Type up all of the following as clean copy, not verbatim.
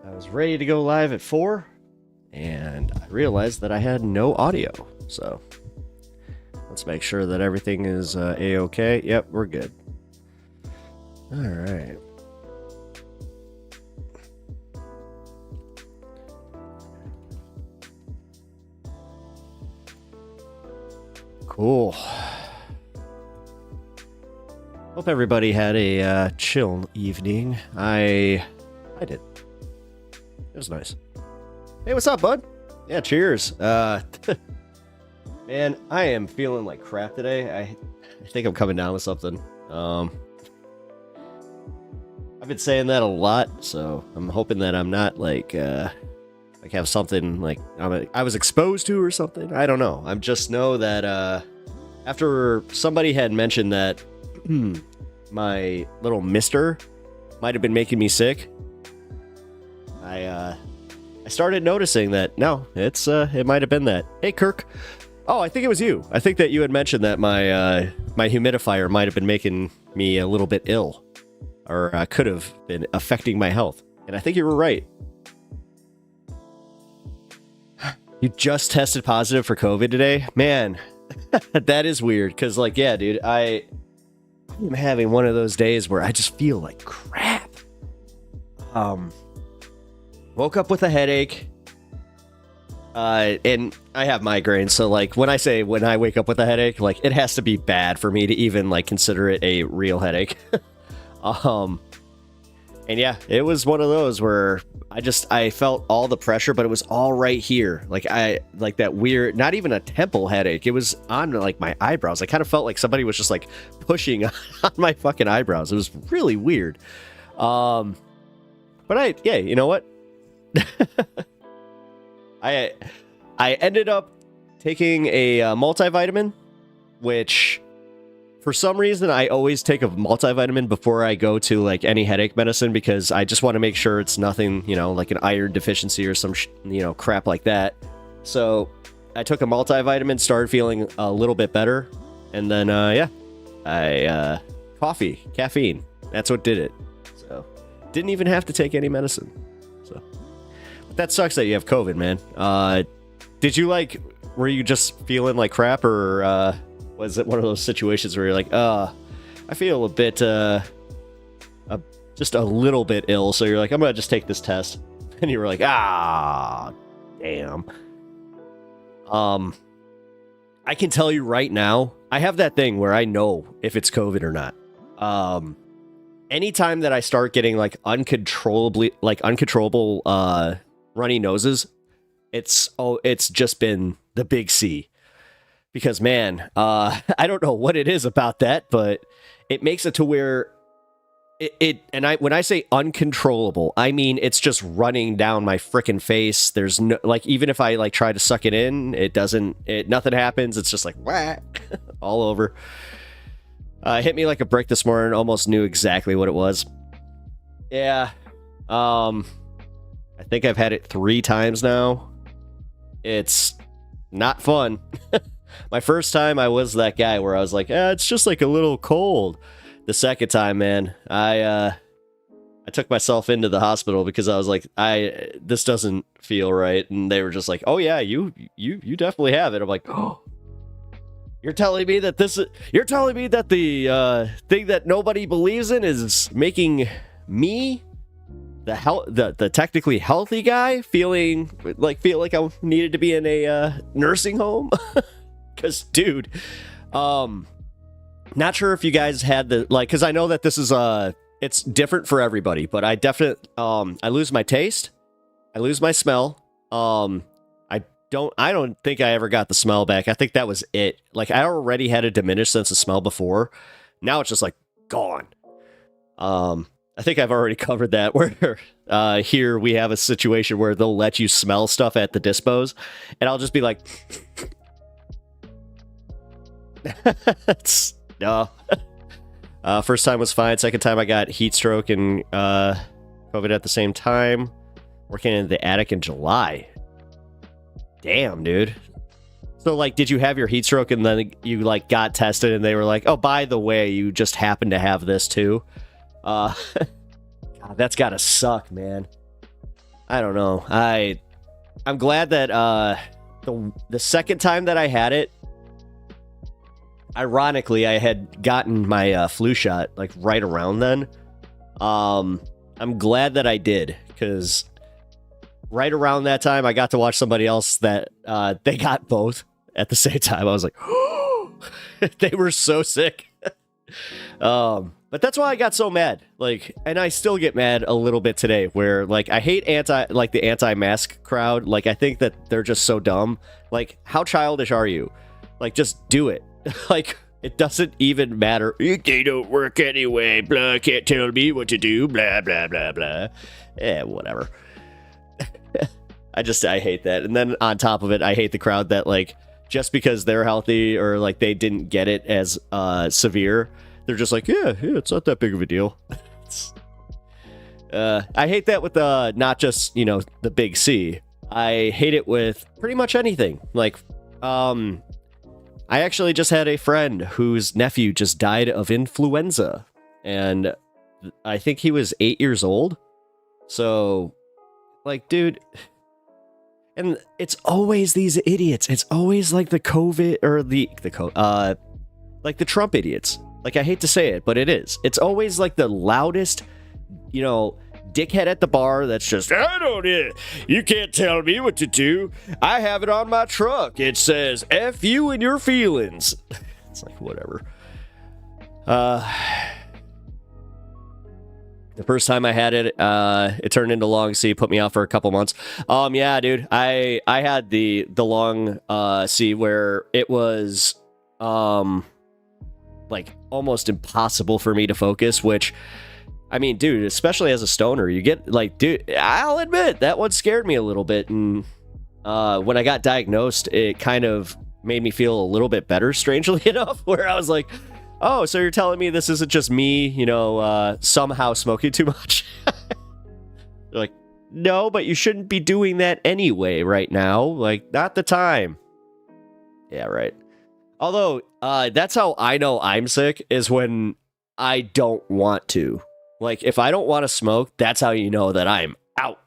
I was ready to go live at 4, and I realized that I had no audio. So let's make sure that everything is A-OK. Yep, we're good. All right. Cool. Hope everybody had a chill evening. I did. It was nice. Hey, what's up, bud? Yeah, cheers. Man, I am feeling like crap today. I think I'm coming down with something. I've been saying that a lot, so I'm hoping that I'm not like have something like I was exposed to or something. I don't know. I just know that after somebody had mentioned that my little mister might have been making me sick, I started noticing that no, it might have been that. Hey, Kirk. Oh, I think it was you. I think that you had mentioned that my my humidifier might have been making me a little bit ill, or could have been affecting my health. And I think you were right. You just tested positive for COVID today? Man, that is weird. Because, like, yeah, dude, I'm having one of those days where I just feel like crap. Woke up with a headache. And I have migraines, so like when I wake up with a headache, like it has to be bad for me to even like consider it a real headache. And yeah, it was one of those where I felt all the pressure, but it was all right here. Like that weird, not even a temple headache. It was on like my eyebrows. I kind of felt like somebody was just like pushing on my fucking eyebrows. It was really weird. But yeah, you know what? I ended up taking a multivitamin, which for some reason I always take a multivitamin before I go to like any headache medicine, because I just want to make sure it's nothing, like an iron deficiency or some crap like that. So I took a multivitamin, started feeling a little bit better, and then caffeine. That's what did it. So didn't even have to take any medicine. So that sucks that you have COVID, man. Were you just feeling like crap, or was it one of those situations where you're like, I feel a bit, just a little bit ill, so you're like, I'm gonna just take this test, and you were like, damn. I can tell you right now, I have that thing where I know if it's COVID or not. Anytime that I start getting like uncontrollable runny noses, it's just been the big C. Because man, I don't know what it is about that, but it makes it to where when I say uncontrollable, I mean it's just running down my frickin' face. There's no, like, even if I like try to suck it in, nothing happens. It's just like whack all over. It hit me like a brick this morning. Almost knew exactly what it was. Yeah. I think I've had it 3 times now. It's not fun. My first time, I was that guy where I was like, it's just like a little cold. The second time, man, I took myself into the hospital because I was like, this doesn't feel right. And they were just like, oh yeah, you definitely have it. I'm like, oh, you're telling me that the thing that nobody believes in is making me, the technically healthy guy, feel like I needed to be in a nursing home? Because, dude, not sure if you guys had because I know that this is it's different for everybody, but I definitely I lose my taste, I lose my smell. I don't think I ever got the smell back. I think that was it. Like, I already had a diminished sense of smell before. Now it's just like gone. I think I've already covered that, where here we have a situation where they'll let you smell stuff at the dispos, and I'll just be like, no. First time was fine. Second time I got heat stroke and COVID at the same time. Working in the attic in July. Damn, dude. So, like, did you have your heat stroke and then you, like, got tested and they were like, oh, by the way, you just happen to have this too? God, that's gotta suck, man. I don't know. I'm glad that the second time that I had it, ironically, I had gotten my flu shot like right around then. I'm glad that I did, because right around that time I got to watch somebody else that they got both at the same time. I was like, they were so sick. But that's why I got so mad. Like, and I still get mad a little bit today, where like I hate the anti-mask crowd. Like, I think that they're just so dumb. Like, how childish are you? Like, just do it. Like, it doesn't even matter. They don't work anyway. Blah, can't tell me what to do. Blah, blah, blah, blah. Whatever. I hate that. And then on top of it, I hate the crowd that, like, just because they're healthy or like they didn't get it as severe, they're just like, yeah, it's not that big of a deal. I hate that with not just, the big C. I hate it with pretty much anything. Like, I actually just had a friend whose nephew just died of influenza, and I think he was 8 years old. So, like, dude, and it's always these idiots. It's always like the COVID or like the Trump idiots. Like, I hate to say it, but it is. It's always like the loudest, dickhead at the bar that's just, you can't tell me what to do. I have it on my truck. It says, F you and your feelings. It's like, whatever. The first time I had it, it turned into long C, put me out for a couple months. Yeah, dude, I had the long C where it was like almost impossible for me to focus, which, I mean, dude, especially as a stoner, you get like, dude, I'll admit that one scared me a little bit. And when I got diagnosed, it kind of made me feel a little bit better, strangely enough, where I was like, oh, so you're telling me this isn't just me, somehow smoking too much? They're like, no, but you shouldn't be doing that anyway right now. Like, not the time. Yeah, right. Although, that's how I know I'm sick, is when I don't want to. Like, if I don't want to smoke, that's how you know that I'm out.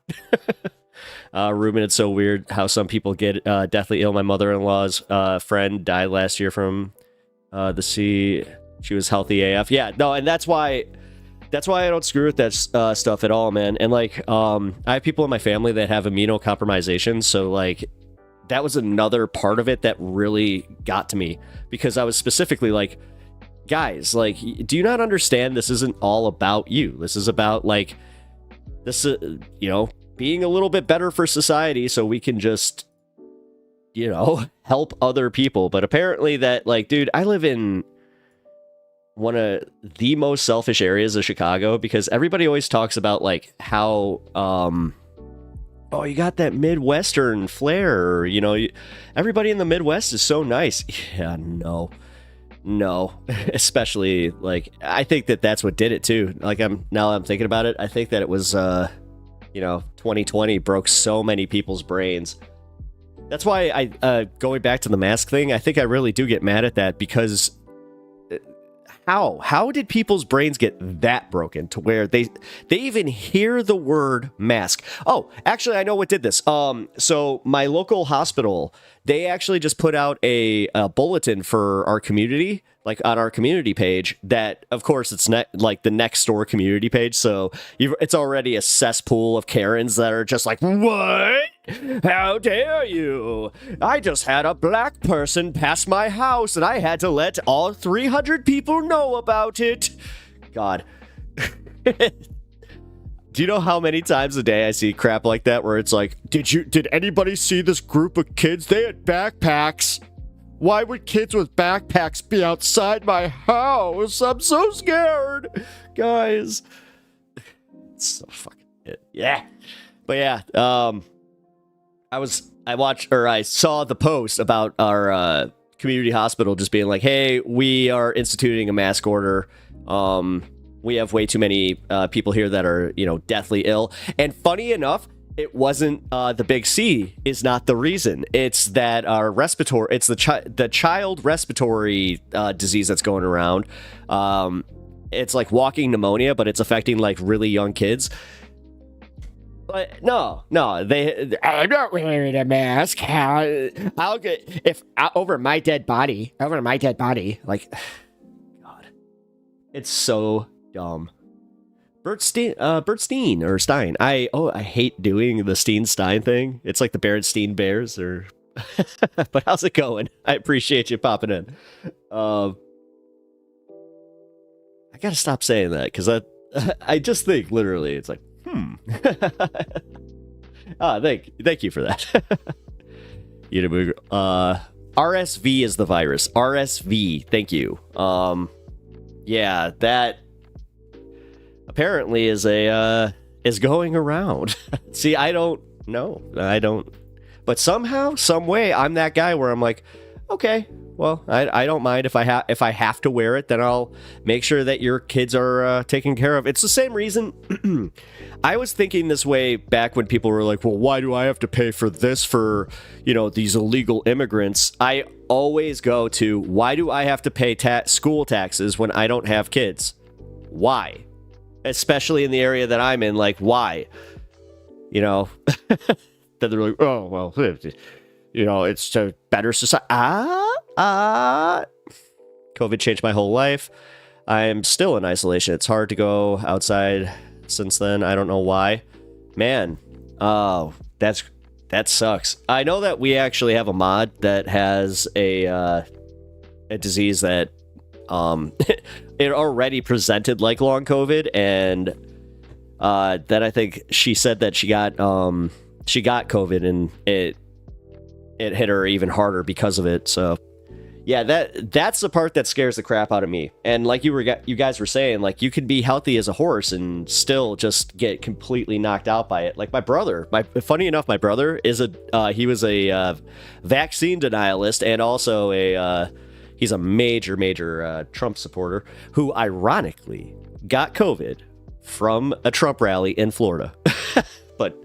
Ruben, it's so weird how some people get deathly ill. My mother-in-law's friend died last year from the C. She was healthy AF. Yeah, no, and that's why I don't screw with that stuff at all, man. And like, I have people in my family that have immunocompromisation, so like, that was another part of it that really got to me, because I was specifically like, guys, like, do you not understand this isn't all about you? This is about like this, being a little bit better for society so we can just, help other people. But apparently that, like, dude, I live in one of the most selfish areas of Chicago, because everybody always talks about like how, oh, you got that Midwestern flair, everybody in the Midwest is so nice. Yeah, no, especially like, I think that that's what did it too. Like, I'm thinking about it. I think that it was, 2020 broke so many people's brains. That's why I, going back to the mask thing, I think I really do get mad at that, because how did people's brains get that broken to where they even hear the word mask? Oh, actually, I know what did this. So my local hospital, they actually just put out a bulletin for our community, like on our community page, that, of course, it's like the next door community page. So it's already a cesspool of Karens that are just like, what? How dare you? I just had a black person pass my house and I had to let all 300 people know about it. God. Do you know how many times a day I see crap like that where it's like, did anybody see this group of kids? They had backpacks. Why would kids with backpacks be outside my house? I'm so scared. Guys. It's so fucking it. Yeah. But yeah, I saw the post about our community hospital just being like, hey, we are instituting a mask order. We have way too many people here that are, deathly ill. And funny enough, it wasn't the big C is not the reason. It's that our it's the child respiratory disease that's going around. It's like walking pneumonia, but it's affecting like really young kids. But no, I'm not wearing a mask. I'll get if over my dead body. Like, God, it's so dumb. Bert Steen or Stein. I hate doing the Stein thing. It's like the Berenstein Bears or. But how's it going? I appreciate you popping in. I gotta stop saying that because I just think literally it's like. Thank you for that. RSV is the virus. RSV. Thank you. Yeah, that apparently is going around. See, I don't know. But somehow, some way, I'm that guy where I'm like, okay, well, I don't mind if I have to wear it, then I'll make sure that your kids are taken care of. It's the same reason. I was thinking this way back when people were like, well, why do I have to pay for this for, these illegal immigrants? I always go to, why do I have to pay school taxes when I don't have kids? Why? Especially in the area that I'm in, like, why? Then they're like, oh, well, it's a better society. COVID changed my whole life. I'm still in isolation. It's hard to go outside since then. I don't know why. Man, oh, that sucks. I know that we actually have a mod that has a disease that it already presented like long COVID, and then I think she said that she got COVID and it hit her even harder because of it. So yeah, that's the part that scares the crap out of me. And like you guys were saying, like, you could be healthy as a horse and still just get completely knocked out by it. Like my brother, funny enough, my brother is he was a vaccine denialist, and also he's a major Trump supporter who ironically got COVID from a Trump rally in Florida. But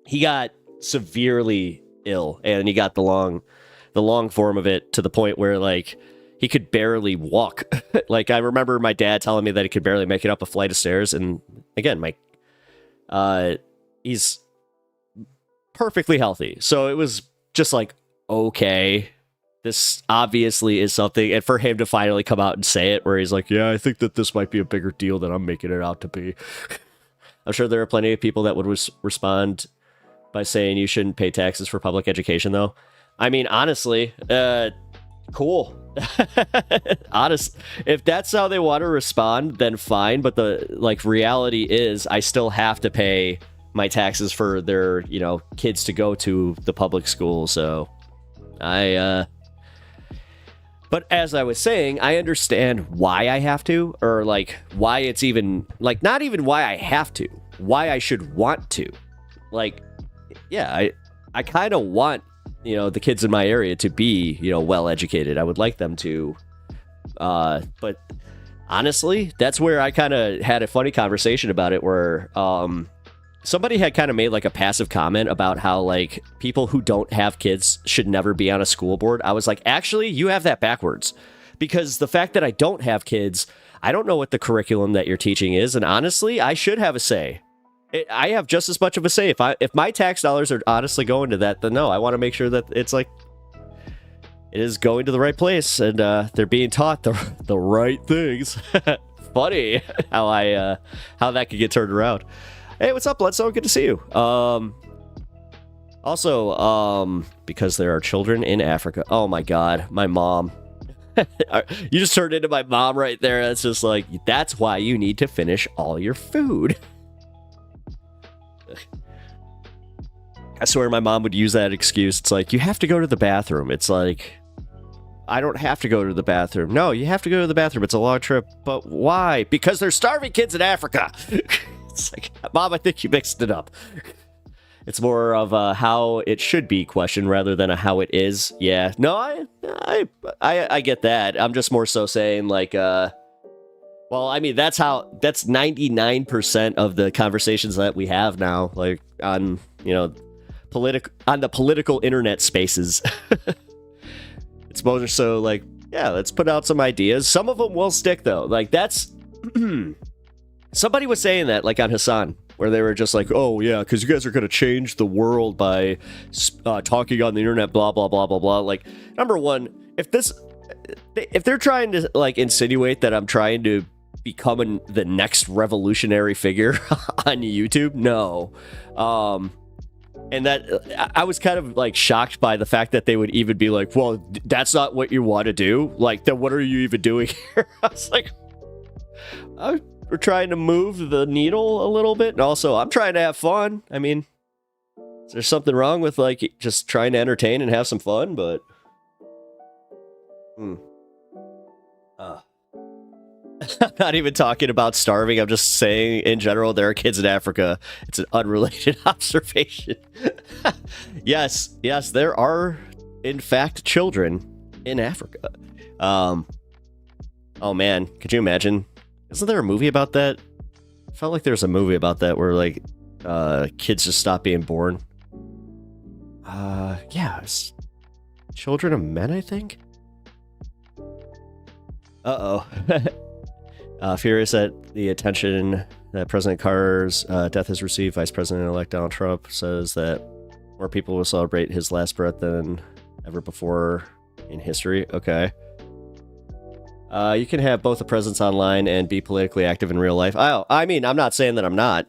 he got severely ill, and he got the long form of it to the point where, like, he could barely walk. Like, I remember my dad telling me that he could barely make it up a flight of stairs. And again, he's perfectly healthy. So it was just like, okay, this obviously is something. And for him to finally come out and say it, where he's like, yeah, I think that this might be a bigger deal than I'm making it out to be. I'm sure there are plenty of people that would respond by saying you shouldn't pay taxes for public education, though. I mean, honestly, cool. Honest, if that's how they want to respond, then fine. But the reality is, I still have to pay my taxes for their, kids to go to the public school. So but as I was saying, I understand why I have to, or like why it's even like not even why I have to, why I should want to. Like, yeah, I kind of want the kids in my area to be well educated. I would like them to, but honestly, that's where I kind of had a funny conversation about it, where somebody had kind of made like a passive comment about how like people who don't have kids should never be on a school board. I was like, actually, you have that backwards, because the fact that I don't have kids, I don't know what the curriculum that you're teaching is, and honestly, I should have a say. I have just as much of a say. If my tax dollars are honestly going to that, then no, I want to make sure that it's like it is going to the right place, and they're being taught the right things. Funny how that could get turned around. Hey, what's up, Bledsoe? Good to see you. Also, because there are children in Africa. Oh my God, my mom. You just turned into my mom right there. That's just like, that's why you need to finish all your food. I swear my mom would use that excuse. It's like, you have to go to the bathroom. It's like, I don't have to go to the bathroom. No, you have to go to the bathroom. It's a long trip. But why? Because there's starving kids in Africa. It's like, Mom, I think you mixed it up. It's more of a how it should be question rather than a how it is. Yeah. No, I get that. I'm just more so saying like, well, I mean, that's 99% of the conversations that we have now, like on, on the political internet spaces. It's more so like, yeah, let's put out some ideas. Some of them will stick though. Like that's somebody was saying that, like on Hassan, where they were just like, oh yeah, because you guys are going to change the world by talking on the internet, blah blah blah blah blah. Like, number one, if they're trying to like insinuate that I'm trying to become the next revolutionary figure on YouTube, no. And that I was kind of like shocked by the fact that they would even be like, well, that's not what you want to do. Like, then what are you even doing here? I was like, we're trying to move the needle a little bit. And also, I'm trying to have fun. I mean, there's something wrong with like just trying to entertain and have some fun, but I'm not even talking about starving. I'm just saying, in general, there are kids in Africa. It's an unrelated observation. Yes, there are, in fact, children in Africa. Oh man, could you imagine? Isn't there a movie about that? I felt like there's a movie about that where like kids just stop being born. Yeah, it's Children of Men, I think. Furious at the attention that President Carter's death has received, Vice President-elect Donald Trump says that more people will celebrate his last breath than ever before in history. Okay. You can have both a presence online and be politically active in real life. I mean, I'm not saying that I'm not.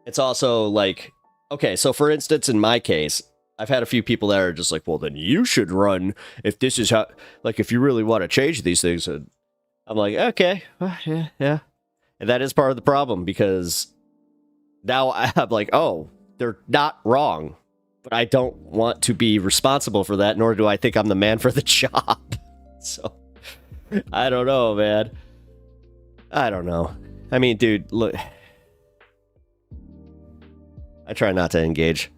It's also like, okay, so for instance, in my case, I've had a few people that are just like, well, then you should run if this is how, like, if you really want to change these things. And I'm like, okay, yeah. And that is part of the problem, because now I'm like, oh, they're not wrong, but I don't want to be responsible for that, nor do I think I'm the man for the job. So, I don't know, man. I don't know. I mean, dude, look. I try not to engage.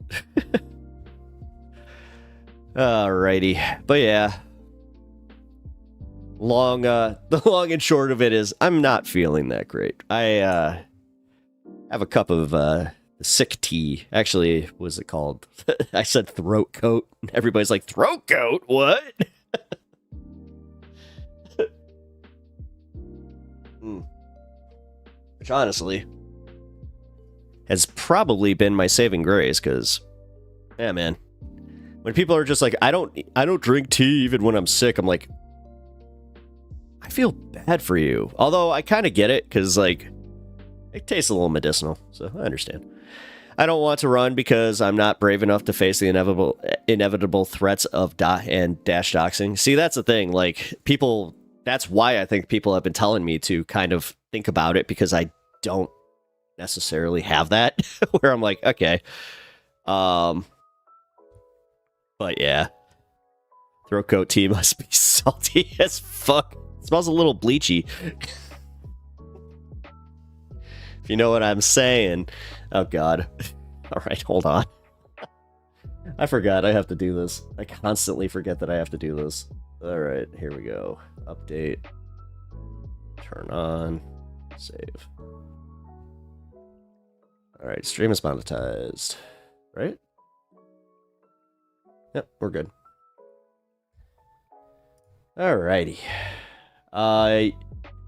Alrighty. But yeah. The long and short of it is, I'm not feeling that great. I have a cup of sick tea. Actually, what was it called? I said throat coat. Everybody's like, throat coat? What? Which honestly has probably been my saving grace, because, yeah, man, when people are just like, I don't drink tea even when I'm sick, I'm like, I feel bad for you. Although I kind of get it, because like it tastes a little medicinal, so I understand. I don't want to run because I'm not brave enough to face the inevitable threats of dash doxing. See, that's the thing. Like, people, that's why I think people have been telling me to kind of think about it, because I don't necessarily have that where I'm like, okay. But yeah. Throat coat tea must be salty as fuck. It smells a little bleachy. If you know what I'm saying. Oh god. Alright, hold on. I forgot I have to do this. I constantly forget that I have to do this. Alright, here we go. Update. Turn on. Save. Alright, stream is monetized. Right? Yep, we're good. Alrighty.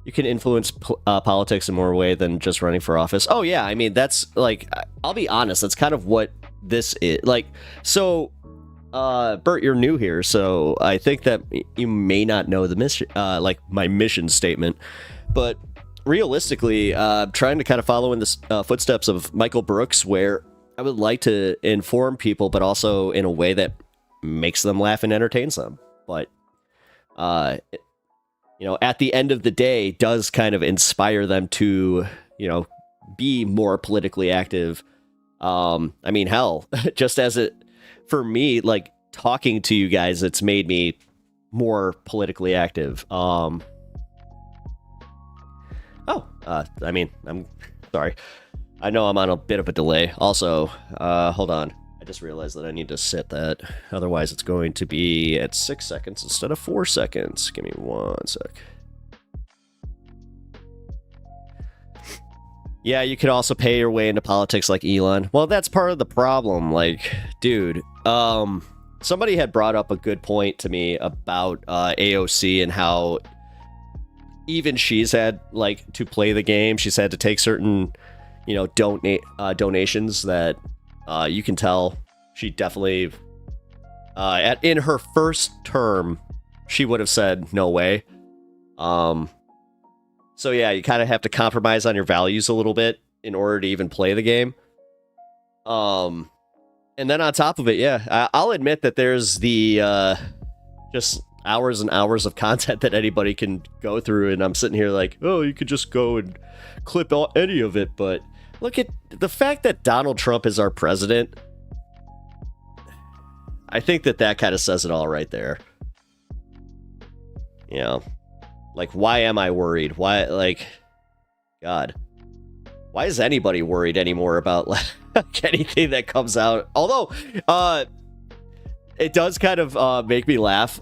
You can influence politics in more way than just running for office. Oh yeah, I mean, that's like, I'll be honest, that's kind of what this is. Like, so, Bert, you're new here, so I think that you may not know the mission, like my mission statement, but realistically, trying to kind of follow in the footsteps of Michael Brooks, where I would like to inform people, but also in a way that makes them laugh and entertains them. But, you know, at the end of the day, does kind of inspire them to, you know, be more politically active. I mean, hell, just as it, for me, like, talking to you guys, it's made me more politically active. I mean, I'm sorry. I know I'm on a bit of a delay. Also, hold on. I just realized that I need to set that. Otherwise, it's going to be at 6 seconds instead of 4 seconds. Give me 1 sec. Yeah, you could also pay your way into politics like Elon. Well, that's part of the problem. Like, dude, somebody had brought up a good point to me about AOC and how even she's had like to play the game. She's had to take certain, donations that you can tell she definitely in her first term she would have said no way. So yeah, you kind of have to compromise on your values a little bit in order to even play the game. And then on top of it, yeah, I'll admit that there's the just hours and hours of content that anybody can go through, and I'm sitting here like, oh, you could just go and clip any of it. But look at the fact that Donald Trump is our president. I think that kind of says it all right there. Like, why am I worried? Why, like, God, why is anybody worried anymore about like anything that comes out? Although, it does kind of make me laugh.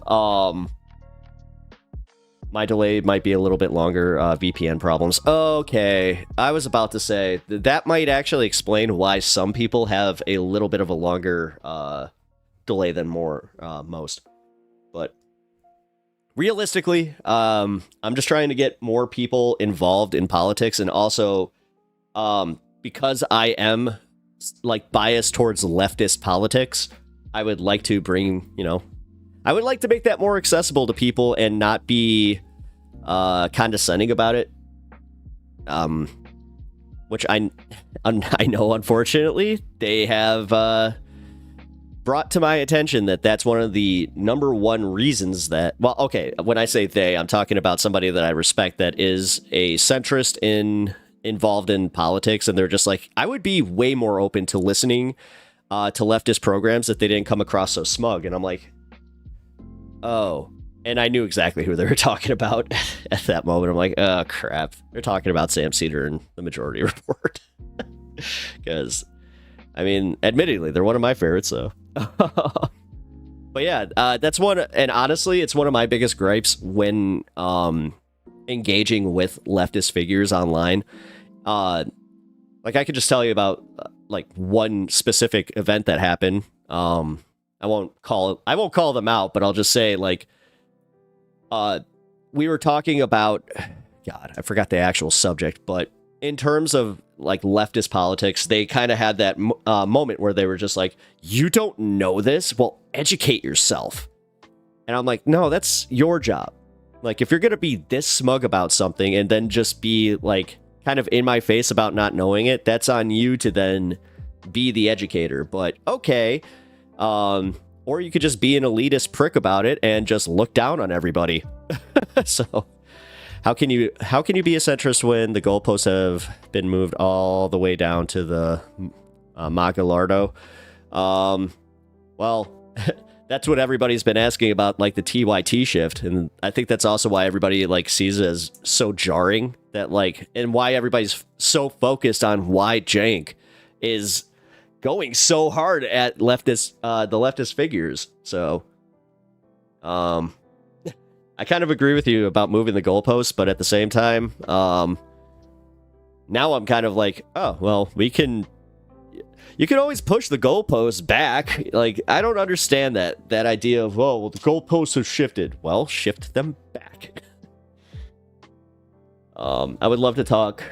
My delay might be a little bit longer. VPN problems. Okay, I was about to say that might actually explain why some people have a little bit of a longer delay than most. But realistically, I'm just trying to get more people involved in politics, and also because I am like biased towards leftist politics, I would like to bring, I would like to make that more accessible to people and not be condescending about it. Which I know, unfortunately, they have brought to my attention that that's one of the number one reasons that, well, okay, when I say they, I'm talking about somebody that I respect that is a centrist involved in politics, and they're just like, I would be way more open to listening to leftist programs if they didn't come across so smug. And I'm like, oh, and I knew exactly who they were talking about at that moment. I'm like, oh crap, they're talking about Sam Cedar and the Majority Report. Because, I mean, admittedly, they're one of my favorites, so. But yeah, that's one, and honestly, it's one of my biggest gripes when engaging with leftist figures online. Like, I could just tell you about like one specific event that happened. I won't call them out, but I'll just say, like, we were talking about, God, I forgot the actual subject, but in terms of like leftist politics, they kind of had that moment where they were just like, you don't know this? Well, educate yourself. And I'm like, no, that's your job. Like, if you're going to be this smug about something and then just be like kind of in my face about not knowing it, that's on you to then be the educator. But okay. Or you could just be an elitist prick about it and just look down on everybody. So how can you be a centrist when the goalposts have been moved all the way down to the Magalardo? Well, that's what everybody's been asking about, like the TYT shift, and I think that's also why everybody like sees it as so jarring, that like, and why everybody's so focused on why Jank is going so hard at the leftist figures. So, I kind of agree with you about moving the goalposts, but at the same time, now I'm kind of like, oh, well, you can always push the goalposts back. Like, I don't understand that idea of, oh, well, the goalposts have shifted. Well, shift them back. I would love to talk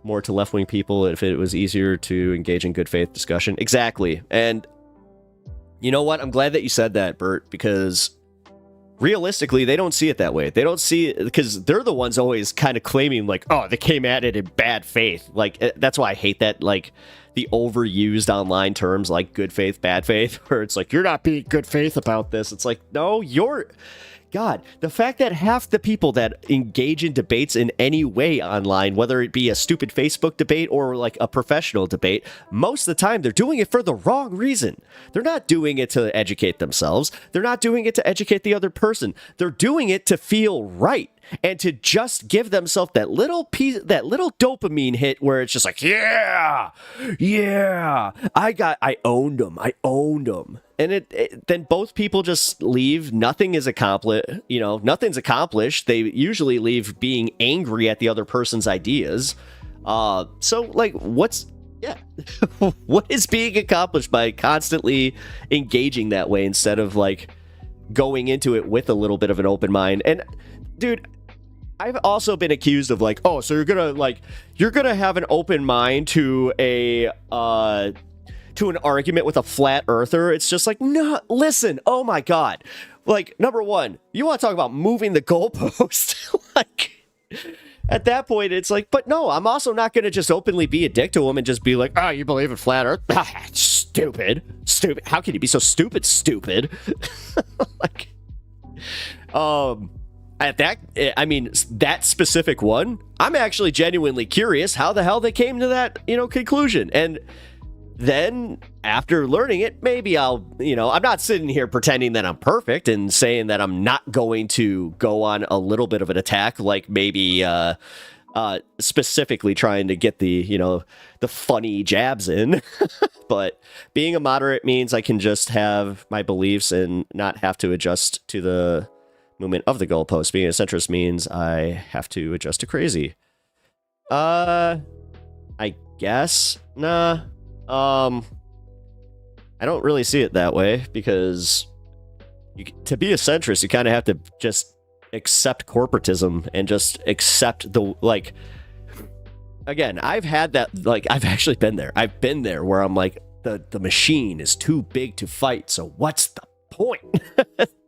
more to left-wing people if it was easier to engage in good faith discussion. Exactly. And you know what? I'm glad that you said that, Bert, because realistically, they don't see it that way. They don't see it because they're the ones always kind of claiming like, oh, they came at it in bad faith. Like, that's why I hate that, like, the overused online terms like good faith, bad faith, where it's like, you're not being good faith about this. It's like, no, God, the fact that half the people that engage in debates in any way online, whether it be a stupid Facebook debate or like a professional debate, most of the time they're doing it for the wrong reason. They're not doing it to educate themselves. They're not doing it to educate the other person. They're doing it to feel right and to just give themselves that little dopamine hit where it's just like, yeah, I owned them. And then both people just leave. Nothing is accomplished. Nothing's accomplished. They usually leave being angry at the other person's ideas. So like, what is being accomplished by constantly engaging that way instead of like going into it with a little bit of an open mind? And dude, I've also been accused of like, oh, so you're gonna have an open mind to to an argument with a flat earther. It's just like, no, listen, oh my God. Like, number one, you want to talk about moving the goalpost? Like, at that point, it's like, but no, I'm also not going to just openly be a dick to him and just be like, oh, you believe in flat earth? Stupid. How can you be so stupid? Like, at that, I mean, that specific one, I'm actually genuinely curious how the hell they came to that, conclusion. And then after learning it, maybe I'll, I'm not sitting here pretending that I'm perfect and saying that I'm not going to go on a little bit of an attack, like maybe specifically trying to get the funny jabs in. But being a moderate means I can just have my beliefs and not have to adjust to the movement of the goalpost. Being a centrist means I have to adjust to crazy. I guess. Nah. I don't really see it that way, because to be a centrist, you kind of have to just accept corporatism and just accept again, I've had that, I've actually been there. I've been there where I'm like, the machine is too big to fight, so what's the point?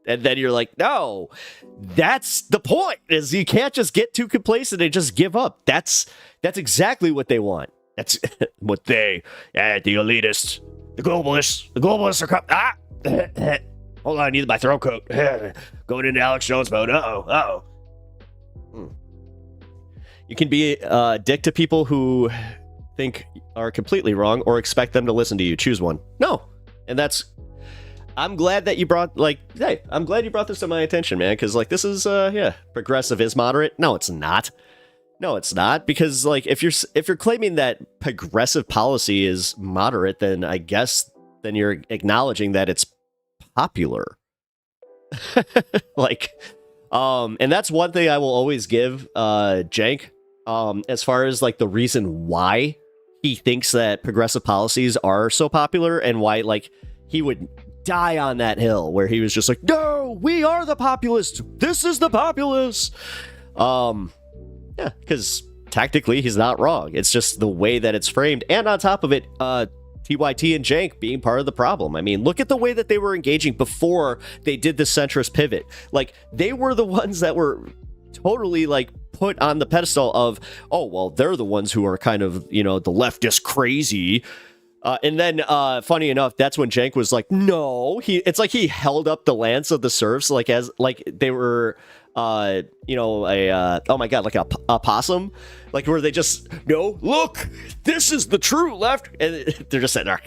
And then you're like, no, that's the point, is you can't just get too complacent and just give up. That's exactly what they want. That's what the elitists, the globalists are coming. Hold on, I need my throat coat. Going into Alex Jones mode. Uh-oh. You can be a dick to people who think are completely wrong or expect them to listen to you. Choose one. No. And I'm glad that you brought, I'm glad you brought this to my attention, man, because, this is, progressive is moderate. No, it's not. No, it's not, because if you're claiming that progressive policy is moderate, then I guess you're acknowledging that it's popular. And that's one thing I will always give Jank, as far as the reason why he thinks that progressive policies are so popular, and why he would die on that hill where he was just like, no, we are the populists. This is the populists. Yeah, because tactically he's not wrong. It's just the way that it's framed. And on top of it, TYT and Jank being part of the problem. I mean, look at the way that they were engaging before they did the centrist pivot. They were the ones that were totally put on the pedestal of, oh, well, they're the ones who are kind of, the leftist crazy. And then, funny enough, that's when Jank was like, no, it's like he held up the lance of the serfs, as they were, oh my God, a possum, where they just, no, look, this is the true left. And they're just sitting there.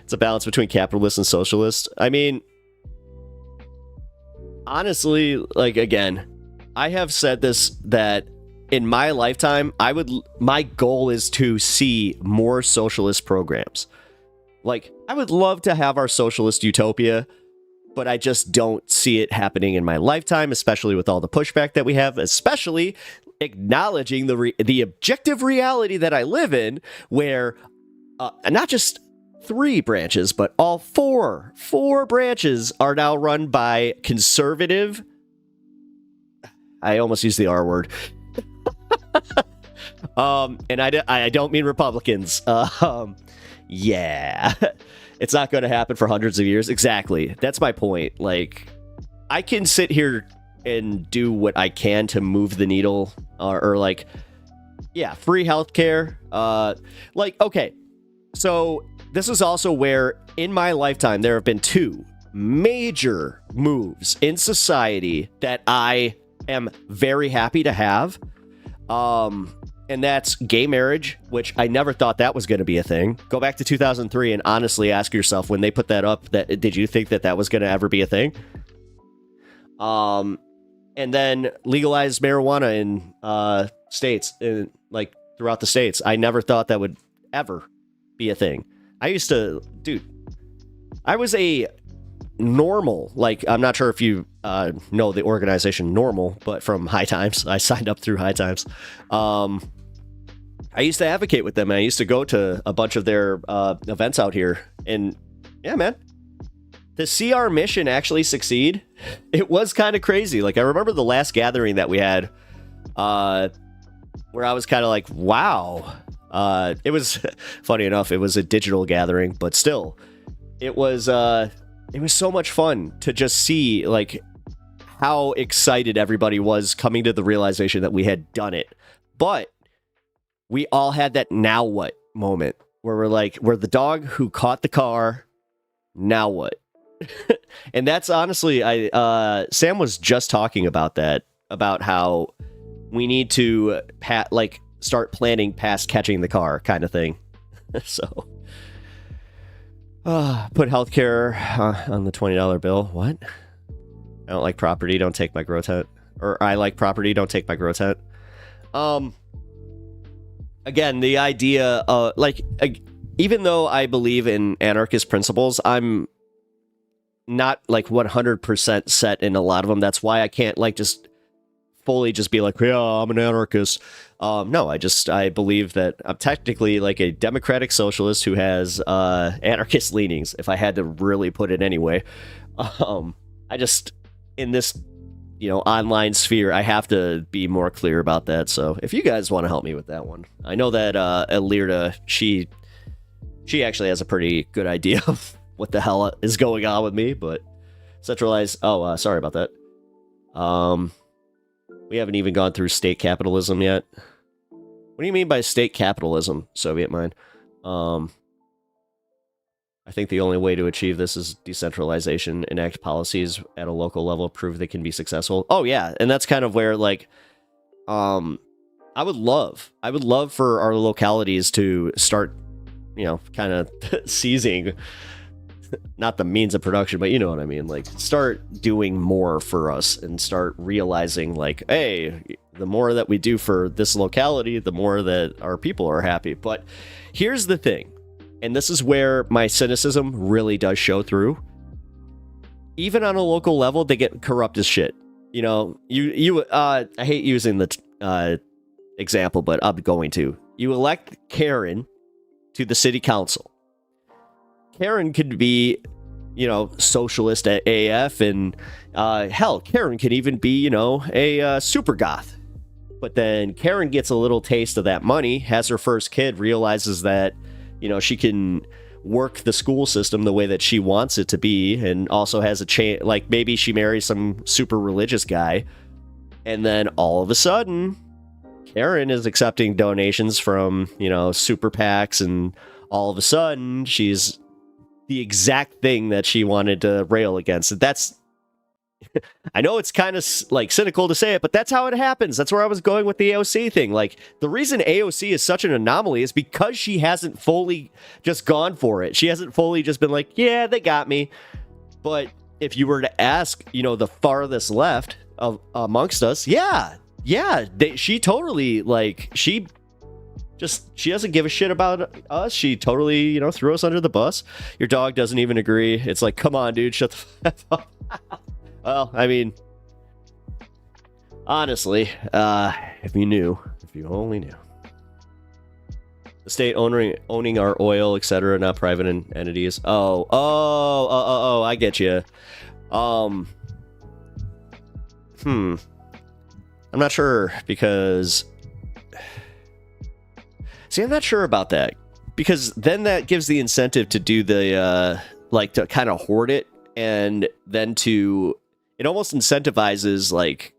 It's a balance between capitalist and socialist. I mean, honestly, again, I have said this, that in my lifetime, my goal is to see more socialist programs. I would love to have our socialist utopia, but I just don't see it happening in my lifetime, especially with all the pushback that we have, especially acknowledging the objective reality that I live in, where not just 3 branches, but all 4 branches are now run by conservative. I almost used the R word. And I don't mean Republicans. Yeah. It's not going to happen for hundreds of years. Exactly. That's my point. I can sit here and do what I can to move the needle, or free healthcare. Okay. So this is also where in my lifetime there have been 2 major moves in society that I am very happy to have. And that's gay marriage, which I never thought that was going to be a thing. Go back to 2003 and honestly ask yourself, when they put that up, did you think that was going to ever be a thing? And then legalize marijuana in states, throughout the states. I never thought that would ever be a thing. I was a normal, I'm not sure if you know the organization Normal, but from High Times, I signed up through High Times. I used to advocate with them, and I used to go to a bunch of their events out here, and yeah, man, to see our mission actually succeed, it was kind of crazy. Like, I remember the last gathering that we had, where I was kind of like, wow. It was, funny enough, it was a digital gathering, but still, it was so much fun to just see, like, how excited everybody was coming to the realization that we had done it. But we all had that now what moment where we're like, we're the dog who caught the car. Now what? And that's honestly, Sam was just talking about that, about how we need to start planning past catching the car kind of thing. So, put healthcare on the $20 bill. What? I don't like property. Don't take my grow tent. Or I like property. Don't take my grow tent. Again, the idea, even though I believe in anarchist principles, I'm not like 100% set in a lot of them. That's why I can't like just fully just be like, yeah, I'm an anarchist. No, I believe that I'm technically like a democratic socialist who has anarchist leanings, if I had to really put it anyway. I just, in this, online sphere, I have to be more clear about that. So if you guys want to help me with that one, I know that Alirda, she actually has a pretty good idea of what the hell is going on with me, but centralized. Oh, sorry about that. We haven't even gone through state capitalism yet. What do you mean by state capitalism, Soviet mind? I think the only way to achieve this is decentralization, enact policies at a local level, prove they can be successful. Oh yeah, and that's kind of where like, I would love for our localities to start, kind of seizing, not the means of production, but you know what I mean, like start doing more for us and start realizing like, hey, the more that we do for this locality, the more that our people are happy. But here's the thing, and this is where my cynicism really does show through. Even on a local level, they get corrupt as shit. I hate using the example, but I'm going to. You elect Karen to the city council. Karen could be, socialist at AF, and hell, Karen could even be, a super goth. But then Karen gets a little taste of that money, has her first kid, realizes that, she can work the school system the way that she wants it to be, and also has a chance, like maybe she marries some super religious guy, and then all of a sudden, Karen is accepting donations from, super PACs, and all of a sudden, she's the exact thing that she wanted to rail against. That's, I know it's kind of like cynical to say it, but that's how it happens. That's where I was going with the AOC thing. Like, the reason AOC is such an anomaly is because she hasn't fully just gone for it. She hasn't fully just been like, yeah, they got me. But if you were to ask, the farthest left of amongst us, she totally, like, she doesn't give a shit about us. She totally, threw us under the bus. Your dog doesn't even agree. It's like, come on, dude, shut the fuck up. Well, I mean, honestly, if you only knew. The state owning our oil, etc., not private entities. Oh, I get you. I'm not sure, because... See, I'm not sure about that, because then that gives the incentive to do the, to kind of hoard it, and then it almost incentivizes, like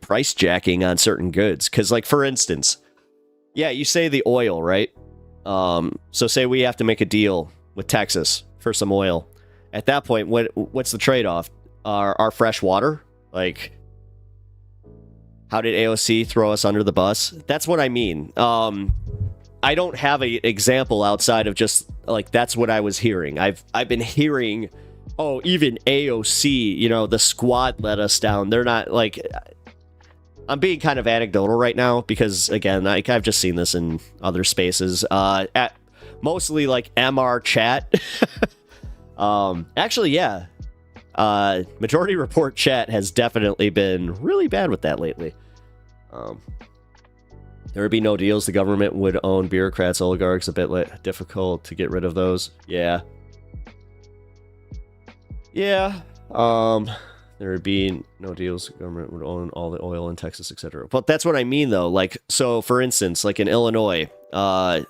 price jacking on certain goods. Because, like, for instance, yeah, you say the oil, right? So say we have to make a deal with Texas for some oil. At that point, what's the trade-off? Our fresh water? Like... How did AOC throw us under the bus? That's what I mean. I don't have an example outside of just, like, that's what I was hearing. I've been hearing, oh, even AOC, the squad let us down. They're not, like... I'm being kind of anecdotal right now because, again, I've just seen this in other spaces. At mostly, like, MR chat. Actually, yeah. Majority Report chat has definitely been really bad with that lately. There would be no deals. The government would own bureaucrats, oligarchs. A bit difficult to get rid of those. Yeah. Yeah. There would be no deals. Government would own all the oil in Texas, etc. But that's what I mean, though. Like, so for instance, like in Illinois, I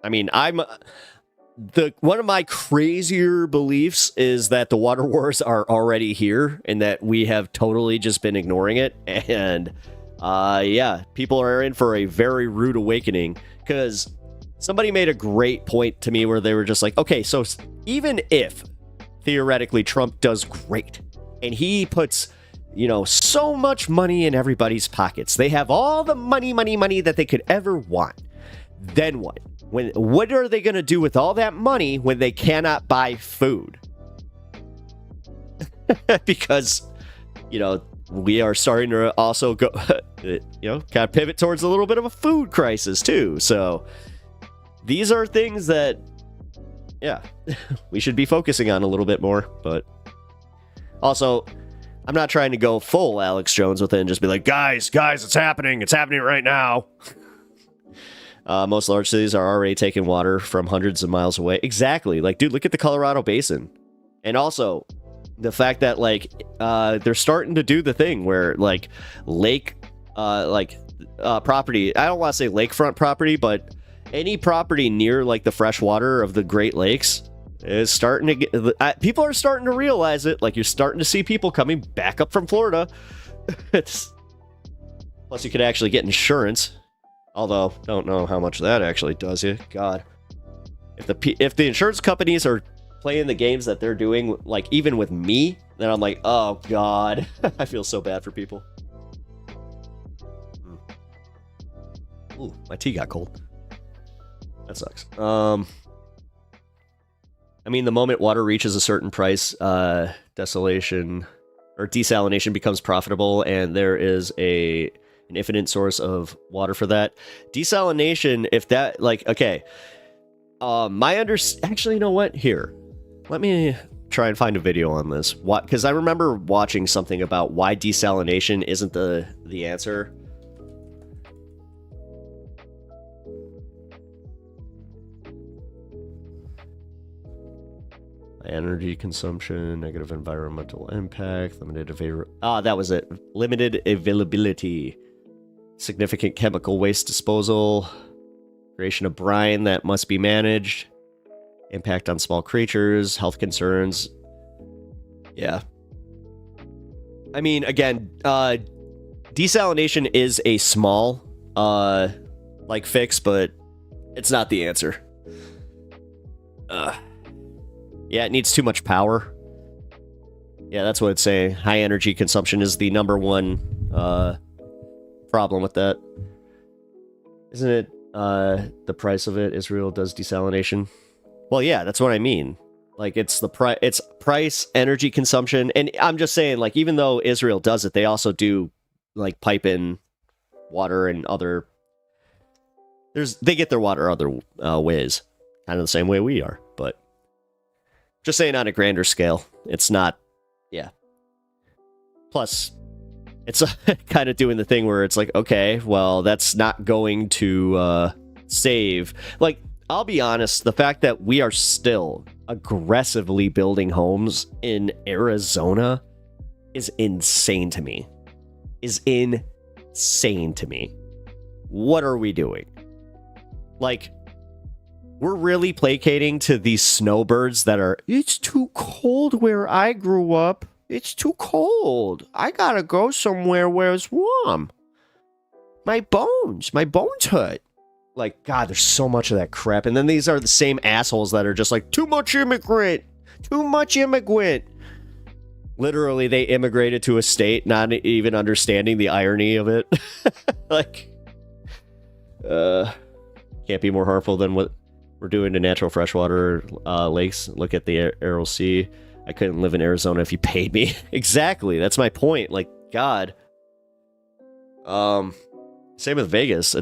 mean, one of my crazier beliefs is that the water wars are already here and that we have totally just been ignoring it. And yeah, people are in for a very rude awakening, because somebody made a great point to me where they were just like, okay, so even if theoretically Trump does great and he puts, you know, so much money in everybody's pockets, they have all the money that they could ever want, then what? What are they going to do with all that money when they cannot buy food? Because, you know, we are starting to also go, you know, kind of pivot towards a little bit of a food crisis too. So these are things that, yeah, we should be focusing on a little bit more. But also, I'm not trying to go full Alex Jones with it and just be like, guys, it's happening right now. Most large cities are already taking water from hundreds of miles away. Exactly. Like, dude, look at the Colorado Basin. And also, the fact that, like, they're starting to do the thing where, like, property, I don't want to say lakefront property, but any property near, like, the fresh water of the Great Lakes is starting to get, people are starting to realize it. Like, you're starting to see people coming back up from Florida. Plus, you could actually get insurance. Although, don't know how much that actually does you. God. If the insurance companies are playing the games that they're doing, like, even with me, then I'm like, oh, God. I feel so bad for people. Ooh, my tea got cold. That sucks. I mean, the moment water reaches a certain price, desalination becomes profitable, and there is an infinite source of water for that. Desalination, if that, like, okay. Actually, you know what? Here, let me try and find a video on this. Because I remember watching something about why desalination isn't the answer. Energy consumption, negative environmental impact, limited availability, significant chemical waste disposal, creation of brine that must be managed, impact on small creatures, health concerns. Yeah. I mean, again, desalination is a small, fix, but it's not the answer. Yeah, it needs too much power. Yeah, that's what it's saying. High energy consumption is the number one problem with that. Isn't it the price of it? Israel does desalination. Well, yeah, that's what I mean. Like, it's it's price, energy consumption, and I'm just saying, like, even though Israel does it, they also do, like, pipe in water and other. They get their water other ways, kind of the same way we are, but. Just saying, on a grander scale, it's not, yeah. Plus, it's kind of doing the thing where it's like, okay, well, that's not going to save. Like, I'll be honest, the fact that we are still aggressively building homes in Arizona is insane to me. What are we doing? Like, we're really placating to these snowbirds that are, it's too cold where I grew up. It's too cold. I gotta go somewhere where it's warm. My bones hurt. Like, God, there's so much of that crap. And then these are the same assholes that are just like, too much immigrant. Literally, they immigrated to a state, not even understanding the irony of it. Like, can't be more harmful than what we're doing to natural freshwater lakes. Look at the Aral Sea. I couldn't live in Arizona if you paid me. Exactly. That's my point. Like, God. Same with Vegas.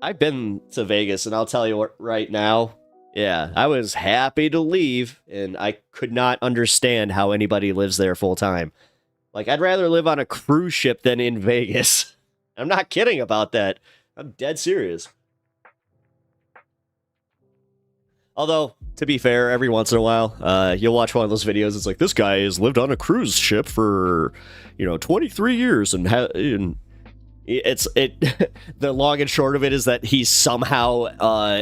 I've been to Vegas, and I'll tell you what, right now, yeah, I was happy to leave, and I could not understand how anybody lives there full time. Like, I'd rather live on a cruise ship than in Vegas. I'm not kidding about that. I'm dead serious. Although, to be fair, every once in a while, you'll watch one of those videos. It's like, this guy has lived on a cruise ship for, 23 years, and the long and short of it is that he somehow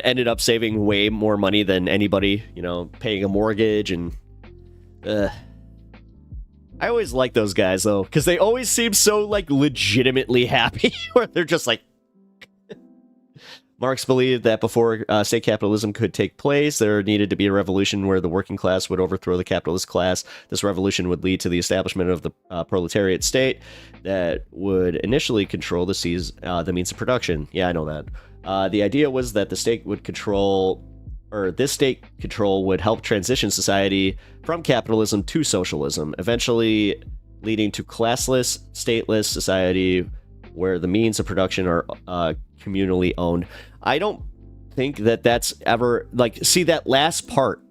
ended up saving way more money than anybody, paying a mortgage. And I always like those guys, though, because they always seem so, like, legitimately happy, where they're just like, Marx believed that before state capitalism could take place, there needed to be a revolution where the working class would overthrow the capitalist class. This revolution would lead to the establishment of the proletariat state that would initially control the means of production. Yeah, I know that. The idea was that the state would this state control would help transition society from capitalism to socialism, eventually leading to classless, stateless society where the means of production are communally owned. I don't think that that's ever, like, see, that last part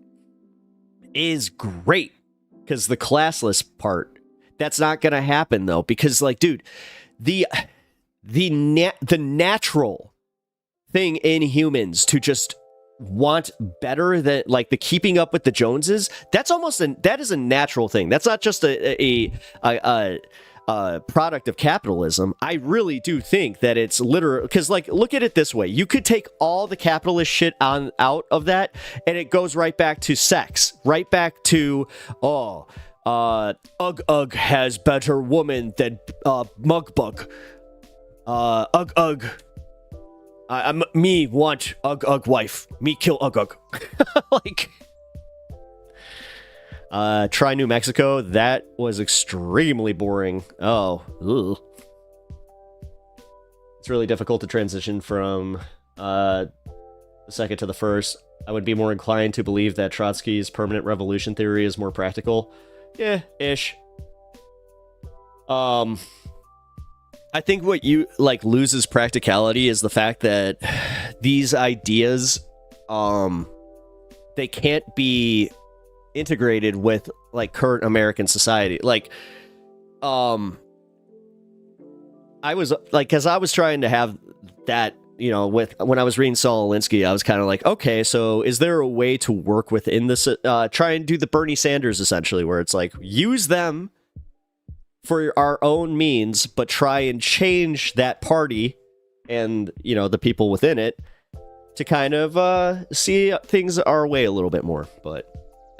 is great, because the classless part, that's not gonna happen, though, because, like, dude, the natural thing in humans to just want better than, like, the keeping up with the Joneses, that is a natural thing. That's not just a product of capitalism. I really do think that it's literal, because, like, look at it this way: you could take all the capitalist shit out of that, and it goes right back to sex, right back to Ugg has better woman than Mugbug. Ugg. Me want Ugg wife. Me kill Ugg. Like. Try New Mexico. That was extremely boring. Oh, ugh. It's really difficult to transition from the second to the first. I would be more inclined to believe that Trotsky's permanent revolution theory is more practical. Yeah, ish. I think what loses practicality is the fact that these ideas, they can't be integrated with, like, current American society. Like, I was like, because I was trying to have that, when I was reading Saul Alinsky, I was kind of like, okay, so is there a way to work within this, try and do the Bernie Sanders, essentially, where it's like, use them for our own means, but try and change that party and, the people within it to kind of see things our way a little bit more. But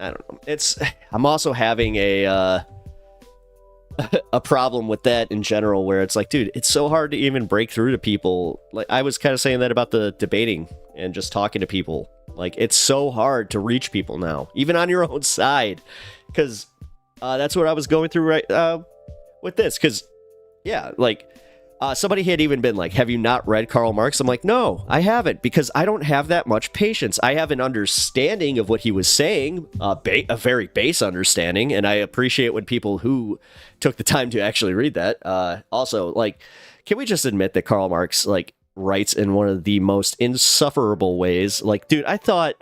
I don't know. I'm also having a problem with that in general, where it's like, dude, it's so hard to even break through to people. Like, I was kind of saying that about the debating and just talking to people. Like, it's so hard to reach people now, even on your own side, because that's what I was going through right with this. Because, yeah, like, somebody had even been like, have you not read Karl Marx? I'm like, no, I haven't, because I don't have that much patience. I have an understanding of what he was saying, a very base understanding, and I appreciate when people who took the time to actually read that. Also, like, can we just admit that Karl Marx, like, writes in one of the most insufferable ways? Like, dude, I thought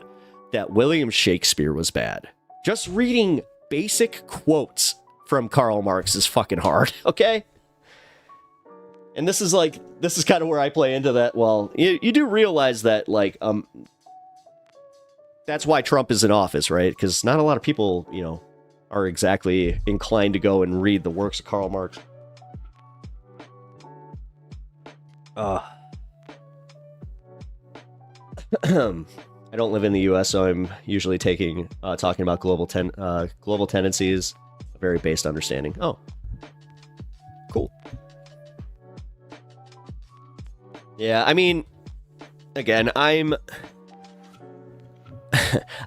that William Shakespeare was bad. Just reading basic quotes from Karl Marx is fucking hard, okay? And this is kind of where I play into that. Well, you do realize that, like, that's why Trump is in office, right? Because not a lot of people, are exactly inclined to go and read the works of Karl Marx. I don't live in the U.S., so I'm usually talking about global tendencies, a very based understanding. Oh, cool. Yeah, I mean, again, I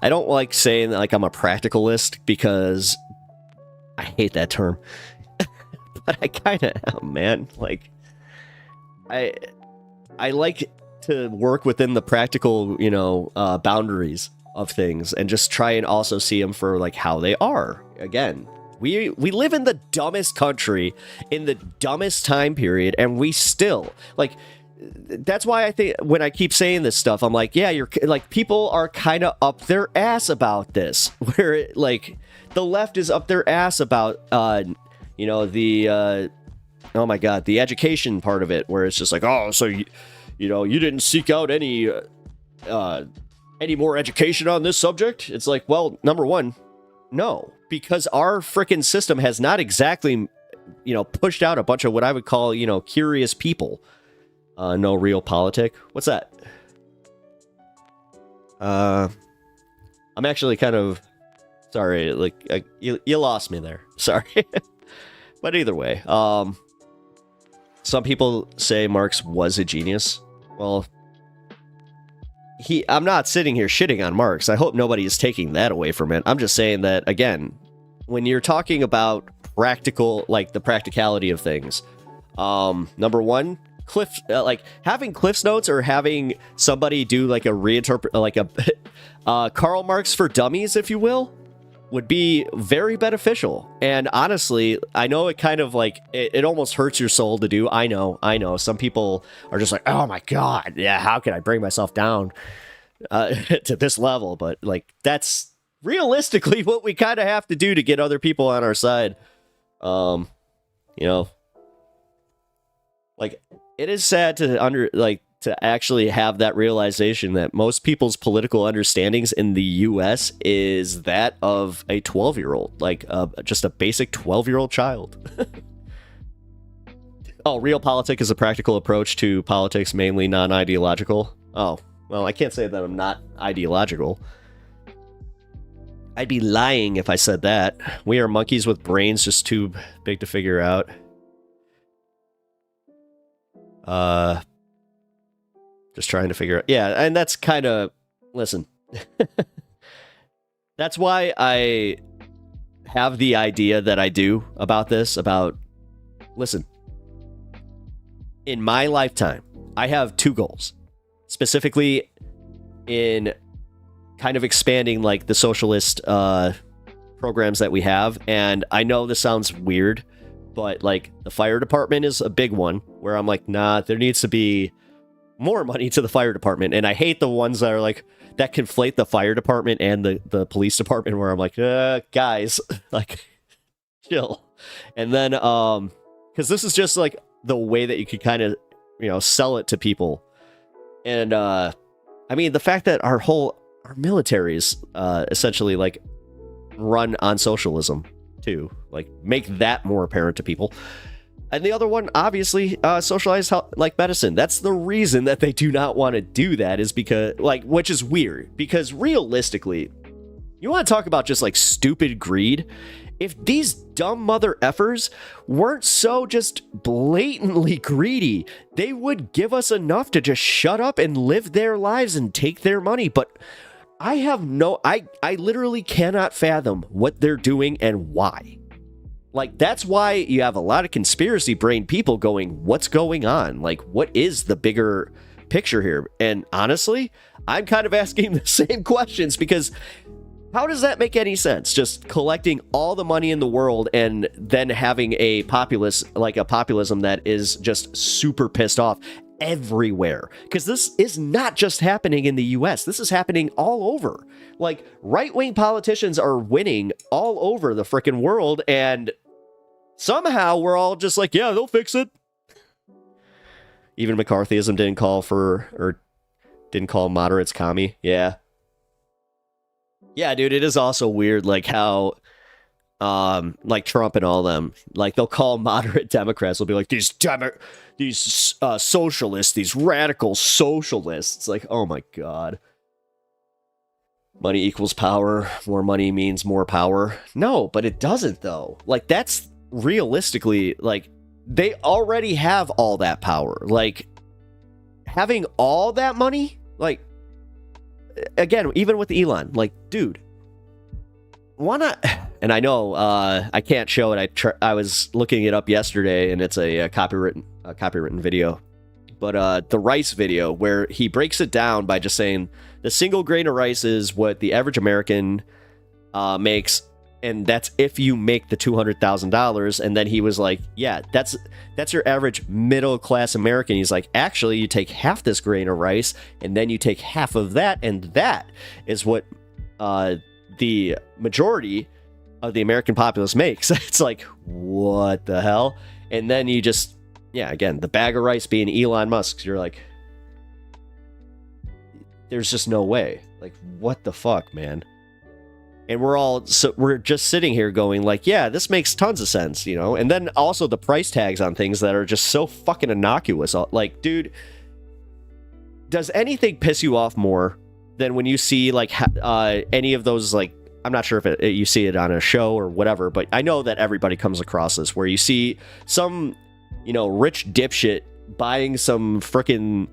don't like saying that, like, I'm a practicalist, because I hate that term. But I kind of am, man. Like, I like to work within the practical, boundaries of things, and just try and also see them for, like, how they are. Again, we live in the dumbest country, in the dumbest time period, and we still, like, that's why I think when I keep saying this stuff, I'm like, yeah, you're like, people are kind of up their ass about this, where like the left is up their ass about, the, oh my God, the education part of it, where it's just like, oh, so you didn't seek out any any more education on this subject? It's like, well, number one, no, because our frickin' system has not exactly, pushed out a bunch of what I would call, curious people. No real politic. What's that? I'm actually kind of sorry. Like, you lost me there. Sorry. But either way, some people say Marx was a genius. Well, I'm not sitting here shitting on Marx. I hope nobody is taking that away from it. I'm just saying that, again, when you're talking about practical, like the practicality of things, number one, having Cliff's Notes or having somebody do like a reinterpret, like a Karl Marx for dummies, if you will, would be very beneficial. And honestly, I know it kind of like it almost hurts your soul to do. I know some people are just like, oh my god, yeah, how can I bring myself down to this level? But like, that's realistically what we kind of have to do to get other people on our side. Like, it is sad to actually have that realization that most people's political understandings in the US is that of a 12-year-old, like just a basic 12-year-old child. Oh, realpolitik is a practical approach to politics, mainly non-ideological. Oh, well, I can't say that I'm not ideological. I'd be lying if I said that. We are monkeys with brains just too big to figure out. Just trying to figure out. Yeah, and that's kind of... Listen. That's why I have the idea that I do about this, listen. In my lifetime, I have two goals. Specifically in kind of expanding like the socialist programs that we have. And I know this sounds weird, but like the fire department is a big one where I'm like, nah, there needs to be more money to the fire department. And I hate the ones that are like, that conflate the fire department and the police department, where I'm like, guys, like, chill. And then, because this is just like the way that you could kind of, sell it to people. And, I mean, the fact that our military is essentially like run on socialism too, like make that more apparent to people. And the other one, obviously, socialized like medicine. That's the reason that they do not want to do that, is because, like, which is weird, because realistically, you want to talk about just like stupid greed. If these dumb mother effers weren't so just blatantly greedy, they would give us enough to just shut up and live their lives and take their money. But I literally cannot fathom what they're doing and why. Like, that's why you have a lot of conspiracy brain people going, what's going on? Like, what is the bigger picture here? And honestly, I'm kind of asking the same questions, because how does that make any sense? Just collecting all the money in the world and then having a populism that is just super pissed off everywhere. Because this is not just happening in the US. This is happening all over. Like, right-wing politicians are winning all over the frickin' world, and somehow we're all just like, yeah, they'll fix it. Even McCarthyism didn't call moderates commie. Yeah. Yeah, dude, it is also weird, like, how, like, Trump and all them, like, they'll call moderate Democrats, they'll be like, these socialists, these radical socialists. It's like, oh my god. Money equals power. More money means more power. No, but it doesn't, though. Like, that's realistically, like, they already have all that power. Like, having all that money, like, again, even with Elon, like, dude, why not? And I know I can't show it. I was looking it up yesterday, and it's a copywritten video. But the rice video, where he breaks it down by just saying the single grain of rice is what the average American makes, and that's if you make the $200,000. And then he was like, yeah, that's your average middle class American. He's like, actually, you take half this grain of rice, and then you take half of that, and that is what the majority of the American populace makes. It's like, what the hell? And then you just, yeah, again, the bag of rice being Elon Musk's. You're like, there's just no way. Like, what the fuck, man? And we're just sitting here going like, yeah, this makes tons of sense, you know? And then also the price tags on things that are just so fucking innocuous. Like, dude, does anything piss you off more than when you see like any of those, like, I'm not sure if you see it on a show or whatever, but I know that everybody comes across this, where you see some, you know, rich dipshit buying some frickin',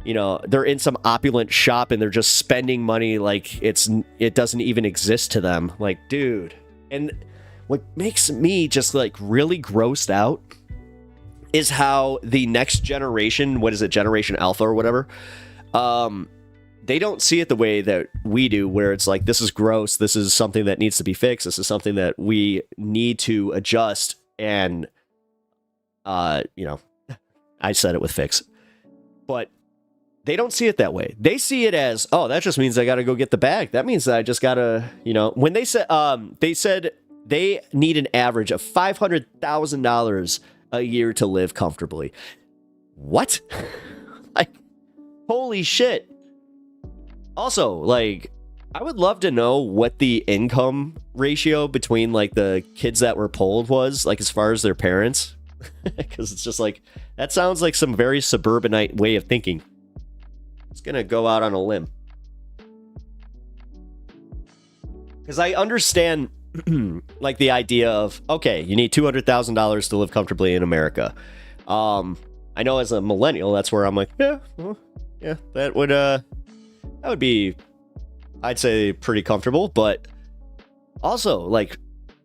you know, they're in some opulent shop and they're just spending money like it doesn't even exist to them. Like, dude. And what makes me just like really grossed out is how the next generation, what is it, Generation Alpha or whatever, they don't see it the way that we do, where it's like, this is gross, this is something that needs to be fixed, this is something that we need to adjust, and you know, I said it with fix, but they don't see it that way. They see it as, oh, that just means I gotta go get the bag. That means that I just gotta, you know, when they said they need an average of $500,000 a year to live comfortably. What? Like, holy shit. Also, like, I would love to know what the income ratio between like the kids that were polled was, like, as far as their parents, because it's just like, that sounds like some very suburbanite way of thinking. It's gonna go out on a limb, because I understand like the idea of, okay, you need $200,000 to live comfortably in America. I know as a millennial, that's where I'm like, yeah, well, yeah, that would be, I'd say, pretty comfortable. But also, like,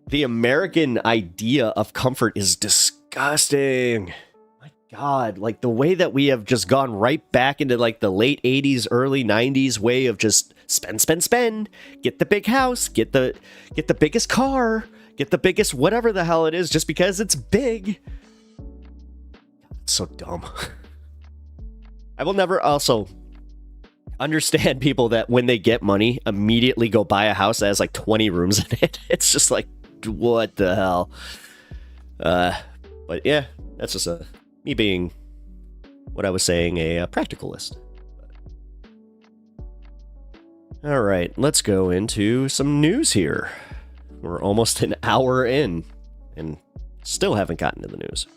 the American idea of comfort is disgusting. My God, like the way that we have just gone right back into like the late 80s, early 90s way of just spend, get the big house, get the biggest car, get the biggest whatever the hell it is, just because it's big. It's so dumb. I will never also understand people that when they get money immediately go buy a house that has like 20 rooms in it. It's just like, what the hell? But yeah, that's just me being what I was saying, a practicalist. All right, let's go into some news here. We're almost an hour in and still haven't gotten to the news.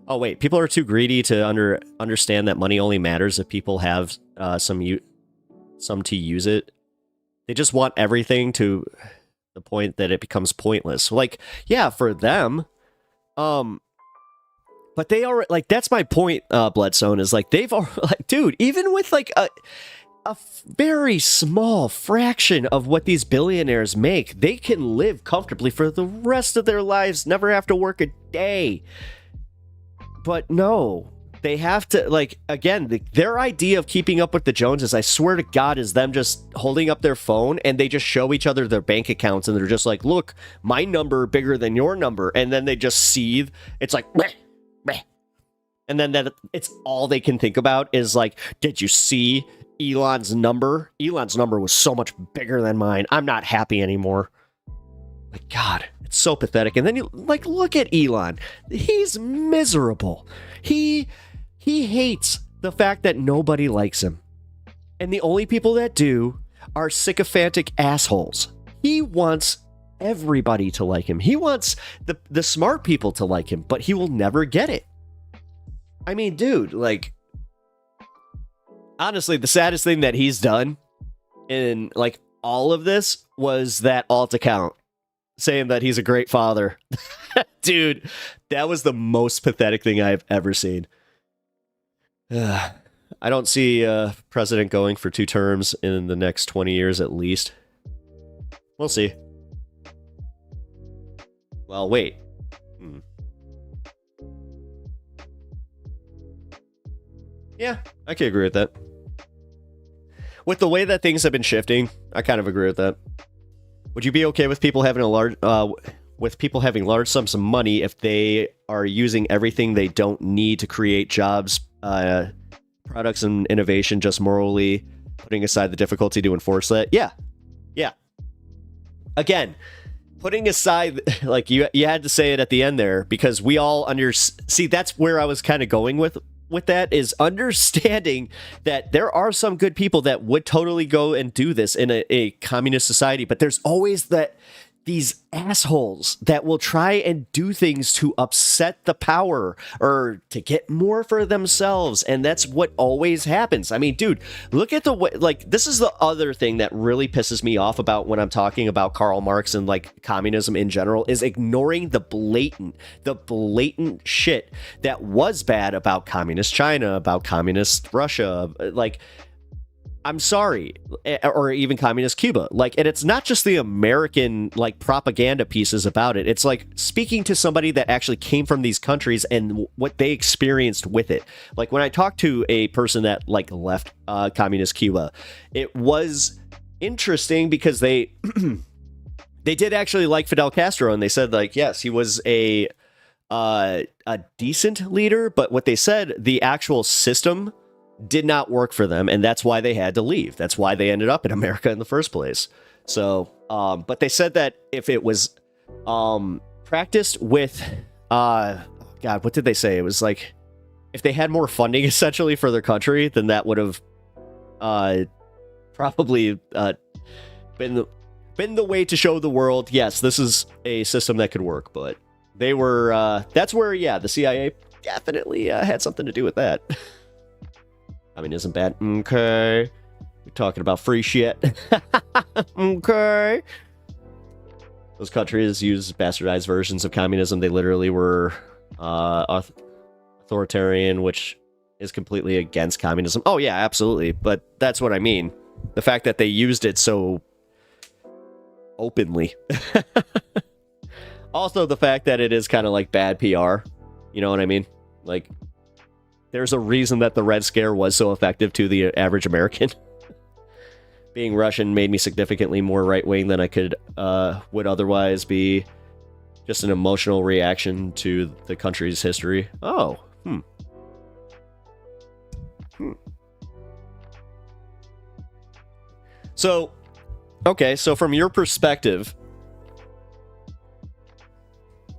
Oh wait, people are too greedy to understand that money only matters if people have some to use it. They just want everything to the point that it becomes pointless. Like, yeah, for them, but they are like, that's my point. Bloodstone is like, they've already, like, dude, even with like a very small fraction of what these billionaires make, they can live comfortably for the rest of their lives, never have to work a day. But no, they have to, like, again, their idea of keeping up with the Joneses, I swear to God, is them just holding up their phone and they just show each other their bank accounts and they're just like, look, my number bigger than your number. And then they just seethe. It's like, meh, meh. And then it's all they can think about is like, did you see Elon's number? Elon's number was so much bigger than mine. I'm not happy anymore. Like, God, it's so pathetic. And then you like, look at Elon. He's miserable. He hates the fact that nobody likes him. And the only people that do are sycophantic assholes. He wants everybody to like him. He wants the smart people to like him, but he will never get it. I mean, dude, like, honestly, the saddest thing that he's done in like all of this was that alt account saying that he's a great father. Dude, that was the most pathetic thing I've ever seen. I don't see a president going for 2 terms in the next 20 years at least. We'll see. Well, wait. Yeah, I can agree with that. With the way that things have been shifting, I kind of agree with that. Would you be okay with people having large sums of money if they are using everything they don't need to create jobs, products, and innovation, just morally putting aside the difficulty to enforce that? Yeah. Again, putting aside, like, you had to say it at the end there because we all see, that's where I was kind of going with with that is understanding that there are some good people that would totally go and do this in a communist society, but there's always these assholes that will try and do things to upset the power or to get more for themselves. And that's what always happens. I mean, dude, look at the way, like, this is the other thing that really pisses me off about when I'm talking about Karl Marx and like communism in general, is ignoring the blatant shit that was bad about communist China, about communist Russia. Like, I'm sorry, or even communist Cuba. Like, and it's not just the American like propaganda pieces about it. It's like speaking to somebody that actually came from these countries and what they experienced with it. Like when I talked to a person that like left communist Cuba, it was interesting because they they did actually like Fidel Castro, and they said like, yes, he was a decent leader, but what they said, the actual system did not work for them, and that's why they had to leave. That's why they ended up in America in the first place. So, but they said that if it was practiced with, God, what did they say? It was like, if they had more funding essentially for their country, then that would have probably been the way to show the world, yes, this is a system that could work. But they were, that's where, yeah, the CIA definitely had something to do with that. I mean, isn't bad. Okay. We're talking about free shit. Okay. Those countries use bastardized versions of communism. They literally were authoritarian, which is completely against communism. Oh, yeah, absolutely. But that's what I mean. The fact that they used it so openly. Also, the fact that it is kind of like bad PR. You know what I mean? Like, there's a reason that the Red Scare was so effective to the average American. Being Russian made me significantly more right-wing than I could would otherwise be. Just an emotional reaction to the country's history. Oh, So, okay, so from your perspective,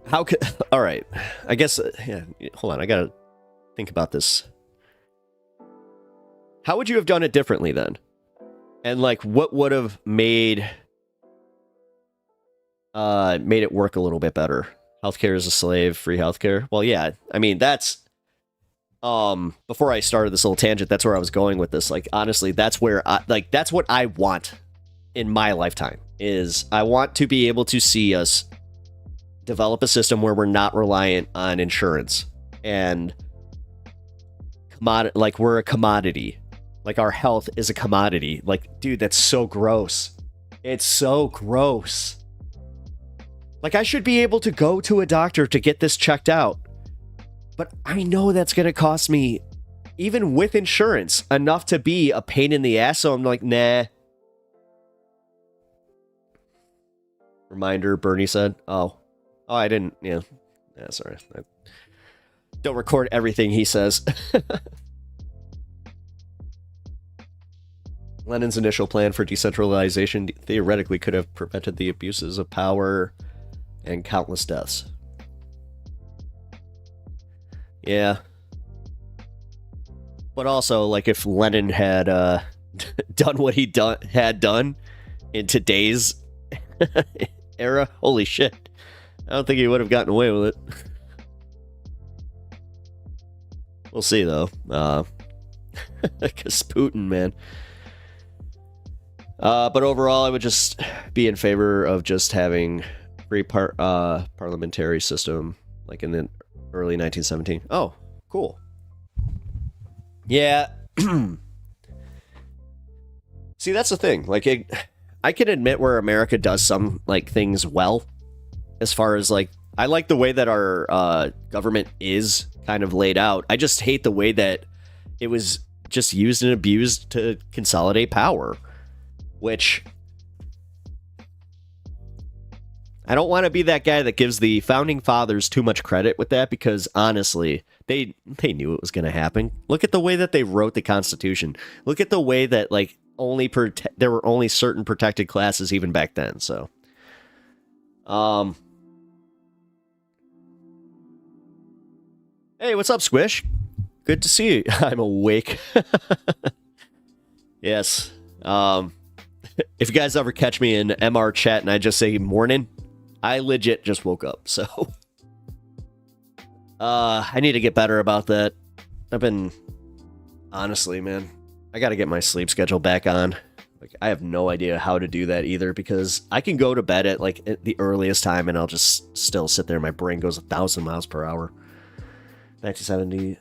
how could... All right, I guess... yeah, hold on, I gotta think about this. How would you have done it differently then? And like, what would have made it work a little bit better? Healthcare is a slave, free healthcare. Well, yeah, I mean, that's before I started this little tangent, that's where I was going with this. Like, honestly, that's where that's what I want in my lifetime, is I want to be able to see us develop a system where we're not reliant on insurance and like we're a commodity. Like our health is a commodity. Like, dude, that's so gross. It's so gross. Like, I should be able to go to a doctor to get this checked out, but I know that's going to cost me, even with insurance, enough to be a pain in the ass. So I'm like, nah. Reminder, Bernie said. Oh, I didn't. Yeah, sorry. I don't record everything he says. Lenin's initial plan for decentralization theoretically could have prevented the abuses of power and countless deaths. Yeah. But also, like, if Lenin had done what he had done in today's era, holy shit. I don't think he would have gotten away with it. We'll see, though. Because Putin, man. But overall, I would just be in favor of just having free parliamentary system, like in the early 1917. Oh, cool. Yeah. See, that's the thing. Like, I can admit where America does some like things well, as far as like, I like the way that our government is kind of laid out. I just hate the way that it was just used and abused to consolidate power. Which, I don't want to be that guy that gives the founding fathers too much credit with that, because honestly, they knew it was going to happen. Look at the way that they wrote the Constitution. Look at the way that like there were only certain protected classes even back then. So, hey, what's up, Squish? good to see you. I'm awake. Yes. If you guys ever catch me in MR chat and I just say morning, I legit just woke up, so I need to get better about that. Honestly, man, I gotta get my sleep schedule back on. Like, I have no idea how to do that either, because I can go to bed at like at the earliest time and I'll just still sit there. My brain goes 1,000 miles per hour. 1970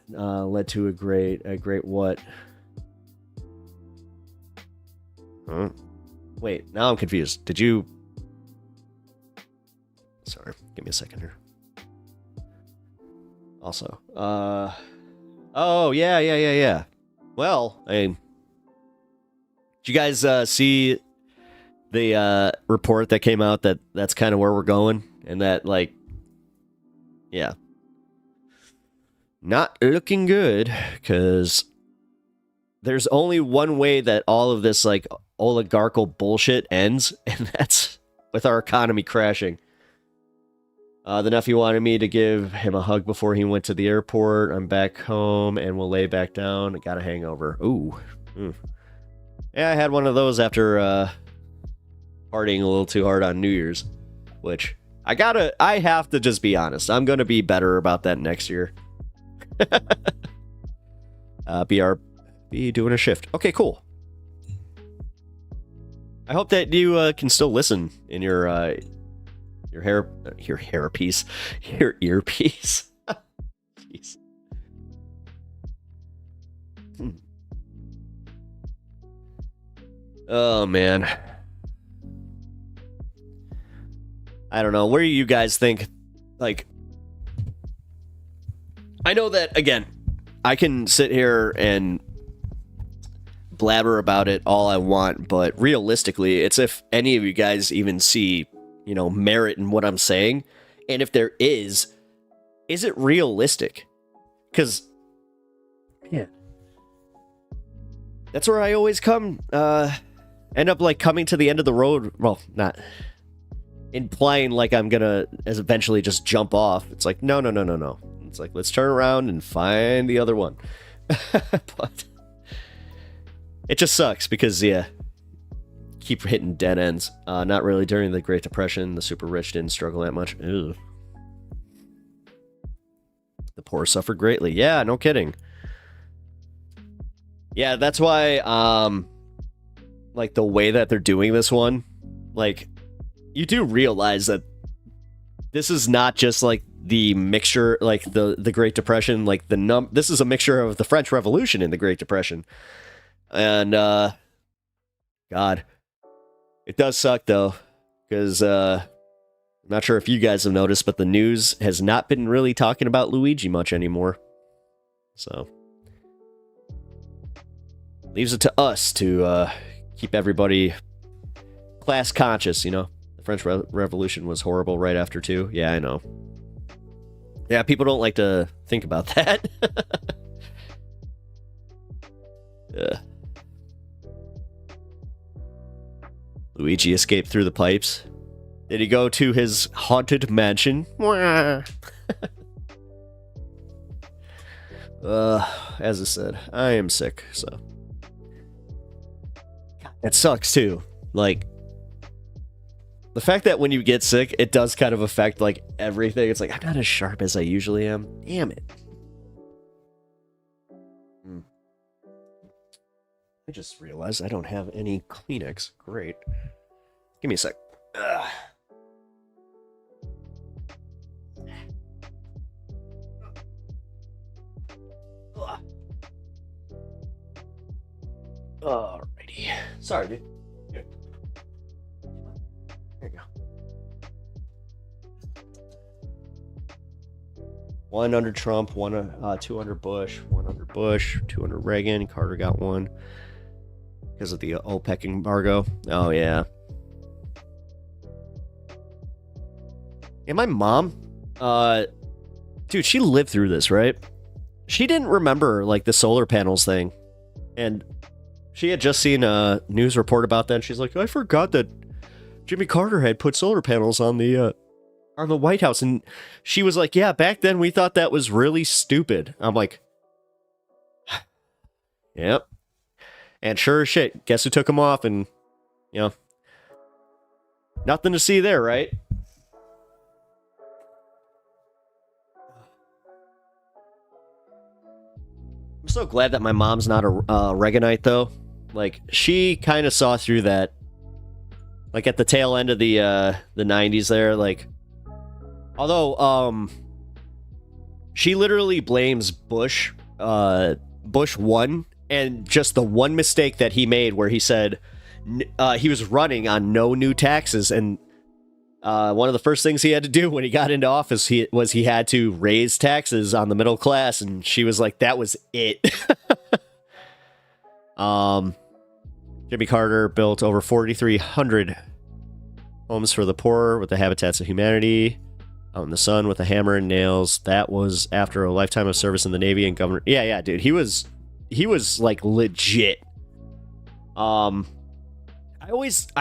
led to a great what? Huh? Wait, now I'm confused. Did you... Sorry, give me a second here. Also, oh, yeah. Well, did you guys see the report that came out that's kind of where we're going? And that, like, yeah. Not looking good, because there's only one way that all of this, like, oligarchical bullshit ends, and that's with our economy crashing. The nephew wanted me to give him a hug before he went to the airport. I'm back home and we'll lay back down. Got a hangover. Ooh. Yeah, I had one of those after partying a little too hard on New Year's, which I have to just be honest. I'm going to be better about that next year. Be doing a shift. Okay, cool. I hope that you can still listen in your earpiece. Jeez. Oh man, I don't know. Where do you guys think? Like, I know that, again, I can sit here and blabber about it all I want, but realistically, it's if any of you guys even see, merit in what I'm saying. And if there is it realistic? Because, yeah, that's where I always end up like coming to the end of the road. Well, not implying like I'm gonna eventually just jump off. It's like, no. It's like, let's turn around and find the other one. But it just sucks because, yeah, keep hitting dead ends. Not really during the Great Depression. The super rich didn't struggle that much. Ew. The poor suffered greatly. Yeah, no kidding. Yeah, that's why, like, the way that they're doing this one, like, you do realize that this is not just, like, the mixture, like, the Great Depression, like, this is a mixture of the French Revolution and the Great Depression. And, God, it does suck, though, because, I'm not sure if you guys have noticed, but the news has not been really talking about Luigi much anymore. So, leaves it to us to, keep everybody class conscious, The French Revolution was horrible right after, too. Yeah, I know. Yeah, people don't like to think about that. Luigi escaped through the pipes. Did he go to his haunted mansion? As I said, I am sick, so. It sucks, too. Like, the fact that when you get sick, it does kind of affect, like, everything. It's like, I'm not as sharp as I usually am. Damn it. I just realized I don't have any Kleenex. Great. Give me a sec. Ugh. Alrighty. Sorry, dude. Here. There you go. 1 under Trump, 2 under Bush, 1 under Bush, 2 under Reagan. Carter got 1 because of the OPEC embargo. Oh, yeah. And my mom, dude, she lived through this, right? She didn't remember, like, the solar panels thing. And she had just seen a news report about that, and she's like, I forgot that Jimmy Carter had put solar panels on the White House. And she was like, yeah, back then we thought that was really stupid. I'm like, Yep. And sure as shit, guess who took him off? And, you know, nothing to see there, right? I'm so glad that my mom's not a Reaganite, though. Like, she kind of saw through that. Like, at the tail end of the 90s there, like... Although, she literally blames Bush, Bush 1, and just the one mistake that he made where he said he was running on no new taxes, and one of the first things he had to do when he got into office he had to raise taxes on the middle class, and she was like, that was it. Jimmy Carter built over 4,300 homes for the poor with the Habitats of Humanity out in the sun with a hammer and nails. That was after a lifetime of service in the Navy and government. Yeah, dude, he was like legit. I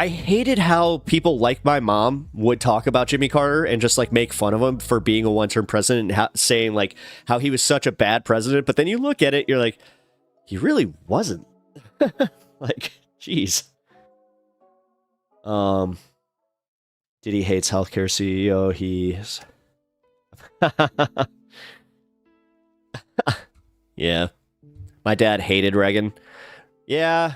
hated how people like my mom would talk about Jimmy Carter and just like make fun of him for being a one-term president and saying like how he was such a bad president. But then you look at it, you're like, he really wasn't. Like, jeez. Diddy hates healthcare CEO. He's yeah. My dad hated Reagan. Yeah.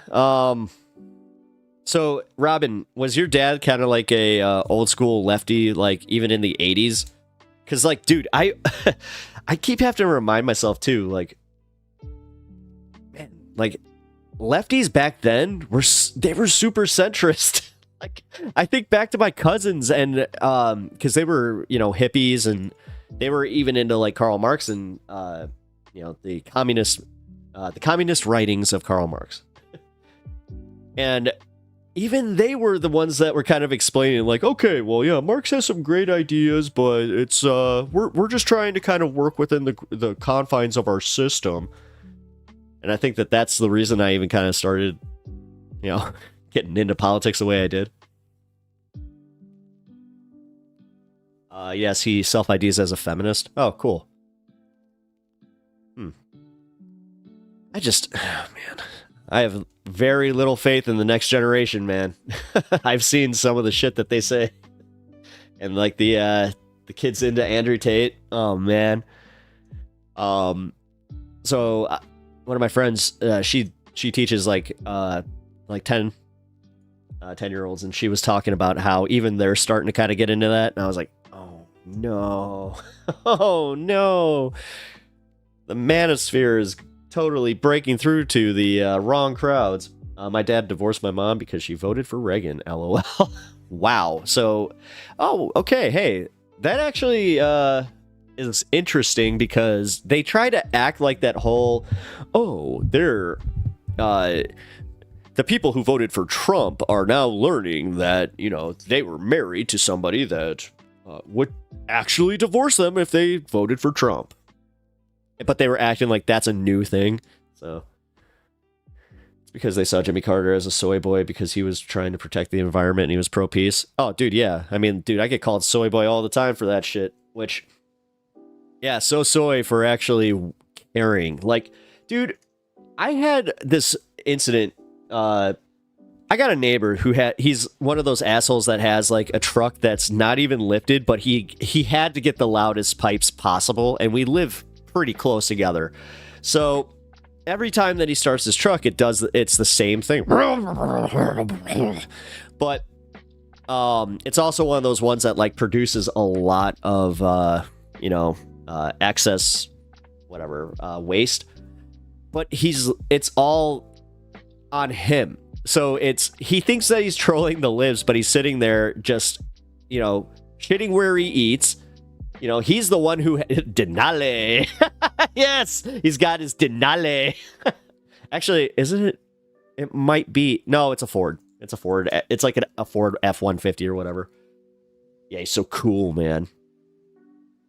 So, Robin, was your dad kind of like a old school lefty, like even in the 80s? Because, like, dude, I keep having to remind myself too, like, man, like lefties back then were super centrist. Like, I think back to my cousins and because they were, you know, hippies, and they were even into like Karl Marx and you know, the communist writings of Karl Marx. And even they were the ones that were kind of explaining like, okay, well, yeah, Marx has some great ideas, but it's we're just trying to kind of work within the confines of our system. And I think that's the reason I even kind of started, you know, getting into politics the way I did. Yes, he self-IDs as a feminist. Oh, cool. I just, man, I have very little faith in the next generation, man. I've seen some of the shit that they say. And like the kids into Andrew Tate. Oh, man. So one of my friends, she teaches like 10-year-olds, and she was talking about how even they're starting to kind of get into that, and I was like, oh no. Oh no, the manosphere is totally breaking through to the wrong crowds. My dad divorced my mom because she voted for Reagan. LOL. Wow. So, oh, okay, hey, that actually is interesting, because they try to act like that whole, oh, they're the people who voted for Trump are now learning that, you know, they were married to somebody that would actually divorce them if they voted for Trump. But they were acting like that's a new thing. So it's because they saw Jimmy Carter as a soy boy because he was trying to protect the environment and he was pro-peace. Oh, dude, yeah. I mean, dude, I get called soy boy all the time for that shit. Which, yeah, so soy for actually caring. Like, dude, I had this incident. I got a neighbor who he's one of those assholes that has like a truck that's not even lifted, but he had to get the loudest pipes possible, and we live pretty close together. So every time that he starts his truck, it's the same thing. But it's also one of those ones that like produces a lot of excess waste. But it's all on him. So he thinks that he's trolling the libs, but he's sitting there just, you know, shitting where he eats. You know, he's the one who Denale. Yes, he's got his Denale. Actually, isn't it? It might be. No, it's a Ford. It's a Ford. It's like a Ford F-150 or whatever. Yeah, he's so cool, man.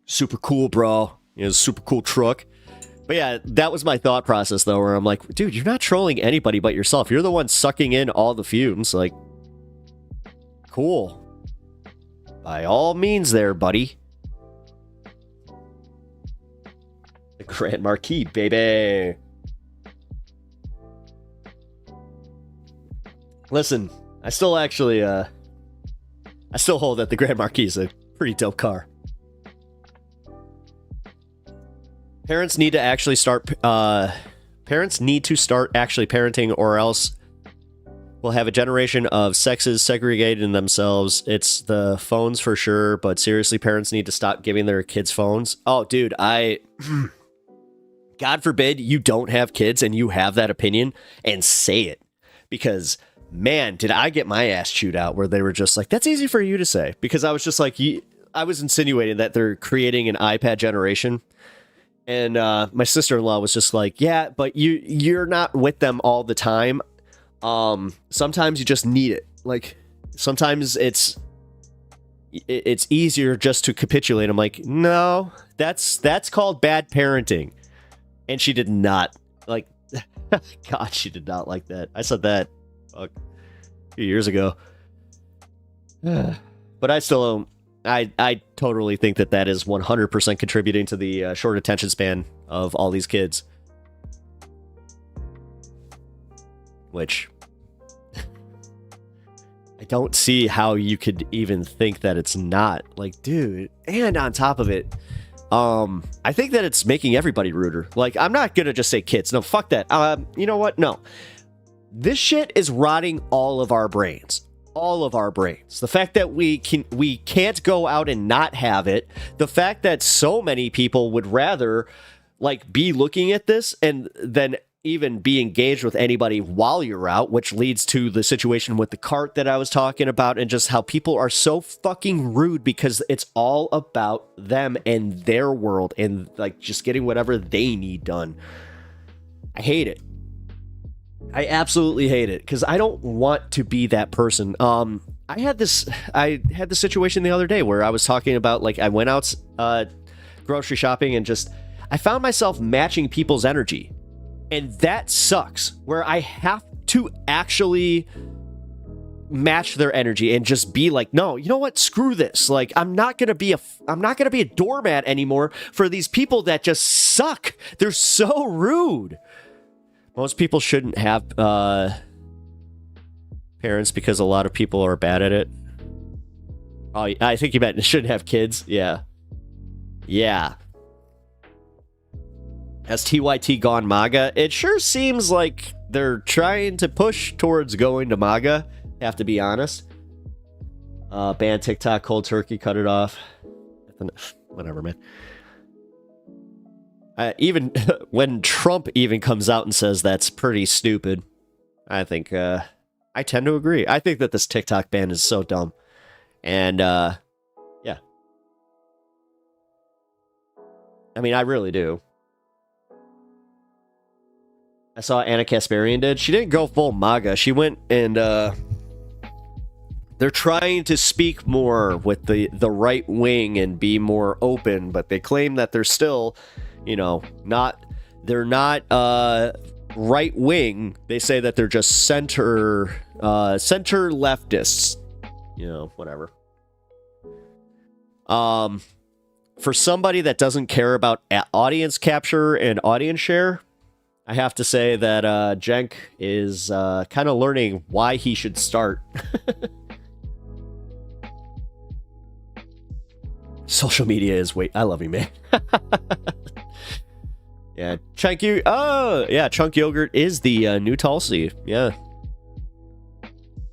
Super cool, bro. You know, super cool truck. But yeah, that was my thought process, though, where I'm like, dude, you're not trolling anybody but yourself. You're the one sucking in all the fumes. Like, cool. By all means there, buddy. The Grand Marquis, baby. Listen, I still actually, I still hold that the Grand Marquis is a pretty dope car. Parents need to actually start, parents need to start actually parenting, or else we'll have a generation of sexes segregated in themselves. It's the phones for sure, but seriously, parents need to stop giving their kids phones. Oh, dude, God forbid you don't have kids and you have that opinion, and say it. Because, man, did I get my ass chewed out where they were just like, that's easy for you to say. Because I was just like, I was insinuating that they're creating an iPad generation. And my sister-in-law was just like, yeah, but you're not with them all the time. Sometimes you just need it. Like, sometimes it's easier just to capitulate. I'm like, no, that's called bad parenting. And she did not like, God, she did not like that. I said that a few years ago. But I still, I totally think that is 100% contributing to the short attention span of all these kids. Which, I don't see how you could even think that it's not. Like, dude, and on top of it, I think that it's making everybody ruder. Like, I'm not gonna just say kids. No, fuck that. You know what? No. This shit is rotting all of our brains. All of our brains. The fact that we can't go out and not have it. The fact that so many people would rather, like, be looking at this and then even be engaged with anybody while you're out, which leads to the situation with the cart that I was talking about, and just how people are so fucking rude because it's all about them and their world and, like, just getting whatever they need done. I hate it. I absolutely hate it because I don't want to be that person. I had this situation the other day where I was talking about, like, I went out grocery shopping and just I found myself matching people's energy. And that sucks, where I have to actually match their energy and just be like, no, you know what? Screw this. Like, I'm not going to be a doormat anymore for these people that just suck. They're so rude. Most people shouldn't have parents because a lot of people are bad at it. Oh, I think you meant shouldn't have kids. Yeah. Yeah. Has TYT gone MAGA? It sure seems like they're trying to push towards going to MAGA, have to be honest. Ban TikTok, cold turkey, cut it off. Whatever, man. Even when Trump even comes out and says that's pretty stupid, I think I tend to agree. I think that this TikTok ban is so dumb. And, yeah. I mean, I really do. I saw Anna Kasparian did. She didn't go full MAGA. She went and they're trying to speak more with the right wing and be more open, but they claim that they're still, you know, they're not right wing. They say that they're just center leftists. You know, whatever. For somebody that doesn't care about audience capture and audience share, I have to say that Jenk is kind of learning why he should start. Social media is I love you, man. Yeah, Chunk Yogurt is the new Tulsi. Yeah.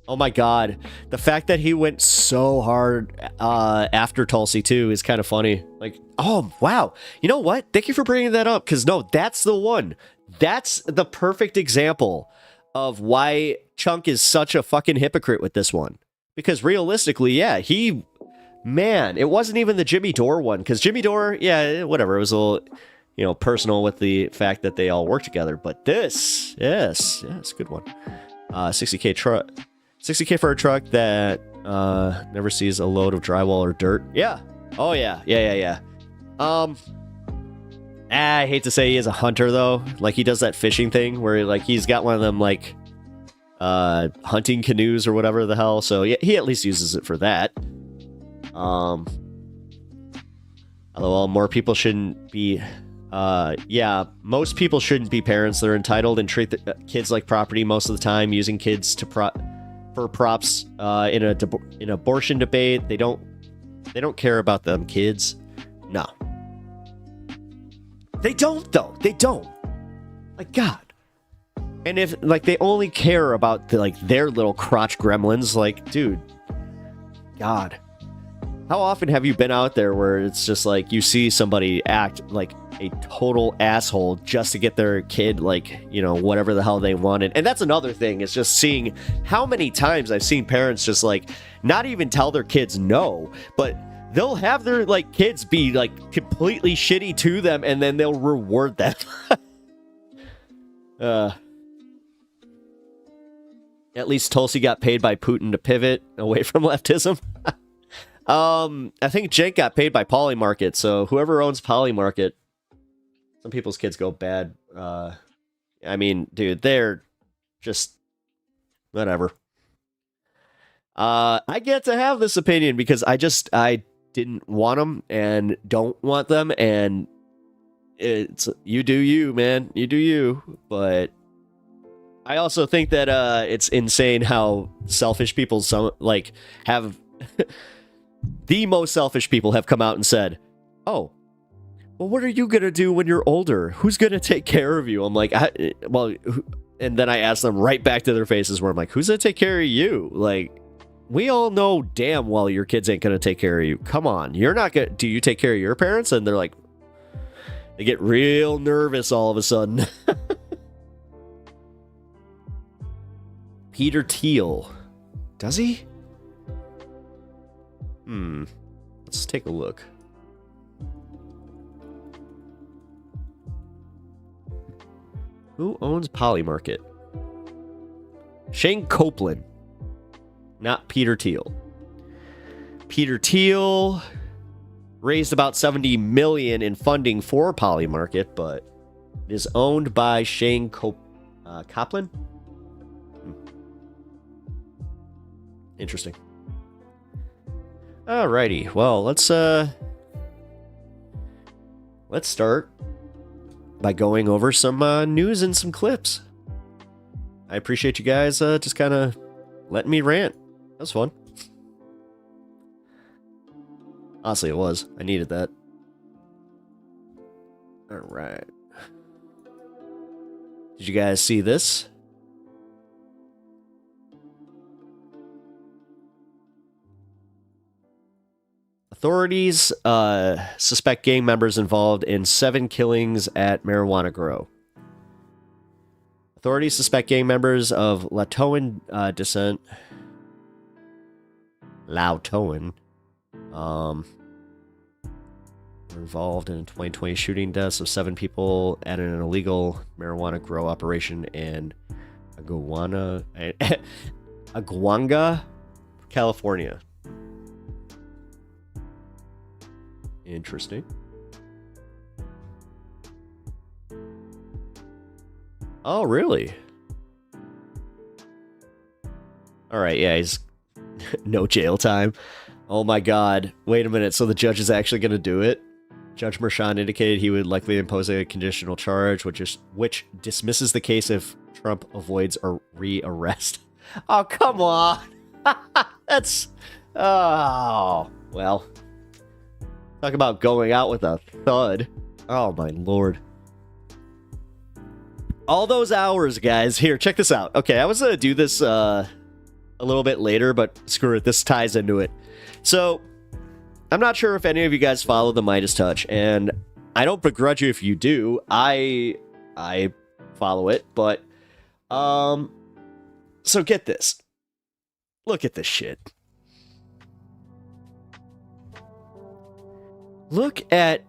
Oh my god. The fact that he went so hard after Tulsi too is kind of funny. Like, oh wow. You know what? Thank you for bringing that up, because no, that's the one. That's the perfect example of why Chunk is such a fucking hypocrite with this one. Because realistically, yeah, it wasn't even the Jimmy Dore one. Because Jimmy Dore, yeah, whatever. It was a little, you know, personal with the fact that they all work together. But this, yes, it's a good one. 60K truck. 60K for a truck that never sees a load of drywall or dirt. Yeah. Oh, yeah. Yeah. I hate to say he is a hunter, though. Like, he does that fishing thing where, like, he's got one of them, like, hunting canoes or whatever the hell. So, yeah, he at least uses it for that. Although, more people shouldn't be... most people shouldn't be parents. They're entitled and treat the kids like property most of the time, using kids to for props in an abortion debate. They don't care about them kids. No. They don't, though. They don't. Like, God. And if, like, they only care about, their little crotch gremlins, like, dude. God. How often have you been out there where it's just, like, you see somebody act like a total asshole just to get their kid, like, you know, whatever the hell they wanted? And that's another thing, is just seeing how many times I've seen parents just, like, not even tell their kids no, but they'll have their, like, kids be, like, completely shitty to them, and then they'll reward them. At least Tulsi got paid by Putin to pivot away from leftism. I think Jake got paid by Polymarket, so whoever owns Polymarket, some people's kids go bad. I mean, dude, they're just whatever. I get to have this opinion because I didn't want them and don't want them, and it's you do you, man. You do you. But I also think that it's insane how selfish people have the most selfish people have come out and said, "Oh, well, what are you gonna do when you're older? Who's gonna take care of you?" I'm like, and then I ask them right back to their faces where I'm like, "Who's gonna take care of you?" Like, we all know damn well your kids ain't gonna take care of you. Come on, you're not gonna. Do you take care of your parents? And they're like, they get real nervous all of a sudden. Peter Thiel, does he? Let's take a look. Who owns Polymarket? Shane Copeland, not Peter Thiel. Peter Thiel raised about $70 million in funding for Polymarket, but it is owned by Shane Copeland. Interesting. Alrighty, well, let's start by going over some news and some clips. I appreciate you guys just kind of letting me rant. That was fun. Honestly, it was. I needed that. Alright. Did you guys see this? Authorities suspect gang members involved in 7 killings at marijuana grow. Authorities suspect gang members of Latouan descent. Were involved in a 2020 shooting deaths of 7 people at an illegal marijuana grow operation in Aguanga, California. Interesting. Oh, really? Alright, yeah, he's no jail time. Oh my god. Wait a minute, so the judge is actually going to do it? Judge Mershon indicated he would likely impose a conditional charge, which dismisses the case if Trump avoids a re-arrest. Oh, come on! That's... Oh, well... Talk about going out with a thud. Oh, my lord. All those hours, guys. Here, check this out. Okay, I was going to do this a little bit later, but screw it. This ties into it. So, I'm not sure if any of you guys follow the Midas Touch, and I don't begrudge you if you do. I follow it, but... So get this. Look at this shit. Look at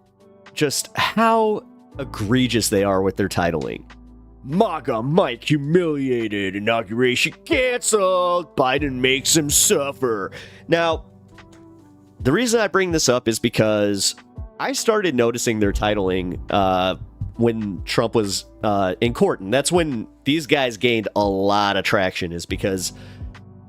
just how egregious they are with their titling. MAGA Mike humiliated, inauguration canceled, Biden makes him suffer. Now, the reason I bring this up is because I started noticing their titling when Trump was in court, and that's when these guys gained a lot of traction, is because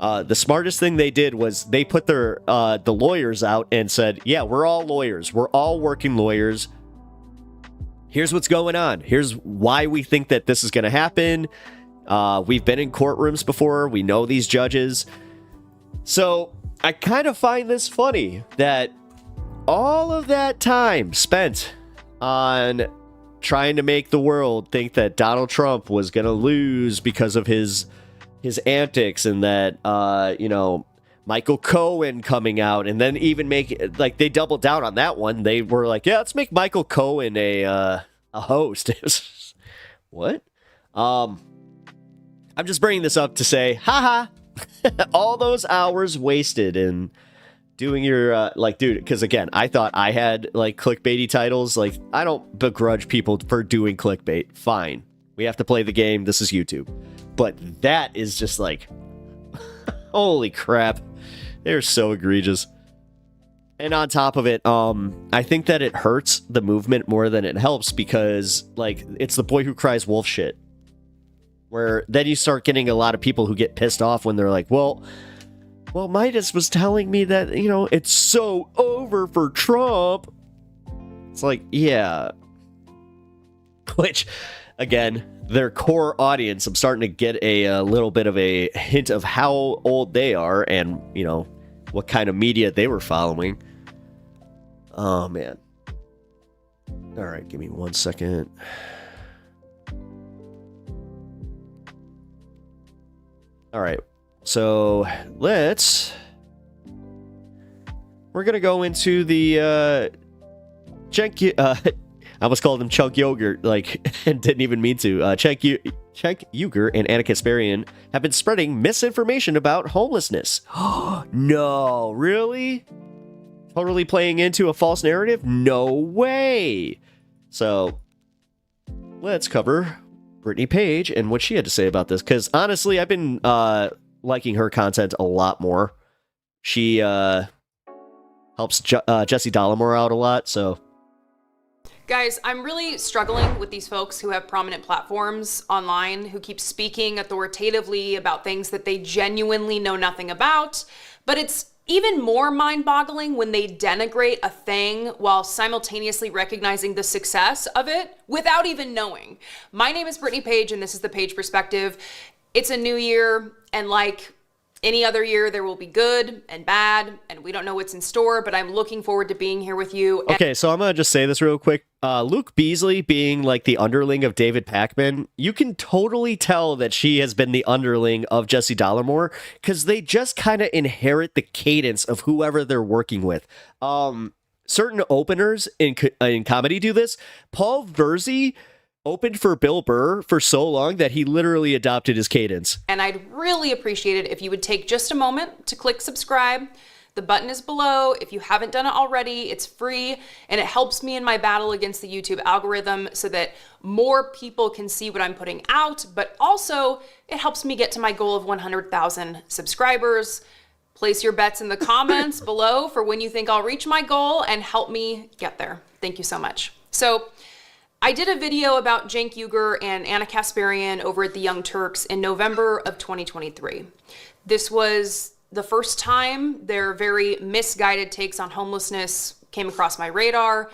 the smartest thing they did was they put their the lawyers out and said, yeah, we're all lawyers. We're all working lawyers. Here's what's going on. Here's why we think that this is going to happen. We've been in courtrooms before. We know these judges. So I kind of find this funny that all of that time spent on trying to make the world think that Donald Trump was going to lose because of his antics, and that, Michael Cohen coming out, and then even they doubled down on that one. They were like, yeah, let's make Michael Cohen a host. What? I'm just bringing this up to say, haha, all those hours wasted in doing your, dude, because again, I thought I had, clickbaity titles. I don't begrudge people for doing clickbait. Fine. We have to play the game. This is YouTube. But that is just holy crap. They're so egregious. And on top of it, I think that it hurts the movement more than it helps, because, it's the boy who cries wolf shit. Where then you start getting a lot of people who get pissed off when they're like, well, Midas was telling me that, it's so over for Trump. It's yeah. Which, again, their core audience, I'm starting to get a little bit of a hint of how old they are and, what kind of media they were following. Oh, man. All right, give me 1 second. All right, so we're going to go into the I almost called him Chunk Yogurt, and didn't even mean to. Cenk Uygur and Anna Kasparian have been spreading misinformation about homelessness. No, really? Totally playing into a false narrative? No way. So, let's cover Brittany Page and what she had to say about this. Because honestly, I've been liking her content a lot more. She helps Jesse Dollemore out a lot, so... Guys, I'm really struggling with these folks who have prominent platforms online who keep speaking authoritatively about things that they genuinely know nothing about. But it's even more mind-boggling when they denigrate a thing while simultaneously recognizing the success of it without even knowing. My name is Brittany Page, and this is The Page Perspective. It's a new year, and like any other year, there will be good and bad, and we don't know what's in store, but I'm looking forward to being here with you. Okay, so I'm going to just say this real quick. Luke Beasley being the underling of David Pakman, you can totally tell that she has been the underling of Jesse Dollemore, because they just kind of inherit the cadence of whoever they're working with. Certain openers in comedy do this. Paul Verzi opened for Bill Burr for so long that he literally adopted his cadence. And I'd really appreciate it if you would take just a moment to click subscribe. The button is below. If you haven't done it already, it's free, and it helps me in my battle against the YouTube algorithm so that more people can see what I'm putting out, but also it helps me get to my goal of 100,000 subscribers. Place your bets in the comments below for when you think I'll reach my goal and help me get there. Thank you so much. So, I did a video about Cenk Uygur and Anna Kasparian over at the Young Turks in November of 2023. This was the first time their very misguided takes on homelessness came across my radar.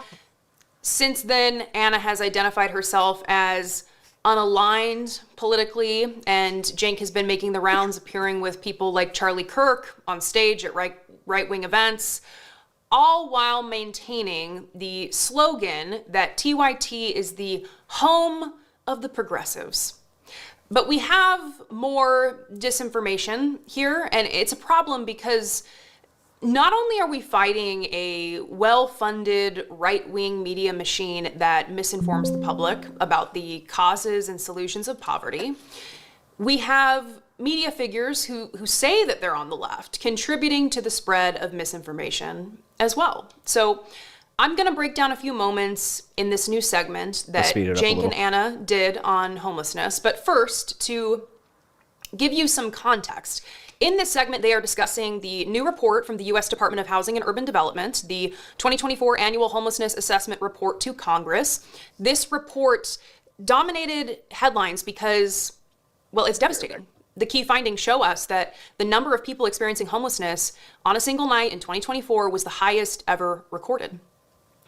Since then, Anna has identified herself as unaligned politically, and Cenk has been making the rounds, appearing with people like Charlie Kirk on stage at right-wing events, all while maintaining the slogan that TYT is the home of the progressives. But we have more disinformation here, and it's a problem because not only are we fighting a well-funded right-wing media machine that misinforms the public about the causes and solutions of poverty, we have media figures who say that they're on the left, contributing to the spread of misinformation as well. So I'm going to break down a few moments in this new segment that Cenk and Anna did on homelessness. But first, to give you some context, in this segment, they are discussing the new report from the U.S. Department of Housing and Urban Development, the 2024 Annual Homelessness Assessment Report to Congress. This report dominated headlines because, well, it's devastating. The key findings show us that the number of people experiencing homelessness on a single night in 2024 was the highest ever recorded.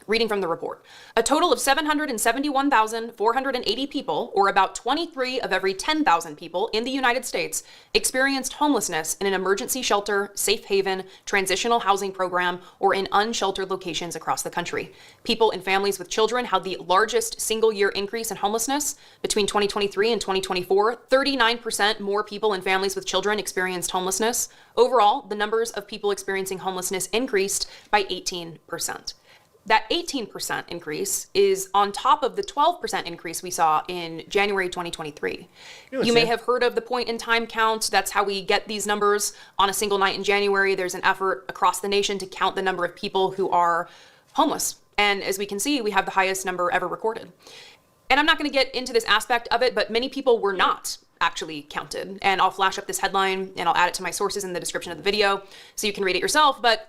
Reading from the report, a total of 771,480 people, or about 23 of every 10,000 people in the United States, experienced homelessness in an emergency shelter, safe haven, transitional housing program, or in unsheltered locations across the country. People and families with children had the largest single-year increase in homelessness. Between 2023 and 2024, 39% more people and families with children experienced homelessness. Overall, the numbers of people experiencing homelessness increased by 18%. That 18% increase is on top of the 12% increase we saw in January 2023. You may have heard of the point in time count. That's how we get these numbers on a single night in January. There's an effort across the nation to count the number of people who are homeless. And as we can see, we have the highest number ever recorded. And I'm not going to get into this aspect of it, but many people were not actually counted. And I'll flash up this headline and I'll add it to my sources in the description of the video so you can read it yourself. But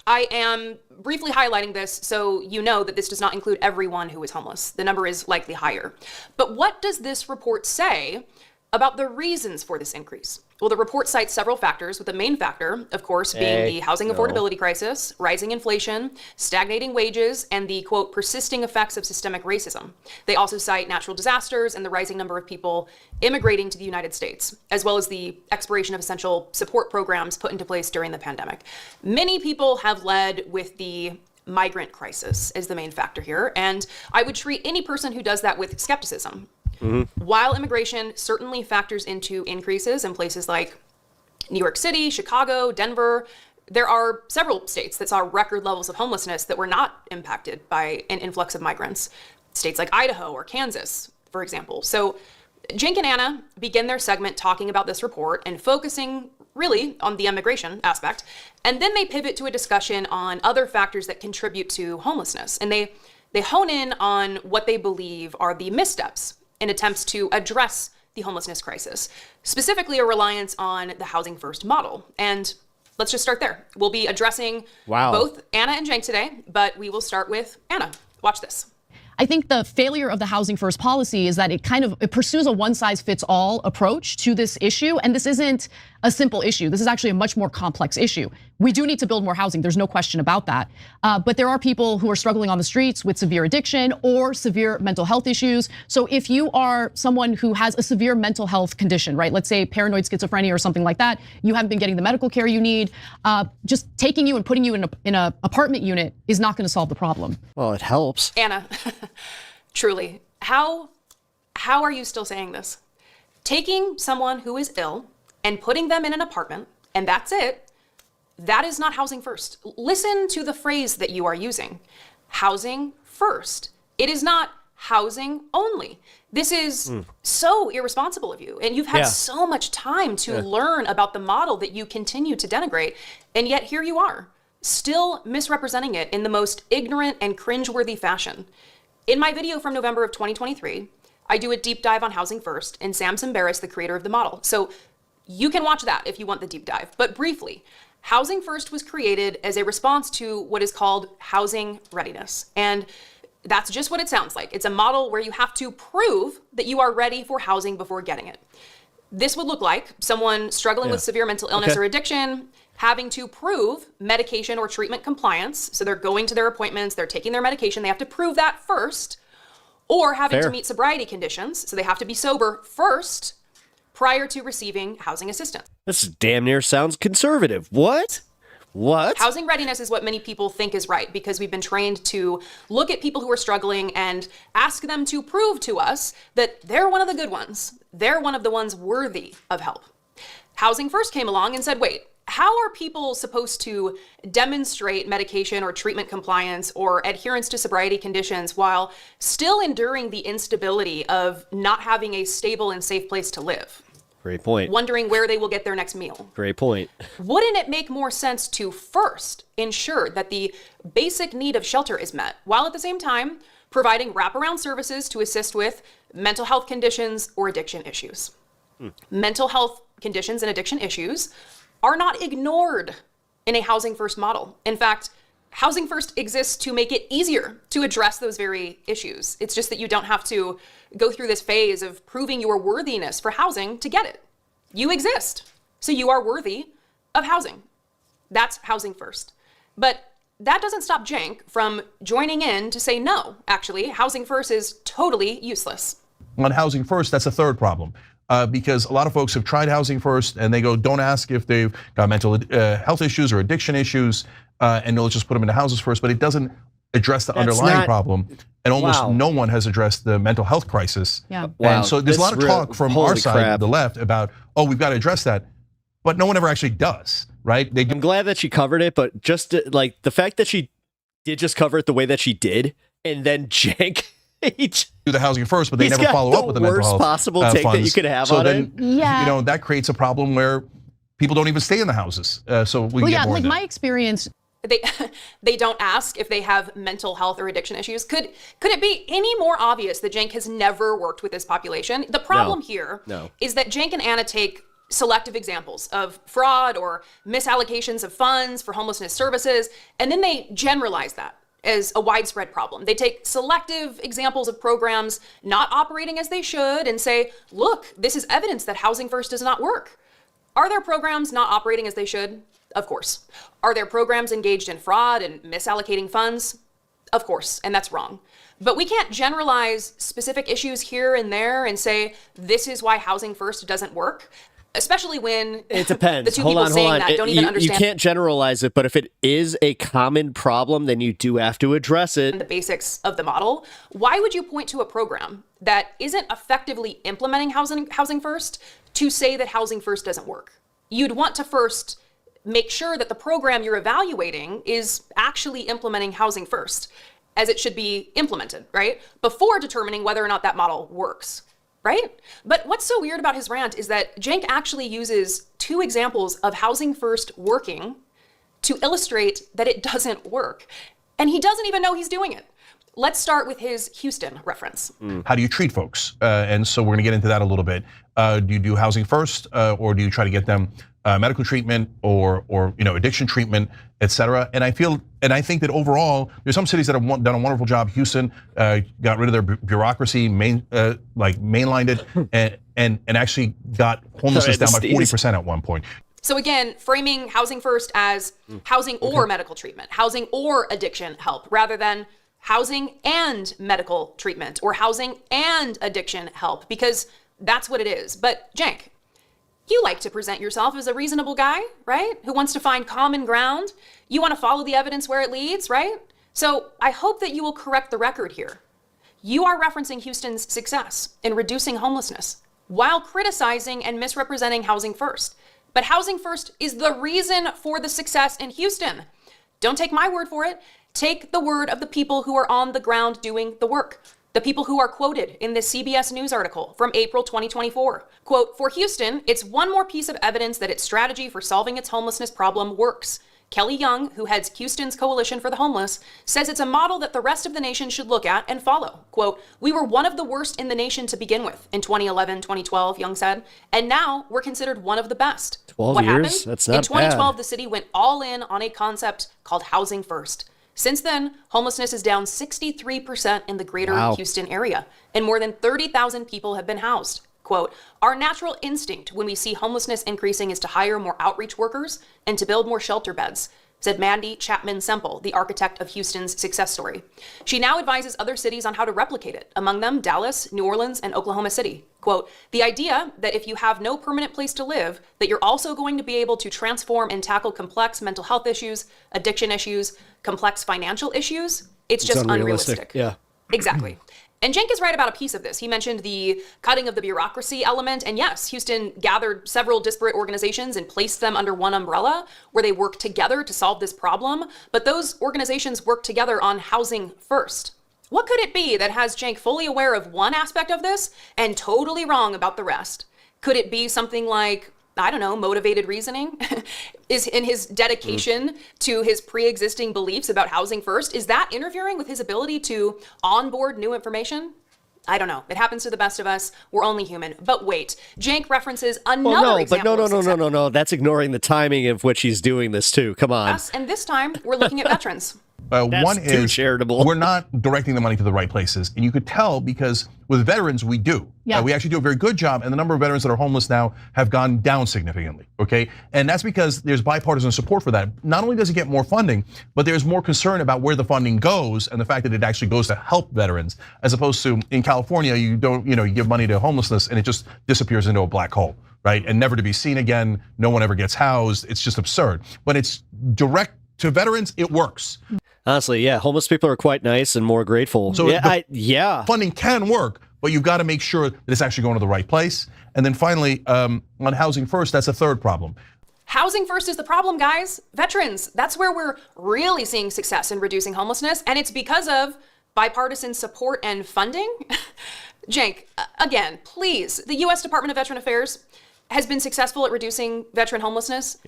I am briefly highlighting this so you know that this does not include everyone who is homeless. The number is likely higher. But what does this report say about the reasons for this increase? Well, the report cites several factors, with the main factor, of course, being the housing affordability crisis, rising inflation, stagnating wages, and the, quote, persisting effects of systemic racism. They also cite natural disasters and the rising number of people immigrating to the United States, as well as the expiration of essential support programs put into place during the pandemic. Many people have led with the migrant crisis as the main factor here, and I would treat any person who does that with skepticism. While immigration certainly factors into increases in places like New York City, Chicago, Denver, there are several states that saw record levels of homelessness that were not impacted by an influx of migrants. States like Idaho or Kansas, for example. So Jink and Anna begin their segment talking about this report and focusing really on the immigration aspect. And then they pivot to a discussion on other factors that contribute to homelessness. And they hone in on what they believe are the missteps in attempts to address the homelessness crisis, specifically a reliance on the housing first model. And let's just start there. We'll be addressing both Anna and Cenk today, but we will start with Anna. Watch this. I think the failure of the housing first policy is that it pursues a one size fits all approach to this issue. And this isn't a simple issue. This is actually a much more complex issue. We do need to build more housing. There's no question about that. But there are people who are struggling on the streets with severe addiction or severe mental health issues. So if you are someone who has a severe mental health condition, right? Let's say paranoid schizophrenia or something like that, you haven't been getting the medical care you need. Just taking you and putting you in an apartment unit is not going to solve the problem. Well, it helps. Anna, truly, how are you still saying this? Taking someone who is ill and putting them in an apartment, and that's it, that is not housing first. Listen to the phrase that you are using. Housing first. It is not housing only. This is so irresponsible of you. And you've had so much time to learn about the model that you continue to denigrate. And yet here you are, still misrepresenting it in the most ignorant and cringeworthy fashion. In my video from November of 2023, I do a deep dive on housing first, and Sam Simbaris, the creator of the model. So you can watch that if you want the deep dive. But briefly, Housing First was created as a response to what is called housing readiness. And that's just what it sounds like. It's a model where you have to prove that you are ready for housing before getting it. This would look like someone struggling with severe mental illness or addiction, having to prove medication or treatment compliance. So they're going to their appointments, they're taking their medication, they have to prove that first, or having to meet sobriety conditions. So they have to be sober first prior to receiving housing assistance. This damn near sounds conservative. What? Housing readiness is what many people think is right, because we've been trained to look at people who are struggling and ask them to prove to us that they're one of the good ones. They're one of the ones worthy of help. Housing First came along and said, wait, how are people supposed to demonstrate medication or treatment compliance or adherence to sobriety conditions while still enduring the instability of not having a stable and safe place to live? Great point. Wondering where they will get their next meal. Great point. Wouldn't it make more sense to first ensure that the basic need of shelter is met, while at the same time providing wraparound services to assist with mental health conditions or addiction issues? Mental health conditions and addiction issues are not ignored in a Housing First model. In fact, Housing First exists to make it easier to address those very issues. It's just that you don't have to go through this phase of proving your worthiness for housing to get it. You exist, so you are worthy of housing. That's Housing First. But that doesn't stop Cenk from joining in to say, no, actually, housing first is totally useless. On housing first, that's a third problem. Because a lot of folks have tried housing first and they go, don't ask if they've got mental health issues or addiction issues, and they'll just put them into houses first, but it doesn't address the underlying problem. And almost no one has addressed the mental health crisis. Yeah. And so there's a lot of talk from our side, the left, about, oh, we've got to address that, but no one ever actually does, right? I'm glad that she covered it, but just like the fact that she did just cover it the way that she did, and then Cenk do the housing first, but they never follow up with the mental health possible take funds. that you could have so on then, it. Yeah. You know, that creates a problem where people don't even stay in the houses. So we can get more like into my that. experience. They don't ask if they have mental health or addiction issues. Could it be any more obvious that Cenk has never worked with this population? The problem here is that Cenk and Anna take selective examples of fraud or misallocations of funds for homelessness services, and then they generalize that as a widespread problem. They take selective examples of programs not operating as they should and say, look, this is evidence that housing first does not work. Are there programs not operating as they should? Of course. Are there programs engaged in fraud and misallocating funds? Of course, and that's wrong. But we can't generalize specific issues here and there and say, this is why housing first doesn't work. Especially when it depends. The two people saying that don't even understand. You can't generalize it, but if it is a common problem, then you do have to address it. The basics of the model. Why would you point to a program that isn't effectively implementing housing first to say that housing first doesn't work? You'd want to first make sure that the program you're evaluating is actually implementing housing first, as it should be implemented, right? Before determining whether or not that model works. Right? But what's so weird about his rant is that Cenk actually uses two examples of housing first working to illustrate that it doesn't work. And he doesn't even know he's doing it. Let's start with his Houston reference. How do you treat folks? And so we're gonna get into that a little bit. Do you do housing first, or do you try to get them medical treatment or addiction treatment, et cetera? And I think that overall, there's some cities that have done a wonderful job. Houston got rid of their bureaucracy, mainlined it, and actually got homelessness down by 40% at one point. So again, framing housing first as housing or medical treatment, housing or addiction help, rather than housing and medical treatment or housing and addiction help, because that's what it is. But Cenk, you like to present yourself as a reasonable guy, right? Who wants to find common ground. You want to follow the evidence where it leads, right? So I hope that you will correct the record here. You are referencing Houston's success in reducing homelessness while criticizing and misrepresenting housing first. But housing first is the reason for the success in Houston. Don't take my word for it. Take the word of the people who are on the ground doing the work. The people who are quoted in this CBS News article from April 2024. Quote, for Houston, it's one more piece of evidence that its strategy for solving its homelessness problem works. Kelly Young, who heads Houston's Coalition for the Homeless, says it's a model that the rest of the nation should look at and follow. Quote, we were one of the worst in the nation to begin with in 2011, 2012, Young said, and now we're considered one of the best. 12 what years? happened? That's not In 2012, bad. the city went all in on a concept called housing first. Since then, homelessness is down 63% in the greater Houston area, and more than 30,000 people have been housed. Quote, our natural instinct when we see homelessness increasing is to hire more outreach workers and to build more shelter beds, said Mandy Chapman Semple, the architect of Houston's success story. She now advises other cities on how to replicate it, among them Dallas, New Orleans, and Oklahoma City. Quote, the idea that if you have no permanent place to live, that you're also going to be able to transform and tackle complex mental health issues, addiction issues, complex financial issues, it's just unrealistic. Yeah. Exactly. And Cenk is right about a piece of this. He mentioned the cutting of the bureaucracy element. And yes, Houston gathered several disparate organizations and placed them under one umbrella where they work together to solve this problem. But those organizations work together on housing first. What could it be that has Cenk fully aware of one aspect of this and totally wrong about the rest? Could it be something like, I don't know, motivated reasoning? Is in his dedication to his pre-existing beliefs about housing first, is that interfering with his ability to onboard new information? I don't know. It happens to the best of us. We're only human. But wait, Cenk references another example. No. That's ignoring the timing of which he's doing this too. Come on. Yes, and this time we're looking at veterans. That's One too is charitable. we're not directing the money to the right places. And you could tell because with veterans, we do. Yeah. We actually do a very good job. And the number of veterans that are homeless now have gone down significantly, okay? And that's because there's bipartisan support for that. Not only does it get more funding, but there's more concern about where the funding goes and the fact that it actually goes to help veterans, as opposed to in California, you don't, you give money to homelessness and it just disappears into a black hole, right? And never to be seen again. No one ever gets housed. It's just absurd. But it's direct to veterans, it works. Honestly, yeah, homeless people are quite nice and more grateful. So yeah, funding can work, but you've got to make sure that it's actually going to the right place. And then finally, on housing first, that's a third problem. Housing first is the problem, guys. Veterans, that's where we're really seeing success in reducing homelessness, and it's because of bipartisan support and funding. Cenk, again, please, the US Department of Veteran Affairs has been successful at reducing veteran homelessness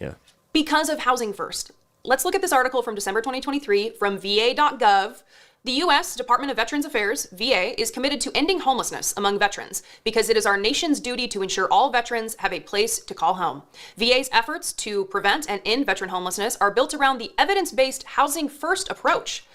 because of Housing First. Let's look at this article from December 2023 from va.gov. The US Department of Veterans Affairs, VA, is committed to ending homelessness among veterans because it is our nation's duty to ensure all veterans have a place to call home. VA's efforts to prevent and end veteran homelessness are built around the evidence-based Housing First approach.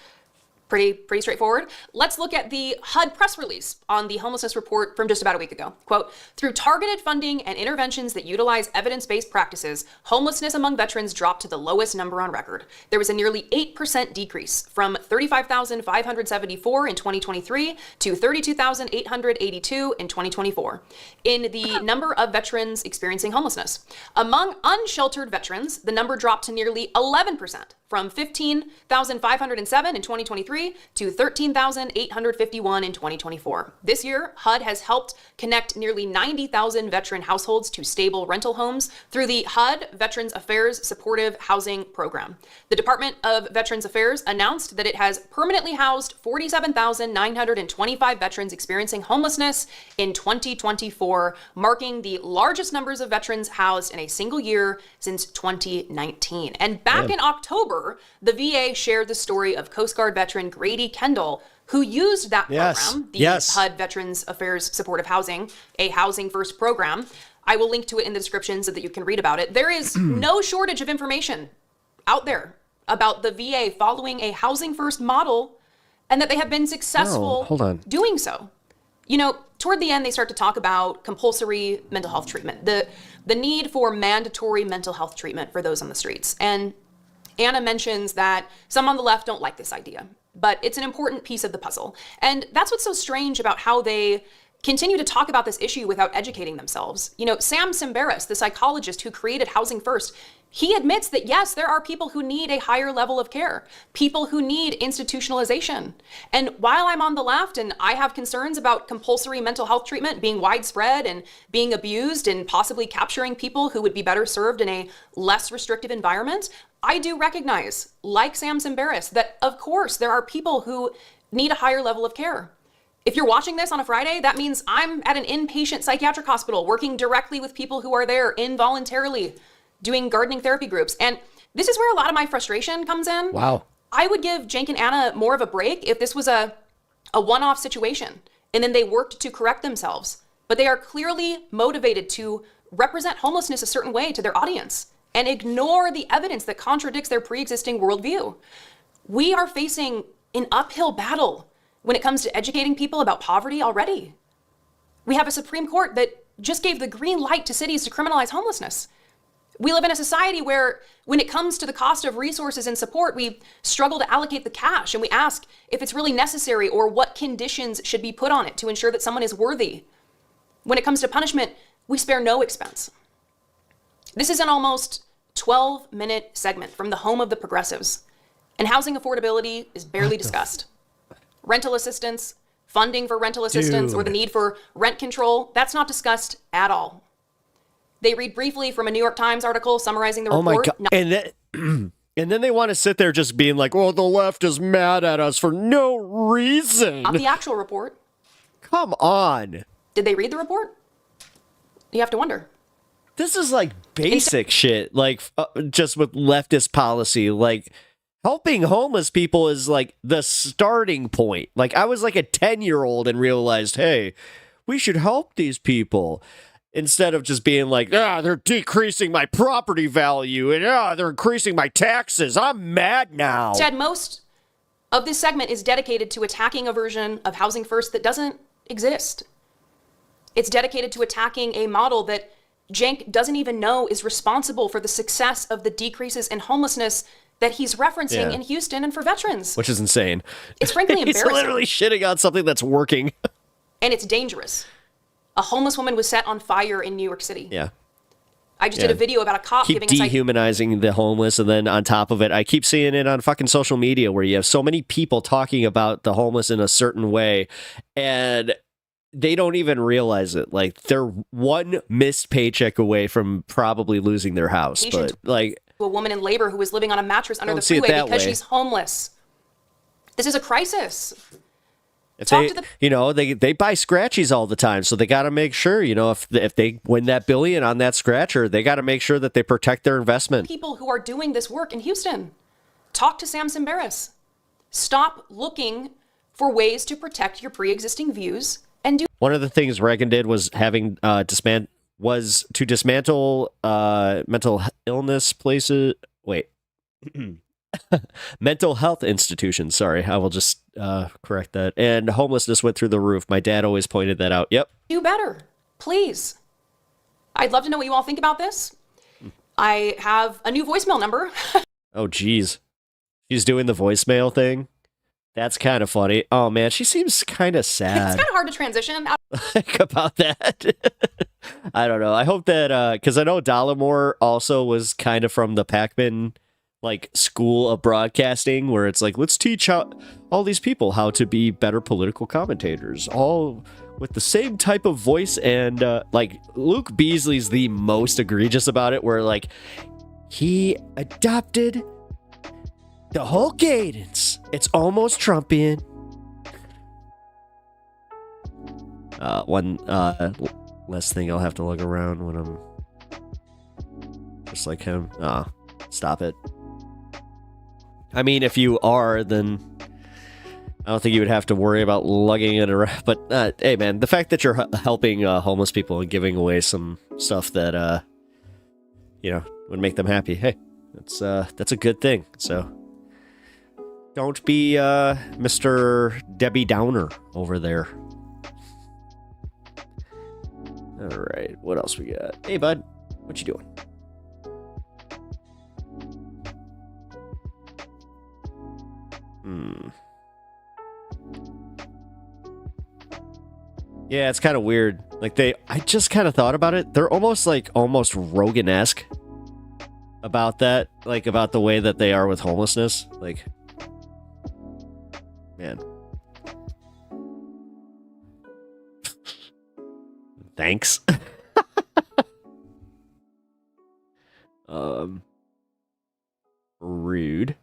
Pretty straightforward. Let's look at the HUD press release on the homelessness report from just about a week ago. Quote, through targeted funding and interventions that utilize evidence-based practices, homelessness among veterans dropped to the lowest number on record. There was a nearly 8% decrease from 35,574 in 2023 to 32,882 in 2024 in the number of veterans experiencing homelessness. Among unsheltered veterans, the number dropped to nearly 11%. From 15,507 in 2023 to 13,851 in 2024. This year, HUD has helped connect nearly 90,000 veteran households to stable rental homes through the HUD Veterans Affairs Supportive Housing Program. The Department of Veterans Affairs announced that it has permanently housed 47,925 veterans experiencing homelessness in 2024, marking the largest numbers of veterans housed in a single year since 2019. And back in October, the VA shared the story of Coast Guard veteran Grady Kendall, who used that program, the HUD Veterans Affairs Supportive Housing, a Housing First program. I will link to it in the description so that you can read about it. There is no shortage of information out there about the VA following a Housing First model and that they have been successful doing so. Toward the end, they start to talk about compulsory mental health treatment, the need for mandatory mental health treatment for those on the streets. And Anna mentions that some on the left don't like this idea, but it's an important piece of the puzzle. And that's what's so strange about how they continue to talk about this issue without educating themselves. Sam Simbaris, the psychologist who created Housing First, he admits that yes, there are people who need a higher level of care, people who need institutionalization. And while I'm on the left and I have concerns about compulsory mental health treatment being widespread and being abused and possibly capturing people who would be better served in a less restrictive environment, I do recognize, like Sam Simbaris, that of course there are people who need a higher level of care. If you're watching this on a Friday, that means I'm at an inpatient psychiatric hospital working directly with people who are there involuntarily doing gardening therapy groups. And this is where a lot of my frustration comes in. Wow. I would give Cenk and Anna more of a break if this was a one-off situation and then they worked to correct themselves. But they are clearly motivated to represent homelessness a certain way to their audience and ignore the evidence that contradicts their pre-existing worldview. We are facing an uphill battle when it comes to educating people about poverty already. We have a Supreme Court that just gave the green light to cities to criminalize homelessness. We live in a society where when it comes to the cost of resources and support, we struggle to allocate the cash and we ask if it's really necessary or what conditions should be put on it to ensure that someone is worthy. When it comes to punishment, we spare no expense. This is an almost 12-minute segment from the home of the progressives, and housing affordability is barely discussed. Rental assistance, funding for rental assistance, or the need for rent control, that's not discussed at all. They read briefly from a New York Times article summarizing the report. Oh my God. And then they want to sit there just being like, oh, the left is mad at us for no reason. Not the actual report. Come on. Did they read the report? You have to wonder. This is like basic shit, like just with leftist policy, like helping homeless people is like the starting point. Like I was like a 10-year-old and realized, hey, we should help these people. Instead of just being like, they're decreasing my property value and they're increasing my taxes. I'm mad now. Ted, most of this segment is dedicated to attacking a version of Housing First that doesn't exist. It's dedicated to attacking a model that Cenk doesn't even know is responsible for the success of the decreases in homelessness that he's referencing in Houston and for veterans. Which is insane. It's frankly embarrassing. He's literally shitting on something that's working. And it's dangerous. A homeless woman was set on fire in New York City. Yeah. I just did a video about a cop keep dehumanizing the homeless, and then on top of it, I keep seeing it on fucking social media where you have so many people talking about the homeless in a certain way, and they don't even realize it. Like, they're one missed paycheck away from probably losing their house. But like, a woman in labor who was living on a mattress under the freeway because she's homeless. This is a crisis. If they buy scratchies all the time, so they got to make sure, if they win that billion on that scratcher, they got to make sure that they protect their investment. People who are doing this work in Houston, talk to Sam Simbaris. Stop looking for ways to protect your pre-existing views and do. One of the things Reagan did was to dismantle mental illness places. Wait. Mental health institutions. Sorry, I will just correct that. And homelessness went through the roof. My dad always pointed that out. Yep. Do better, please. I'd love to know what you all think about this. I have a new voicemail number. Oh, geez. She's doing the voicemail thing. That's kind of funny. Oh, man, she seems kind of sad. It's kind of hard to transition out about that. I don't know. I hope that, because I know Dollamore also was kind of from the Pac-Man school of broadcasting, where it's like, let's teach all these people how to be better political commentators, all with the same type of voice. And Luke Beasley's the most egregious about it, where he adopted the whole cadence. It's almost Trumpian. One less thing I'll have to look around when I'm just like him. Stop it. I mean, if you are, then I don't think you would have to worry about lugging it around. But hey, man, the fact that you're helping homeless people and giving away some stuff that would make them happy, hey, that's a good thing. So don't be Mr. Debbie Downer over there. All right, what else we got? Hey, bud, what you doing? Yeah, it's kind of weird. I just kind of thought about it. They're almost Rogan-esque about that, about the way that they are with homelessness. Man. Thanks. Rude.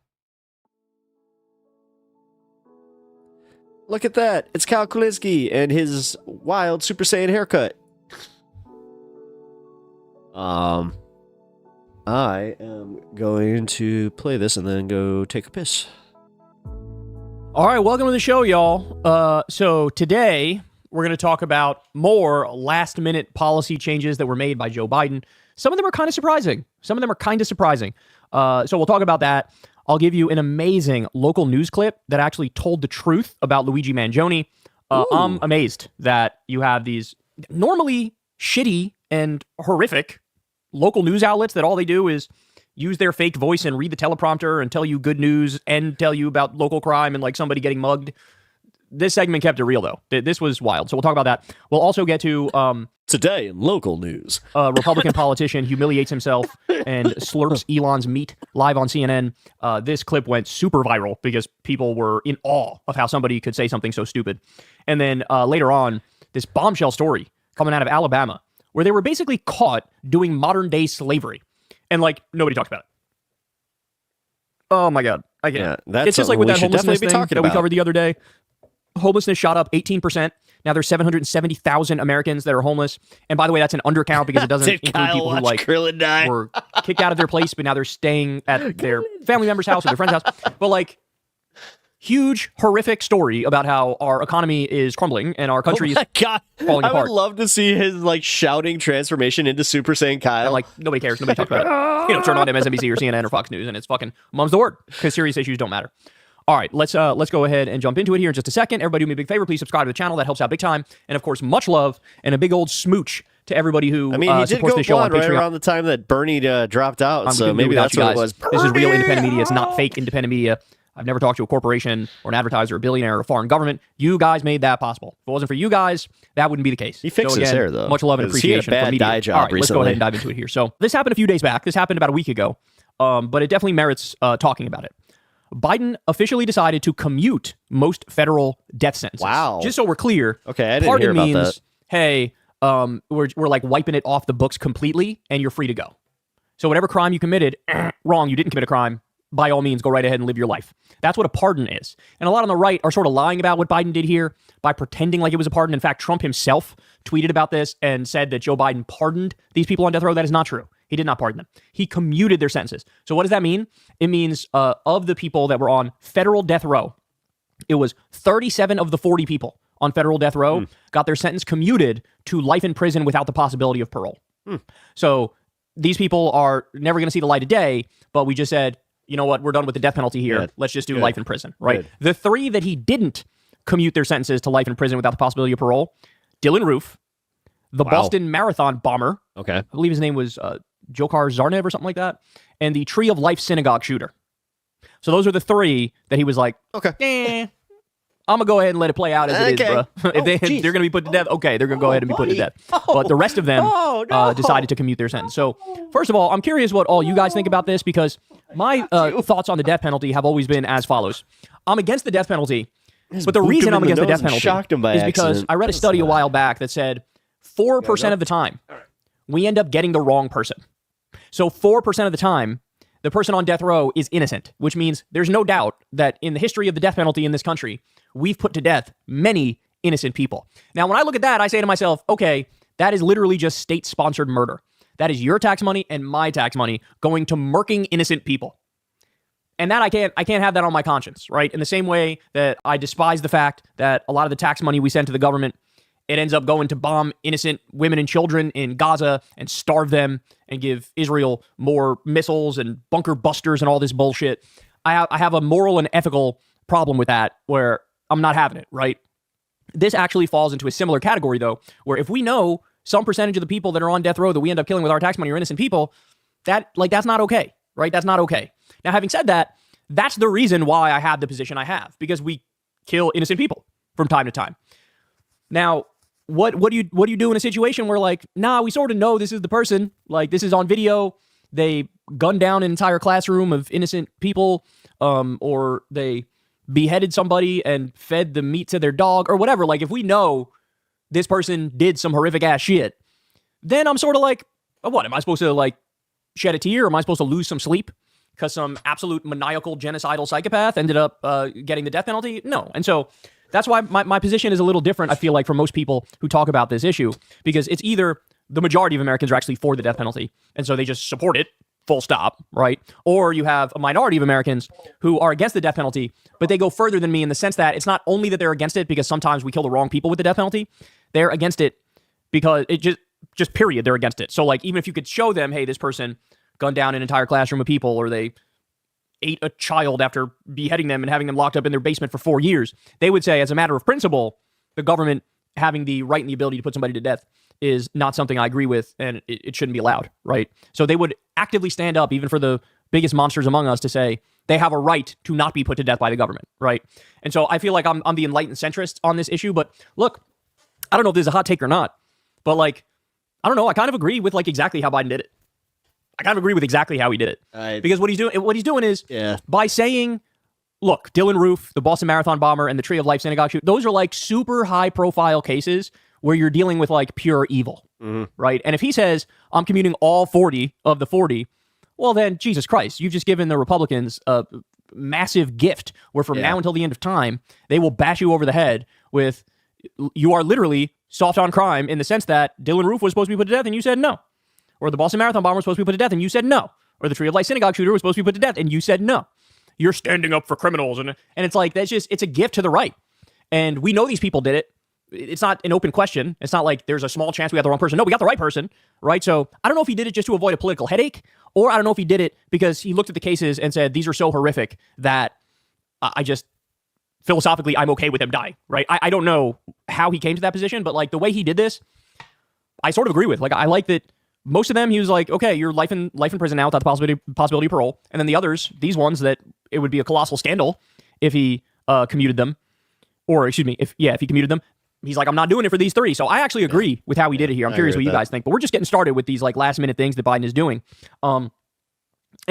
Look at that. It's Kyle Kulinski and his wild Super Saiyan haircut. I am going to play this and then go take a piss. All right, welcome to the show, y'all. So today we're going to talk about more last-minute policy changes that were made by Joe Biden. Some of them are kind of surprising. So we'll talk about that. I'll give you an amazing local news clip that actually told the truth about Luigi Mangione. I'm amazed that you have these normally shitty and horrific local news outlets that all they do is use their fake voice and read the teleprompter and tell you good news and tell you about local crime and somebody getting mugged. This segment kept it real, though. This was wild. So we'll talk about that. We'll also get to... Today in local news. A Republican politician humiliates himself and slurps Elon's meat live on CNN. This clip went super viral because people were in awe of how somebody could say something so stupid. And then later on, this bombshell story coming out of Alabama, where they were basically caught doing modern-day slavery. And, nobody talked about it. Oh, my God. I get it. That's it's just with that homelessness thing that we covered the other day. Homelessness shot up 18%. Now there's 770,000 Americans that are homeless. And by the way, that's an undercount because it doesn't include people who were kicked out of their place, but now they're staying at their family member's house or their friend's house. But huge, horrific story about how our economy is crumbling and our country is falling apart. I would love to see his shouting transformation into Super Saiyan Kyle. And, nobody cares. Nobody talks about it. Turn on MSNBC or CNN or Fox News and it's fucking mum's the word because serious issues don't matter. All right, let's go ahead and jump into it here in just a second. Everybody do me a big favor. Please subscribe to the channel. That helps out big time. And of course, much love and a big old smooch to everybody who I mean, he did supports go the show on blonde right Patreon. around the time that Bernie dropped out, I'm so gonna do maybe without that's you what guys. it was. This is real independent media. It's not fake independent media. I've never talked to a corporation or an advertiser, or a billionaire, or a foreign government. You guys made that possible. If it wasn't for you guys, that wouldn't be the case. He fixed so his again, hair, though. Much love and 'Cause he had a appreciation bad for media. dye job All right, let's go ahead recently. and dive into it here. So this happened a few days back. This happened about a week ago, but it definitely merits talking about it. Biden officially decided to commute most federal death sentences. Wow. Just so we're clear, Okay, I didn't pardon hear about means, that. hey, we're like wiping it off the books completely, and you're free to go. So whatever crime you committed, wrong, you didn't commit a crime, by all means, go right ahead and live your life. That's what a pardon is. And a lot on the right are sort of lying about what Biden did here by pretending like it was a pardon. In fact, Trump himself tweeted about this and said that Joe Biden pardoned these people on death row. That is not true. He did not pardon them. He commuted their sentences. So what does that mean? It means of the people that were on federal death row, it was 37 of the 40 people on federal death row got their sentence commuted to life in prison without the possibility of parole. So these people are never going to see the light of day, but we just said, you know what, we're done with the death penalty here. Good. Let's just do Good. life in prison, right? Good. The three that he didn't commute their sentences to life in prison without the possibility of parole, Dylan Roof, the Wow. Boston Marathon bomber, Okay. I believe his name was Dzhokhar Zarnev or something like that, and the Tree of Life synagogue shooter. So those are the three that he was like, Okay. I'm going to go ahead and let it play out as it is, Okay. bro. If they're going to be put to death, okay, they're going to go ahead and be put to death. But the rest of them decided to commute their sentence. So first of all, I'm curious what all you guys think about this, because my thoughts on the death penalty have always been as follows. I'm against the death penalty, but the booped reason him I'm in the against the nose death and penalty shocked him by is because accident. I read a study a while back that said 4% of the time, we end up getting the wrong person. So 4% of the time, the person on death row is innocent, which means there's no doubt that in the history of the death penalty in this country, we've put to death many innocent people. Now, when I look at that, I say to myself, okay, that is literally just state-sponsored murder. That is your tax money and my tax money going to murking innocent people. And that I can't have that on my conscience, right? In the same way that I despise the fact that a lot of the tax money we send to the government, it ends up going to bomb innocent women and children in Gaza and starve them and give Israel more missiles and bunker busters and all this bullshit. I have a moral and ethical problem with that where I'm not having it, right? This actually falls into a similar category, though, where if we know some percentage of the people that are on death row that we end up killing with our tax money are innocent people, that's not okay, right? That's not okay. Now, having said that, that's the reason why I have the position I have, because we kill innocent people from time to time. Now, what do you do in a situation where, like, nah, we sort of know this is the person, like, this is on video, they gunned down an entire classroom of innocent people, or they beheaded somebody and fed the meat to their dog or whatever. Like, if we know this person did some horrific ass shit, then I'm sort of like, what, am I supposed to, like, shed a tear? Am I supposed to lose some sleep because some absolute maniacal genocidal psychopath ended up getting the death penalty? No. And so that's why my position is a little different, I feel like, for most people who talk about this issue, because it's either the majority of Americans are actually for the death penalty, and so they just support it, full stop, right? Or you have a minority of Americans who are against the death penalty, but they go further than me in the sense that it's not only that they're against it because sometimes we kill the wrong people with the death penalty, they're against it because it just period, they're against it. So, like, even if you could show them, hey, this person gunned down an entire classroom of people, or they ate a child after beheading them and having them locked up in their basement for 4 years, they would say, as a matter of principle, the government having the right and the ability to put somebody to death is not something I agree with, and it shouldn't be allowed, right? So they would actively stand up, even for the biggest monsters among us, to say they have a right to not be put to death by the government, right? And so I feel like I'm the enlightened centrist on this issue, but look, I don't know if this is a hot take or not, but, like, I don't know, I kind of agree with, like, exactly how Biden did it. I kind of agree with exactly how he did it. Because what he's doing is, by saying, look, Dylan Roof, the Boston Marathon bomber, and the Tree of Life synagogue shoot, those are, like, super high profile cases where you're dealing with, like, pure evil, right? And if he says, I'm commuting all 40 of the 40, well then, Jesus Christ, you've just given the Republicans a massive gift where from now until the end of time, they will bash you over the head with, you are literally soft on crime in the sense that Dylan Roof was supposed to be put to death and you said no. Or the Boston Marathon bomber was supposed to be put to death and you said no. Or the Tree of Life synagogue shooter was supposed to be put to death and you said no. You're standing up for criminals. And it's like, it's a gift to the right. And we know these people did it. It's not an open question. It's not like there's a small chance we got the wrong person. No, we got the right person, right? So I don't know if he did it just to avoid a political headache, or I don't know if he did it because he looked at the cases and said, these are so horrific that I just philosophically, I'm okay with him dying, right? I don't know how he came to that position, but like the way he did this, I sort of agree with. Like, I like that most of them, he was like, okay, you're life in prison now without the possibility of parole. And then the others, these ones that it would be a colossal scandal if he commuted them, or excuse me, if he commuted them. He's like, I'm not doing it for these three. So I actually agree with how he did it here. I'm curious what you guys think, but we're just getting started with these like last minute things that Biden is doing. And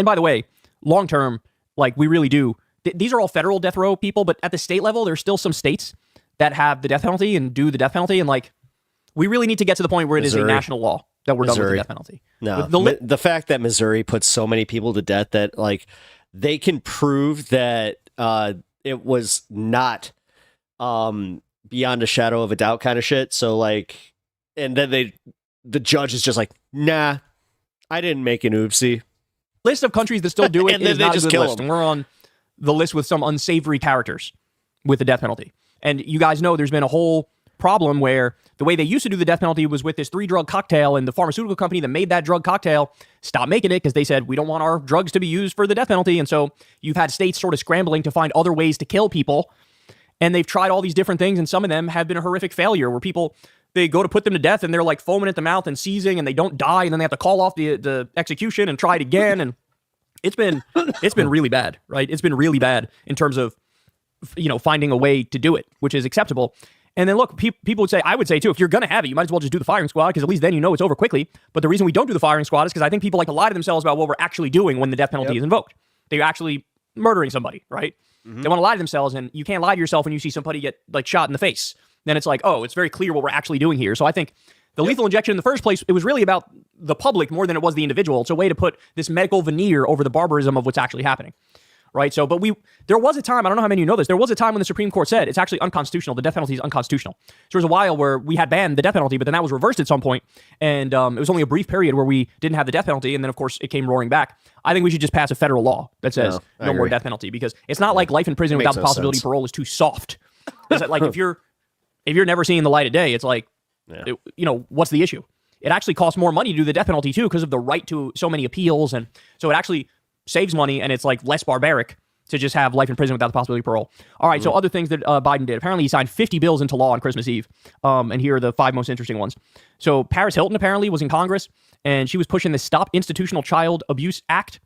by the way, long term, like we really do. These are all federal death row people, but at the state level, there's still some states that have the death penalty and do the death penalty. And like, we really need to get to the point where it is a national law that we're done with the death penalty. No, the fact that Missouri puts so many people to death that like they can prove that it was not beyond a shadow of a doubt kind of shit. So like, and then the judge is just like, nah, I didn't make an oopsie. List of countries that still do it and then is they not just a good kill list. them. And we're on the list with some unsavory characters with the death penalty. And you guys know there's been a whole problem where the way they used to do the death penalty was with this 3-drug cocktail, and the pharmaceutical company that made that drug cocktail stopped making it because they said, we don't want our drugs to be used for the death penalty. And so you've had states sort of scrambling to find other ways to kill people. And they've tried all these different things, and some of them have been a horrific failure where people, they go to put them to death and they're like foaming at the mouth and seizing and they don't die, and then they have to call off the execution and try it again. And it's been really bad, right? It's been really bad in terms of, finding a way to do it, which is acceptable. And then look, people would say, I would say too, if you're going to have it, you might as well just do the firing squad, because at least then you know it's over quickly. But the reason we don't do the firing squad is because I think people like to lie to themselves about what we're actually doing when the death penalty is invoked. They're actually murdering somebody, right? Mm-hmm. They want to lie to themselves, and you can't lie to yourself when you see somebody get like shot in the face. Then it's like, oh, it's very clear what we're actually doing here. So I think the lethal injection in the first place, it was really about the public more than it was the individual. It's a way to put this medical veneer over the barbarism of what's actually happening. Right. So, but there was a time, I don't know how many of you know this, there was a time when the Supreme Court said it's actually unconstitutional. The death penalty is unconstitutional. So there was a while where we had banned the death penalty, but then that was reversed at some point. And it was only a brief period where we didn't have the death penalty. And then, of course, it came roaring back. I think we should just pass a federal law that says no more death penalty, because it's not like life in prison without the possibility of parole is too soft. It's like if you're never seeing the light of day, it's like, what's the issue? It actually costs more money to do the death penalty, too, because of the right to so many appeals. And so it actually saves money, and it's like less barbaric to just have life in prison without the possibility of parole. All right, so other things that Biden did. Apparently, he signed 50 bills into law on Christmas Eve. And here are the 5 most interesting ones. So Paris Hilton apparently was in Congress, and she was pushing the Stop Institutional Child Abuse Act.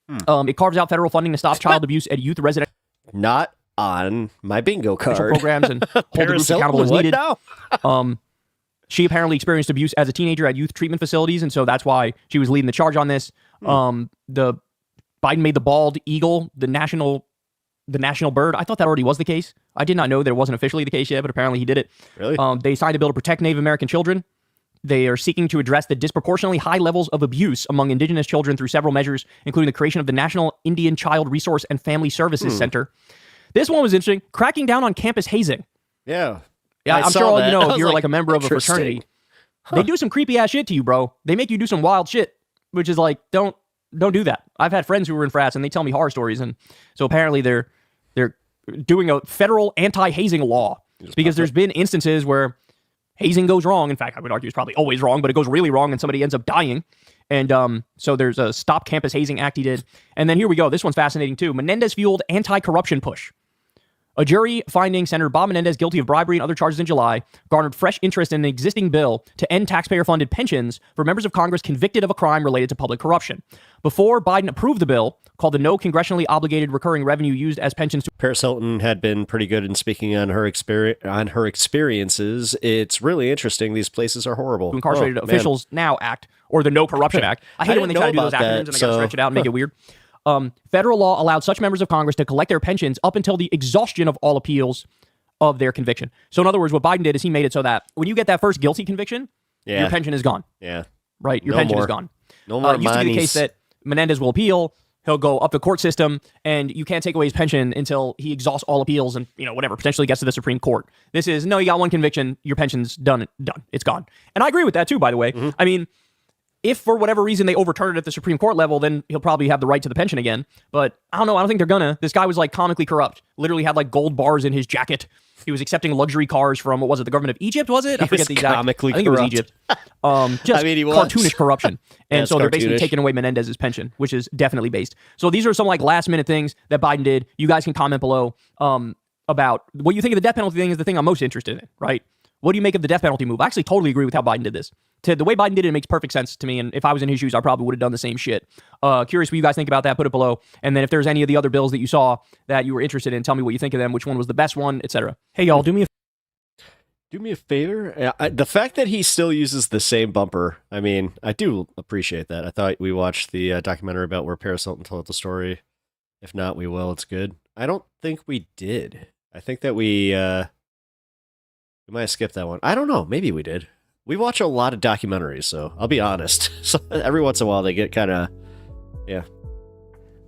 It carves out federal funding to stop child abuse at youth residential Not on my bingo card. programs and hold the groups accountable as needed. Now? She apparently experienced abuse as a teenager at youth treatment facilities, and so that's why she was leading the charge on this. Biden made the bald eagle the national bird. I thought that already was the case. I did not know that it wasn't officially the case yet, but apparently he did it. Really? They signed a bill to protect Native American children. They are seeking to address the disproportionately high levels of abuse among indigenous children through several measures, including the creation of the National Indian Child Resource and Family Services Center. This one was interesting. Cracking down on campus hazing. Yeah. Yeah, I'm sure all you know if you're like a member of a interesting. fraternity. They do some creepy ass shit to you, bro. They make you do some wild shit, which is like, don't do that. I've had friends who were in frats and they tell me horror stories, and so apparently they're doing a federal anti-hazing law because there's been instances where hazing goes wrong. In fact, I would argue it's probably always wrong, but it goes really wrong and somebody ends up dying. And so there's a Stop Campus Hazing Act he did. And then here we go. This one's fascinating too. Menendez-fueled anti-corruption push. A jury finding Senator Bob Menendez guilty of bribery and other charges in July garnered fresh interest in an existing bill to end taxpayer-funded pensions for members of Congress convicted of a crime related to public corruption. Before Biden approved the bill, called the No Congressionally Obligated Recurring Revenue Used as Pensions to... Paris Hilton had been pretty good in speaking on her experiences. It's really interesting. These places are horrible. Incarcerated Officials Now Act, or the No Corruption Act. I hate it when they try to do those acronyms and they gotta stretch it out and make it weird. Federal law allowed such members of Congress to collect their pensions up until the exhaustion of all appeals of their conviction. So in other words, what Biden did is he made it so that when you get that first guilty conviction, your pension is gone. Yeah. Right? Your pension is gone. No more It used to be the case that Menendez will appeal, he'll go up the court system, and you can't take away his pension until he exhausts all appeals and, whatever, potentially gets to the Supreme Court. This is, no, you got one conviction, your pension's done. It's gone. And I agree with that too, by the way. I mean, if for whatever reason they overturn it at the Supreme Court level, then he'll probably have the right to the pension again. But I don't know. I don't think they're gonna. This guy was like comically corrupt. Literally had like gold bars in his jacket. He was accepting luxury cars from, what was it, the government of Egypt, was it? I forget the exact. Comically I think corrupt. it was Egypt. Just he was. cartoonish corruption. And Yeah, so they're basically cartoonish. taking away Menendez's pension, which is definitely based. So these are some like last minute things that Biden did. You guys can comment below about what you think of the death penalty thing is the thing I'm most interested in, right? What do you make of the death penalty move? I actually totally agree with how Biden did this. The way Biden did it makes perfect sense to me, and if I was in his shoes, I probably would have done the same shit. Curious what you guys think about that. Put it below. And then if there's any of the other bills that you saw that you were interested in, tell me what you think of them, which one was the best one, etc. Hey, y'all, do me a favor. The fact that he still uses the same bumper, I mean, I do appreciate that. I thought we watched the documentary about where Paris Hilton told the story. If not, we will. It's good. I don't think we did. I think that we might have skipped that one. I don't know. Maybe we did. We watch a lot of documentaries, so I'll be honest. So every once in a while, they get kind of,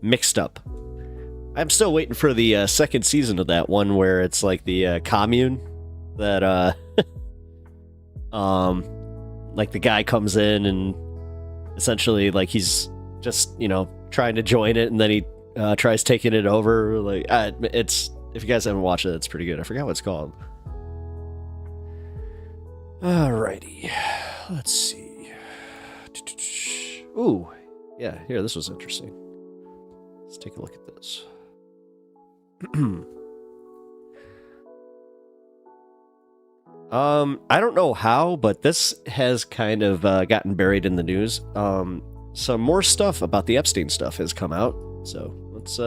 mixed up. I'm still waiting for the second season of that one where it's like the commune that, like the guy comes in and essentially like he's just, trying to join it and then he tries taking it over. Like, it's, if you guys haven't watched it, it's pretty good. I forgot what it's called. Alrighty, let's see. Ooh, yeah, here, this was interesting. Let's take a look at this. I don't know how, but this has kind of gotten buried in the news. Some more stuff about the Epstein stuff has come out, so let's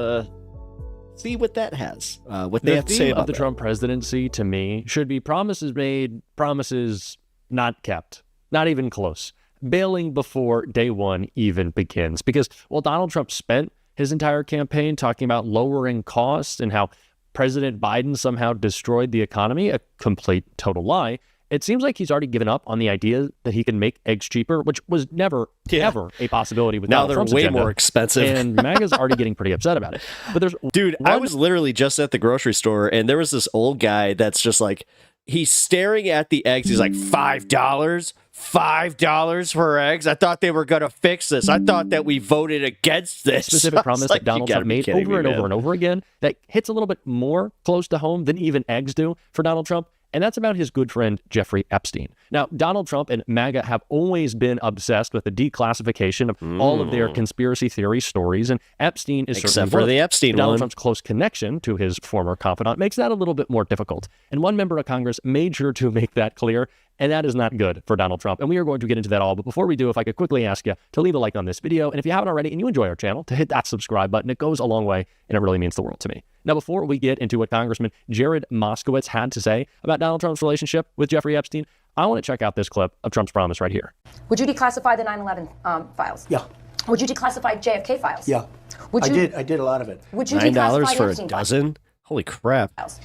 see what that has. What they have to say about the Trump presidency, to me, should be promises made, promises not kept, not even close. Bailing before day one even begins. Because while Donald Trump spent his entire campaign talking about lowering costs and how President Biden somehow destroyed the economy, a complete total lie, it seems like he's already given up on the idea that he can make eggs cheaper, which was never, ever a possibility with now Donald Trump's they're way agenda. more expensive. And MAGA's already getting pretty upset about it. But there's Dude, I was literally just at the grocery store and there was this old guy that's just like, he's staring at the eggs. He's like, $5 for eggs. I thought they were going to fix this. I thought that we voted against this. specific promise like, that Donald Trump made over and over and over again that hits a little bit more close to home than even eggs do for Donald Trump. And that's about his good friend, Jeffrey Epstein. Now, Donald Trump and MAGA have always been obsessed with the declassification of all of their conspiracy theory stories. And Epstein is Except certainly for one. the Epstein Donald one. Trump's close connection to his former confidant makes that a little bit more difficult. And one member of Congress made sure to make that clear. And that is not good for Donald Trump. And we are going to get into that all. But before we do, if I could quickly ask you to leave a like on this video. And if you haven't already and you enjoy our channel, to hit that subscribe button. It goes a long way and it really means the world to me. Now, before we get into what Congressman Jared Moskowitz had to say about Donald Trump's relationship with Jeffrey Epstein, I want to check out this clip of Trump's promise right here. Would you declassify the 9/11 files? Yeah. Would you declassify JFK files? Yeah. Would you, I did a lot of it. Would you $9 declassify for a Epstein dozen? Holy crap. files?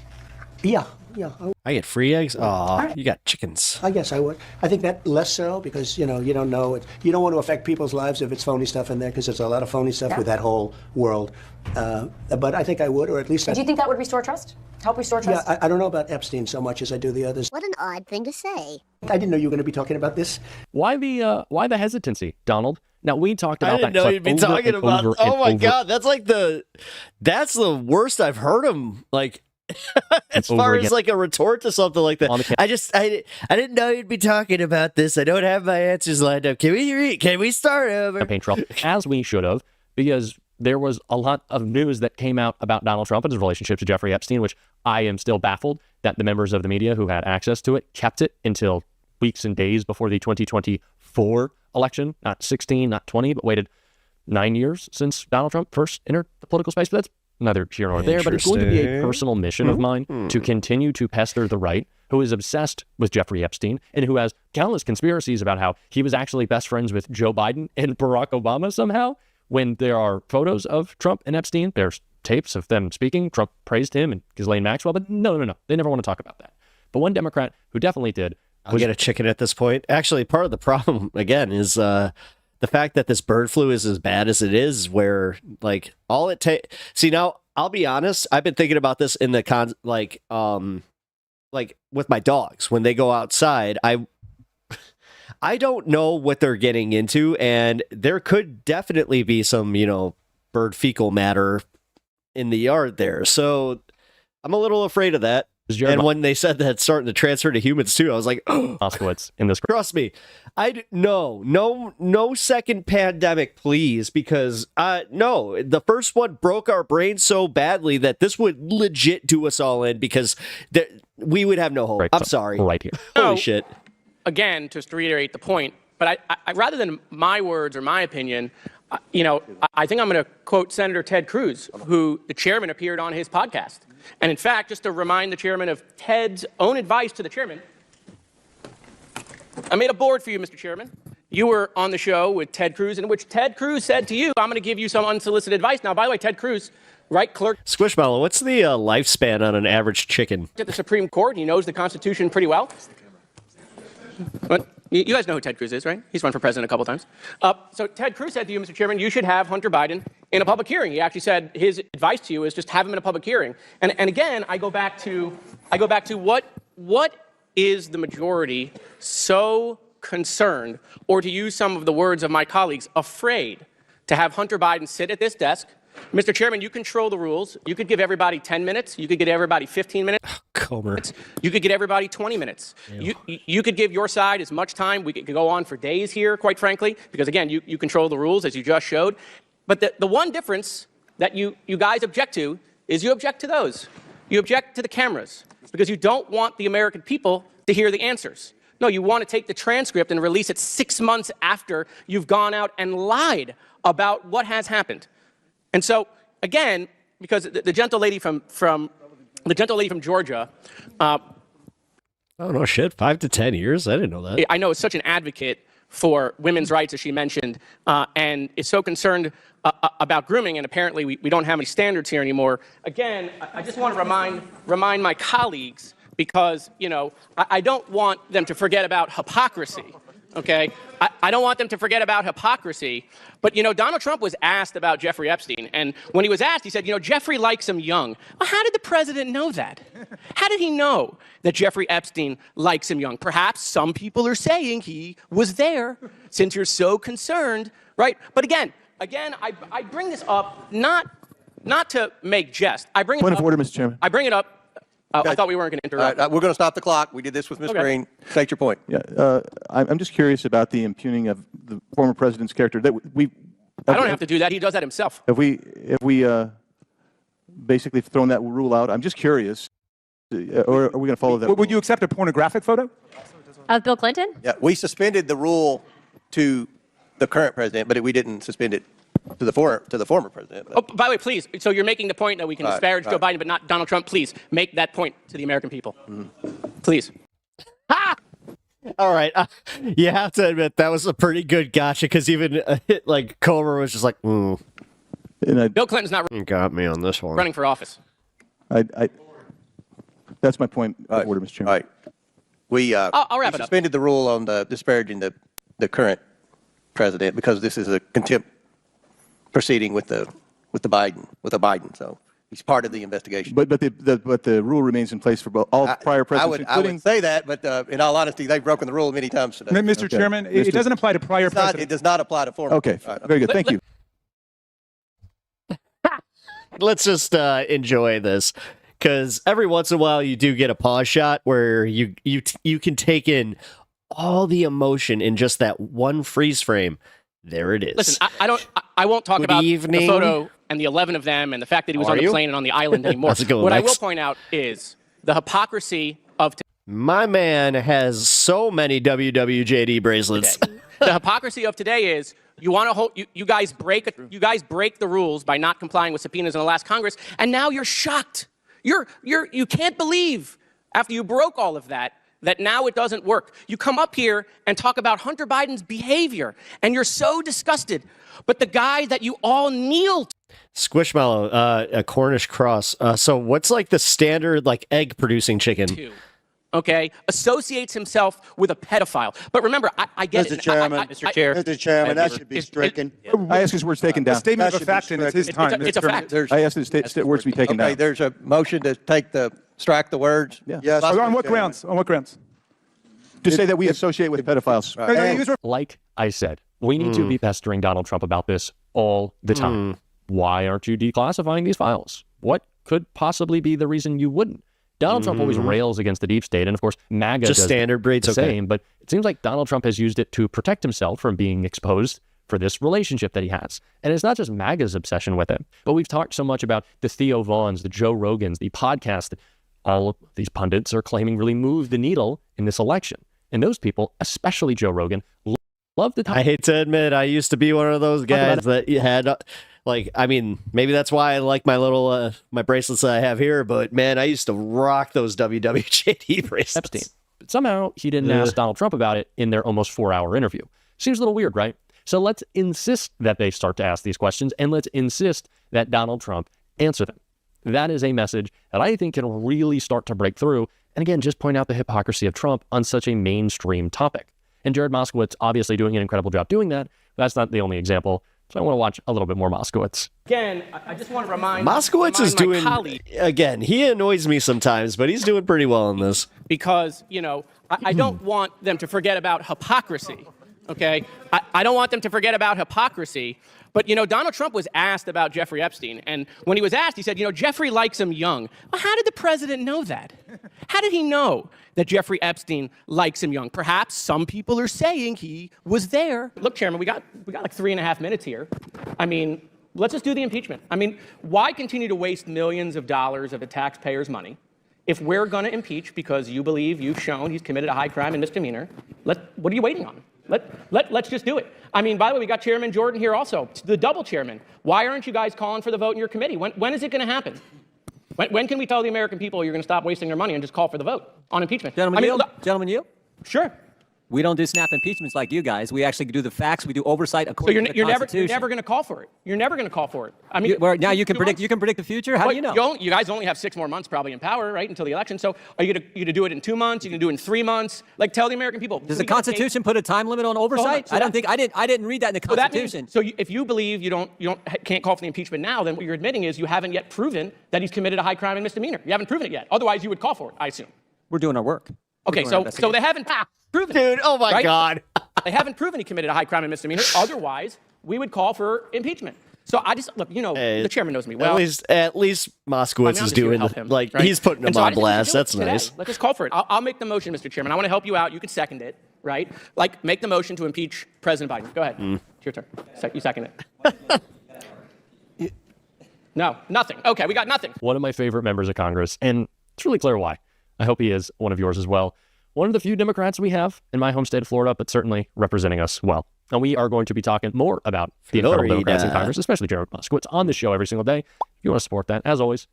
Yeah. I get free eggs? Aw, you got chickens. I guess I would. I think that less so because, you don't know it. You don't want to affect people's lives if it's phony stuff in there because there's a lot of phony stuff with that whole world. But I think I would, or at least Do you think that would restore trust? Help restore trust? I don't know about Epstein so much as I do the others. What an odd thing to say. I didn't know you were going to be talking about this. Why the hesitancy, Donald? Now, we talked about I didn't that know clip you'd be over talking and about. over Oh and my over. god, that's the worst I've heard him. Like, as over far again. as like a retort to something like that. On the I didn't know you'd be talking about this. I don't have my answers lined up. Can we start over? Campaign trail, as we should have, because there was a lot of news that came out about Donald Trump and his relationship to Jeffrey Epstein, which I am still baffled that the members of the media who had access to it kept it until weeks and days before the 2024 election, not 16, not 20, but waited 9 years since Donald Trump first entered the political space. But that's neither here nor there, but it's going to be a personal mission of mine to continue to pester the right, who is obsessed with Jeffrey Epstein and who has countless conspiracies about how he was actually best friends with Joe Biden and Barack Obama somehow. When there are photos of Trump and Epstein, there's tapes of them speaking. Trump praised him and Ghislaine Maxwell, but no. They never want to talk about that. But one Democrat who definitely did I'll get a chicken at this point. Actually, part of the problem, again, is the fact that this bird flu is as bad as it is, where, like, all it takes... See, now, I'll be honest, I've been thinking about this in the... like, with my dogs. When they go outside, I don't know what they're getting into, and there could definitely be some, bird fecal matter in the yard there. So I'm a little afraid of that. And when they said that it's starting to transfer to humans too, I was like, oh, Moskowitz in this. Trust me, no second pandemic, please, because no, the first one broke our brains so badly that this would legit do us all in, because we would have no hope. Right, I'm sorry. right here. Holy shit. Again, just to reiterate the point, but I rather than my words or my opinion, I think I'm going to quote Senator Ted Cruz, who the chairman appeared on his podcast. And in fact, just to remind the chairman of Ted's own advice to the chairman, I made a board for you, Mr. Chairman. You were on the show with Ted Cruz, in which Ted Cruz said to you, I'm going to give you some unsolicited advice. Now, by the way, Ted Cruz, right clerk Squishmallow, what's the lifespan on an average chicken? at the Supreme Court. He knows the Constitution pretty well. But you guys know who Ted Cruz is, right? He's run for president a couple times. So Ted Cruz said to you, Mr. Chairman, you should have Hunter Biden in a public hearing. He actually said his advice to you is just have him in a public hearing. And again, I go back to what is the majority so concerned, or to use some of the words of my colleagues, afraid to have Hunter Biden sit at this desk? Mr. Chairman, you control the rules. You could give everybody 10 minutes. You could give everybody 15 minutes. Comer. You could get everybody 20 minutes. You could give your side as much time. We could go on for days here, quite frankly, because, again, you control the rules, as you just showed. But the one difference that you guys object to is you object to those. You object to the cameras because you don't want the American people to hear the answers. No, you want to take the transcript and release it 6 months after you've gone out and lied about what has happened. And so, again, because the gentle lady from Georgia, oh no shit, 5 to 10 years? I didn't know that. I know, is such an advocate for women's rights, as she mentioned, and is so concerned about grooming, and apparently we don't have any standards here anymore. Again, I just want to remind my colleagues, because, I don't want them to forget about hypocrisy. Okay, I don't want them to forget about hypocrisy. But, Donald Trump was asked about Jeffrey Epstein. And when he was asked, he said, Jeffrey likes him young. Well, how did the president know that? How did he know that Jeffrey Epstein likes him young? Perhaps some people are saying he was there, since you're so concerned, right? But again, I bring this up not to make jest. I bring it Point up, of order, Mr. Chairman. I bring it up. I thought we weren't going to interrupt. All right, We're going to stop the clock. We did this with Ms. Okay. Green. State your point. Yeah, I'm just curious about the impugning of the former president's character. That I don't have to do that. He does that himself. Have we basically thrown that rule out? I'm just curious. Or are we going to follow that? Would you accept a pornographic photo? Of Bill Clinton? Yeah, we suspended the rule to the current president, but we didn't suspend it to the former president. Oh, by the way, please. So you're making the point that we can disparage Joe right. Biden, but not Donald Trump. Please make that point to the American people. Please. All right, you have to admit that was a pretty good gotcha, because even like Comer was just like, And I, Bill Clinton's not you got me on this one. running for office. that's my point of order, Mr. Chairman. All right. We I'll wrap it up. suspended the rule on the disparaging the current president, because this is a contempt proceeding with a Biden. So he's part of the investigation. But the rule remains in place for all prior presidents, I would say that, but in all honesty, they've broken the rule many times today. Mr. Chairman, it doesn't apply to prior presidents. It does not apply to former. Okay, very good. Thank you. Let's just enjoy this, because every once in a while you do get a pause shot where you can take in all the emotion in just that one freeze frame. There it is. Listen, I won't talk Good about evening. the photo and the 11 of them and the fact that he was How on are the you? plane and on the island anymore. How's it going, What I Max? will point out is the hypocrisy of My man has so many WWJD bracelets. today. The hypocrisy of today is you want to hold you guys break the rules by not complying with subpoenas in the last Congress, and now you're shocked. You can't believe, after you broke all of that now it doesn't work. You come up here and talk about Hunter Biden's behavior, and you're so disgusted. But the guy that you all kneel to, Squishmallow, a Cornish cross. So what's like the standard like egg producing chicken? okay, associates himself with a pedophile. But remember, I get it. Mr. Chairman, Mr. Chairman, that should be stricken. I ask his words taken down. The statement That of a fact, should and be it's his time. It's a fact. I asked his words to be taken Okay, down. there's a motion to strike the words. Yeah. Yes. On what Mr. Chairman. grounds? On what grounds? To say that we associate with pedophiles. Like I said, we need to be pestering Donald Trump about this all the time. Why aren't you declassifying these files? What could possibly be the reason you wouldn't? Donald Trump always rails against the deep state, and of course, MAGA just does standard breeds, the same, but it seems like Donald Trump has used it to protect himself from being exposed for this relationship that he has. And it's not just MAGA's obsession with it, but we've talked so much about the Theo Vaughns, the Joe Rogans, the podcast that all of these pundits are claiming really moved the needle in this election. And those people, especially Joe Rogan, love the time. I hate to admit, I used to be one of those guys that had, like, I mean, maybe that's why I like my little, my bracelets that I have here, but man, I used to rock those WWJD bracelets. Epstein. But somehow he didn't ask Donald Trump about it in their almost 4-hour interview. Seems a little weird, right? So let's insist that they start to ask these questions, and let's insist that Donald Trump answer them. That is a message that I think can really start to break through. And again, just point out the hypocrisy of Trump on such a mainstream topic. And Jared Moskowitz obviously doing an incredible job doing that. But that's not the only example. So I want to watch a little bit more Moskowitz. Again, I just want to remind Moskowitz is doing, colleague, again, he annoys me sometimes, but he's doing pretty well in this. because, you know, I don't want them to forget about hypocrisy, okay? I don't want them to forget about hypocrisy. But, you know, Donald Trump was asked about Jeffrey Epstein. And when he was asked, he said, you know, Jeffrey likes him young. Well, how did the president know that? How did he know that Jeffrey Epstein likes him young? Perhaps some people are saying he was there. Look, Chairman, we got like 3.5 minutes here. I mean, let's just do the impeachment. I mean, why continue to waste millions of dollars of the taxpayers' money if we're going to impeach because you believe you've shown he's committed a high crime and misdemeanor? What are you waiting on? Let's just do it. I mean, by the way, we got Chairman Jordan here also, the double chairman. Why aren't you guys calling for the vote in your committee? When is it going to happen? When can we tell the American people you're going to stop wasting their money and just call for the vote on impeachment? Gentlemen, you? Sure. We don't do snap impeachments like you guys. We actually do the facts. We do oversight according to the you're Constitution. never going to call for it. You're never going to call for it. I mean, now you can predict. You can predict the future. How do you know? You guys only have 6 more months probably in power, right, until the election. So are you going to do it in 2 months? You can do it in 3 months. Like, tell the American people. Does the Constitution put a time limit on oversight? I didn't read that in the Constitution. If you believe you can't call for the impeachment now, then what you're admitting is you haven't yet proven that he's committed a high crime and misdemeanor. You haven't proven it yet. Otherwise, you would call for it, I assume. We're doing our work. Okay, so they haven't proven it. Dude, oh my God. They haven't proven he committed a high crime and misdemeanor. Otherwise, we would call for impeachment. So I just, look, you know, the chairman knows me well. At least Moskowitz is doing, right? He's putting him on blast. That's nice. Let's just call for it. I'll make the motion, Mr. Chairman. I want to help you out. You can second it, right? Like, make the motion to impeach President Biden. Go ahead. It's your turn. You second it. No, nothing. Okay, we got nothing. One of my favorite members of Congress, and it's really clear why. I hope he is one of yours as well. One of the few Democrats we have in my home state of Florida, but certainly representing us well. And we are going to be talking more about the incredible Democrats in Congress, especially Jared Moskowitz, on the show every single day. If you want to support that, as always,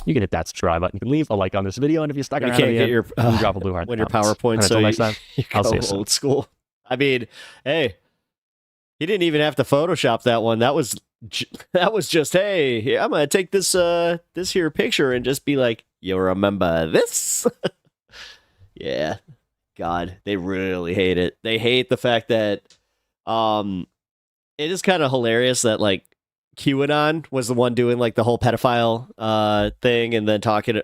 you can hit that subscribe button. You can leave a like on this video, and if you stuck around, you can't get your drop a blue heart. When your PowerPoint, so until next time, I'll see you soon. Old school. I mean, hey, he didn't even have to Photoshop that one. That was just, hey, I'm gonna take this here picture and just be like, you remember this? Yeah. God, they really hate it. They hate the fact that it is kind of hilarious that like QAnon was the one doing like the whole pedophile thing and then talking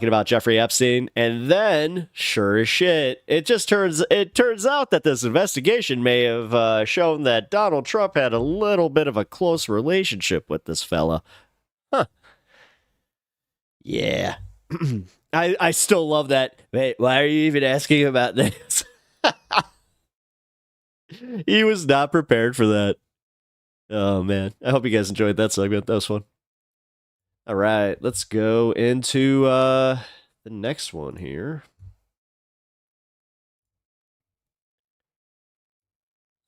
about Jeffrey Epstein, and then sure as shit, it turns out that this investigation may have shown that Donald Trump had a little bit of a close relationship with this fella. Huh. Yeah. I still love that. Wait, why are you even asking about this? He was not prepared for that. Oh, man. I hope you guys enjoyed that segment. That was fun. All right, let's go into the next one here.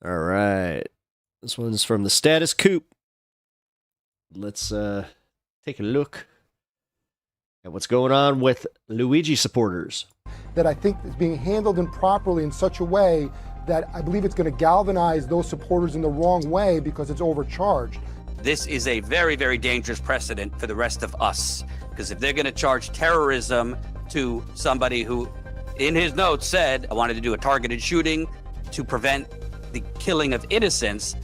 All right. This one's from the Status Coop. Let's take a look at what's going on with Luigi supporters. That I think is being handled improperly in such a way that I believe it's going to galvanize those supporters in the wrong way because it's overcharged. This is a very, very dangerous precedent for the rest of us. Because if they're going to charge terrorism to somebody who, in his notes, said, I wanted to do a targeted shooting to prevent the killing of innocents,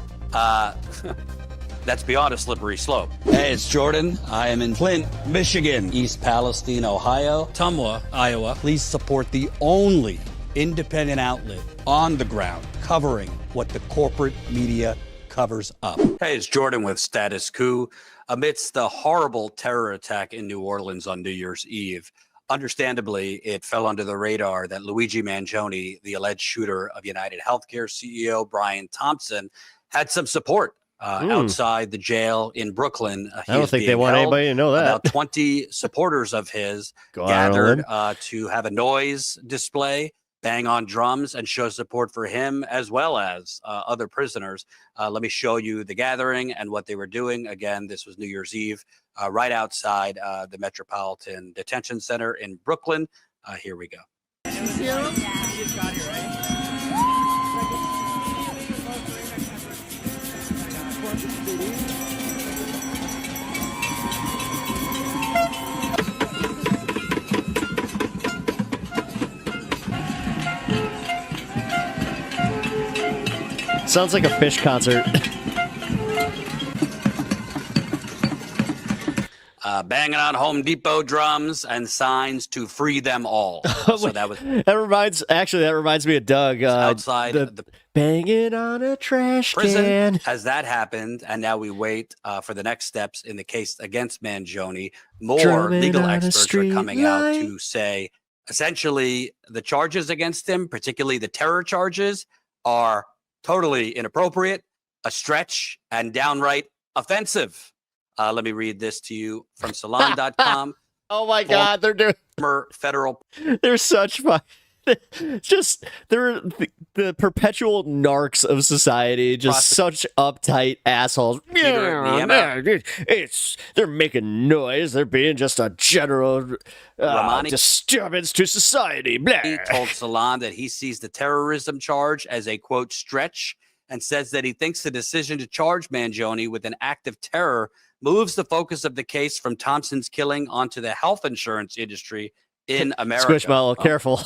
that's beyond a slippery slope. Hey, it's Jordan. I am in Flint, Michigan, East Palestine, Ohio, Tumwa, Iowa. Please support the only independent outlet on the ground covering what the corporate media covers up. Hey, it's Jordan with Status Quo. Amidst the horrible terror attack in New Orleans on New Year's Eve, understandably, it fell under the radar that Luigi Mangione, the alleged shooter of United Healthcare CEO Brian Thompson, had some support outside the jail in Brooklyn. I don't think they want anybody to know that. About 20 supporters of his gathered to have a noise display, bang on drums, and show support for him as well as other prisoners. Let me show you the gathering and what they were doing. Again, this was New Year's Eve, right outside the Metropolitan Detention Center in Brooklyn. Here we go. Sounds like a Fish concert. Banging on Home Depot drums and signs to free them all. So that was that reminds me of Doug. Outside the banging on a trash prison. can. Has that happened? And now we wait for the next steps in the case against Mangione. More Drumming legal on a experts are street coming out light. to say, essentially, the charges against him, particularly the terror charges, are totally inappropriate, a stretch, and downright offensive. Let me read this to you from Salon.com. Oh my God, they're doing federal. They're such fun. Just they're the perpetual narcs of society, just such uptight assholes. They're making noise. They're being just a general disturbance to society. Blah. He told Salon that he sees the terrorism charge as a quote stretch, and says that he thinks the decision to charge Mangione with an act of terror moves the focus of the case from Thompson's killing onto the health insurance industry in America. Squishmallow, careful.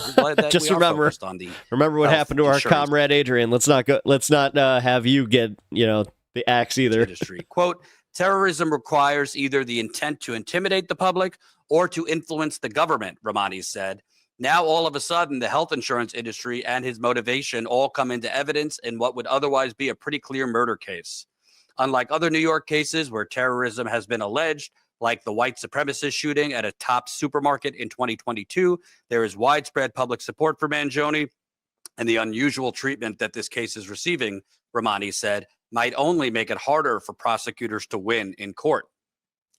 Just remember what happened to our comrade Adrian. Let's not have you get, the axe either. Industry. Quote, terrorism requires either the intent to intimidate the public or to influence the government, Ramani said. Now, all of a sudden, the health insurance industry and his motivation all come into evidence in what would otherwise be a pretty clear murder case. Unlike other New York cases where terrorism has been alleged, like the white supremacist shooting at a top supermarket in 2022, there is widespread public support for Mangione, and the unusual treatment that this case is receiving, Ramani said, might only make it harder for prosecutors to win in court.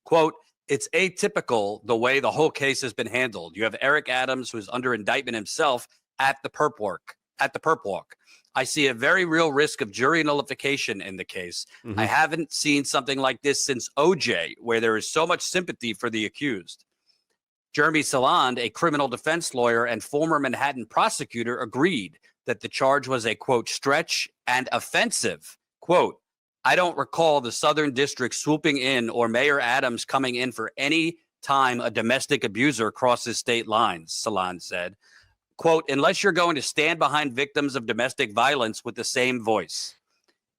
Quote, it's atypical the way the whole case has been handled. You have Eric Adams, who is under indictment himself at the perp walk. I see a very real risk of jury nullification in the case. Mm-hmm. I haven't seen something like this since OJ, where there is so much sympathy for the accused. Jeremy Saland, a criminal defense lawyer and former Manhattan prosecutor, agreed that the charge was a, quote, stretch and offensive. Quote, I don't recall the Southern District swooping in or Mayor Adams coming in for any time a domestic abuser crosses state lines, Saland said. Quote, unless you're going to stand behind victims of domestic violence with the same voice.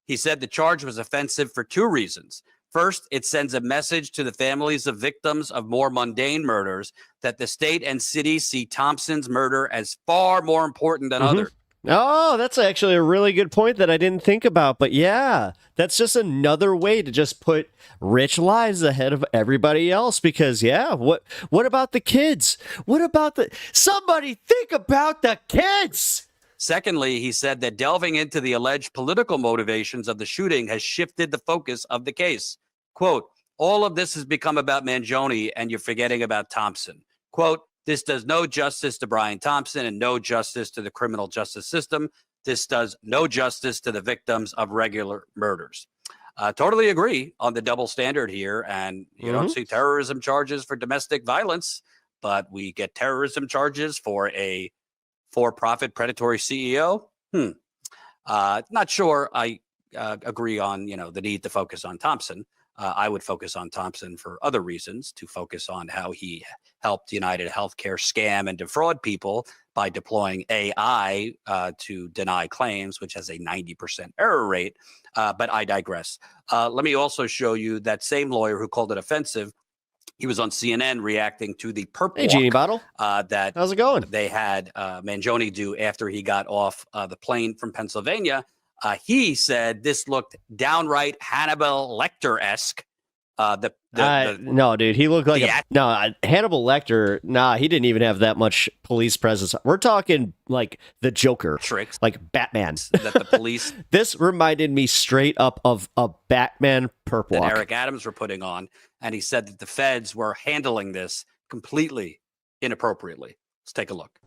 He said the charge was offensive for two reasons. First, it sends a message to the families of victims of more mundane murders that the state and city see Thompson's murder as far more important than others. Oh, that's actually a really good point that I didn't think about. But yeah, that's just another way to just put rich lives ahead of everybody else. Because yeah, what about the kids? What about somebody think about the kids? Secondly, he said that delving into the alleged political motivations of the shooting has shifted the focus of the case. Quote, all of this has become about Mangione and you're forgetting about Thompson. Quote, this does no justice to Brian Thompson and no justice to the criminal justice system. This does no justice to the victims of regular murders. Totally agree on the double standard here. And you don't see terrorism charges for domestic violence, but we get terrorism charges for a for-profit predatory CEO. Not sure I agree on, the need to focus on Thompson. I would focus on Thompson for other reasons, to focus on how he helped United Healthcare scam and defraud people by deploying AI to deny claims, which has a 90% error rate. But I digress. Let me also show you that same lawyer who called it offensive He was on CNN reacting to the perp Hey, Genie walk, Bottle. that How's it going? they had Mangione do after he got off the plane from Pennsylvania. He said this looked downright Hannibal Lecter-esque. No, dude, he looked like Hannibal Lecter. Nah, he didn't even have that much police presence. We're talking like the Joker, tricks, like Batman. That the police. This reminded me straight up of a Batman perp that walk. Eric Adams were putting on, and he said that the feds were handling this completely inappropriately. Let's take a look.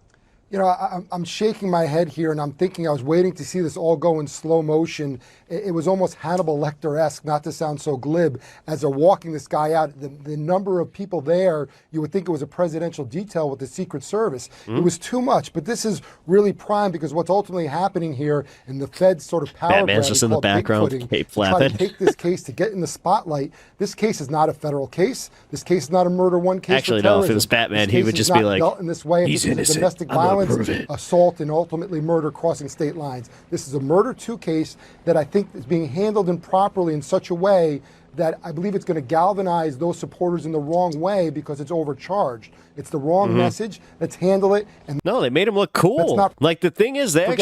You know, I'm shaking my head here, and I'm thinking I was waiting to see this all go in slow motion. It was almost Hannibal Lecter-esque, not to sound so glib, as they're walking this guy out. The number of people there, you would think it was a presidential detail with the Secret Service. It was too much, but this is really prime because what's ultimately happening here in the Fed's sort of power Batman's grab just in the background, cape try flapping. to take this case to get in the spotlight. This case is not a federal case. This case is not a murder one case. Actually, for no, if terrorism. it was Batman, This he case would is just not be like, dealt in this way. he's This is innocent. domestic I'm gonna violence, prove it. assault, and ultimately murder crossing state lines. This is a murder 2 case that I think is being handled improperly in such a way that I believe it's going to galvanize those supporters in the wrong way because it's overcharged. It's the wrong message. Let's handle it. And no, they made him look cool. Like the thing is, they're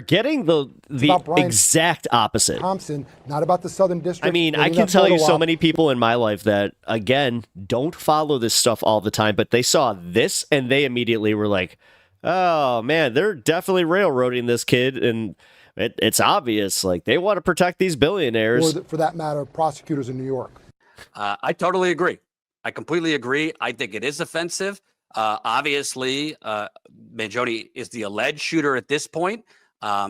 getting the exact opposite. Thompson, not about the Southern District. I mean, I can tell you so many people in my life that, again, don't follow this stuff all the time, but they saw this and they immediately were like, oh, man, they're definitely railroading this kid. And it's obvious. Like, they want to protect these billionaires. Or, for that matter, prosecutors in New York. I totally agree. I completely agree. I think it is offensive. Obviously, Mangione is the alleged shooter at this point.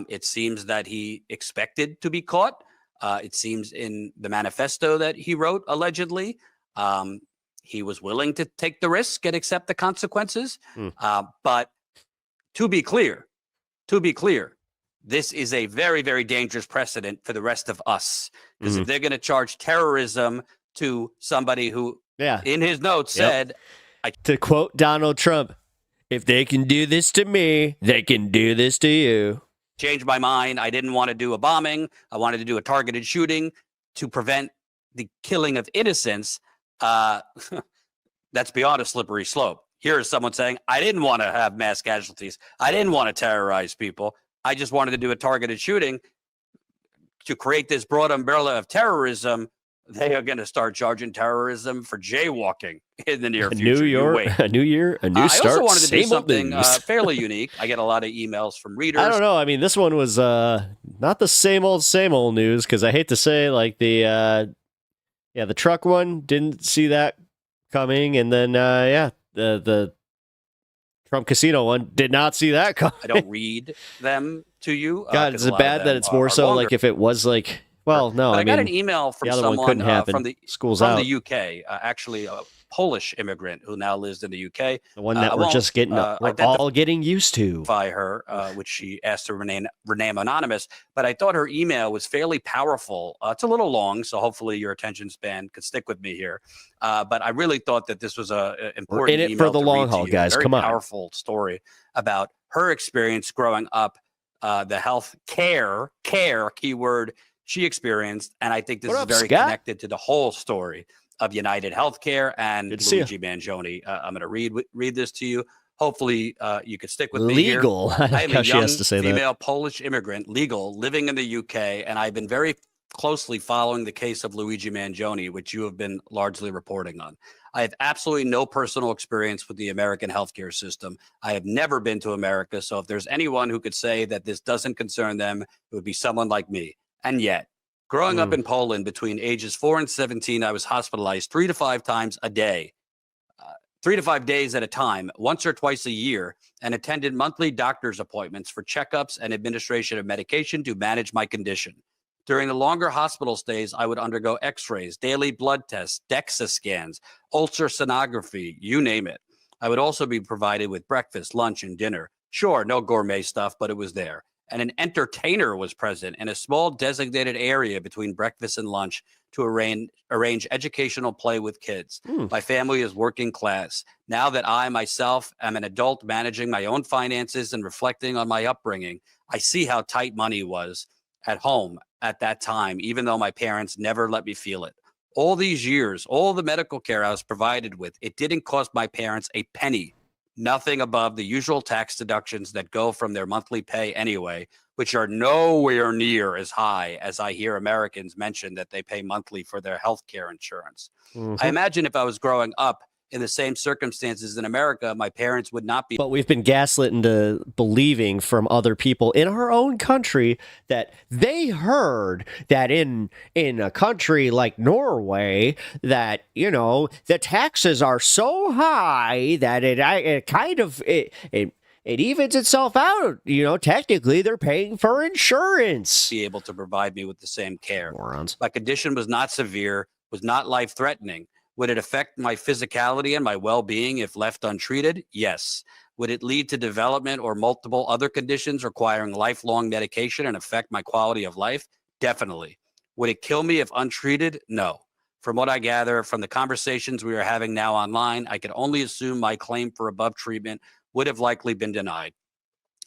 It seems that he expected to be caught. It seems in the manifesto that he wrote, allegedly, he was willing to take the risk and accept the consequences. But to be clear, this is a very, very dangerous precedent for the rest of us. Because if they're going to charge terrorism to somebody who, in his notes, said, to quote Donald Trump, if they can do this to me, they can do this to you. Changed my mind. I didn't want to do a bombing. I wanted to do a targeted shooting to prevent the killing of innocents. That's beyond a slippery slope. Here is someone saying, I didn't want to have mass casualties. I didn't want to terrorize people. I just wanted to do a targeted shooting to create this broad umbrella of terrorism. They are going to start charging terrorism for jaywalking in the near future. A new year, a new start. I also wanted to do same old something news. Fairly unique. I get a lot of emails from readers. I don't know. I mean, this one was not the same old news, because I hate to say, like the truck one, didn't see that coming, and then the Trump casino one, did not see that coming. I don't read them to you. God, is it bad that it's more so like if it was like, well, no, But I got mean, an email from the other one someone couldn't happen. from the School's from out. the UK, actually a Polish immigrant who now lives in the UK. The one that we're just getting, we're all getting used to. By her, which she asked to remain anonymous. But I thought her email was fairly powerful. It's a little long, so hopefully your attention span could stick with me here. But I really thought that this was a important. We're in it email for the to long read to haul, you. guys. Very Come on. Powerful story about her experience growing up, the health care keyword she experienced, and I think this is very connected to the whole story of United Healthcare and Luigi Mangione. I'm going to read this to you. Hopefully, you could stick with me here. Legal. I am How a she young has to say female that. Polish immigrant, legal, living in the UK, and I've been very closely following the case of Luigi Mangione, which you have been largely reporting on. I have absolutely no personal experience with the American healthcare system. I have never been to America, so if there's anyone who could say that this doesn't concern them, it would be someone like me. And yet, growing up in Poland between ages 4 and 17, I was hospitalized 3 to 5 times a day, 3 to 5 days at a time, once or twice a year, and attended monthly doctor's appointments for checkups and administration of medication to manage my condition. During the longer hospital stays, I would undergo x-rays, daily blood tests, DEXA scans, ultrasonography, you name it. I would also be provided with breakfast, lunch, and dinner. Sure, no gourmet stuff, but it was there. And an entertainer was present in a small designated area between breakfast and lunch to arrange educational play with kids. My family is working class. Now that I myself am an adult managing my own finances and reflecting on my upbringing, I see how tight money was at home at that time, even though my parents never let me feel it. All these years, all the medical care I was provided with, it didn't cost my parents a penny. Nothing above the usual tax deductions that go from their monthly pay anyway, which are nowhere near as high as I hear Americans mention that they pay monthly for their health care insurance. I imagine if I was growing up in the same circumstances in America, my parents would not be. But we've been gaslit into believing from other people in our own country that they heard that in a country like Norway that, you know, the taxes are so high that it evens itself out. You know, technically they're paying for insurance. Be able to provide me with the same care. Morons. My condition was not severe, was not life-threatening. Would it affect my physicality and my well-being if left untreated? Yes. Would it lead to development or multiple other conditions requiring lifelong medication and affect my quality of life? Definitely. Would it kill me if untreated? No. From what I gather from the conversations we are having now online, I can only assume my claim for above treatment would have likely been denied.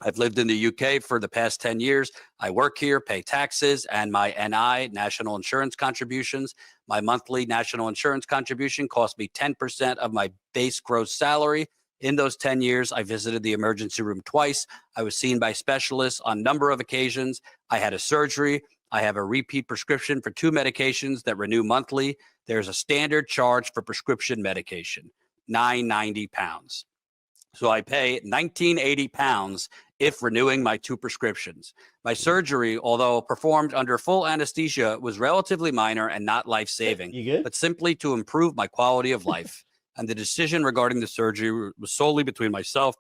I've lived in the UK for the past 10 years. I work here, pay taxes, and my NI, national insurance contributions. My monthly national insurance contribution cost me 10% of my base gross salary. In those 10 years, I visited the emergency room twice. I was seen by specialists on a number of occasions. I had a surgery. I have a repeat prescription for 2 medications that renew monthly. There's a standard charge for prescription medication, £990. So I pay £1,980 if renewing my 2 prescriptions. My surgery, although performed under full anesthesia, was relatively minor and not life-saving, but simply to improve my quality of life. And the decision regarding the surgery was solely between myself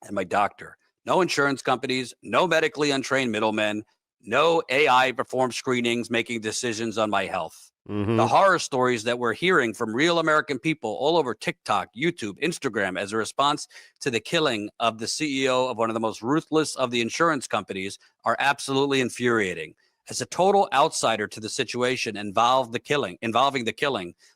and my doctor. No insurance companies, no medically untrained middlemen, no AI performed screenings making decisions on my health. The horror stories that we're hearing from real American people all over TikTok, YouTube, Instagram as a response to the killing of the CEO of one of the most ruthless of the insurance companies are absolutely infuriating. As a total outsider to the situation involving the killing,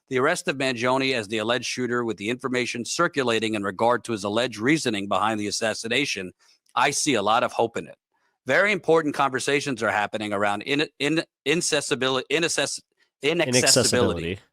the arrest of Mangione as the alleged shooter with the information circulating in regard to his alleged reasoning behind the assassination, I see a lot of hope in it. Very important conversations are happening around inaccessibility,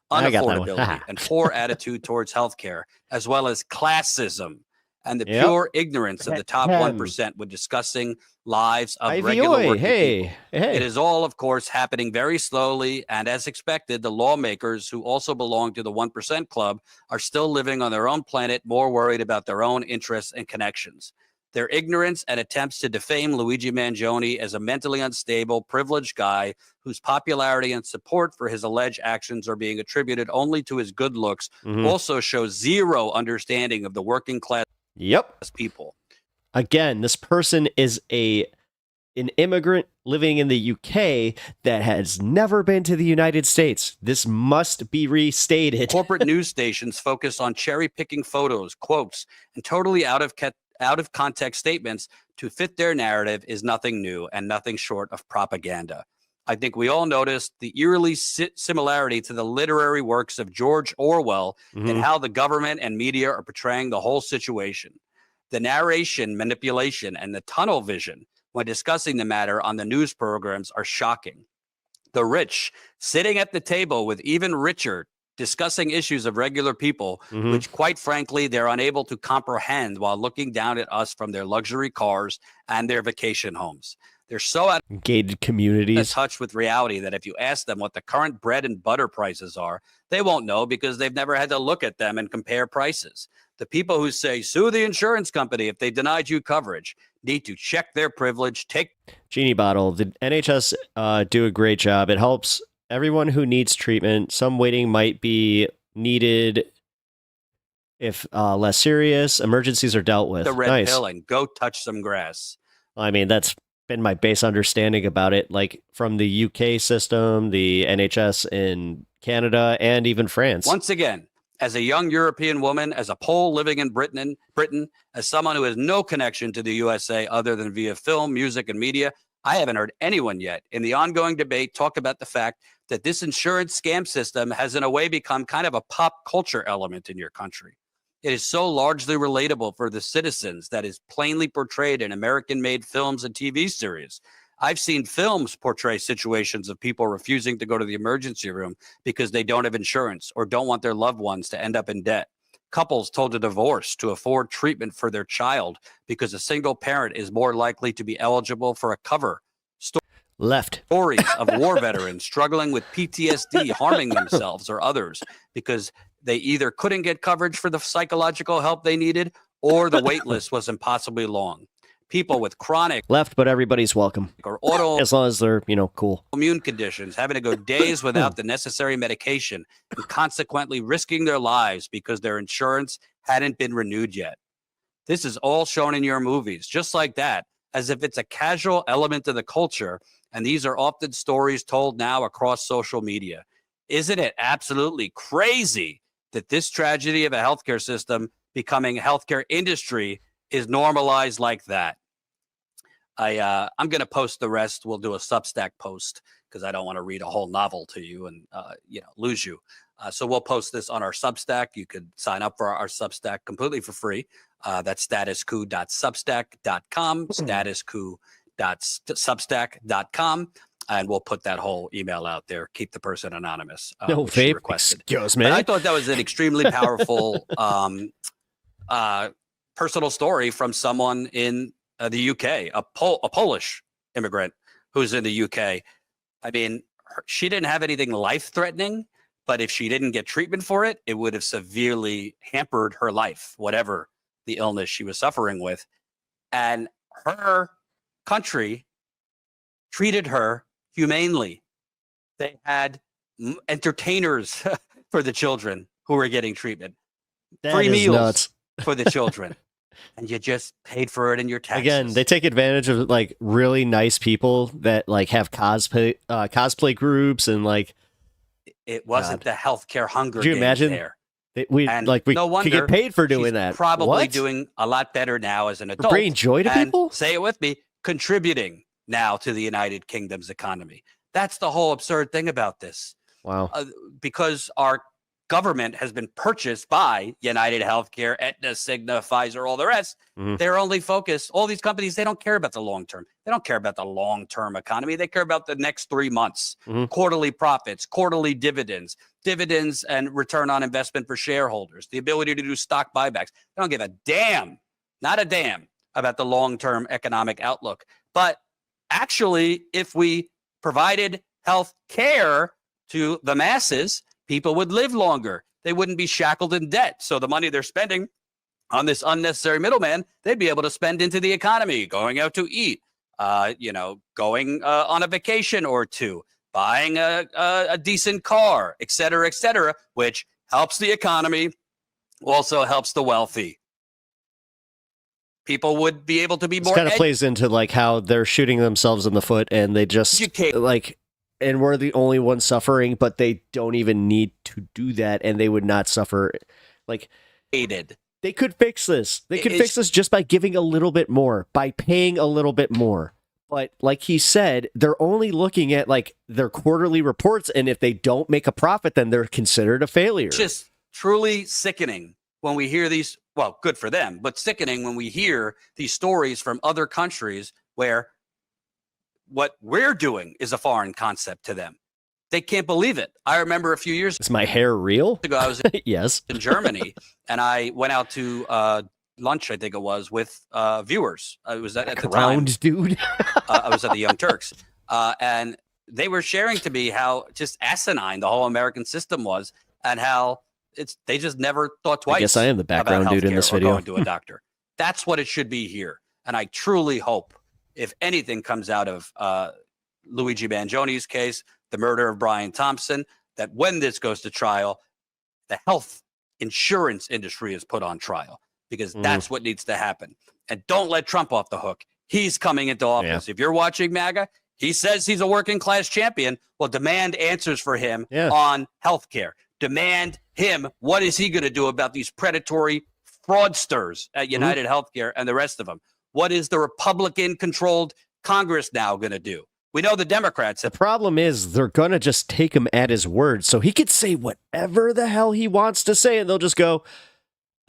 unaffordability, and poor attitude towards healthcare, as well as classism and the pure ignorance of the top 1% when discussing lives of regular working people. It is all, of course, happening very slowly, and as expected, the lawmakers who also belong to the 1% club are still living on their own planet, more worried about their own interests and connections. Their ignorance and attempts to defame Luigi Mangione as a mentally unstable, privileged guy whose popularity and support for his alleged actions are being attributed only to his good looks also shows zero understanding of the working class people. Again, this person is an immigrant living in the UK that has never been to the United States. This must be restated. Corporate news stations focus on cherry-picking photos, quotes, and totally out of context statements to fit their narrative is nothing new and nothing short of propaganda. I think we all noticed the eerily similarity to the literary works of George Orwell and how the government and media are portraying the whole situation. The narration, manipulation, and the tunnel vision when discussing the matter on the news programs are shocking. The rich sitting at the table with even richer discussing issues of regular people, which quite frankly, they're unable to comprehend while looking down at us from their luxury cars and their vacation homes. They're so out of gated communities, touch with reality that if you ask them what the current bread and butter prices are, they won't know because they've never had to look at them and compare prices. The people who say, sue the insurance company if they denied you coverage, need to check their privilege, take Genie Bottle. The NHS do a great job. It helps everyone who needs treatment. Some waiting might be needed if less serious. Emergencies are dealt with. the red pill and go touch some grass. I mean, that's been my base understanding about it, like from the UK system, the NHS in Canada, and even France. Once again, as a young European woman, as a Pole living in Britain, as someone who has no connection to the USA other than via film, music, and media, I haven't heard anyone yet in the ongoing debate talk about the fact that this insurance scam system has in a way become kind of a pop culture element in your country. It is so largely relatable for the citizens that is plainly portrayed in American-made films and TV series. I've seen films portray situations of people refusing to go to the emergency room because they don't have insurance or don't want their loved ones to end up in debt. Couples told to divorce to afford treatment for their child because a single parent is more likely to be eligible for a cover. Left. Stories of war veterans struggling with PTSD, harming themselves or others because they either couldn't get coverage for the psychological help they needed or the wait list was impossibly long. People with chronic Left, but everybody's welcome. or auto As long as they're, cool. immune conditions, having to go days without the necessary medication and consequently risking their lives because their insurance hadn't been renewed yet. This is all shown in your movies, just like that, as if it's a casual element of the culture. And these are often stories told now across social media. Isn't it absolutely crazy that this tragedy of a healthcare system becoming a healthcare industry is normalized like that? I'm going to post the rest. We'll do a Substack post because I don't want to read a whole novel to you and lose you. So we'll post this on our Substack. You could sign up for our Substack completely for free. That's statusquo.substack.com, statusquo.substack.com, and we'll put that whole email out there. Keep the person anonymous. No which she vape. requested. Excuse me. But I thought that was an extremely powerful personal story from someone in the UK, a Polish immigrant who's in the UK. I mean, she didn't have anything life-threatening, but if she didn't get treatment for it, it would have severely hampered her life, whatever the illness she was suffering with. And her country treated her humanely. They had entertainers for the children who were getting treatment, free meals nuts. for the children. And you just paid for it in your taxes. Again, they take advantage of like really nice people that like have cosplay groups and like. It wasn't the healthcare hunger. Could you imagine? There. We no could get paid for doing she's that. Probably What? doing a lot better now as an adult. Bringing joy to and people? Say it with me. Contributing now to the United Kingdom's economy. That's the whole absurd thing about this. Wow. Because our government has been purchased by United Healthcare, Aetna, Cigna, Pfizer, all the rest. They're only focused. All these companies, they don't care about the long term. They don't care about the long-term economy. They care about the next 3 months, quarterly profits, quarterly dividends and return on investment for shareholders, the ability to do stock buybacks. They don't give a damn, not a damn, about the long-term economic outlook. But actually, if we provided health care to the masses, people would live longer. They wouldn't be shackled in debt. So the money they're spending on this unnecessary middleman, they'd be able to spend into the economy, going out to eat, going on a vacation or two, buying a decent car, et cetera, which helps the economy, also helps the wealthy. People would be able to be more. This kind of plays into like how they're shooting themselves in the foot and they just like, and we're the only ones suffering, but they don't even need to do that, and they would not suffer. Like, they could fix this. They could fix this just by giving a little bit more, by paying a little bit more. But like he said, they're only looking at like their quarterly reports, and if they don't make a profit, then they're considered a failure. It's just truly sickening when we hear these. Well, good for them, but sickening when we hear these stories from other countries where what we're doing is a foreign concept to them. They can't believe it. I remember a few years Is my hair real? ago, I was yes. in Germany, and I went out to lunch, I think it was, with viewers. I was at the time. Dude. I was at the Young Turks. And they were sharing to me how just asinine the whole American system was, and how they just never thought twice. I guess I am the background about dude in healthcare this or video. going to a doctor. That's what it should be here. And I truly hope, if anything comes out of Luigi Mangioni's case, the murder of Brian Thompson, that when this goes to trial, the health insurance industry is put on trial, because that's what needs to happen. And don't let Trump off the hook. He's coming into office. If you're watching MAGA, he says he's a working class champion. Well, demand answers for him on healthcare. Demand him. What is he going to do about these predatory fraudsters at United Healthcare and the rest of them? What is the Republican-controlled Congress now going to do? We know the Democrats. The problem is they're going to just take him at his word. So he could say whatever the hell he wants to say, and they'll just go,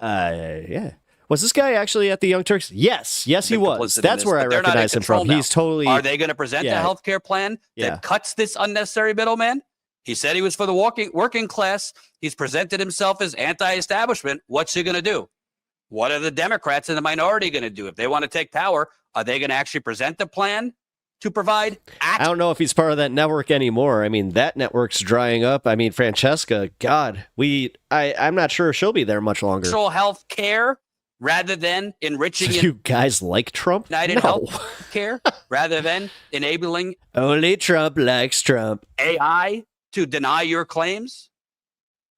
yeah. Was this guy actually at the Young Turks? Yes, he was. That's where I recognize him from. Now. He's totally. Are they going to present a healthcare plan that cuts this unnecessary middleman? He said he was for the working class. He's presented himself as anti-establishment. What's he going to do? What are the Democrats and the minority going to do? If they want to take power, are they going to actually present a plan to provide I don't know if he's part of that network anymore. I mean, that network's drying up. I mean, Francesca, God, I'm not sure she'll be there much longer. actual health care rather than enriching You guys like Trump? United Health Care rather than enabling Only Trump likes Trump. AI to deny your claims?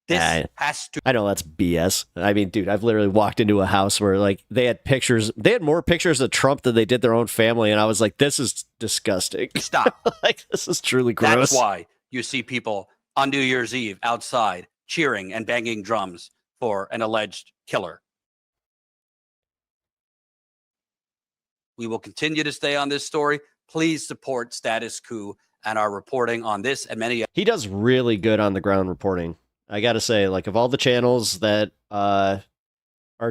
This has to. I know that's BS. I mean, dude, I've literally walked into a house where like they had more pictures of Trump than they did their own family, and I was like, this is disgusting. Stop. Like, this is truly gross. That's why you see people on New Year's Eve outside cheering and banging drums for an alleged killer. We will continue to stay on this story. Please support Status Quo and our reporting on this and many. He does really good on the ground reporting. I gotta say, like, of all the channels that are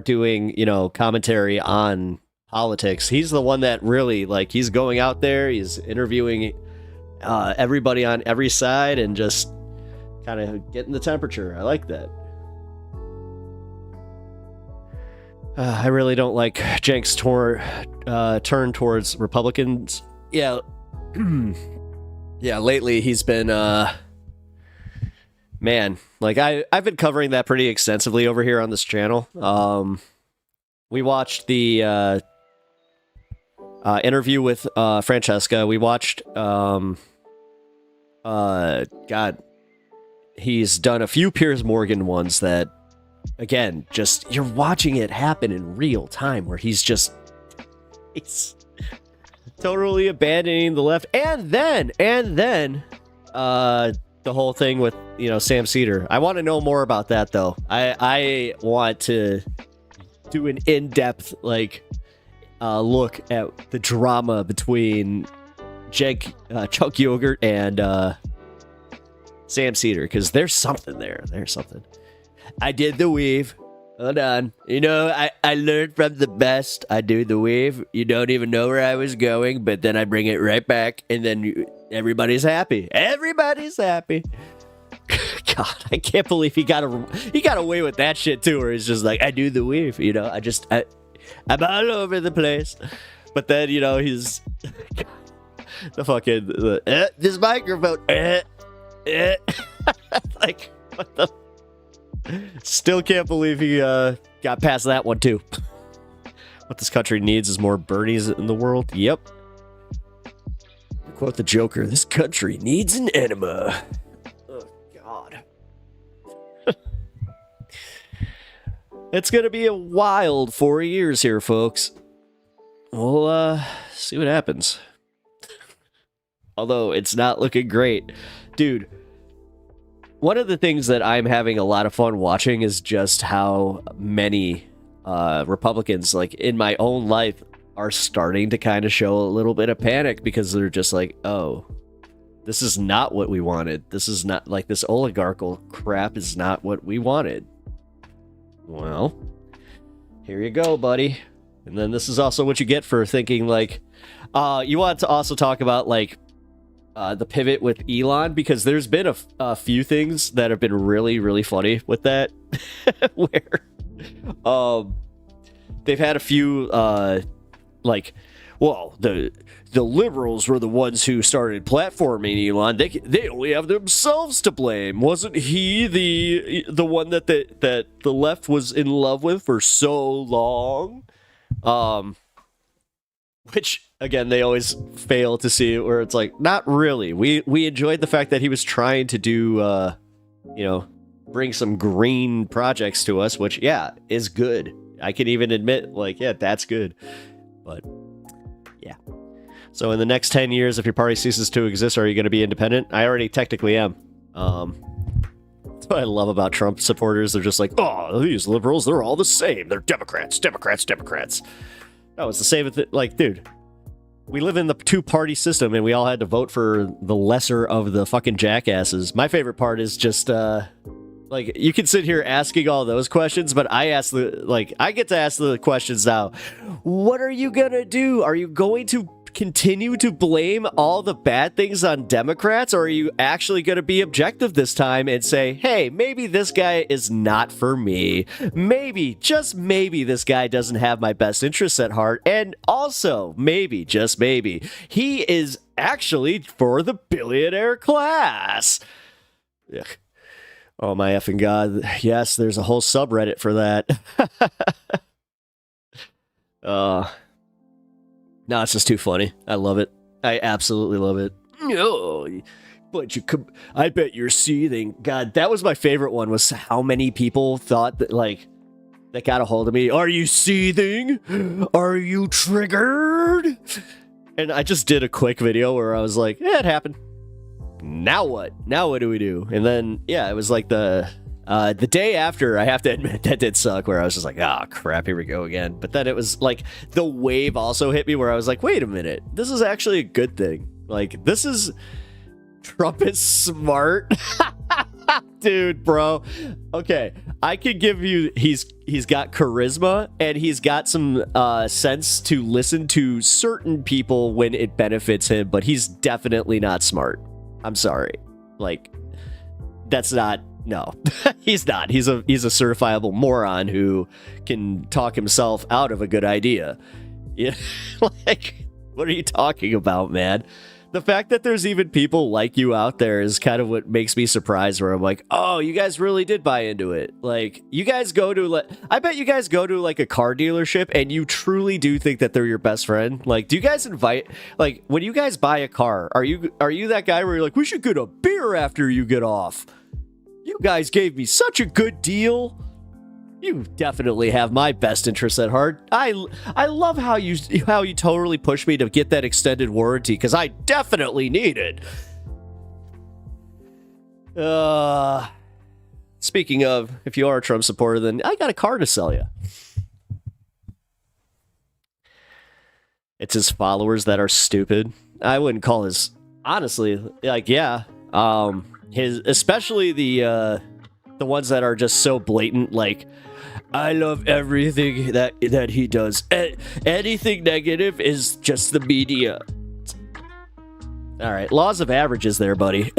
doing, commentary on politics, he's the one that really, like, he's going out there, he's interviewing everybody on every side and just kind of getting the temperature. I like that. I really don't like Cenk's turn towards Republicans. Yeah. Yeah, lately he's been, man, like I've been covering that pretty extensively over here on this channel. We watched the interview with Francesca. We watched, God, he's done a few Piers Morgan ones that, again, just you're watching it happen in real time where he's totally abandoning the left. And then the whole thing with, Sam Cedar. I want to know more about that, though. I want to do an in-depth, look at the drama between Chuck Yogurt and Sam Cedar, because there's something there. There's something. I did the weave. Hold on. I learned from the best. I do the weave. You don't even know where I was going, but then I bring it right back, and then everybody's happy. Everybody's happy. God, I can't believe he got away with that shit too, where he's just like, I do the weave, I'm all over the place. But then, he's the fucking this microphone. Like, what the? Still can't believe he got past that one too. What this country needs is more Bernies in the world. Yep. Quote the Joker, this country needs an enema. Oh, God. It's going to be a wild 4 years here, folks. We'll see what happens. Although it's not looking great. Dude, one of the things that I'm having a lot of fun watching is just how many Republicans, like in my own life, are starting to kind of show a little bit of panic because they're just like, oh, this is not what we wanted. This is not, like, this oligarchical crap is not what we wanted. Well, here you go, buddy. And then this is also what you get for thinking, like, you want to also talk about, like, the pivot with Elon, because there's been a few things that have been really, really funny with that, where they've had a few, well, the liberals were the ones who started platforming Elon. They only have themselves to blame. Wasn't he the one that the left was in love with for so long? Which, again, they always fail to see, where it's like, not really. We enjoyed the fact that he was trying to do, bring some green projects to us, which, yeah, is good. I can even admit, like, yeah, that's good. But, yeah. So in the next 10 years, if your party ceases to exist, are you going to be independent? I already technically am. That's what I love about Trump supporters. They're just like, oh, these liberals, they're all the same. They're Democrats. No, it's the same with like, dude, we live in the two-party system, and we all had to vote for the lesser of the fucking jackasses. My favorite part is just, Like, you can sit here asking all those questions, but I get to ask the questions now. What are you gonna do? Are you going to continue to blame all the bad things on Democrats, or are you actually going to be objective this time and say, hey, maybe this guy is not for me. Maybe, just maybe, this guy doesn't have my best interests at heart. And also, maybe, just maybe, he is actually for the billionaire class. Ugh. Oh my effing God. Yes, there's a whole subreddit for that. No, it's just too funny. I love it. I absolutely love it. Oh, but I bet you're seething. God, that was my favorite one, was how many people thought that, like, that got a hold of me. Are you seething? Are you triggered? And I just did a quick video where I was like, it happened. Now what? Now what do we do? And then, yeah, it was like the day after, I have to admit, that did suck, where I was just like, ah, crap, here we go again. But then it was like, the wave also hit me where I was like, wait a minute, this is actually a good thing. Like, Trump is smart. Dude, bro. Okay, I could give you, he's got charisma, and he's got some sense to listen to certain people when it benefits him, but he's definitely not smart. I'm sorry. Like, that's not, no, he's not. He's a certifiable moron who can talk himself out of a good idea. Yeah, like, what are you talking about, man? The fact that there's even people like you out there is kind of what makes me surprised, where I'm like, oh, you guys really did buy into it. Like, you guys go to, I bet you guys go to like a car dealership and you truly do think that they're your best friend. Like, do you guys invite, like, when you guys buy a car, are you that guy where you're like, we should get a beer after you get off? You guys gave me such a good deal. You definitely have my best interests at heart. I love how you totally pushed me to get that extended warranty, because I definitely need it. Speaking of, if you are a Trump supporter, then I got a car to sell you. It's his followers that are stupid. I wouldn't call his, honestly, like, yeah, especially the ones that are just so blatant, like, I love everything that he does. Anything negative is just the media. All right, laws of averages there, buddy.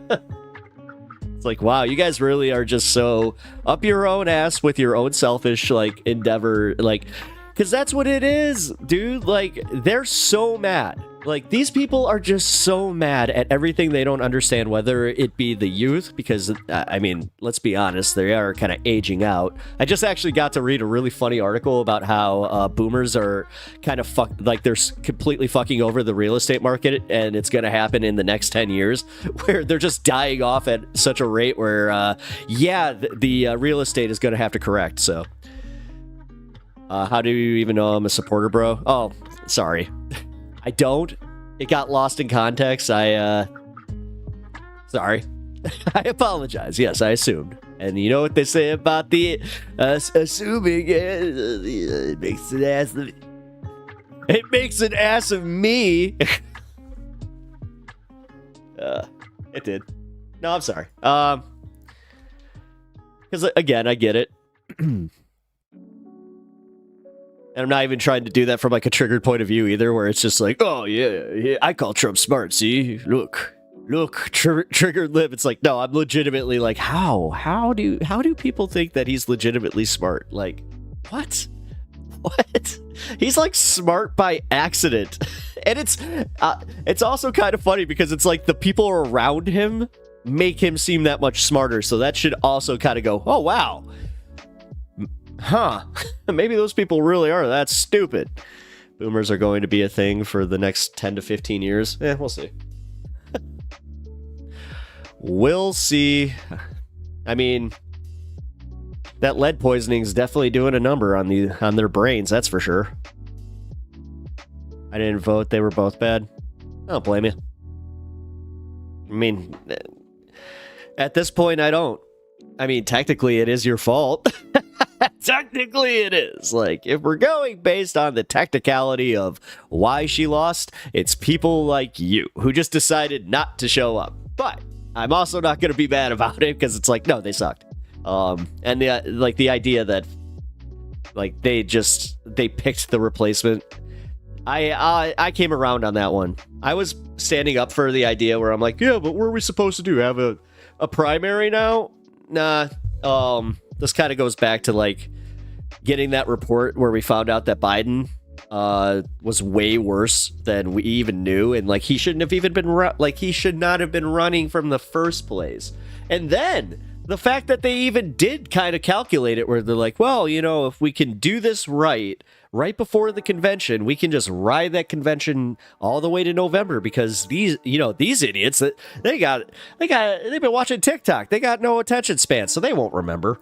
It's like, wow, you guys really are just so up your own ass with your own selfish, like, endeavor, like, because that's what it is, dude. Like, they're so mad. Like, these people are just so mad at everything they don't understand, whether it be the youth, because, I mean, let's be honest, they are kind of aging out. I just actually got to read a really funny article about how boomers are kind of they're completely fucking over the real estate market, and it's going to happen in the next 10 years, where they're just dying off at such a rate where, yeah, the real estate is going to have to correct, so. How do you even know I'm a supporter, bro? Oh, sorry. I don't. It got lost in context. Sorry. I apologize. Yes, I assumed. And you know what they say about the assuming it makes an ass of it makes an ass of me. It did. No, I'm sorry. Because again, I get it. And I'm not even trying to do that from like a triggered point of view either, where it's just like, oh yeah, I call Trump smart. See, look, triggered lip. It's like, no, I'm legitimately like, how do people think that he's legitimately smart? Like, what? He's like smart by accident, and it's also kind of funny because it's like the people around him make him seem that much smarter. So that should also kind of go, oh wow. Huh, maybe those people really are that stupid. Boomers are going to be a thing for the next 10 to 15 years. We'll see. We'll see. I mean, that lead poisoning is definitely doing a number on their brains, that's for sure. I didn't vote. They were both bad. I don't blame you. I mean, at this point, I don't. I mean, technically, it is your fault. Technically, it is. Like, if we're going based on the technicality of why she lost, it's people like you who just decided not to show up. But I'm also not going to be mad about it because it's like, no, they sucked. And the idea that like they picked the replacement. I came around on that one. I was standing up for the idea where I'm like, yeah, but what are we supposed to do? Have a primary now? Nah. This kind of goes back to like getting that report where we found out that Biden was way worse than we even knew, and like he shouldn't have even been he should not have been running from the first place. And then the fact that they even did kind of calculate it, where they're like, well, you know, if we can do this right before the convention, we can just ride that convention all the way to November, because these idiots that they've been watching TikTok, they got no attention span, so they won't remember.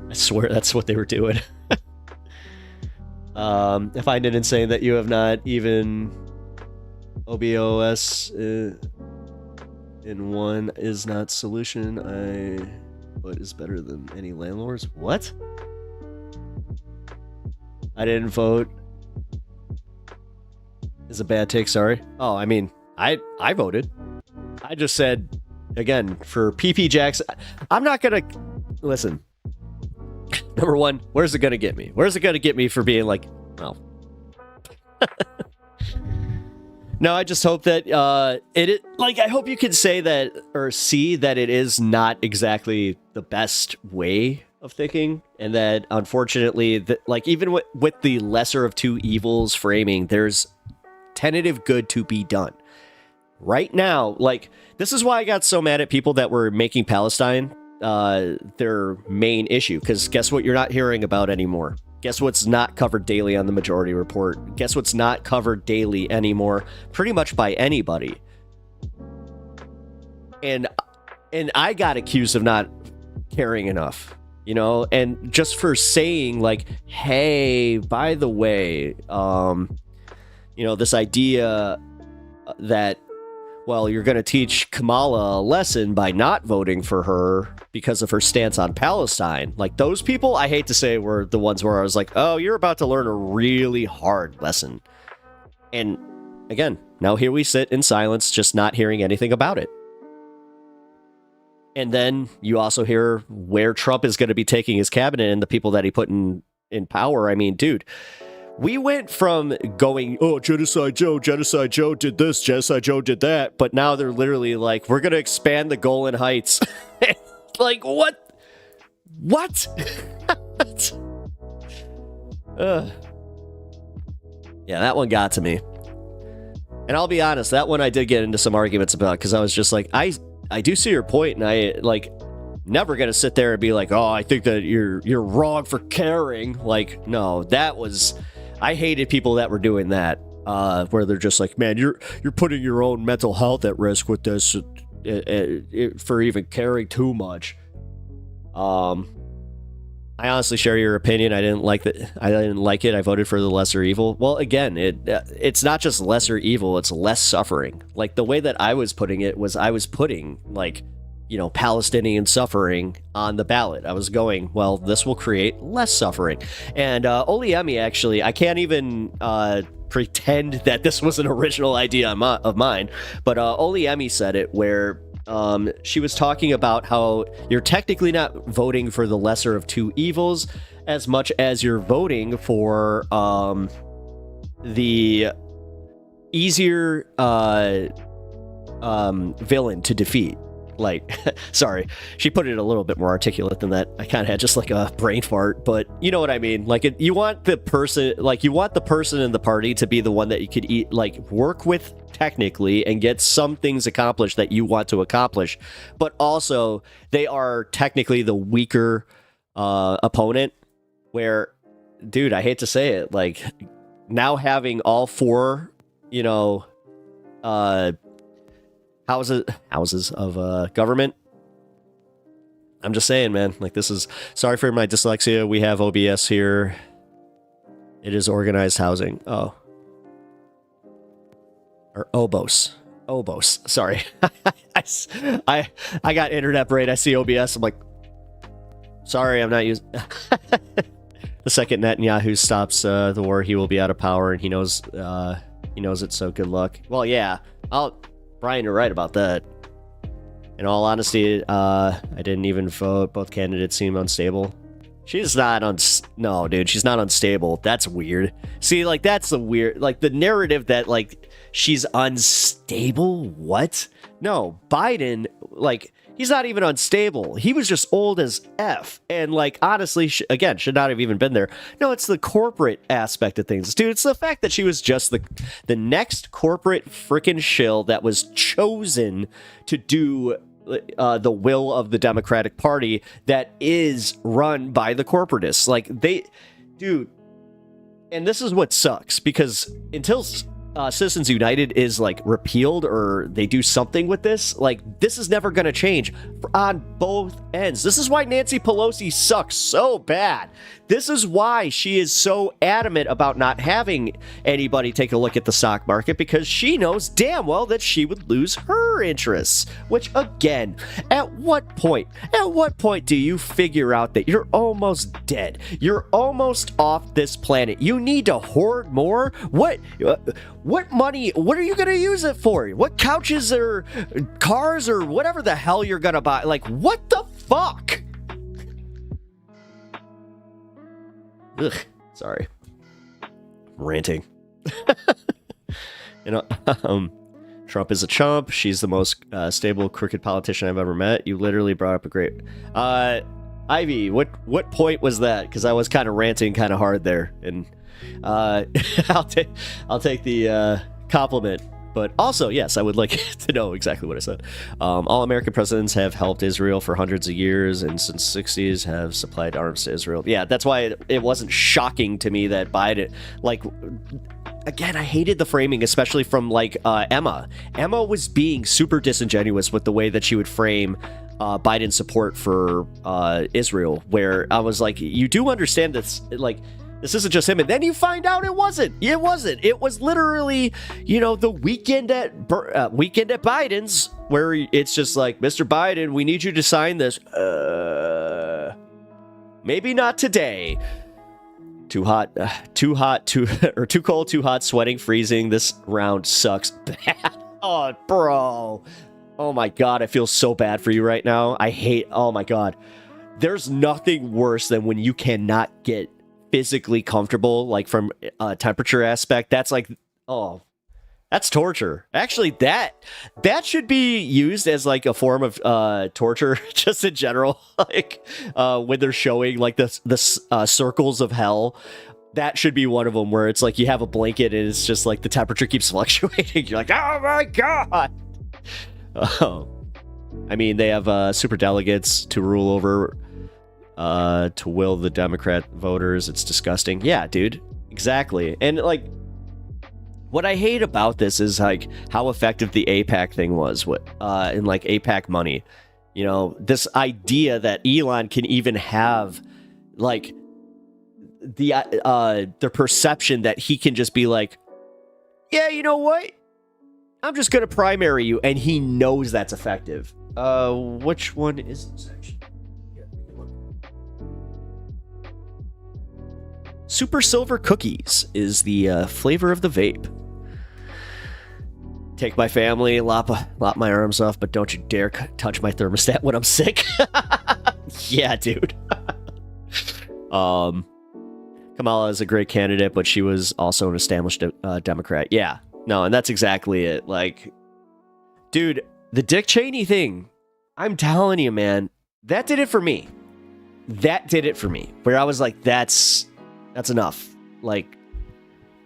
I swear that's what they were doing. I find it insane that you have not even OBOS in one is not solution. But is better than any landlords. What? I didn't vote. Is a bad take. Sorry. Oh, I mean, I voted. I just said again for PP Jacks. I'm not gonna listen. Number one, where's it gonna get me? Where's it gonna get me for being like, well? No, I just hope that I hope you can say that or see that it is not exactly the best way of thinking, and that unfortunately, even with the lesser of two evils framing, there's tentative good to be done. Right now, this is why I got so mad at people that were making Palestine their main issue, because guess what you're not hearing about anymore? Guess what's not covered daily on the Majority Report? Guess what's not covered daily anymore pretty much by anybody? And I got accused of not caring enough, you know, and just for saying like, hey, by the way, this idea that, well, you're going to teach Kamala a lesson by not voting for her because of her stance on Palestine. Like, those people, I hate to say, were the ones where I was like, oh, you're about to learn a really hard lesson. And again, now here we sit in silence, just not hearing anything about it. And then you also hear where Trump is going to be taking his cabinet and the people that he put in power. I mean, dude, we went from going, oh, Genocide Joe did this, Genocide Joe did that, but now they're literally like, we're going to expand the Golan Heights. Like, what? What? Yeah, that one got to me. And I'll be honest, that one I did get into some arguments about, because I was just like, I do see your point, and I, never gonna sit there and be like, oh, I think that you're wrong for caring. Like, no, that was... I hated people that were doing that, where they're just like, man, you're putting your own mental health at risk with this for even caring too much. I honestly share your opinion. I didn't like that. I didn't like it. I voted for the lesser evil. Well, again, it's not just lesser evil. It's less suffering. Like, the way that I was putting it was I was putting Palestinian suffering on the ballot. I was going, well, this will create less suffering. And Oliemi, actually, I can't even pretend that this was an original idea of mine, but Oliemi said it, where she was talking about how you're technically not voting for the lesser of two evils as much as you're voting for the easier villain to defeat. Like, sorry, she put it a little bit more articulate than that. I kind of had just like a brain fart, but you know what I mean? Like, you want the person in the party to be the one that you could work with technically and get some things accomplished that you want to accomplish, but also they are technically the weaker opponent, where, dude, I hate to say it, like, now having all four, houses of government. I'm just saying, man, like, this is, sorry for my dyslexia. We have OBS here. It is organized housing. Oh. Or OBOS. Sorry. I got internet brain. I see OBS. I'm like, sorry, I'm not using. The second Netanyahu stops the war, he will be out of power, and he knows it. So good luck. Well, yeah, Brian, you're right about that. In all honesty, I didn't even vote. Both candidates seem unstable. She's not no, dude, she's not unstable. That's weird. See, like, that's the weird, like, the narrative that, like, she's unstable? What? No, Biden, like, he's not even unstable. He was just old as F. And, like, honestly, again, should not have even been there. No, it's the corporate aspect of things. Dude, it's the fact that she was just the next corporate freaking shill that was chosen to do the will of the Democratic Party that is run by the corporatists. Like, dude, and this is what sucks, because until Citizens United is, like, repealed or they do something with this, like, this is never going to change on both ends. This is why Nancy Pelosi sucks so bad. This is why she is so adamant about not having anybody take a look at the stock market, because she knows damn well that she would lose her interests. Which, again, at what point do you figure out that you're almost dead? You're almost off this planet. You need to hoard more? What money, what are you going to use it for? What couches or cars or whatever the hell you're going to buy? Like, what the fuck? Ugh, sorry. I'm ranting. You know, Trump is a chump. She's the most stable, crooked politician I've ever met. You literally brought up a great... Ivy, what point was that? Because I was kind of ranting kind of hard there. And I'll take the compliment. But also, yes, I would like to know exactly what I said. All American presidents have helped Israel for hundreds of years, and since the 60s have supplied arms to Israel. Yeah, that's why it wasn't shocking to me that Biden, like, again, I hated the framing, especially from, like, Emma. Emma was being super disingenuous with the way that she would frame Biden's support for Israel, where I was like, you do understand this, like, this isn't just him. And then you find out it wasn't. It wasn't. It was literally, you know, the weekend at Biden's, where it's just like, Mr. Biden, we need you to sign this. Maybe not today. Too hot, too cold, too hot, sweating, freezing. This round sucks bad. Oh, bro. Oh my God, I feel so bad for you right now. Oh my God. There's nothing worse than when you cannot get physically comfortable, like from a temperature aspect. That's like, oh, that's torture. Actually, that should be used as like a form of torture, just in general. Like when they're showing like the circles of hell, that should be one of them, where it's like you have a blanket and it's just like the temperature keeps fluctuating. You're like, oh my God. Oh, I mean, they have super delegates to rule over. To will the Democrat voters. It's disgusting. Yeah, dude. Exactly. And like, what I hate about this is like how effective the AIPAC thing was. In like AIPAC money. You know, this idea that Elon can even have like the perception that he can just be like, yeah, you know what? I'm just gonna primary you, and he knows that's effective. Which one is this actually? Super Silver Cookies is the flavor of the vape. Take my family, lop my arms off, but don't you dare touch my thermostat when I'm sick. Yeah, dude. Kamala is a great candidate, but she was also an established Democrat. Yeah, no, and that's exactly it. Like, dude, the Dick Cheney thing, I'm telling you, man, that did it for me. That did it for me. Where I was like, that's enough. Like,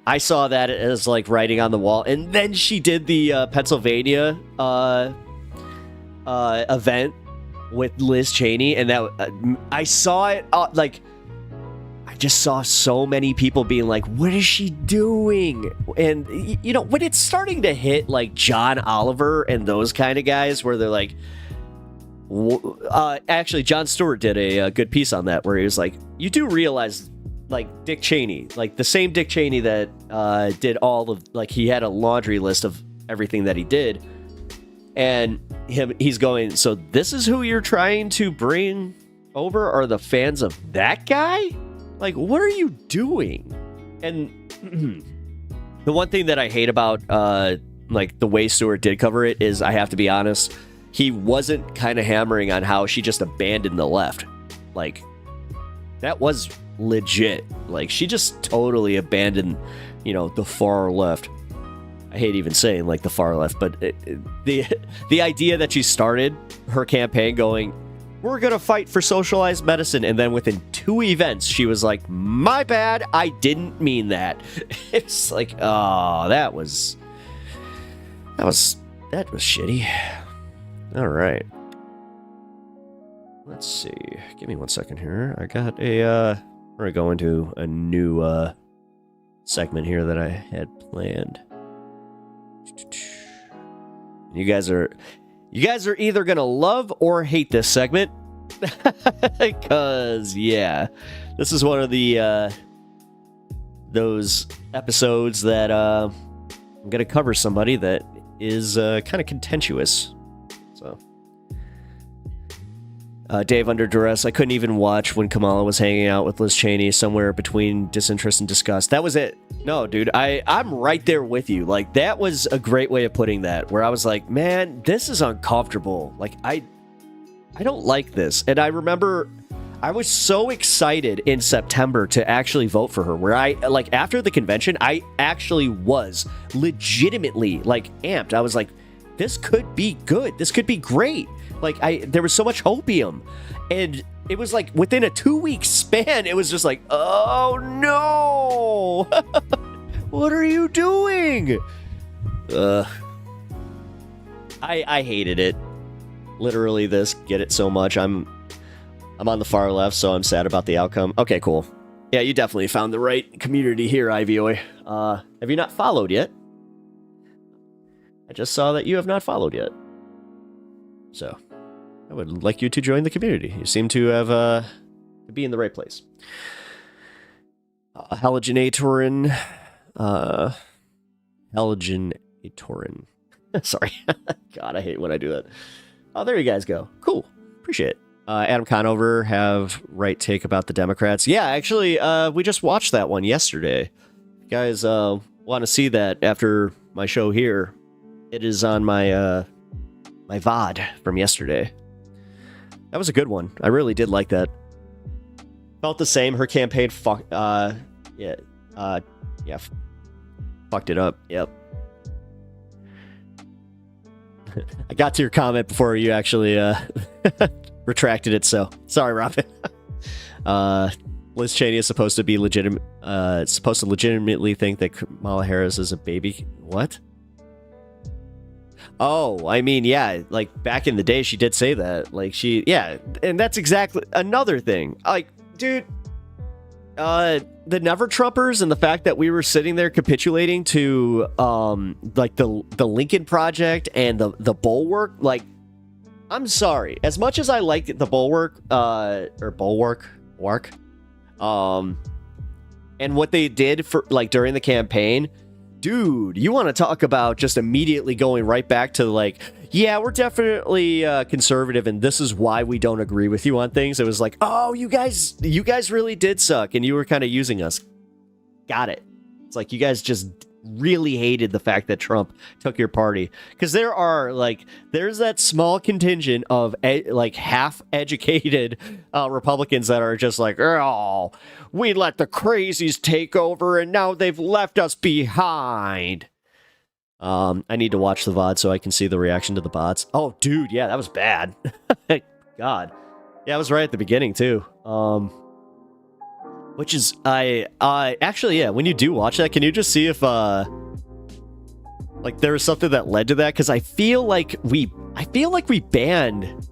I saw that as like writing on the wall. And then she did the Pennsylvania event with Liz Cheney, and that I saw it like, I just saw so many people being like, what is she doing? And you know, when it's starting to hit like John Oliver and those kind of guys, where they're like, actually Jon Stewart did a good piece on that, where he was like, you do realize, like, Dick Cheney, like the same Dick Cheney that did all of, like, he had a laundry list of everything that he did, and he's going, so this is who you're trying to bring over, are the fans of that guy? Like, what are you doing? And the one thing that I hate about like the way Stewart did cover it is, I have to be honest, he wasn't kind of hammering on how she just abandoned the left. Like, that was legit. Like, she just totally abandoned, the far left. I hate even saying like the far left, but the idea that she started her campaign going, we're going to fight for socialized medicine. And then within 2 events, she was like, my bad, I didn't mean that. It's like, oh, that was shitty. All right. Let's see. Give me 1 second here. I got we're going to go into a new segment here that I had planned. You guys are either gonna love or hate this segment, because yeah, this is one of the those episodes that I'm gonna cover somebody that is kind of contentious. So, Dave under duress. I couldn't even watch when Kamala was hanging out with Liz Cheney somewhere between disinterest and disgust. That was it. No, dude, I'm right there with you. Like, that was a great way of putting that, where I was like, man, this is uncomfortable. Like, I don't like this. And I remember I was so excited in September to actually vote for her, where after the convention, I actually was legitimately like amped. I was like, this could be good. This could be great. Like, there was so much hopium, and it was like within a 2-week span, it was just like, oh no, what are you doing? I hated it. Literally, get it so much. I'm on the far left, so I'm sad about the outcome. Okay, cool. Yeah, you definitely found the right community here, Ivy. Have you not followed yet? I just saw that you have not followed yet. So, I would like you to join the community. You seem to have to be in the right place. Halogenatorin. Sorry. God, I hate when I do that. Oh, there you guys go. Cool. Appreciate it. Adam Conover have right take about the Democrats. Yeah, actually, we just watched that one yesterday. If you guys want to see that after my show here, it is on my my VOD from yesterday. That was a good one. I really did like that. Felt the same. Her campaign fucked it up. Yep. I got to your comment before you actually retracted it, so sorry, Robin. Liz Cheney is supposed to be legitimately think that Kamala Harris is a baby. What? Oh, I mean, yeah, like back in the day, she did say that. Like, and that's exactly another thing. Like, dude, the Never Trumpers and the fact that we were sitting there capitulating to like the Lincoln Project and the Bulwark. Like, I'm sorry, as much as I liked the Bulwark and what they did for like during the campaign. Dude, you want to talk about just immediately going right back to like, yeah, we're definitely conservative, and this is why we don't agree with you on things. It was like, oh, you guys really did suck, and you were kind of using us. Got it. It's like you guys just really hated the fact that Trump took your party, because there's that small contingent of like half-educated Republicans that are just like, oh, we let the crazies take over and now they've left us behind. I need to watch the VOD so I can see the reaction to the bots. Oh, dude, yeah, that was bad. God. Yeah, it was right at the beginning too. Which is, actually, yeah, when you do watch that, can you just see if, like, there was something that led to that? Because I feel like we banned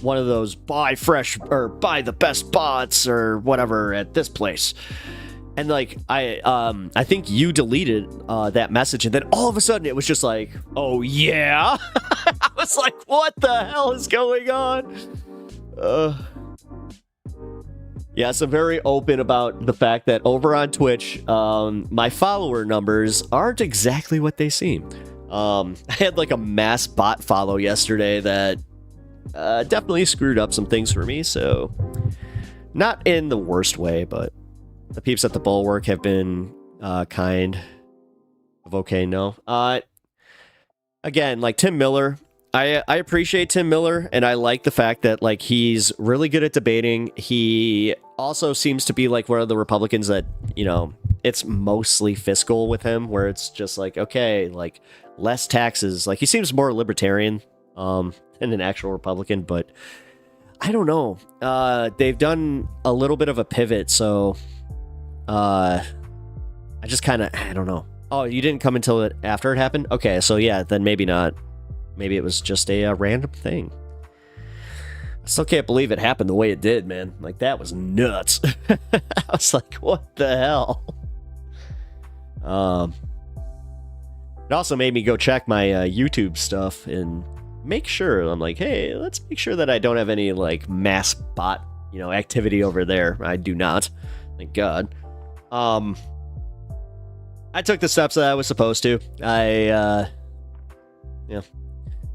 one of those buy fresh or buy the best bots or whatever at this place. And like, I think you deleted that message, and then all of a sudden it was just like, oh yeah. I was like, what the hell is going on? Yes, I'm very open about the fact that over on Twitch, my follower numbers aren't exactly what they seem. I had like a mass bot follow yesterday that definitely screwed up some things for me, so not in the worst way, but the peeps at the Bulwark have been kind of okay, no. Again, like Tim Miller, I appreciate Tim Miller, and I like the fact that like he's really good at debating. He also seems to be like one of the Republicans that, you know, it's mostly fiscal with him, where it's just like, okay, like less taxes. Like he seems more libertarian than an actual Republican, but I don't know. They've done a little bit of a pivot, so I just kind of, I don't know. Oh, you didn't come until after it happened? Okay, so yeah, then maybe not. Maybe it was just a random thing. I still can't believe it happened the way it did, man. Like, that was nuts. I was like, what the hell? It also made me go check my YouTube stuff and make sure. I'm like, hey, let's make sure that I don't have any, like, mass bot, you know, activity over there. I do not. Thank God. I took the steps that I was supposed to. I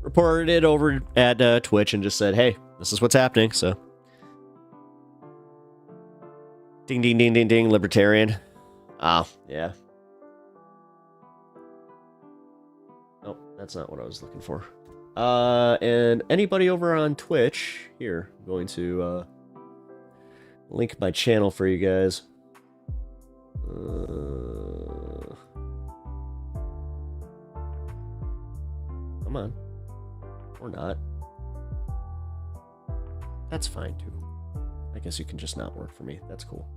reported it over at Twitch and just said, hey, this is what's happening, so. Ding, ding, ding, ding, ding, libertarian. Oh, yeah. Oh, that's not what I was looking for. And anybody over on Twitch, here, I'm going to link my channel for you guys. Come on. Or not. That's fine too. I guess you can just not work for me. That's cool.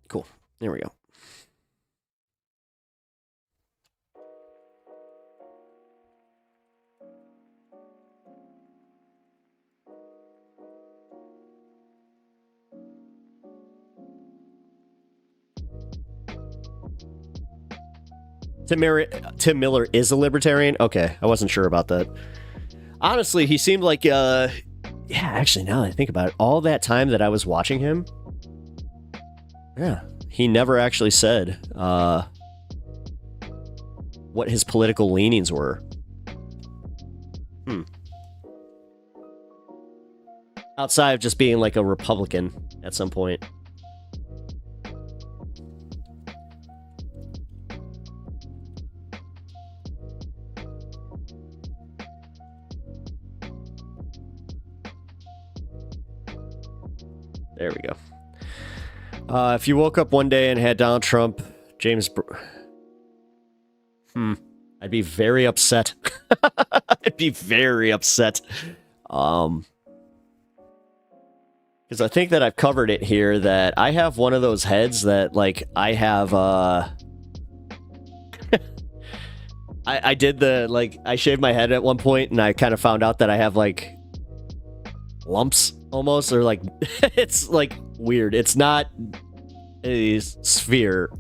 Cool. There we go. Tim Miller is a libertarian? Okay, I wasn't sure about that. Honestly, he seemed like, yeah, actually, now that I think about it, all that time that I was watching him, yeah, he never actually said what his political leanings were. Outside of just being like a Republican at some point. There we go. If you woke up one day and had Donald Trump, I'd be very upset. I'd be very upset. Because I think that I've covered it here, that I have one of those heads that, like, I have, I did the, like, I shaved my head at one point, and I kind of found out that I have, like, lumps, almost, or, like, it's, like, weird. It's not a sphere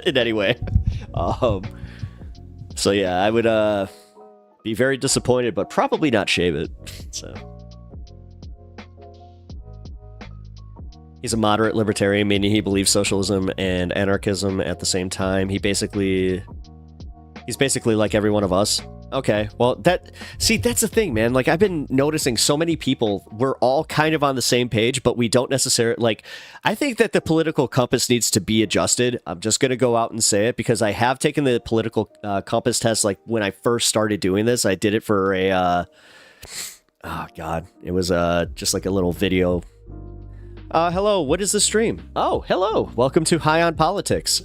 in any way. So, yeah, I would, be very disappointed, but probably not shave it, so... He's a moderate libertarian, meaning he believes socialism and anarchism at the same time. He's basically like every one of us. Okay, well, that's the thing, man. Like, I've been noticing so many people, we're all kind of on the same page, but we don't necessarily, like, I think that the political compass needs to be adjusted. I'm just going to go out and say it, because I have taken the political compass test, like, when I first started doing this. I did it for a, oh, God, it was just like a little video. Hello, what is the stream? Oh, hello. Welcome to High on Politics.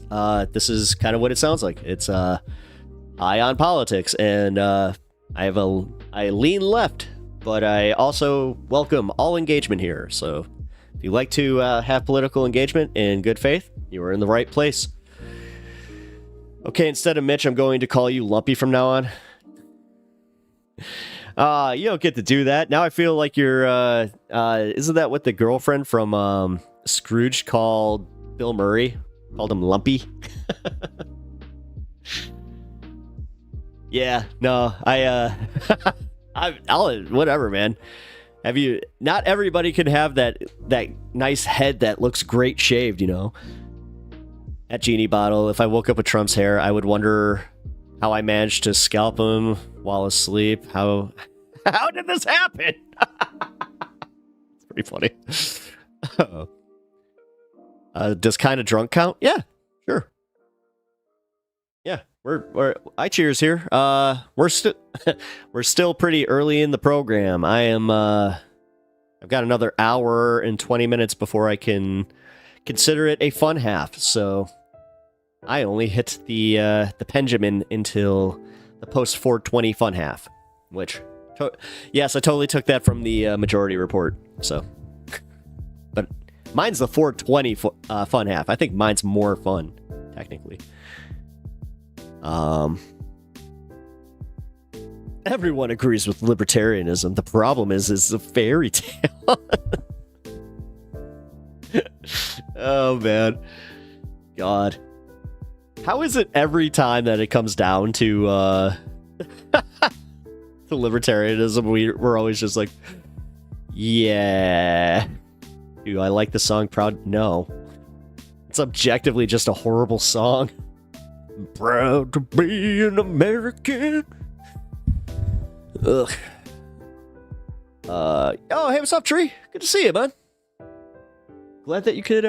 This is kind of what it sounds like. It's High on Politics, and I lean left, but I also welcome all engagement here. So if you like to have political engagement in good faith, you are in the right place. Okay, instead of Mitch, I'm going to call you Lumpy from now on. You don't get to do that. Now I feel like you're, isn't that what the girlfriend from, Scrooge called Bill Murray? Called him Lumpy? Yeah, no, I'll, whatever, man. Not everybody can have that nice head that looks great shaved, you know? That genie bottle, if I woke up with Trump's hair, I would wonder how I managed to scalp him while asleep. How did this happen? It's pretty funny. Does kind of drunk count? Yeah, sure. Yeah, I cheers here. We're still pretty early in the program. I've got another hour and 20 minutes before I can consider it a fun half. So I only hit the pendulum until the post 420 fun half, which yes, I totally took that from the Majority Report. So, but mine's the 420 fun half. I think mine's more fun technically. Everyone agrees with libertarianism. The problem is it's a fairy tale. Oh man, God, how is it every time that it comes down to to libertarianism, we're always just like, yeah. Do I like the song Proud? No, it's objectively just a horrible song. I'm proud to be an American. Ugh. Oh, hey, what's up, Tree? Good to see you, man. Glad that you could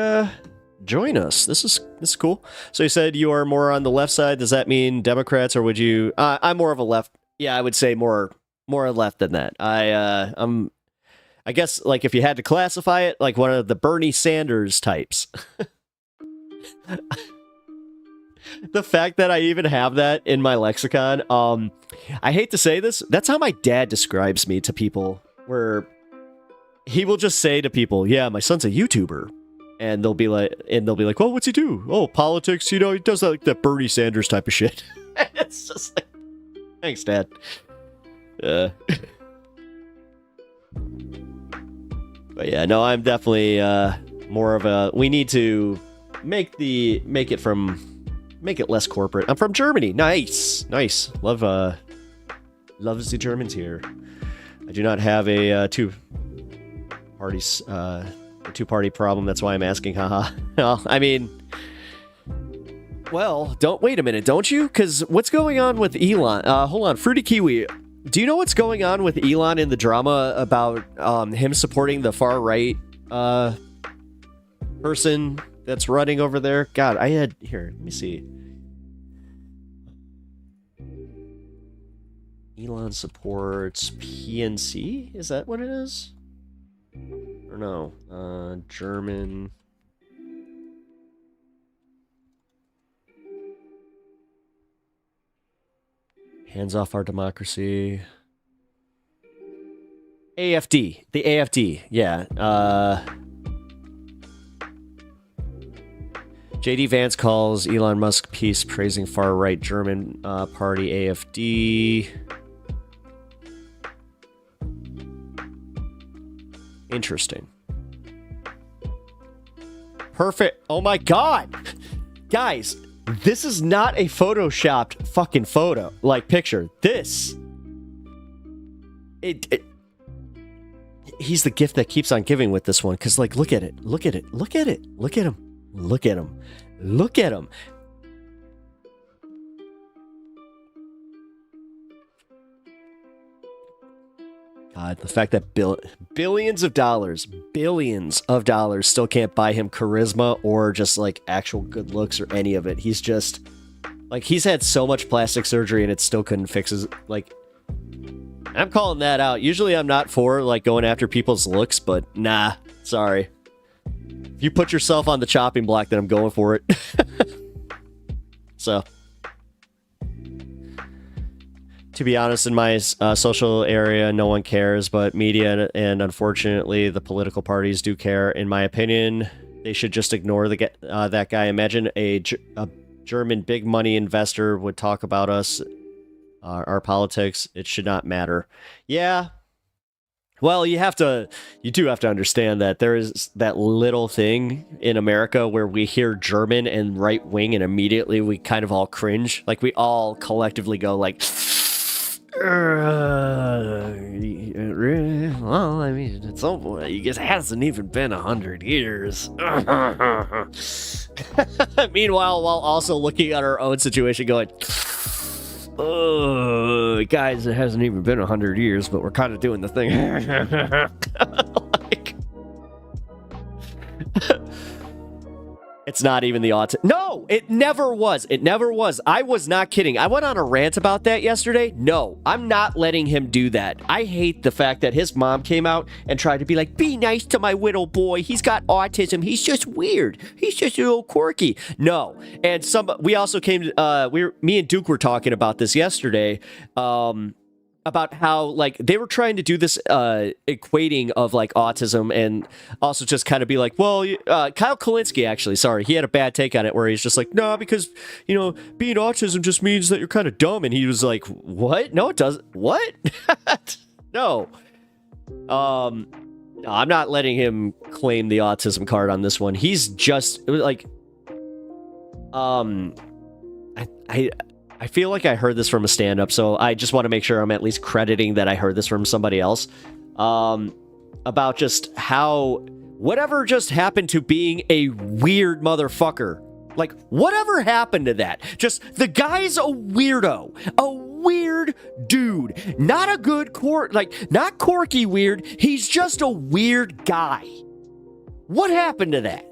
join us. This is cool. So you said you are more on the left side. Does that mean Democrats, or would you? I'm more of a left. Yeah, I would say more left than that. I guess, like, if you had to classify it, like one of the Bernie Sanders types. The fact that I even have that in my lexicon, I hate to say this, that's how my dad describes me to people, where he will just say to people, yeah, my son's a YouTuber. And they'll be like, well, what's he do? Oh, politics, he does that, like that Bernie Sanders type of shit. It's just like, thanks, Dad. But yeah, no, I'm definitely more of a, we need to make it less corporate. I'm from Germany. Nice. Love the Germans here. I do not have a two-party problem. That's why I'm asking. Haha. Well, I mean, don't wait a minute, don't you? Because what's going on with Elon? Hold on, Fruity Kiwi. Do you know what's going on with Elon in the drama about him supporting the far right person that's running over there? God, here, let me see. Elon supports PNC? Is that what it is? Or no? German. Hands off our democracy. AFD. The AFD. Yeah. JD Vance calls Elon Musk piece praising far-right German party AFD. Interesting. Perfect. Oh my God. Guys, this is not a photoshopped fucking photo, like picture. This. He's the gift that keeps on giving with this one, because, like, look at it. Look at it. Look at it. Look at him. Look at him. Look at him. God, the fact that billions of dollars still can't buy him charisma or just like actual good looks or any of it. He's just like, he's had so much plastic surgery and it still couldn't fix his, like, I'm calling that out. Usually I'm not for like going after people's looks, but nah, sorry. If you put yourself on the chopping block, then I'm going for it. So, to be honest, in my social area, no one cares, but media and unfortunately the political parties do care. In my opinion, they should just ignore that guy. Imagine a German big money investor would talk about us, our politics. It should not matter. Yeah. Well, you do have to understand that there is that little thing in America where we hear German and right wing and immediately we kind of all cringe. Like, we all collectively go like, well, I mean, it's over. It hasn't even been 100 years. Meanwhile, while also looking at our own situation going, oh, guys, it hasn't even been 100 years, but we're kind of doing the thing. Like, It's not even the autism. No, it never was. It never was. I was not kidding. I went on a rant about that yesterday. No, I'm not letting him do that. I hate the fact that his mom came out and tried to be like, be nice to my little boy. He's got autism. He's just weird. He's just a little quirky. No. And we also came to, me and Duke were talking about this yesterday. About how like they were trying to do this equating of like autism and also just kind of be like, well, Kyle Kulinski actually, sorry, he had a bad take on it where he's just like, no, because being autism just means that you're kind of dumb, and he was like, what? No, it doesn't. What? No. I'm not letting him claim the autism card on this one. He's just like, I feel like I heard this from a stand-up, so I just want to make sure I'm at least crediting that I heard this from somebody else. About just how whatever just happened to being a weird motherfucker. Like, whatever happened to that? Just, the guy's a weirdo. A weird dude. Not a good not quirky weird. He's just a weird guy. What happened to that?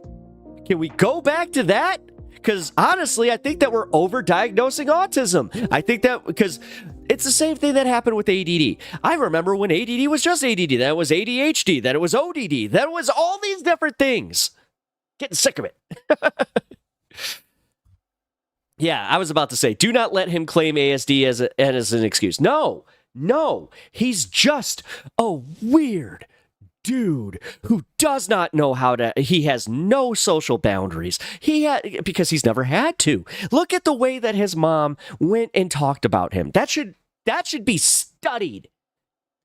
Can we go back to that? Because honestly, I think that we're overdiagnosing autism. I think that because it's the same thing that happened with ADD. I remember when ADD was just ADD, then it was ADHD, then it was ODD, then it was all these different things. Getting sick of it. Yeah, I was about to say, do not let him claim ASD as an excuse. No, he's just a weird dude who does not know he has no social boundaries. Because he's never had to. Look at the way that his mom went and talked about him. That should be studied.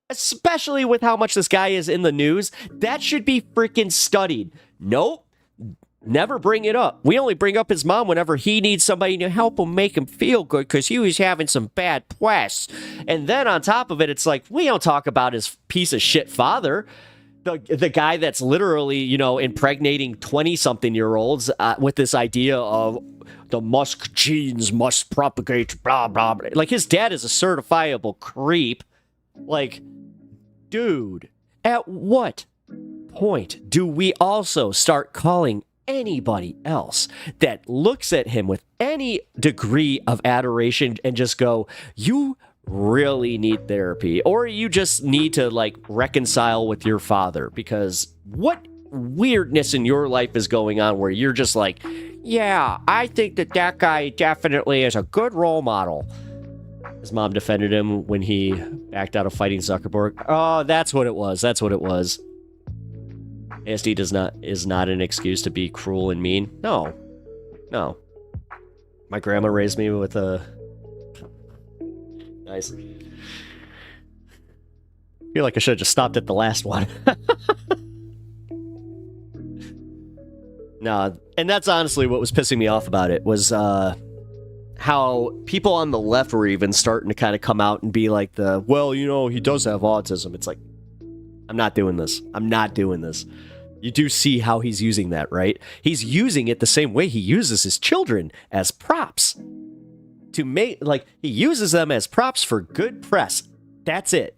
Especially with how much this guy is in the news. That should be freaking studied. Nope. Never bring it up. We only bring up his mom whenever he needs somebody to help him make him feel good because he was having some bad press. And then on top of it, it's like, we don't talk about his piece of shit father. The guy that's literally, impregnating 20-something-year-olds with this idea of the Musk genes must propagate, blah, blah, blah. Like, his dad is a certifiable creep. Like, dude, at what point do we also start calling anybody else that looks at him with any degree of adoration and just go, you really need therapy, or you just need to reconcile with your father? Because what weirdness in your life is going on where you're just like, yeah, I think that guy definitely is a good role model. His mom defended him when he backed out of fighting Zuckerberg. Oh, that's what it was. ASD is not an excuse to be cruel and mean. No. My grandma raised me with a nice. I feel like I should have just stopped at the last one. No, and that's honestly what was pissing me off about it, was how people on the left were even starting to kind of come out and be like he does have autism. It's like, I'm not doing this. You do see how he's using that, right? He's using it the same way he uses his children as props. To make, he uses them as props for good press. That's it.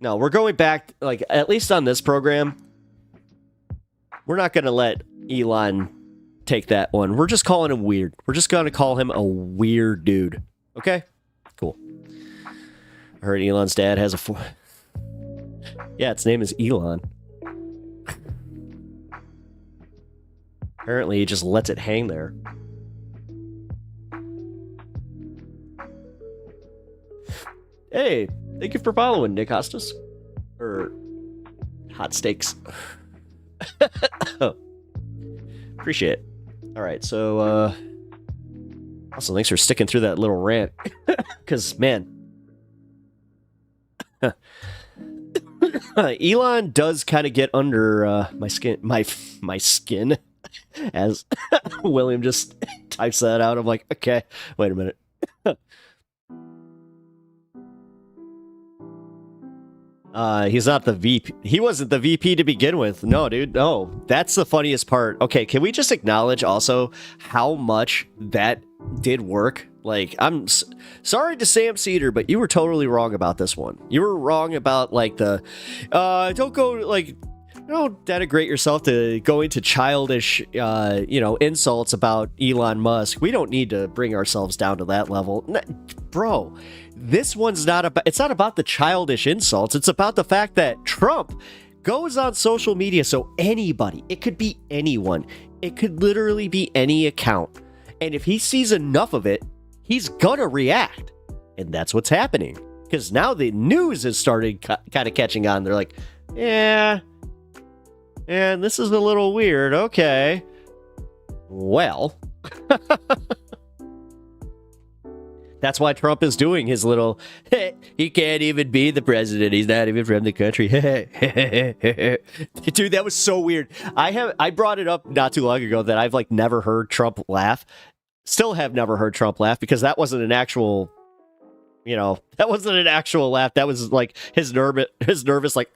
No, we're going back, at least on this program, we're not going to let Elon take that one. We're just calling him weird. We're just going to call him a weird dude. Okay? Cool. I heard Elon's dad has yeah, its name is Elon. Apparently, he just lets it hang there. Hey, thank you for following, Nick Hostas. Or Hot Steaks. Appreciate it. All right, so also thanks for sticking through that little rant. Because, man, Elon does kind of get under my skin, as William just types that out. I'm like, okay, wait a minute. He's not the VP. He wasn't the VP to begin with. No, dude. No, that's the funniest part. Okay, can we just acknowledge also how much that did work? I'm sorry to Sam Cedar, but you were totally wrong about this one. You were wrong about don't go don't denigrate yourself to go into childish, insults about Elon Musk. We don't need to bring ourselves down to that level. Bro, this one's it's not about the childish insults. It's about the fact that Trump goes on social media, so anybody, it could be anyone, it could literally be any account. And if he sees enough of it, he's gonna react. And that's what's happening. Because now the news has started kind of catching on. They're like, yeah, and this is a little weird. Okay. Well, that's why Trump is doing his little, he can't even be the president. He's not even from the country. Dude, that was so weird. I brought it up not too long ago that I've like never heard Trump laugh. Still have never heard Trump laugh because that wasn't an actual, that wasn't an actual laugh. That was like his nervous like,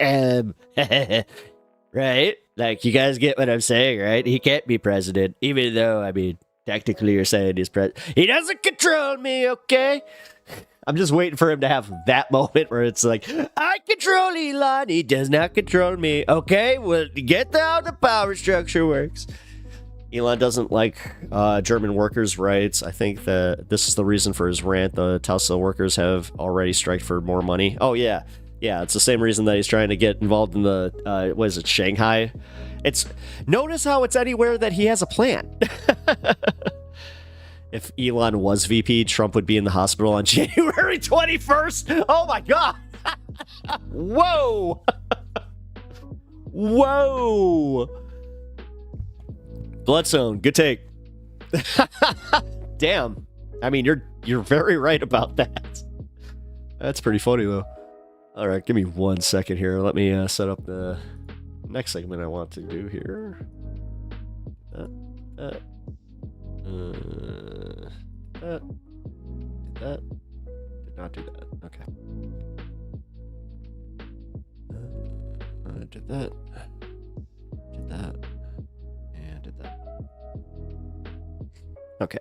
right? Like, you guys get what I'm saying, right? He can't be president, even though, I mean, technically you're saying he's president. He doesn't control me, okay? I'm just waiting for him to have that moment where it's like, I control Elon, he does not control me, okay? Well, get how the power structure works. Elon doesn't like German workers' rights. I think that this is the reason for his rant. The Tesla workers have already striked for more money. Oh, yeah. Yeah, it's the same reason that he's trying to get involved in the, what is it, Shanghai? Notice how it's anywhere that he has a plan. If Elon was VP, Trump would be in the hospital on January 21st. Oh my God. Whoa. Whoa. Bloodstone, good take. Damn. I mean, you're very right about that. That's pretty funny though. All right, give me 1 second here. Let me set up the next segment I want to do here. Did not do that. Okay. Did that. Did that. And did that. Okay.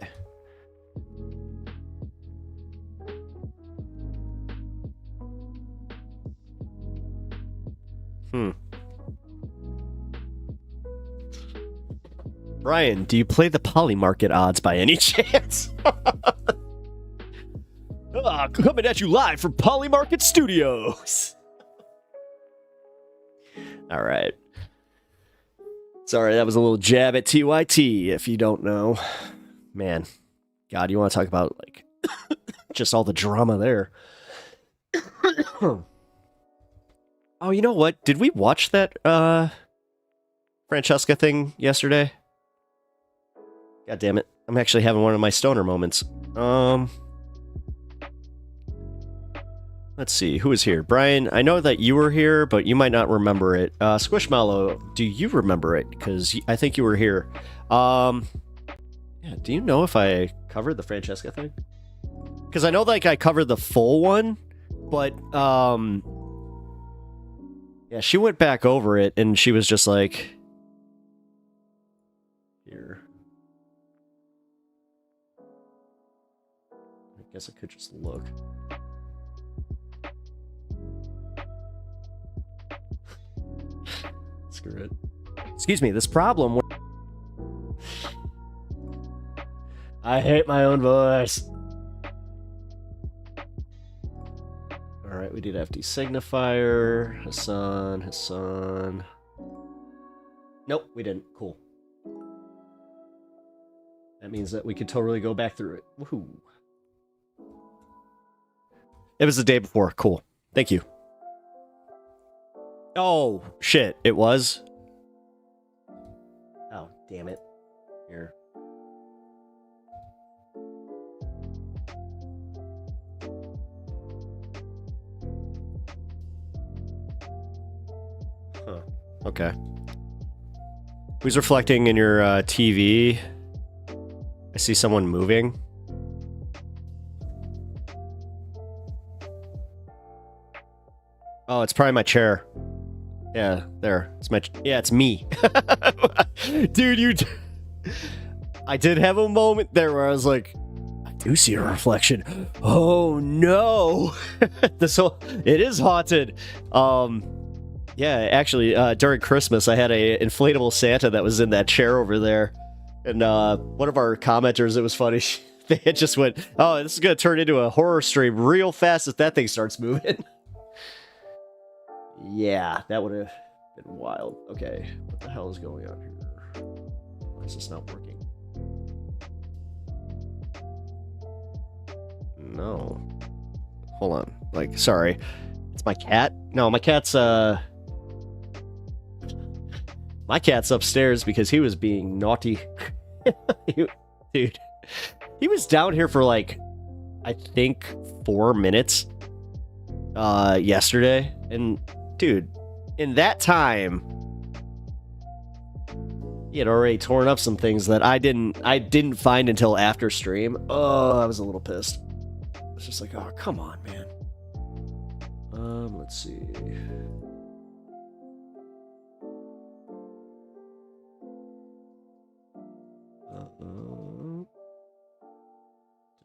Brian, do you play the poly market odds by any chance? Coming at you live from Poly Market Studios. All right. Sorry, that was a little jab at TYT, if you don't know. Man, God, you want to talk about, like, just all the drama there. Oh, you know what? Did we watch that Francesca thing yesterday? God damn it. I'm actually having one of my stoner moments. Let's see, who is here? Brian, I know that you were here, but you might not remember it. Squishmallow, do you remember it? Because I think you were here. Yeah, do you know if I covered the Francesca thing? Because I know, like, I covered the full one, but, yeah, she went back over it, and she was just like... Here. I guess I could just look. Screw it. Excuse me, this problem... I hate my own voice. Alright, we did FD signifier. Hassan. Nope, we didn't. Cool. That means that we could totally go back through it. Woohoo. It was the day before. Cool. Thank you. Oh, shit. It was? Oh, damn it. Here. Huh. Okay. Who's reflecting in your TV? I see someone moving. Oh, it's probably my chair. Yeah, there. It's my... Yeah, it's me. Dude, I did have a moment there where I was like, I do see a reflection. Oh, no. It is haunted. Yeah, actually, during Christmas, I had a inflatable Santa that was in that chair over there, and one of our commenters, it was funny. They had just went, "Oh, this is gonna turn into a horror stream real fast if that thing starts moving." Yeah, that would have been wild. Okay, what the hell is going on here? Why is this not working? No. Hold on. Like, sorry. It's my cat? No, my cat's upstairs because he was being naughty. Dude. He was down here for like, I think 4 minutes yesterday. And dude, in that time, he had already torn up some things that I didn't find until after stream. Oh, I was a little pissed. I was just like, oh, come on, man. Let's see.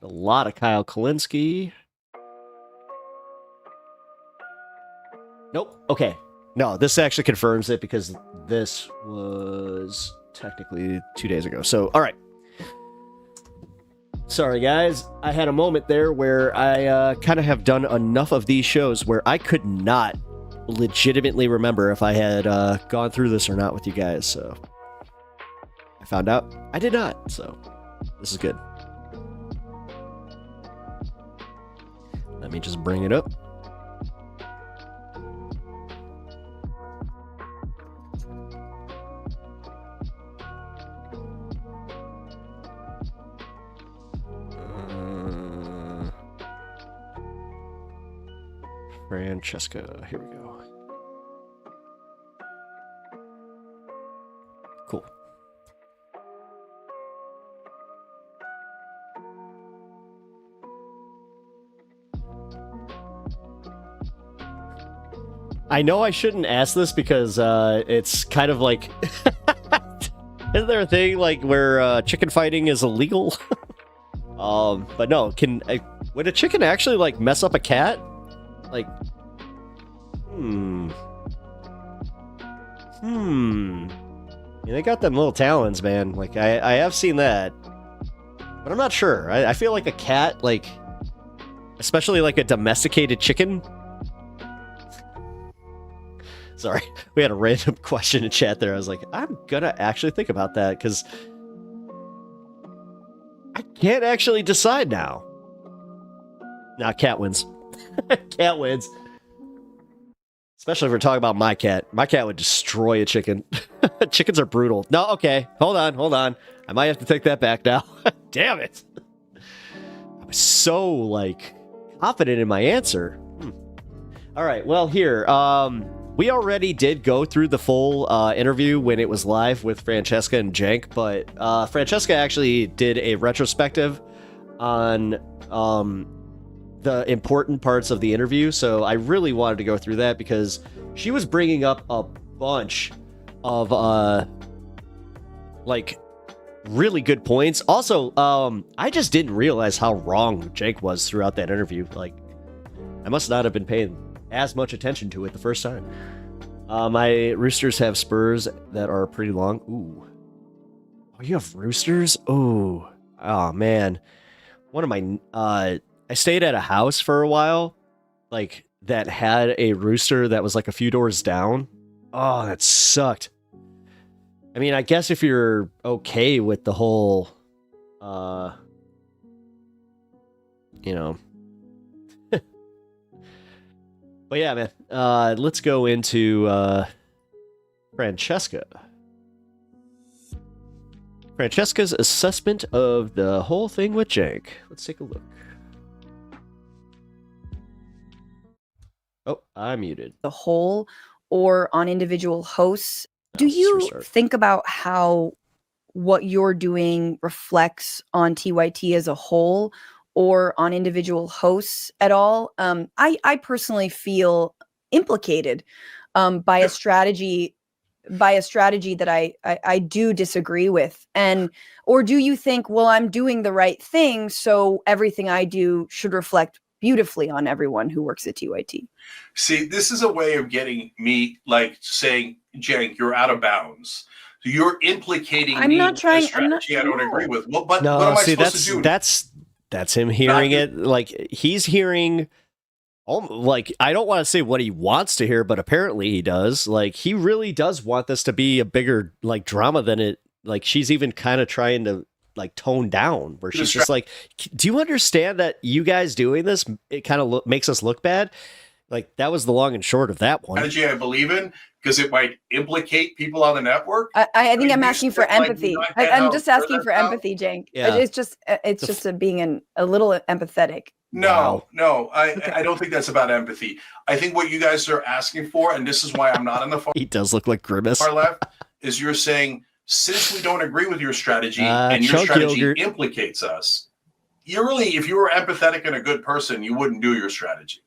A lot of Kyle Kalinske. Nope. Okay. No, this actually confirms it because this was technically 2 days ago. So, all right. Sorry, guys. I had a moment there where I kind of have done enough of these shows where I could not legitimately remember if I had gone through this or not with you guys. So, I found out I did not. So, this is good. Let me just bring it up. Francesca, here we go. Cool. I know I shouldn't ask this because it's kind of like, isn't there a thing like where chicken fighting is illegal? But no, would a chicken actually like mess up a cat? Like, Yeah, they got them little talons, man. Like, I have seen that. But I'm not sure. I feel like a cat, like, especially like a domesticated chicken. Sorry, we had a random question in chat there. I was like, I'm gonna actually think about that, because I can't actually decide now. Nah, cat wins. Cat wins. Especially if we're talking about my cat. My cat would destroy a chicken. Chickens are brutal. No, okay. Hold on. I might have to take that back now. Damn it. I was so, like, confident in my answer. All right, well, here. We already did go through the full interview when it was live with Francesca and Jank, but Francesca actually did a retrospective on the important parts of the interview, so I really wanted to go through that because she was bringing up a bunch of like really good points. Also, I just didn't realize how wrong Jake was throughout that interview. Like, I must not have been paying as much attention to it the first time. My roosters have spurs that are pretty long. Ooh. Oh, you have roosters? Oh man. One of my I stayed at a house for a while, like, that had a rooster that was like a few doors down. Oh, that sucked. I mean, I guess if you're okay with the whole, you know. But yeah, man, let's go into Francesca. Francesca's assessment of the whole thing with Jake. Let's take a look. Oh, I'm muted. The whole or on individual hosts. Do you think about how what you're doing reflects on TYT as a whole or on individual hosts at all? I personally feel implicated by a strategy that I do disagree with. Or do you think, well, I'm doing the right thing, so everything I do should reflect beautifully on everyone who works at TYT. See, this is a way of getting me, like, saying, Cenk, you're out of bounds. So you're implicating I'm me not in a trying. strategy I don't agree with. Well, but No, what am I see, supposed to do? that's him hearing it. Like, he's hearing, like, I don't want to say what he wants to hear, but apparently he does. Like, he really does want this to be a bigger, like, drama than it. Like, she's even kind of trying to, like, tone down, where she's just like, do you understand that you guys doing this, it kind of makes us look bad? Like, that was the long and short of that one. Strategy I believe in, because it might implicate people on the network. I think I'm asking for empathy. I'm just asking for empathy, Cenk. Yeah. It's just being a little empathetic. No, I don't think that's about empathy. I think what you guys are asking for, and this is why I'm not on the He does look like Grimace. far left, is you're saying, since we don't agree with your strategy and your strategy implicates us, you really, if you were empathetic and a good person, you wouldn't do your strategy.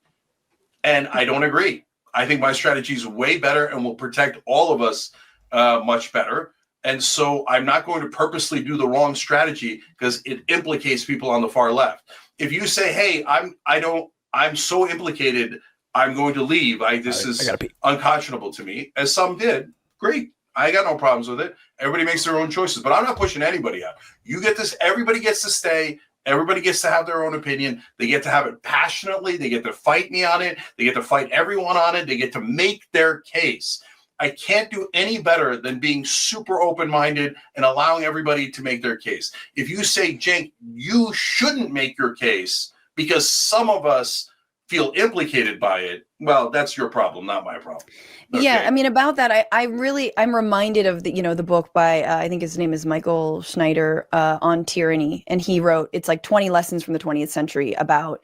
And I don't agree. I think my strategy is way better and will protect all of us much better. And so I'm not going to purposely do the wrong strategy because it implicates people on the far left. If you say, hey, I'm so implicated, I'm going to leave. This is unconscionable to me, as some did. Great. I got no problems with it. Everybody makes their own choices, but I'm not pushing anybody out. You get this. Everybody gets to stay. Everybody gets to have their own opinion. They get to have it passionately. They get to fight me on it. They get to fight everyone on it. They get to make their case. I can't do any better than being super open-minded and allowing everybody to make their case. If you say, Cenk, you shouldn't make your case because some of us feel implicated by it, well, that's your problem, not my problem. Okay. Yeah, I mean, about that, I'm reminded of the book by, I think his name is Michael Schneider, on tyranny. And he wrote, it's like 20 lessons from the 20th century about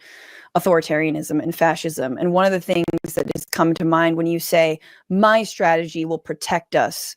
authoritarianism and fascism. And one of the things that has come to mind when you say, my strategy will protect us,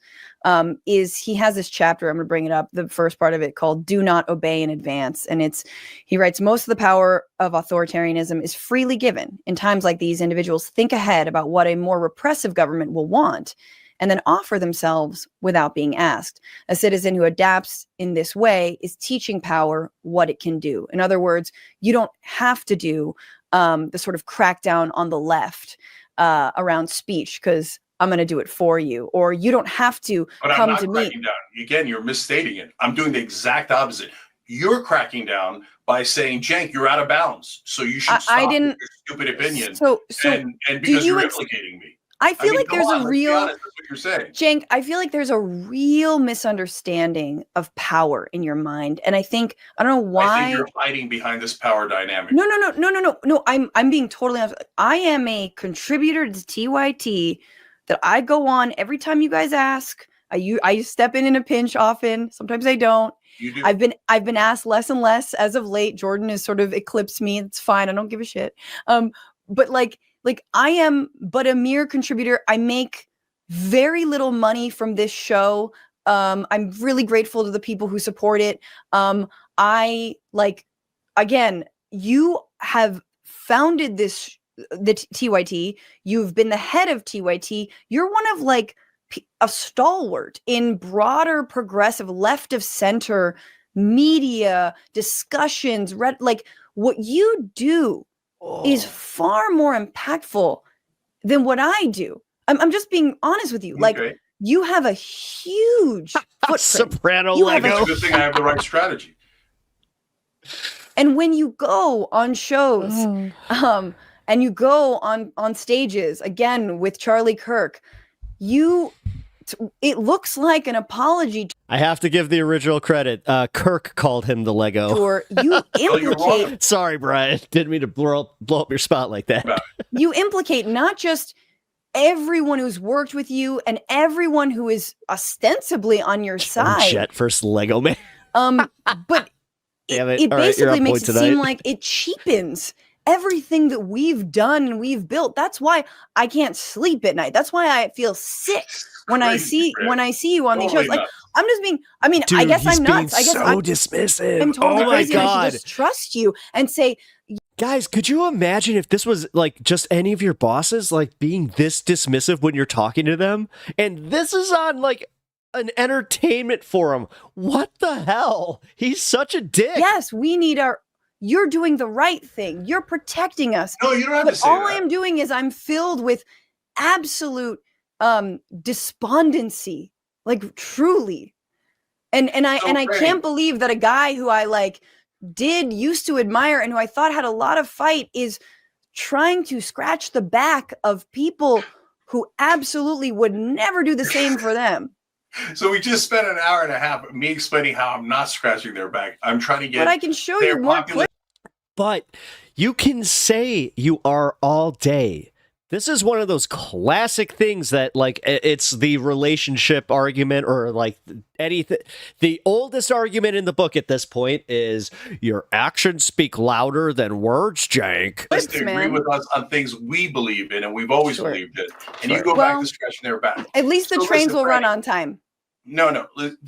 is he has this chapter, I'm going to bring it up, the first part of it, called Do Not Obey in Advance. And he writes, most of the power of authoritarianism is freely given. In times like these, individuals think ahead about what a more repressive government will want and then offer themselves without being asked. A citizen who adapts in this way is teaching power what it can do. In other words, you don't have to do the sort of crackdown on the left around speech because I'm going to do it for you, or you don't have to come to me. Cracking down. Again, you're misstating it. I'm doing the exact opposite. You're cracking down by saying, Cenk, you're out of bounds, so you should stop with your stupid opinion. And because you're implicating me. I feel like there's a real, that's what you're saying. Cenk, I feel like there's a real misunderstanding of power in your mind. And I don't know why. I think you're hiding behind this power dynamic. No. I'm being totally honest. I am a contributor to TYT that I go on every time you guys ask. I step in a pinch often. Sometimes I don't. You do. I've been asked less and less as of late. Jordan has sort of eclipsed me. It's fine. I don't give a shit. But like I am but a mere contributor. I make very little money from this show. I'm really grateful to the people who support it. Again, you have founded the TYT. You've been the head of TYT. You're one of a stalwart in broader progressive left of center media discussions. What you do is far more impactful than what I do. I'm just being honest with you. Okay. You have a huge footprint. Soprano You Lego. have It's a good thing I have the right strategy. And when you go on shows, and you go on stages, again with Charlie Kirk, it looks like an apology. I have to give the original credit. Kirk called him the Lego. Or you implicate. Sorry, Brian. Didn't mean to blow up your spot like that. You implicate not just everyone who's worked with you and everyone who is ostensibly on your side. Jet first Lego man. But it basically makes it seem like it cheapens everything that we've done and we've built. That's why I can't sleep at night. That's why I feel sick when I see you on these shows. I'm just being. Dude, I guess I'm nuts. I guess I'm dismissive. I'm totally crazy. God. I should just trust you and say, guys, could you imagine if this was just any of your bosses being this dismissive when you're talking to them? And this is on an entertainment forum. What the hell? He's such a dick. Yes, we need our. you're doing the right thing. You're protecting us. No, you don't have but to say all that. I am doing is I'm filled with absolute despondency, like truly. And I can't believe that a guy who I used to admire and who I thought had a lot of fight is trying to scratch the back of people who absolutely would never do the same for them. So we just spent an hour and a half me explaining how I'm not scratching their back. I'm trying to get. But I can show you more clips. But you can say you are all day. This is one of those classic things that, like, it's the relationship argument, or like anything. The oldest argument in the book at this point is your actions speak louder than words, Jank. They agree with us on things we believe in and we've always believed in. And you go back to scratching their back. At least the trains will run on time. No.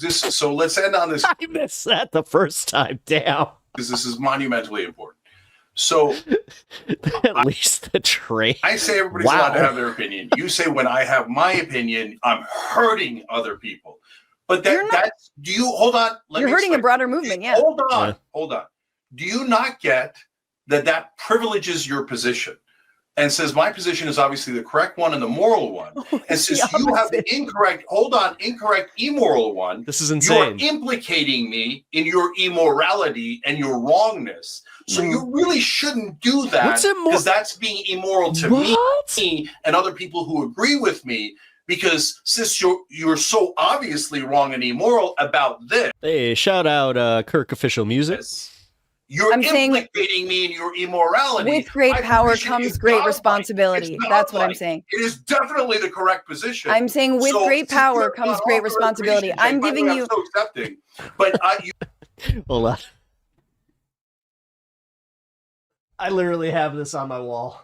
So let's end on this. I missed that the first time. Damn. Because this is monumentally important. So at least the train. I say everybody's allowed to have their opinion. You say when I have my opinion, I'm hurting other people. But that's do you hold on? You're hurting a broader movement, yeah. Hold on. Do you not get that privileges your position and says my position is obviously the correct one and the moral one, and says you have the incorrect immoral one. This is insane. You're implicating me in your immorality and your wrongness. So you really shouldn't do that, because that's being immoral to me and other people who agree with me. Because since you're so obviously wrong and immoral about this, hey, shout out Kirk Official Music. You're implicating me in your immorality. With great power comes great responsibility. That's what I'm saying. It is definitely the correct position. I'm saying with great power comes great responsibility. I'm giving you. I'm so accepting, but hold on. I literally have this on my wall.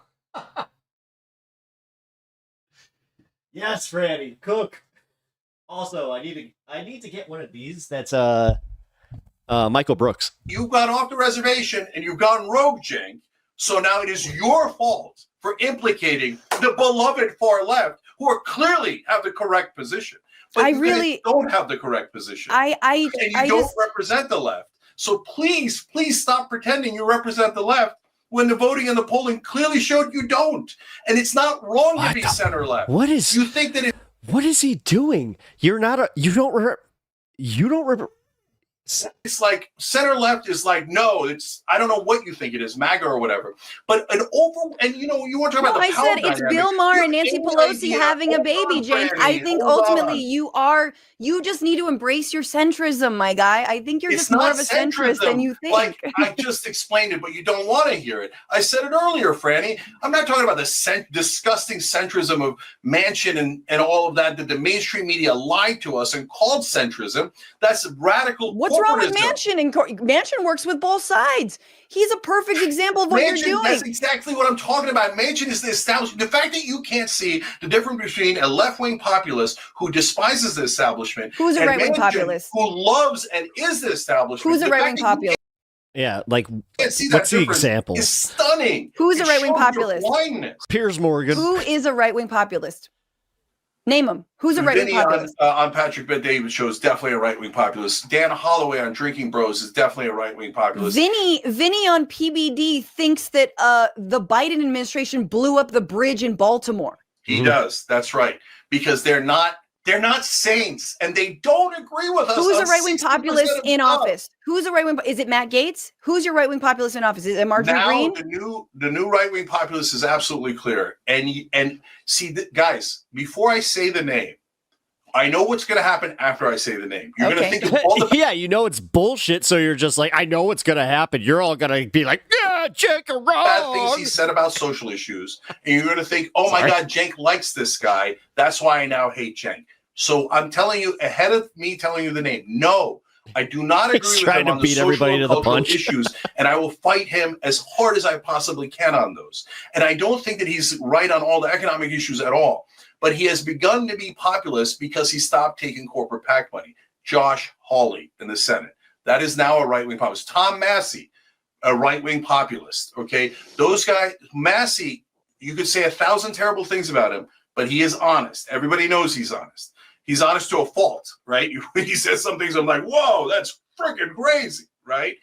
Yes, Franny, cook. Also, I need to get one of these. That's Michael Brooks. You've gone off the reservation and you've gone rogue, Jink. So now it is your fault for implicating the beloved far left, who are clearly have the correct position. But I you really don't have the correct position. I don't represent the left. So please stop pretending you represent the left when the voting and the polling clearly showed you don't. And it's not wrong to be center left. What is you think that what is he doing? You're not a it's like center left is like, no, it's I don't know what you think it is, MAGA or whatever. But you want to talk about the power I said it's Bill Maher and Nancy Pelosi having a baby, Jane. I think ultimately you just need to embrace your centrism, my guy. I think you're just more of a centrist than you think. Like I just explained it, but you don't want to hear it. I said it earlier, Franny. I'm not talking about the disgusting centrism of Manchin and all of that the mainstream media lied to us and called centrism. That's radical. What's wrong with Manchin? And Manchin works with both sides. He's a perfect example of what you're doing. That's exactly what I'm talking about. Manchin is the establishment. The fact that you can't see the difference between a left-wing populist who despises the establishment, who's a right-wing populist, who loves and is the establishment, who's a right-wing populist. Yeah, like what's the example? Is stunning. Who's a right-wing populist? Piers Morgan. Who is a right-wing populist? Name him. Who's a right-wing populist? On Patrick Bet-David show is definitely a right-wing populist. Dan Holloway on Drinking Bros is definitely a right-wing populist. Vinny on PBD thinks that the Biden administration blew up the bridge in Baltimore. He does. That's right. Because they're not saints and they don't agree with us. Who's a right-wing populist in office? Who's a right-wing? Is it Matt Gaetz? Who's your right-wing populist in office? Is it Marjorie Greene? The new right-wing populist is absolutely clear. And see, guys, before I say the name, I know what's going to happen after I say the name. You're going to think of all the yeah, you know it's bullshit. So you're just like, I know what's going to happen. You're all going to be like, yeah, Cenk are wrong. Bad things he said about social issues, and you're going to think, oh my God, Cenk likes this guy. That's why I now hate Cenk. So I'm telling you, ahead of me telling you the name, no, I do not agree with him on the social and cultural issues, and I will fight him as hard as I possibly can on those. And I don't think that he's right on all the economic issues at all. But he has begun to be populist because he stopped taking corporate PAC money. Josh Hawley in the Senate. That is now a right-wing populist. Tom Massey, a right-wing populist. Okay, those guys, Massey, you could say 1,000 terrible things about him, but he is honest. Everybody knows he's honest. He's honest to a fault, right? When he says some things, I'm like, whoa, that's freaking crazy, right?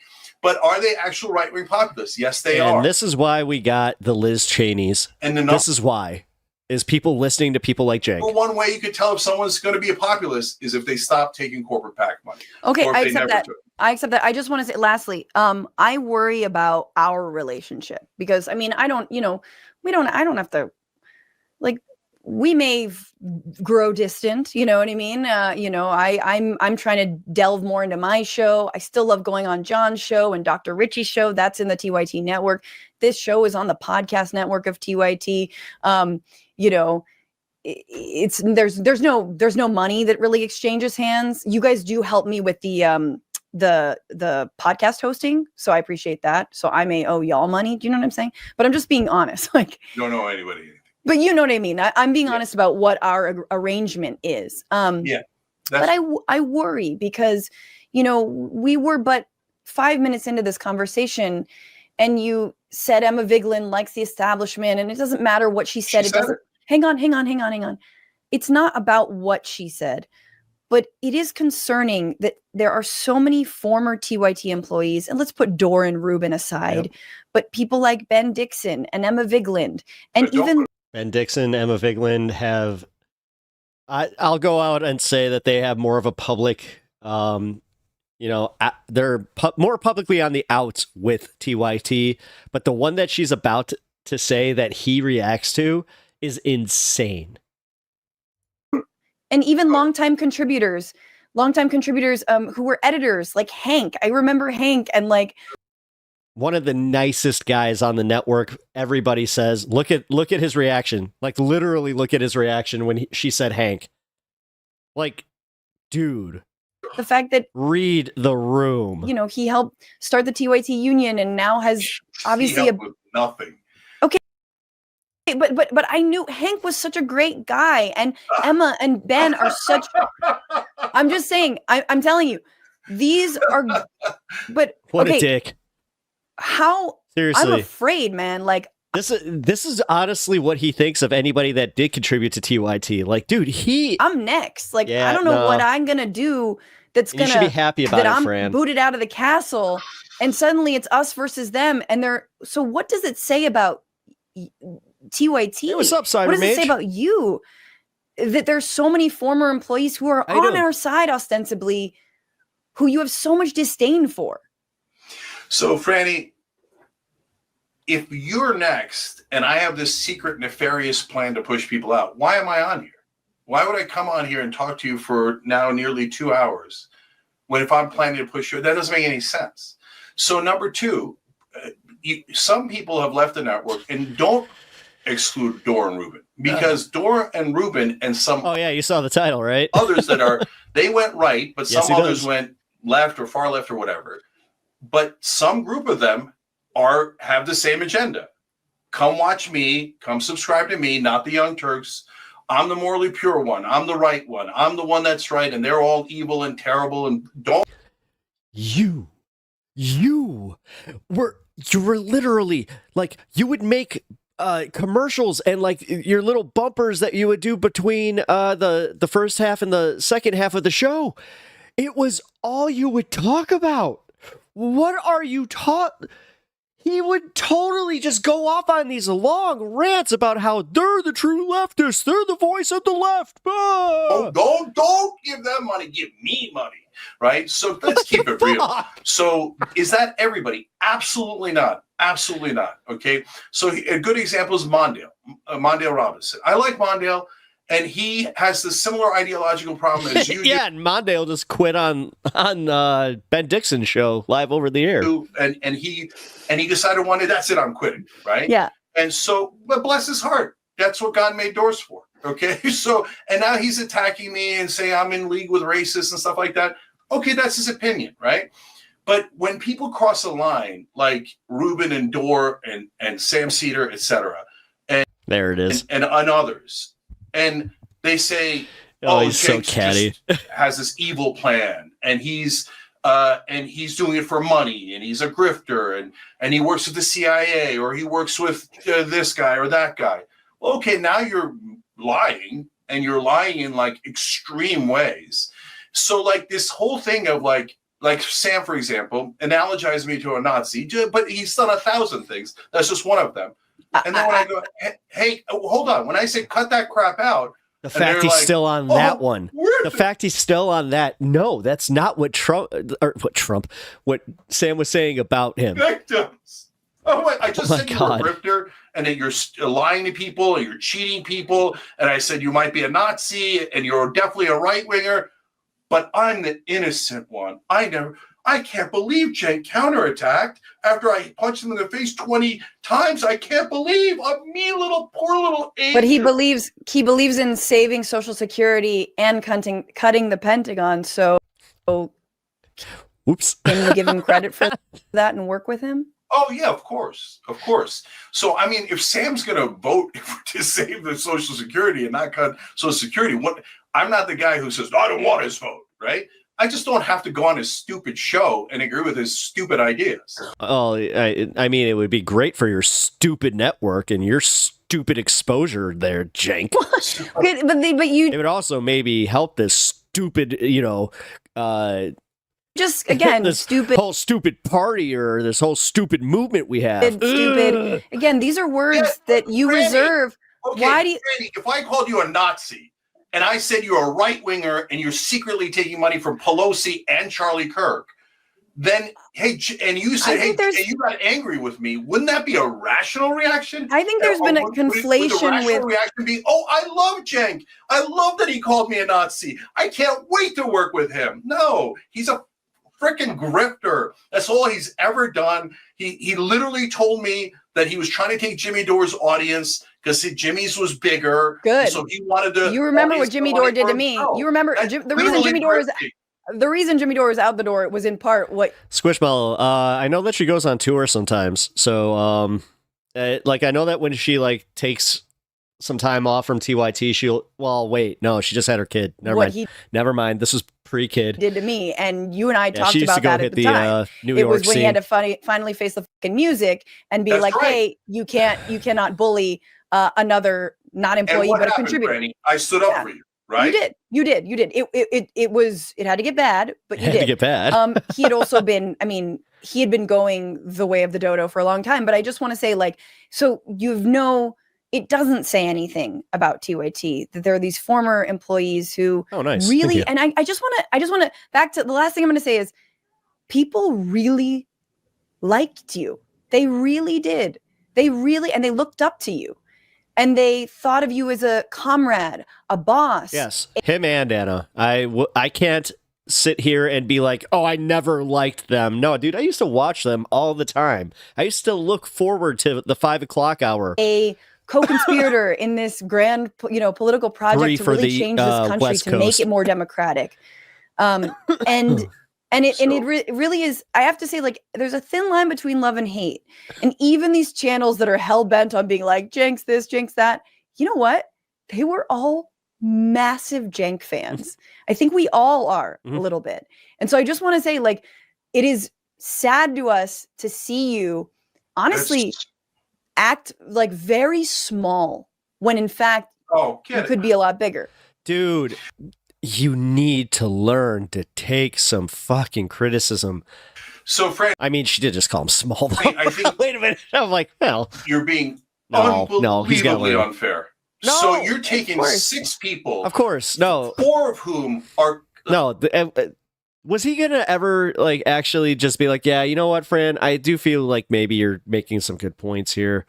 But are they actual right-wing populists? Yes, they are. And this is why we got the Liz Cheneys. And this is why. Is people listening to people like Jake. Well, one way you could tell if someone's going to be a populist is if they stop taking corporate PAC money. Okay, or if I they accept never that. took it. I accept that. I just want to say, lastly, I worry about our relationship because, I mean, I don't have to, like, we may grow distant, you know what I mean? I'm trying to delve more into my show. I still love going on John's show and Dr. Richie's show. That's in the TYT network. This show is on the podcast network of TYT. There's no money that really exchanges hands. You guys do help me with the podcast hosting, so I appreciate that. So I may owe y'all money. Do you know what I'm saying? But I'm just being honest. Like, You don't know anybody anything. but you know what I mean. I'm being honest about what our arrangement is. But I worry because, we were but 5 minutes into this conversation, and you said Emma Vigeland likes the establishment, and it doesn't matter what she said. It doesn't. Hang on. It's not about what she said, but it is concerning that there are so many former TYT employees, and let's put Dor and Rubin aside, but people like Ben Dixon and Emma Vigeland, and even Ben Dixon, Emma Vigeland have, I'll go out and say that they have more of a public, they're more publicly on the outs with TYT, but the one that she's about to say that he reacts to is insane. And even longtime contributors who were editors, like Hank. I remember Hank, and like one of the nicest guys on the network. Everybody says, look at his reaction. Like, literally look at his reaction when she said Hank. Like, dude. The fact that read the room. He helped start the TYT union, and now has obviously with nothing. Okay. But I knew Hank was such a great guy, and Emma and Ben are such. I'm just saying. I'm telling you, these are. But what a dick! How? Seriously, I'm afraid, man. Like this is honestly what he thinks of anybody that did contribute to TYT. Like, dude, I'm next. Like, I don't know what I'm gonna do. That's gonna. You should be happy about that it, I'm Fran. Booted out of the castle, and suddenly it's us versus them, and they're. So what does it say about TYT? Hey, what's up, Cyber What does it say Mage? about you? That there's so many former employees who are on our side ostensibly, who you have so much disdain for. So, Franny, if you're next and I have this secret nefarious plan to push people out, why am I on here? Why would I come on here and talk to you for now nearly 2 hours when if I'm planning to push you, that doesn't make any sense. So number two, some people have left the network, and don't exclude Dor and Rubin, because Dor and Rubin and some you saw the title, right? others they went right, but Yes, some he others does. went left or far left or whatever. But some group of them have the same agenda. Come watch me, come subscribe to me, not the Young Turks. I'm the morally pure one. I'm the right one. I'm the one that's right, and they're all evil and terrible and don't. You were literally like, you would make commercials and like your little bumpers that you would do between the first half and the second half of the show. It was all you would talk about. What are you He would totally just go off on these long rants about how they're the true leftists. They're the voice of the left. Ah! Don't give them money. Give me money. Right? So let's keep it real. So is that everybody? Absolutely not. Absolutely not. Okay. So a good example is Mondale Robinson. I like Mondale, and he has the similar ideological problem as you do. Yeah, and Mondale just quit on Ben Dixon's show live over the air. And he decided one day, that's it, I'm quitting. Right? Yeah. And so, but bless his heart. That's what God made doors for. Okay. So, and now he's attacking me and saying I'm in league with racists and stuff like that. Okay, that's his opinion, right? But when people cross a line like Rubin and Dor and Sam Cedar, etc., and there it is, and others, and they say, he's so catty, has this evil plan, and he's doing it for money, and he's a grifter, and he works with the CIA, or he works with this guy or that guy. Well, okay, now you're lying, and you're lying in like extreme ways. So like this whole thing of like like Sam, for example, analogized me to a Nazi, but he's done 1,000 things. That's just one of them. And then when I go, hey, hold on. When I say cut that crap out, the fact he's still on that one. The fact he's still on that. No, that's not what what Sam was saying about him. Victims. Oh, wait, I just said God. you're a grifter and that you're lying to people and you're cheating people. And I said you might be a Nazi and you're definitely a right winger, but I'm the innocent one. I can't believe Cenk counterattacked after I punched him in the face 20 times. I can't believe a poor little angel. But he believes in saving Social Security and cutting the Pentagon. So, oops. Can you give him credit for that and work with him? Oh yeah, of course. So I mean, if Sam's going to vote to save the Social Security and not cut Social Security, I'm not the guy who says I don't want his vote, right? I just don't have to go on his stupid show and agree with his stupid ideas. Oh, I mean, it would be great for your stupid network and your stupid exposure there, Cenk. Okay, but you. It would also maybe help this stupid, just again, this stupid whole stupid party or this whole stupid movement we have. Stupid. Again, these are words that you reserve. Okay, why do you? Randy, if I called you a Nazi and I said you're a right winger and you're secretly taking money from Pelosi and Charlie Kirk, then hey, and you said hey, and you got angry with me, wouldn't that be a rational reaction? I think there's been a conflation with reaction be, oh, I love Cenk. I love that he called me a Nazi. I can't wait to work with him. No, he's a freaking grifter. That's all he's ever done. He literally told me that he was trying to take Jimmy Dore's audience because Jimmy's was bigger. Good. So he wanted to. You remember what Jimmy Dore did to me? You remember the reason Jimmy Dore is. The reason Jimmy Dore is out the door was in part what Squishmallow. I know that she goes on tour sometimes, so I know that when she takes some time off from TYT, she just had her kid. Never mind. This was pre-kid. Did to me, and you and I talked she used about to go that hit at the time. New it York was when scene. he had to finally face the fucking music and be like, "Hey, you cannot bully another not employee but a contributor." Granny? I stood up for you. Right? You did. It had to get bad, but you did. To get bad. He had also been, he had been going the way of the dodo for a long time, but I just want to say so it doesn't say anything about TYT that there are these former employees who really, and I just want to back to the last thing I'm going to say is people really liked you. They really did. And they looked up to you. And they thought of you as a comrade, a boss. Yes, him and Anna. I can't sit here and be like, oh, I never liked them. No, dude, I used to watch them all the time. I used to look forward to the 5 o'clock hour. A co-conspirator in this grand, political project to really change this country West to Coast. make it more democratic. It really is. I have to say, there's a thin line between love and hate. And even these channels that are hell bent on being like, Cenk's this, Cenk's that, you know what? They were all massive Cenk fans. I think we all are a little bit. And so I just want to say, it is sad to us to see you, honestly, act very small when in fact you could be a lot bigger. Dude. You need to learn to take some fucking criticism. So, Frank, she did just call him small. I think. Wait a minute. I'm like, well, you're being he's unbelievably unfair. No, so you're taking 6 people, of course, no, 4 of whom are was he gonna ever actually just be like, yeah, you know what, Fran? I do feel like maybe you're making some good points here.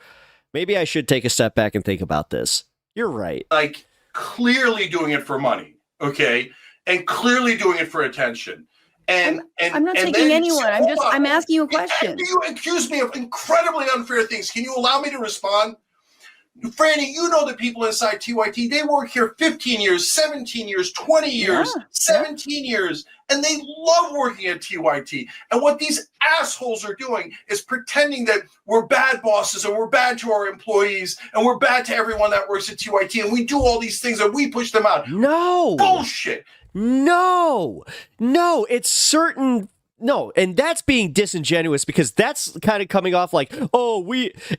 Maybe I should take a step back and think about this. You're right. Clearly doing it for money. Okay, and clearly doing it for attention. And I'm not taking anyone. I'm asking you a question. You accuse me of incredibly unfair things. Can you allow me to respond? Franny, you know the people inside TYT, they work here 15 years, 17 years, 20 years, 17 years, and they love working at TYT. And what these assholes are doing is pretending that we're bad bosses and we're bad to our employees and we're bad to everyone that works at TYT and we do all these things and we push them out. No. Bullshit. No, it's certain No, and that's being disingenuous because that's kind of coming off like, oh,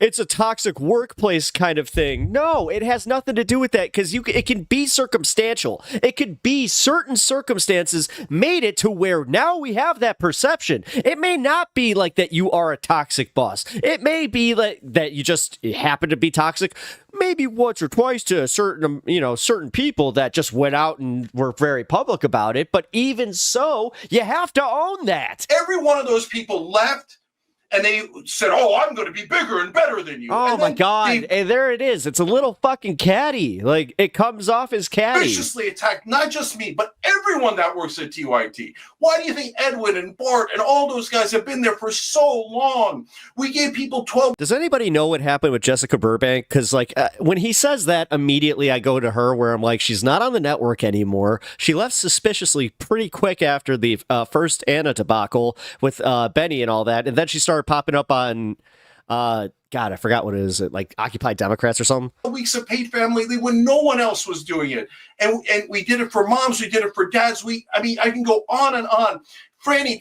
it's a toxic workplace kind of thing. No, it has nothing to do with that because it can be circumstantial. It could be certain circumstances made it to where now we have that perception. It may not be like that you are a toxic boss. It may be like that you just happen to be toxic maybe once or twice to certain people that just went out and were very public about it. But even so, you have to own that. Every one of those people left and they said, oh, I'm going to be bigger and better than you. Oh, and my God. Hey, there it is. It's a little fucking catty. Like, it comes off as catty. Viciously attacked not just me, but everyone that works at TYT. Why do you think Edwin and Bart and all those guys have been there for so long? We gave people 12. Does anybody know what happened with Jessica Burbank? Because, like, when he says that, immediately I go to her where I'm like, she's not on the network anymore. She left suspiciously pretty quick after the first Anna debacle with Benny and all that. And then she started popping up on, God, I forgot what it is, like Occupy Democrats or something. Weeks of paid family leave when no one else was doing it. And we did it for moms, we did it for dads. I can go on and on. Franny,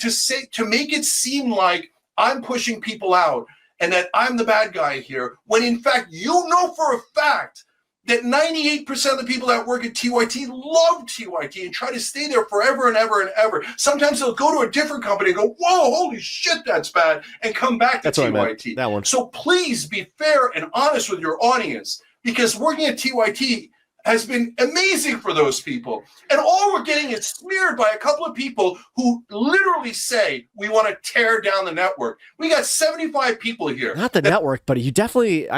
to make it seem like I'm pushing people out and that I'm the bad guy here, when in fact, you know for a fact that 98% of the people that work at TYT love TYT and try to stay there forever and ever and ever. Sometimes they'll go to a different company and go, whoa, holy shit, that's bad, and come back to TYT. That one. So please be fair and honest with your audience, because working at TYT has been amazing for those people. And all we're getting is smeared by a couple of people who literally say, we want to tear down the network. We got 75 people here. Not the network, but you definitely,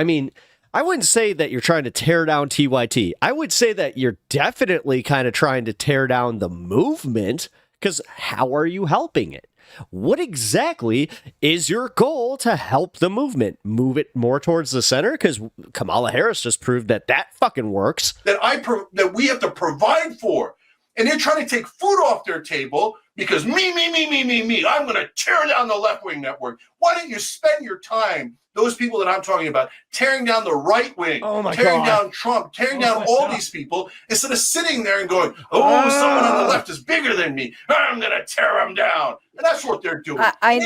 I wouldn't say that you're trying to tear down TYT. I would say that you're definitely kind of trying to tear down the movement, because how are you helping it? What exactly is your goal to help the movement? Move it more towards the center? Because Kamala Harris just proved that fucking works. That we have to provide for. And they're trying to take food off their table because me. I'm going to tear down the left-wing network. Why don't you spend your time, those people that I'm talking about, tearing down the right wing, tearing down Trump, tearing down all these people, instead of sitting there and going, oh, someone on the left is bigger than me. I'm going to tear them down. And that's what they're doing. I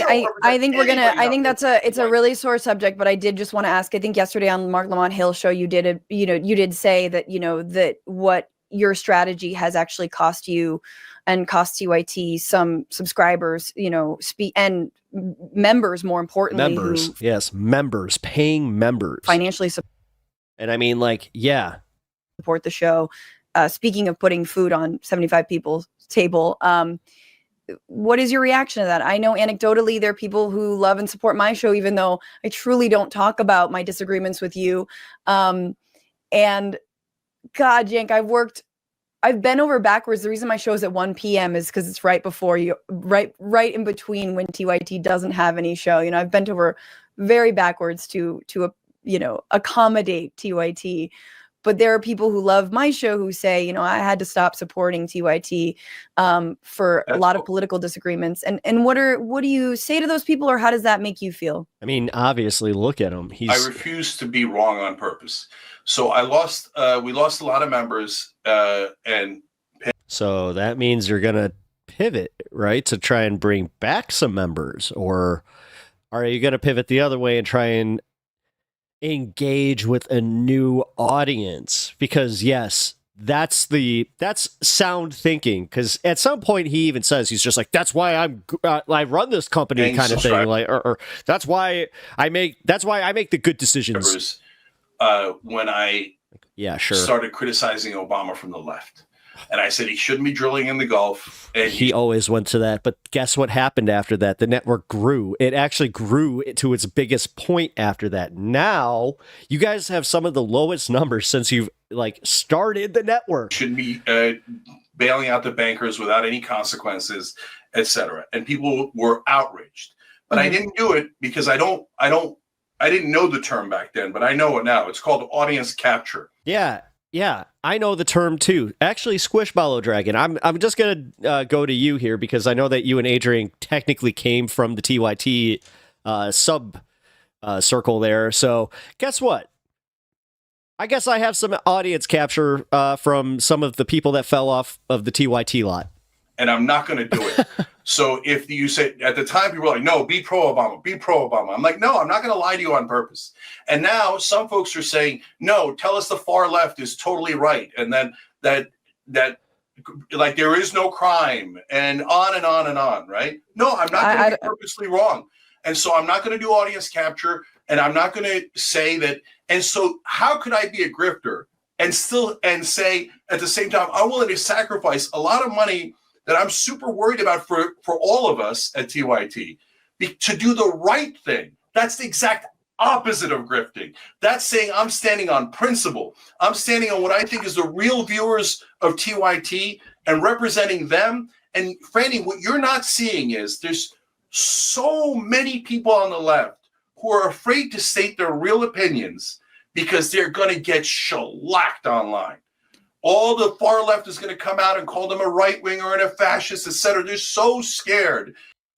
think it's a really sore subject, but I did just want to ask, I think yesterday on Mark Lamont Hill show, you did say that, that what your strategy has actually cost you and cost TYT some subscribers, and members, more importantly. Members, paying members. Financially support the show. Speaking of putting food on 75 people's table, what is your reaction to that? I know anecdotally there are people who love and support my show, even though I truly don't talk about my disagreements with you. And God, Jank, I've been over backwards. The reason my show is at 1 p.m. is because it's right before you, right in between when TYT doesn't have any show. I've bent over very backwards to accommodate TYT. But there are people who love my show who say, I had to stop supporting TYT for a lot of political disagreements. And what do you say to those people, or how does that make you feel? Obviously, look at him. I refuse to be wrong on purpose. So we lost a lot of members, and so that means you're gonna pivot, right, to try and bring back some members, or are you gonna pivot the other way and try and engage with a new audience? Because yes, that's sound thinking. Because at some point he even says, he's just like, that's why I run this company kind of thing, like, or that's why I make the good decisions. When I started criticizing Obama from the left. And I said he shouldn't be drilling in the Gulf. And he always went to that. But guess what happened after that? The network grew. It actually grew to its biggest point after that. Now, you guys have some of the lowest numbers since you've started the network. Shouldn't be bailing out the bankers without any consequences, etc. And people were outraged. But I didn't do it because I didn't know the term back then, but I know it now. It's called audience capture. Yeah, I know the term too. Actually, Squishmallow Dragon, I'm just gonna go to you here because I know that you and Adrian technically came from the TYT sub circle there. So guess what? I guess I have some audience capture from some of the people that fell off of the TYT lot. and I'm not going to do it. So if you say at the time, people were like, no, be pro-Obama, be pro-Obama. I'm like, no, I'm not going to lie to you on purpose. And now some folks are saying, no, tell us the far left is totally right. And then that like there is no crime and on and on and on, right? No, I'm not going to be purposely wrong. And so I'm not going to do audience capture, and I'm not going to say that. And so how could I be a grifter and say at the same time, I'm willing to sacrifice a lot of money that I'm super worried about for all of us at TYT to do the right thing? That's the exact opposite of grifting. That's saying I'm standing on principle. I'm standing on what I think is the real viewers of TYT and representing them. And Franny, what you're not seeing is there's so many people on the left who are afraid to state their real opinions because they're going to get shellacked online. All the far left is going to come out and call them a right winger and a fascist, etc. They're so scared.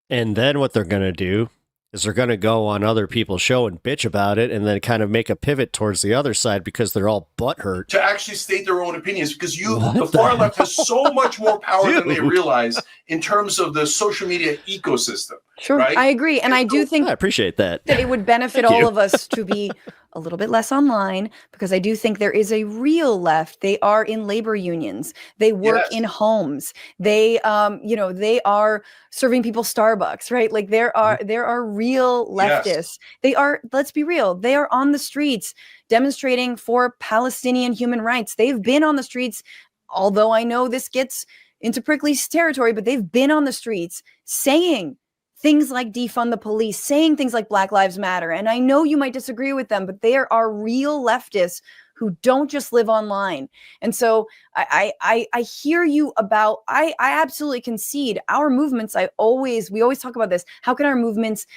And then what they're going to do is they're going to go on other people's show and bitch about it and then kind of make a pivot towards the other side because they're all butthurt. To actually state their own opinions, because the far left has so much more power than they realize in terms of the social media ecosystem. Sure, right? I agree. And I do think I appreciate that it would benefit all of us to be a little bit less online, because I do think there is a real left. They are in labor unions. They work in homes. They, they are serving people Starbucks, right? Like there are real leftists. Yes. They are, let's be real, they are on the streets demonstrating for Palestinian human rights. They've been on the streets, although I know this gets into prickly territory, but they've been on the streets saying things like defund the police, saying things like Black Lives Matter. And I know you might disagree with them, but there are real leftists who don't just live online. And so I hear you about, I absolutely concede our movements. We always talk about this. How can our movements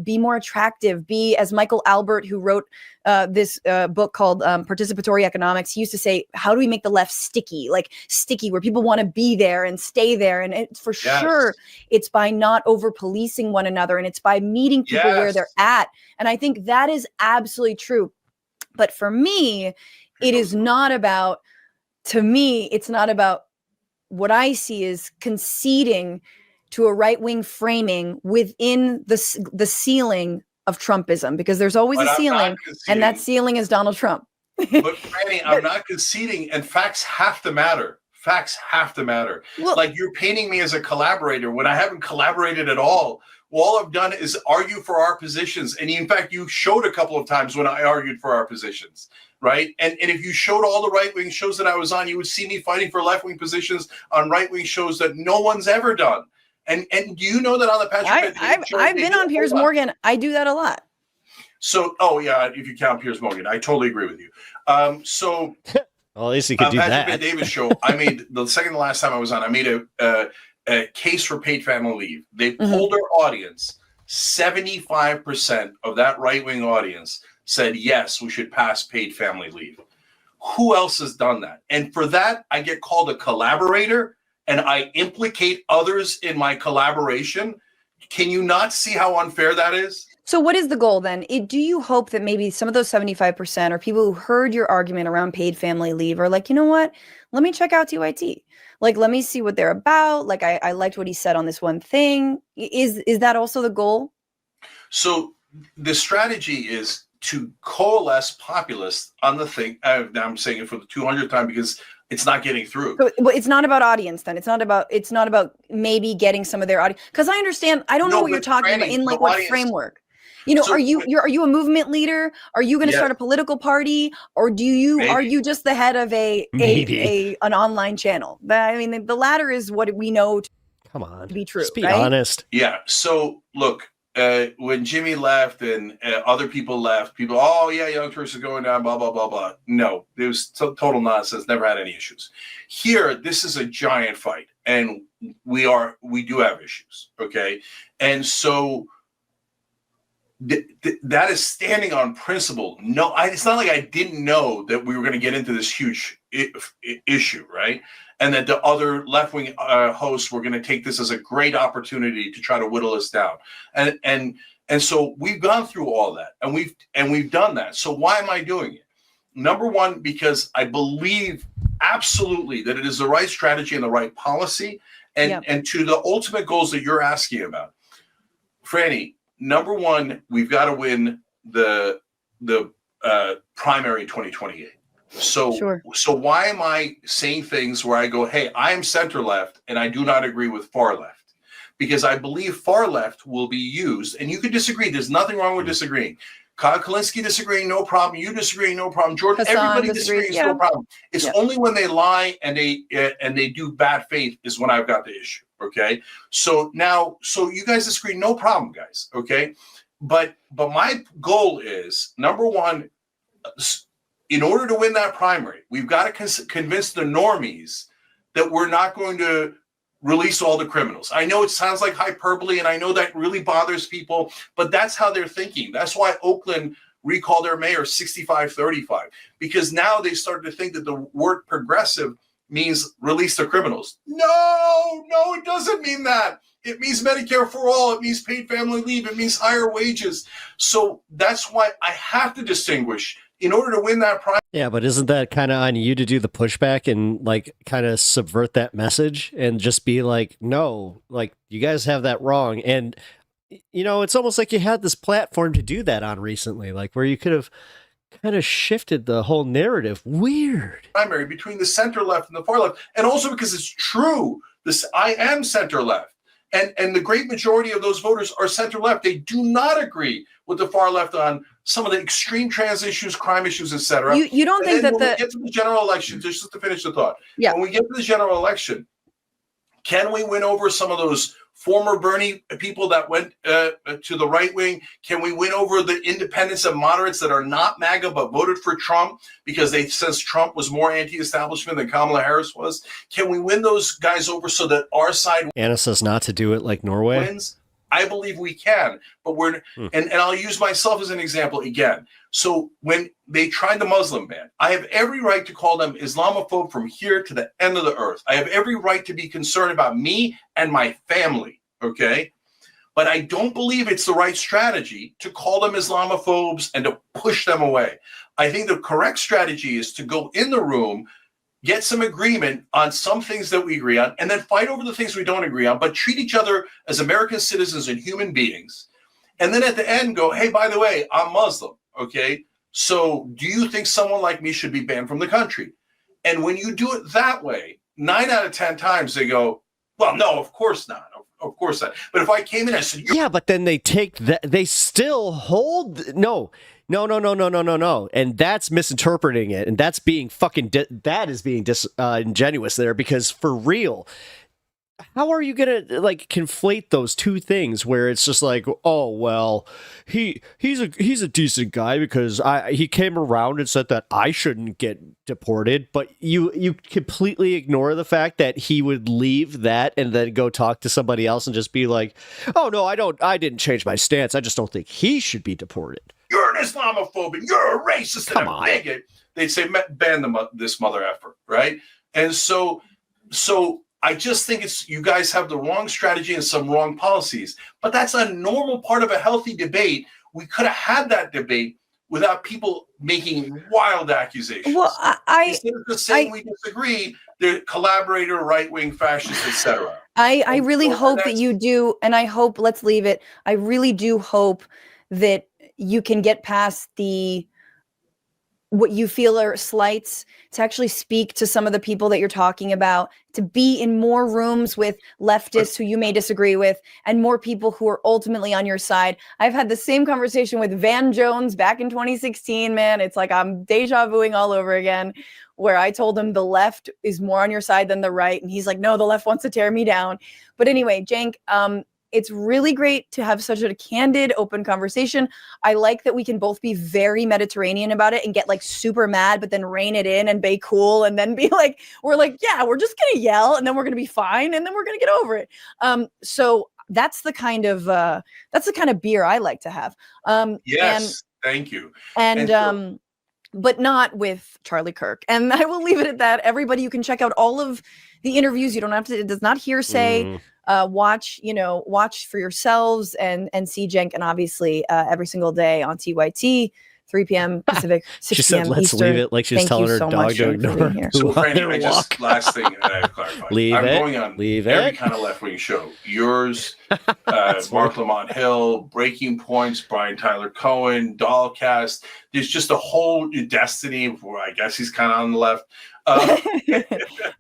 be more attractive? Be, as Michael Albert, who wrote this book called Participatory Economics, he used to say, how do we make the left sticky? Like sticky, where people want to be there and stay there. And sure, it's by not over policing one another, and it's by meeting people where they're at. And I think that is absolutely true. But for me, it is not about, it's not about what I see is conceding to a right-wing framing within the ceiling of Trumpism, because there's always a ceiling, and that ceiling is Donald Trump. But Franny, I'm not conceding, and facts have to matter. Facts have to matter. Well, like you're painting me as a collaborator when I haven't collaborated at all. All I've done is argue for our positions. And in fact, you showed a couple of times when I argued for our positions, right? And if you showed all the right-wing shows that I was on, you would see me fighting for left-wing positions on right-wing shows that no one's ever done. And do you know that on the Patrick? I've been on Piers Morgan. I do that a lot. So, if you count Piers Morgan, I totally agree with you. Well, at least you could do that. Patrick Davis show, I made the second to last time I was on, I made a case for paid family leave. They polled their audience. 75% of that right-wing audience said, yes, we should pass paid family leave. Who else has done that? And for that, I get called a collaborator, and I implicate others in my collaboration. Can you not see how unfair that is? So what is the goal then? Do you hope that maybe some of those 75% are people who heard your argument around paid family leave are like, you know what? Let me check out TYT. Like, let me see what they're about. Like, I liked what he said on this one thing. Is that also the goal? So the strategy is to coalesce populists on the thing. Now I'm saying it for the 200th time because it's not getting through. So, well, it's not about audience then. It's not about maybe getting some of their audience. Because I understand. I don't know what you're talking about in like what framework. You know, so, are you a movement leader? Are you going to start a political party, or are you just the head of an online channel? I mean, the latter is what we know to be true. Just be honest. Yeah. So look, when Jimmy left and other people left, Young Turks is going down, blah blah blah blah. No, it was total nonsense. Never had any issues. Here, this is a giant fight, and we do have issues. Okay, and so. That is standing on principle. No, it's not like I didn't know that we were going to get into this huge issue, right? And that the other left-wing hosts were going to take this as a great opportunity to try to whittle us down. And so we've gone through all that, and we've done that. So why am I doing it? Number one, because I believe absolutely that it is the right strategy and the right policy, and to the ultimate goals that you're asking about, Franny. Number one, we've got to win the primary in 2028. So why am I saying things where I go, hey, I am center left and I do not agree with far left? Because I believe far left will be used, and you can disagree. There's nothing wrong with disagreeing. Kyle Kalinske disagreeing, no problem. You disagreeing, no problem. Jordan, everybody disagrees, no problem. It's only when they lie and they do bad faith is when I've got the issue. Okay, so you guys disagree, no problem, guys. Okay, but my goal is, number one, in order to win that primary, we've got to convince the normies that we're not going to release all the criminals. I know it sounds like hyperbole, and I know that really bothers people, but that's how they're thinking. That's why Oakland recalled their mayor 65-35, because now they started to think that the word progressive means release the criminals. No, it doesn't mean that. It means Medicare for all. It means paid family leave. It means higher wages. So that's why I have to distinguish in order to win that prize. Yeah, but isn't that kind of on you to do the pushback and like kind of subvert that message and just be like, no, like you guys have that wrong. And, you know, it's almost like you had this platform to do that on recently, like where you could have kind of shifted the whole narrative. Weird. Primary between the center left and the far left. And also because it's true, I am center left. And the great majority of those voters are center left. They do not agree with the far left on some of the extreme trans issues, crime issues, etc. You don't think that when we get to the general election, just to finish the thought, when we get to the general election, can we win over some of those former Bernie people that went to the right wing? Can we win over the independents and moderates that are not MAGA but voted for Trump because they says Trump was more anti-establishment than Kamala Harris was? Can we win those guys over so that our side Anna says not to do it like Norway. Wins? I believe we can, but and I'll use myself as an example again. So when they tried the Muslim ban, I have every right to call them Islamophobe from here to the end of the earth. I have every right to be concerned about me and my family, okay? But I don't believe it's the right strategy to call them Islamophobes and to push them away. I think the correct strategy is to go in the room, get some agreement on some things that we agree on, and then fight over the things we don't agree on, but treat each other as American citizens and human beings. And then at the end go, hey, by the way, I'm Muslim, okay? So do you think someone like me should be banned from the country? And when you do it that way, 9 out of 10 times they go, well, no, of course not. Of course not. But if I came in and said, yeah, but then they take that, they still hold, no. And that's misinterpreting it. And that's being fucking, that is being disingenuous there, because for real, how are you going to like conflate those two things where it's just like, oh, well, he's a decent guy because he came around and said that I shouldn't get deported, but you completely ignore the fact that he would leave that and then go talk to somebody else and just be like, oh, no, I didn't change my stance. I just don't think he should be deported. You're an Islamophobe and you're a racist and a bigot. They'd say, ban this mother effer, right? And so I just think you guys have the wrong strategy and some wrong policies. But that's a normal part of a healthy debate. We could have had that debate without people making wild accusations. Well, instead of just saying we disagree, they're collaborator, right-wing, fascist, etc. I really hope that you do, and I hope, let's leave it. I really do hope that you can get past what you feel are slights, to actually speak to some of the people that you're talking about, to be in more rooms with leftists who you may disagree with, and more people who are ultimately on your side. I've had the same conversation with Van Jones back in 2016, man. It's like I'm deja vuing all over again, where I told him the left is more on your side than the right. And he's like, no, the left wants to tear me down. But anyway, Cenk, it's really great to have such a candid, open conversation. I like that we can both be very Mediterranean about it and get like super mad, but then rein it in and be cool and then be like, we're like, yeah, we're just going to yell and then we're going to be fine and then we're going to get over it. So that's the kind of beer I like to have. Yes, thank you. And but not with Charlie Kirk. And I will leave it at that. Everybody, you can check out all of the interviews. You don't have to, it does not hearsay. Watch for yourselves and see Cenk, and obviously every single day on TYT. 3 p.m. Pacific, 6 She said, p.m. "Let's Eastern. leave it," like she's Thank telling you her so dog much, to Jake, for ignore being here. So, on Franny, their I just, last thing I have to clarify. Leave I'm it. going on Leave every it. kind of left-wing show. Yours, Mark Lamont Hill, Breaking Points, Brian Tyler Cohen, Dollcast. There's just a whole Destiny where I guess he's kind of on the left. Oh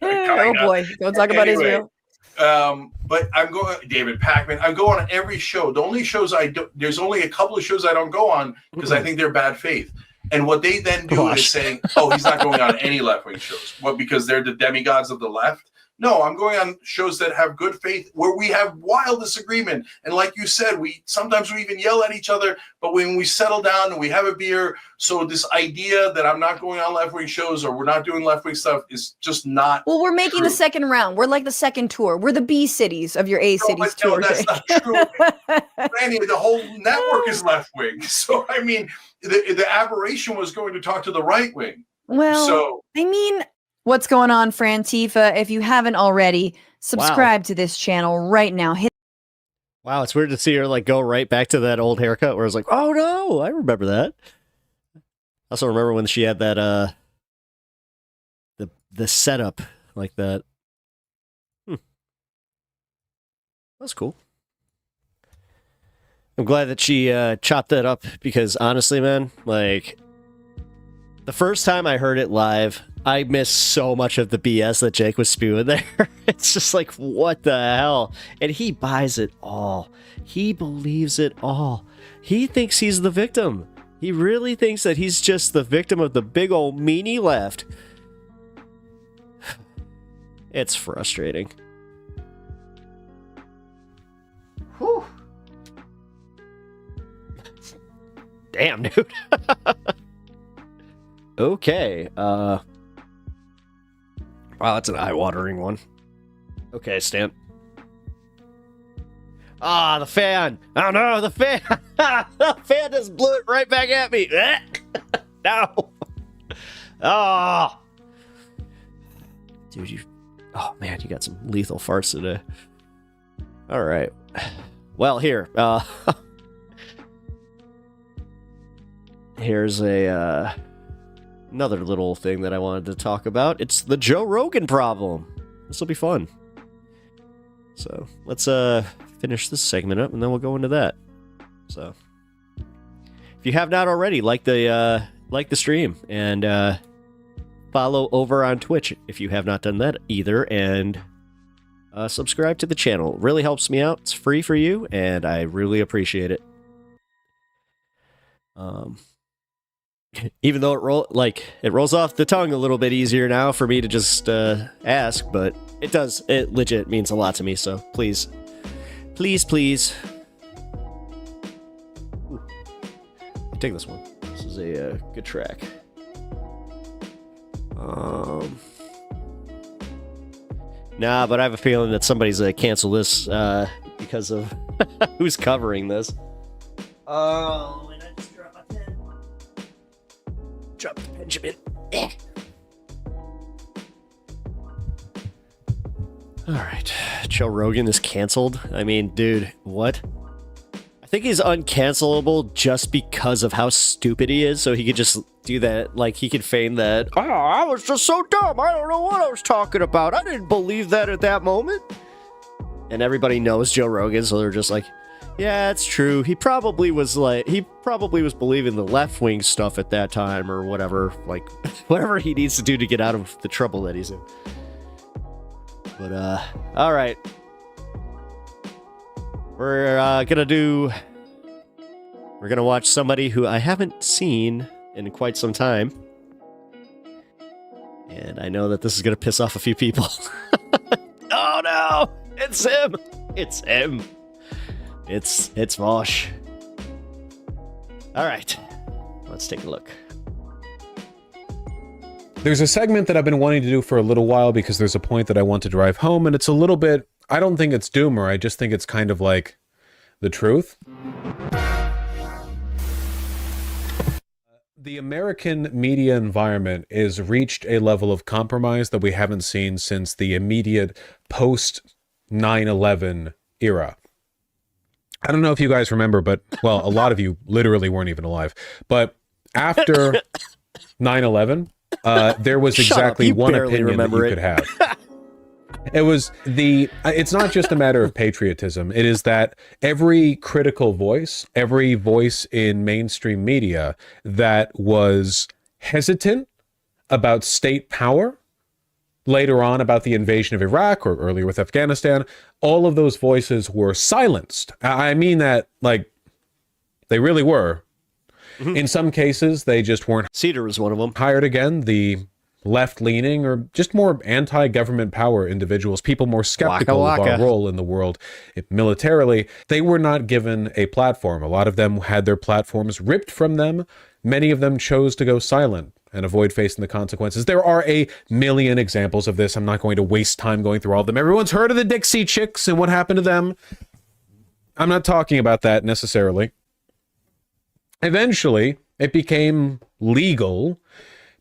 boy, don't talk about Israel. But I'm going, David Packman. I go on every show. The only shows I do, there's only a couple of shows I don't go on because I think they're bad faith. And what they then do is saying, "Oh, he's not going on any left-wing shows." What? Because they're the demigods of the left? No, I'm going on shows that have good faith, where we have wild disagreement. And like you said, we even yell at each other. But when we settle down and we have a beer, so this idea that I'm not going on left-wing shows or we're not doing left-wing stuff is just not. Well, we're making the second round. We're like the second tour. We're the B cities of your A cities tour. No, that's not true. Randy, the whole network is left-wing. So I mean, the aberration was going to talk to the right wing. Well, so I mean, what's going on, Frantifa? If you haven't already, subscribe to this channel right now. Wow, it's weird to see her like go right back to that old haircut where I was like, oh no, I remember that. I also remember when she had that the setup like that. That's cool. I'm glad that she chopped that up because honestly, man, like the first time I heard it live, I missed so much of the BS that Jake was spewing there. It's just like, what the hell? And he buys it all. He believes it all. He thinks he's the victim. He really thinks that he's just the victim of the big old meanie left. It's frustrating. Whew. Damn, dude. Okay. Wow, that's an eye-watering one. Okay, Stan. Ah, the fan. Oh no, the fan. The fan just blew it right back at me. No. Oh. Dude, oh man, you got some lethal farts today. All right. Well, here. Here's a another little thing that I wanted to talk about. It's the Joe Rogan problem. This will be fun. So let's finish this segment up, and then we'll go into that. So if you have not already, like the stream and follow over on Twitch if you have not done that either, and subscribe to the channel. It really helps me out. It's free for you, and I really appreciate it. Even though it rolls off the tongue a little bit easier now for me to just ask, but it does. It legit means a lot to me. So please, please, please, take this one. This is a good track. Nah, but I have a feeling that somebody's cancel this because of who's covering this. Oh. Drop the Benjamin. Alright. Joe Rogan is canceled. I mean, dude, what? I think he's uncancelable just because of how stupid he is, so he could just do that. Like, he could feign that, oh, I was just so dumb. I don't know what I was talking about. I didn't believe that at that moment. And everybody knows Joe Rogan, so they're just like, yeah, it's true. He probably was believing the left-wing stuff at that time or whatever, like whatever he needs to do to get out of the trouble that he's in. But all right. We're gonna watch somebody who I haven't seen in quite some time. And I know that this is gonna piss off a few people. Oh no! It's him! It's him! It's Vosh. All right, let's take a look. There's a segment that I've been wanting to do for a little while because there's a point that I want to drive home, and it's a little bit, I don't think it's doomer, I just think it's kind of like the truth. The American media environment is reached a level of compromise that we haven't seen since the immediate post 9/11 era. I don't know if you guys remember, but, well, a lot of you literally weren't even alive. But after 9/11, there was exactly one opinion that you could have. It was it's not just a matter of patriotism. It is that every critical voice, every voice in mainstream media that was hesitant about state power, later on about the invasion of Iraq or earlier with Afghanistan, all of those voices were silenced. I mean that, like, they really were. In some cases, they just weren't. Cedar was one of them. Hired again. The left-leaning or just more anti-government power individuals, people more skeptical of our role in the world militarily, they were not given a platform. A lot of them had their platforms ripped from them. Many of them chose to go silent and avoid facing the consequences. There are a million examples of this. I'm not going to waste time going through all of them. Everyone's heard of the Dixie Chicks and what happened to them. I'm not talking about that necessarily. Eventually, it became legal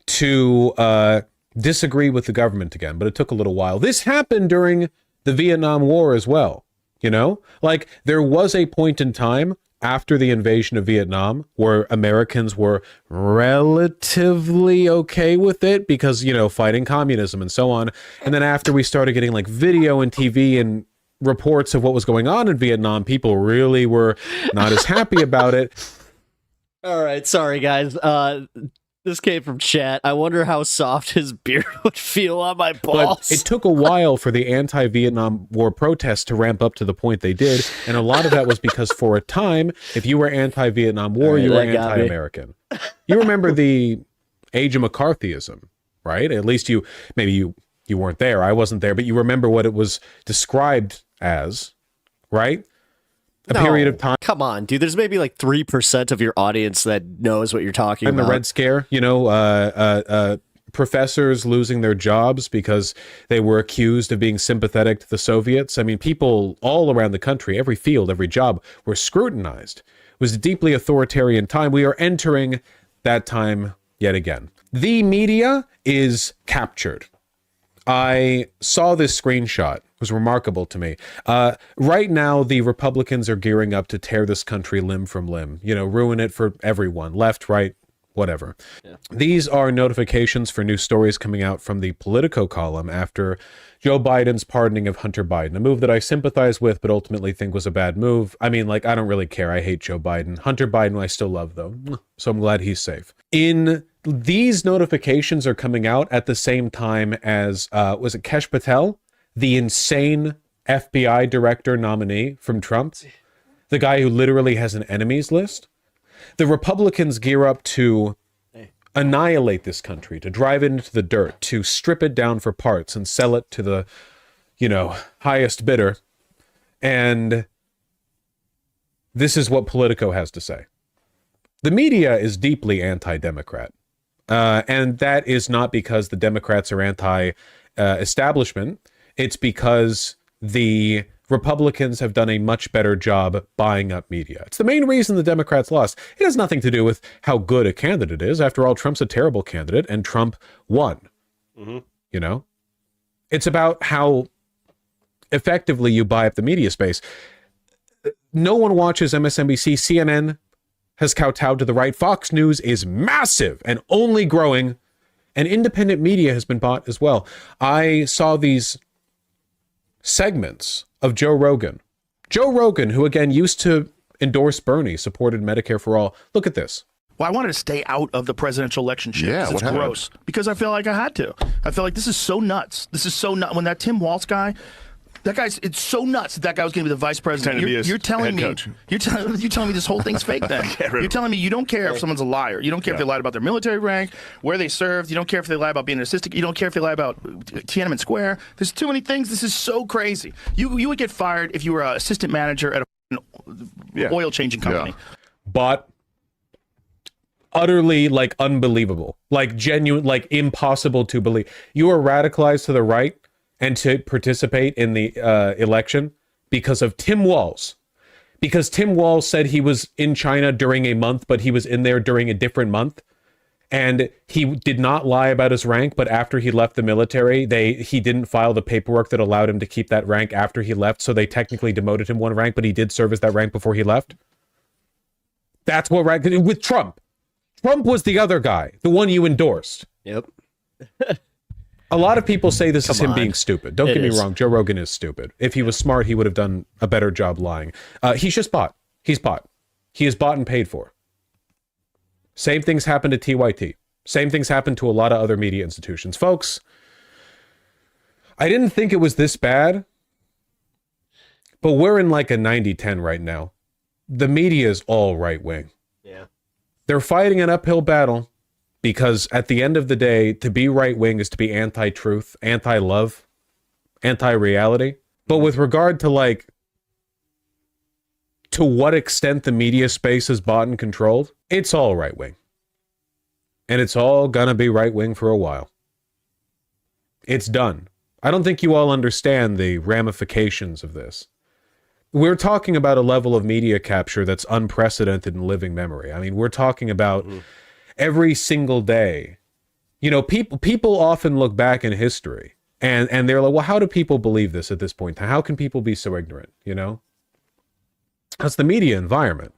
to disagree with the government again, but it took a little while. This happened during the Vietnam War as well, you know? Like, there was a point in time after the invasion of Vietnam where Americans were relatively okay with it because, you know, fighting communism and so on. And then after we started getting, like, video and TV and reports of what was going on in Vietnam, people really were not as happy about it. All right, sorry, guys. This came from chat. I wonder how soft his beard would feel on my balls. But it took a while for the anti-Vietnam War protests to ramp up to the point they did. And a lot of that was because for a time, if you were anti-Vietnam War, you were anti-American. You remember the age of McCarthyism, right? At least maybe you weren't there. I wasn't there, but you remember what it was described as, right? A period of time. Come on, dude. There's maybe like 3% of your audience that knows what you're talking about. And the Red Scare, you know, professors losing their jobs because they were accused of being sympathetic to the Soviets. I mean, people all around the country, every field, every job, were scrutinized. It was a deeply authoritarian time. We are entering that time yet again. The media is captured. I saw this screenshot. It was remarkable to me. Right now, the Republicans are gearing up to tear this country limb from limb, you know, ruin it for everyone, left, right, whatever. Yeah. These are notifications for new stories coming out from the Politico column after Joe Biden's pardoning of Hunter Biden, a move that I sympathize with, but ultimately think was a bad move. I mean, like, I don't really care. I hate Joe Biden. Hunter Biden, I still love, though. So I'm glad he's safe. These notifications are coming out at the same time as, was it Kesh Patel, the insane FBI director nominee from Trump, the guy who literally has an enemies list? The Republicans gear up to annihilate this country, to drive it into the dirt, to strip it down for parts and sell it to the, you know, highest bidder. And this is what Politico has to say. The media is deeply anti-Democrat. And that is not because the Democrats are anti-establishment. It's because the Republicans have done a much better job buying up media. It's the main reason the Democrats lost. It has nothing to do with how good a candidate is. After all, Trump's a terrible candidate, and Trump won. Mm-hmm. You know? It's about how effectively you buy up the media space. No one watches MSNBC. CNN has kowtowed to the right. Fox News is massive and only growing, and independent media has been bought as well. I saw these segments of Joe Rogan. Joe Rogan, who again used to endorse Bernie, supported Medicare for all. Look at this. Well, I wanted to stay out of the presidential election shit. Yeah, it's gross. Because I feel like I had to. I feel like this is so nuts. This is so nuts. When that Tim Walz guy, that guy's, it's so nuts that guy was going to be the vice president. You're telling me, you're telling me this whole thing's fake then. You're telling me you don't care if someone's a liar. You don't care if they lied about their military rank, where they served. You don't care if they lie about being an assistant. You don't care if they lie about Tiananmen Square. There's too many things. This is so crazy. You would get fired if you were an assistant manager at a oil changing company. Yeah. But utterly, like, unbelievable, like genuine, like impossible to believe. You are radicalized to the right and to participate in the election because of Tim Walz. Because Tim Walz said he was in China during a month, but he was in there during a different month. And he did not lie about his rank, but after he left the military, he didn't file the paperwork that allowed him to keep that rank after he left, so they technically demoted him one rank, but he did serve as that rank before he left. That's what with Trump. Trump was the other guy, the one you endorsed. Yep. A lot of people say this is him on. being stupid. Don't get me wrong. Joe Rogan is stupid. If he was smart, he would have done a better job lying. He's just bought. He's bought. He is bought and paid for. Same things happen to TYT. Same things happen to a lot of other media institutions. Folks, I didn't think it was this bad, but we're in like a 90-10 right now. The media is all right-wing. Yeah. They're fighting an uphill battle because at the end of the day, to be right-wing is to be anti-truth, anti-love, anti-reality. But with regard to like, to what extent the media space is bought and controlled, it's all right-wing. And it's all gonna be right-wing for a while. It's done. I don't think you all understand the ramifications of this. We're talking about a level of media capture that's unprecedented in living memory. I mean, we're talking about every single day. You know, people often look back in history and they're like, well, how do people believe this at this point? How can people be so ignorant, you know? That's the media environment.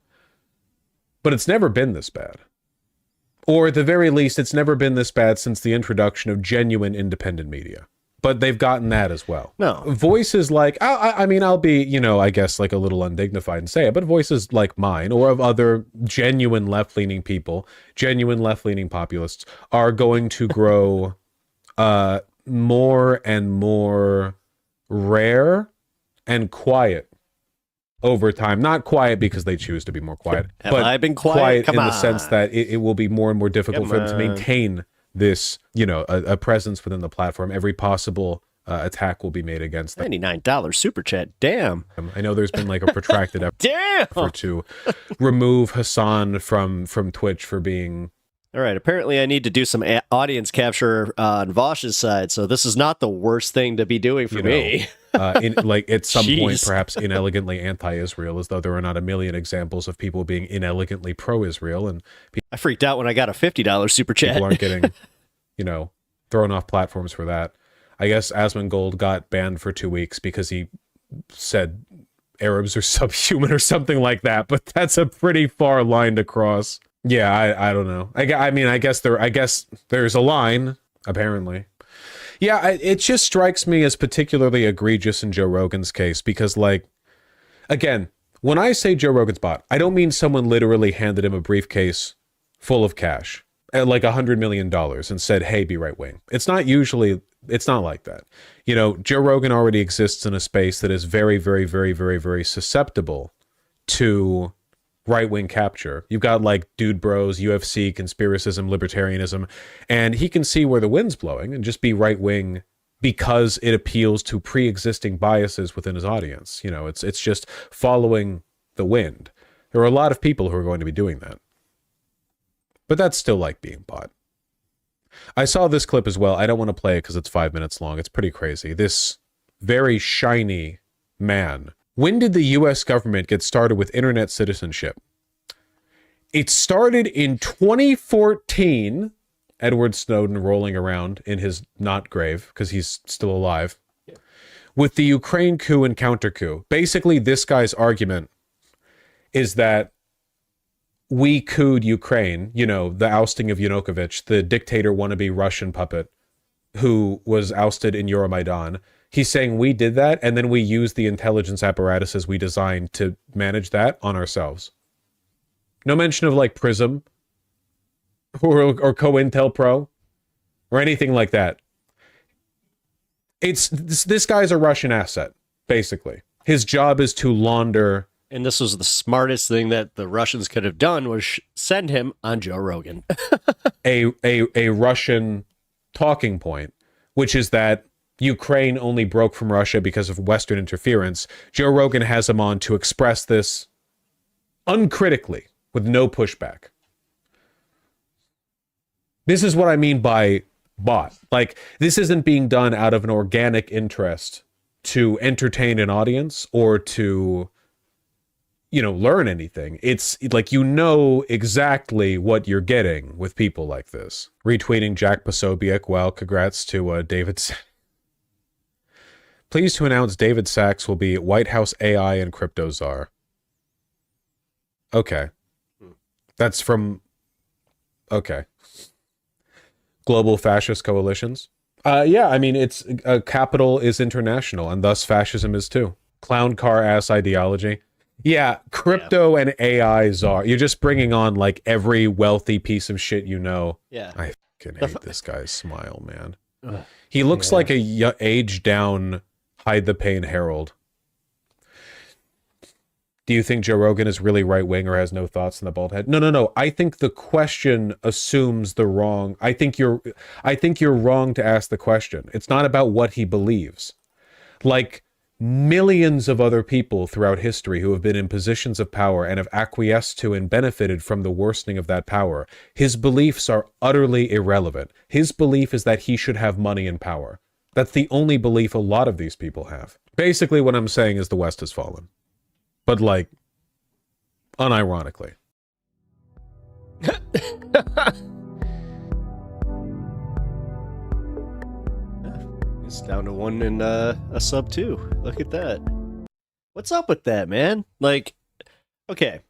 But it's never been this bad. Or at the very least, it's never been this bad since the introduction of genuine independent media. But they've gotten that as well. No. Voices like, I mean, I'll be, you know, I guess like a little undignified and say it, but voices like mine or of other genuine left-leaning people, genuine left-leaning populists are going to grow more and more rare and quiet over time. Not quiet because they choose to be more quiet, but I've been quiet? in the sense that it will be more and more difficult for them to maintain this, you know, a presence within the platform. Every possible attack will be made against them. $99 super chat. Damn. I know there's been like a protracted effort to remove Hassan from Twitch for being... All right, apparently I need to do some audience capture on Vosh's side, so this is not the worst thing to be doing for me. Like at some point, Jeez. perhaps inelegantly anti-Israel, as though there are not a million examples of people being inelegantly pro-Israel. And I freaked out when I got a $50 super chat. People aren't getting, you know, thrown off platforms for that. I guess Asmongold got banned for 2 weeks because he said Arabs are subhuman or something like that, but that's a pretty far line to cross. Yeah, I don't know. I mean, I guess there's a line, apparently. Yeah, it just strikes me as particularly egregious in Joe Rogan's case because, like, again, when I say Joe Rogan's bot, I don't mean someone literally handed him a briefcase full of cash, like $100 million, and said, hey, be right wing. It's not like that. You know, Joe Rogan already exists in a space that is very, very, very, very, very susceptible to right-wing capture. You've got like Dude Bros, UFC, Consumerism, libertarianism, and he can see where the wind's blowing and just be right-wing because it appeals to pre-existing biases within his audience. You know, it's just following the wind. There are a lot of people who are going to be doing that. But that's still like being bought. I saw this clip as well. I don't want to play it because it's 5 minutes long. It's pretty crazy. This very shiny man. When did the US government get started with internet citizenship? It started in 2014. Edward Snowden rolling around in his not grave because he's still alive. With the Ukraine coup and counter coup. Basically, this guy's argument is that we couped Ukraine, you know, the ousting of Yanukovych, the dictator wannabe Russian puppet who was ousted in Euromaidan. He's saying we did that, and then we used the intelligence apparatuses we designed to manage that on ourselves. No mention of like Prism or COINTELPRO or anything like that. This guy's a Russian asset, basically. His job is to launder. And this was the smartest thing that the Russians could have done was send him on Joe Rogan. a Russian talking point, which is that Ukraine only broke from Russia because of Western interference. Joe Rogan has him on to express this uncritically with no pushback. This is what I mean by bot. Like, this isn't being done out of an organic interest to entertain an audience or to, you know, learn anything. It's like, you know exactly what you're getting with people like this. Retweeting Jack Posobiec. Well, congrats to David. Pleased to announce David Sachs will be White House AI and crypto czar. Okay. That's from Okay. Global fascist coalitions. Yeah, I mean, it's capital is international, and thus fascism is too. Clown car ass ideology. Yeah, crypto and AI czar. You're just bringing on like every wealthy piece of shit you know. Yeah. I fucking hate this guy's smile, man. He looks like a aged down Hide the Pain Herald. Do you think Joe Rogan is really right-wing or has no thoughts in the bald head? No. I think the question assumes the wrong. I think you're wrong to ask the question. It's not about what he believes. Like millions of other people throughout history who have been in positions of power and have acquiesced to and benefited from the worsening of that power, his beliefs are utterly irrelevant. His belief is that he should have money and power. That's the only belief a lot of these people have. Basically, what I'm saying is the West has fallen. But, like, unironically. It's down to one in a sub 2. Look at that. What's up with that, man? Like, okay.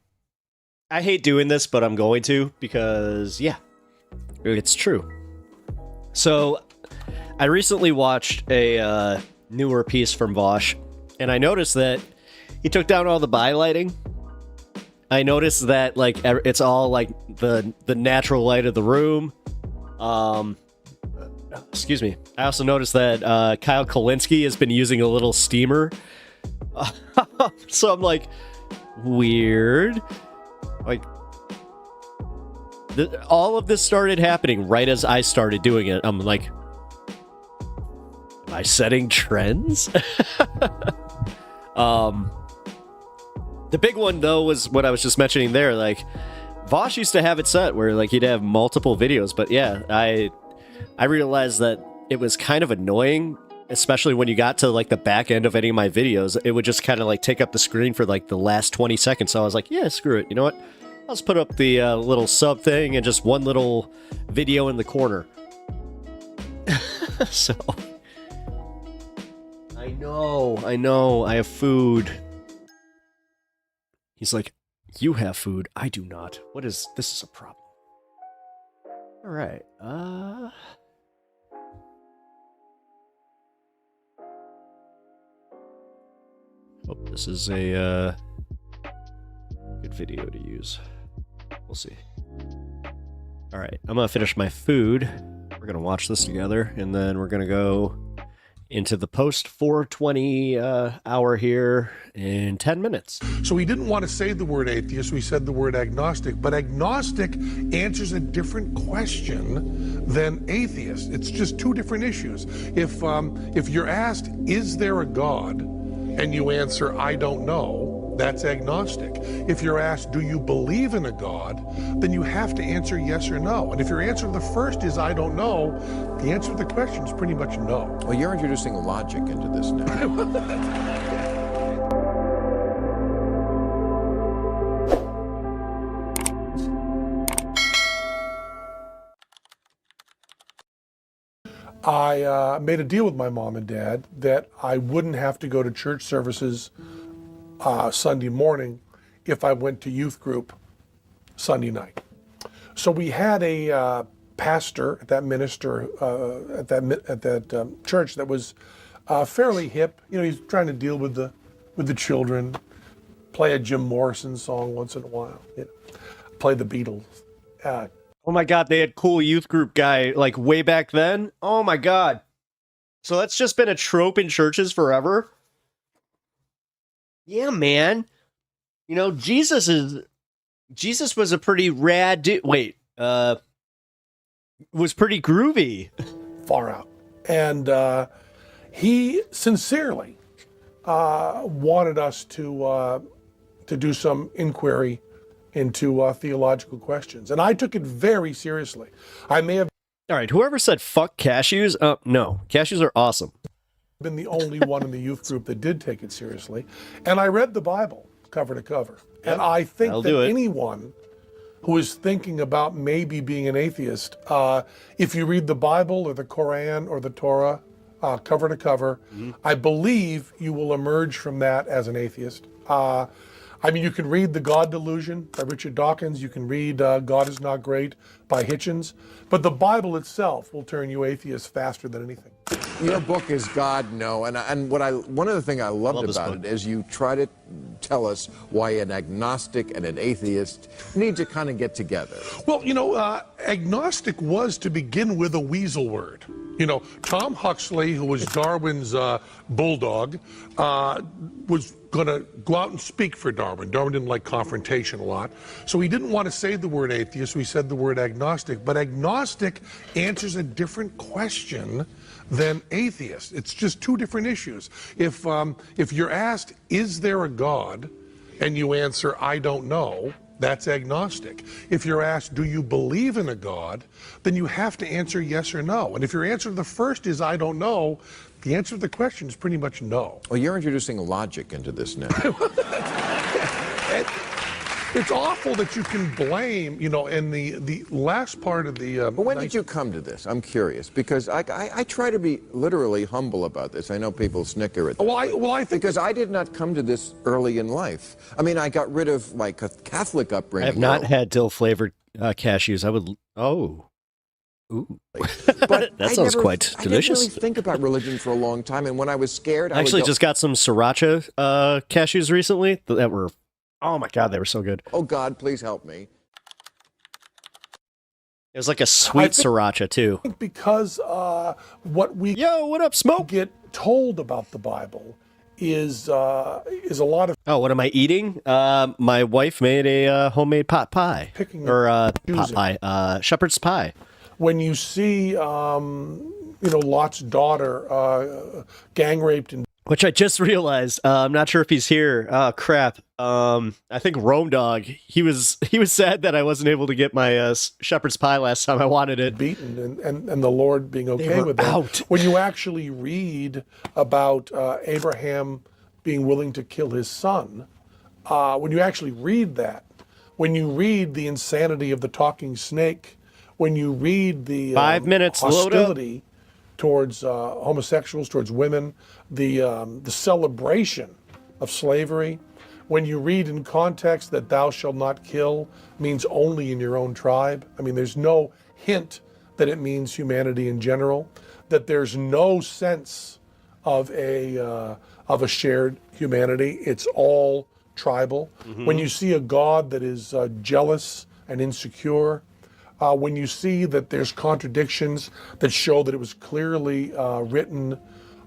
I hate doing this, but I'm going to because, yeah, it's true. So, I recently watched a newer piece from Vosh, and I noticed that he took down all the bylighting. I noticed that like it's all like the natural light of the room. Excuse me. I also noticed that Kyle Kalinske has been using a little steamer. So I'm like, weird. Like, all of this started happening right as I started doing it. I'm like, am I setting trends? The big one, though, was what I was just mentioning there. Like, Vosh used to have it set where, like, he'd have multiple videos. But, yeah, I realized that it was kind of annoying, especially when you got to, like, the back end of any of my videos. It would just kind of, like, take up the screen for, like, the last 20 seconds. So I was like, yeah, screw it. You know what? I'll just put up the little sub thing and just one little video in the corner. So... I know. I have food. He's like, you have food. I do not. This is a problem. All right. Oh, this is a good video to use. We'll see. All right. I'm going to finish my food. We're going to watch this together, and then we're going to go into the post 420 hour here in 10 minutes. So we didn't want to say the word atheist, we said the word agnostic, but agnostic answers a different question than atheist. It's just two different issues. If you're asked, is there a God? And you answer, I don't know, that's agnostic. If you're asked, do you believe in a God? Then you have to answer yes or no. And if your answer to the first is I don't know, the answer to the question is pretty much no. Well, you're introducing logic into this now. I made a deal with my mom and dad that I wouldn't have to go to church services Sunday morning if I went to youth group Sunday night. So we had a pastor at that minister at that church that was fairly hip. You know, he's trying to deal with the children, play a Jim Morrison song once in a while, you know, play the Beatles. Oh my God, they had cool youth group guy like way back then. Oh my God. So that's just been a trope in churches forever. Yeah, man. You know, Jesus was a pretty rad dude. Wait, was pretty groovy. Far out. And he sincerely wanted us to do some inquiry into theological questions. And I took it very seriously. I may have... All right, whoever said fuck cashews, no, cashews are awesome. Been the only one in the youth group that did take it seriously. And I read the Bible cover to cover. Yep, and I think that anyone who is thinking about maybe being an atheist, if you read the Bible or the Quran or the Torah cover to cover, I believe you will emerge from that as an atheist. I mean, you can read The God Delusion by Richard Dawkins. You can read God is Not Great by Hitchens. But the Bible itself will turn you atheist faster than anything. Your book is God No, and one of the things I loved about it is you try to tell us why an agnostic and an atheist need to kind of get together. Well, you know, agnostic was to begin with a weasel word. You know, Tom Huxley, who was Darwin's bulldog, was going to go out and speak for Darwin. Darwin didn't like confrontation a lot, so he didn't want to say the word atheist, so he said the word agnostic. But agnostic answers a different question than atheist. It's just two different issues. If you're asked, is there a God, and you answer, I don't know, that's agnostic. If you're asked, do you believe in a God, then you have to answer yes or no. And if your answer to the first is I don't know, the answer to the question is pretty much no. Well, you're introducing logic into this now. It's awful that you can blame, you know, in the last part of the... But when did you come to this? I'm curious, because I try to be literally humble about this. I know people snicker at that. Well, I think... Because I did not come to this early in life. I mean, I got rid of my Catholic upbringing. I have not had dill-flavored cashews. I would... Oh. Ooh. But that sounds quite delicious. I didn't really think about religion for a long time, and when I was scared... I actually just got some sriracha cashews recently that were... Oh my God, they were so good. Oh God, please help me. It was like a sweet sriracha too. Because what we what up, Smoke? Get told about the Bible is a lot of. Oh, what am I eating? My wife made a homemade pot pie shepherd's pie. When you see, you know, Lot's daughter gang raped and. Which I just realized. I'm not sure if he's here. Oh crap. I think Rome Dog. He was sad that I wasn't able to get my shepherd's pie last time I wanted it. Beaten and the Lord being okay with that. When you actually read about Abraham being willing to kill his son, when you actually read that, when you read the insanity of the talking snake, when you read the 5 minutes hostility towards homosexuals, towards women, the celebration of slavery. When you read in context that thou shalt not kill means only in your own tribe. I mean, there's no hint that it means humanity in general, that there's no sense of a shared humanity. It's all tribal. When you see a God that is jealous and insecure, when you see that there's contradictions that show that it was clearly written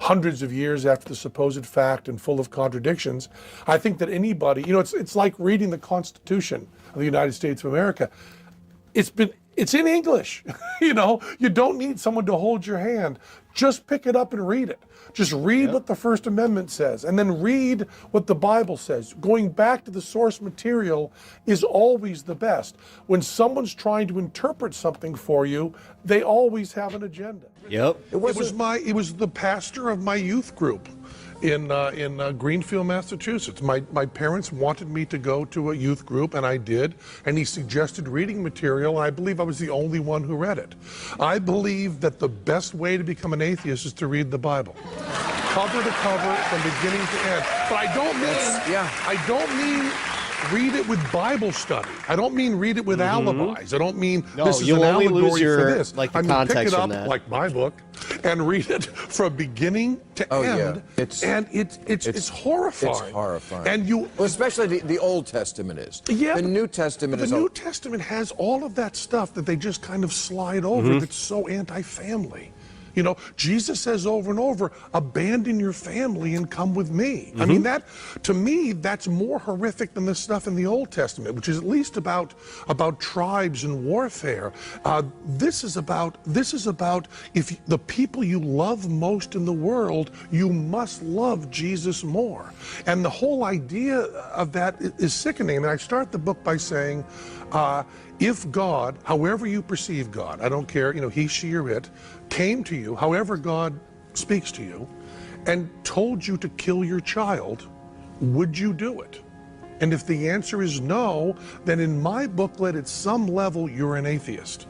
hundreds of years after the supposed fact and full of contradictions, I think that anybody, you know, it's like reading the Constitution of the United States of America. It's in English, you know, you don't need someone to hold your hand. Just pick it up and read it. Just read what the First Amendment says, and then read what the Bible says. Going back to the source material is always the best. When someone's trying to interpret something for you, they always have an agenda. Yep. It was the pastor of my youth group in Greenfield, Massachusetts. My parents wanted me to go to a youth group, and I did, and he suggested reading material, and I believe I was the only one who read it. I believe that the best way to become an atheist is to read the Bible. Cover to cover, from beginning to end. But I don't mean read it with Bible study. I don't mean read it with alibis. I don't mean this is an allegory for this. Like, I mean, pick it up, like my book, and read it from beginning to end. And it's horrifying. It's horrifying. And well, especially the Old Testament is. Yeah. The New Testament is. The New Testament has all of that stuff that they just kind of slide over that's so anti-family. You know, Jesus says over and over, abandon your family and come with me. I mean, that, to me, that's more horrific than the stuff in the Old Testament, which is at least about tribes and warfare. This is about if the people you love most in the world, you must love Jesus more. And the whole idea of that is sickening. And I start the book by saying, if God, however you perceive God, I don't care, you know, he, she, or it, came to you, however God speaks to you, and told you to kill your child, would you do it? And if the answer is no, then in my booklet, at some level, you're an atheist.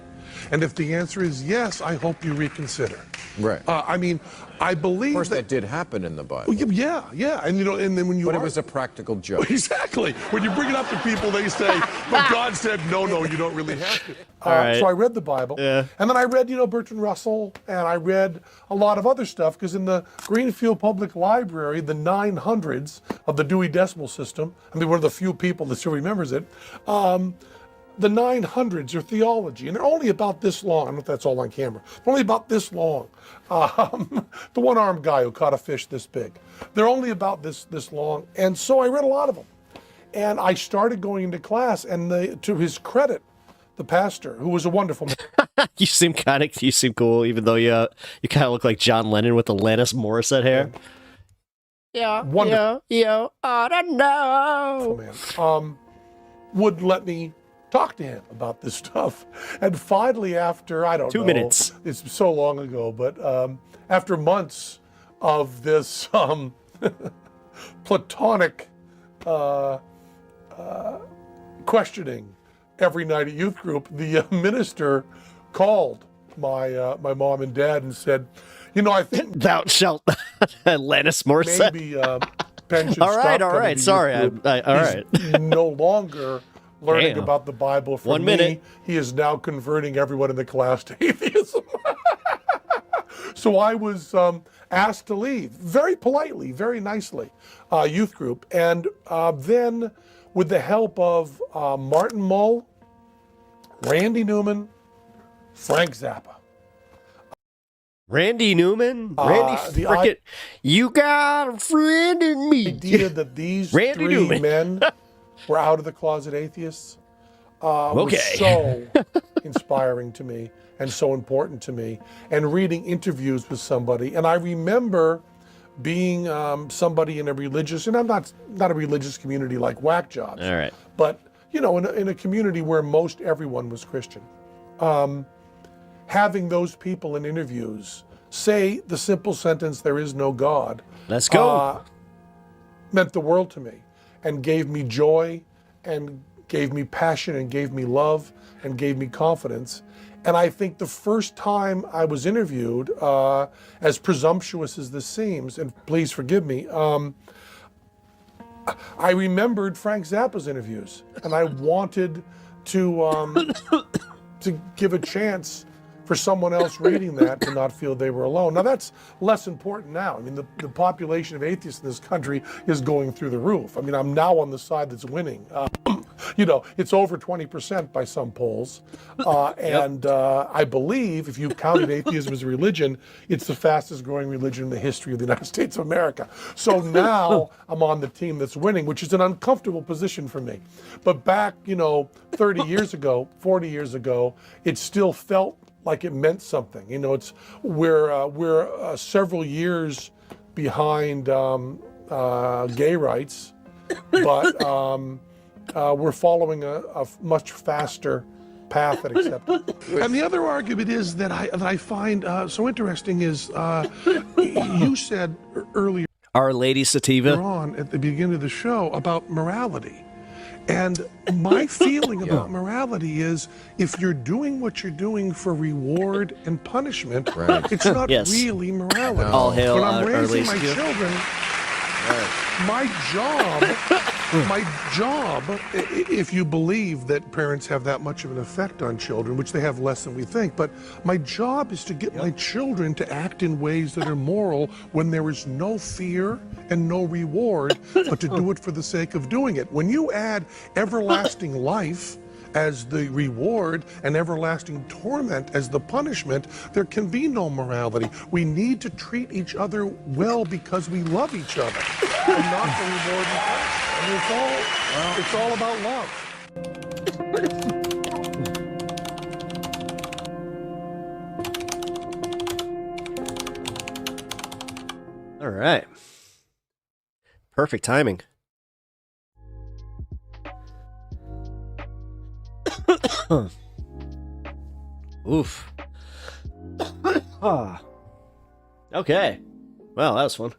And if the answer is yes, I hope you reconsider. Right. I mean, I believe of course that did happen in the Bible. Yeah, and and then when you but it was a practical joke. Exactly. When you bring it up to people, they say, but God said, no, you don't really have to. All right. So I read the Bible. Yeah. And then I read, Bertrand Russell, and I read a lot of other stuff, because in the Greenfield Public Library, the 900s of the Dewey Decimal System, I mean, one of the few people that still remembers it, the 900s are theology, and they're only about this long. I don't know if that's all on camera. They're only about this long. The one-armed guy who caught a fish this big. They're only about this long. And so I read a lot of them. And I started going into class, and to his credit, the pastor, who was a wonderful man. You seem cool, even though you kind of look like John Lennon with the Alanis Morissette hair. Yeah, wonderful. I don't know. Man. Would let me talk to him about this stuff. And finally, after, I don't know. 2 minutes. It's so long ago, but after months of this platonic questioning every night at youth group, the minister called my mom and dad and said, I think thou shalt Alanis Morissette. Maybe pension all right. Sorry. All right. No longer learning Damn. about the Bible. For 1 me, minute. he is now converting everyone in the class to atheism. So I was asked to leave, very politely, very nicely, youth group. And then with the help of Martin Mull, Randy Newman, Frank Zappa. Randy Newman? You got a friend in me. The idea that these Randy three Newman. men were out of the closet atheists was so inspiring to me and so important to me. And reading interviews with somebody. And I remember being somebody in a religious, and I'm not a religious community like Whack Jobs. All right. But, in a community where most everyone was Christian. Having those people in interviews say the simple sentence, "There is no God." Let's go. Meant the world to me, and gave me joy, and gave me passion, and gave me love, and gave me confidence. And I think the first time I was interviewed, as presumptuous as this seems, and please forgive me, I remembered Frank Zappa's interviews, and I wanted to give a chance for someone else reading that to not feel they were alone. Now that's less important now. I mean, the population of atheists in this country is going through the roof. I mean, I'm now on the side that's winning. It's over 20% by some polls. And I believe if you counted atheism as a religion, it's the fastest growing religion in the history of the United States of America. So now I'm on the team that's winning, which is an uncomfortable position for me. But back, 30 years ago, 40 years ago, it still felt like it meant something. We're several years behind gay rights, but we're following a much faster path at acceptance. And the other argument is that I find so interesting is you said earlier Our Lady Sativa on at the beginning of the show about morality. And my feeling about morality is if you're doing what you're doing for reward and punishment, it's not really morality. All hail when I'm Our raising Lady my Sativa. children, my job, if you believe that parents have that much of an effect on children, which they have less than we think, but my job is to get my children to act in ways that are moral when there is no fear and no reward, but to do it for the sake of doing it. When you add everlasting life as the reward and everlasting torment as the punishment, there can be no morality. We need to treat each other well because we love each other, and not for reward and punishment. I mean, it's all about love. All right. Perfect timing. Oof. Okay. Well, that was fun.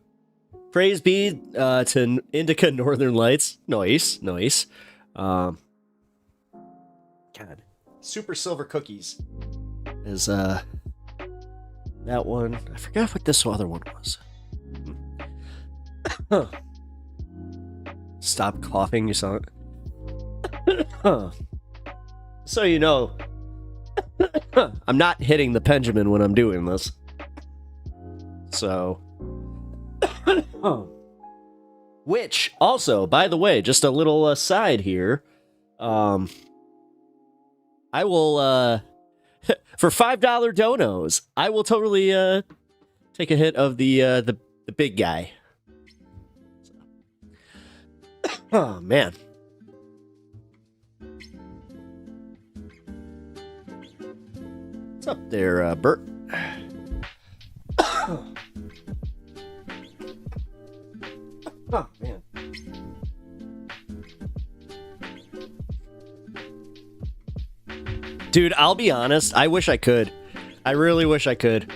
Praise be to Indica Northern Lights. Nice. God. Super Silver Cookies is That one. I forgot what this other one was. Stop coughing, you saw it. So you know, I'm not hitting the Benjamin when I'm doing this. So, which also, by the way, just a little aside here, I will, for $5 donos, I will totally take a hit of the big guy. Oh man. What's up there, Bert? Oh man. Dude, I'll be honest, I wish I could. I really wish I could.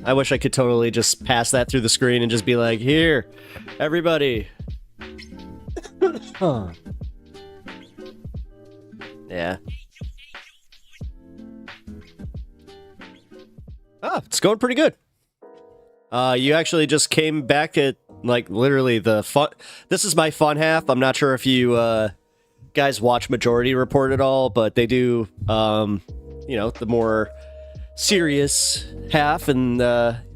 I wish I could totally just pass that through the screen and just be like, here, everybody. Yeah. Oh, it's going pretty good. You actually just came back at, like, literally the fun... This is my fun half. I'm not sure if you, guys watch Majority Report at all, but they do, you know, the more serious half and,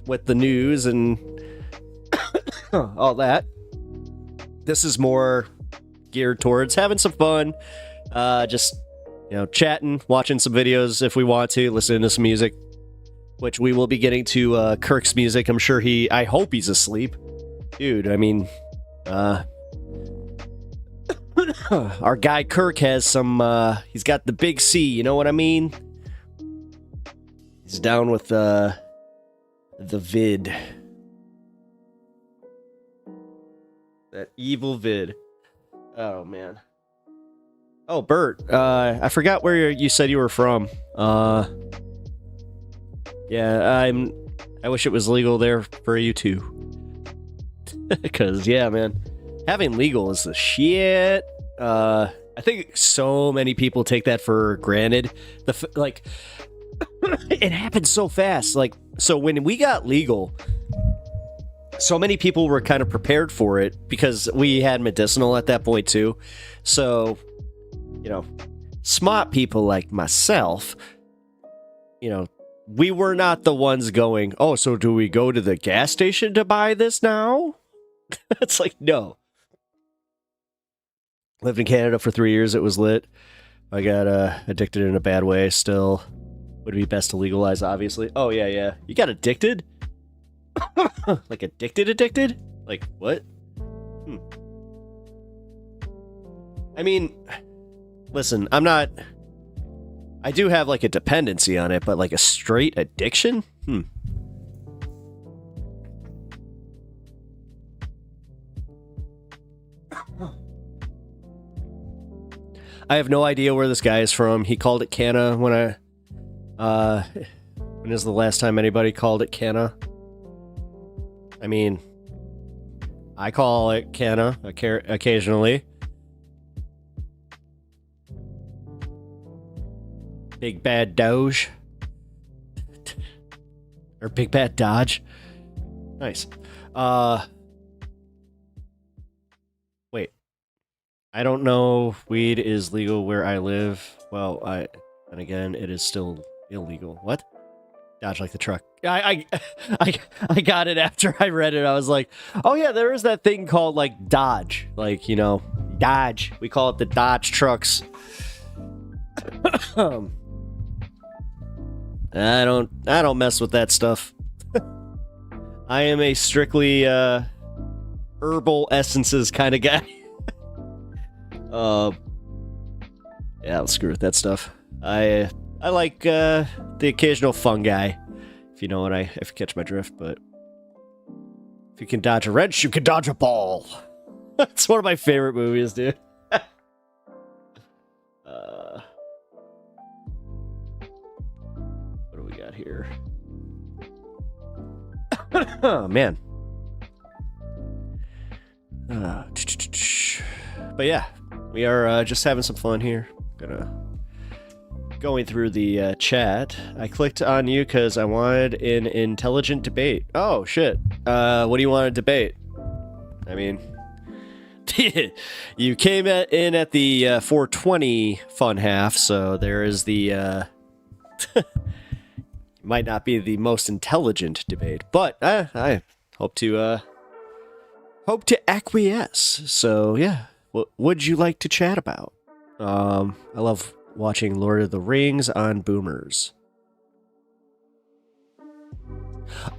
with the news and all that. This is more geared towards having some fun, just, you know, chatting, watching some videos if we want to, listening to some music, which we will be getting to Kirk's music. I'm sure I hope he's asleep. Dude, I mean, our guy Kirk has some, he's got the big C, you know what I mean? He's down with the vid. That evil vid. Oh, man. Oh, Bert, I forgot where you said you were from. Yeah, I wish it was legal there for you too. Because, yeah, man, having legal is the shit. I think so many people take that for granted. Like, it happened so fast. Like, so when we got legal, so many people were kind of prepared for it because we had medicinal at that point too. So, you know, smart people like myself, you know, we were not the ones going, oh, so do we go to the gas station to buy this now? It's like, no. Lived in Canada for 3 years. It was lit. I got addicted in a bad way. Still would be best to legalize, obviously. Oh, yeah, yeah. You got addicted? Like addicted? Like, what? I mean, listen, I do have like a dependency on it, but like a straight addiction? I have no idea where this guy is from. He called it Canna when when is the last time anybody called it Canna? I mean, I call it Canna occasionally. Big Bad Doge. Or Big Bad Dodge. Nice. Wait. I don't know if weed is legal where I live. Well, and again, it is still illegal. What? Dodge like the truck. I got it after I read it. I was like, oh yeah, there is that thing called like Dodge. Like, you know, Dodge. We call it the Dodge trucks. I don't mess with that stuff. I am a strictly herbal essences kind of guy. Yeah, I'll screw with that stuff. I like the occasional fun guy, if you know what if you catch my drift, but if you can dodge a wrench, you can dodge a ball. That's one of my favorite movies, dude. What do we got here? Oh, man. But yeah, we are just having some fun here. Gonna going through the chat. I clicked on you because I wanted an intelligent debate. Oh, shit. What do you want to debate? I mean, you came in at the 420 fun half, so there is the... might not be the most intelligent debate, but I hope to acquiesce. So, yeah. What would you like to chat about? I love watching Lord of the Rings on boomers.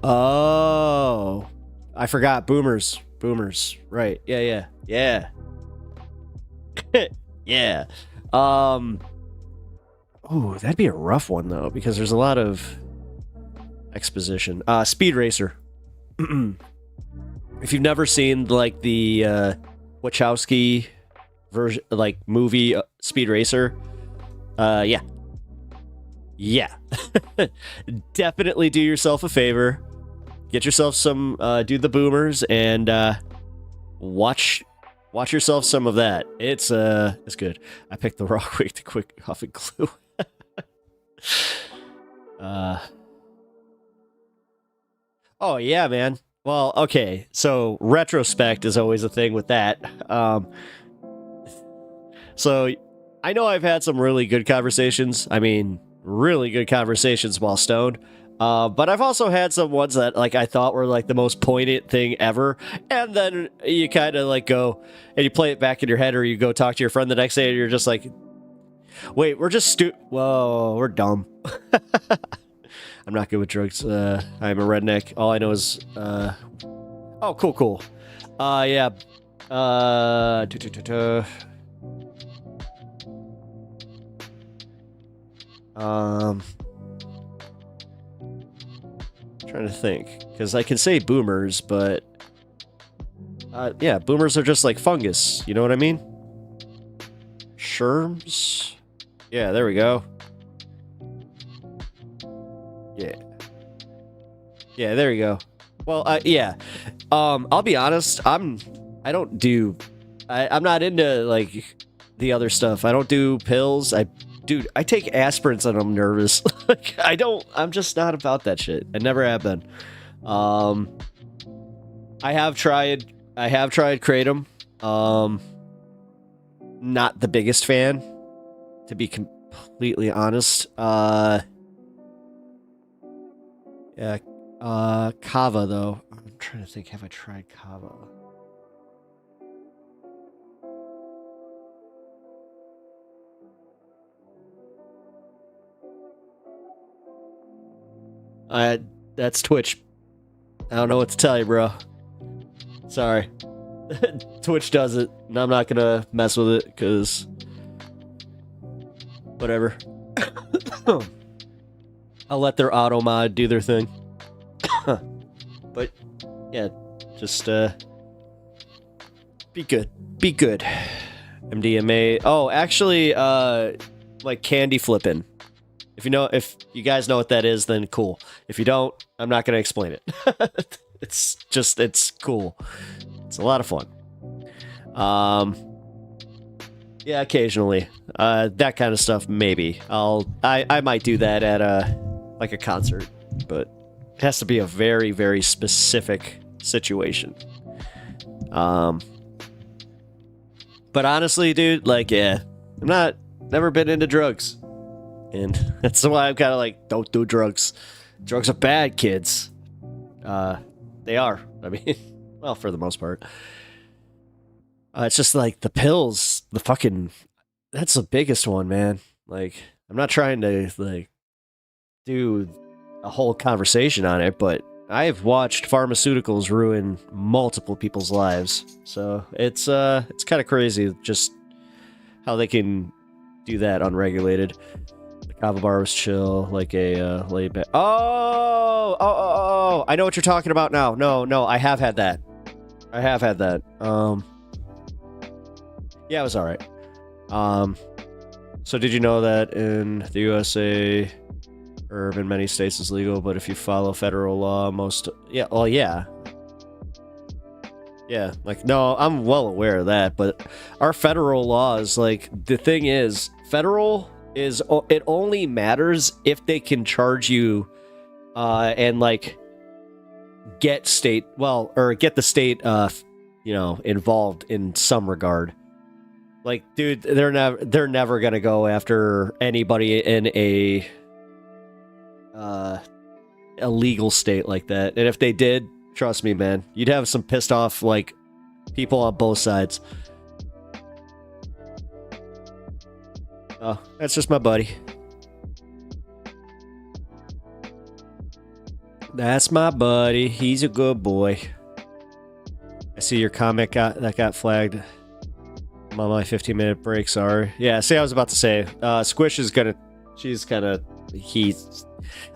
Oh, I forgot boomers. Boomers, right? Yeah. Yeah. Oh, that'd be a rough one though, because there's a lot of exposition. Speed Racer. If you've never seen like the Wachowski version, like movie Speed Racer, yeah. Definitely do yourself a favor. Get yourself some do the boomers and watch yourself some of that. It's good. I picked the wrong way to quick off and glue. Oh yeah, man. Well, okay. So retrospect is always a thing with that. So I know I've had some really good conversations. I mean, really good conversations while stoned. But I've also had some ones that like I thought were like the most poignant thing ever, and then you kind of like go and you play it back in your head, or you go talk to your friend the next day, and you're just like, "Wait, we're just whoa, we're dumb." I'm not good with drugs. I'm a redneck. All I know is oh, cool. Yeah. Trying to think, because I can say boomers, but yeah, boomers are just like fungus. You know what I mean? Sherms. Yeah, there we go. Yeah, there we go. Well, yeah. I'll be honest. I'm not into like the other stuff. I don't do pills. Dude, I take aspirins and I'm nervous. Like, I'm just not about that shit. I never have been. I have tried Kratom. Not the biggest fan, to be completely honest. Yeah, Kava though. I'm trying to think, have I tried Kava? That's Twitch. I don't know what to tell you, bro. Sorry. Twitch does it, and I'm not gonna mess with it, because... whatever. I'll let their auto mod do their thing. But, yeah, just, be good. Be good. MDMA. Oh, actually, like candy flipping. If you guys know what that is, then cool. If you don't, I'm not going to explain it. It's cool. It's a lot of fun. Yeah, occasionally. That kind of stuff, maybe. I might do that at a concert, but it has to be a very, very specific situation. But honestly, dude, like, yeah, never been into drugs. And that's why I'm kind of like, don't do drugs. Drugs are bad, kids. They are. I mean, well, for the most part. It's just like the pills, that's the biggest one, man. Like, I'm not trying to, like, do a whole conversation on it, but I've watched pharmaceuticals ruin multiple people's lives. So it's kind of crazy just how they can do that unregulated. The Kava bar was chill, like a laid back. Oh! I know what you're talking about now. No, I have had that. Yeah, it was all right. So did you know that in the USA, herb in many states is legal, but if you follow federal law, yeah, like, no, I'm well aware of that, but our federal laws, like, the thing is, federal is it only matters if they can charge you and like get the state involved in some regard. Like, dude, they're never gonna go after anybody in a legal state like that. And if they did, trust me, man, you'd have some pissed off like people on both sides. Oh, that's just my buddy. That's my buddy. He's a good boy. I see your comment got flagged. I'm on my 15-minute break, sorry. Yeah, see, I was about to say, Squish is gonna... She's kind of...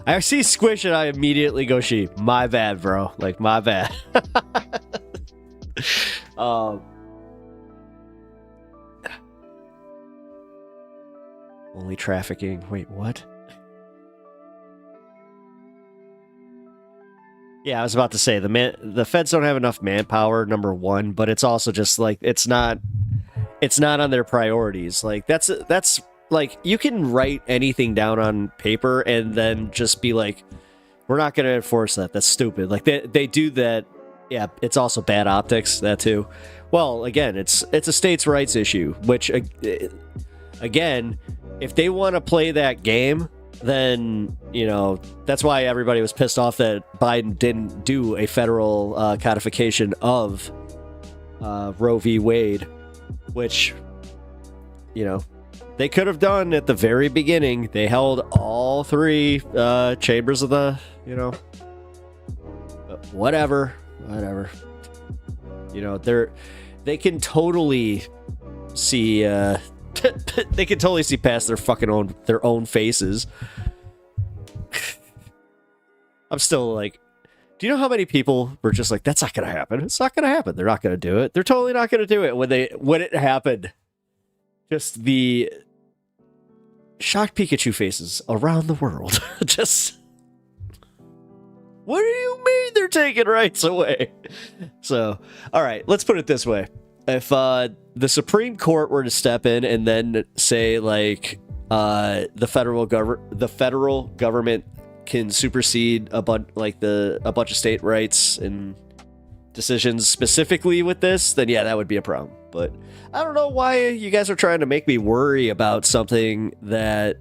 I see Squish and I immediately go she. My bad, bro. Like, my bad. Only trafficking. Wait, what? Yeah, I was about to say the feds don't have enough manpower, number one, but it's also just like it's not on their priorities. Like that's like you can write anything down on paper and then just be like, we're not going to enforce that. That's stupid. Like they do that. Yeah, it's also bad optics, that too. Well, again, it's a states' rights issue, which again, if they want to play that game, then, you know, that's why everybody was pissed off that Biden didn't do a federal codification of Roe v. Wade, which, you know, they could have done at the very beginning. They held all three chambers of the, you know, whatever. You know, they can totally see they can totally see past their own faces. I'm still like, do you know how many people were just like, that's not gonna happen. It's not gonna happen. They're not gonna do it. They're totally not gonna do it when it happened. Just the shocked Pikachu faces around the world. Just, what do you mean they're taking rights away? So, all right, let's put it this way. If the Supreme Court were to step in and then say, like, the federal government can supersede a bunch of state rights and decisions specifically with this, then yeah, that would be a problem. But I don't know why you guys are trying to make me worry about something that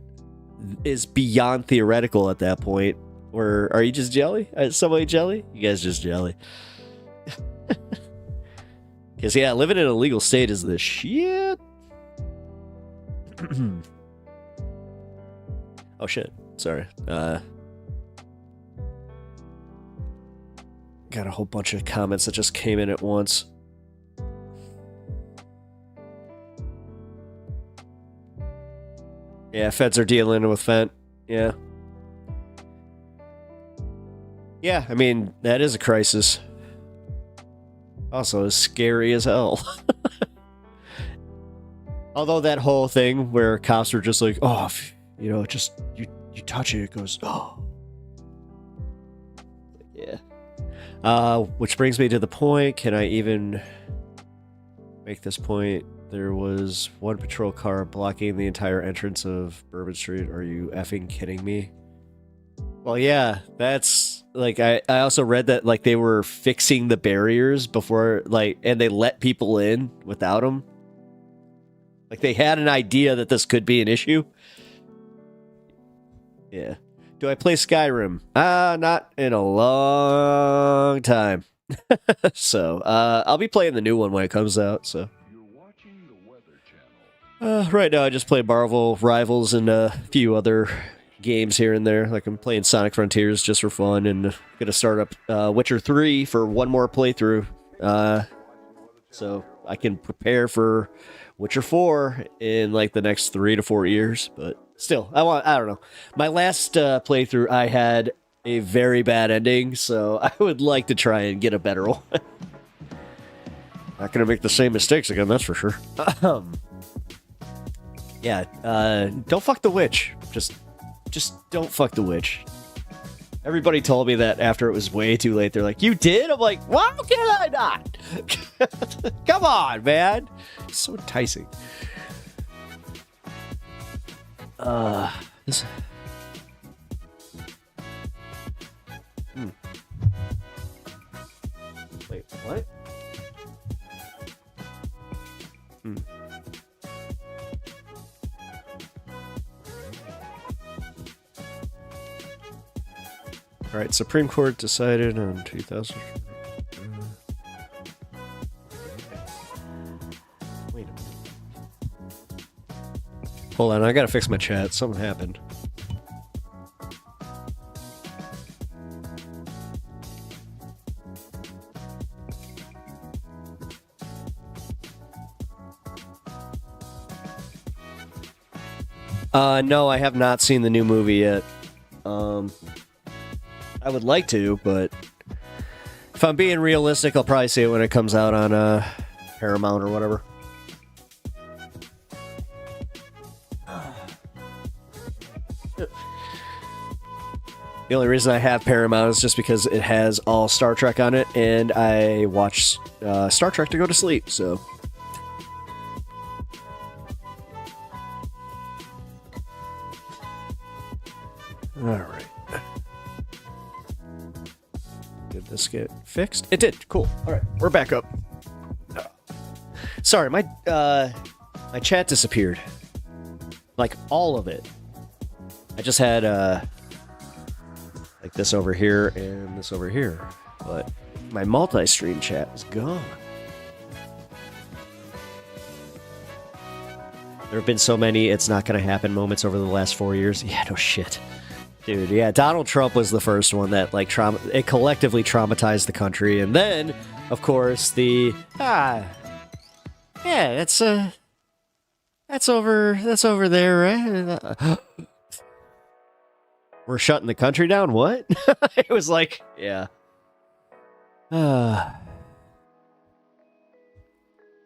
is beyond theoretical at that point. Or are you just jelly? Is somebody jelly? You guys just jelly. Because, yeah, living in a legal state is the shit. Oh, shit. Sorry. Got a whole bunch of comments that just came in at once. Yeah, feds are dealing with Fent. Yeah. Yeah, I mean, that is a crisis. Also, scary as hell. Although that whole thing where cops were just like, oh, you know, just you touch it, it goes, oh. Yeah. Which brings me to the point. Can I even make this point? There was one patrol car blocking the entire entrance of Bourbon Street. Are you effing kidding me? Well, yeah, that's like I also read that like they were fixing the barriers before, like, and they let people in without them. Like they had an idea that this could be an issue. Yeah. Do I play Skyrim? Not in a long time. So, I'll be playing the new one when it comes out, so. Right now I just play Marvel Rivals and a few other games here and there. Like I'm playing Sonic Frontiers just for fun, and gonna start up Witcher 3 for one more playthrough. So I can prepare for Witcher 4 in like the next 3 to 4 years, but still, I don't know. My last playthrough, I had a very bad ending, so I would like to try and get a better one. Not gonna make the same mistakes again, that's for sure. Yeah, don't fuck the witch. Just don't fuck the witch. Everybody told me that after it was way too late. They're like, you did? I'm like, why can I not? Come on, man. It's so enticing. This. Wait, what? All right, Supreme Court decided on 2000. Wait a minute. Hold on, I gotta fix my chat. Something happened. No, I have not seen the new movie yet. I would like to, but if I'm being realistic, I'll probably see it when it comes out on Paramount or whatever. The only reason I have Paramount is just because it has all Star Trek on it, and I watch Star Trek to go to sleep, so... Alright. Did this get fixed? It did. Cool. Alright, we're back up. Sorry, my chat disappeared. Like, all of it. I just had, like this over here and this over here. But my multi-stream chat was gone. There have been so many it's not gonna happen moments over the last 4 years. Yeah, no shit. Dude, yeah, Donald Trump was the first one that, like, it collectively traumatized the country. And then, of course, yeah, that's over there, right? We're shutting the country down? What? It was like, yeah. All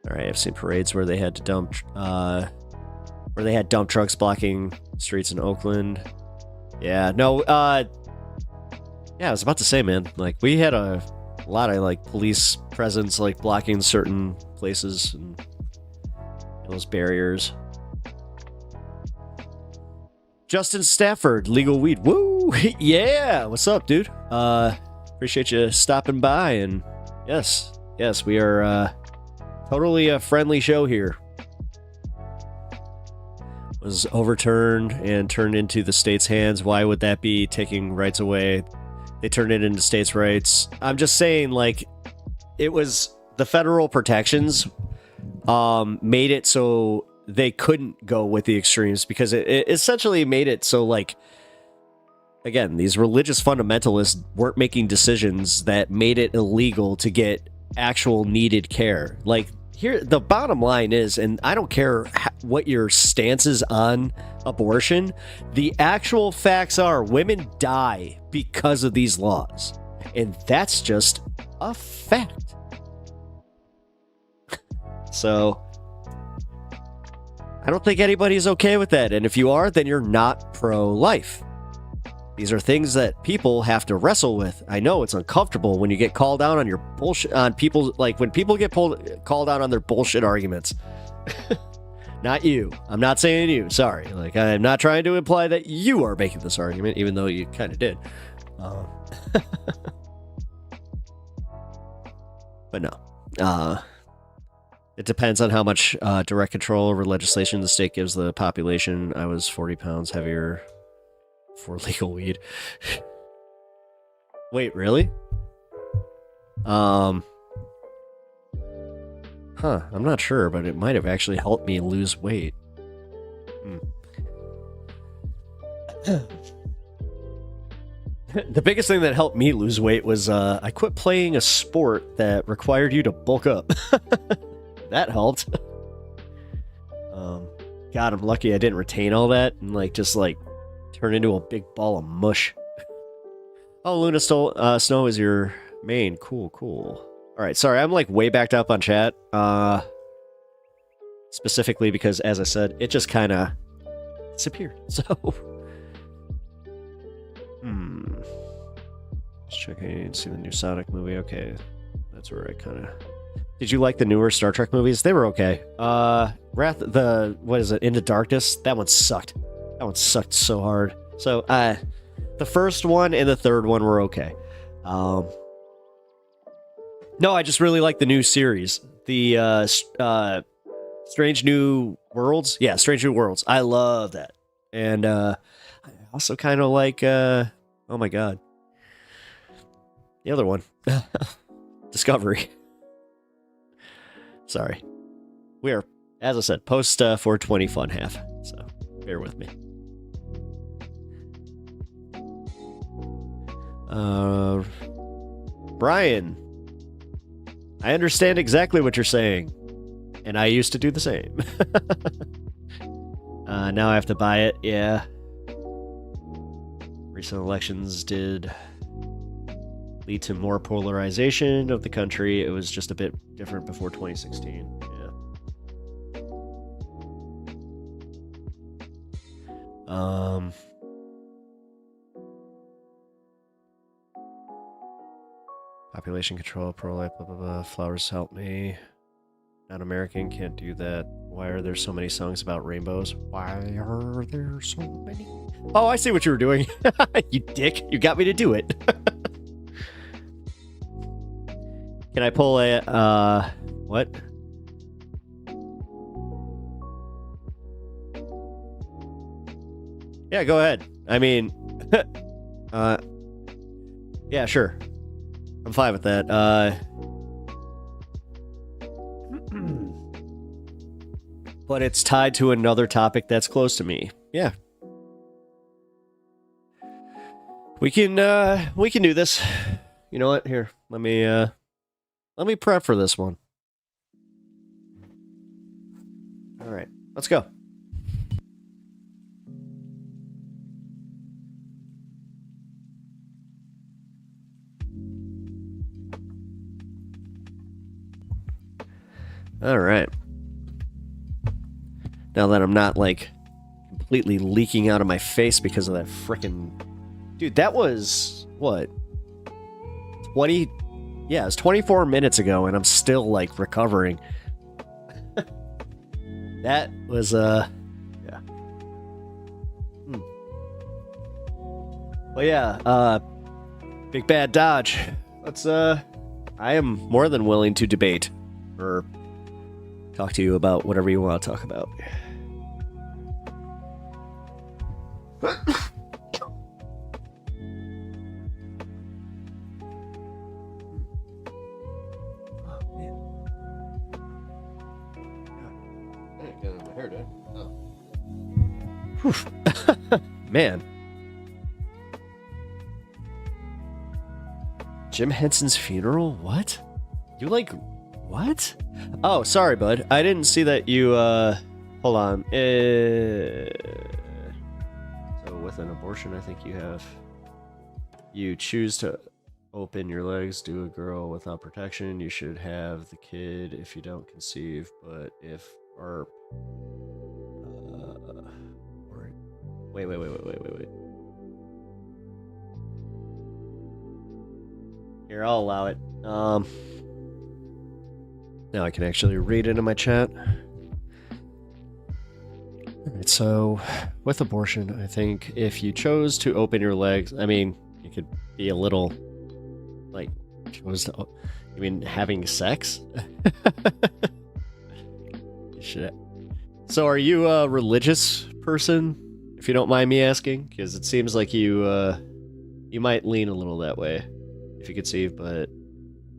right, I've seen parades where they had to dump trucks blocking streets in Oakland. Yeah, no, yeah, I was about to say, man, like, we had a lot of, like, police presence, like, blocking certain places and those barriers. Justin Stafford, legal weed. Woo! Yeah! What's up, dude? Appreciate you stopping by, and yes, we are, totally a friendly show here. Was overturned and turned into the state's hands. Why would that be taking rights away? They turned it into states' rights. I'm just saying, like, it was the federal protections made it so they couldn't go with the extremes, because it essentially made it so, like, again, these religious fundamentalists weren't making decisions that made it illegal to get actual needed care. Like, here, the bottom line is, and I don't care what your stance is on abortion, the actual facts are women die because of these laws. And that's just a fact. So, I don't think anybody's okay with that. And if you are, then you're not pro-life. These are things that people have to wrestle with. I know it's uncomfortable when you get called out on your bullshit, on people, like when people get called out on their bullshit arguments. Not you. I'm not saying you. Sorry. Like, I'm not trying to imply that you are making this argument, even though you kind of did. But no. It depends on how much direct control over legislation the state gives the population. I was 40 pounds heavier for legal weed. Wait, really? I'm not sure, but it might have actually helped me lose weight. The biggest thing that helped me lose weight was I quit playing a sport that required you to bulk up. That helped. God, I'm lucky I didn't retain all that and just turn into a big ball of mush. Oh, Luna Snow is your main. Cool. All right, sorry, I'm way backed up on chat. Specifically because, as I said, it just kind of disappeared. So, just checking. See the new Sonic movie. Okay, that's where I kind of. Did you like the newer Star Trek movies? They were okay. What is it? Into Darkness? That one sucked. That one sucked so hard. So, the first one and the third one were okay. No, I just really like the new series. The Strange New Worlds. Yeah, Strange New Worlds. I love that. And I also kind of like, oh my god. The other one. Discovery. Sorry. We are, as I said, post 420 fun half. So, bear with me. Brian, I understand exactly what you're saying, and I used to do the same. Now I have to buy it, yeah. Recent elections did lead to more polarization of the country. It was just a bit different before 2016, yeah. Population control, pro-life, blah, blah, blah. Flowers help me. Not American, can't do that. Why are there so many songs about rainbows? Why are there so many? Oh, I see what you were doing. You dick. You got me to do it. Can I pull a, what? Yeah, go ahead. I mean, yeah, sure. I'm fine with that. But it's tied to another topic that's close to me. Yeah. We can do this. You know what? Here, let me prep for this one. All right, let's go. All right. Now that I'm not like completely leaking out of my face because of that frickin'... Dude, that was what? 20? Yeah, it was 24 minutes ago and I'm still like recovering. That was yeah. Well, yeah, Big Bad Dodge. Let's I am more than willing to debate or talk to you about whatever you want to talk about. Man. Jim Henson's funeral? What? You like... What? Oh, sorry, bud. I didn't see that you, hold on. So with an abortion, I think you choose to open your legs, do a girl without protection. You should have the kid if you don't conceive, but if, or, wait. Here, I'll allow it. Now I can actually read it in my chat. Alright, so with abortion, I think if you chose to open your legs, I mean, you could be a little, like, chose to, you mean having sex? Shit. So are you a religious person, if you don't mind me asking? Because it seems like you might lean a little that way, if you conceive, but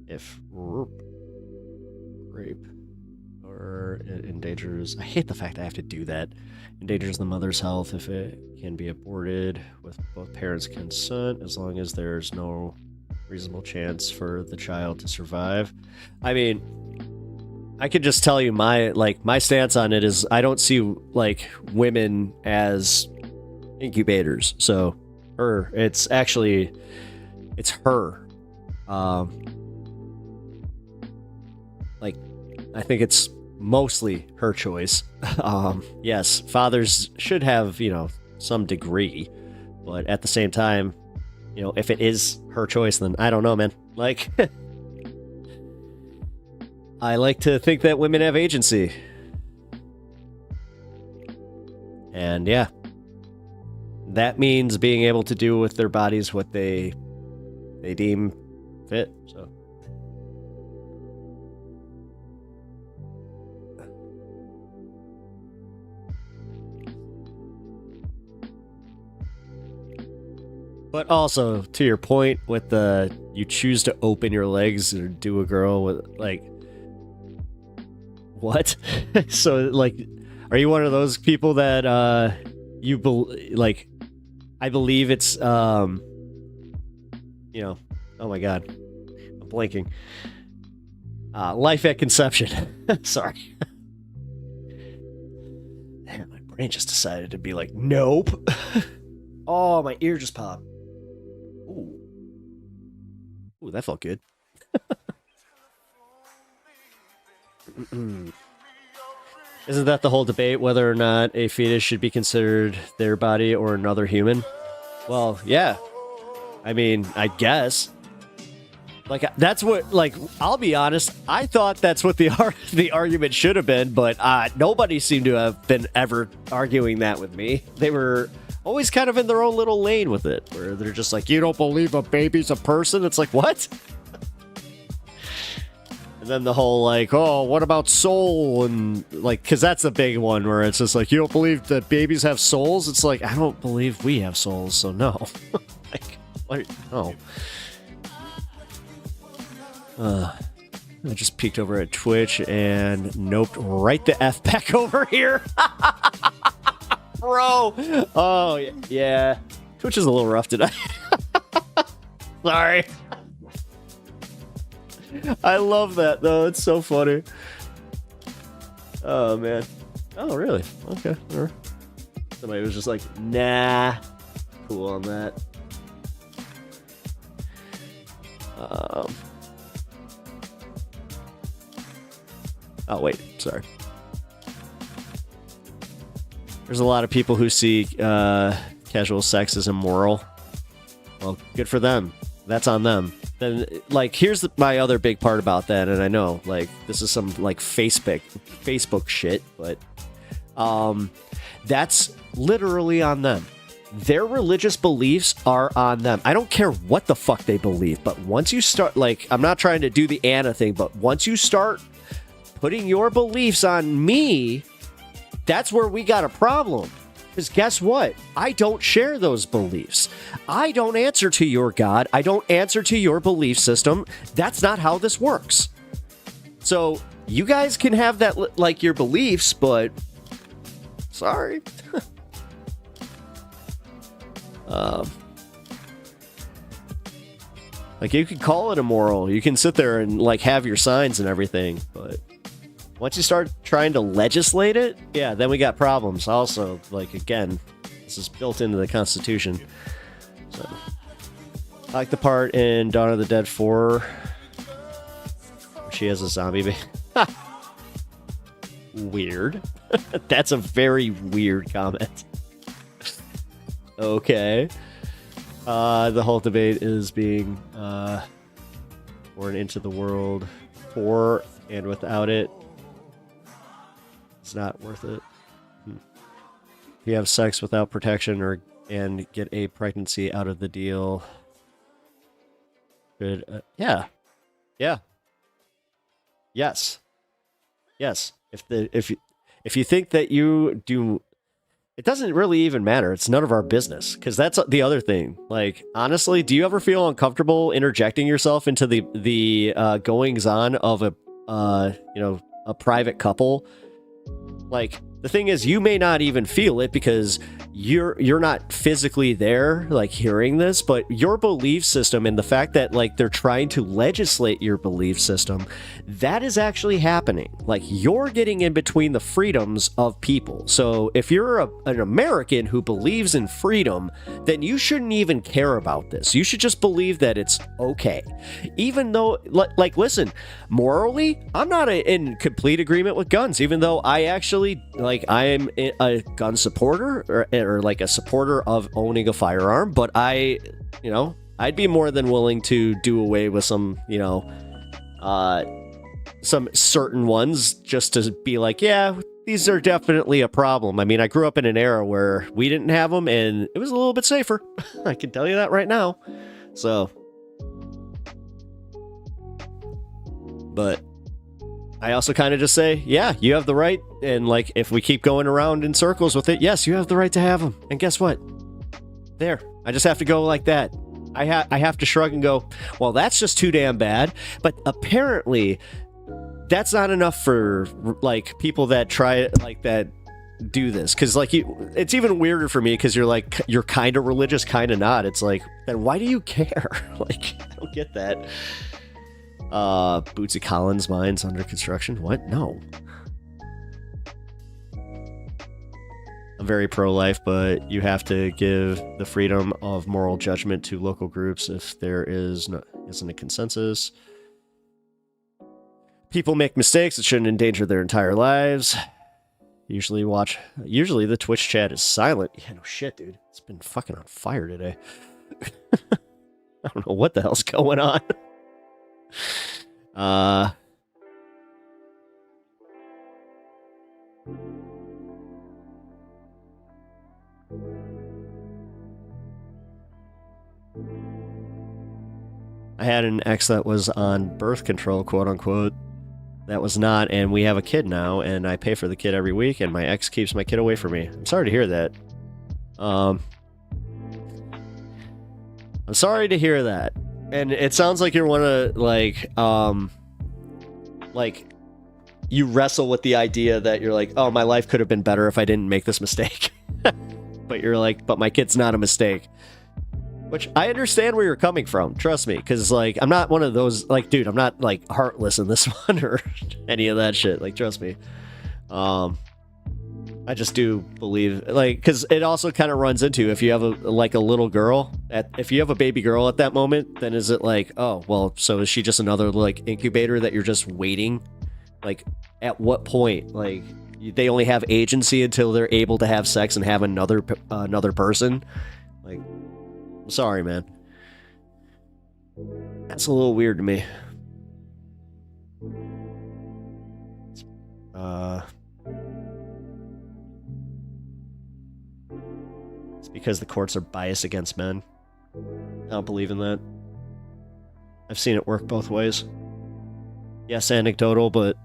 if rape or it endangers, I hate the fact I have to do that, endangers the mother's health if it can be aborted with both parents' consent, as long as there's no reasonable chance for the child to survive. I mean, I could just tell you my stance on it is I don't see like women as incubators. So it's her. Like, I think it's mostly her choice. Yes, fathers should have, some degree, but at the same time, if it is her choice, then I don't know, man. Like, I like to think that women have agency. And yeah, that means being able to do with their bodies what they deem fit. So but also to your point with the you choose to open your legs or do a girl with like what? So like are you one of those people that like I believe it's you know, oh my god, I'm blanking. Life at conception. Sorry. Damn, my brain just decided to be like, nope. Oh, my ear just popped. Ooh. Ooh, that felt good. Isn't that the whole debate, whether or not a fetus should be considered their body or another human? Well, yeah. I mean, I guess. Like, that's what, like, I'll be honest, I thought that's what the argument should have been, but nobody seemed to have been ever arguing that with me. They were always kind of in their own little lane with it, where they're just like, you don't believe a baby's a person? It's like, what? And then the whole, like, oh, what about soul? And, like, because that's a big one, where it's just like, you don't believe that babies have souls? It's like, I don't believe we have souls, so no. Like, what? No. I just peeked over at Twitch and noped right the F back over here. Bro. Oh, yeah. Twitch is a little rough today. Sorry. I love that, though. It's so funny. Oh, man. Oh, really? Okay. Somebody was just like, nah. Cool on that. Oh, wait. Sorry. There's a lot of people who see casual sex as immoral. Well, good for them. That's on them. Then, like, here's my other big part about that, and I know, like, this is some, like, Facebook shit, but that's literally on them. Their religious beliefs are on them. I don't care what the fuck they believe, but once you start, like, I'm not trying to do the Anna thing, but once you start putting your beliefs on me, that's where we got a problem. Because guess what? I don't share those beliefs. I don't answer to your God. I don't answer to your belief system. That's not how this works. So you guys can have that, like, your beliefs, but sorry. Like, you can call it immoral. You can sit there and, like, have your signs and everything, but once you start trying to legislate it, yeah, then we got problems. Also, like, again, this is built into the Constitution. So, I like the part in Dawn of the Dead 4 where she has a zombie baby. Weird. That's a very weird comment. Okay. The whole debate is being born into the world for and without it. It's not worth it. If you have sex without protection and get a pregnancy out of the deal, good. Yeah. Yes. If you think that you do, it doesn't really even matter. It's none of our business, because that's the other thing. Like, honestly, do you ever feel uncomfortable interjecting yourself into the goings on of a private couple? Like, the thing is, you may not even feel it because you're not physically there, like, hearing this, but your belief system and the fact that, like, they're trying to legislate your belief system, that is actually happening. Like, you're getting in between the freedoms of people. So if you're an American who believes in freedom, then you shouldn't even care about this. You should just believe that it's okay. Even though, like, listen, morally, I'm not in complete agreement with guns, even though I actually, like, I am a gun supporter or like a supporter of owning a firearm, but I'd be more than willing to do away with some certain ones just to be like, yeah, these are definitely a problem. I mean, I grew up in an era where we didn't have them, and it was a little bit safer. I can tell you that right now. So, but I also kind of just say, yeah, you have the right. And like, if we keep going around in circles with it, yes, you have the right to have them. And guess what? There, I just have to go like that. I have to shrug and go, well, that's just too damn bad. But apparently, that's not enough for like people that try like that do this. Because like it's even weirder for me because you're like, you're kind of religious, kind of not. It's like, then why do you care? Like, I don't get that. Bootsy Collins mines under construction. What? No. I'm very pro-life, but you have to give the freedom of moral judgment to local groups if there isn't a consensus. People make mistakes. It shouldn't endanger their entire lives. Usually the Twitch chat is silent. Yeah, no shit, dude. It's been fucking on fire today. I don't know what the hell's going on. I had an ex that was on birth control, quote unquote. That was not, and we have a kid now, and I pay for the kid every week, and my ex keeps my kid away from me. I'm sorry to hear that. I'm sorry to hear that. And it sounds like you're one of, like, you wrestle with the idea that you're like, oh, my life could have been better if I didn't make this mistake. But you're like, but my kid's not a mistake. Which I understand where you're coming from, trust me, because, like, I'm not one of those, like, dude, I'm not, like, heartless in this one or any of that shit, like, trust me. I just do believe, like, because it also kind of runs into, if you have a little girl, if you have a baby girl at that moment, then is it like, oh, well, so is she just another, like, incubator that you're just waiting? Like, at what point, like, they only have agency until they're able to have sex and have another person? Like, I'm sorry, man. That's a little weird to me. It's because the courts are biased against men. I don't believe in that. I've seen it work both ways. Yes, anecdotal, but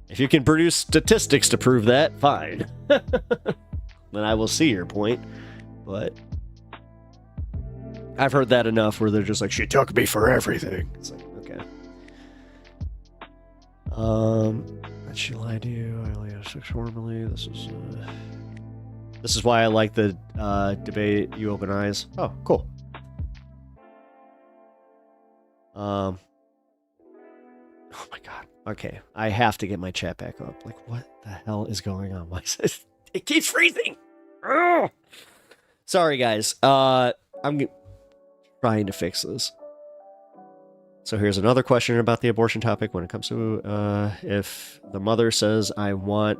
if you can produce statistics to prove that, fine. Then I will see your point. But I've heard that enough where they're just like, she took me for everything. It's like, okay. Did she lie to you? I only had sex formally. This is why I like the debate. You open eyes. Oh, cool. Oh my god. Okay, I have to get my chat back up. Like, what the hell is going on? Why is this? It keeps freezing. Ugh. Sorry, guys. I'm trying to fix this. So here's another question about the abortion topic when it comes to if the mother says, I want,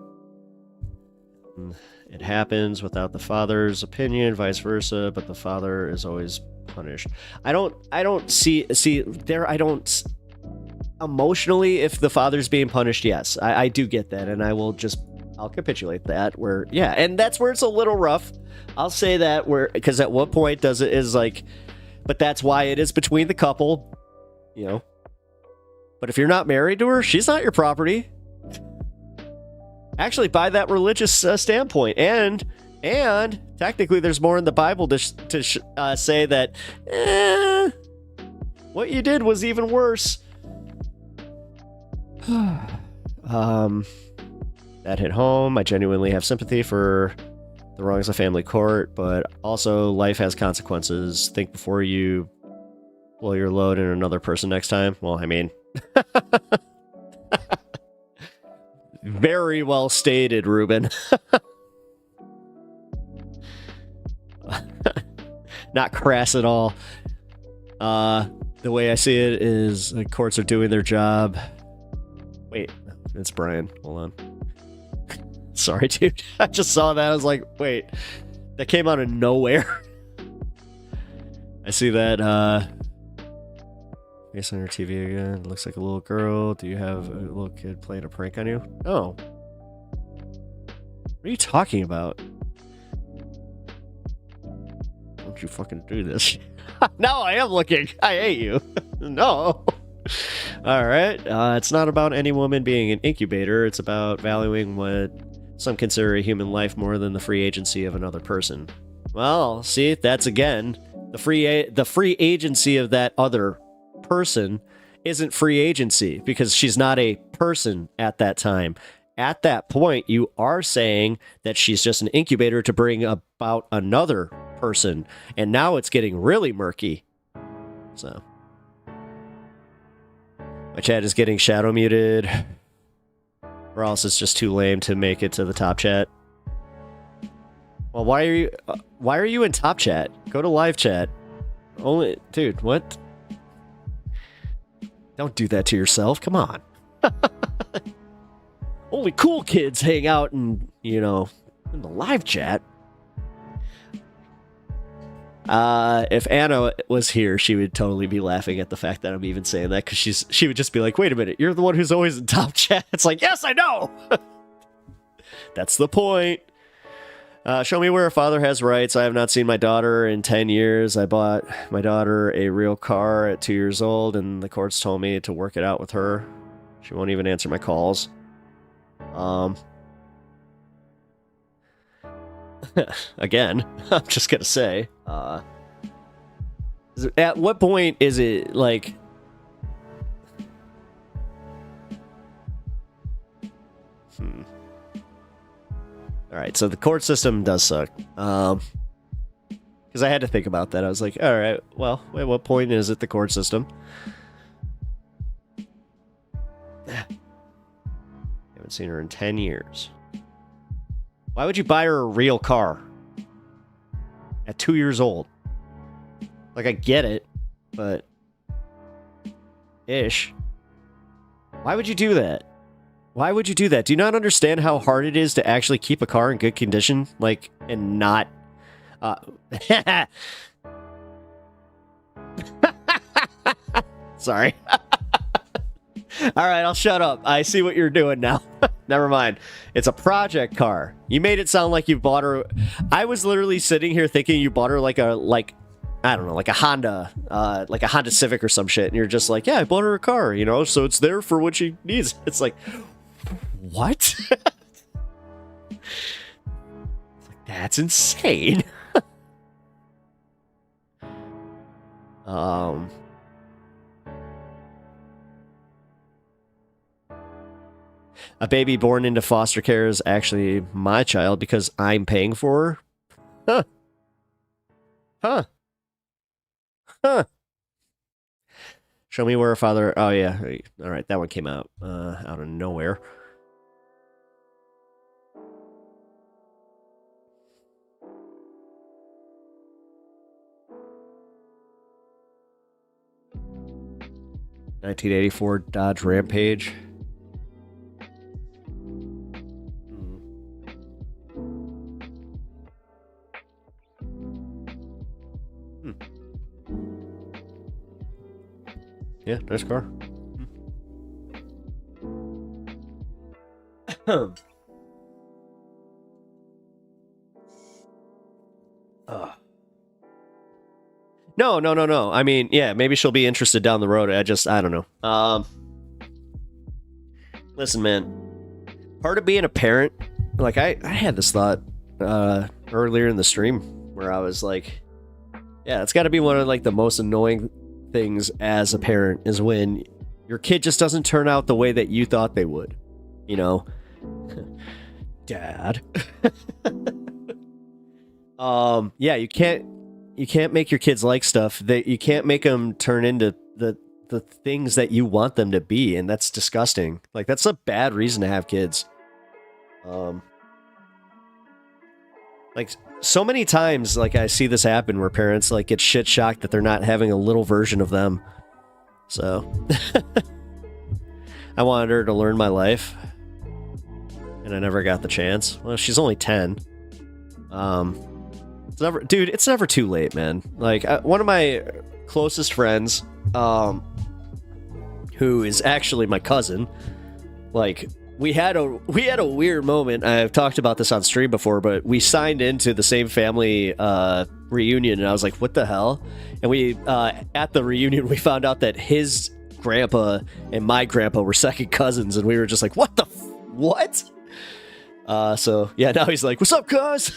it happens without the father's opinion, vice versa, but the father is always punished. I don't see there, I don't... Emotionally, if the father's being punished, yes, I do get that, and I'll capitulate that, where, yeah, and that's where it's a little rough. I'll say that, where, because at what point does it is like, but that's why it is between the couple, you know. But if you're not married to her, she's not your property. Actually, by that religious standpoint, and technically, there's more in the Bible to say that what you did was even worse. That hit home. I genuinely have sympathy for the wrongs of family court, but also life has consequences. Think before you blow your load in another person next time. Well, I mean, very well stated, Ruben. Not crass at all. The way I see it is the courts are doing their job. Wait, it's Brian. Hold on. Sorry, dude. I just saw that. I was like, wait. That came out of nowhere. I see that Face on your TV again. It looks like a little girl. Do you have a little kid playing a prank on you? Oh. What are you talking about? Don't you fucking do this. No, I am looking. I hate you. No. All right. It's not about any woman being an incubator. It's about valuing what some consider a human life more than the free agency of another person. Well, see, that's again, the free agency of that other person isn't free agency because she's not a person at that time. At that point, you are saying that she's just an incubator to bring about another person. And now it's getting really murky. So, my chat is getting shadow muted. Or else it's just too lame to make it to the top chat. Well, why are you in top chat? Go to live chat. Only, dude, what? Don't do that to yourself. Come on. Only cool kids hang out and, in the live chat. If Anna was here, she would totally be laughing at the fact that I'm even saying that, because she would just be like, wait a minute, you're the one who's always in top chat. It's like, yes, I know. That's the point. Show me where a father has rights. I have not seen my daughter in 10 years. I bought my daughter a real car at 2 years old, and the courts told me to work it out with her. She won't even answer my calls. Again, I'm just gonna say, at what point is it like, all right, so the court system does suck. Because I had to think about that. I was like, all right, well, at what point is it the court system? Haven't seen her in 10 years. Why would you buy her a real car at 2 years old? Like, I get it, but ish. Why would you do that? Why would you do that? Do you not understand how hard it is to actually keep a car in good condition? Like, and not... Sorry. All right, I'll shut up. I see what you're doing now. Never mind. It's a project car. You made it sound like you bought her... I was literally sitting here thinking you bought her like a Honda, like a Honda Civic or some shit. And you're just like, yeah, I bought her a car, so it's there for what she needs. It's like, what? That's insane. A baby born into foster care is actually my child because I'm paying for her? Huh. Show me where a father... Oh, yeah. All right, that one came out of nowhere. ...1984 Dodge Rampage. Yeah, nice car. No. I mean, yeah, maybe she'll be interested down the road. I don't know. Listen, man. Part of being a parent, like I had this thought earlier in the stream where I was like, yeah, it's got to be one of like the most annoying things as a parent is when your kid just doesn't turn out the way that you thought they would, Dad. Yeah, you can't make your kids like stuff that you can't make them turn into the things that you want them to be, and that's disgusting. Like, that's a bad reason to have kids. Like, so many times, like, I see this happen where parents, like, get shit shocked that they're not having a little version of them. So, I wanted her to learn my life, and I never got the chance. Well, she's only 10. It's never too late, man. Like, one of my closest friends, who is actually my cousin. Like, we had a weird moment. I've talked about this on stream before, but we signed into the same family reunion, and I was like, what the hell? And we at the reunion, we found out that his grandpa and my grandpa were second cousins, and we were just like, what the what? So yeah, now he's like, what's up, cuz?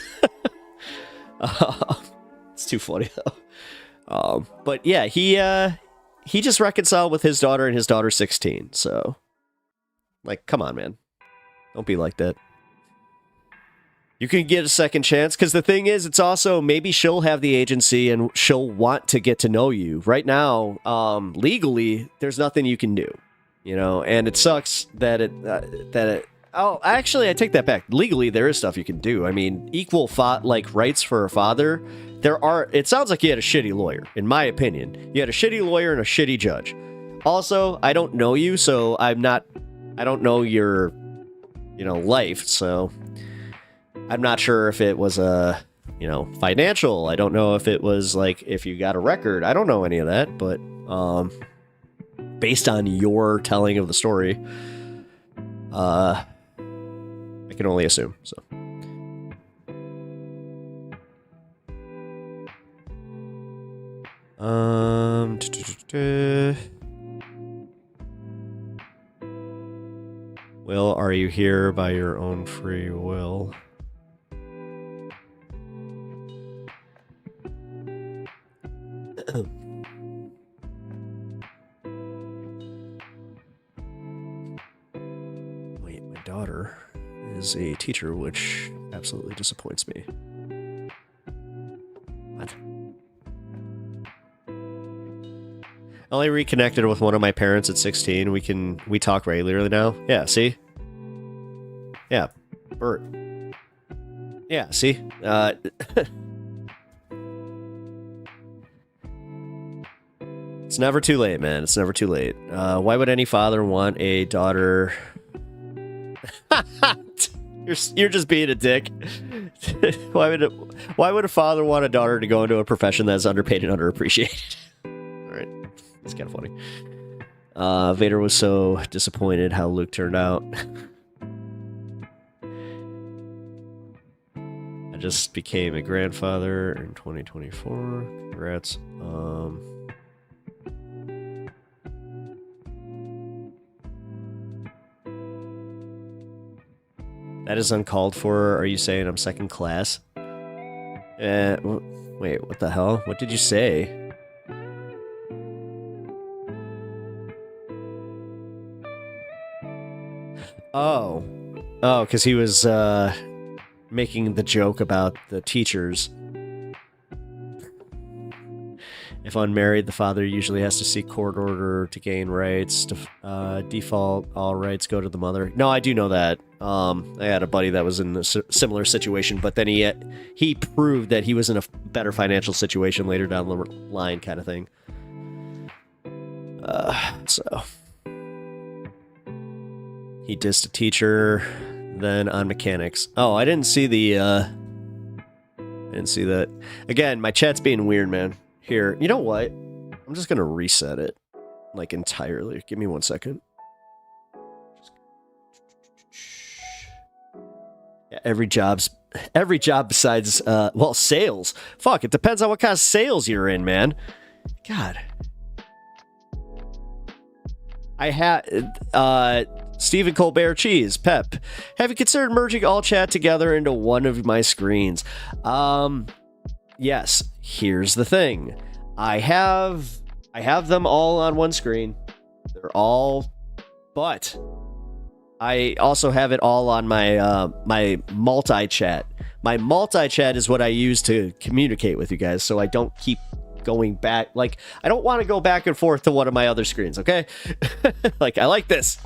It's too funny though. But yeah, he just reconciled with his daughter, and his daughter's 16. So, like, come on, man, don't be like that. You can get a second chance, because the thing is, it's also, maybe she'll have the agency and she'll want to get to know you. Right now, legally, there's nothing you can do, you know, and it sucks that oh, actually, I take that back. Legally, there is stuff you can do. I mean, equal rights for a father. It sounds like you had a shitty lawyer, in my opinion. You had a shitty lawyer and a shitty judge. Also, I don't know you, so I don't know your, life, so I'm not sure if it was financial. I don't know if it was like, if you got a record. I don't know any of that, but based on your telling of the story, I can only assume, so. Will, are you here by your own free will? Wait, my daughter is a teacher, which absolutely disappoints me. What? I only reconnected with one of my parents at 16. We talk regularly now. Yeah, see? Yeah, Bert. Yeah, see? It's never too late, man. It's never too late. Why would any father want a daughter? You're just being a dick. Why would a father want a daughter to go into a profession that's underpaid and underappreciated? All right, it's kind of funny. Vader was so disappointed how Luke turned out. I just became a grandfather in 2024. Congrats. That is uncalled for. Are you saying I'm second class? Wait, what the hell? What did you say? Oh, because he was making the joke about the teachers. If unmarried, the father usually has to seek court order to gain rights. Default, all rights go to the mother. No, I do know that. I had a buddy that was in a similar situation, but then he proved that he was in a better financial situation later down the line, kind of thing. So he dissed a teacher, then on mechanics. Oh, I didn't see that. Again, my chat's being weird, man. Here, you know what? I'm just gonna reset it, like, entirely. Give me 1 second. Yeah, every job besides, sales. Fuck, it depends on what kind of sales you're in, man. God. I had, Stephen Colbert Cheese, Pep. Have you considered merging all chat together into one of my screens? Yes, here's the thing. I have them all on one screen. They're all, but I also have it all on my my multi-chat. My multi-chat is what I use to communicate with you guys, so I don't keep going back. Like, I don't want to go back and forth to one of my other screens, okay? Like, I like this.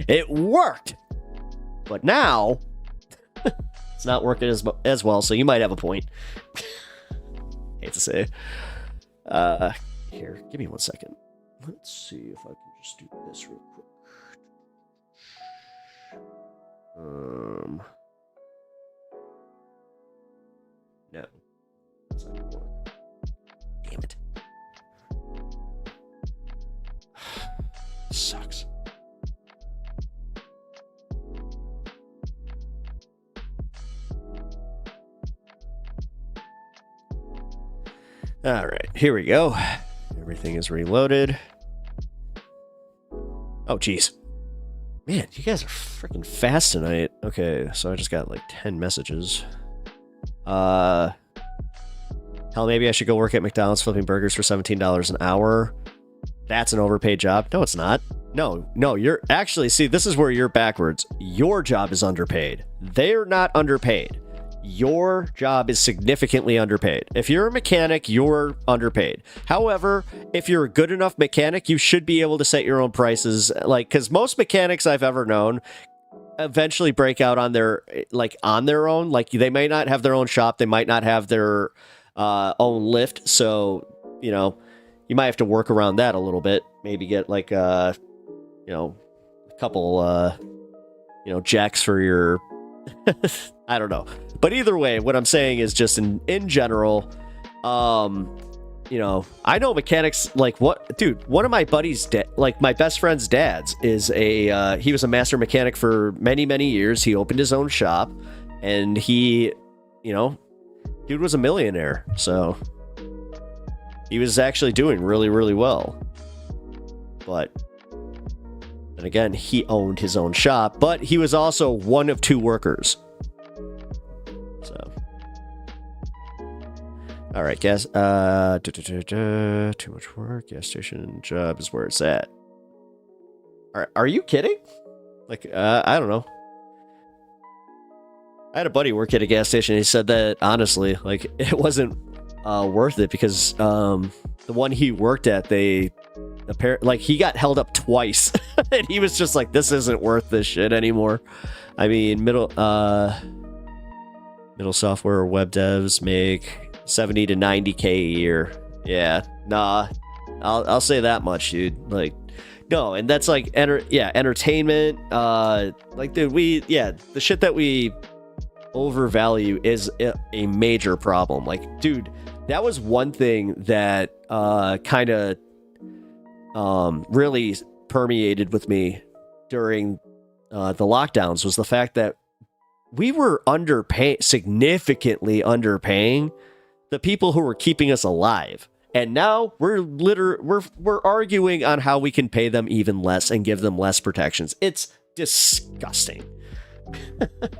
It worked. But now it's not working as well, so you might have a point. Hate to say. Here, give me 1 second. Let's see if I can just do this real quick. No. That's not gonna work. Damn it. All right, here we go. Everything is reloaded. Oh, geez. Man, you guys are freaking fast tonight. Okay, so I just got like 10 messages. Hell, maybe I should go work at McDonald's flipping burgers for $17 an hour. That's an overpaid job. No, it's not. No, you're actually, see, this is where you're backwards. Your job is underpaid. They're not underpaid. Your job is significantly underpaid. If you're a mechanic, you're underpaid. However, if you're a good enough mechanic, you should be able to set your own prices. Like, because most mechanics I've ever known eventually break out on their own. Like, they may not have their own shop. They might not have their own lift. So, you know, you might have to work around that a little bit. Maybe get like, a couple, jacks for your, I don't know. But either way, what I'm saying is just in general, I know mechanics like what, dude, one of my buddies, my best friend's dad's is he was a master mechanic for many, many years. He opened his own shop and he, dude was a millionaire. So he was actually doing really, really well. But then again, he owned his own shop, but he was also one of two workers. So, all right, gas. Too much work. Gas station job is where it's at. Are you kidding? Like, I don't know. I had a buddy work at a gas station. He said that honestly, like, it wasn't worth it because the one he worked at, he got held up twice, and he was just like, "This isn't worth this shit anymore." I mean, middle software web devs make 70 to 90K a year. Yeah, nah, I'll say that much, dude. Like, no, and that's like entertainment. Like, dude, the shit that we overvalue is a major problem. Like, dude, that was one thing that kind of really permeated with me during the lockdowns was the fact that we were significantly underpaying the people who were keeping us alive. And now we're arguing on how we can pay them even less and give them less protections. It's disgusting.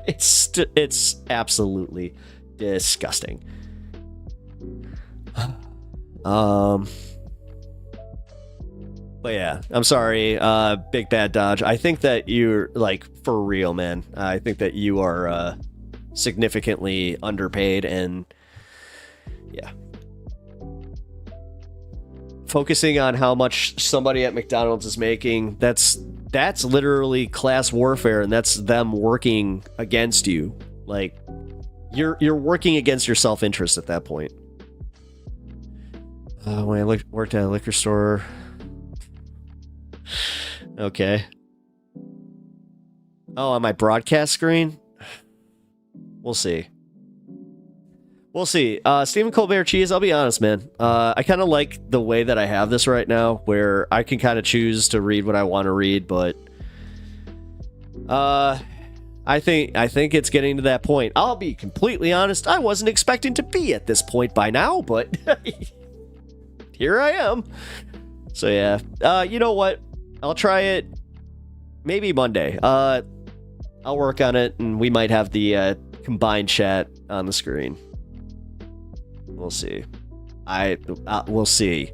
It's absolutely disgusting. But yeah, I'm sorry, Big Bad Dodge. I think that you're, like, for real, man. I think that you are significantly underpaid, and yeah. Focusing on how much somebody at McDonald's is making, that's literally class warfare, and that's them working against you. Like, you're working against your self-interest at that point. When I worked at a liquor store... Okay. Oh, on my broadcast screen? We'll see. Stephen Colbert Cheese, I'll be honest, man. I kind of like the way that I have this right now, where I can kind of choose to read what I want to read, but I think it's getting to that point. I'll be completely honest, I wasn't expecting to be at this point by now, but here I am. So yeah, you know what? I'll try it maybe Monday. I'll work on it, and we might have the combined chat on the screen. We'll see. We'll see.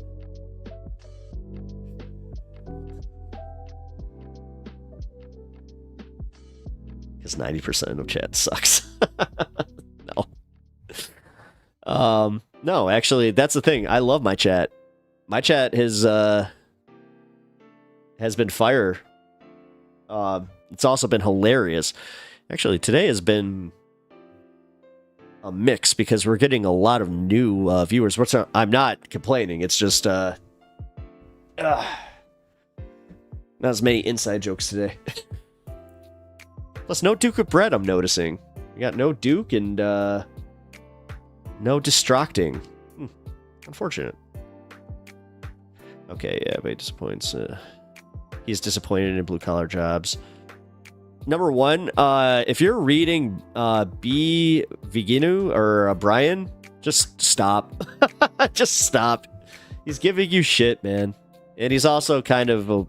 Because 90% of chat sucks. No. No, actually, that's the thing. I love my chat. My chat has been fire. It's also been hilarious. Actually, today has been a mix because we're getting a lot of new viewers. I'm not complaining. It's just not as many inside jokes today. Plus, no Duke of Bread, I'm noticing. We got no Duke and no distracting. Unfortunate. Okay, yeah, but he disappoints. He's disappointed in blue-collar jobs. Number one, if you're reading B. Viginu or Brian, Just stop. Just stop. He's giving you shit, man. And he's also kind of,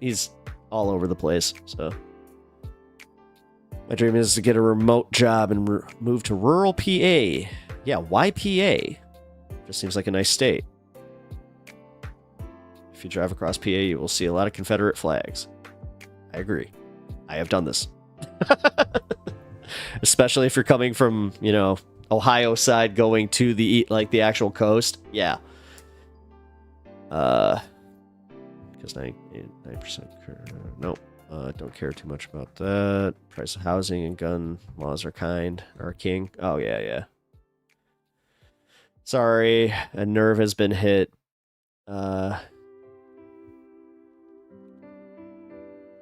he's all over the place, so. My dream is to get a remote job and move to rural PA. Yeah, why PA? Just seems like a nice state. If you drive across PA, you will see a lot of Confederate flags. I agree. I have done this. Especially if you're coming from, Ohio side going to the actual coast. Yeah. Because 9%. Nope. Don't care too much about that. Price of housing and gun laws are king. Oh, yeah. Sorry, a nerve has been hit.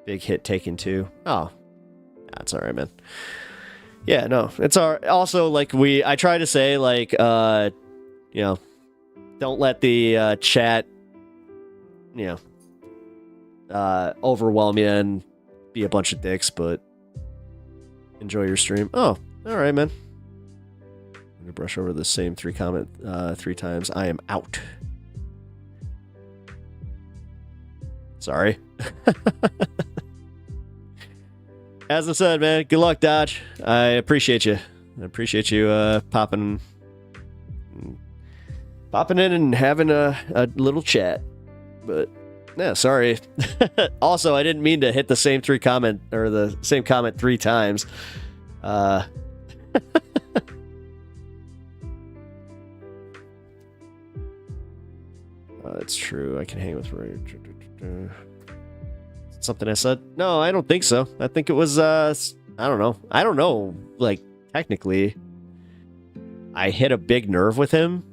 Big hit taken too. Oh, that's all right, man. Yeah, no, it's also I try to say don't let the chat, overwhelm you and be a bunch of dicks, but enjoy your stream. Oh, all right, man. I'm gonna brush over the same 3 times. I am out. Sorry. As I said, man, good luck, Dodge. I appreciate you. I appreciate you popping in and having a little chat. But yeah, sorry. Also, I didn't mean to hit the same comment 3 times. That's true. I can hang with something I said? No, I don't think so. I think it was I don't know. Technically, I hit a big nerve with him.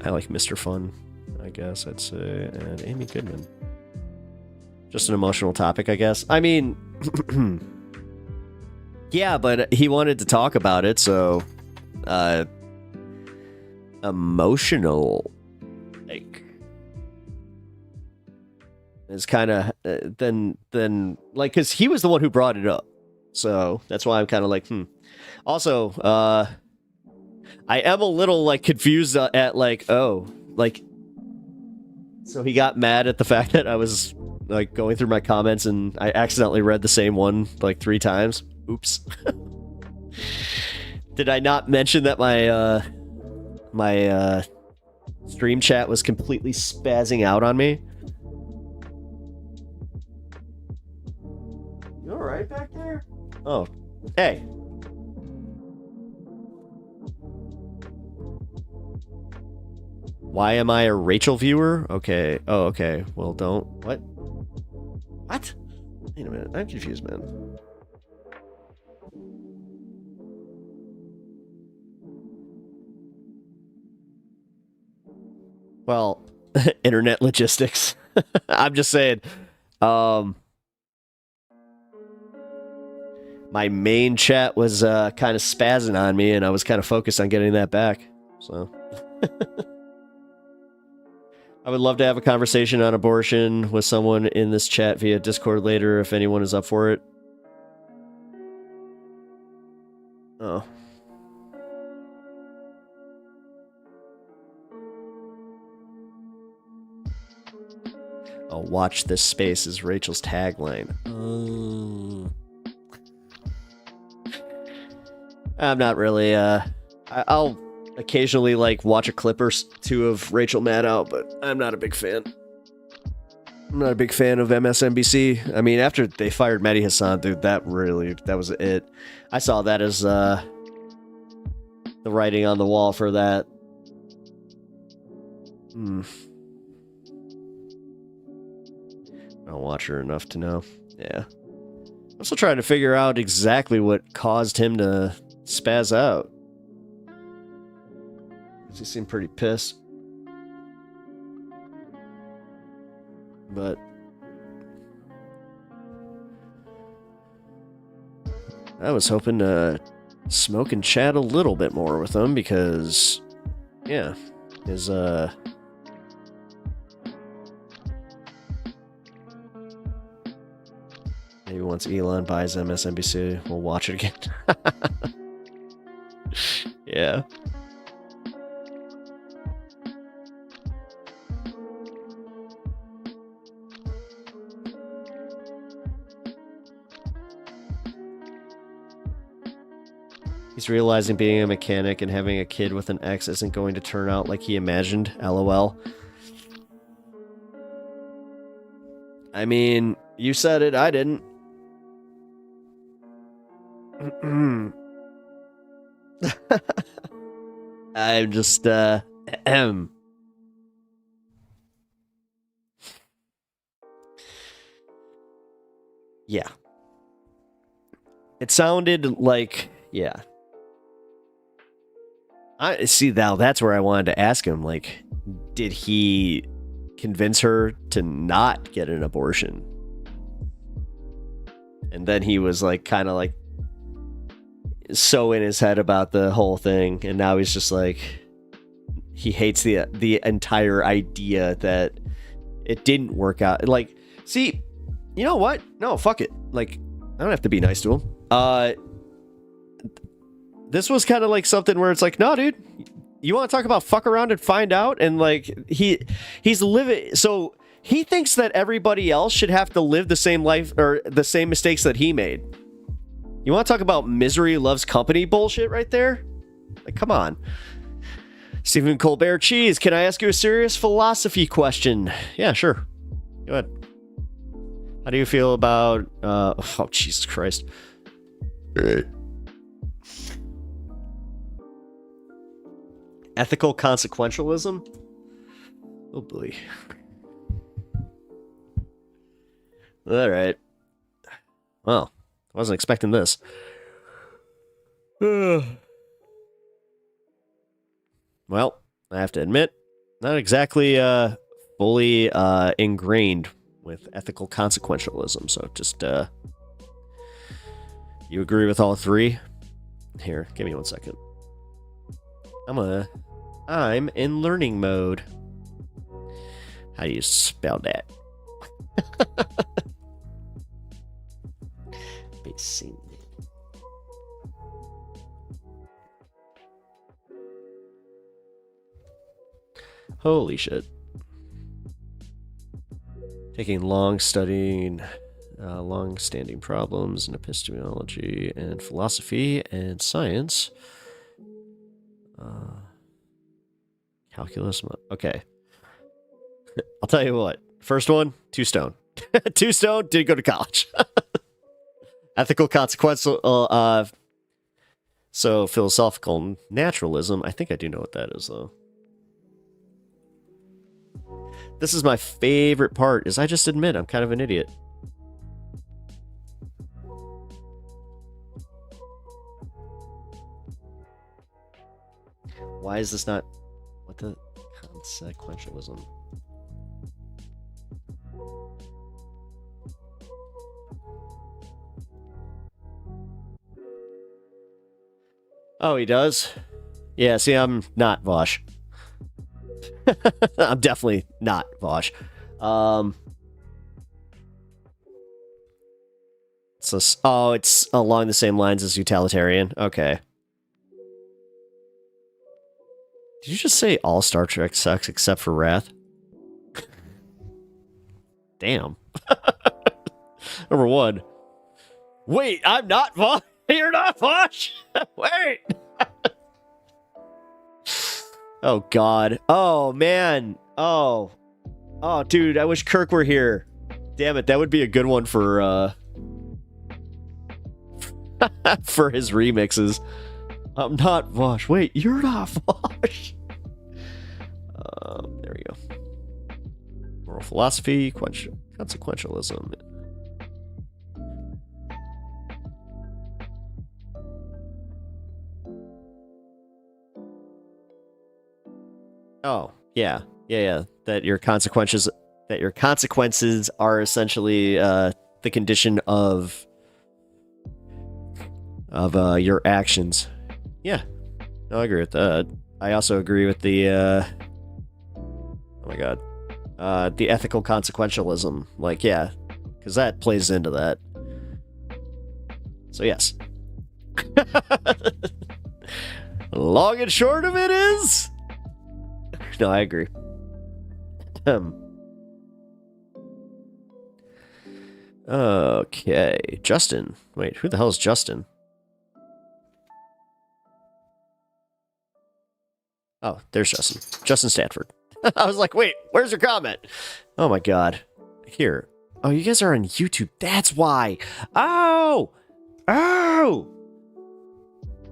I like Mr. Fun, I guess I'd say, and Amy Goodman. Just an emotional topic, I guess. I mean, yeah, but he wanted to talk about it, so emotional, is kind of then because he was the one who brought it up, so that's why I'm kind of Also, I am a little confused at so he got mad at the fact that I was going through my comments and I accidentally read the same one 3 times. Oops. Did I not mention that my stream chat was completely spazzing out on me? You all right back there? Oh, hey. Why am I a Rachel viewer? Okay. Oh, okay. Well, don't. What? What? Wait a minute. I'm confused, man. Well, internet logistics. I'm just saying. My main chat was kind of spazzing on me, and I was kind of focused on getting that back. So. I would love to have a conversation on abortion with someone in this chat via Discord later if anyone is up for it. Oh. Oh, watch this space is Rachel's tagline. I'm not really, I'll occasionally watch a clip or 2 of Rachel Mad Out, but I'm not a big fan. I'm not a big fan of MSNBC. I mean, after they fired Mehdi Hassan, dude, that was it. I saw that as the writing on the wall for that. I don't watch her enough to know. Yeah. I'm still trying to figure out exactly what caused him to spaz out. He seemed pretty pissed. But I was hoping to smoke and chat a little bit more with him because, yeah, Is maybe once Elon buys MSNBC, we'll watch it again. Yeah. He's realizing being a mechanic and having a kid with an ex isn't going to turn out like he imagined. LOL. I mean, you said it, I didn't. I'm just, yeah. It sounded like, yeah. I see now that's where I wanted to ask him, like, did he convince her to not get an abortion? And then he was like kind of like so in his head about the whole thing, and now he's just like he hates the entire idea that it didn't work out. Like, see, you know what? No, fuck it. Like, I don't have to be nice to him. This was kind of like something where it's like, no, dude, you want to talk about fuck around and find out? And like, he's living, so he thinks that everybody else should have to live the same life or the same mistakes that he made. You want to talk about misery loves company bullshit right there? Like, come on. Stephen Colbert Cheese, can I ask you a serious philosophy question? Yeah, sure. Go ahead. How do you feel about, oh, Jesus Christ. Ethical consequentialism? Oh boy. All right. Well, I wasn't expecting this. Well, I have to admit, not exactly fully ingrained with ethical consequentialism. So just, you agree with all three? Here, give me 1 second. I'm in learning mode. How do you spell that? Holy shit. Taking long-standing problems in epistemology and philosophy and science. Calculus. Okay. I'll tell you what. First one, 2 stone. 2 stone, didn't go to college. Ethical consequential, so philosophical naturalism. I think I do know what that is, though. This is my favorite part, is I just admit I'm kind of an idiot. Why is this not... What the... Consequentialism. Oh, he does? Yeah, see, I'm not Vosh. I'm definitely not Vosh. So, it's along the same lines as utilitarian. Okay. Did you just say all Star Trek sucks except for Wrath? Damn. Number 1. Wait, I'm not Vosh. You're not Vosh. Wait. Oh, God. Oh, man. Oh, dude, I wish Kirk were here. Damn it, that would be a good one for, for his remixes. I'm not Vosh. Wait, you're not Vosh. There we go. Moral philosophy, consequentialism. Oh, yeah. That your consequences are essentially the condition of your actions. Yeah, no, I agree with that. I also agree with the my god. The ethical consequentialism. Like, yeah, because that plays into that. So, yes. Long and short of it is... No, I agree. Okay, Justin. Wait, who the hell is Justin? Oh, there's Justin. Justin Stanford. I was like, wait, where's your comment? Oh my god. Here. Oh, you guys are on YouTube. That's why. Oh! Oh!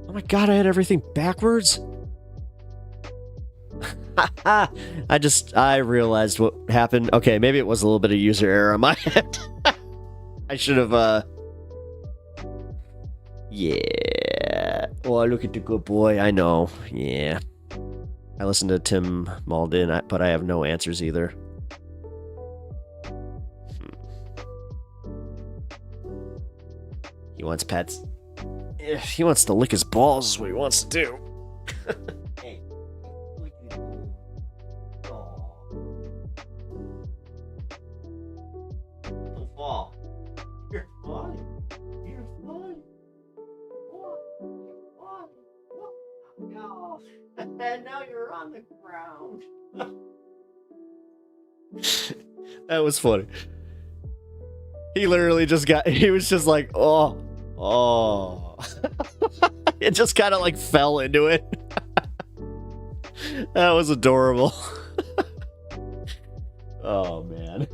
Oh my god, I had everything backwards. I realized what happened. Okay, maybe it was a little bit of user error on my end. I should have, yeah. Oh, look at the good boy. I know. Yeah. I listened to Tim Malden, but I have no answers either. He wants pets. He wants to lick his balls is what he wants to do. Hey. Don't fall. You're fine. You're fine. No. And now you're on the ground. That was funny. He literally just he was just like, oh. It just kind of like fell into it. That was adorable. Oh, man.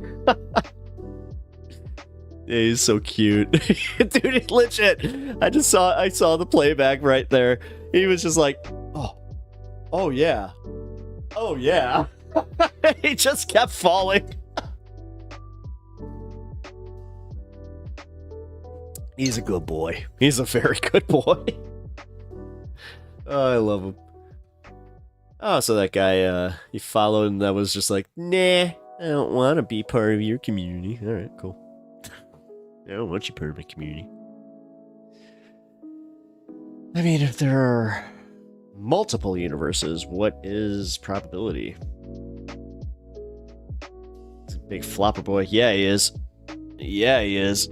Yeah, he's so cute. Dude, legit. I saw the playback right there. He was just like, oh yeah. Oh yeah. He just kept falling. He's a good boy. He's a very good boy. Oh, I love him. Oh, so that guy, he followed and that was just like, nah, I don't want to be part of your community. All right, cool. I don't want you part of my community. I mean, if there are multiple universes, what is probability? It's a big flopper boy. Yeah, he is. Yeah, he is.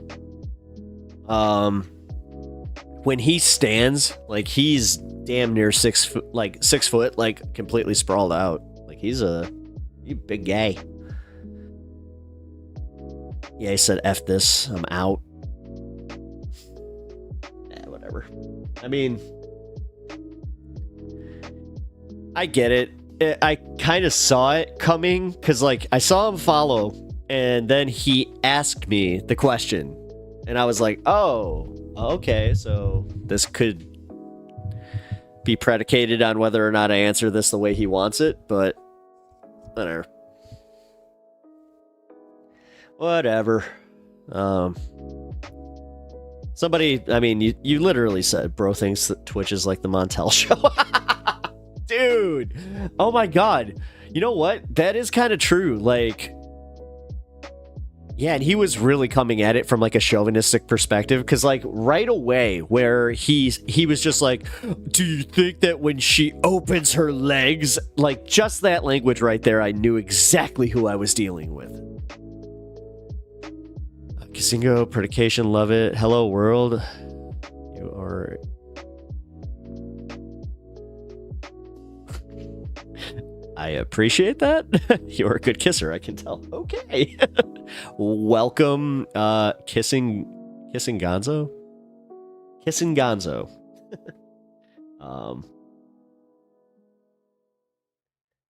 When he stands, like he's damn near 6 foot, like completely sprawled out. Like he's a big guy. Yeah, he said, F this, I'm out. Yeah, whatever. I mean, I get it. I kind of saw it coming because, like, I saw him follow, and then he asked me the question, and I was like, oh, okay, so this could be predicated on whether or not I answer this the way he wants it, but whatever. Whatever. Somebody, I mean, you literally said bro thinks that Twitch is like the Montel show. Dude. Oh my god. You know what? That is kind of true. Like, yeah, and he was really coming at it from like a chauvinistic perspective, because like right away where he was just like, do you think that when she opens her legs, like just that language right there, I knew exactly who I was dealing with. Kisingo, predication, love it. Hello world. You are... I appreciate that. You're a good kisser, I can tell. Okay. Welcome, Kissing Gonzo? Kissing Gonzo.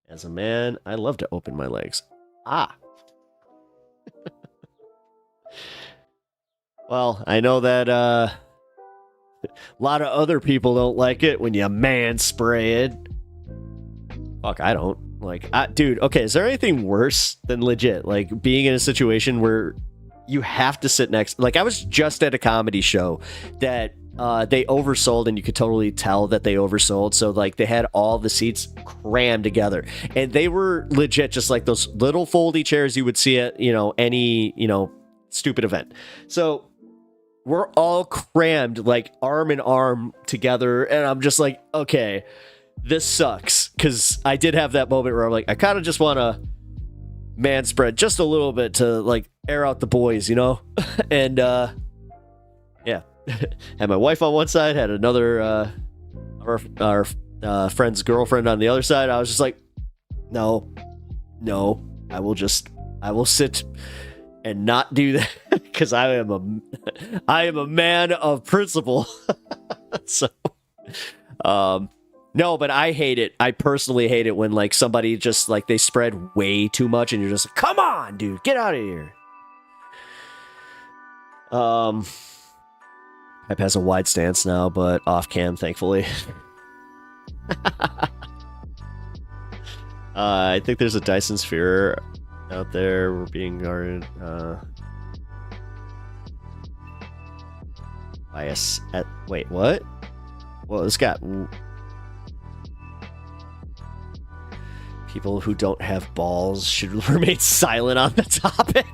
As a man, I love to open my legs. Ah. Well, I know that a lot of other people don't like it when you man spray it. Fuck, I don't. Like, dude, okay, is there anything worse than legit, like, being in a situation where you have to sit next... Like, I was just at a comedy show that they oversold, and you could totally tell that they oversold, so, like, they had all the seats crammed together. And they were legit just like those little foldy chairs you would see at, any, stupid event. So... we're all crammed, like, arm in arm together, and I'm just like, okay, this sucks, because I did have that moment where I'm like, I kind of just want to manspread just a little bit to like air out the boys, you know? And yeah. Had my wife on one side, had another our friend's girlfriend on the other side. I was just like, no, I will sit and not do that because I am a man of principle. So no, but I hate it. I personally hate it when like somebody just like they spread way too much and you're just like, come on, dude, get out of here. Pep has a wide stance now, but off cam, thankfully. I think there's a Dyson sphere out there. We're being guarded by a wait, what? Well, it's got people who don't have balls should remain silent on the topic.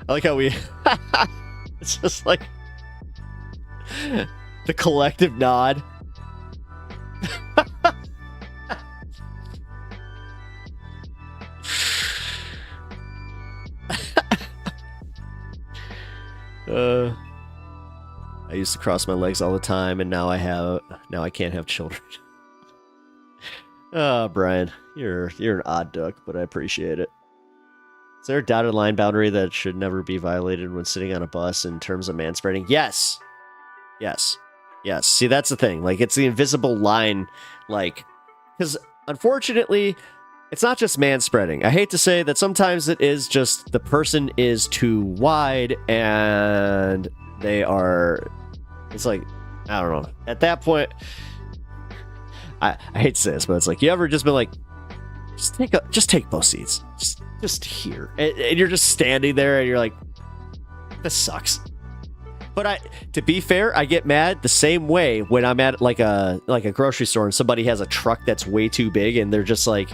I like how we it's just like the collective nod. I used to cross my legs all the time, and now I can't have children. Brian, you're an odd duck, but I appreciate it. Is there a dotted line boundary that should never be violated when sitting on a bus in terms of manspreading? Yes. See, that's the thing. Like, it's the invisible line, like, because unfortunately, it's not just manspreading. I hate to say that sometimes it is just the person is too wide and they are, it's like, I don't know. At that point, I hate to say this, but it's like, you ever just been like, just take both seats. Just here. And you're just standing there and you're like, this sucks. But to be fair, I get mad the same way when I'm at like a grocery store and somebody has a truck that's way too big and they're just like,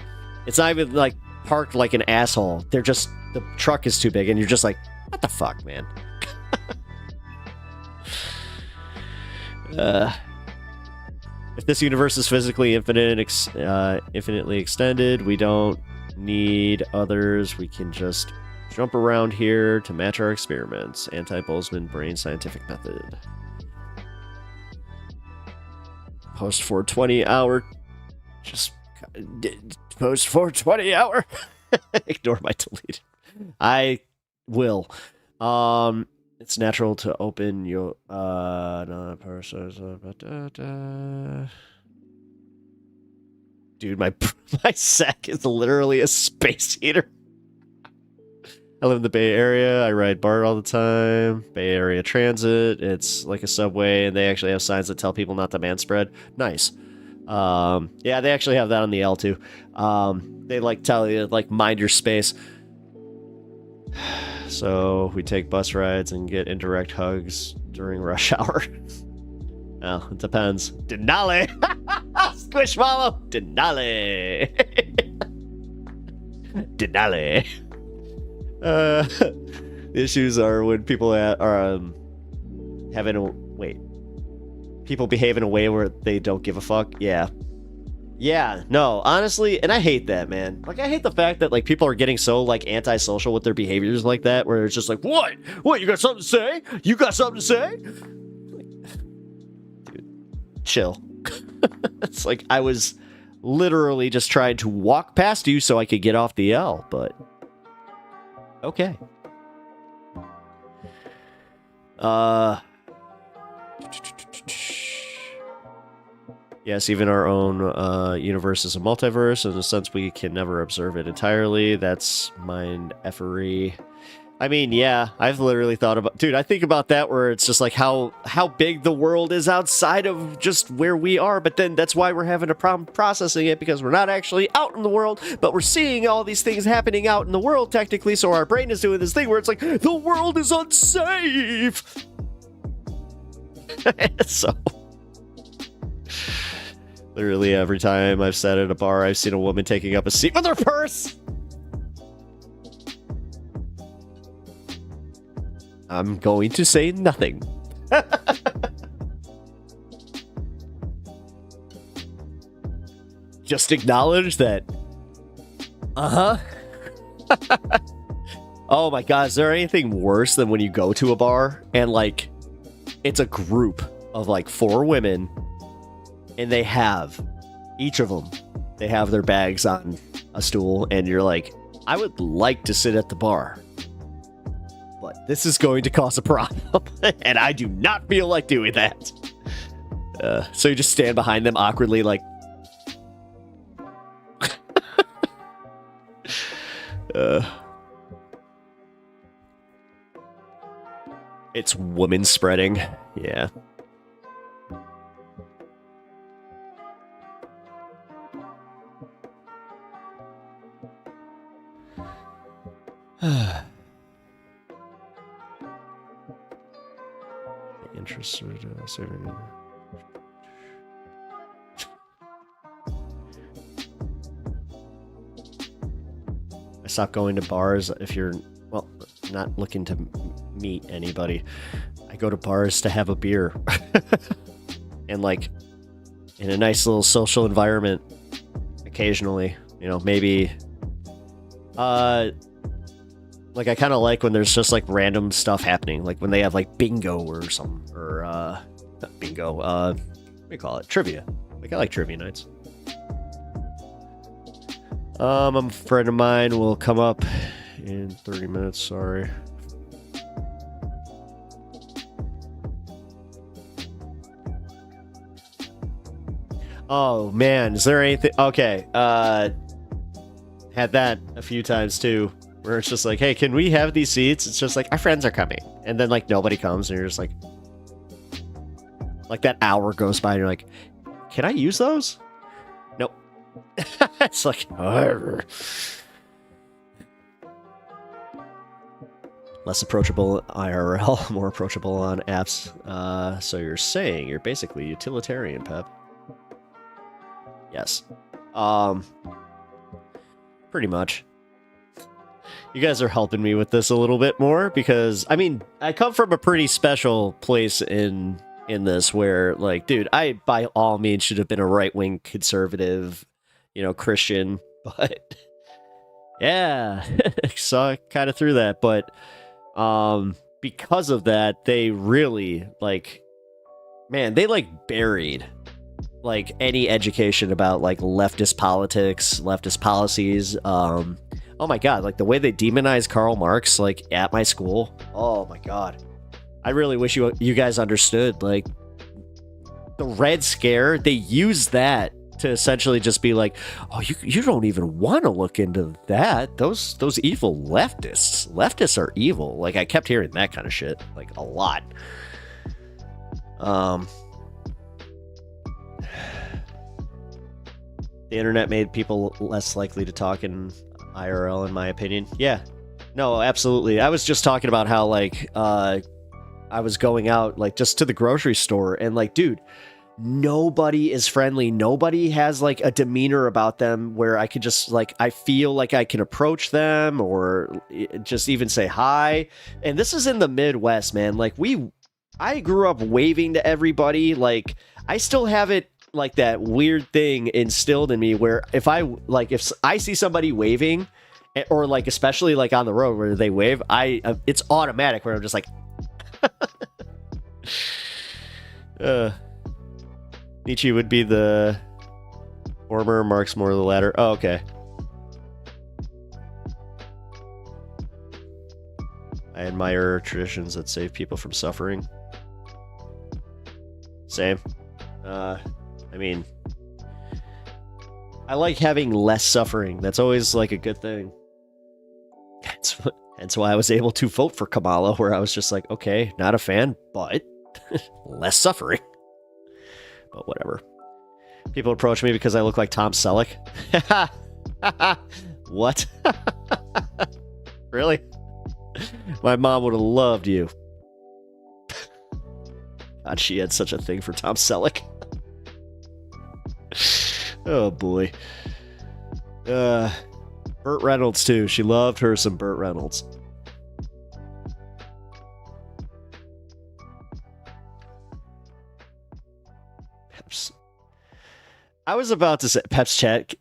it's not even like parked like an asshole. They're just, the truck is too big and you're just like, what the fuck, man? If this universe is physically infinite, infinitely extended, we don't need others. We can just jump around here to match our experiments. Anti-Boltzmann brain scientific method. Post 420 hour. Just post 420 hour. Ignore my deleted. I will. It's natural to open your dude, my sack is literally a space heater. I live in the Bay Area. I ride BART all the time. Bay Area Transit. It's like a subway, and they actually have signs that tell people not to manspread. Nice. Yeah, they actually have that on the L too. They like tell you like mind your space. So we take bus rides and get indirect hugs during rush hour. Well, it depends. Denali! Squishmallow! Denali! Denali! The issues are when people are people behave in a way where they don't give a fuck. Yeah, no, honestly, and I hate that, man. Like, I hate the fact that, like, people are getting so, like, antisocial with their behaviors like that, where it's just like, what? What, you got something to say? You got something to say? Dude, chill. It's like, I was literally just trying to walk past you so I could get off the L, but... okay. Yes, even our own universe is a multiverse. In a sense, we can never observe it entirely. That's mind effery. I mean, yeah, I've literally thought about... dude, I think about that where it's just like how big the world is outside of just where we are, but then that's why we're having a problem processing it, because we're not actually out in the world, but we're seeing all these things happening out in the world, technically, so our brain is doing this thing where it's like, the world is unsafe! So... literally every time I've sat at a bar, I've seen a woman taking up a seat with her purse! I'm going to say nothing. just acknowledge that. Oh my god, is there anything worse than when you go to a bar and like it's a group of like 4 women and they have each of them, they have their bags on a stool and you're like, I would like to sit at the bar, but this is going to cause a problem and I do not feel like doing that. So you just stand behind them awkwardly like it's woman spreading. Yeah. Interested. I stopped going to bars if you're, well, not looking to meet anybody. I go to bars to have a beer. And like in a nice little social environment occasionally, you know, maybe like I kind of like when there's just like random stuff happening, like when they have like bingo or something, or not bingo, what do you call it, trivia. Like I like trivia nights. A friend of mine will come up in 30 minutes, sorry. Oh man, is there anything? Okay, had that a few times too, where it's just like, hey, can we have these seats? It's just like, our friends are coming. And then like nobody comes and you're just like that hour goes by and you're like, can I use those? Nope. It's like, argh. Less approachable IRL, more approachable on apps. So you're saying you're basically utilitarian, Pep. Yes. Pretty much. You guys are helping me with this a little bit more because, I mean, I come from a pretty special place in this where, like, dude, I by all means should have been a right-wing conservative, you know, Christian, but yeah, saw kind of through that, but because of that, they really, like, man, they like buried like any education about like leftist politics, leftist policies. Oh my god, like the way they demonize Karl Marx like at my school. Oh my god. I really wish you guys understood, like, the Red Scare, they use that to essentially just be like, oh, you don't even want to look into that. Those evil leftists. Leftists are evil. Like, I kept hearing that kind of shit, like, a lot. The internet made people less likely to talk in IRL, in my opinion. Yeah. No, absolutely. I was just talking about how, like, I was going out, like, just to the grocery store, and, like, dude, nobody is friendly. Nobody has, like, a demeanor about them where I could just, like, I feel like I can approach them or just even say hi. And this is in the Midwest, man. Like, I grew up waving to everybody. Like, I still have it, like, that weird thing instilled in me where if I see somebody waving, or, like, especially, like, on the road where they wave, it's automatic where I'm just like, Nietzsche would be the former, Marx more the latter. Oh, okay. I admire traditions that save people from suffering. Same. I mean, I like having less suffering. That's always like a good thing. That's why I was able to vote for Kamala, where I was just like, okay, not a fan, but less suffering. But whatever. People approach me because I look like Tom Selleck. What? Really? My mom would have loved you. God, she had such a thing for Tom Selleck. Oh boy. Burt Reynolds too. She loved her some Burt Reynolds. I was about to say Pep's chat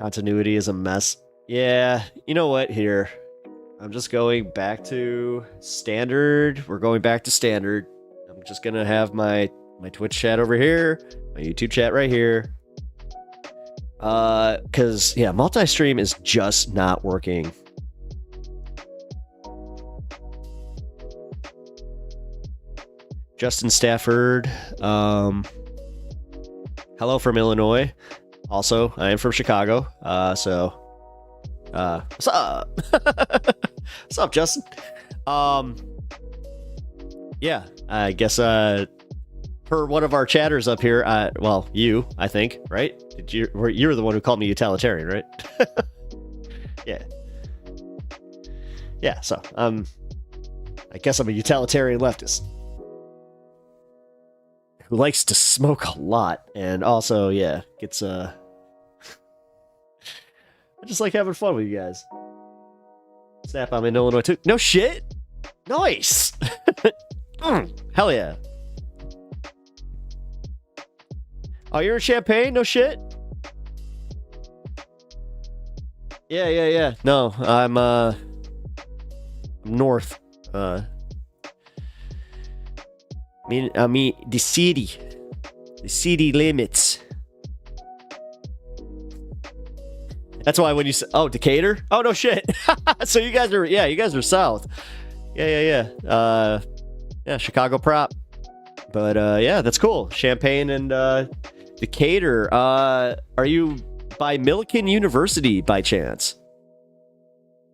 continuity is a mess. Yeah, you know what? Here, I'm just going back to standard. We're going back to standard. I'm just gonna have my Twitch chat over here, my YouTube chat right here. Because yeah, multi-stream is just not working. Justin Stafford, hello from Illinois. Also, I am from Chicago. What's up? What's up, Justin? Yeah, I guess per one of our chatters up here, well, you, I think, right? You're the one who called me utilitarian, right? Yeah. Yeah, so I guess I'm a utilitarian leftist who likes to smoke a lot and also, yeah, gets I just like having fun with you guys. Snap, I'm in Illinois too. No shit. Nice. Hell yeah. Oh, you're in Champaign? No shit. Yeah. No, I'm north. I mean the city limits. That's why when you say, oh, Decatur? Oh, no shit. So you guys are south. Yeah. Yeah, Chicago prop. But yeah, that's cool. Champaign and Decatur. Are you by Millikan University by chance?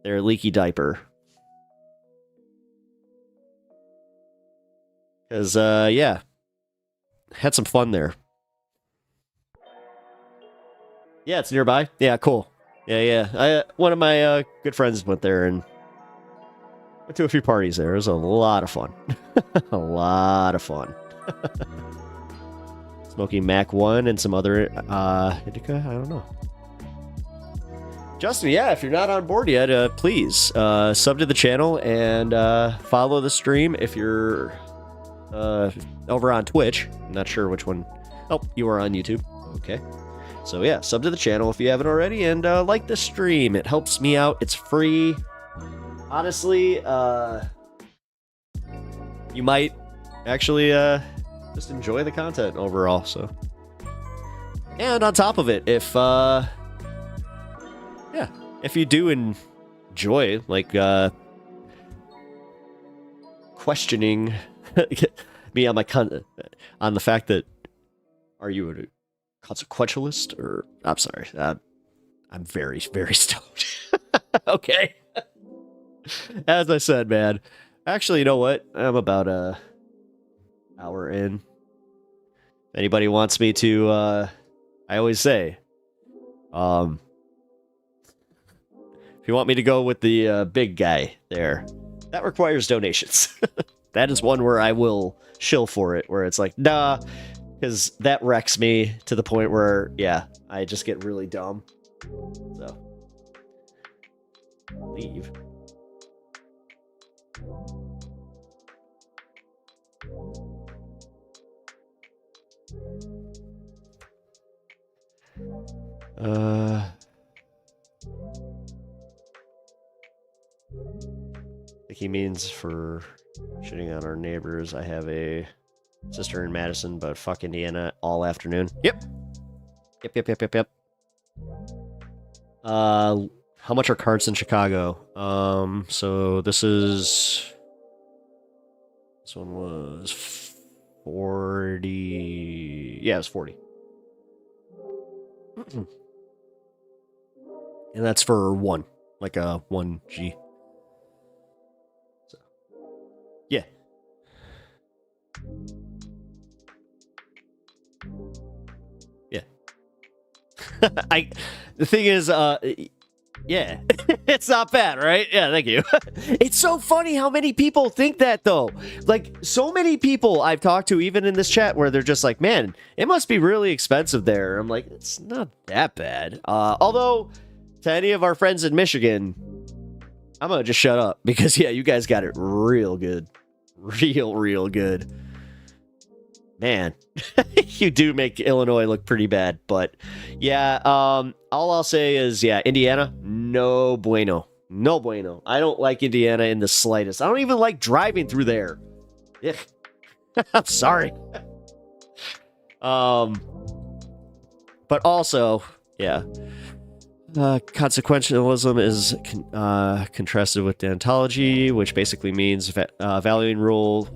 They're leaky diaper. Because, yeah, had some fun there. Yeah, it's nearby. Yeah, cool. Yeah. One of my good friends went there and went to a few parties there. It was a lot of fun. A lot of fun. Smoking Mac 1 and some other indica? I don't know. Justin, yeah, if you're not on board yet, please sub to the channel and follow the stream if you're over on Twitch. I'm not sure which one. Oh, you are on YouTube. Okay. So yeah, sub to the channel if you haven't already, and like the stream. It helps me out. It's free. Honestly, you might actually just enjoy the content overall. So, and on top of it, if you do enjoy like questioning me on my on the fact that are you a consequentialist or I'm sorry, I'm very, very stoned. Okay. As I said, man. Actually, you know what? I'm about a hour in. If anybody wants me to, I always say, if you want me to go with the big guy there, that requires donations. That is one where I will shill for it, where it's like, nah, because that wrecks me to the point where, yeah, I just get really dumb. So, leave. I think he means for shitting on our neighbors. I have a sister in Madison, but fuck Indiana all afternoon. Yep. How much are carts in Chicago? So this one was 40. Yeah, it was 40. And that's for one, like a 1G. So, yeah. Yeah. The thing is, yeah, it's not bad, right? Yeah, thank you. It's so funny how many people think that, though. Like, so many people I've talked to, even in this chat, where they're just like, man, it must be really expensive there. I'm like, it's not that bad. Although, to any of our friends in Michigan, I'm gonna just shut up because, yeah, you guys got it real good. Real good. Man, you do make Illinois look pretty bad, but yeah, all I'll say is, yeah, Indiana, no bueno. No bueno. I don't like Indiana in the slightest. I don't even like driving through there. Ugh. I'm sorry. But also, yeah, consequentialism is contrasted with deontology, which basically means valuing rule,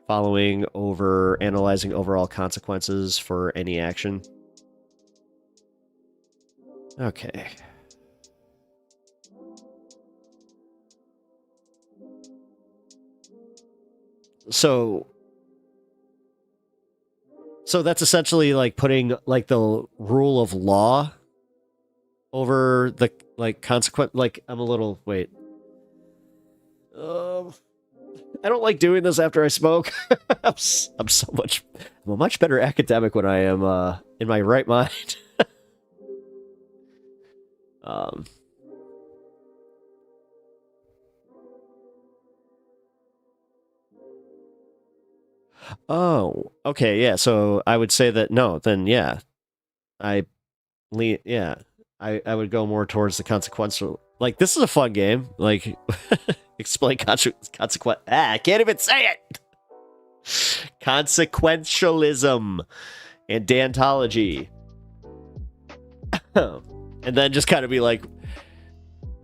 following over analyzing overall consequences for any action. Okay. So that's essentially like putting like the rule of law over the like consequent. Like I'm a little wait. I don't like doing this after I smoke. I'm a much better academic when I am in my right mind. Oh, okay, yeah. So I would say that no, then yeah, I would go more towards the consequential. Like this is a fun game. Like explain consequent. I can't even say it. Consequentialism and deontology, and then just kind of be like,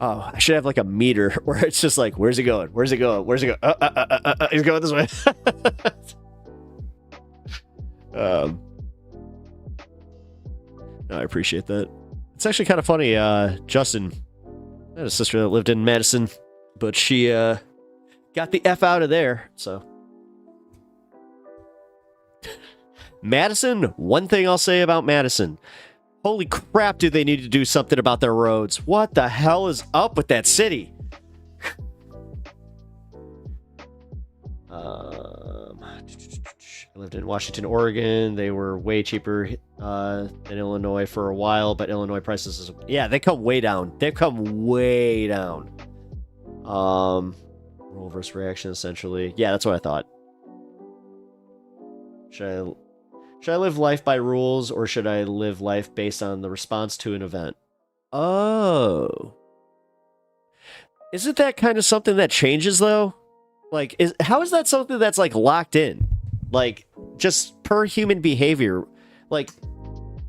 oh, I should have like a meter where it's just like, where's he going? Where's he going? Where's he going? He's going this way. No, I appreciate that. It's actually kind of funny. Justin, I had a sister that lived in Madison, but she got the F out of there. So Madison, one thing I'll say about Madison. Holy crap, do they need to do something about their roads? What the hell is up with that city? I lived in Washington, Oregon. They were way cheaper than Illinois for a while, but Illinois prices, yeah, they come way down. They've come way down. Rule versus reaction, essentially. Yeah, that's what I thought. Should I live life by rules, or should I live life based on the response to an event? Oh. Isn't that kind of something that changes, though? Like, how is that something that's, like, locked in? Like, just per human behavior. Like,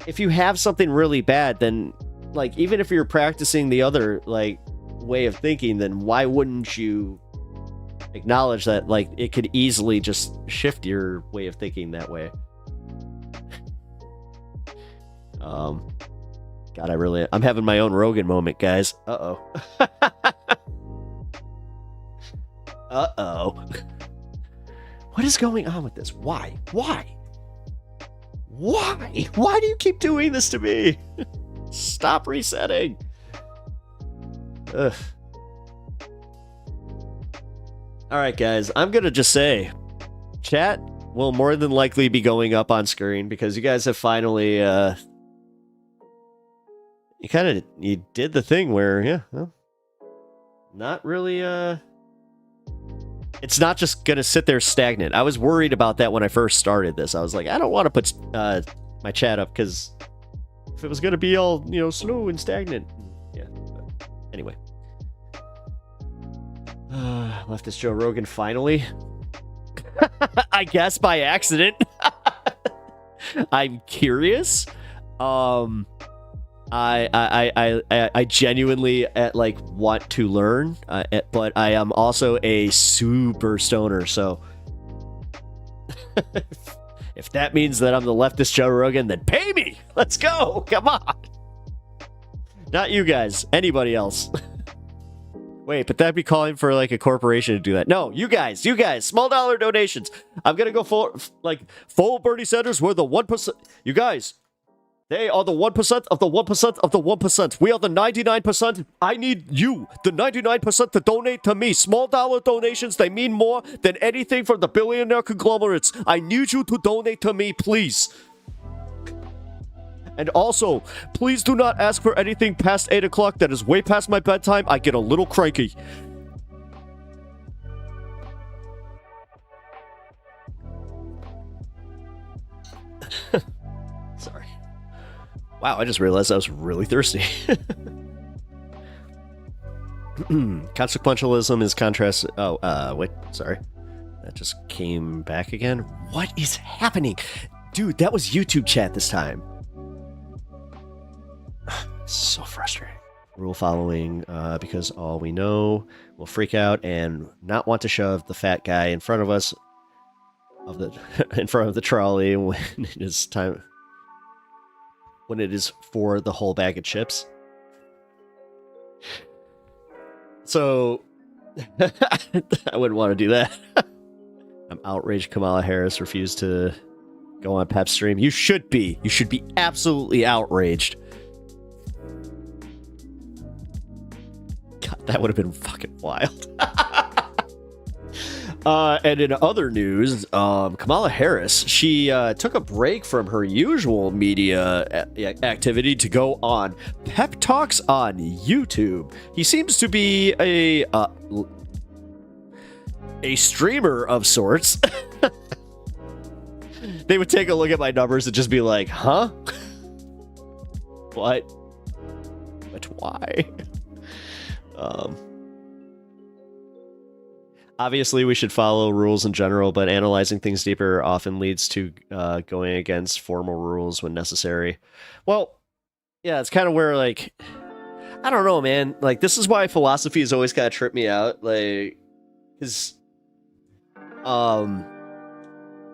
if you have something really bad, then, like, even if you're practicing the other, like, way of thinking, then why wouldn't you acknowledge that, like, it could easily just shift your way of thinking that way? God, I'm having my own Rogan moment, guys. Uh-oh. Uh-oh. What is going on with this? Why? Why? Why? Why do you keep doing this to me? Stop resetting. Ugh. Alright, guys. I'm gonna just say, chat will more than likely be going up on screen because you guys have finally, you did the thing where, yeah, well, not really, it's not just gonna sit there stagnant. I was worried about that when I first started this. I was like, I don't want to put my chat up because if it was gonna be all, slow and stagnant. Yeah, but anyway. Leftist Joe Rogan finally. I guess by accident. I'm curious. I genuinely want to learn, but I am also a super stoner. So if that means that I'm the leftist Joe Rogan, then pay me. Let's go. Come on. Not you guys. Anybody else. Wait, but that'd be calling for like a corporation to do that. No, you guys, small dollar donations. I'm gonna go for full Bernie Sanders. We're the 1%. You guys, they are the 1% of the 1% of the 1%. We are the 99%. I need you, the 99%, to donate to me. Small dollar donations, they mean more than anything from the billionaire conglomerates. I need you to donate to me, please. And also, please do not ask for anything past 8 o'clock. That is way past my bedtime. I get a little cranky. Sorry. Wow, I just realized I was really thirsty. Consequentialism is contrast. Oh, wait, sorry. That just came back again. What is happening? Dude, that was YouTube chat this time. So frustrating. Rule following, because all we know will freak out and not want to shove the fat guy in front of us in front of the trolley when it is time, when it is for the whole bag of chips. So I wouldn't want to do that. I'm outraged Kamala Harris refused to go on Pep's stream. You should be. You should be absolutely outraged. God, that would have been fucking wild. And in other news, Kamala Harris, she took a break from her usual media activity to go on Pep Talks on YouTube. He seems to be a streamer of sorts. They would take a look at my numbers and just be like, huh? What? But why? Obviously, we should follow rules in general, but analyzing things deeper often leads to going against formal rules when necessary. Well, yeah, it's kind of where, like, I don't know, man. Like, this is why philosophy has always kind of tripped me out. Like, because,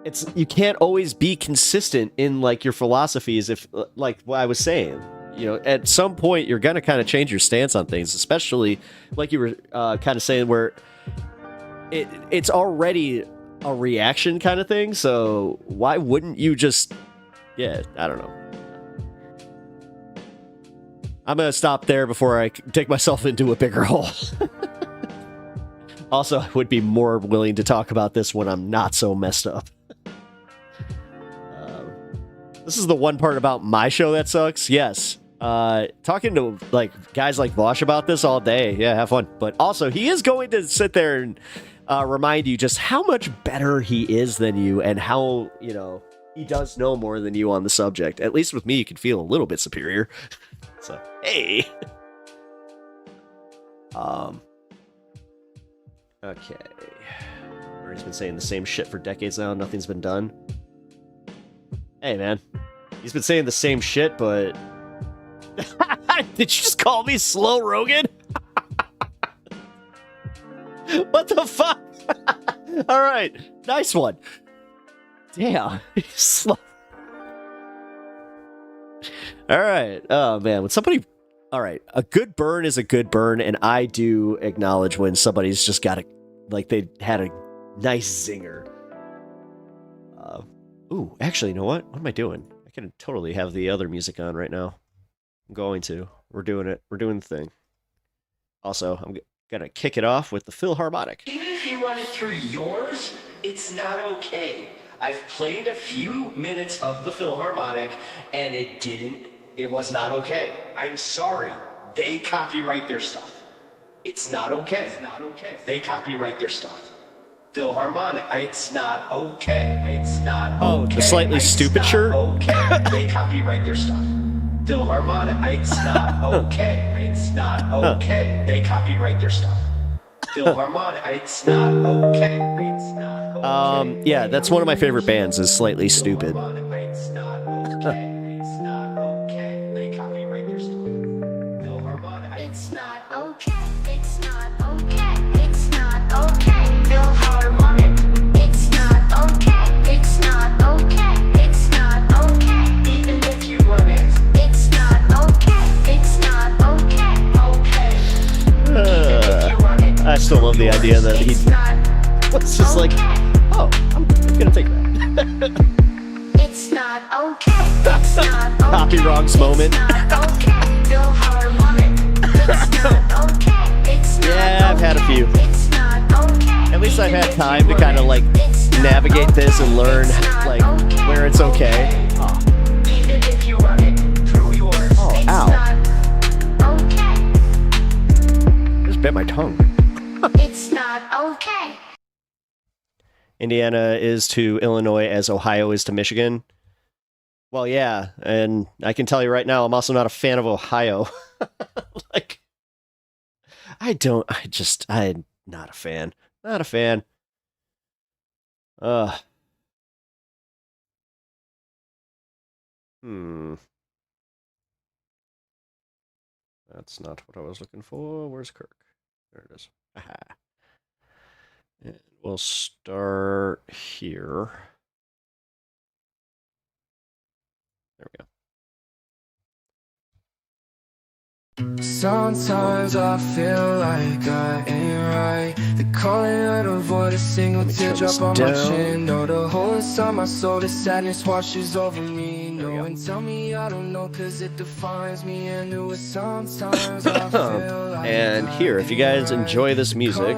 it's, you can't always be consistent in, like, your philosophies if, like what I was saying. You know, at some point, you're going to kind of change your stance on things, especially, like you were kind of saying, where it's already a reaction kind of thing, so why wouldn't you just... Yeah, I don't know. I'm going to stop there before I take myself into a bigger hole. Also, I would be more willing to talk about this when I'm not so messed up. This is the one part about my show that sucks. Yes. Talking to like guys like Vosh about this all day. Yeah, have fun. But also, he is going to sit there and remind you just how much better he is than you and how, you know, he does know more than you on the subject. At least with me, you can feel a little bit superior. So, hey. Okay. He's been saying the same shit for decades now. Nothing's been done. Hey, man. He's been saying the same shit, but... Did you just call me Slow Rogan? What the fuck? All right. Nice one. Damn. Slow. All right. Oh, man. When somebody... All right. A good burn is a good burn, and I do acknowledge when somebody's just got a... Like, they had a nice zinger. Ooh, actually, you know what? What am I doing? I can totally have the other music on right now. I'm going to. We're doing it. We're doing the thing. Also, I'm gonna kick it off with the Philharmonic. Even if you run it through yours, it's not okay. I've played a few minutes of the Philharmonic, and it was not okay. I'm sorry. They copyright their stuff. It's not okay. It's not okay. They copyright their stuff. Philharmonic. It's not okay. It's not okay. The slightly stupid shirt? Okay. They copyright their stuff. Philharmonic. It's not okay. It's not okay. They copyright their stuff. Philharmonic. It's not okay. It's not okay. Yeah, that's one of my favorite bands, is Slightly Stupid. It's not okay. It's not okay. They copyright their stuff. Philharmonic. It's not okay. It's not okay. It's not okay. Philharmonic. It's not okay. It's not okay. It's not okay. Even if you run it, it's not okay. It's not okay. Okay. Even if you run it, I still love the idea that he was just like, oh, I'm gonna take that. it's not okay. It's not okay. Copy wrongs moment. It's not okay. Philharmonic. It's not okay. It's not Yeah, I've had a few. It's not okay. At least I've had time to kind of like navigate this and learn like where it's okay. Oh, Even if you run it through yours, it's ow. not okay. Just bit my tongue. It's not okay. Indiana is to Illinois as Ohio is to Michigan. Well, yeah, and I can tell you right now, I'm also not a fan of Ohio. Like, I'm not a fan. Not a fan. That's not what I was looking for. Where's Kirk? There it is. Aha. And we'll start here. There we go. Sometimes I feel like I ain't right. The calling out avoid a single teardrop on my chin. Know the hole inside my soul, the sadness washes over me. No, and tell me I don't know, cause it defines me. And it was sometimes I feel like and here, if you guys enjoy this music,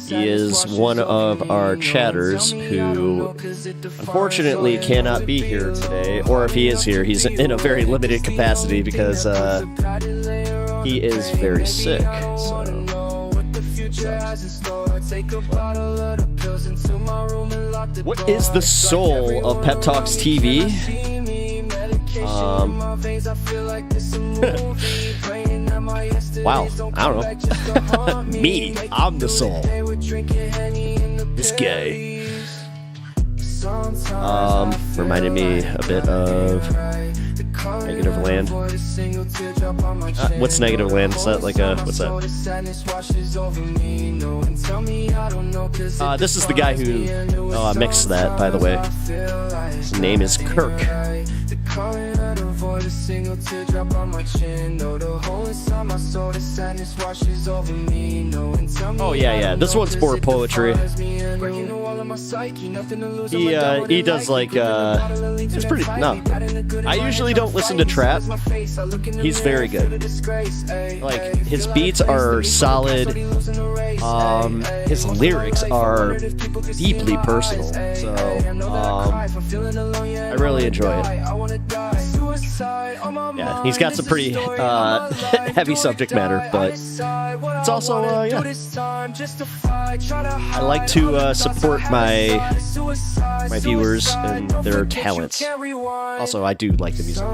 he is one of our chatters who unfortunately cannot be here today, or if he is here, he's in a very limited capacity because he is very sick. So. What is the soul of Pep Talks TV? Wow, I don't know. Me, I'm the soul. This guy. Reminded me a bit of Negative Land. What's Negative Land? Is that like a, what's that? This is the guy who mixed that, by the way. His name is Kirk. Oh yeah, this one's more poetry. He does like it's pretty no. I usually don't listen to trap. He's very good. Like his beats are solid. His lyrics are deeply personal. So I really enjoy it. Yeah, he's got some pretty heavy subject matter, but it's also yeah. I like to support my viewers and their talents. Also, I do like the music.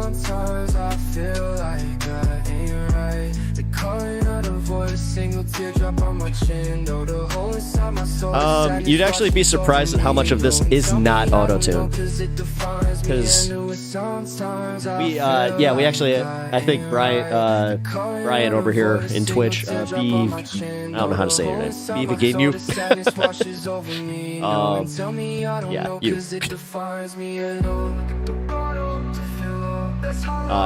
You'd actually be surprised at how much of this is not auto-tune. Because we actually, I think Brian over here in Twitch, I don't know how to say your name. Beginu. Yeah, you.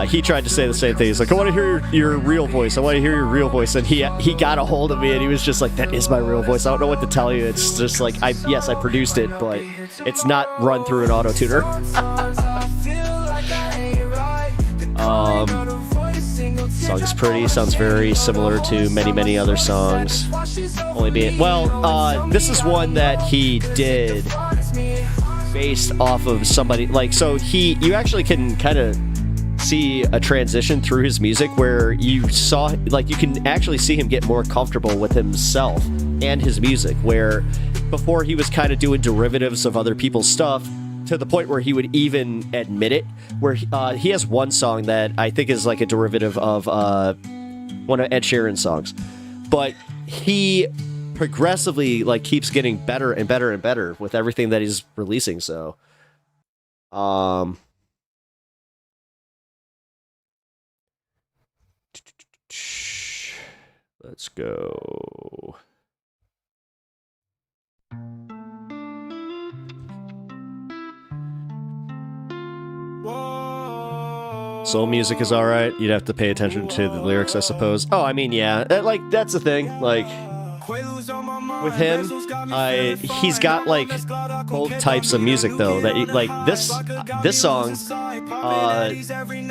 He tried to say the same thing. He's like, I want to hear your real voice. I want to hear your real voice. And he got a hold of me and he was just like, that is my real voice. I don't know what to tell you. It's just like, I produced it, but it's not run through an auto-tuner. Song is pretty. Sounds very similar to many other songs. Only being, this is one that he did based off of somebody, like, so you actually can kind of see a transition through his music where you can actually see him get more comfortable with himself and his music, where before he was kind of doing derivatives of other people's stuff to the point where he would even admit it, where he has one song that I think is like a derivative of one of Ed Sheeran's songs, but he progressively like keeps getting better and better and better with everything that he's releasing. So let's go. Soul music is alright. You'd have to pay attention to the lyrics, I suppose. Oh, I mean, yeah. That's the thing. Like, with him, he's got, like, both types of music, though. That this song,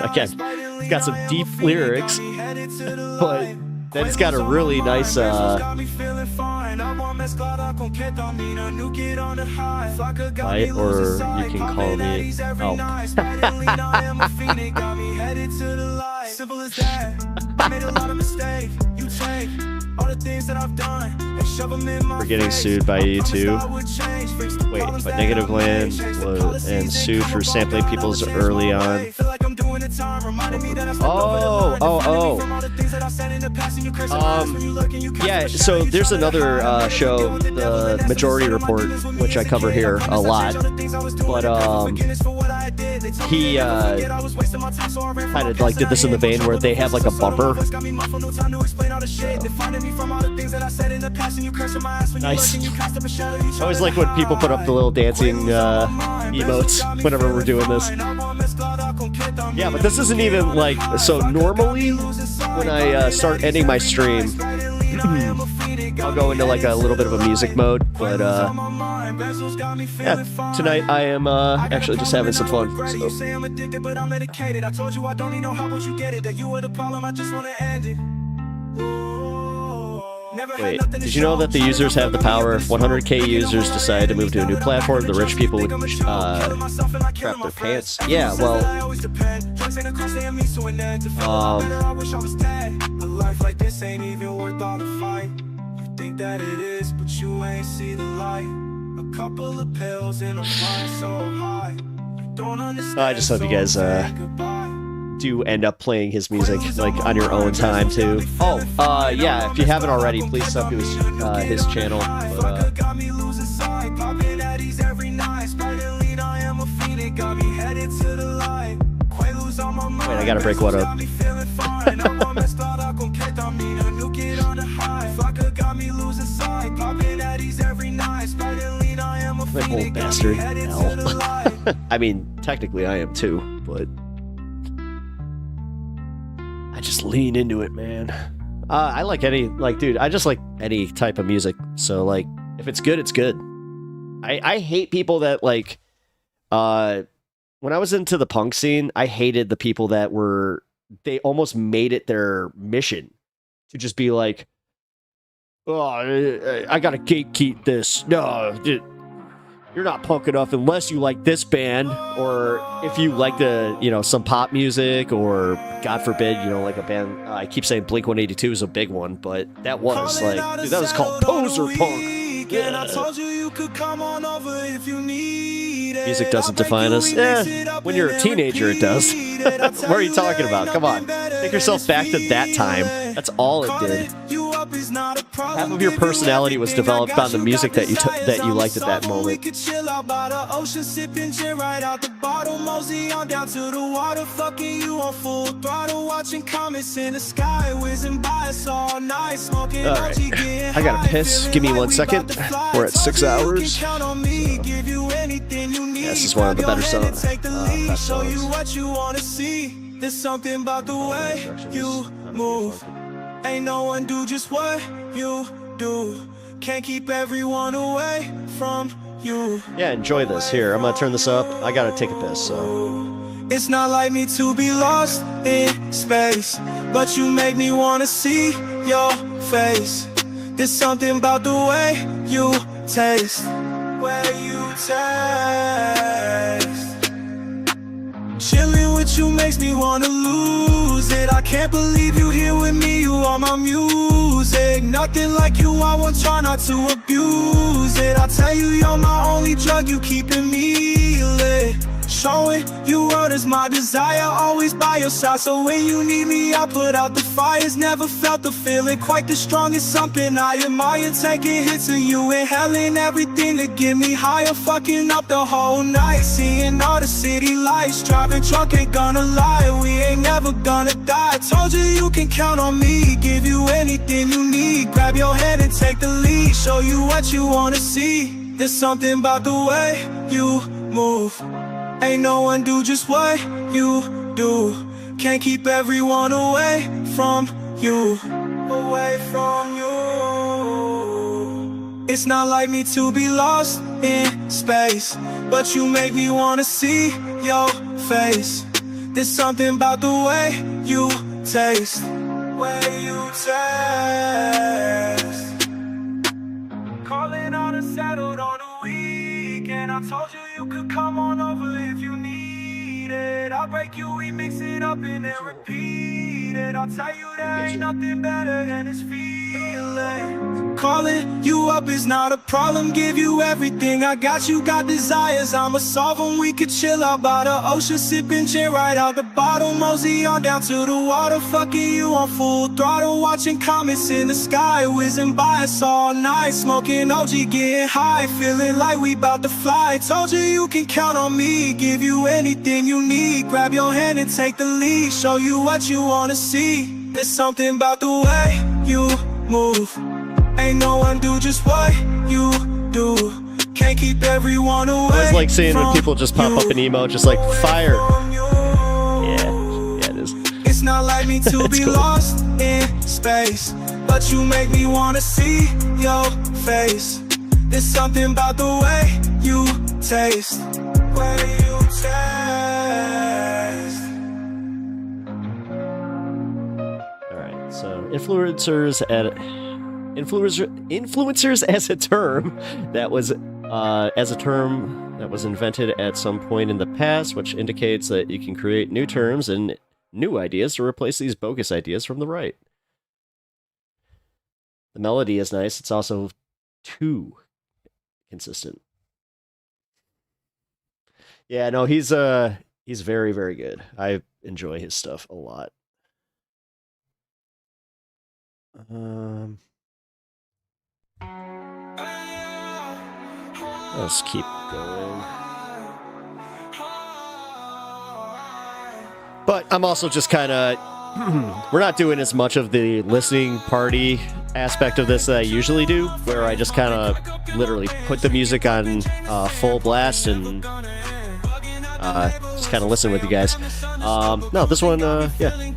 again, it's got some deep lyrics, but then it's got a really nice, light, or you can call me, We're getting sued by you too. Wait, Wait, but negative land and sued for sampling people's early on. Yeah, so there's another show, the Majority Report, which I cover here a lot. But he kind of like did this in the vein where they have like a bumper. Nice. I always like when people put up the little dancing emotes whenever we're doing this. Yeah, but this isn't even like, so normally when I start ending my stream, I'll go into like a little bit of a music mode, but yeah, tonight I am actually just having some fun. Wait, did you know that the users have the power? If 100k users decide to move to a new platform, the rich people would crap their pants? Yeah, well, that it is, but you ain't see the light. A couple of pills and I'm flying so high. Don't understand. I just hope you guys do end up playing his music like on your own time too. Oh, yeah, if you haven't already, please sub to his channel. But, wait, I gotta break one up. Like old bastard. Hell. I mean, technically I am too, but I just lean into it, man. I like any, like, dude, I just like any type of music. So, like, if it's good, it's good. I hate people that, like, when I was into the punk scene, I hated the people that were, they almost made it their mission to just be like, oh, I gotta gatekeep this. No, you're not punk enough unless you like this band, or if you like the, you know, some pop music, or God forbid, you know, like a band. I keep saying Blink-182 is a big one, but that was like, dude, that was called poser punk. Yeah. Music doesn't define us. When you're a teenager, it does. What are you talking about? Come on, take yourself back to that time. That's all it did. Half of your personality was developed on the music that you liked at that moment. Alright, I gotta piss. Give me 1 second. We're at 6 hours. This is one of the better songs. There's something about the way you move. Ain't no one do just what you do. Can't keep everyone away from you. Yeah, enjoy this. Here, I'm gonna turn this up. I gotta take a piss, so. It's not like me to be lost in space, but you make me wanna see your face. There's something about the way you taste. Where you taste. Chilling with you makes me wanna lose it. I can't believe you here with me, you are my music. Nothing like you, I won't try not to abuse it. I tell you, you're my only drug, you keeping me lit. Showing you what is my desire, always by your side. So when you need me, I put out the fires. Never felt the feeling quite the strongest. Something I admire, taking hits of you, inhaling everything to get me higher. Fucking up the whole night, seeing all the city lights. Driving drunk, ain't gonna lie, we ain't never gonna die. Told you you can count on me, give you anything you need. Grab your hand and take the lead, show you what you wanna see. There's something about the way you move. Ain't no one do just what you do. Can't keep everyone away from you. Away from you. It's not like me to be lost in space, but you make me wanna see your face. There's something about the way you taste. Where you taste. Calling on a settled on a weekend. I told you you could come on over if you need it. I'll break you, we mix it up and then repeat it. I'll tell you there ain't nothing better than this feeling. calling you up is not a problem. Give you everything I got, you got desires, I'ma solve them. We could chill out by the ocean, sipping gin right out the bottle. Mosey on down to the water, fucking you on full throttle. Watching comets in the sky, whizzing by us all night. Smoking OG, getting high, feeling like we bout to fly. Told you you can count on me, give you anything you need. Grab your hand and take the lead, show you what you wanna see. There's something about the way you move, ain't no one do just what you do. Can't keep everyone away. I always like seeing when people just pop up an emo, just like fire. Yeah, it is. It's not like me to be cool. lost in space, but you make me wanna see your face. There's something about the way you taste, way you taste. So influencers as a term that was invented at some point in the past, which indicates that you can create new terms and new ideas to replace these bogus ideas from the right. The melody is nice. It's also too consistent. Yeah, no, he's very, very good. I enjoy his stuff a lot. Let's keep going. But I'm also just kind of we're not doing as much of the listening party aspect of this that I usually do, where I just kind of literally put the music on full blast and just kind of listen with you guys. No, this one, yeah.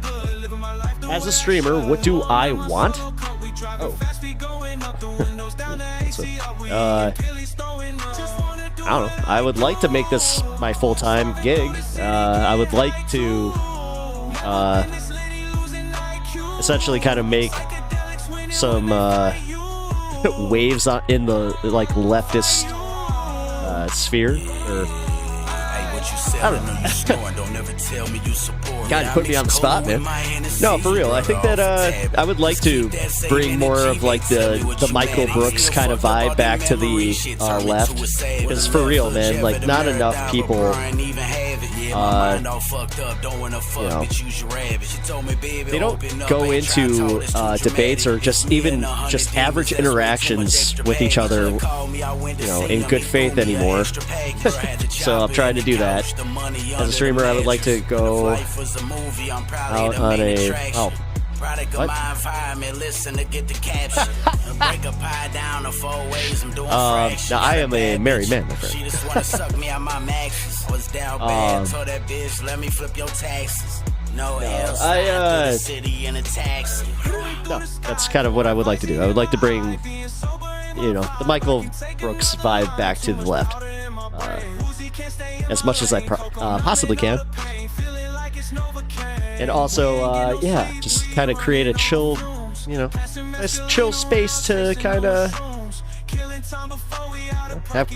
As a streamer, what do I want? Oh. I don't know. I would like to make this my full-time gig. I would like to essentially kind of make some waves in the like leftist sphere, or I don't know. God, you put me on the spot, man. No, for real. I think that I would like to bring more of like the Michael Brooks kind of vibe back to the left. Because for real, man, like not enough people they don't go into debates or just even just average interactions with each other, in good faith anymore. So I'm trying to do that. As a streamer, I would like to go out on a what? Now I am a married man, my friend. No, that's kind of what I would like to do. I would like to bring, the Michael Brooks vibe back to the left, as much as I possibly can. And also, just kind of create a chill, nice chill space to kind of have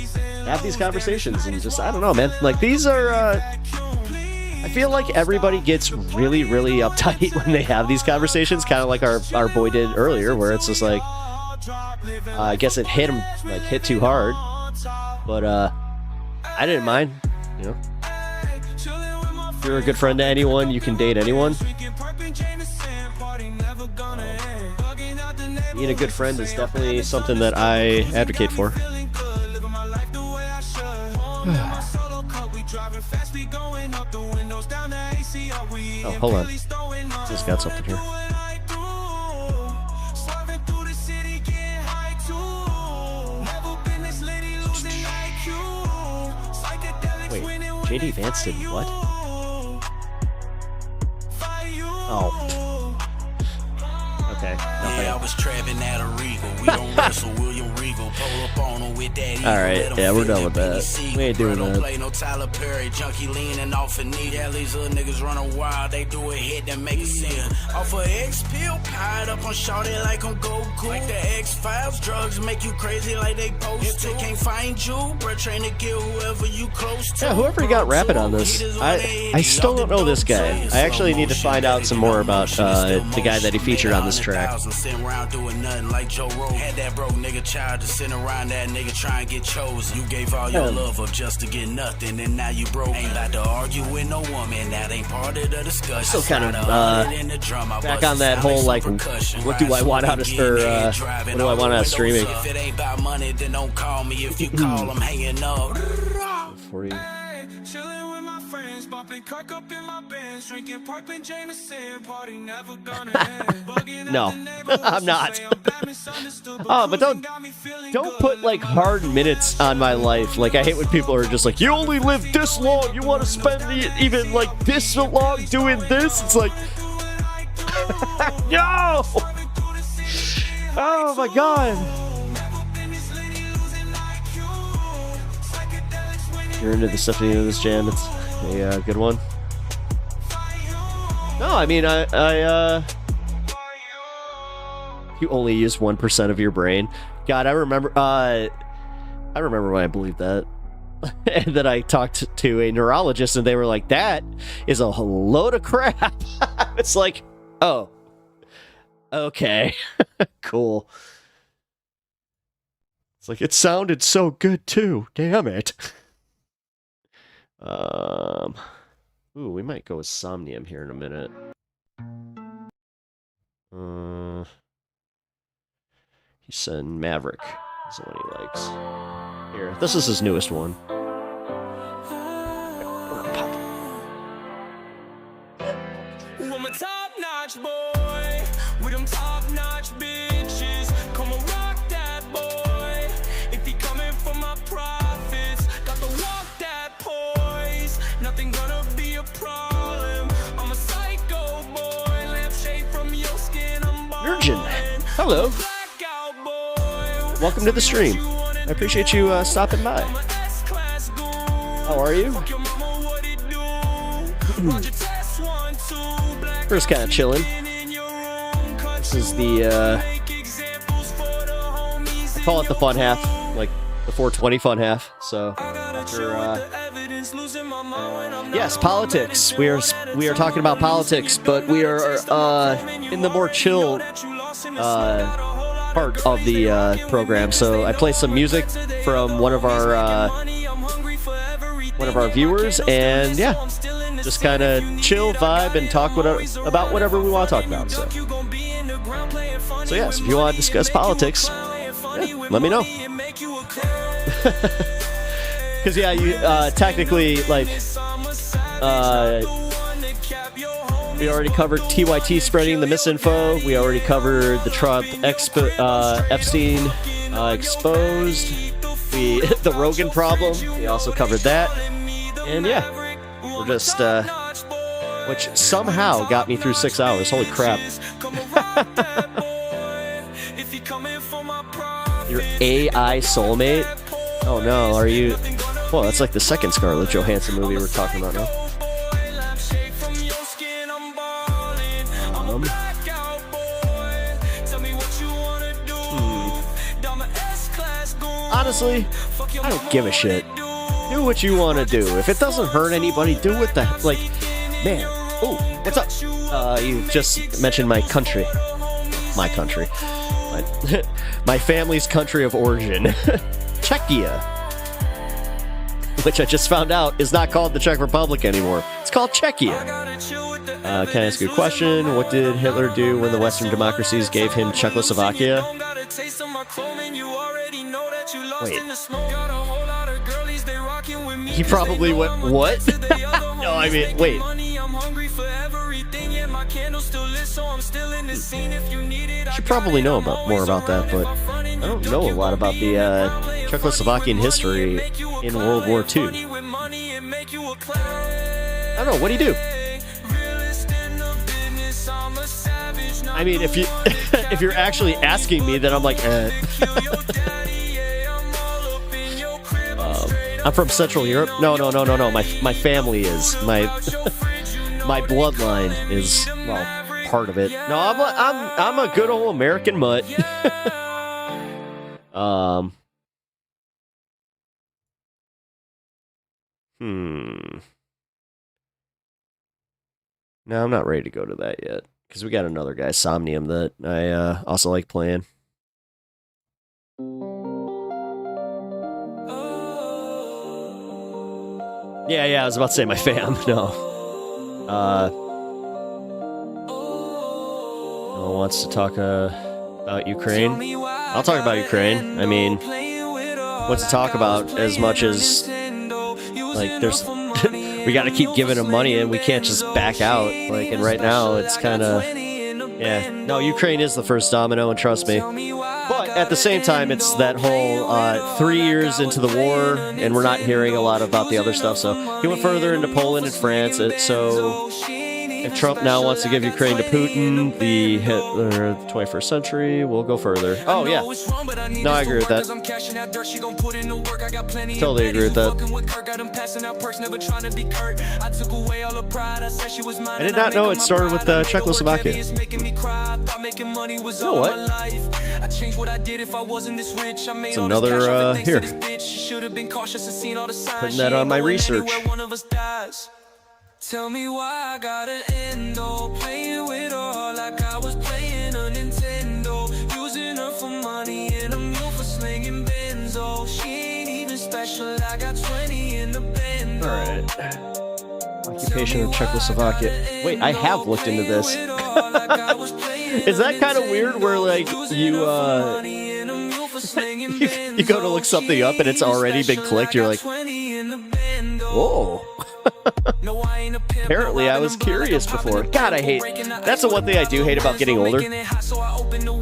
these conversations and just, I don't know, man. Like these are, I feel like everybody gets really, really uptight when they have these conversations, kind of like our boy did earlier, where it's just like, I guess it hit too hard, but I didn't mind, If you're a good friend to anyone, you can date anyone. Being a good friend is definitely something that I advocate for. Oh, hold on. Just got something here. Wait, JD Vance did what? Oh. Okay. Nothing. Alright, yeah, we're done with that. We ain't doing that. Yeah, whoever you got rapping on this, I still don't know this guy. I actually need to find out some more about the guy that he featured on this track. track. Sitting around doing nothing like Joe Rogan. Had that broke nigga child to sit around that nigga try and get chosen. You gave all your love up just to get nothing, and now you broke. Ain't about to argue with no woman. That ain't part of the discussion. Still kind of back on that whole like, what do I want out of what do I want out of streaming? If it ain't about money, then don't call me. If you call, I'm hanging up. 40. Chilling with my friends, popping crack up in my bands, drinking pipe and Jameson, party never gonna end. No, I'm not. Oh, but don't put like hard minutes on my life. Like I hate when people are just like, you only live this long. You want to spend even like this long doing this? It's like, no. Oh my god. You're into the stuff into this jam. It's a good one. No, I mean, you only use 1% of your brain. God, I remember when I believed that. And then I talked to a neurologist and they were like, that is a load of crap. It's like, oh, okay, cool. It's like, it sounded so good too. Damn it. Ooh, we might go with Somnium here in a minute. He said Maverick is the one he likes. Here, this is his newest one. I'm a top-notch boy with them top-notch bitches. Come and rock that boy. If he coming for my profits, got to walk that poise. Nothing gonna be a problem. I'm a psycho boy. Lampshade from your skin. I'm Virgin. Hello. Welcome to the stream. I appreciate you stopping by. How are you? First kind of chilling. This is the, I call it the fun half, like the 420 fun half. So, after, yes, politics. We are talking about politics, but we are in the more chill part of the program. So I play some music from one of our viewers, and yeah, just kind of chill, vibe, and talk about whatever we want to talk about. So yes, if you want to discuss politics, yeah, let me know. Because yeah, you technically like we already covered TYT spreading the misinfo. We already covered the Trump Epstein exposed. The Rogan problem. We also covered that. And yeah, we're just which somehow got me through 6 hours. Holy crap! Your AI soulmate? Oh no, are you? Well, that's like the second Scarlett Johansson movie we're talking about now. Honestly, I don't give a shit. Do what you want to do. If it doesn't hurt anybody, do what the like. Man, oh, what's up? You just mentioned my country. My country. My family's country of origin, Czechia, which I just found out is not called the Czech Republic anymore. It's called Czechia. Can I ask you a question? What did Hitler do when the Western democracies gave him Czechoslovakia? Wait. He probably went, what? No, I mean, wait. Should probably know more about that, but I don't know a lot about the Czechoslovakian history in World War II. I don't know, what do you do? I mean, if you if you're actually asking me, then I'm like, I'm from Central Europe. No. My family is my bloodline is, well, part of it. No, I'm a good old American mutt. No, I'm not ready to go to that yet. Because we got another guy, Somnium, that I also like playing. Yeah, I was about to say my fam. No. No one wants to talk about Ukraine. I'll talk about Ukraine. I mean, what's to talk about as much as, like, there's... we got to keep giving them money and we can't just back out. Like, and right now it's kind of... Yeah. No, Ukraine is the first domino, and trust me. But at the same time, it's that whole 3 years into the war, and we're not hearing a lot about the other stuff. So he went further into Poland and France. So if Trump now wants to give Ukraine to Putin, the 21st century, we'll go further. Oh, yeah. No, I agree with that. Totally agree with that. I did not know it started with Czechoslovakia. You know what? It's another, here. Putting that on my research. Tell me why I gotta end playing with her like I was playing a Nintendo, using her for money and a meal for slinging benzo. She ain't even special. I got 20 in the bando. All right. Occupation of Czechoslovakia. Wait, I have looked into this. Is that kind of weird? Where like you go to look something up and it's already been clicked. You're like, whoa. Apparently, I was curious before. God, I hate... That's the one thing I do hate about getting older.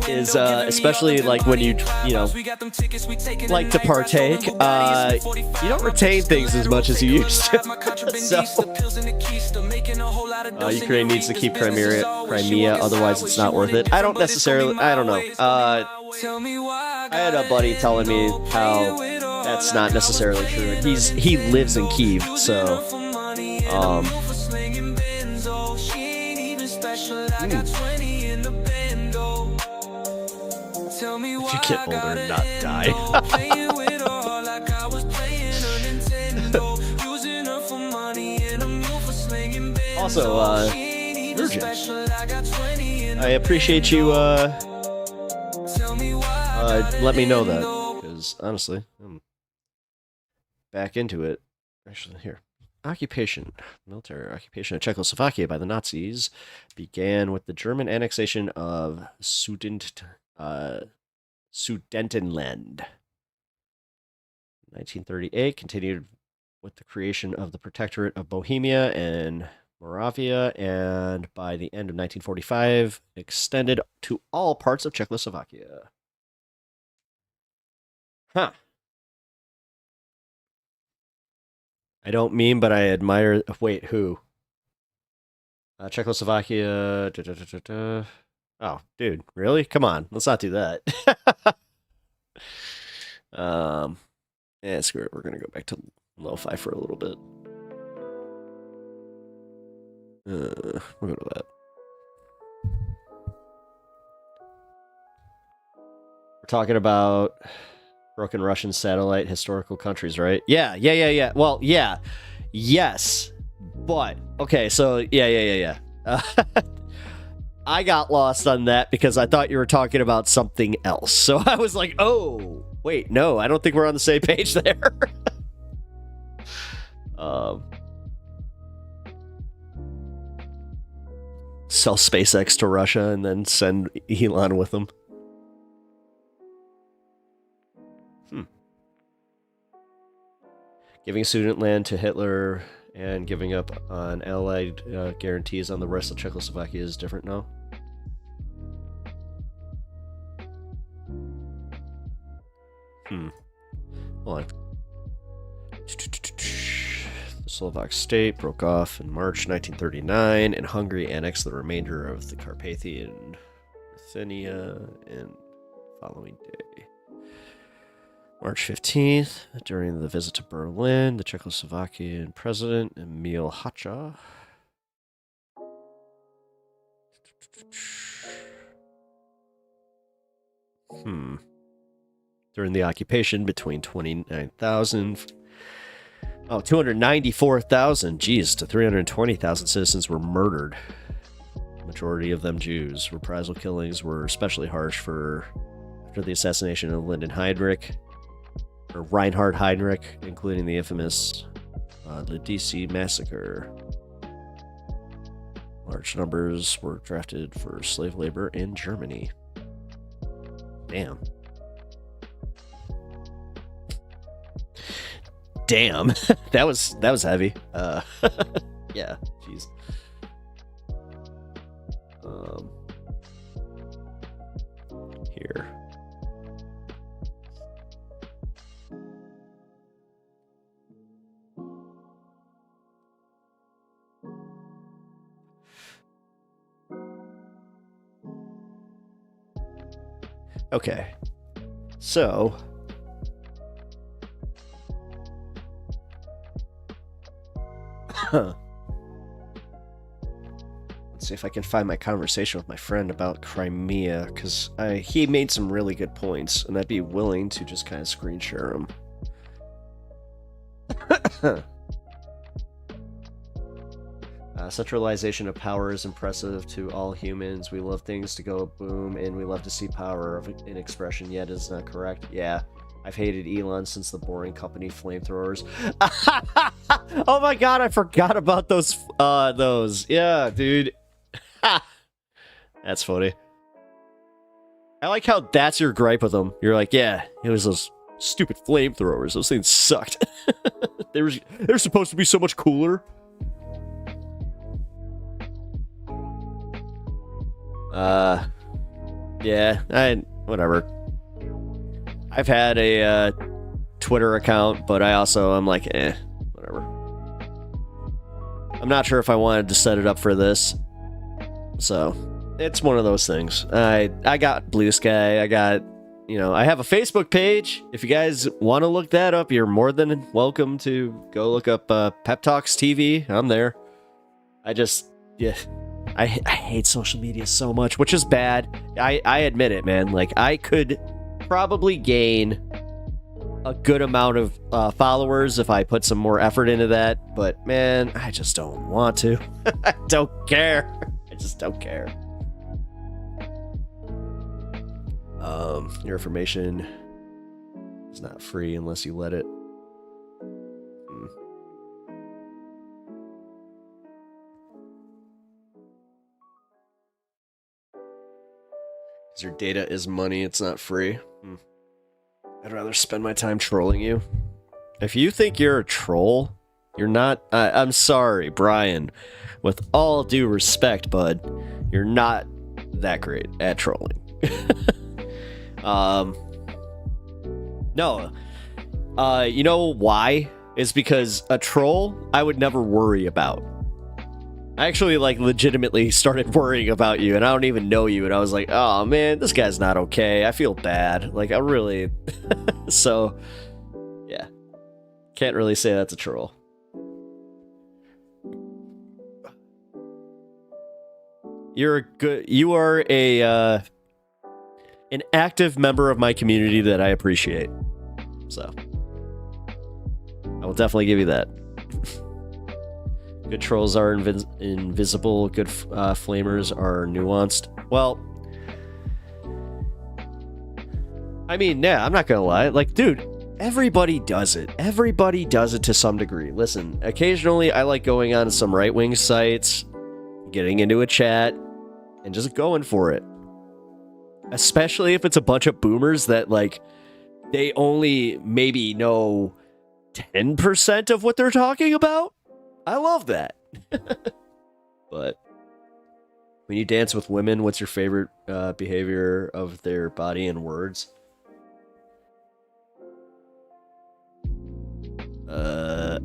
Is, especially, like, when you know, like to partake, you don't retain things as much as you used to. So, Ukraine needs to keep Crimea, otherwise it's not worth it. I don't necessarily... I don't know. I had a buddy telling me how that's not necessarily true. He lives in Kyiv, so... If you get older and not die. Also, Virgin, I appreciate you let me know that, because honestly, I'm back into it. Actually, here. Military occupation of Czechoslovakia by the Nazis began with the German annexation of Sudetenland. 1938 continued with the creation of the Protectorate of Bohemia and Moravia, and by the end of 1945, extended to all parts of Czechoslovakia. Huh. I don't mean, but I admire... Wait, who? Czechoslovakia... Oh, dude, really? Come on, let's not do that. Yeah, screw it. We're going to go back to lo-fi for a little bit. We'll go to that. We're talking about... Broken Russian satellite historical countries, right? Yeah. Well, yeah. Yes. But, okay, so, yeah. I got lost on that because I thought you were talking about something else. So I was like, oh, wait, no, I don't think we're on the same page there. Sell SpaceX to Russia and then send Elon with them. Giving Sudetenland to Hitler and giving up on Allied guarantees on the rest of Czechoslovakia is different now. Hold on. The Slovak state broke off in March 1939, and Hungary annexed the remainder of the Carpathian Ruthenia in the following day. March 15th, during the visit to Berlin, the Czechoslovakian president, Emil Hacha, during the occupation between 294,000, geez, to 320,000 citizens were murdered. majority of them Jews. Reprisal killings were especially harsh after the assassination of Reinhard Heydrich, including the infamous the DC massacre. Large numbers were drafted for slave labor in Germany. Damn. Damn. that was heavy. Yeah, jeez. Here. Okay. So, let's see if I can find my conversation with my friend about Crimea, because he made some really good points, and I'd be willing to just kind of screen share them. Centralization of power is impressive to all humans. We love things to go boom, and we love to see power in expression, yet is not correct. Yeah, I've hated Elon since the Boring Company flamethrowers. Oh my god, I forgot about those. Yeah, dude. That's funny. I like how that's your gripe with them. You're like, yeah, it was those stupid flamethrowers. Those things sucked. They're supposed to be so much cooler. Yeah, whatever. I've had a Twitter account, but I'm like, whatever. I'm not sure if I wanted to set it up for this, so it's one of those things. I got Blue Sky. I got, I have a Facebook page. If you guys want to look that up, you're more than welcome to go look up Pep Talks TV. I'm there. I hate social media so much, which is bad. I admit it, man. Like, I could probably gain a good amount of followers if I put some more effort into that. But, man, I just don't want to. I don't care. I just don't care. Your information is not free unless you let it. Your data is money, it's not free. I'd rather spend my time trolling you. If you think you're a troll, you're not. I'm sorry, Brian. With all due respect, bud, you're not that great at trolling. No. You know why? It's because a troll I would never worry about. I actually, legitimately started worrying about you, and I don't even know you, and I was like, oh, man, this guy's not okay. I feel bad. I really... So, yeah. Can't really say that's a troll. You are an active member of my community that I appreciate. So, I will definitely give you that. Good trolls are invisible. Good flamers are nuanced. Well, I mean, yeah, I'm not gonna lie. Dude, everybody does it. Everybody does it to some degree. Listen, occasionally I like going on some right-wing sites, getting into a chat, and just going for it. Especially if it's a bunch of boomers that, they only maybe know 10% of what they're talking about. I love that. But when you dance with women, what's your favorite behavior of their body and words? I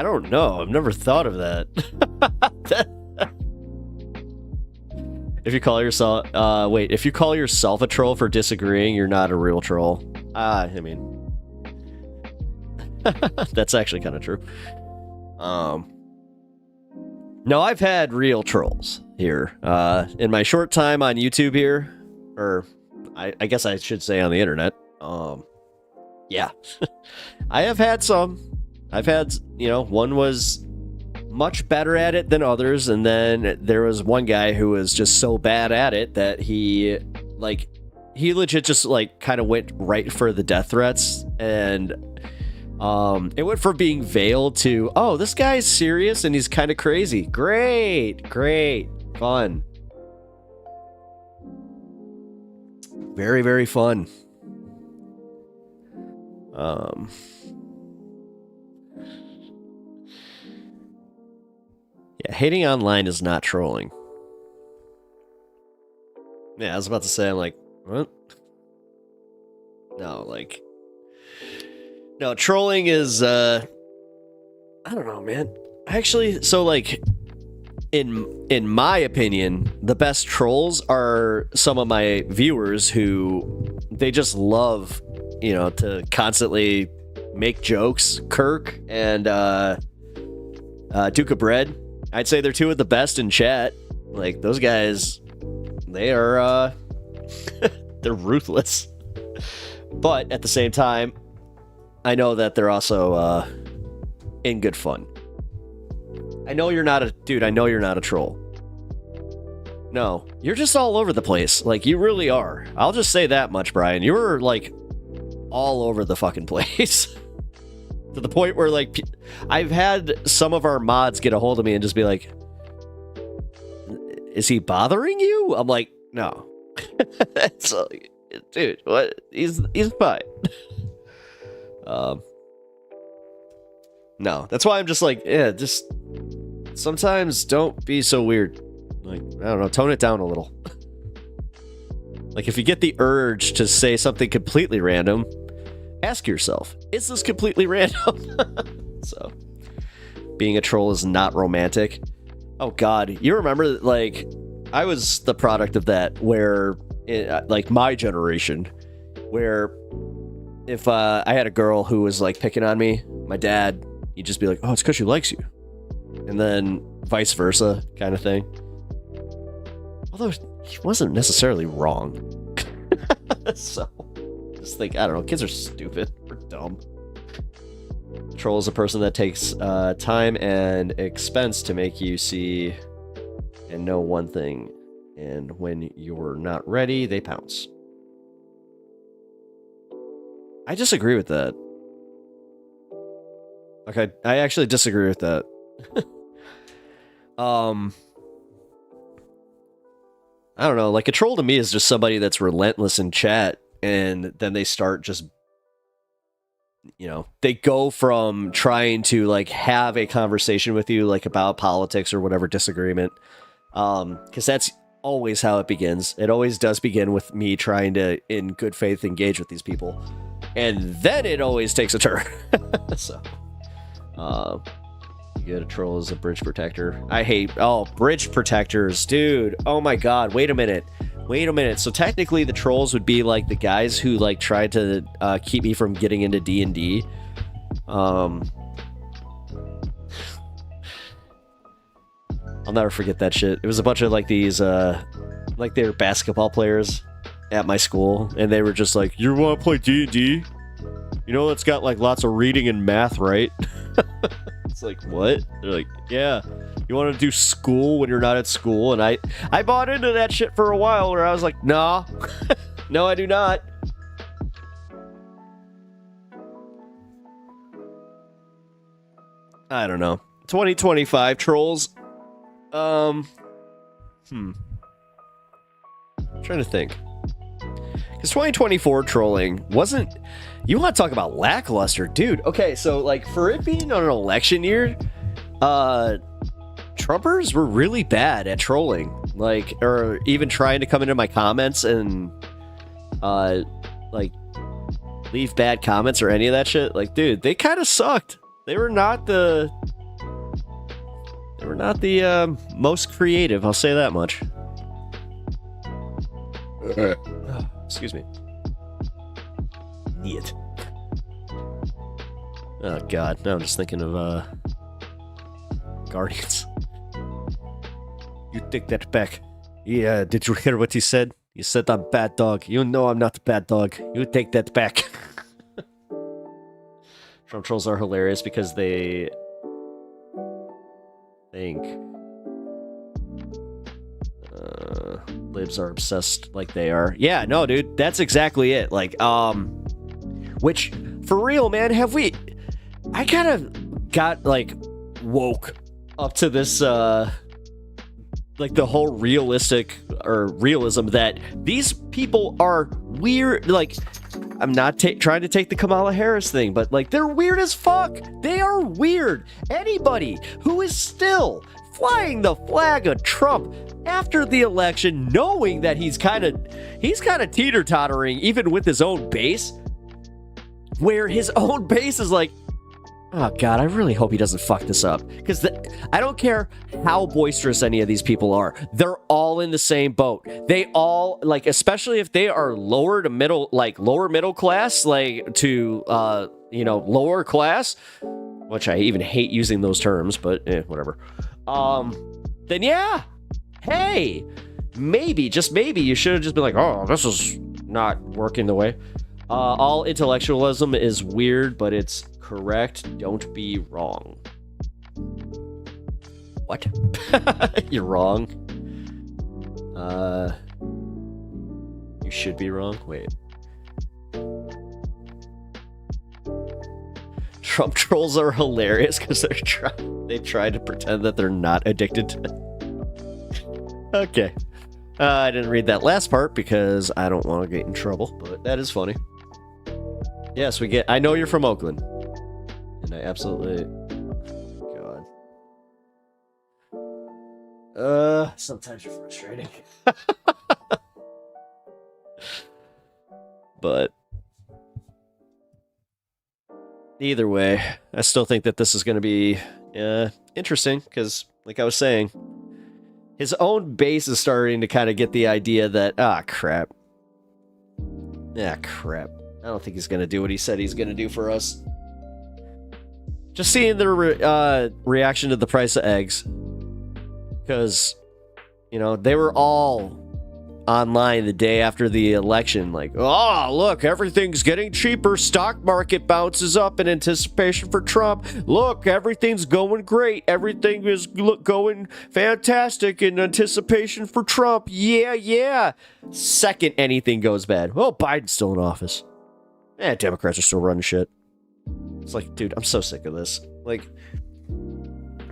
don't know. I've never thought of that. If you call yourself, if you call yourself a troll for disagreeing, you're not a real troll. I mean, that's actually kind of true. No, I've had real trolls here. In my short time on YouTube here, or I guess I should say on the internet. Yeah, I have had some. I've had, one was much better at it than others, and then there was one guy who was just so bad at it that he legit just kind of went right for the death threats, and it went from being veiled to, oh, this guy's serious and he's kind of crazy. Great, fun. Very, very fun. Yeah, hating online is not trolling. Yeah, I was about to say, I'm like, what? No, trolling is, I don't know, man. Actually, so, in my opinion, the best trolls are some of my viewers who, they just love, to constantly make jokes. Kirk and, Duke of Bread. I'd say they're two of the best in chat. Like, those guys, they are, they're ruthless. But at the same time, I know that they're also, in good fun. I know you're not a troll. No, you're just all over the place. Like, you really are. I'll just say that much, Brian. You're, all over the fucking place. To the point where, I've had some of our mods get a hold of me and just be like, is he bothering you? I'm like, no. That's dude, what? He's fine. No, that's why I'm just just sometimes don't be so weird. I don't know, tone it down a little. If you get the urge to say something completely random, ask yourself, is this completely random? So, being a troll is not romantic. Oh God, you remember I was the product of that, where my generation, where if I had a girl who was picking on me, my dad, he'd just be like, oh, it's because she likes you. And then vice versa kind of thing. Although he wasn't necessarily wrong. So, just I don't know, kids are stupid or dumb. Troll is a person that takes time and expense to make you see and know one thing. And when you're not ready, they pounce. I disagree with that. Okay, I actually disagree with that. I don't know, a troll to me is just somebody that's relentless in chat, and then they start just, they go from trying to have a conversation with you about politics or whatever disagreement, because that's always how it begins. It always does begin with me trying to, in good faith, engage with these people, and then it always takes a turn. So, you get a troll as a bridge protector. I hate, bridge protectors, dude. Oh my God, wait a minute. So technically the trolls would be the guys who tried to keep me from getting into D&D. I'll never forget that shit. It was a bunch of these they were basketball players at my school, and they were just like, you want to play D&D? It's got lots of reading and math, right? It's what? They're like, yeah. You want to do school when you're not at school? And I bought into that shit for a while, where I was like, nah. No, I do not. I don't know. 2025 trolls. I'm trying to think. Because 2024 trolling wasn't... You want to talk about lackluster, dude. Okay, so for it being an election year, Trumpers were really bad at trolling, or even trying to come into my comments and leave bad comments or any of that shit. Dude, they kind of sucked. They were not the most creative, I'll say that much. Excuse me. Idiot. Oh God, now I'm just thinking of Guardians. You take that back. Yeah, did you hear what he said? He said I'm bad dog. You know I'm not a bad dog. You take that back. Trump trolls are hilarious because they think libs are obsessed like they are. Yeah, no, dude, that's exactly it. Like, which, for real, man, I kind of got, like, woke up to this, like, the whole realism that these people are weird. Like, I'm not trying to take the Kamala Harris thing, but, like, they're weird as fuck. They are weird. Anybody who is still flying the flag of Trump after the election, knowing that he's kind of teeter-tottering even with his own base, where his own base is like, oh God, I really hope he doesn't fuck this up. Because I don't care how boisterous any of these people are. They're all in the same boat. They all, like, especially if they are lower middle class, like, to, lower class, which I even hate using those terms, but whatever. Then yeah, hey, maybe, just maybe, you should have just been like, oh, this is not working the way. All intellectualism is weird, but it's correct. Don't be wrong. What? You're wrong. You should be wrong. Wait. Trump trolls are hilarious because they try to pretend that they're not addicted to it. Okay. I didn't read that last part because I don't want to get in trouble, but that is funny. Yes, I know you're from Oakland. And I absolutely... God. Sometimes you're frustrating. But... either way, I still think that this is going to be interesting, because, like I was saying, his own base is starting to kind of get the idea that, crap. Crap. I don't think he's going to do what he said he's going to do for us. Just seeing their reaction to the price of eggs. Because, they were all online the day after the election, like, oh, look, everything's getting cheaper. Stock market bounces up in anticipation for Trump. Look, everything's going great. Everything is going fantastic in anticipation for Trump. Yeah. Second anything goes bad, well, Biden's still in office. Democrats are still running shit. It's like, dude, I'm so sick of this. Like,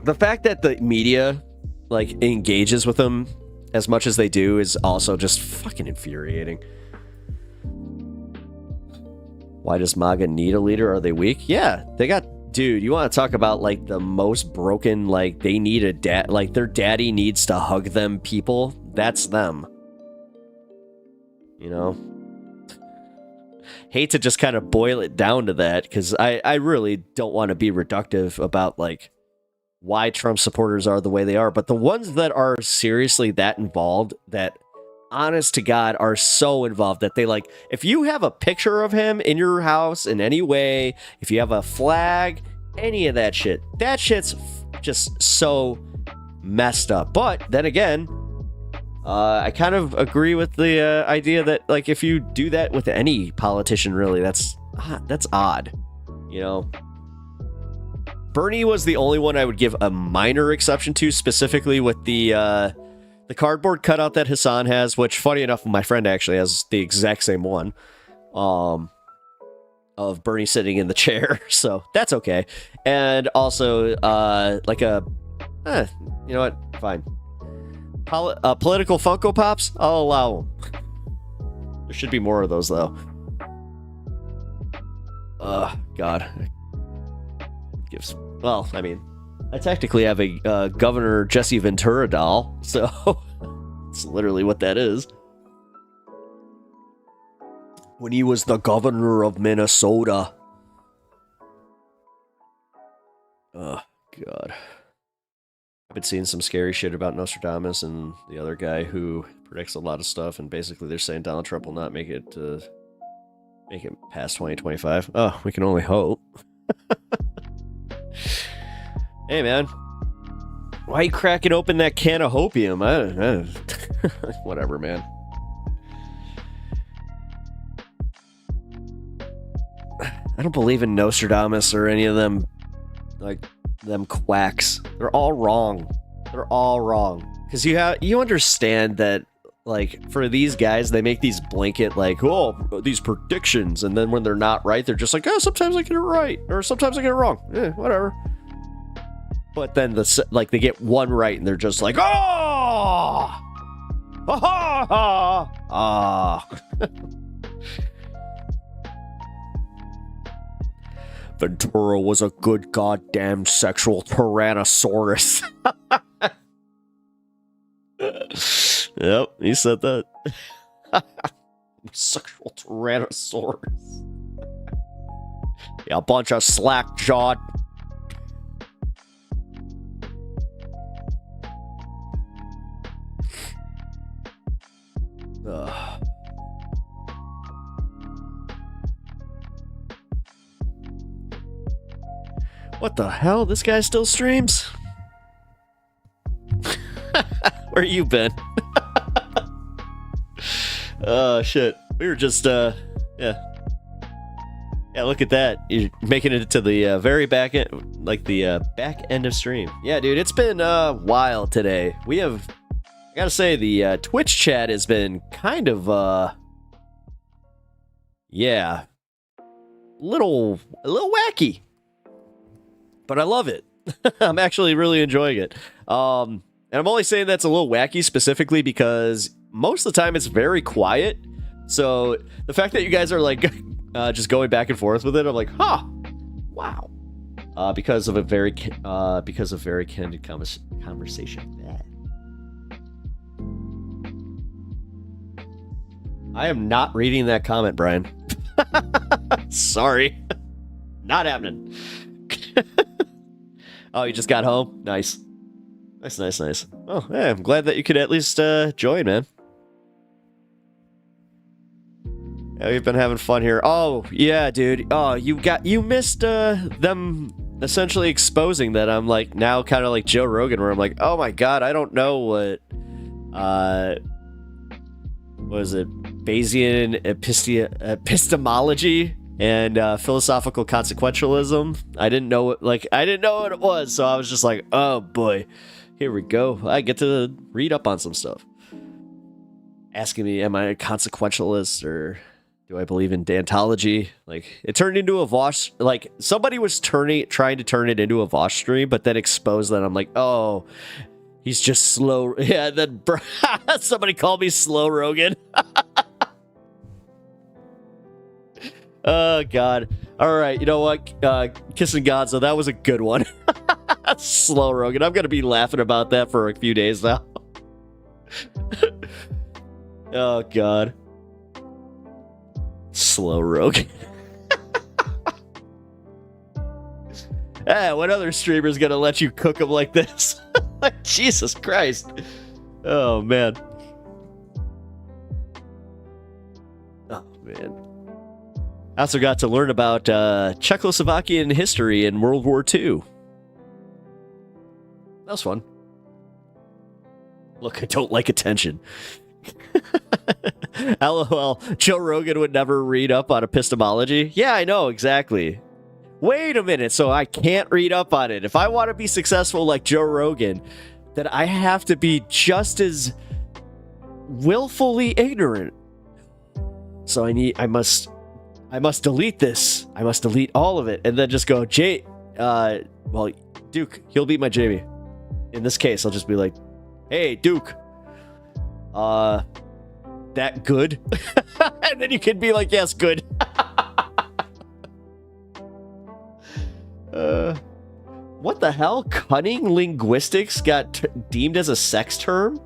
the fact that the media, like, engages with them as much as they do is also just fucking infuriating. Why does MAGA need a leader? Are they weak? Yeah, they got... Dude, you want to talk about, like, the most broken, like, they need a dad... Like, their daddy needs to hug them people? That's them. Hate to just kind of boil it down to that, because I really don't want to be reductive about, like, why Trump supporters are the way they are, but the ones that are seriously that involved, that honest to God are so involved that they, like, if you have a picture of him in your house in any way, if you have a flag, any of that shit's just so messed up. But then again, I kind of agree with the idea that, like, if you do that with any politician, really, that's odd, Bernie was the only one I would give a minor exception to, specifically with the cardboard cutout that Hassan has, which, funny enough, my friend actually has the exact same one, of Bernie sitting in the chair, so that's okay. And also, like you know what? Fine. Political Funko Pops? I'll allow them. There should be more of those, though. God. Well, I mean, I technically have a Governor Jesse Ventura doll, so it's literally what that is. When he was the governor of Minnesota. Oh, God. I've been seeing some scary shit about Nostradamus and the other guy who predicts a lot of stuff, and basically they're saying Donald Trump will not make it past 2025. Oh, we can only hope. Hey, man. Why are you cracking open that can of hopium? Whatever, man. I don't believe in Nostradamus or any of them, like, them quacks. They're all wrong. They're all wrong. Because you understand that, like, for these guys, they make these blanket, like, oh, these predictions, and then when they're not right, they're just like, oh, sometimes I get it right, or sometimes I get it wrong. Whatever. But then, they get one right, and they're just like, oh! Ha ha ha! Ah. Ventura was a good goddamn sexual tyrannosaurus. Yep, he said that. Sexual tyrannosaurus. Yeah, a bunch of slack-jawed. Ugh. What the hell? This guy still streams? Where you been? Oh, shit. We were just, yeah. Yeah, look at that. You're making it to the very back end, like the back end of stream. Yeah, dude, it's been wild today. We have, I gotta say, the Twitch chat has been kind of, yeah, a little wacky. But I love it. I'm actually really enjoying it. And I'm only saying that's a little wacky specifically because most of the time it's very quiet. So the fact that you guys are like just going back and forth with it, I'm like, huh, wow. Because of very candid conversation. Yeah. I am not reading that comment, Brian. Sorry. Not happening. Oh, you just got home? Nice. Nice. Oh, yeah, I'm glad that you could at least join, man. Yeah, we've been having fun here. Oh, yeah, dude. Oh, you missed them essentially exposing that I'm like now kind of like Joe Rogan, where I'm like, oh my god, I don't know what was it? Bayesian epistemology and philosophical consequentialism. I didn't know what it was, so I was just like, oh boy, here we go. I get to read up on some stuff. Asking me, am I a consequentialist or do I believe in deontology? Like, it turned into a Vosh, like somebody was trying to turn it into a Vosh stream, but then exposed that. I'm like, oh, he's just slow. Yeah, then somebody called me Slow Rogan. Oh, God. All right, you know what? Kissing Gonzo, that was a good one. Slow Rogan. I'm going to be laughing about that for a few days now. Oh, God. Slow Rogan. What other streamer's going to let you cook him like this? Like, Jesus Christ. Oh, man. Oh, man. I also got to learn about Czechoslovakian history in World War II. That was fun. Look, I don't like attention. LOL, Joe Rogan would never read up on epistemology. Yeah, I know, exactly. Wait a minute, so I can't read up on it. If I want to be successful like Joe Rogan, then I have to be just as willfully ignorant. So I must delete this. I must delete all of it and then just go, well, Duke, he'll be my Jamie. In this case, I'll just be like, hey, Duke, that good? And then you can be like, yes, good. What the hell? Cunning linguistics got deemed as a sex term?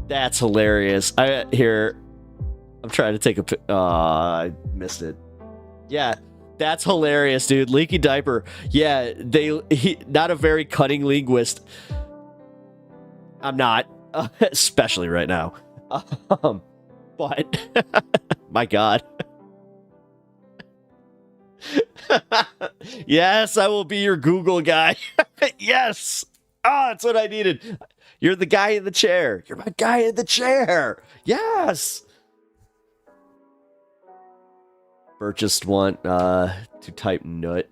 That's hilarious. I'm trying to take a I missed it. Yeah, that's hilarious, dude. Leaky diaper. Yeah, not a very cunning linguist. I'm not, especially right now. But my God. Yes, I will be your Google guy. Yes. That's what I needed. You're the guy in the chair. You're my guy in the chair. Yes. Bert just want to type nut.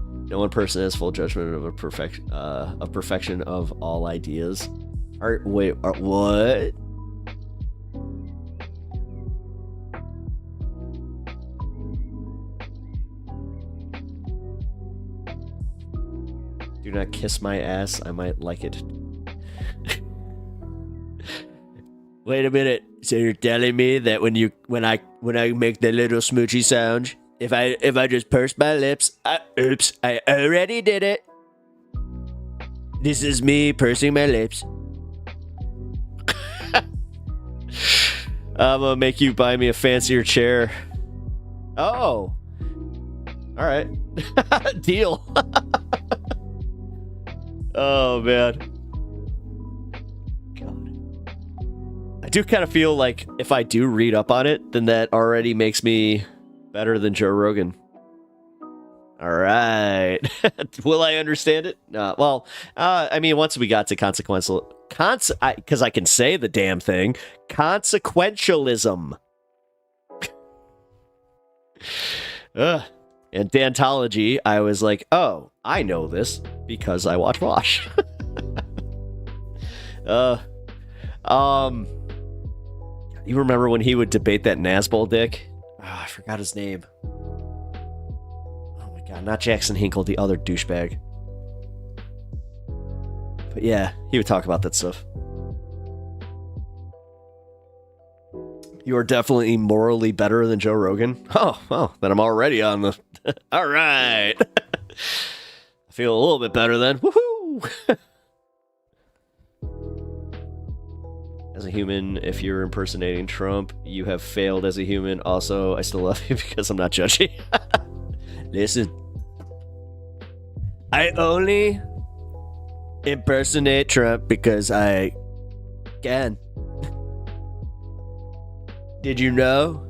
No one person has full judgment of perfection of all ideas. Wait, what? Do not kiss my ass. I might like it. Wait a minute. So you're telling me that when I make the little smoochy sound, if I just purse my lips, oops, I already did it. This is me pursing my lips. I'm gonna make you buy me a fancier chair. Oh. All right. Deal. Oh, man. God. I do kind of feel like if I do read up on it, then that already makes me better than Joe Rogan. All right. Will I understand it? Well, I mean, once we got to consequential... because I can say the damn thing. Consequentialism. And Dantology, I was like, oh, I know this because I watch Wash. You remember when he would debate that Nazbol dick? Oh, I forgot his name. Oh my god, not Jackson Hinkle, the other douchebag. But yeah, he would talk about that stuff. You are definitely morally better than Joe Rogan. Oh, well, then I'm already on the... All right. I feel a little bit better then. Woohoo! As a human, if you're impersonating Trump, you have failed as a human. Also, I still love you because I'm not judgy. Listen. I only impersonate Trump because I can. Did you know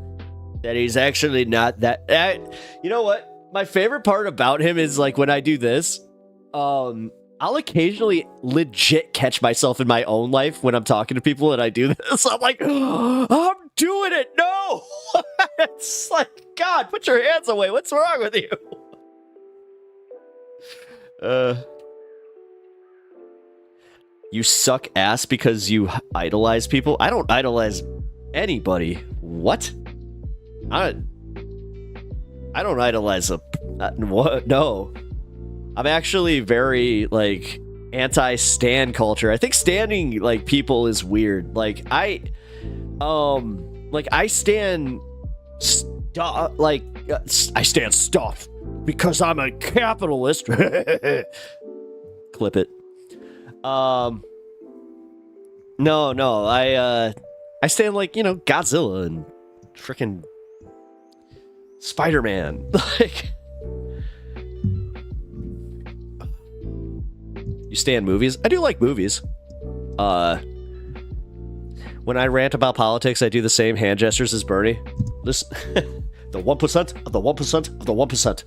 that he's actually not that... you know what? My favorite part about him is like when I do this, I'll occasionally legit catch myself in my own life when I'm talking to people and I do this. I'm like, oh, I'm doing it. No. It's like, God, put your hands away. What's wrong with you? You suck ass because you idolize people? I don't idolize anybody. What? I don't idolize what? No. I'm actually very, like, anti-stan culture. I think standing, like, people is weird. Like, I stand I stand stuff because I'm a capitalist. Clip it. No, I stand like, you know, Godzilla and freaking Spider-Man. Like, you stand movies? I do like movies. When I rant about politics, I do the same hand gestures as Bernie. This, the 1% of the 1% of the 1%.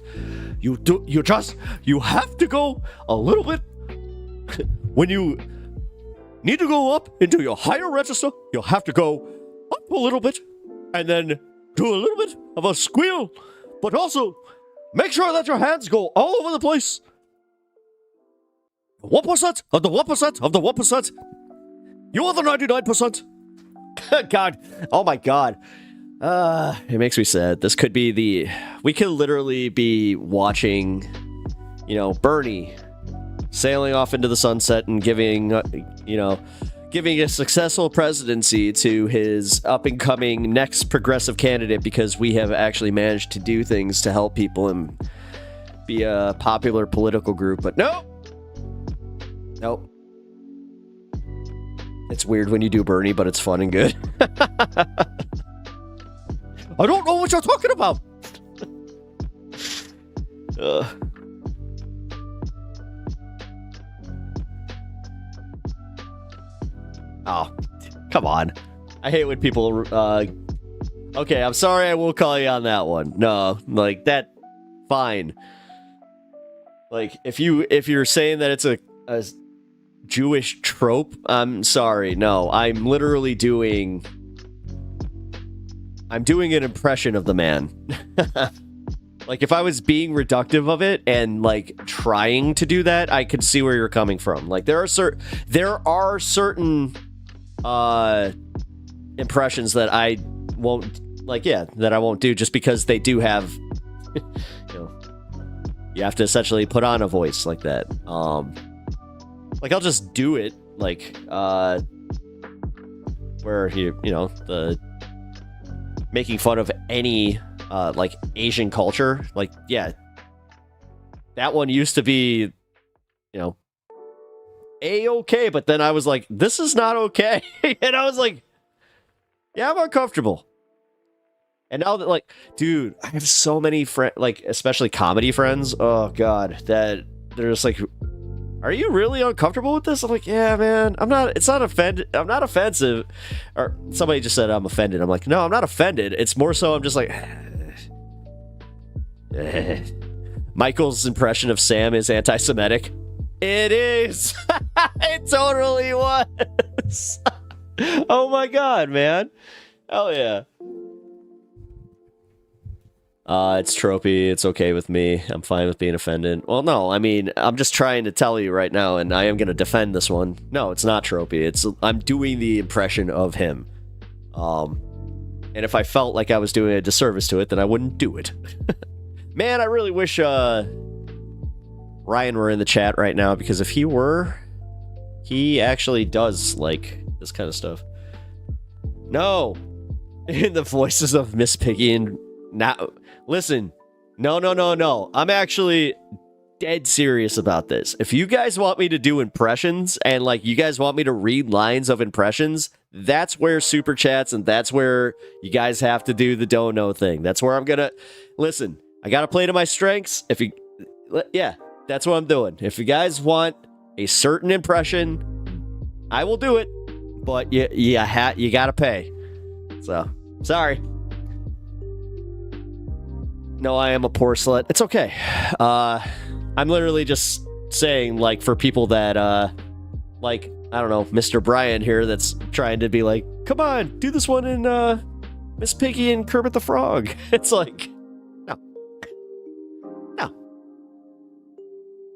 You have to go a little bit. When you need to go up into your higher register, you'll have to go up a little bit and then do a little bit of a squeal, but also make sure that your hands go all over the place. 1% of the 1% of the 1%. You are the 99%. God, oh my God. It makes me sad. This could be we could literally be watching, you know, Bernie sailing off into the sunset and giving a successful presidency to his up-and-coming next progressive candidate because we have actually managed to do things to help people and be a popular political group. But nope. It's weird when you do Bernie, but it's fun and good. I don't know what you're talking about. Oh, come on. I hate when people, okay, I'm sorry, I will call you on that one. No, like, that, fine. Like, if you're saying that it's a Jewish trope, I'm sorry, no. I'm literally doing I'm doing an impression of the man. Like, if I was being reductive of it and, like, trying to do that, I could see where you're coming from. Like, there are certain impressions that I won't, like, yeah, that I won't do just because they do have, you know, you have to essentially put on a voice like that. Like, I'll just do it, like, where, you know, the making fun of any like Asian culture, like, yeah, that one used to be, you know, a-okay, but then I was like, this is not okay. And I was like, yeah, I'm uncomfortable. And now that, like, dude, I have so many friends, like, especially comedy friends, oh god, that they're just like, are you really uncomfortable with this? I'm like, yeah, man, I'm not offensive. Or somebody just said I'm offended. I'm like, no, I'm not offended. It's more so I'm just like, Michael's impression of Sam is anti-Semitic. It is. It totally was. Oh my god, man. Hell yeah. It's tropey. It's okay with me. I'm fine with being offended. Well, no, I mean, I'm just trying to tell you right now, and I am going to defend this one. No, it's not tropey. I'm doing the impression of him. And if I felt like I was doing a disservice to it, then I wouldn't do it. Man, I really wish Ryan were in the chat right now, because if he were, he actually does like this kind of stuff. No! In the voices of Miss Piggy and... Now, listen, no. I'm actually dead serious about this. If you guys want me to do impressions and, like, you guys want me to read lines of impressions, that's where super chats and that's where you guys have to do the don't know thing. That's where I'm gonna... Listen, I gotta play to my strengths. Yeah, that's what I'm doing. If you guys want a certain impression, I will do it, but you gotta pay. So, sorry. No, I am a poor slut. It's okay. I'm literally just saying, like, for people that, like, I don't know, Mr. Brian here that's trying to be like, come on, do this one in, Miss Piggy and Kermit the Frog. It's like,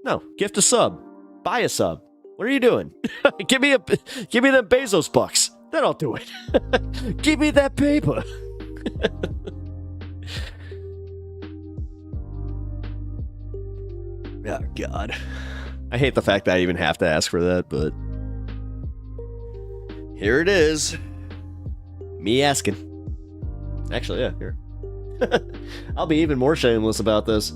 no, gift a sub, buy a sub. What are you doing? give me them Bezos bucks. Then I'll do it. Give me that paper. Oh, God. I hate the fact that I even have to ask for that, but here it is. Me asking. Actually, yeah, here. I'll be even more shameless about this.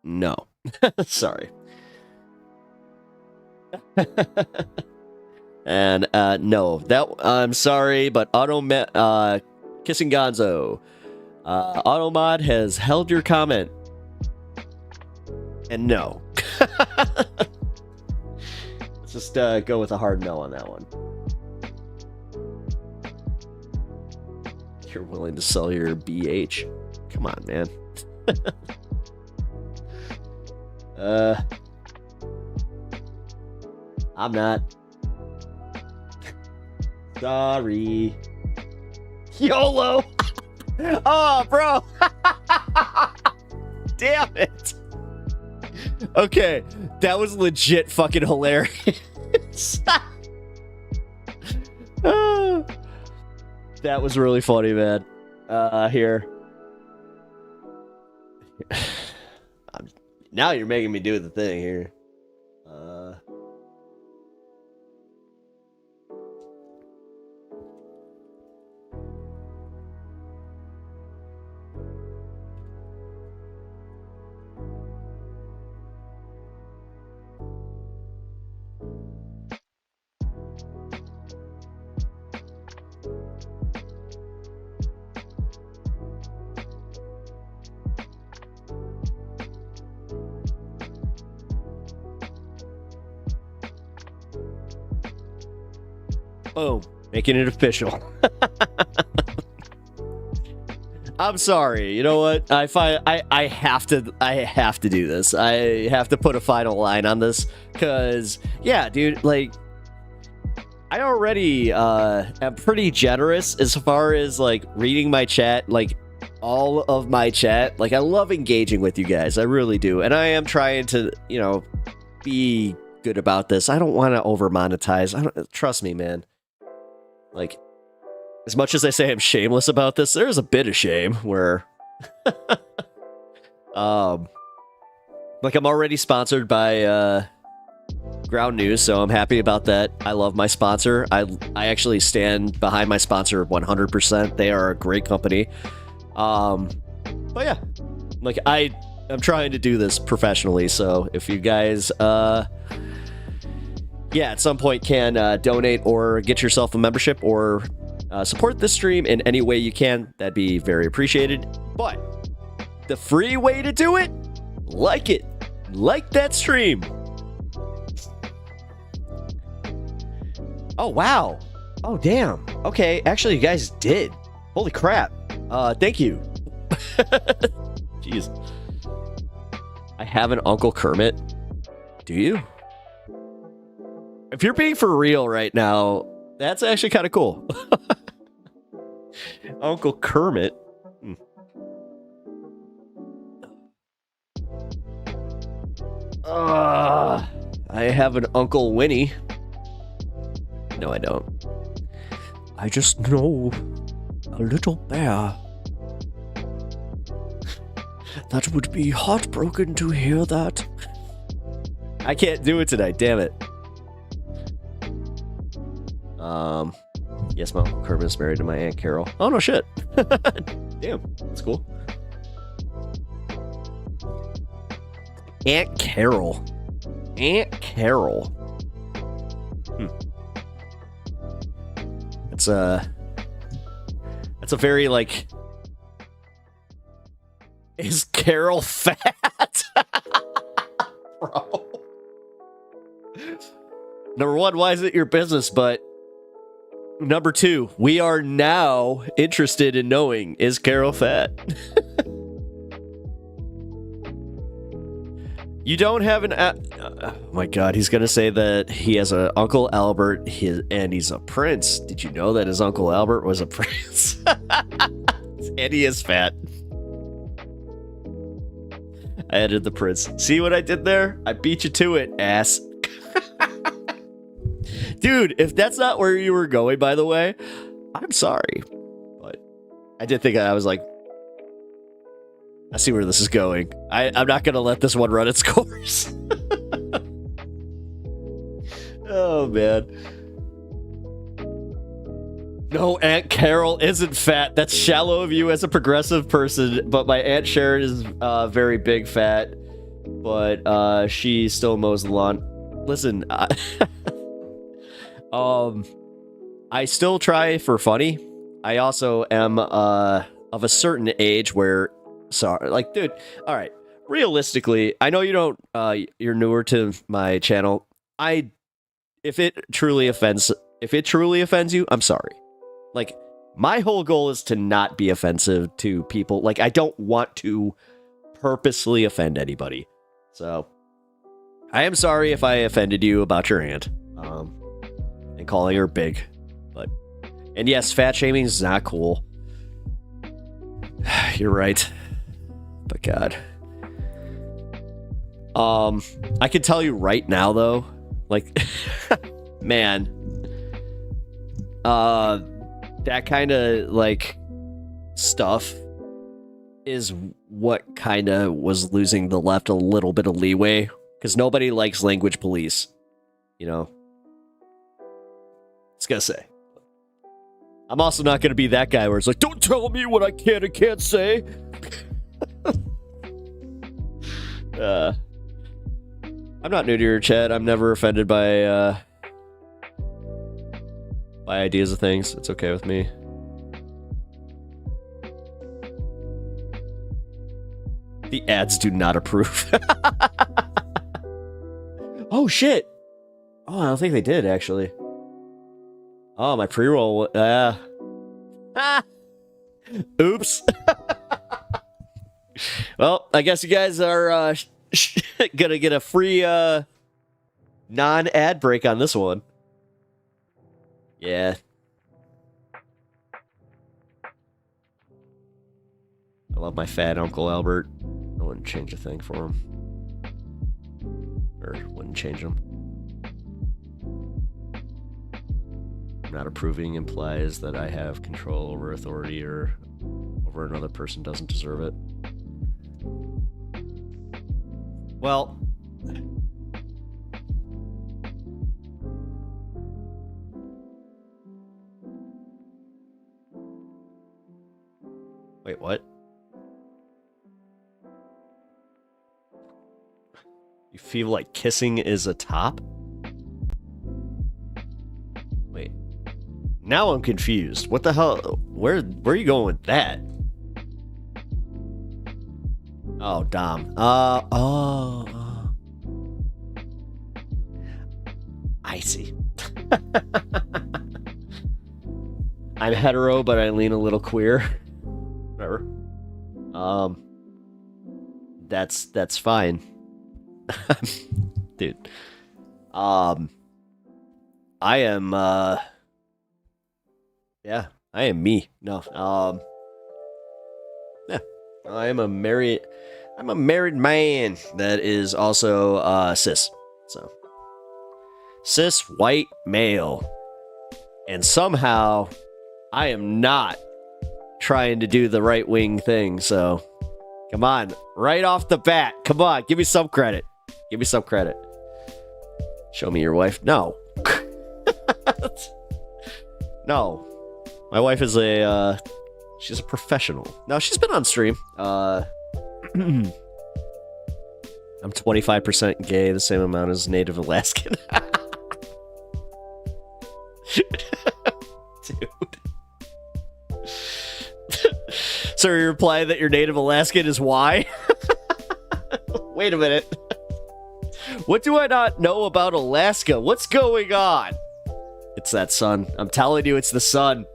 No. Sorry. And no, that I'm sorry, but Kissing Gonzo, Automod has held your comment, and no. Let's just go with a hard no on that one. You're willing to sell your BH? Come on, man. I'm not. Sorry. YOLO! Oh, bro! Damn it! Okay, that was legit fucking hilarious. That was really funny, man. Here. Now you're making me do the thing here. Boom. Making it official. I'm sorry. You know what? I have to do this. I have to put a final line on this because, yeah, dude, like, I already am pretty generous as far as like reading my chat, like all of my chat. Like, I love engaging with you guys. I really do, and I am trying to, you know, be good about this. I don't want to over monetize. Trust me, man. Like, as much as I say I'm shameless about this, there's a bit of shame where, like, I'm already sponsored by Ground News, so I'm happy about that. I love my sponsor. I actually stand behind my sponsor 100%. They are a great company. But yeah, like, I'm trying to do this professionally, so if you guys, yeah, at some point can donate or get yourself a membership or support this stream in any way you can, that'd be very appreciated. But the free way to do it, like that stream. Oh, wow. Oh, damn. Okay, actually, you guys did. Holy crap. Thank you. Jeez. I have an Uncle Kermit. Do you? If you're being for real right now, that's actually kind of cool. Uncle Kermit. I have an Uncle Winnie. No, I don't. I just know a little bear. That would be heartbroken to hear that. I can't do it tonight, damn it. Yes, my Uncle Kermit is married to my Aunt Carol. Oh, no shit. Damn, that's cool. Aunt Carol. Aunt Carol. That's a very, like... Is Carol fat? Bro. Number one, why is it your business? But number two, we are now interested in knowing, is Carol fat? You don't have an... oh my god, he's gonna say that he has an Uncle Albert and he's a prince. Did you know that his Uncle Albert was a prince? And he is fat. I added the prince. See what I did there? I beat you to it, ass. Dude, if that's not where you were going, by the way, I'm sorry. But I did think, I was like, I see where this is going. I'm not going to let this one run its course. Oh, man. No, Aunt Carol isn't fat. That's shallow of you as a progressive person. But my Aunt Sharon is very big fat. But she still mows the lawn. Listen, I still try for funny. I also am of a certain age where, sorry, like, dude, all right. Realistically, I know you don't. You're newer to my channel. If it truly offends you, I'm sorry. Like, my whole goal is to not be offensive to people. Like, I don't want to purposely offend anybody. So, I am sorry if I offended you about your aunt. And calling her big. And yes, fat shaming is not cool. You're right. But God. I can tell you right now, though, like, man, that kind of, like, stuff is what kind of was losing the left a little bit of leeway, because nobody likes language police, you know? Just gotta say. I'm also not gonna be that guy where it's like, don't tell me what I can and can't say. I'm not new to your chat. I'm never offended by ideas of things. It's okay with me. The ads do not approve. Oh, shit. Oh, I don't think they did, actually. Oh, my pre-roll. Oops. Well, I guess you guys are gonna get a free non-ad break on this one. Yeah. I love my fat Uncle Albert. I wouldn't change a thing for him. Or wouldn't change him. Not approving implies that I have control over authority or over another person doesn't deserve it. Well, wait, what? You feel like kissing is a top? Wait. Now I'm confused. What the hell? Where are you going with that? Oh, Dom. I see. I'm hetero, but I lean a little queer. Whatever. That's fine. Dude. I am yeah, I am me. No. Yeah. I'm a married man that is also cis. So cis white male. And somehow I am not trying to do the right wing thing, so come on, right off the bat. Come on, give me some credit. Give me some credit. Show me your wife. No. No. My wife is she's a professional. No, she's been on stream. I'm 25% gay, the same amount as Native Alaskan. Dude. So you reply that your Native Alaskan is why? Wait a minute. What do I not know about Alaska? What's going on? It's that sun. I'm telling you, it's the sun.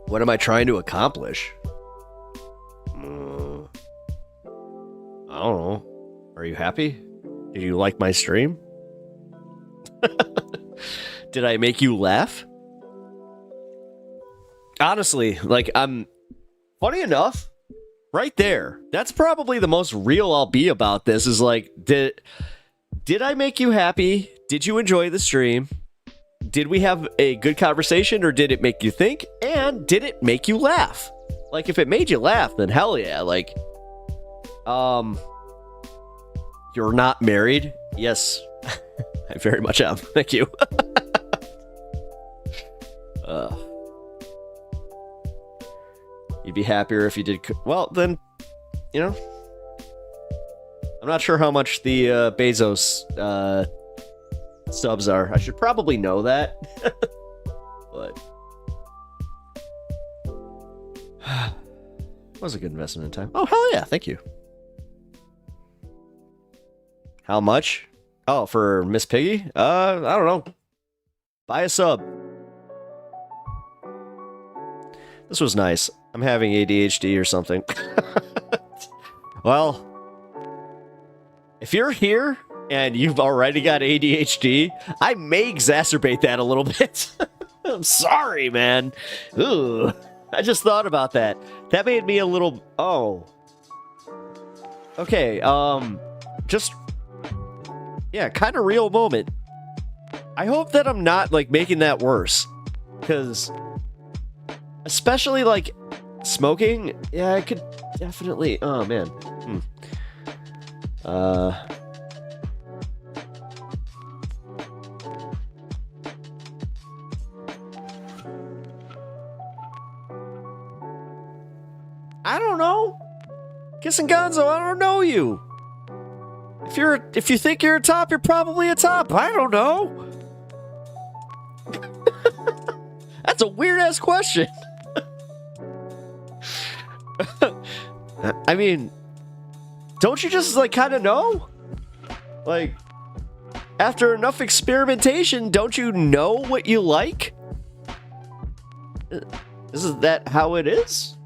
What am I trying to accomplish? I don't know. Are you happy? Did you like my stream? Did I make you laugh? Honestly, like, funny enough, right there, that's probably the most real I'll be about this, is like, did I make you happy? Did you enjoy the stream? Did we have a good conversation, or did it make you think? And did it make you laugh? Like, if it made you laugh, then hell yeah. Like, you're not married? Yes, I very much am. Thank you. You'd be happier if you did. Well, then, you know, I'm not sure how much the Bezos subs are. I should probably know that. But it was a good investment in time. Oh, hell yeah. Thank you. How much? Oh, for Miss Piggy? I don't know. Buy a sub. This was nice. I'm having ADHD or something. Well, if you're here and you've already got ADHD, I may exacerbate that a little bit. I'm sorry, man. Ooh, I just thought about that. That made me a little... Oh. Okay, just... Yeah, kind of real moment. I hope that I'm not, like, making that worse. Because... Especially, like, smoking, yeah, I could definitely... Oh, man. I don't know. Kissing Gonzo, I don't know you. If you think you're a top, you're probably a top. I don't know. That's a weird-ass question. I mean, don't you just, like, kind of know? Like, after enough experimentation, don't you know what you like? Isn't that how it is?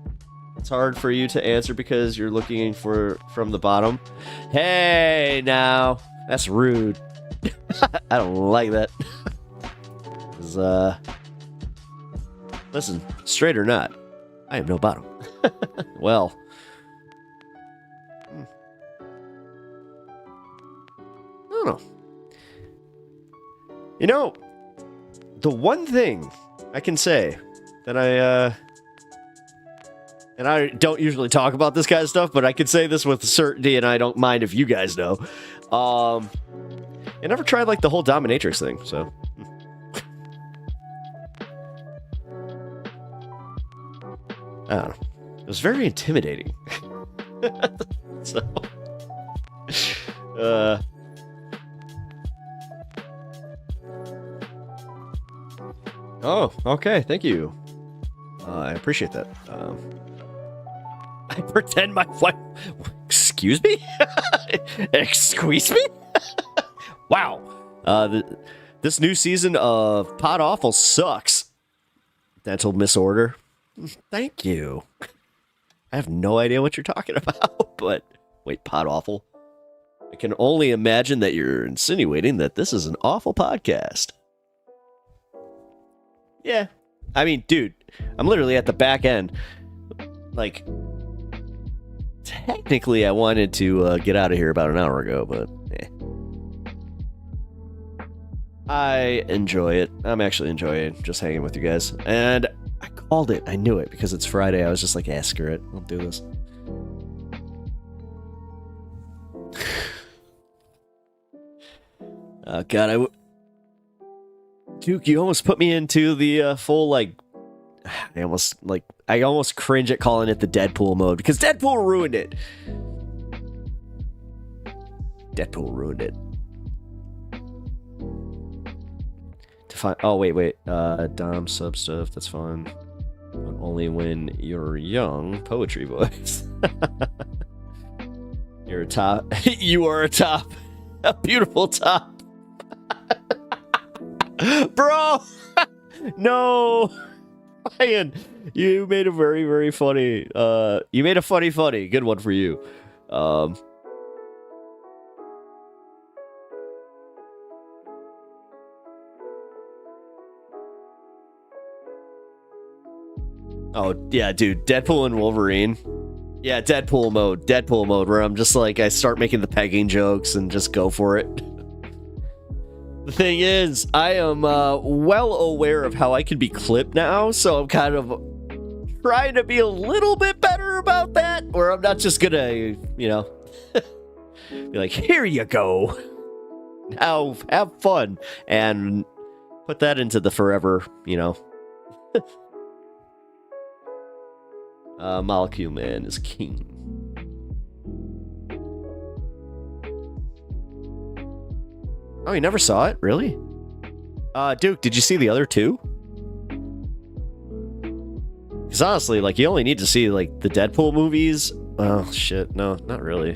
It's hard for you to answer because you're looking for from the bottom. Hey, now that's rude. I don't like that. 'Cause, listen, straight or not, I have no bottom. Well, I don't know. You know, the one thing I can say that and I don't usually talk about this kind of stuff, but I can say this with certainty, and I don't mind if you guys know. I never tried like the whole dominatrix thing, so. I don't know. It was very intimidating. So, oh, okay. Thank you. I appreciate that. I pretend my wife. Excuse me? Excuse me? Wow. This new season of Pod Awful sucks. Dental misorder. Thank you. I have no idea what you're talking about, but wait, Pod Awful? I can only imagine that you're insinuating that this is an awful podcast. Yeah. I mean, dude, I'm literally at the back end. Like, technically, I wanted to get out of here about an hour ago, but I enjoy it. I'm actually enjoying just hanging with you guys. And I called it. I knew it because it's Friday. I was just like, screw it. I'll do this. Oh, God, Duke, you almost put me into the full, like, I almost cringe at calling it the Deadpool mode because Deadpool ruined it. Deadpool ruined it. Oh, wait. Dom sub stuff, that's fun. But only when you're young. Poetry voice. You're a top. You are a top. A beautiful top. Bro! No! Ryan, you made a very, very funny. You made a funny. Good one for you. Oh, yeah, dude. Deadpool and Wolverine. Yeah, Deadpool mode, where I'm just like, I start making the pegging jokes and just go for it. The thing is, I am well aware of how I can be clipped now, so I'm kind of trying to be a little bit better about that, where I'm not just gonna, be like, here you go. Now, have fun. And put that into the forever, Molecule Man is king. Oh, you never saw it? Really? Duke, did you see the other two? Because honestly, like, you only need to see, like, the Deadpool movies. Oh, shit. No, not really.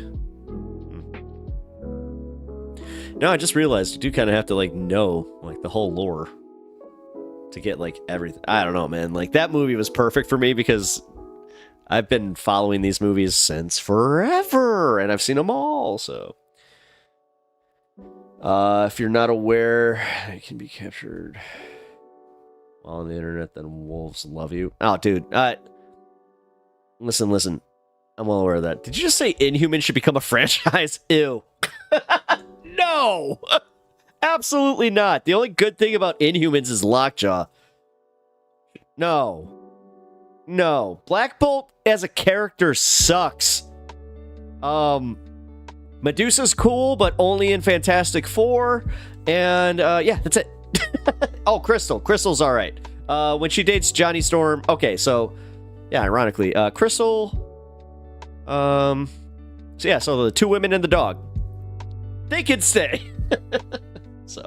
No, I just realized you do kind of have to, like, know, like, the whole lore to get, like, everything. I don't know, man. Like, that movie was perfect for me because I've been following these movies since forever, and I've seen them all, so. If you're not aware, it can be captured while on the internet, then wolves love you. Oh, dude. Listen. I'm well aware of that. Did you just say Inhuman should become a franchise? Ew. No! Absolutely not. The only good thing about Inhumans is Lockjaw. No. Black Bolt as a character sucks. Medusa's cool, but only in Fantastic Four. And, yeah, that's it. Oh, Crystal. Crystal's all right. When she dates Johnny Storm. Okay, so, yeah, ironically, Crystal. So, yeah, so the two women and the dog. They can stay. So.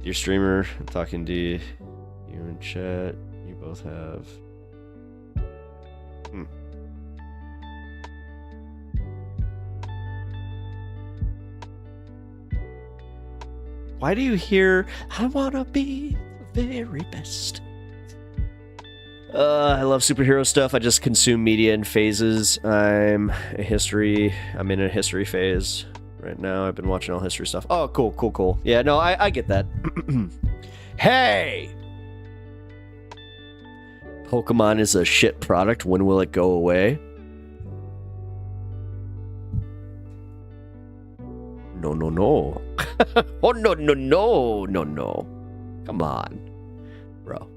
Your streamer, I'm talking to you in chat. You both have. Why do you hear, I wanna be the very best? I love superhero stuff. I just consume media in phases. I'm in a history phase right now. I've been watching all history stuff. Oh, cool. Yeah, no, I get that. Hey! Pokemon is a shit product. When will it go away? No. Oh, no. Come on, bro.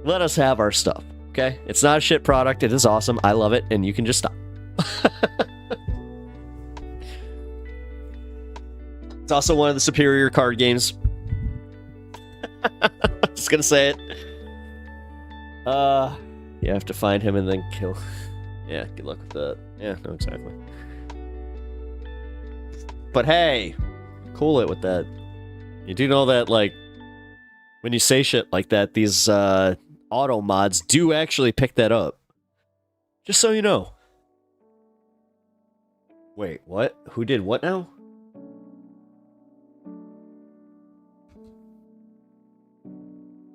Let us have our stuff, okay? It's not a shit product. It is awesome. I love it, and you can just stop. It's also one of the superior card games. Just gonna say it. You have to find him and then kill. Yeah, good luck with that. Yeah, no, exactly. But hey, cool it with that. You do know that, like, when you say shit like that, these auto mods do actually pick that up. Just so you know. Wait, what? Who did what now?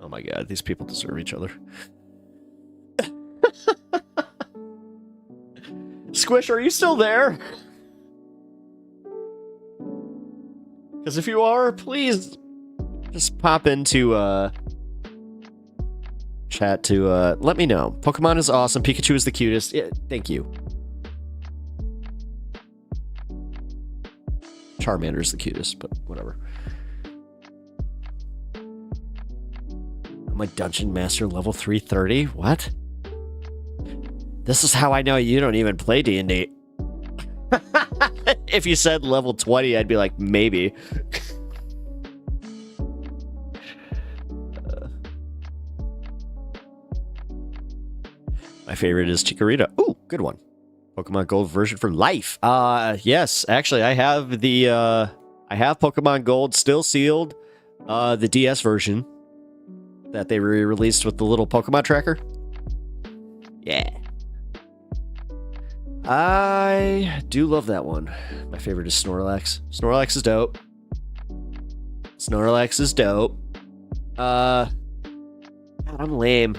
Oh my god, these people deserve each other. Squish, are you still there? Because if you are, please just pop into chat to let me know. Pokemon is awesome. Pikachu is the cutest. Yeah, thank you. Charmander is the cutest, but whatever. I'm a Dungeon Master level 330? What? This is how I know you don't even play D&D. If you said level 20, I'd be like, maybe. My favorite is Chikorita. Ooh, good one. Pokemon Gold version for life. Yes, actually, I have the I have Pokemon Gold still sealed. The DS version that they re-released with the little Pokemon tracker. Yeah. I do love that one. My favorite is Snorlax. Snorlax is dope. Snorlax is dope. God, I'm lame.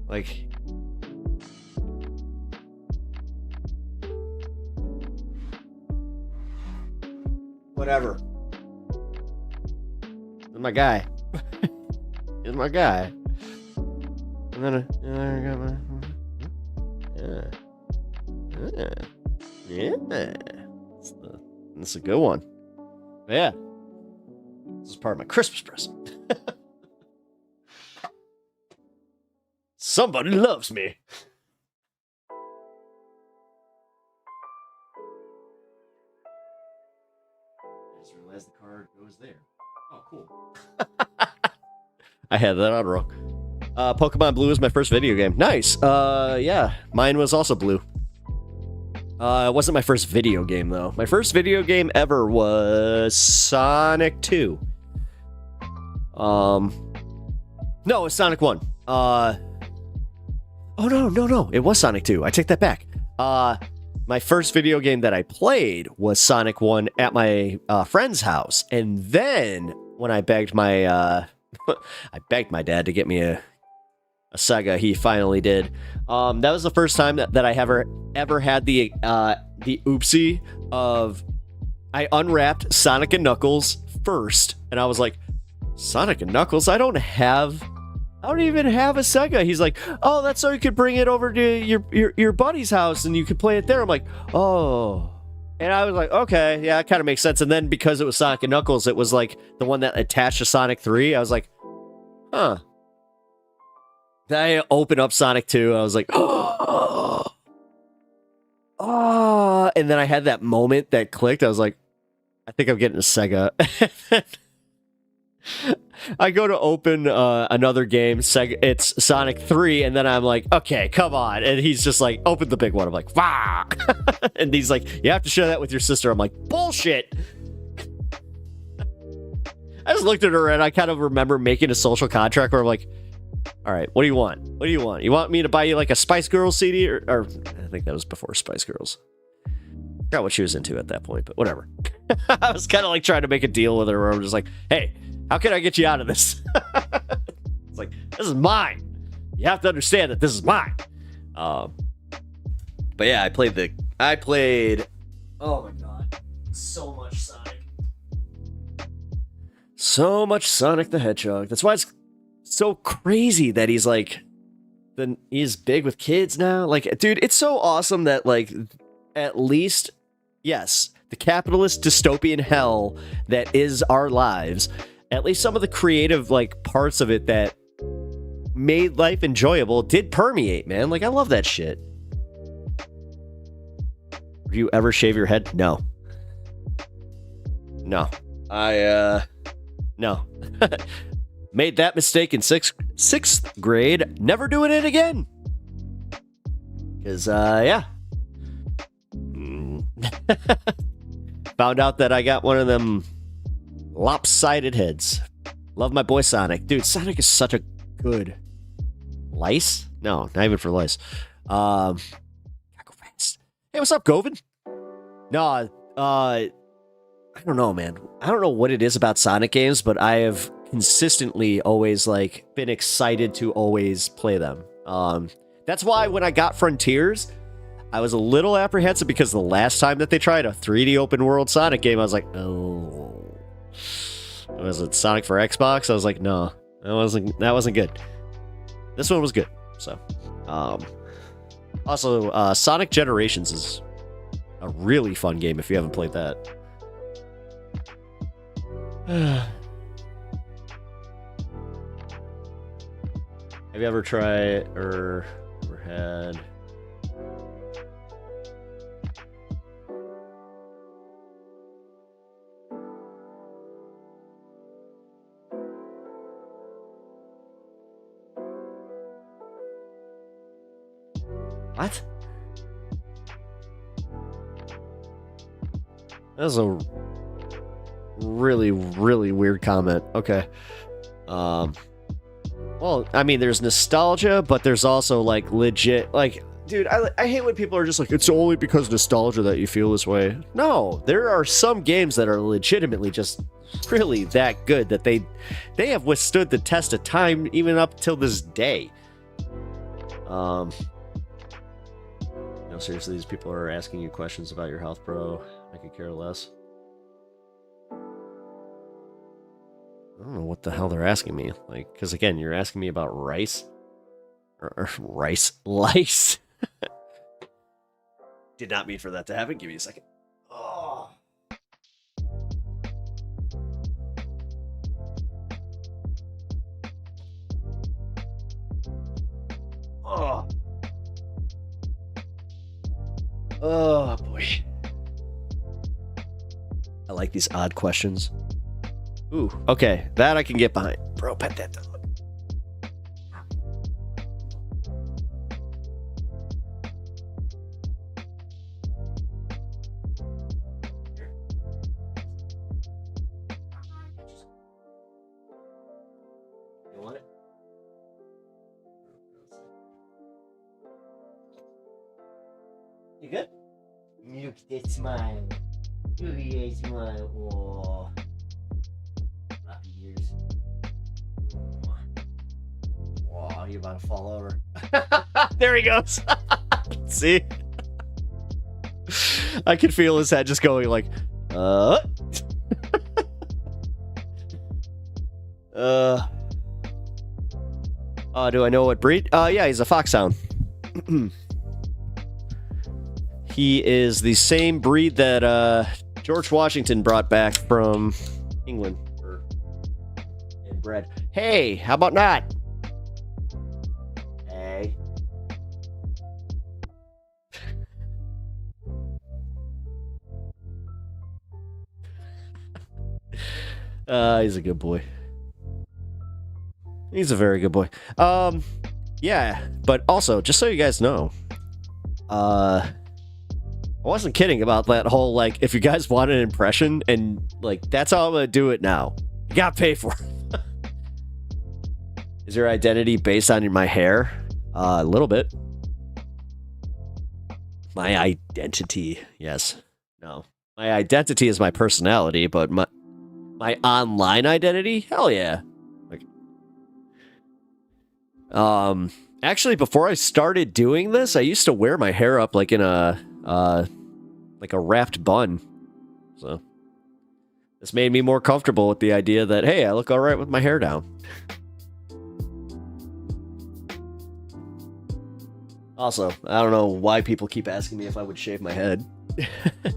Like, whatever. He's my guy. He's my guy. And then I got my... Yeah. That's a good one. Yeah. This is part of my Christmas present. Somebody loves me. I just realized the card goes there. Oh, cool. I had that on wrong. Pokemon Blue is my first video game. Nice. Yeah, mine was also Blue. It wasn't my first video game, though. My first video game ever was Sonic 2. No, it was Sonic 1. Oh, no. It was Sonic 2. I take that back. My first video game that I played was Sonic 1 at my friend's house. And then, when I begged my... I begged my dad to get me a Sega, he finally did. That was the first time that I ever had the oopsie of I unwrapped Sonic and Knuckles first, and I was like, Sonic and Knuckles? I don't even have a Sega. He's like, oh, that's so you could bring it over to your buddy's house and you could play it there. I'm like, oh. And I was like, okay, yeah, that kind of makes sense. And then because it was Sonic and Knuckles, it was like the one that attached to Sonic 3. I was like, huh. Then I opened up Sonic 2. I was like, oh. And then I had that moment that clicked. I was like, I think I'm getting a Sega. I go to open another game. It's Sonic 3. And then I'm like, okay, come on. And he's just like, open the big one. I'm like, wow. And he's like, you have to share that with your sister. I'm like, bullshit. I just looked at her and I kind of remember making a social contract where I'm like, all right, what do you want? What do you want? You want me to buy you like a Spice Girls CD? Or I think that was before Spice Girls. I forgot what she was into at that point, but whatever. I was kind of like trying to make a deal with her where I'm just like, hey, how can I get you out of this? It's like, this is mine. You have to understand that this is mine. But yeah, I played. Oh my god, so much Sonic. So much Sonic the Hedgehog. That's why it's so crazy that he's like, he's big with kids now. Like, dude, it's so awesome that like, at least, yes, the capitalist dystopian hell that is our lives. At least some of the creative like parts of it that made life enjoyable did permeate, man. Like, I love that shit. Do you ever shave your head? No. No. No. Made that mistake in sixth grade. Never doing it again. Because, yeah. Found out that I got one of them lopsided heads. Love my boy Sonic. Dude, Sonic is such a good lice? No, not even for lice. Gotta go fast. Hey, what's up, Govin? No, I don't know, man. I don't know what it is about Sonic games, but I have consistently always like been excited to always play them. That's why when I got Frontiers, I was a little apprehensive because the last time that they tried a 3D open world Sonic game, I was like, oh. Was it Sonic for Xbox? I was like, no, that wasn't good. This one was good. So, also, Sonic Generations is a really fun game if you haven't played that. Have you ever tried or ever had? What? That was a really, really weird comment. Okay. Well, I mean, there's nostalgia, but there's also, like, legit... Like, dude, I hate when people are just like, it's only because of nostalgia that you feel this way. No, there are some games that are legitimately just really that good that they have withstood the test of time even up till this day. No, seriously, these people are asking you questions about your health, bro. I could care less. I don't know what the hell they're asking me. Like, because again, you're asking me about rice? Or lice. Did not mean for that to happen. Give me a second. Oh. Oh. Oh, boy. I like these odd questions. Ooh, okay. That I can get behind. Bro, pet that dog. You want it? You good? Look at that smile. Look at that smile. Oh. Happy years. Wow, you're about to fall over. There he goes. See? I can feel his head just going like, Oh, do I know what breed? Yeah, he's a foxhound. He is the same breed that George Washington brought back from England and bred. Hey, how about not? Hey. He's a good boy. He's a very good boy. Yeah, but also, just so you guys know, I wasn't kidding about that whole, like, if you guys want an impression, and, like, that's how I'm gonna do it now. You gotta pay for it. Is your identity based on my hair? A little bit. My identity, yes. No. My identity is my personality, but my online identity? Hell yeah. Like, Actually, before I started doing this, I used to wear my hair up like in a wrapped bun. So this made me more comfortable with the idea that, hey, I look all right with my hair down. Also, I don't know why people keep asking me if I would shave my head.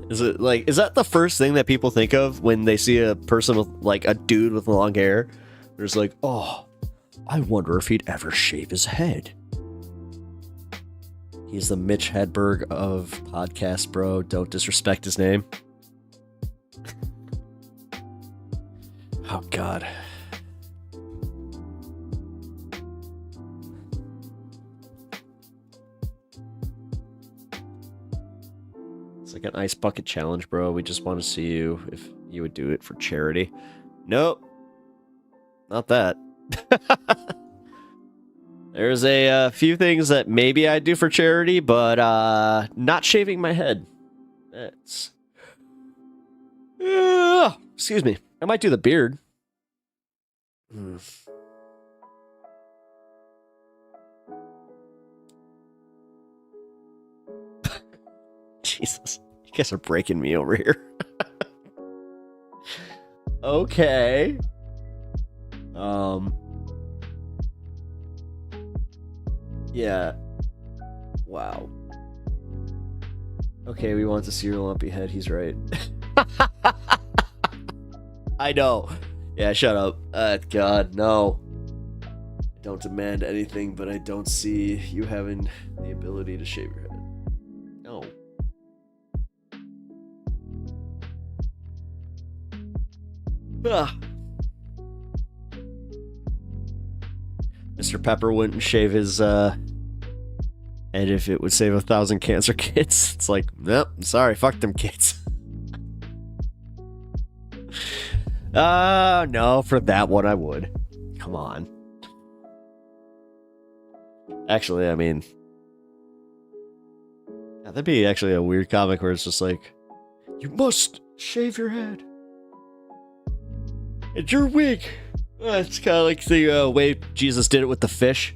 Is that the first thing that people think of when they see a person with, like, a dude with long hair? They're just like, oh, I wonder if he'd ever shave his head. He's the Mitch Hedberg of podcast, bro. Don't disrespect his name. Oh, God. It's like an ice bucket challenge, bro. We just want to see you if you would do it for charity. Nope. Not that. There's a few things that maybe I'd do for charity, but not shaving my head. That's... excuse me. I might do the beard. Jesus. You guys are breaking me over here. Okay. Yeah. Wow. Okay, we want to see your lumpy head. He's right. I know. Yeah, shut up. God, no. I don't demand anything, but I don't see you having the ability to shave your head. No. Mr. Pepper wouldn't shave his head if it would save 1,000 cancer kids. It's like, nope, sorry, fuck them kids. No, for that one I would. Come on. Actually, I mean, yeah, that'd be actually a weird comic where it's just like, you must shave your head. And you're weak. It's kind of like the way Jesus did it with the fish.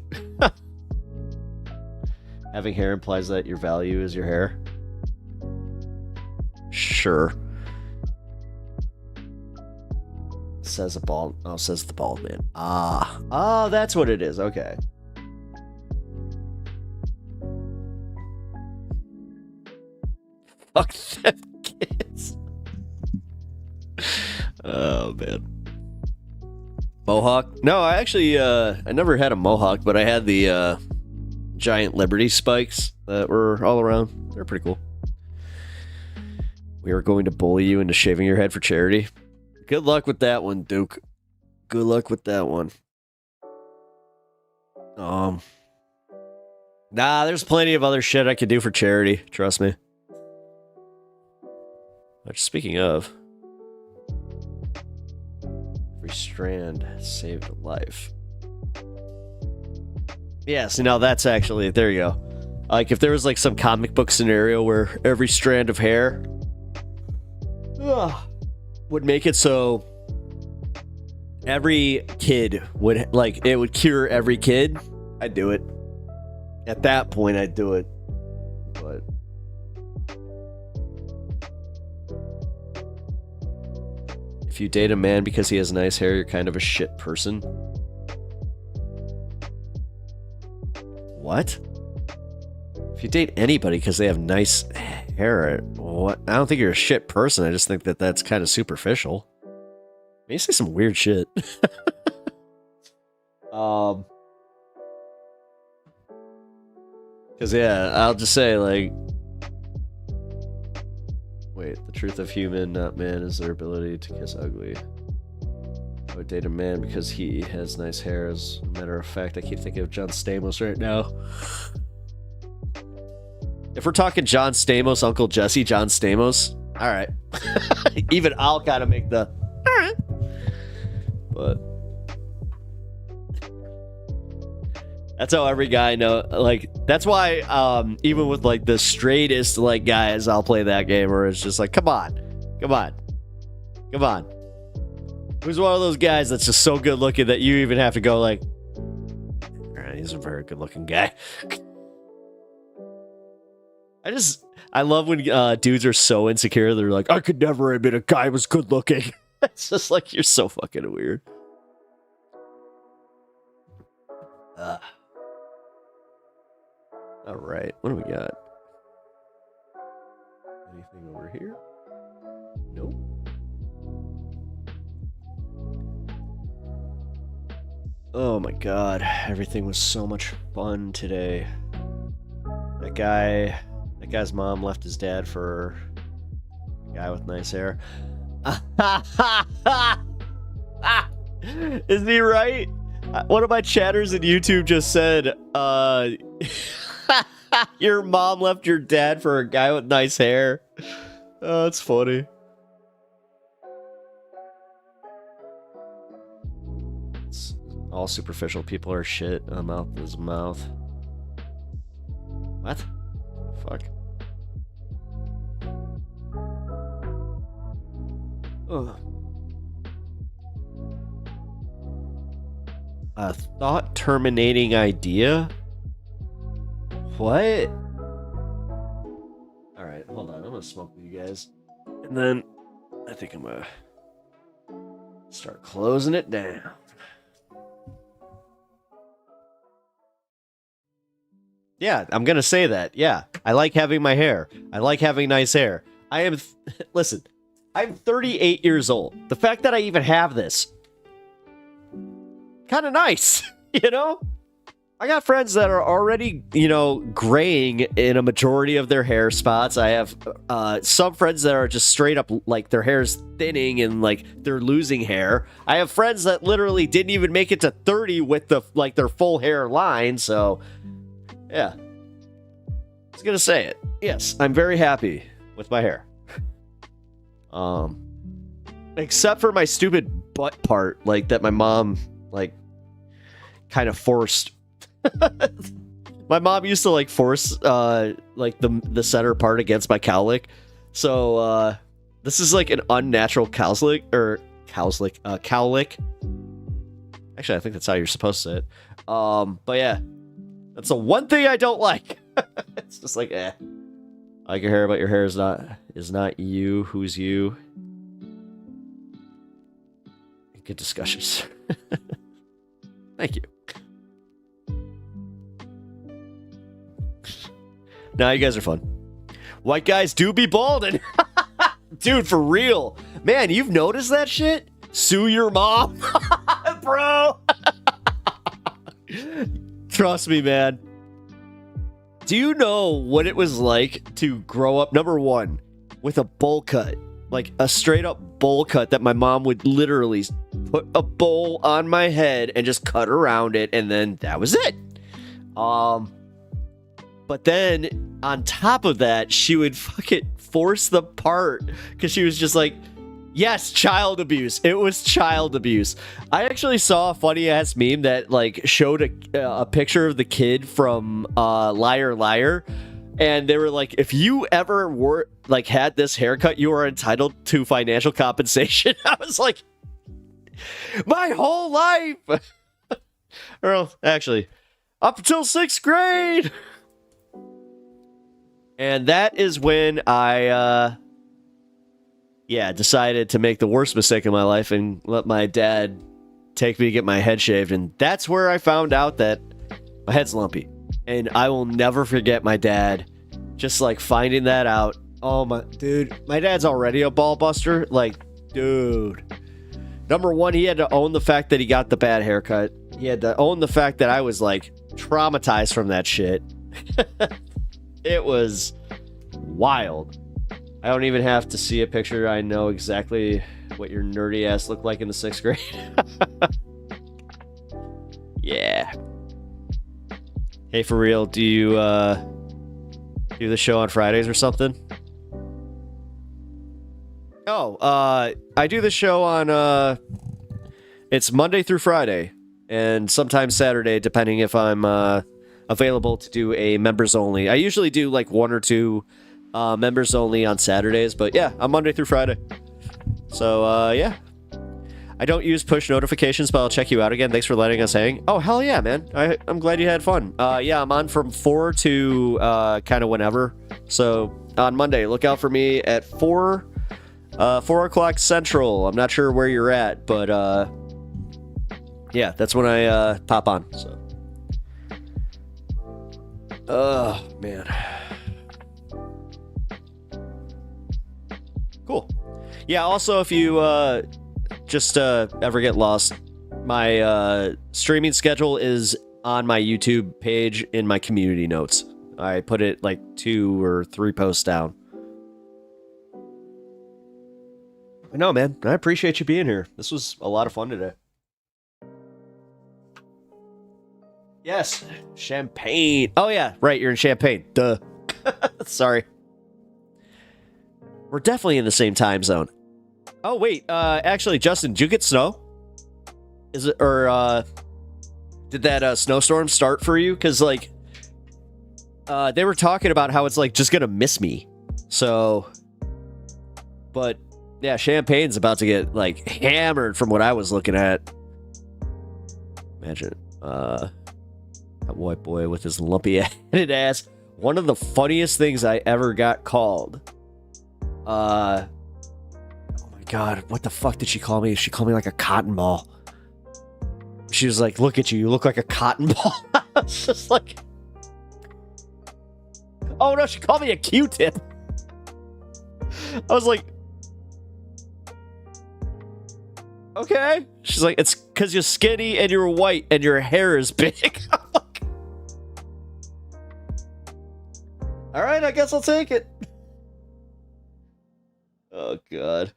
Having hair implies that your value is your hair. Sure. Says the bald. Oh, says the bald man. Oh, that's what it is. Okay. Fuck them kids. Oh man. Mohawk? No, I actually I never had a mohawk, but I had the giant Liberty spikes that were all around. They're pretty cool. We are going to bully you into shaving your head for charity. Good luck with that one, Duke. Good luck with that one. Nah, there's plenty of other shit I could do for charity. Trust me. Which, speaking of, every strand saved a life. Yeah, so now that's actually, there you go. Like, if there was like some comic book scenario where every strand of hair would make it so every kid would, like, it would cure every kid, I'd do it. At that point, I'd do it. But if you date a man because he has nice hair, you're kind of a shit person. What? If you date anybody because they have nice hair, what? I don't think you're a shit person. I just think that that's kind of superficial. You say some weird shit. Because, yeah, I'll just say, like, wait, the truth of human, not man, is their ability to kiss ugly. I would date a man because he has nice hair. As a matter of fact, I keep thinking of John Stamos right now. If we're talking John Stamos, Uncle Jesse, John Stamos, all right. Even I'll kind of make the, all right. But that's how every guy know. Like, that's why even with like the straightest like guys, I'll play that game where it's just like, come on. Who's one of those guys that's just so good looking that you even have to go like, he's a very good looking guy. I love when dudes are so insecure. They're like, I could never admit a guy was good looking. It's just like, you're so fucking weird. All right, what do we got? Anything over here? Nope. Oh my god, everything was so much fun today. That guy's mom left his dad for a guy with nice hair. Is he right? One of my chatters in YouTube just said, your mom left your dad for a guy with nice hair. Oh, that's funny. All superficial people are shit. A mouth is a mouth. What? Fuck. Ugh. A thought-terminating idea? What? Alright, hold on. I'm gonna smoke with you guys. And then I think I'm gonna start closing it down. Yeah, I'm gonna say that. Yeah, I like having my hair. I like having nice hair. I am... Listen, I'm 38 years old. The fact that I even have this... kind of nice, you know? I got friends that are already, you know, graying in a majority of their hair spots. I have some friends that are just straight up, like, their hair's thinning and, like, they're losing hair. I have friends that literally didn't even make it to 30 with, their full hair line, so... yeah. I was gonna say it. Yes, I'm very happy with my hair. Except for my stupid butt part, like, that my mom, like, kind of forced. My mom used to, like, force, like, the center part against my cowlick. So, this is, like, an unnatural cowlick. Actually, I think that's how you're supposed to say it. But yeah. That's the one thing I don't like. It's just like, I like your hair, but your hair is not you. Who's you? Good discussions. Thank you. Now you guys are fun. White guys do be balding. Dude, for real. Man, you've noticed that shit? Sue your mom. Bro. Trust me, man. Do you know what it was like to grow up, number one, with a bowl cut? Like a straight up bowl cut that my mom would literally put a bowl on my head and just cut around it, and then that was it. But then on top of that, she would fucking force the part because she was just like, yes, child abuse. It was child abuse. I actually saw a funny ass meme that like showed a picture of the kid from Liar Liar, and they were like, if you ever were like had this haircut, you are entitled to financial compensation. I was like, my whole life. Or actually, up until 6th grade. And that is when I decided to make the worst mistake of my life and let my dad take me to get my head shaved. And that's where I found out that my head's lumpy. And I will never forget my dad just like finding that out. Oh my, dude, my dad's already a ball buster. Like, dude. Number one, he had to own the fact that he got the bad haircut. He had to own the fact that I was like traumatized from that shit. It was wild. I don't even have to see a picture. I know exactly what your nerdy ass looked like in the 6th grade. Yeah. Hey, for real, do you do the show on Fridays or something? Oh, I do the show on it's Monday through Friday and sometimes Saturday, depending if I'm available to do a members only. I usually do like 1 or 2 members only on Saturdays, but yeah, I'm Monday through Friday. So yeah, I don't use push notifications, but I'll check you out again. Thanks for letting us hang. Oh, hell yeah, man. I'm glad you had fun. Yeah, I'm on from 4 to kind of whenever. So on Monday, look out for me at 4 o'clock Central. I'm not sure where you're at, but yeah, that's when I pop on. So, oh man, cool. Yeah. Also, if you just ever get lost, my streaming schedule is on my YouTube page in my community notes. I put it like 2 or 3 posts down. No, man, I appreciate you being here. This was a lot of fun today. Yes, Champagne. Oh yeah, right, you're in Champagne. Duh. Sorry. We're definitely in the same time zone. Oh wait, actually, Justin, did you get snow? Is it, or did that snowstorm start for you? Because like, they were talking about how it's like just gonna miss me. So, but yeah, Champagne's about to get like hammered from what I was looking at. Imagine, that white boy with his lumpy-headed ass. One of the funniest things I ever got called. Oh my god, what the fuck did she call me? She called me like a cotton ball. She was like, "Look at you, you look like a cotton ball." I was just like, oh no, she called me a Q-tip. I was like, okay. She's like, it's because you're skinny and you're white and your hair is big. All right, I guess I'll take it. Oh, God.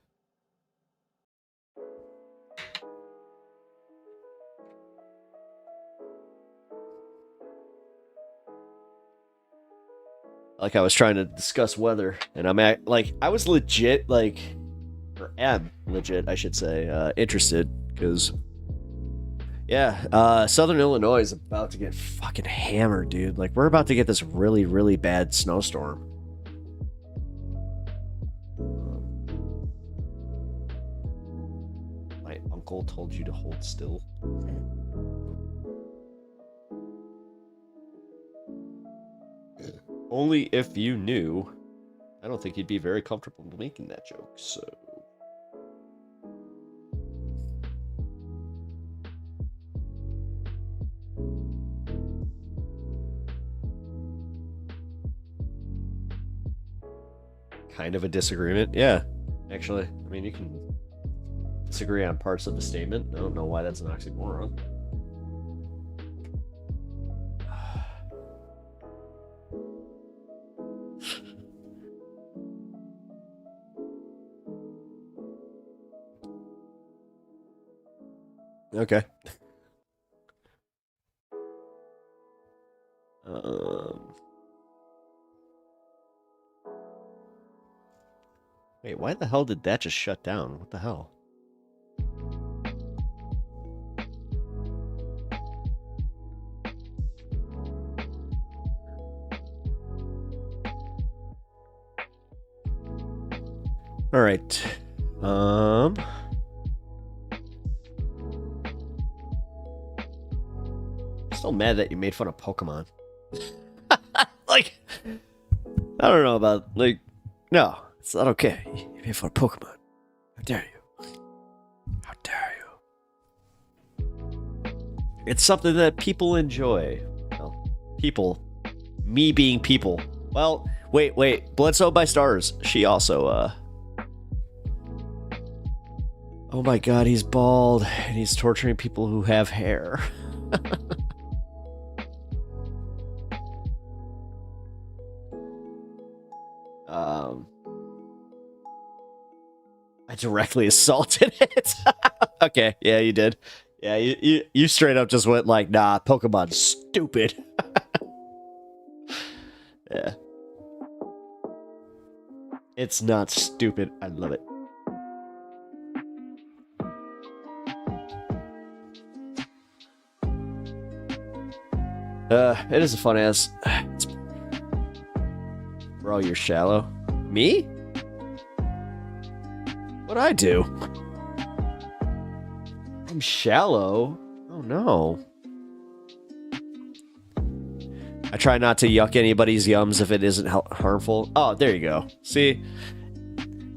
Like I was trying to discuss weather, and I was legit, like, or am legit, I should say, interested, because, yeah, Southern Illinois is about to get fucking hammered, dude. Like, we're about to get this really, really bad snowstorm. My uncle told you to hold still. Only if you knew. I don't think you'd be very comfortable making that joke, so... Kind of a disagreement. Yeah, actually. I mean, you can disagree on parts of the statement. I don't know why that's an oxymoron. Okay. Wait, why the hell did that just shut down? What the hell? All right. Still mad that you made fun of Pokemon. Like, I don't know about, like, no, it's not okay. You made fun of Pokemon. How dare you? How dare you? It's something that people enjoy. Well, people. Me being people. Well, wait. Bledsoe by Stars. She also, oh my god, he's bald, and he's torturing people who have hair. I directly assaulted it. Okay, yeah, you did. Yeah, you straight up just went like, nah, Pokemon's stupid. Yeah. It's not stupid. I love it. It is a fun ass. Bro, you're shallow. Me? What'd I do? I'm shallow. Oh no. I try not to yuck anybody's yums if it isn't harmful. Oh, there you go. See?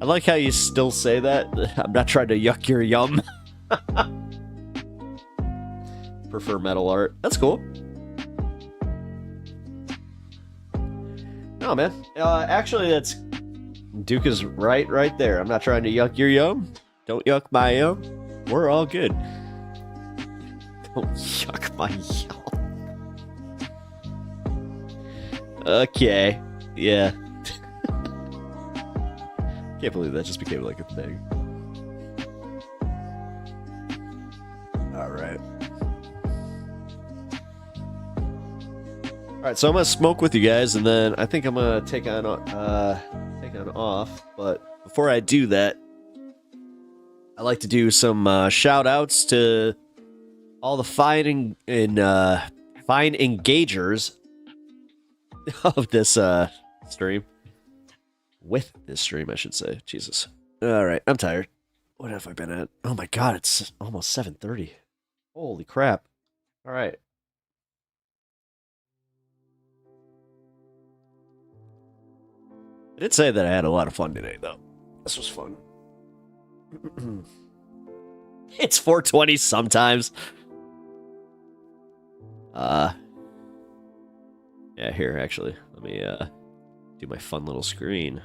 I like how you still say that. I'm not trying to yuck your yum. Prefer metal art. That's cool. No, man. Actually, that's... Duke is right there. I'm not trying to yuck your yum. Don't yuck my yum. We're all good. Don't yuck my yum. Okay. Yeah. Can't believe that just became like a thing. Alright. Alright, so I'm gonna smoke with you guys, and then I think I'm gonna take on off. But before I do that, I like to do some shout outs to all the fine engagers of this stream. With this stream, I should say. Jesus. Alright, I'm tired. What have I been at? Oh my god, it's almost 7:30. Holy crap. Alright. I did say that I had a lot of fun today, though. This was fun. It's 4:20 sometimes. Yeah, here, actually. Let me, do my fun little screen.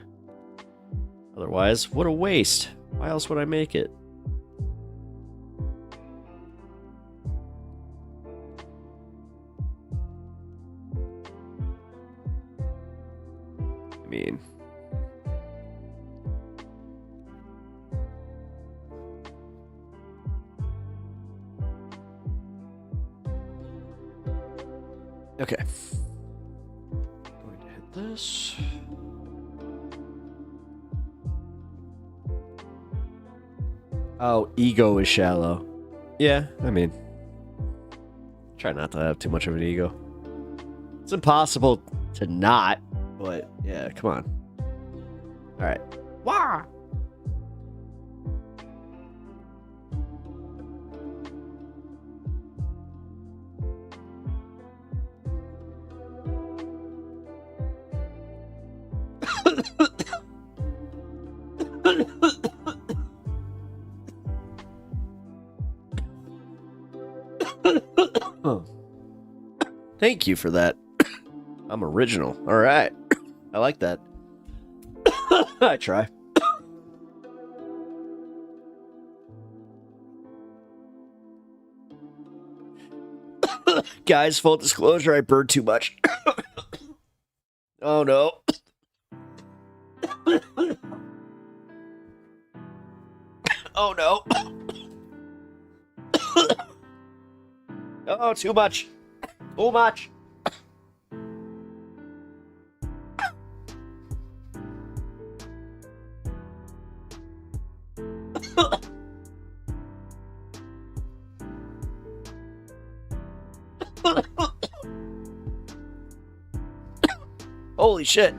Otherwise, what a waste. Why else would I make it? I mean... Okay. Going to hit this. Oh, ego is shallow. Yeah, I mean, try not to have too much of an ego. It's impossible to not, but yeah, come on. All right. Wah! Thank you for that. I'm original. All right. I like that. I try. Guys, full disclosure, I burned too much. Oh no. Oh no. Oh, too much. Too much. Holy shit.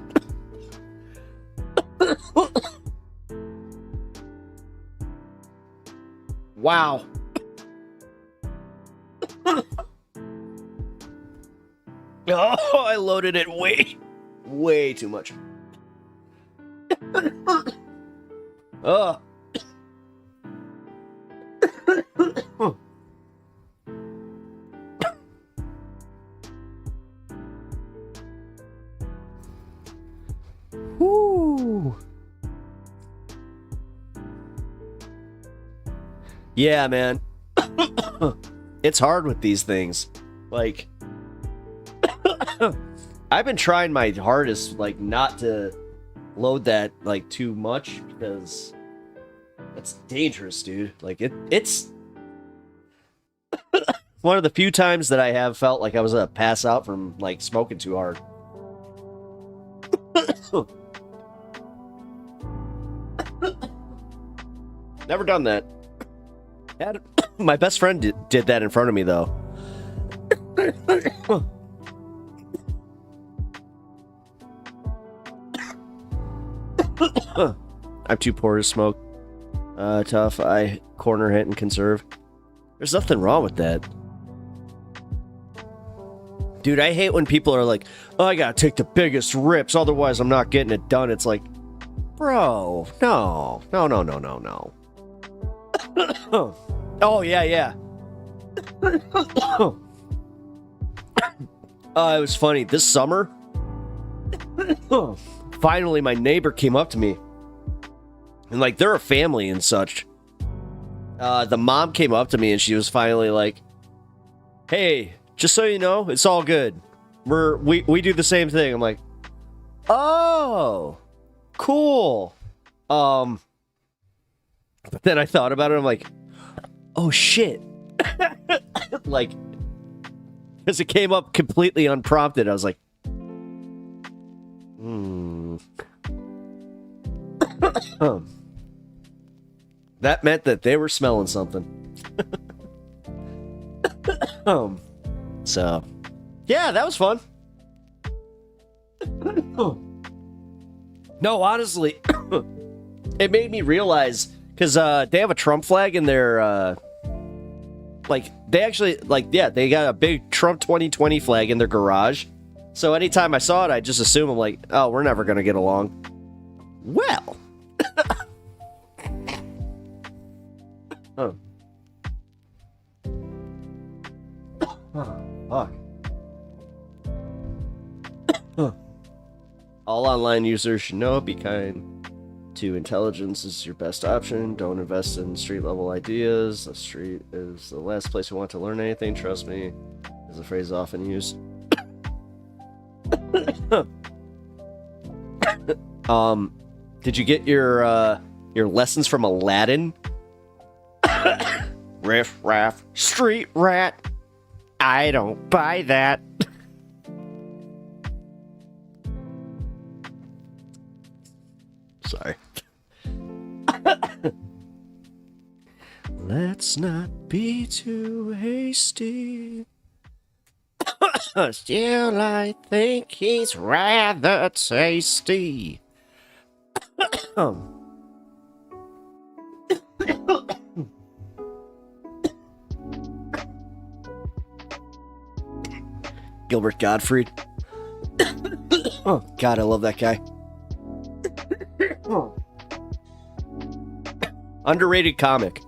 Wow. Oh, I loaded it way too much. Oh. Woo. Yeah, man. It's hard with these things. Like, I've been trying my hardest, like, not to load that, like, too much, because that's dangerous, dude. Like, it's one of the few times that I have felt like I was gonna pass out from, like, smoking too hard. Never done that. My best friend did that in front of me, though. I'm too poor to smoke. Tough. I corner hit and conserve. There's nothing wrong with that. Dude, I hate when people are like, oh, I gotta take the biggest rips, otherwise I'm not getting it done. It's like, bro, no. Oh, yeah. It was funny. This summer, finally my neighbor came up to me. And, like, they're a family and such. The mom came up to me and she was finally like, hey, just so you know, it's all good. We do the same thing. I'm like, oh, cool. But then I thought about it. I'm like, oh shit. Like, because it came up completely unprompted. I was like, That meant that they were smelling something. So, yeah, that was fun. No, honestly, it made me realize, because they have a Trump flag in their, like, they actually, like, yeah, they got a big Trump 2020 flag in their garage. So anytime I saw it, I just assume, I'm like, oh, we're never going to get along. Well. Fuck. All online users should know, be kind to intelligence is your best option. Don't invest in street-level ideas. The street is the last place you want to learn anything, trust me, is a phrase often used. Did you get your lessons from Aladdin? Riff raff, street rat. I don't buy that. Sorry. Let's not be too hasty. Still, I think he's rather tasty. Gilbert Gottfried. Oh, God, I love that guy. Underrated comic.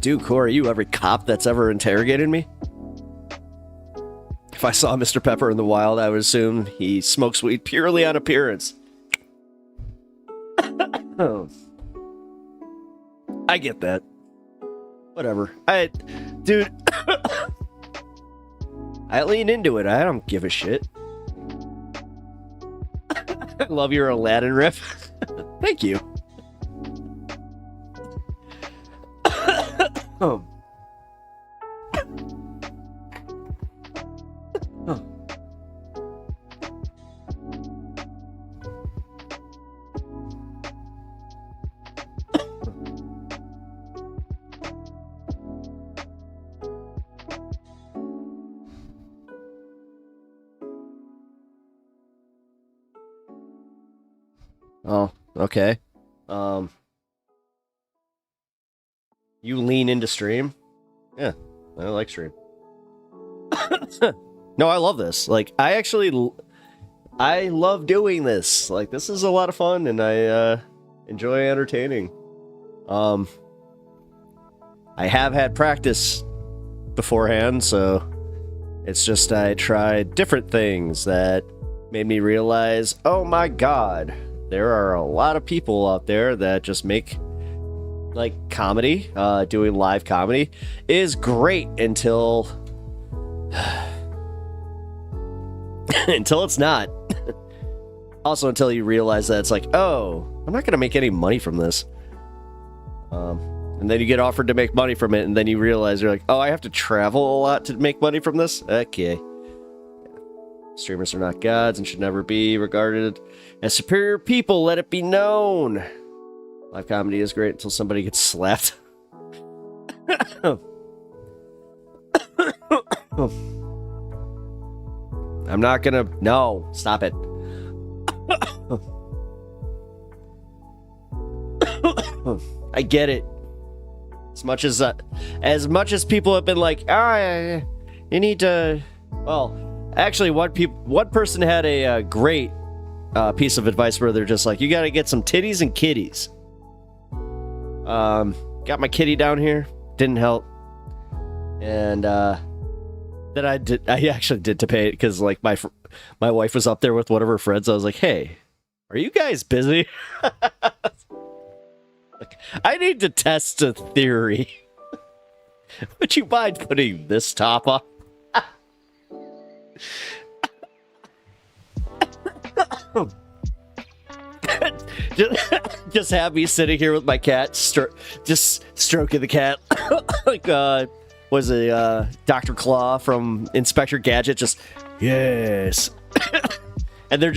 Dude, Corey, you every cop that's ever interrogated me? If I saw Mr. Pepper in the wild, I would assume he smokes weed purely on appearance. I get that. Whatever. Dude, I lean into it. I don't give a shit. I love your Aladdin riff. Thank you. Oh, okay. You lean into stream? Yeah, I like stream. No, I love this. Like, I love doing this. Like, this is a lot of fun, and I enjoy entertaining. I have had practice beforehand, so it's just I tried different things that made me realize, oh my god, there are a lot of people out there that just make, like, comedy. Doing live comedy is great until until it's not. Also, until you realize that it's like, oh, I'm not gonna make any money from this. And then you get offered to make money from it, and then you realize you're like, oh, I have to travel a lot to make money from this? Okay. Streamers are not gods and should never be regarded as superior people, let it be known. Live comedy is great until somebody gets slapped. I'm not gonna. No, stop it. I get it. As much as people have been like, you need to. Well, actually, one person had a great piece of advice where they're just like, you got to get some titties and kitties. Got my kitty down here, didn't help, and then I actually did debate because like my wife was up there with one of her friends. I was like, hey, are you guys busy? Like, I need to test a theory. Would you mind putting this top on? just have me sitting here with my cat, just stroking the cat. Like, was it Dr. Claw from Inspector Gadget? Just, yes. And they're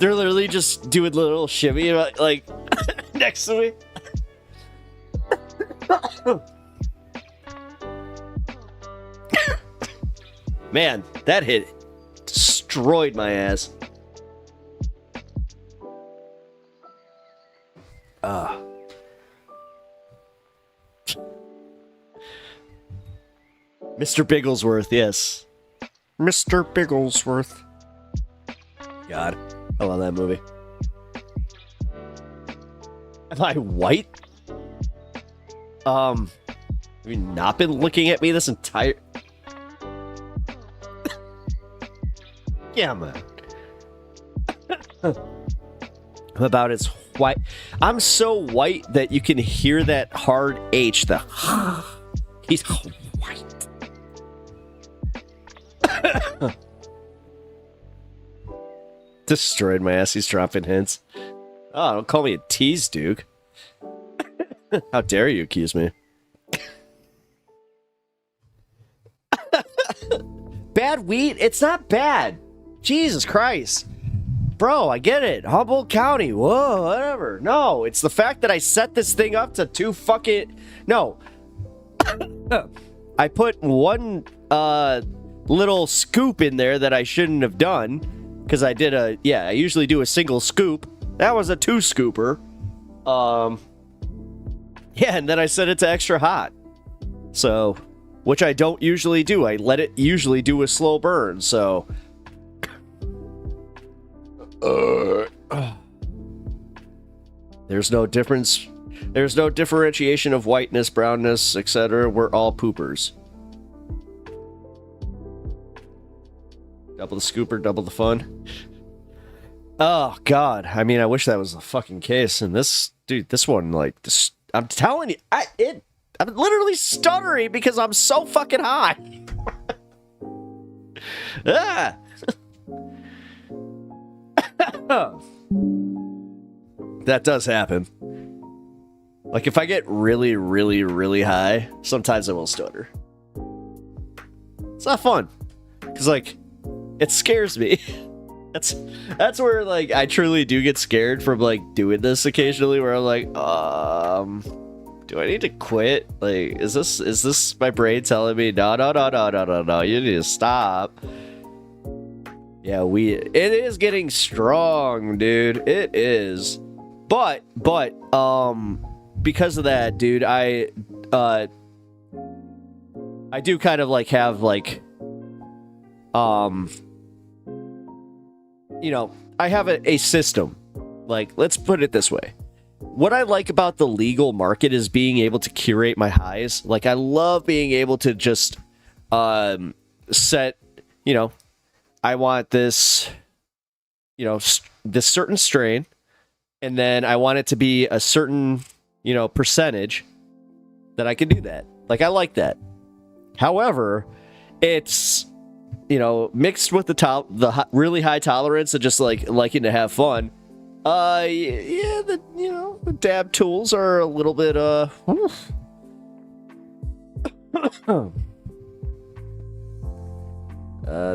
literally just doing a little shimmy, like, next to me. Man, that hit destroyed my ass. Mr. Bigglesworth, yes. Mr. Bigglesworth. God, I love that movie. Am I white? Have you not been looking at me this entire... Yeah, man. I'm about as white. I'm so white that you can hear that hard H. He's white. Destroyed my ass. He's dropping hints. Oh, don't call me a tease, Duke. How dare you accuse me? Bad wheat? It's not bad. Jesus Christ. Bro, I get it. Humboldt County. Whoa, whatever. No, it's the fact that I set this thing up to two fucking... No. I put one little scoop in there that I shouldn't have done. Because I did I usually do a single scoop. That was a 2-scooper. Yeah, and then I set it to extra hot. So, which I don't usually do. I let it usually do a slow burn, so... There's no difference. There's no differentiation of whiteness, brownness, etc. We're all poopers. Double the scooper, double the fun. Oh, God. I mean, I wish that was the fucking case. And this, dude, this one, like, this, I'm telling you, I'm literally stuttering because I'm so fucking high. Ah! That does happen. Like, if I get really, really, really high, sometimes I will stutter. It's not fun. Because, like, it scares me. That's where, like, I truly do get scared from, like, doing this occasionally, where I'm like, do I need to quit? Like, is this my brain telling me, no, you need to stop. Yeah, it is getting strong, dude. It is. But, because of that, dude, I do kind of, like, have, like, you know, I have a system. Like, let's put it this way. What I like about the legal market is being able to curate my highs. Like, I love being able to just set, you know, I want this, you know, this certain strain, and then I want it to be a certain, you know, percentage that I can do that. Like, I like that. However, it's, you know, mixed with the really high tolerance and just like liking to have fun. Yeah, the dab tools are a little bit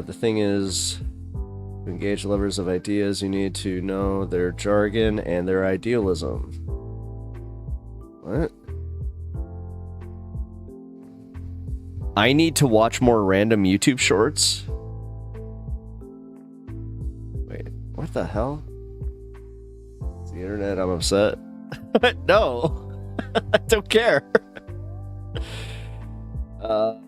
the thing is, to engage lovers of ideas, you need to know their jargon and their idealism. What? I need to watch more random YouTube shorts. Wait, what the hell? It's the internet, I'm upset. No, I don't care. I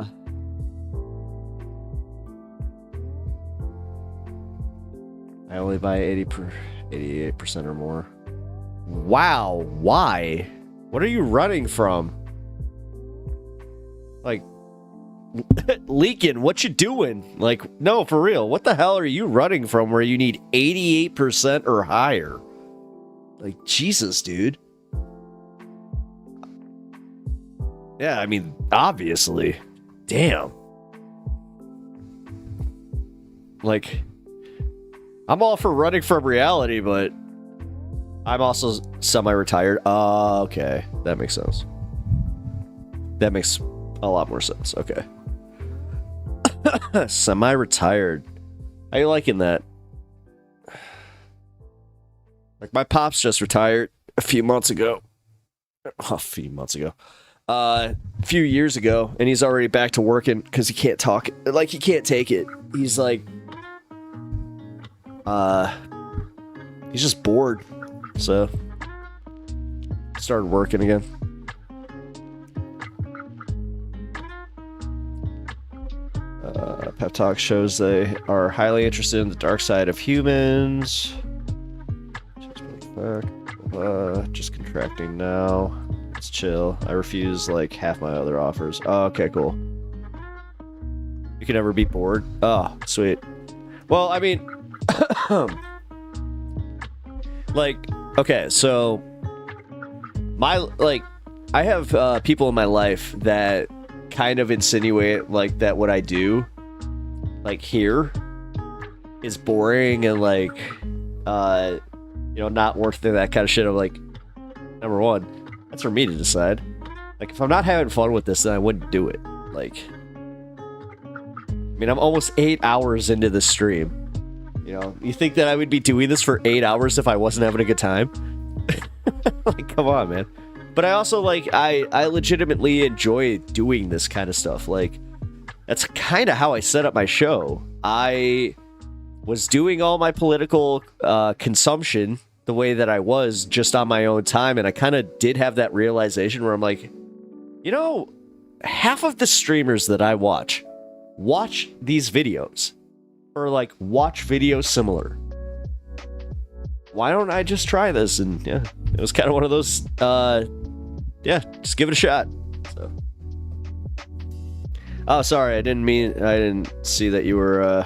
only buy 88% or more. Wow, why? What are you running from? Like, Leakin, what you doing? Like, no, for real. What the hell are you running from where you need 88% or higher? Like, Jesus, dude. Yeah, I mean, obviously. Damn. Like, I'm all for running from reality, but I'm also semi-retired. Okay. That makes sense. That makes a lot more sense. Okay. Semi-retired. How you liking that? Like, my pops just retired a few months ago. A few years ago, and he's already back to working because he can't talk. Like, he can't take it. He's like, he's just bored. So, started working again. Pep Talk shows they are highly interested in the dark side of humans. Just contracting now. Let's chill. I refuse like half my other offers. Oh, okay, cool. You can never be bored. Oh, sweet. Well, I mean, like, okay, so I have people in my life that kind of insinuate like that what I do, like here, is boring and like, not worth that kind of shit. I'm like, number one, that's for me to decide. Like, if I'm not having fun with this, then I wouldn't do it. Like, I mean, I'm almost 8 hours into the stream. You think that I would be doing this for 8 hours if I wasn't having a good time? Like, come on, man. But I also, like, I legitimately enjoy doing this kind of stuff. Like, that's kind of how I set up my show. I was doing all my political consumption the way that I was just on my own time, and I kind of did have that realization where I'm like, half of the streamers that I watch these videos, or like watch videos similar. Why don't I just try this? And yeah, it was kind of one of those, just give it a shot. So. Oh, sorry, I didn't see that you were,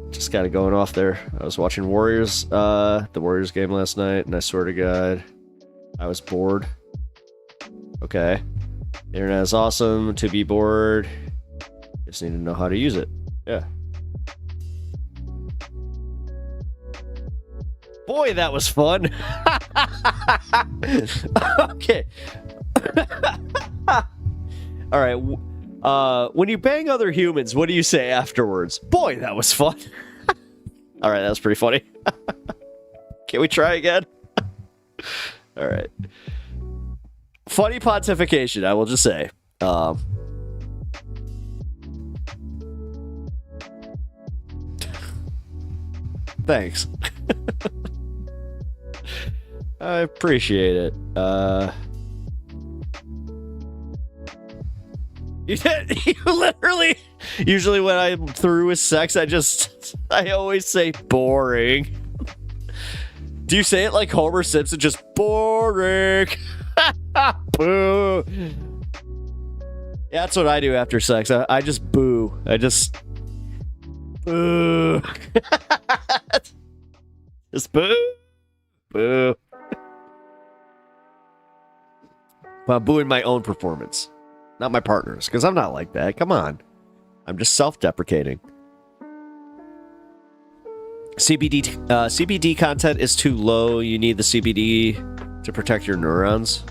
just kind of going off there. I was watching the Warriors game last night, and I swear to God, I was bored. Okay. The internet is awesome to be bored. Just need to know how to use it. Yeah. Boy, that was fun. Okay. All right. When you bang other humans, what do you say afterwards? Boy, that was fun. All right, that was pretty funny. Can we try again? All right. Funny pontification, I will just say. Thanks. I appreciate it. You literally, usually when I'm through with sex, I always say boring. Do you say it like Homer Simpson, just boring? Boo. Yeah, that's what I do after sex. I just boo. I just boo. Just boo. Boo. But I'm booing my own performance, not my partner's, because I'm not like that. Come on. I'm just self-deprecating. CBD content is too low. You need the CBD to protect your neurons.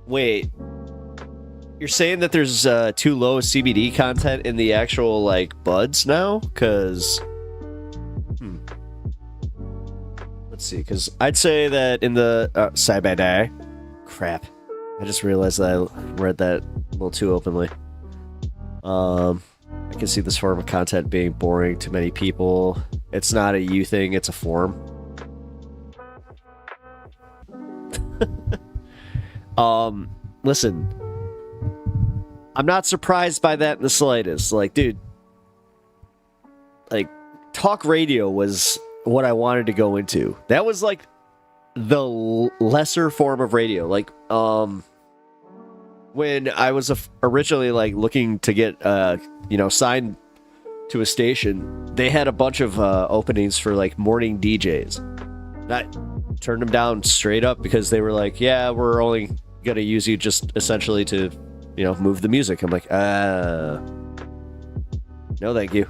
Wait. You're saying that there's too low CBD content in the actual, like, buds now? Because... Let's see, because I'd say that in the... CBD crap. I just realized that I read that a little too openly. I can see this form of content being boring to many people. It's not a you thing, it's a form. Listen. I'm not surprised by that in the slightest. Like, dude, like, talk radio was what I wanted to go into. That was like the lesser form of radio. Like, when I was originally like looking to get, signed to a station, they had a bunch of openings for like morning DJs. I turned them down straight up because they were like, yeah, we're only gonna use you just essentially to, move the music. I'm like, no, thank you.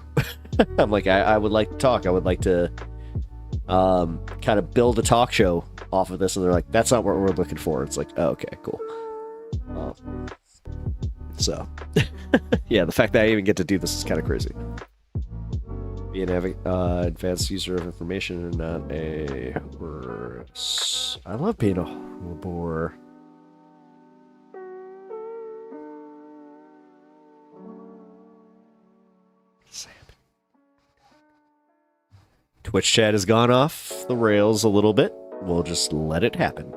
I'm like, I would like to talk. I would like to kind of build a talk show off of this. And they're like, that's not what we're looking for. It's like, oh, okay, cool. So, yeah, the fact that I even get to do this is kind of crazy. Be an advanced user of information and not a horse. I love being a bore. Twitch chat has gone off the rails a little bit. We'll just let it happen.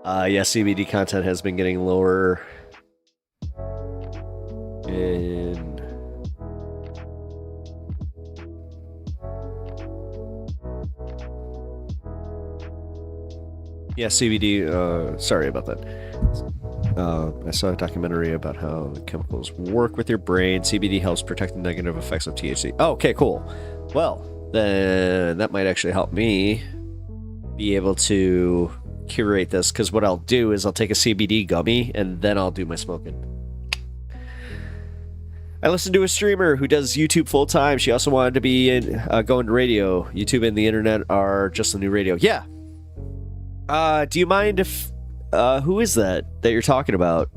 Yeah, CBD content has been getting lower in... Yeah, CBD, sorry about that. I saw a documentary about how the chemicals work with your brain. CBD helps protect the negative effects of THC. Oh, okay, cool. Well, then that might actually help me be able to curate this, because what I'll do is I'll take a CBD gummy and then I'll do my smoking. I listened to a streamer who does YouTube full time. She also wanted to be in going to radio. YouTube and the internet are just the new radio. Yeah. Do you mind if who is that you're talking about?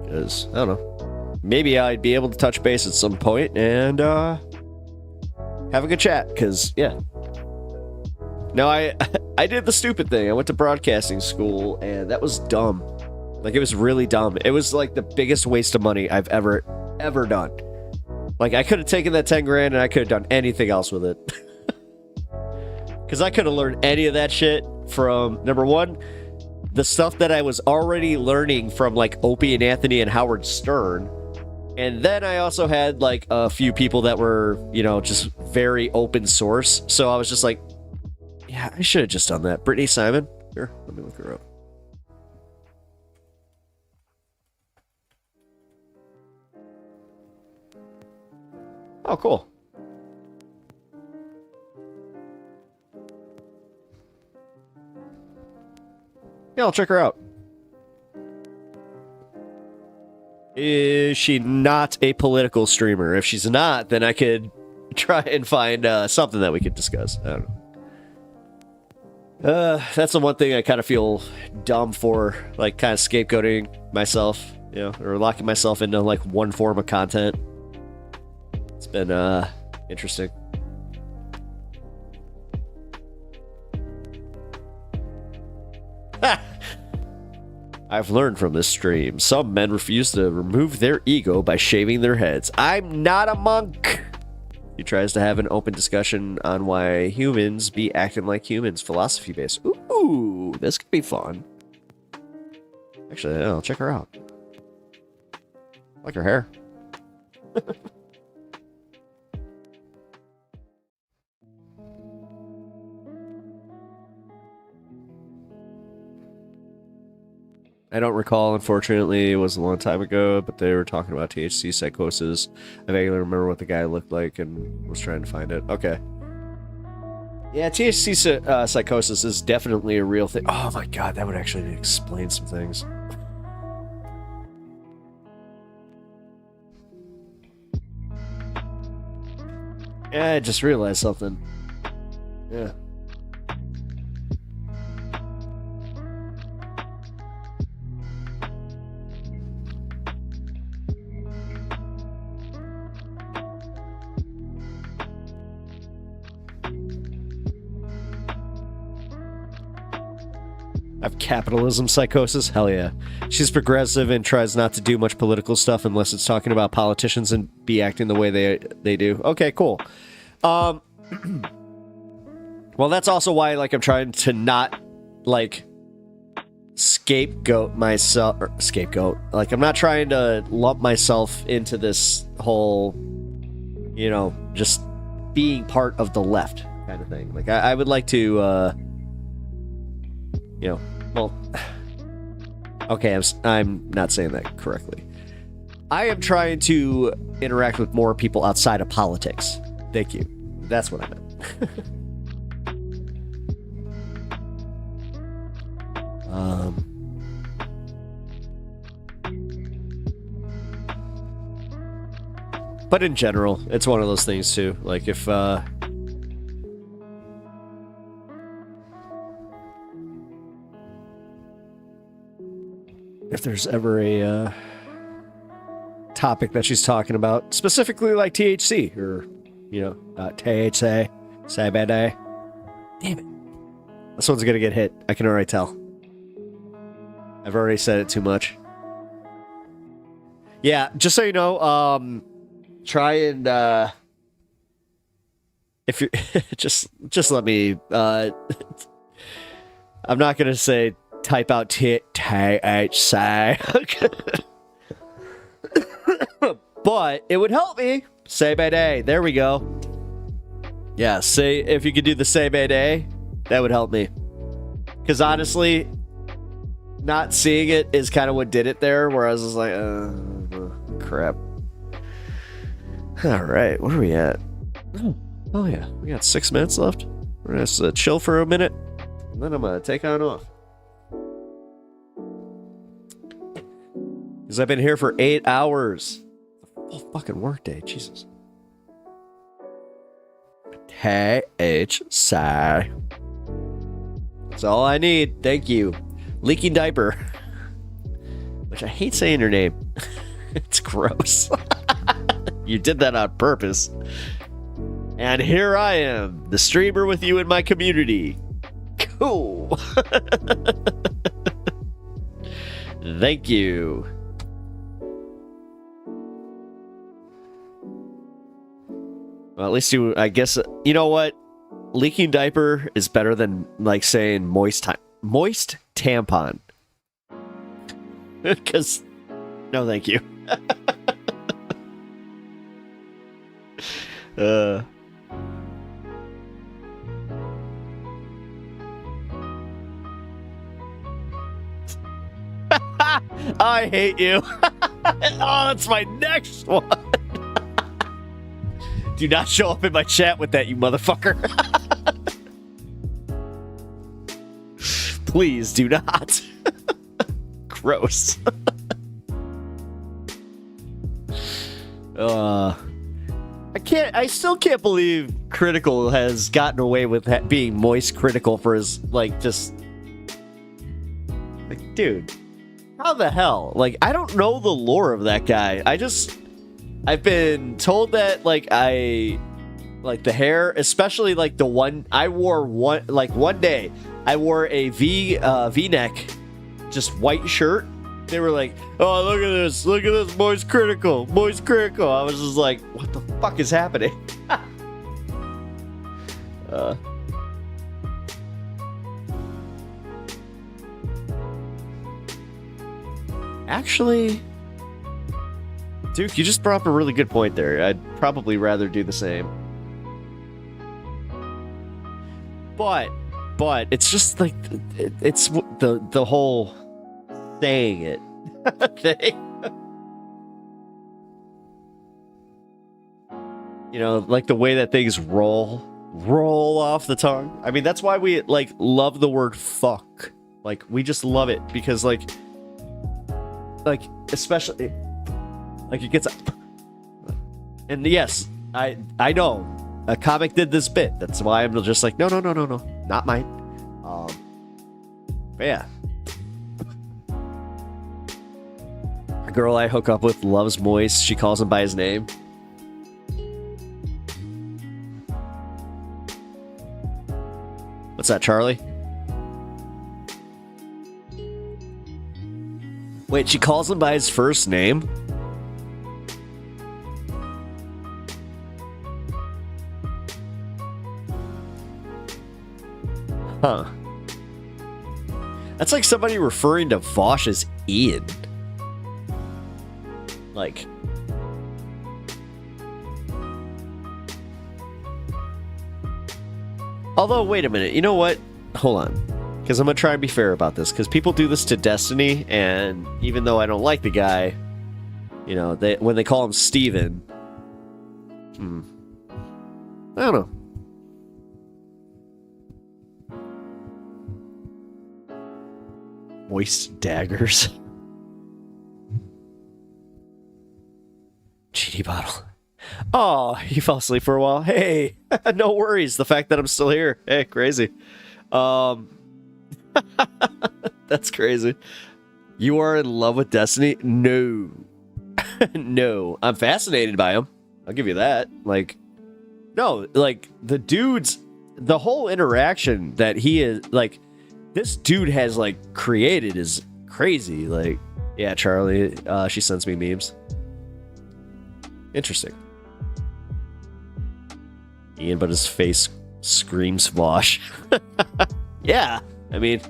Because I don't know. Maybe I'd be able to touch base at some point and have a good chat. Because yeah. No, I did the stupid thing. I went to broadcasting school, and that was dumb. Like, it was really dumb. It was, like, the biggest waste of money I've ever done. Like, I could have taken that 10 grand, and I could have done anything else with it. Because I could have learned any of that shit from, number one, the stuff that I was already learning from, like, Opie and Anthony and Howard Stern. And then I also had, like, a few people that were, just very open source. So I was just like, yeah, I should have just done that. Brittany Simon? Here, let me look her up. Oh, cool. Yeah, I'll check her out. Is she not a political streamer? If she's not, then I could try and find something that we could discuss. I don't know. That's the one thing I kind of feel dumb for, like, kind of scapegoating myself, or locking myself into, like, one form of content. It's been, interesting. I've learned from this stream. Some men refuse to remove their ego by shaving their heads. I'm not a monk! He tries to have an open discussion on why humans be acting like humans, philosophy based. Ooh, this could be fun. Actually, I'll check her out. I like her hair. I don't recall, unfortunately. It was a long time ago, but they were talking about THC psychosis. I vaguely remember what the guy looked like and was trying to find it. Okay. Yeah, THC psychosis is definitely a real thing. Oh my god, that would actually explain some things. Yeah, I just realized something. Yeah. I've capitalism psychosis. Hell yeah. She's progressive and tries not to do much political stuff unless it's talking about politicians and be acting the way they do. Okay, cool. Well, that's also why like I'm trying to not like scapegoat myself. Like I'm not trying to lump myself into this whole, you know, just being part of the left kind of thing. Like I would like to you know, well, okay, I'm not saying that correctly. I am trying to interact with more people outside of politics. Thank you. That's what I meant. But in general, it's one of those things too. Like if there's ever a topic that she's talking about, specifically like THC or, you know, THC, CBD. Damn it. This one's gonna get hit. I can already tell. I've already said it too much. Yeah, just so you know, try and if you just let me I'm not gonna say type out THC. But it would help me. CBD. There we go. Yeah, say if you could do the CBD, that would help me. Because honestly, not seeing it is kind of what did it there, where I was just like, crap. All right, where are we at? Oh yeah, we got 6 minutes left. We're gonna just chill for a minute, and then I'm gonna take on off. Because I've been here for 8 hours. A full fucking workday, Jesus. THC. That's all I need. Thank you. Leaking diaper. Which I hate saying your name. It's gross. You did that on purpose. And here I am, the streamer with you in my community. Cool. Thank you. Well, at least you, I guess, you know what? Leaking diaper is better than, like, saying moist tampon. Because, no thank you. I hate you. Oh, that's my next one. Do not show up in my chat with that, you motherfucker. Please do not. Gross. I still can't believe Critical has gotten away with being moist critical for his, like, just... Like, dude, how the hell? Like, I don't know the lore of that guy. I've been told that, like, the hair, especially, like, the one, one day, I wore a V-neck, just white shirt. They were like, oh, look at this, moist critical. I was just like, what the fuck is happening? Actually, Duke, you just brought up a really good point there. I'd probably rather do the same. But it's just like, it's the whole saying it thing. You know, like the way that things roll off the tongue. I mean, that's why we, like, love the word fuck. Like, we just love it because, like, especially, like, it gets, and yes, I know a comic did this bit. That's why I'm just like, no, not mine. But yeah, a girl I hook up with loves moist. She calls him by his name. What's that, Charlie? Wait, she calls him by his first name? Huh. That's like somebody referring to Vosh as Ian. Like... Although, wait a minute, you know what? Hold on. Because I'm going to try and be fair about this. Because people do this to Destiny, and even though I don't like the guy, you know, when they call him Steven... I don't know. Moist daggers. Genie bottle. Oh, you fell asleep for a while. Hey, no worries. The fact that I'm still here. Hey, crazy. That's crazy. You are in love with Destiny? No. No. I'm fascinated by him. I'll give you that. Like, no, like, the dude's... The whole interaction that he is... Like, this dude has, like, created is crazy. Like, yeah, Charlie, she sends me memes. Interesting. Ian, but his face screams Vosh. Yeah, I mean...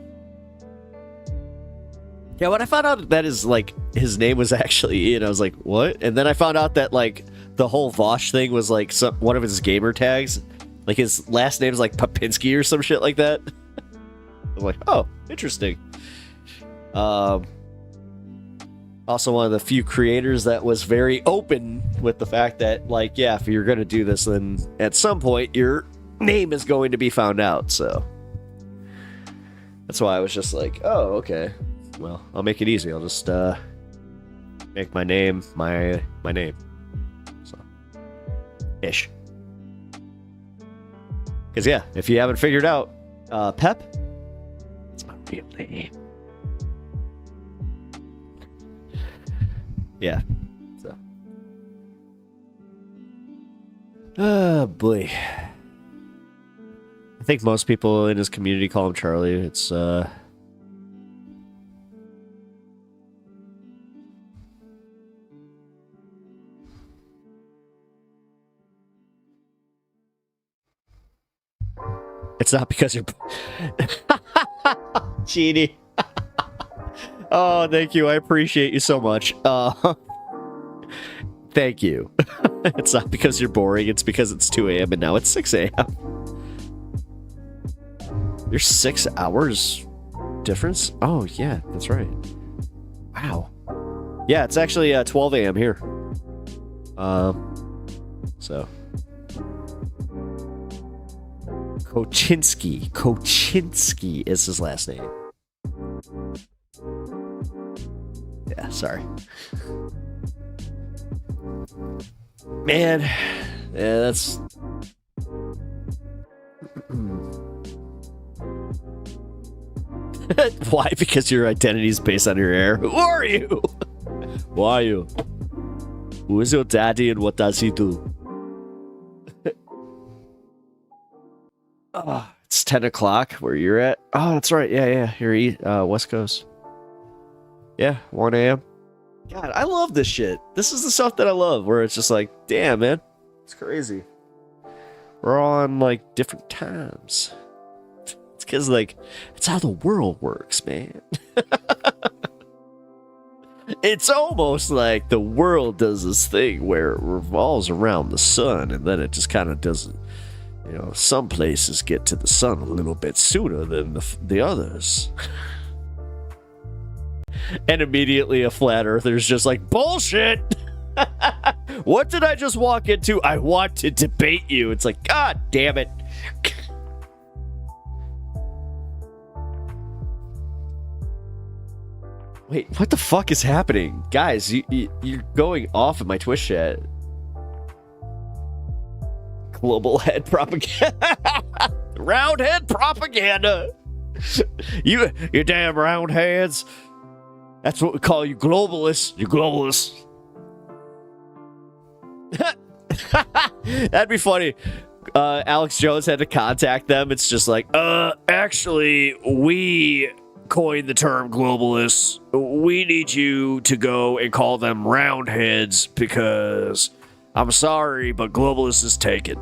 Yeah, when I found out that his name was actually Ian, I was like, what? And then I found out that, like, the whole Vosh thing was, like, one of his gamer tags. Like, his last name is, like, Papinski or some shit like that. I'm like, oh, interesting. Also one of the few creators that was very open with the fact that, like, yeah, if you're going to do this, then at some point your name is going to be found out, so. That's why I was just like, oh, okay. Well, I'll make it easy. I'll just make my name my name. So. Ish. Because, yeah, if you haven't figured out, Pep, it's my real name. Yeah. So. Oh, boy. I think most people in his community call him Charlie. It's, It's not because you're... Genie. Oh, thank you. I appreciate you so much. Thank you. It's not because you're boring. It's because it's 2 a.m. and now it's 6 a.m. There's 6 hours difference? Oh, yeah, that's right. Wow. Yeah, it's actually 12 a.m. here. So... Koczynski is his last name. Yeah, sorry. Man, yeah, that's... Why? Because your identity is based on your hair? Who are you? Who are you? Who is your daddy and what does he do? Oh, it's 10 o'clock where you're at. Oh, that's right. Yeah. You're West Coast. Yeah, 1 a.m. God, I love this shit. This is the stuff that I love, where it's just like, damn, man. It's crazy. We're all on, like, different times. It's because, like, it's how the world works, man. It's almost like the world does this thing where it revolves around the sun, and then it just kind of doesn't. You know, some places get to the sun a little bit sooner than the others. And immediately a flat earther's just like, bullshit! What did I just walk into? I want to debate you. It's like, God damn it. Wait, what the fuck is happening? Guys, you're going off in my Twitch chat. Global head propaganda. Round head propaganda. You damn round heads. That's what we call you, globalists. You globalists. That'd be funny. Alex Jones had to contact them. It's just like, actually, we coined the term globalists. We need you to go and call them roundheads because I'm sorry, but globalists is taken.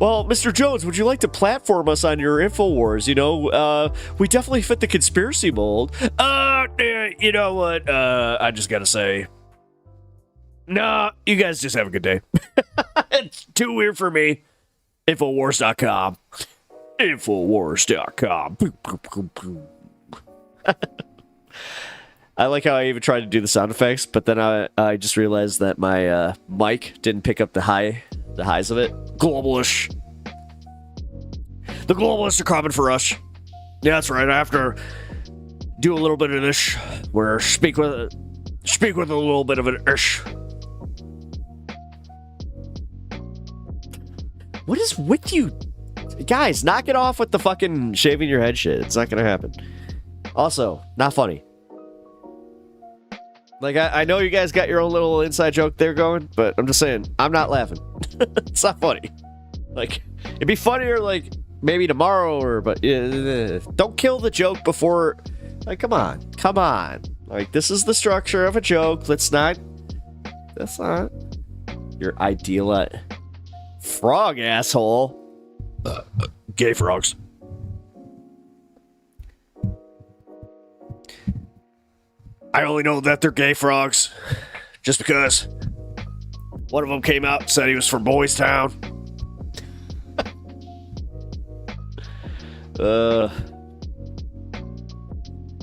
Well, Mr. Jones, would you like to platform us on your InfoWars? You know, we definitely fit the conspiracy mold. You know what? I just gotta say, nah, you guys just have a good day. It's too weird for me. Infowars.com. Infowars.com. I like how I even tried to do the sound effects, but then I just realized that my mic didn't pick up the highs of it. Globalists. The globalists are coming for us. Yeah, that's right. I have to do a little bit of this, where speak with a little bit of an ish. What is with you? Guys, knock it off with the fucking shaving your head shit. It's not gonna happen. Also, not funny. Like, I know you guys got your own little inside joke there going, but I'm just saying, I'm not laughing. It's not funny. Like, it'd be funnier, like, maybe tomorrow, but don't kill the joke before. Like, come on. Like, this is the structure of a joke. That's not your ideal frog, asshole. Gay frogs. I only know that they're gay frogs just because one of them came out and said he was from Boys Town.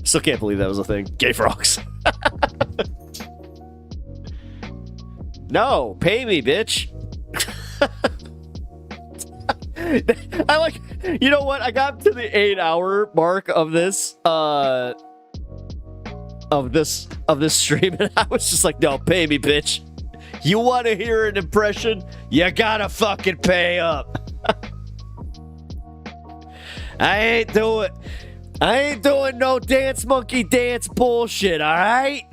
Still can't believe that was a thing. Gay frogs. No, pay me, bitch. I like, you know what? I got to the 8-hour mark of this stream, and I was just like, no, pay me, bitch. You want to hear an impression? You gotta fucking pay up. I ain't doing no dance monkey dance bullshit, all right?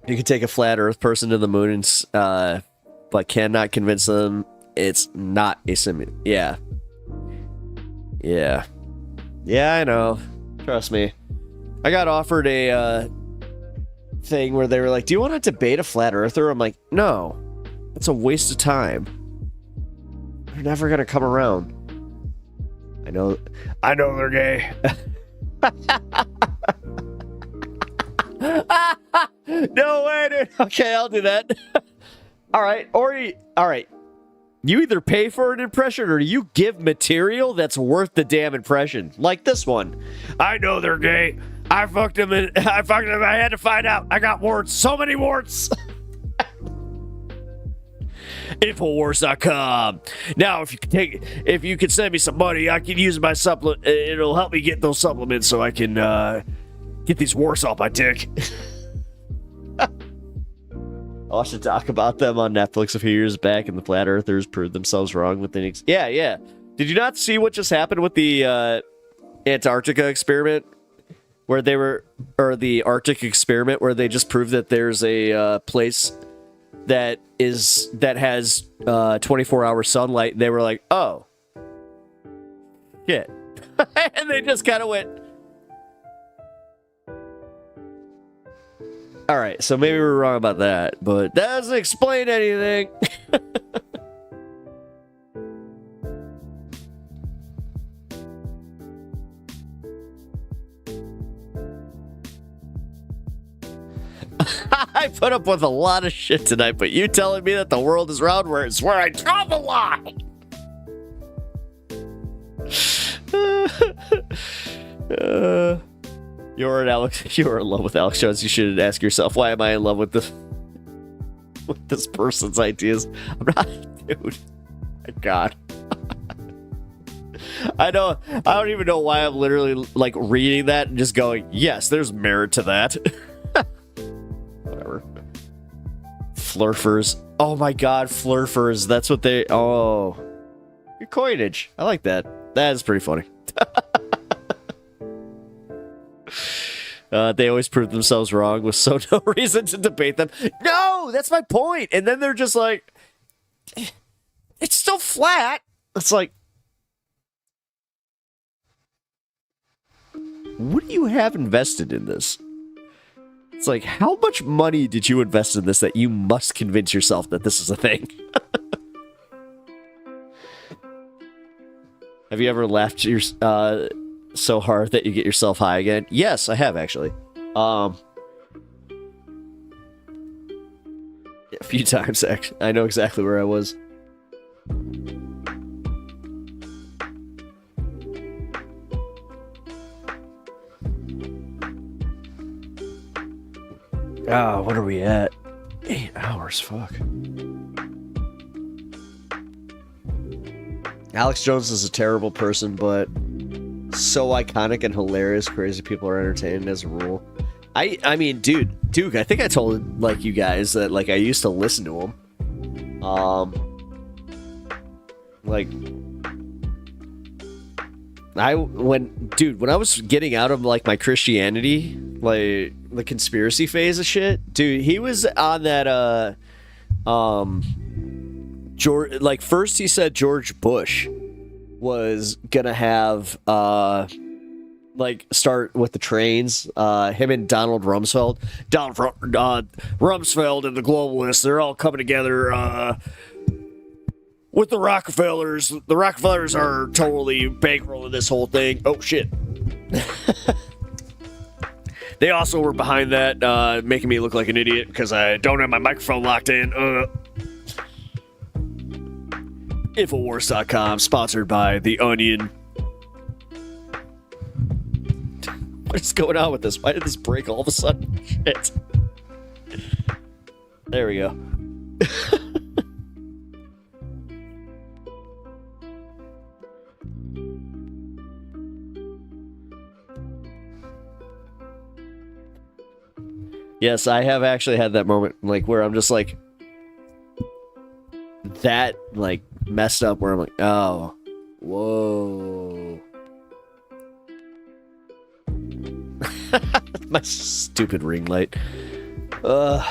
You can take a flat earth person to the moon and but cannot convince them it's not a simulation. Yeah, I know. Trust me. I got offered a thing where they were like, do you want to debate a flat earther? I'm like, no, it's a waste of time. They're never gonna come around. I know they're gay. No way, dude. Okay, I'll do that. All right. You either pay for an impression or you give material that's worth the damn impression. Like this one. I know they're gay. I fucked them. I had to find out. I got warts. So many warts. Infowars.com. Now, if you could send me some money, I can use my supplement. It'll help me get those supplements so I can get these warts off my dick. I watched a doc about them on Netflix a few years back, and the flat earthers proved themselves wrong with the... Yeah. Did you not see what just happened with the Antarctica experiment? Where they were... Or the Arctic experiment, where they just proved that there's a place that has 24-hour sunlight, and they were like, oh. Shit. And they just kind of went... All right, so maybe we're wrong about that, but that doesn't explain anything. I put up with a lot of shit tonight, but you telling me that the world is round is where I draw the line. You're in love with Alex Jones. You should ask yourself, why am I in love with this person's ideas? I'm not, dude. My God. I don't even know why I'm literally like reading that and just going, yes, there's merit to that. Whatever. Flurfers. Oh my God, flurfers. That's what they. Oh, your coinage. I like that. That is pretty funny. They always prove themselves wrong with so no reason to debate them. No, that's my point. And then they're just like, it's still flat. It's like, what do you have invested in this? It's like, how much money did you invest in this that you must convince yourself that this is a thing? Have you ever laughed so hard that you get yourself high again? Yes, I have actually. A few times actually. I know exactly where I was. Ah, what are we at? 8 hours, fuck. Alex Jones is a terrible person, but so iconic and hilarious, crazy people are entertained as a rule. I mean, Duke, I think I told, like, you guys that, like, I used to listen to him. When I was getting out of, like, my Christianity, like, the conspiracy phase of shit, dude, he was on that, first he said George Bush was gonna have, start with the trains, him and Donald Rumsfeld. Rumsfeld and the globalists, they're all coming together, with the Rockefellers. The Rockefellers are totally bankrolling this whole thing. Oh, shit. They also were behind that, making me look like an idiot because I don't have my microphone locked in. Infowars.com, sponsored by The Onion. What is going on with this? Why did this break all of a sudden? Shit. There we go. Yes, I have actually had that moment, like, where I'm just like, that, like, messed up, where I'm like, oh, whoa. My stupid ring light. I'm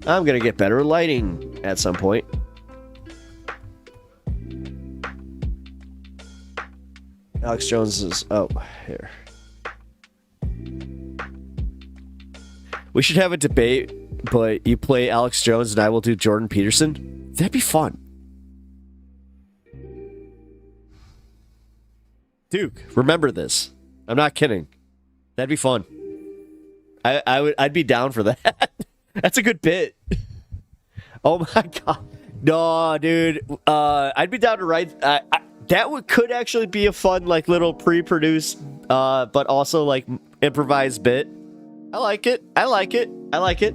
gonna get better lighting at some point. Alex Jones is, oh, here. We should have a debate, but you play Alex Jones and I will do Jordan Peterson. That'd be fun. Duke, remember this. I'm not kidding. That'd be fun. I'd be down for that. That's a good bit. Oh my god. No, dude. I'd be down to write. That could actually be a fun, like, little pre-produced, but also, like, improvised bit. I like it. I like it. I like it.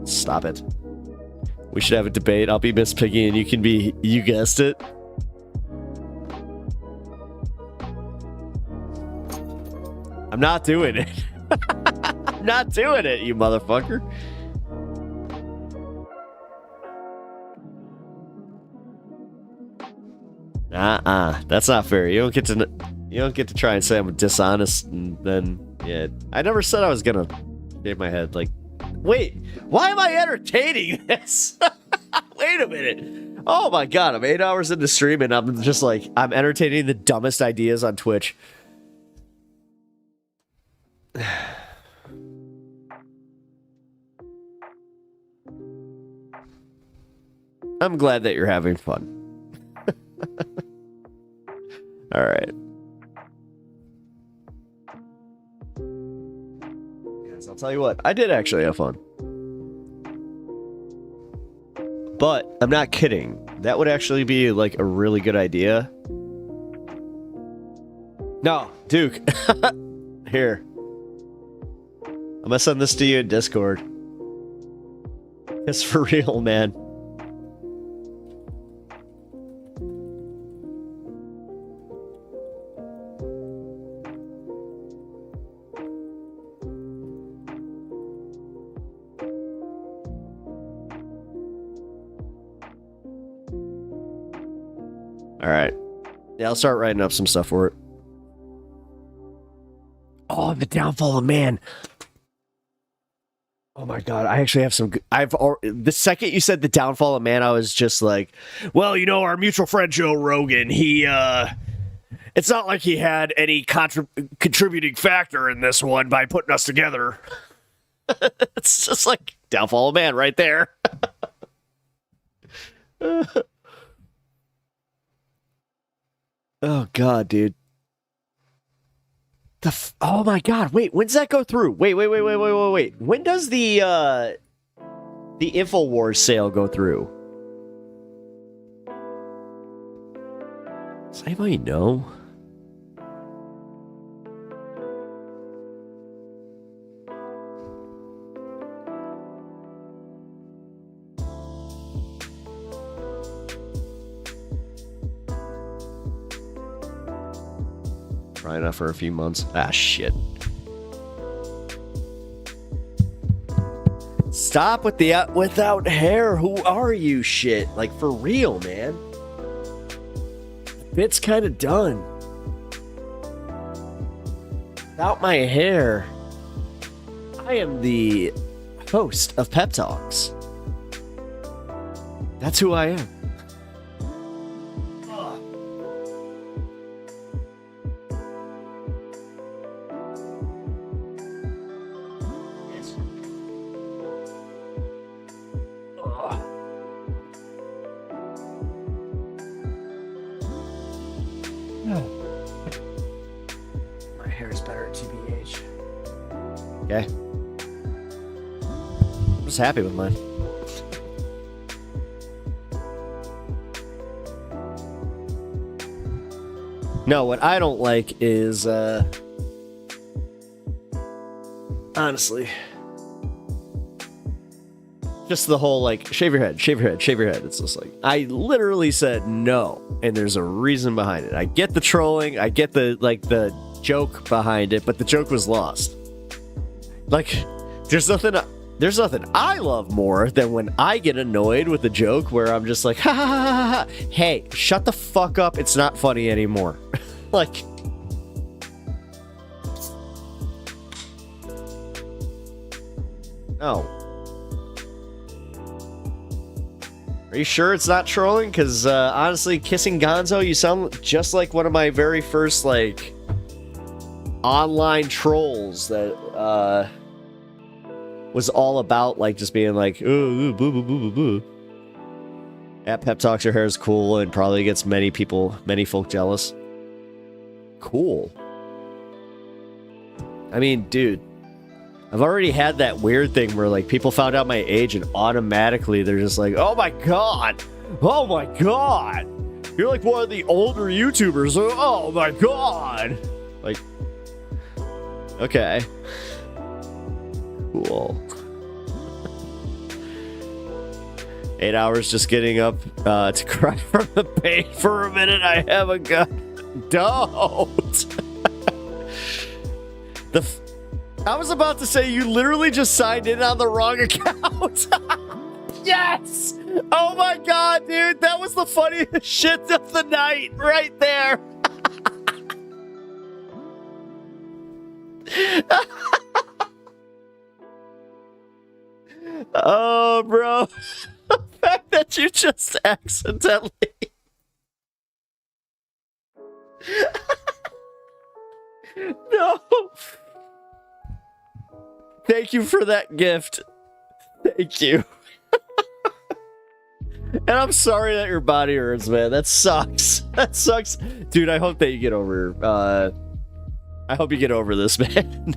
Stop it. We should have a debate. I'll be Miss Piggy and you can be, you guessed it. I'm not doing it. I'm not doing it, you motherfucker. That's not fair. You don't get to try and say I'm dishonest and then, yeah. I never said I was gonna shave my head. Like, wait, why am I entertaining this? Wait a minute. Oh my god, I'm 8 hours into stream and I'm just like, I'm entertaining the dumbest ideas on Twitch. I'm glad that you're having fun. All right. Yes, I'll tell you what. I did actually have fun. But I'm not kidding. That would actually be, like, a really good idea. No, Duke. Here. I'm gonna send this to you in Discord. It's for real, man. All right. Yeah, I'll start writing up some stuff for it. Oh, the downfall of man. Oh my god, I actually have some. The second you said the downfall of man, I was just like, well, you know, our mutual friend Joe Rogan, he it's not like he had any contributing factor in this one by putting us together. It's just like downfall of man right there. Oh god, dude. Oh my god, wait, when's that go through? Wait. When does the InfoWars sale go through? Does anybody know? Probably enough for a few months. Ah, shit. Stop with the without hair. Who are you? Shit. Like, for real, man. Bit's kind of done. Without my hair, I am the host of Pep Talks. That's who I am. My hair is better at TBH. Okay. I'm just happy with mine. No, what I don't like is, honestly, just the whole, like, shave your head, shave your head, shave your head. It's just like, I literally said no, and there's a reason behind it. I get the trolling, I get the, like, the joke behind it, but the joke was lost. Like, there's nothing I love more than when I get annoyed with a joke where I'm just like, ha ha ha ha ha. Hey, shut the fuck up. It's not funny anymore. Like, no. Are you sure it's not trolling? Because honestly, Kissing Gonzo, you sound just like one of my very first, like, online trolls that was all about, like, just being like, ooh, boo, boo, boo, boo, boo. At Pep Talks, your hair is cool and probably gets many folk jealous. Cool. I mean, dude, I've already had that weird thing where, like, people found out my age and automatically they're just like, oh my god, you're like one of the older YouTubers, oh my god. Like, okay. Cool. 8 hours just getting up to cry from the pain for a minute. I haven't got. Don't. I was about to say you literally just signed in on the wrong account. Yes. Oh my god, dude, that was the funniest shit of the night right there. Oh, bro. The fact that you just accidentally... No. Thank you for that gift. Thank you. And I'm sorry that your body hurts, man. That sucks. That sucks. Dude, I hope that you get over... I hope you get over this, man.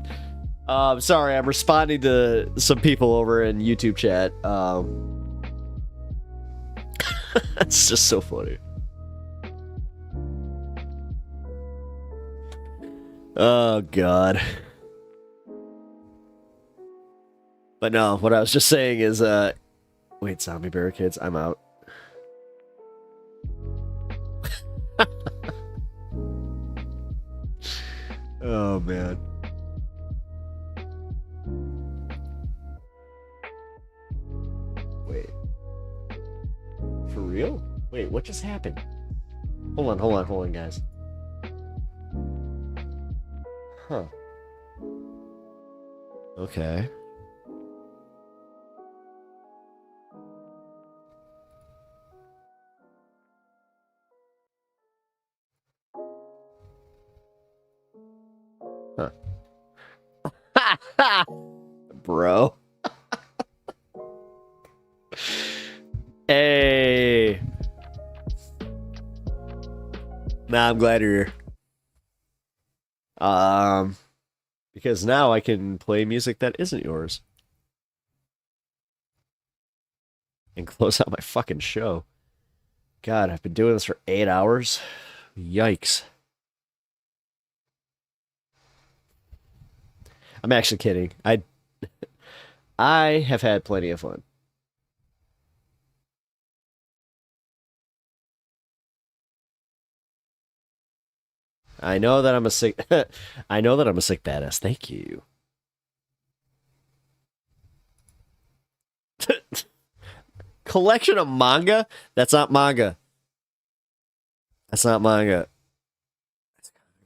Sorry, I'm responding to some people over in YouTube chat. That's just so funny. Oh, God. But no, what I was just saying is, wait, zombie barricades, I'm out. Oh, man. Wait. For real? Wait, what just happened? Hold on, guys. Huh. Okay. Huh. Bro. Hey. Nah, I'm glad you're here. Because now I can play music that isn't yours. And close out my fucking show. God, I've been doing this for 8 hours. Yikes. I'm actually kidding. I have had plenty of fun. I know that I'm a sick badass. Thank you. Collection of manga? That's not manga. That's not manga.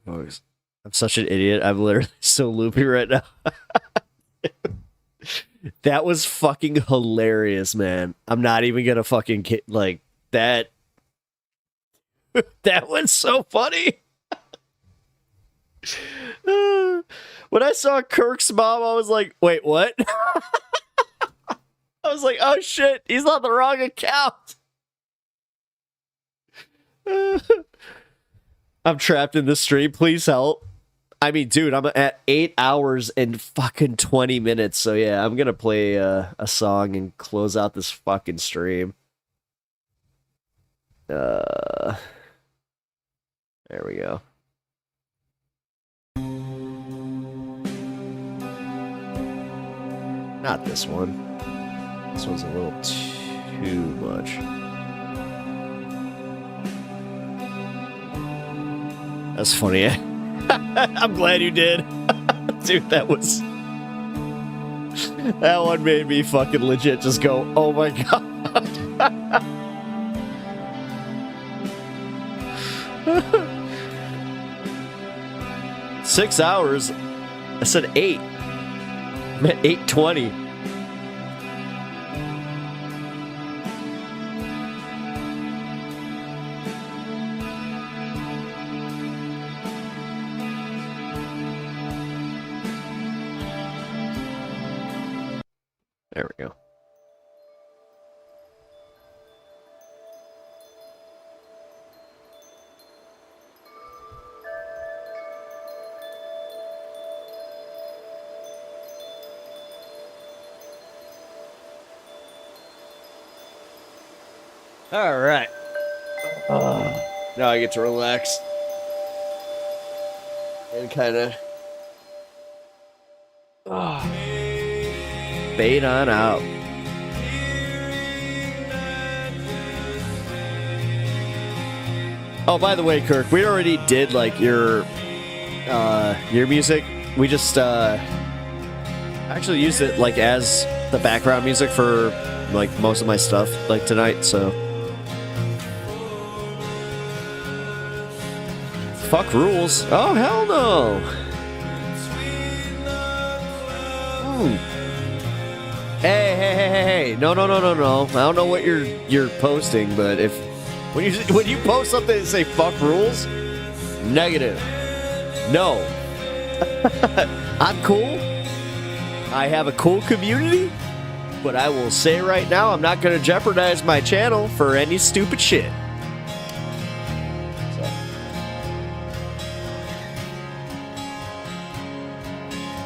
I'm such an idiot. I'm literally so loopy right now. That was fucking hilarious, man. I'm not even gonna fucking like that. That was so funny. When I saw Kirk's mom, I was like, wait, what? I was like, oh shit, he's on the wrong account. I'm trapped in the stream. Please help. I mean, dude, I'm at 8 hours and fucking 20 minutes. So yeah, I'm gonna play a song and close out this fucking stream. There we go. Not this one. This one's a little too much. That's funny. I'm glad you did. Dude, that one made me fucking legit just go, oh my god. 6 hours. I said 8. I'm at 8:20. There we go. All right. Now I get to relax and kind of fade on out. Oh, by the way, Kirk, we already did like your music. We just actually used it like as the background music for like most of my stuff like tonight. So fuck rules. Oh hell no. Hey. No. I don't know what you're posting, but when you post something and say fuck rules, negative. No. I'm cool. I have a cool community, but I will say right now, I'm not going to jeopardize my channel for any stupid shit. So.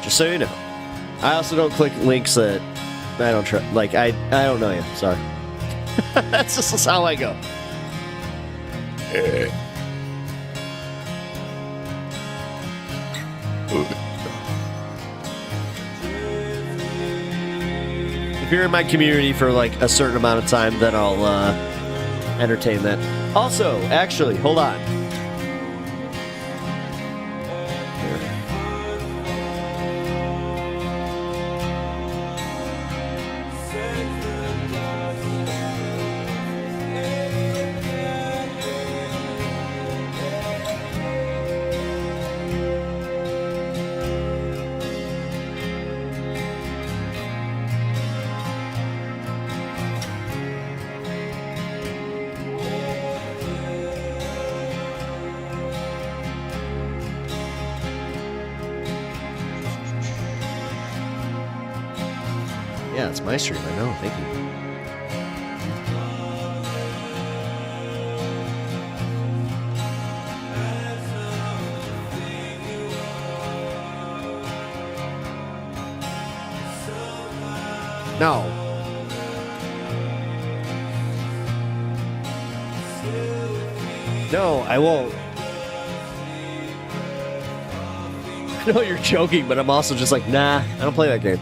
Just so you know. I also don't click links that I don't try. Like, I don't know you. Sorry. That's just how I go. If you're in my community for like a certain amount of time, then I'll entertain that. Also, actually, hold on. Yeah, it's my stream. I know. Thank you. No. No, I won't. I know you're joking, but I'm also just like, nah, I don't play that game.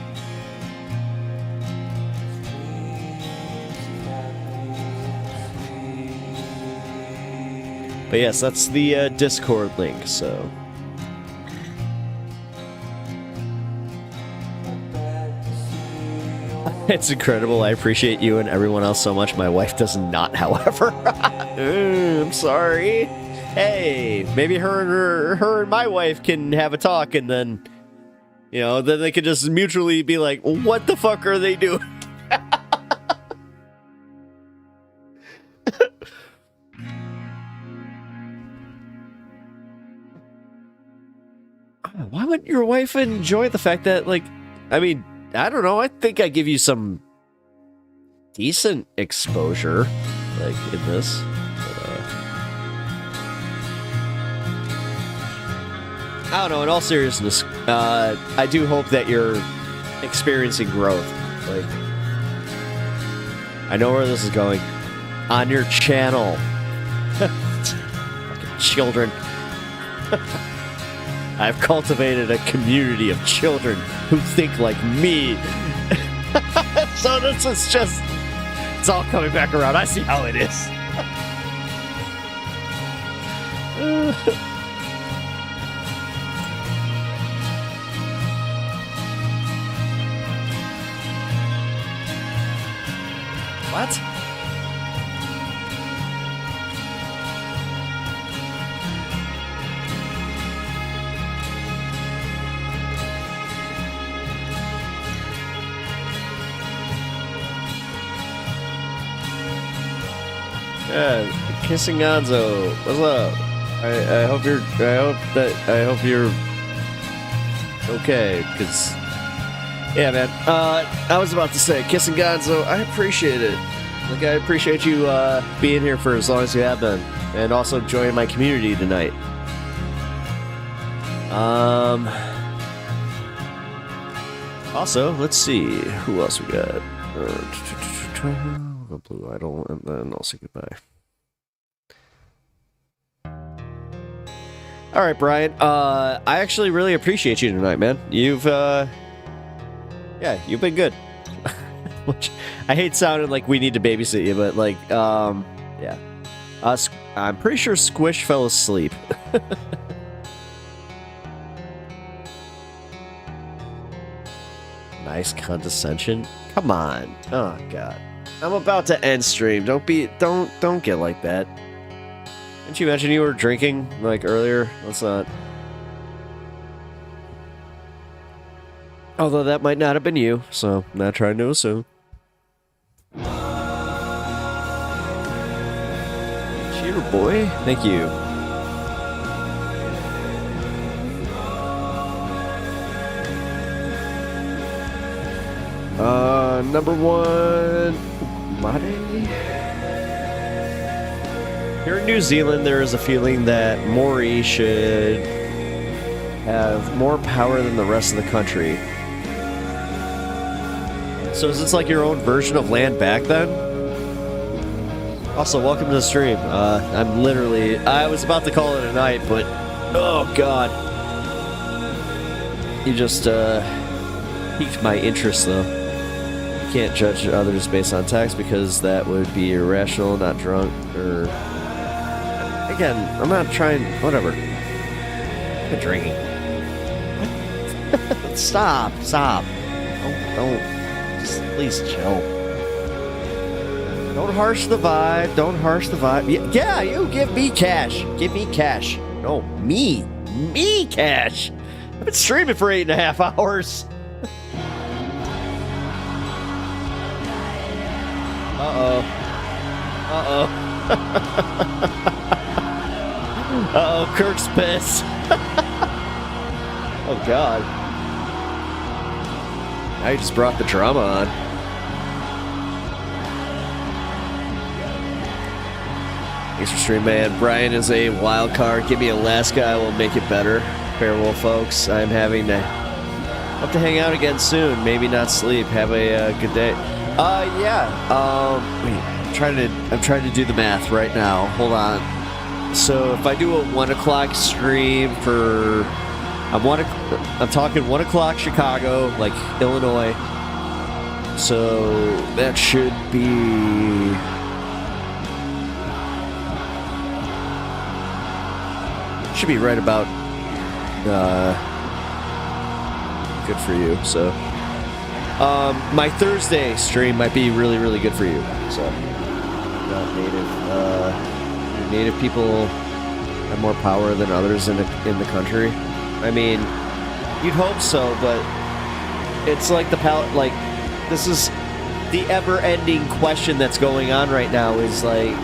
But yes, that's the Discord link, so. It's incredible. I appreciate you and everyone else so much. My wife does not, however. I'm sorry. Hey, maybe her and my wife can have a talk, and then, you know, then they could just mutually be like, what the fuck are they doing? Why wouldn't your wife enjoy the fact that, like, I mean, I don't know, I think I give you some decent exposure, like, in this. But, I don't know, in all seriousness, I do hope that you're experiencing growth. Like, I know where this is going. On your channel. Fucking children. I've cultivated a community of children who think like me. So this is just... It's all coming back around. I see how it is. What? Yeah, Kissing Gonzo, what's up? I hope you're okay, because yeah, man. I was about to say, Kissing Gonzo, I appreciate it. Like, I appreciate you being here for as long as you have been, and also joining my community tonight. Also, let's see who else we got. Blue Idol, and then I'll say goodbye. All right, Brian. I actually really appreciate you tonight, man. You've been good. Which I hate sounding like we need to babysit you, but like, yeah. I'm pretty sure Squish fell asleep. Nice condescension. Come on. Oh God. I'm about to end stream. Don't get like that. Didn't you mention you were drinking like earlier? Let's not. Although that might not have been you, so I'm not trying to assume. Cheater boy, thank you. Number one, Mate. Here in New Zealand, there is a feeling that Maori should have more power than the rest of the country. So is this like your own version of land back then? Also, welcome to the stream. I was about to call it a night, but oh God. You just piqued my interest though. Can't judge others based on text because that would be irrational, not drunk, or... Again, I'm not trying... Whatever. I'm drinking. Stop. Don't. Just please chill. Don't harsh the vibe. Yeah, you give me cash. Give me cash. No, me. Me cash. I've been streaming for 8.5 hours. Uh-oh, Kirk's pissed. Oh, God. Now you just brought the drama on. Thanks for stream, man. Brian is a wild card. Give me Alaska. I will make it better. Farewell, folks. I'm having to hope to hang out again soon. Maybe not sleep. Have a good day. Wait. I'm trying to do the math right now. Hold on. So if I do a 1 o'clock stream for, I'm talking 1 o'clock Chicago, like Illinois. So that should be. Should be right about good for you. So my Thursday stream might be really, really good for you. So native people have more power than others in the country. I mean, you'd hope so, but it's like this is the ever-ending question that's going on right now. Is like,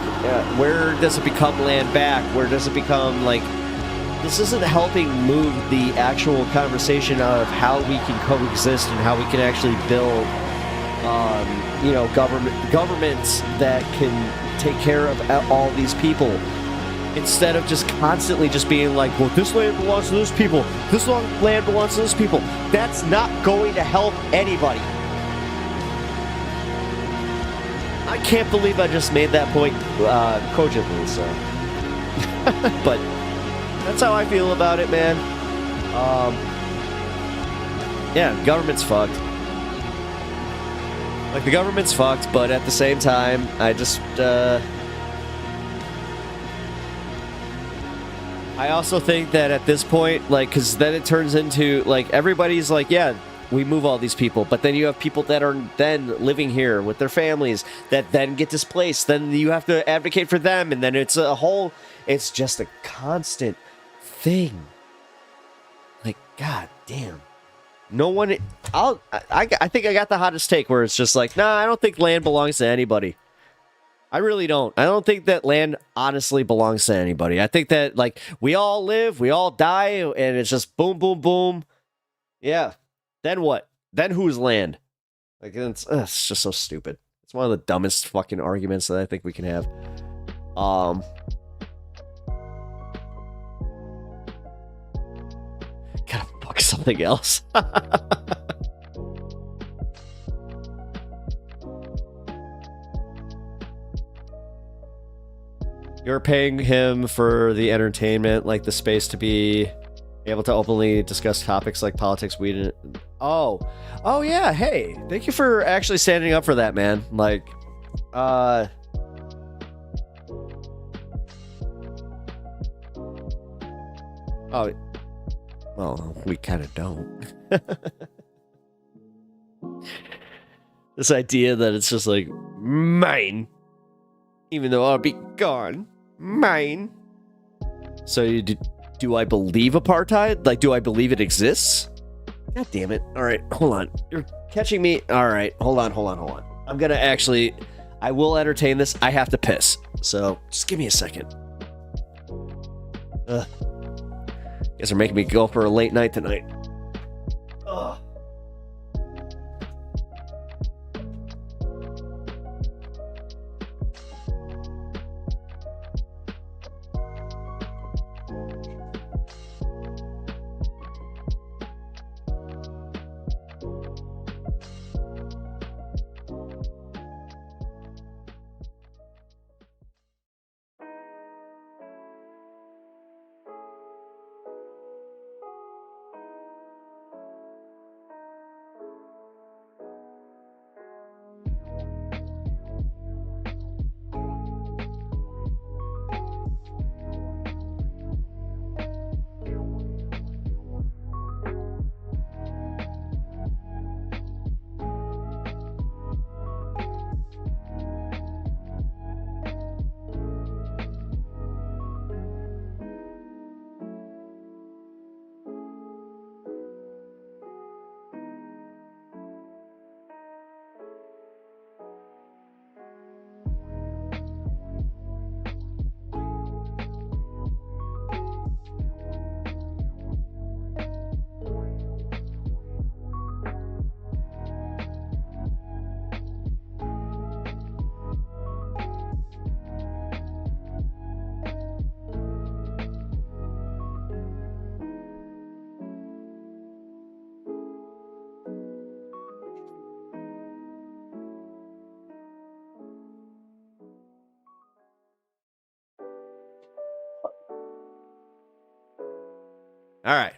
where does it become land back? Where does it become like? This isn't helping move the actual conversation of how we can coexist and how we can actually build, governments that can take care of all these people. Instead of just constantly just being like, well, this land belongs to those people. This land belongs to those people. That's not going to help anybody. I can't believe I just made that point cogently, so. But that's how I feel about it, man. Yeah, government's fucked. Like, the government's fucked, but at the same time, I just, I also think that at this point, like, because then it turns into, like, everybody's like, yeah, we move all these people, but then you have people that are then living here with their families that then get displaced. Then you have to advocate for them, and then it's it's just a constant thing. Like, god damn. No one, I think I got the hottest take where it's just like, nah, I don't think land belongs to anybody. I really don't. I don't think that land honestly belongs to anybody. I think that, like, we all live, we all die, and it's just boom, boom, boom. Yeah. Then what? Then whose land? Like, it's just so stupid. It's one of the dumbest fucking arguments that I think we can have. Gotta fuck something else. You're paying him for the entertainment, like the space to be able to openly discuss topics like politics, weed, and... Oh yeah, hey, thank you for actually standing up for that, man. Like, oh, well, we kind of don't. This idea that it's just like, mine, even though I'll be gone, mine. So do I believe apartheid? Like, do I believe it exists? God damn it. All right, hold on. You're catching me. All right, hold on. I'm gonna actually, I will entertain this. I have to piss. So just give me a second. You guys are making me go for a late night tonight. Ugh. All right.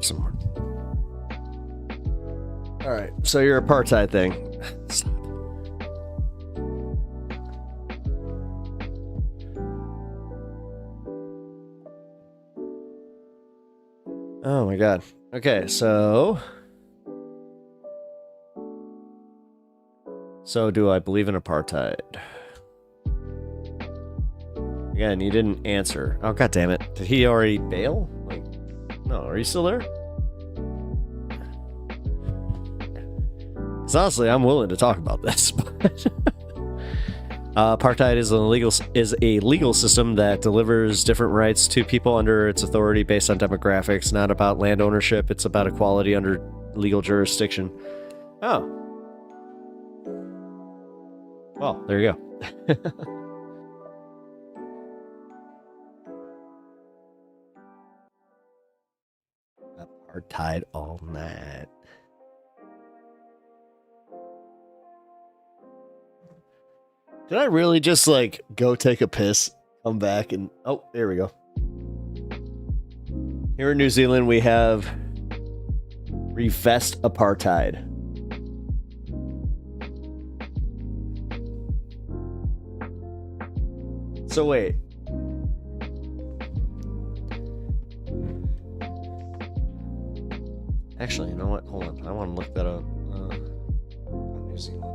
Some more. All right. So your apartheid thing. Oh my god. Okay, so do I believe in apartheid? Again, you didn't answer. Oh god damn it. Did he already bail? Like, no, are you still there? 'Cause honestly, I'm willing to talk about this, but apartheid is a legal system that delivers different rights to people under its authority based on demographics, not about land ownership. It's about equality under legal jurisdiction. Oh. Well, there you go. Apartheid all night. Did I really just like go take a piss, come back, and oh, there we go. Here in New Zealand, we have revest apartheid. So wait. Actually, you know what? Hold on. I want to look that up. New Zealand.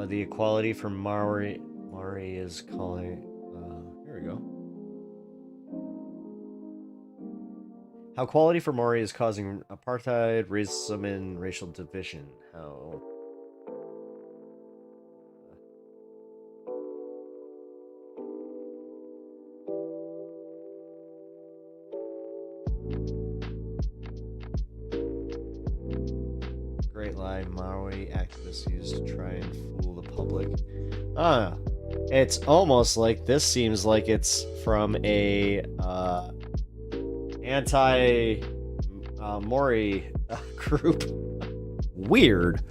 The equality for Maori is calling. Here we go. How equality for Maori is causing apartheid, racism, and racial division. How. Great lie, Maori activists used to try and fool the public. It's almost like this seems like it's from a anti Maori group. Weird.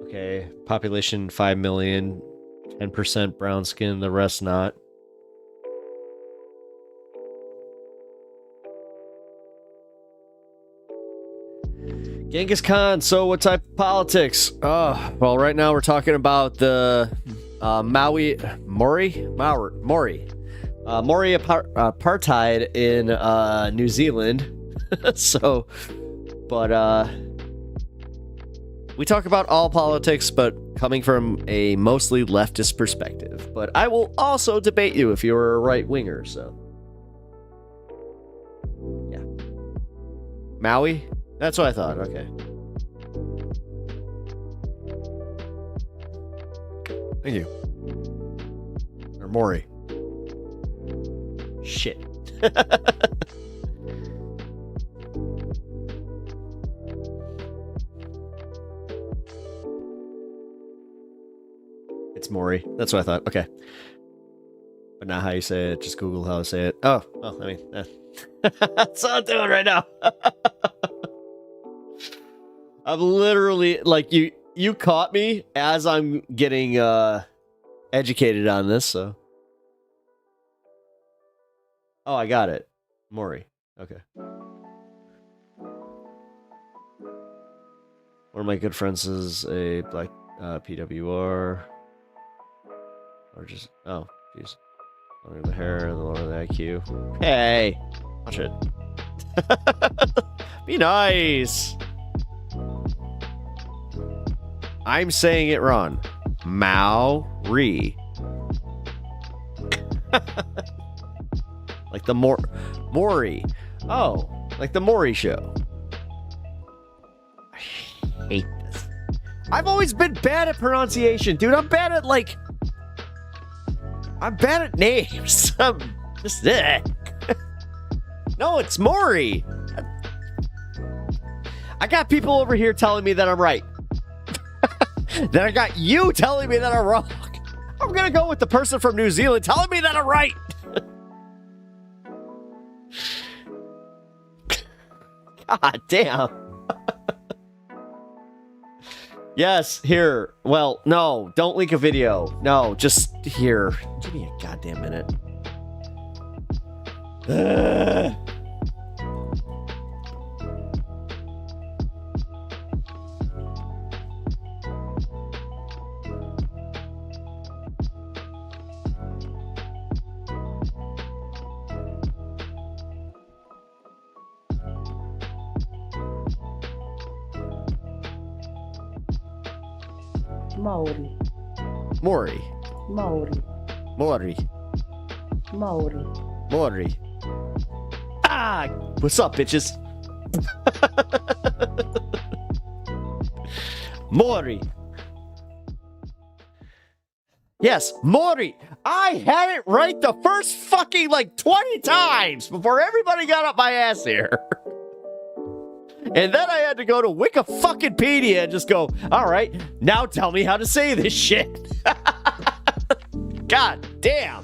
Okay, population 5 million, 10% brown skin, the rest not. Genghis Khan, so what type of politics? Well, right now we're talking about the Mori apartheid in New Zealand. So, but we talk about all politics, but coming from a mostly leftist perspective. But I will also debate you if you're a right-winger, so. Yeah. Maui? That's what I thought, okay. Thank you. Or Maury. Shit. It's Maury. That's what I thought. Okay. But not how you say it. Just Google how to say it. Oh, well, I mean, that's what I'm doing right now. I'm literally, like, you you caught me as I'm getting educated on this, so. Oh, I got it. Maury. Okay. One of my good friends is a black PWR. Or just, oh, jeez. Longer the hair and the lower the IQ. Hey! Watch it. Be nice! I'm saying it wrong. Maori. Like the Maury. Oh, like the Maury show. I hate this. I've always been bad at pronunciation, dude. I'm bad at names. I'm just No, it's Maury. I got people over here telling me that I'm right. Then I got you telling me that I'm wrong. I'm gonna go with the person from New Zealand telling me that I'm right. God damn. Yes, here. Well, no, don't link a video. No, just here. Give me a goddamn minute. Maori. Maury. Maori. Maury. Maori. Maury. Ah! What's up, bitches? Maury. Yes, Maury. I had it right the first fucking 20 times before everybody got up my ass here. And then I had to go to Wikipedia and just go, all right, now tell me how to say this shit. God damn.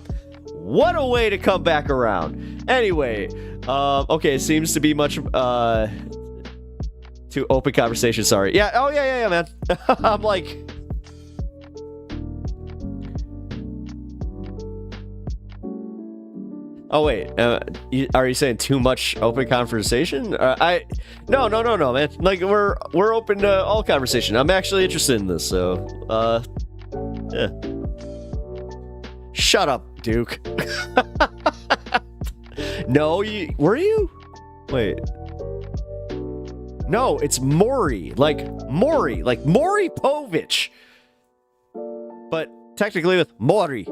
What a way to come back around. Anyway, okay, it seems to be much too open conversation, sorry. Yeah, oh yeah, man. I'm like... Oh wait, are you saying too much open conversation? No, man. Like we're open to all conversation. I'm actually interested in this, so yeah. Shut up, Duke. No, were you? Wait. No, it's Maury, like Maury Povich, but technically with Maury.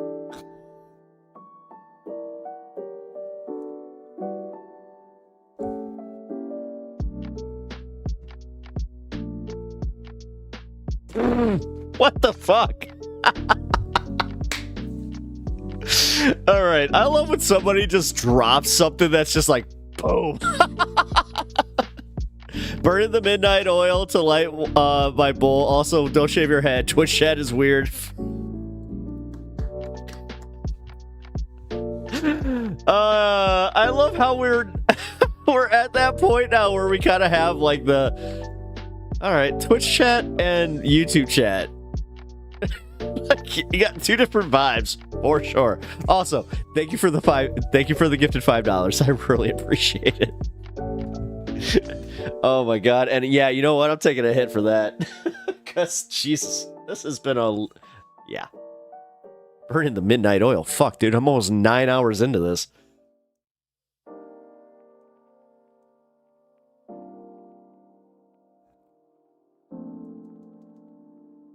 What the fuck? All right, I love when somebody just drops something that's just like, boom. Burning the midnight oil to light my bowl. Also, don't shave your head. Twitch chat is weird. I love how we're at that point now where we kind of have like the... All right, Twitch chat and YouTube chat. You got two different vibes for sure. Also, thank you for the gifted $5. I really appreciate it. Oh my god, and yeah, you know what? I'm taking a hit for that. Cause Jesus, this has been yeah. Burning the midnight oil. Fuck, dude, I'm almost 9 hours into this.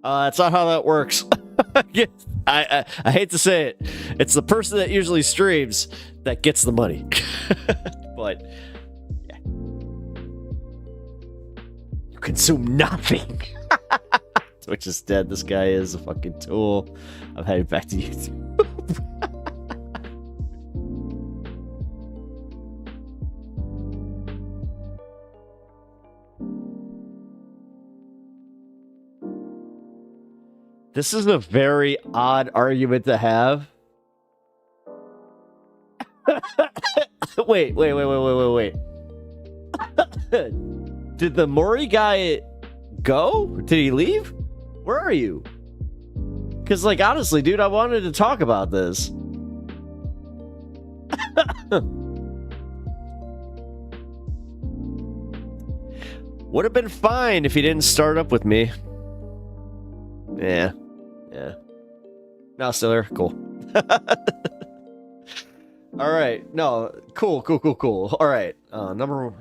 That's not how that works. I hate to say it. It's the person that usually streams that gets the money. But, yeah. You consume nothing. Twitch is dead. This guy is a fucking tool. I'm heading back to YouTube. This is a very odd argument to have. Wait. Did the Maury guy go? Did he leave? Where are you? Because, like, honestly, dude, I wanted to talk about this. Would have been fine if he didn't start up with me. Yeah. No, still there. Cool. All right. No, cool. All right. Number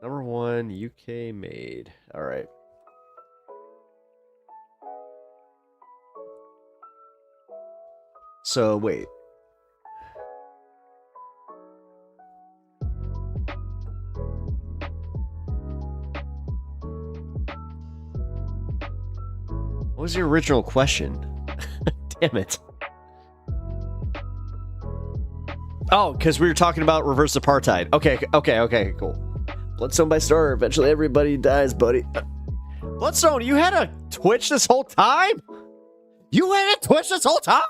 one, UK made. All right. So wait. What was your original question? Damn it. Oh, because we were talking about reverse apartheid. Okay, cool. Bloodstone by Star. Eventually everybody dies, buddy. Bloodstone, you had a Twitch this whole time? You had a Twitch this whole time?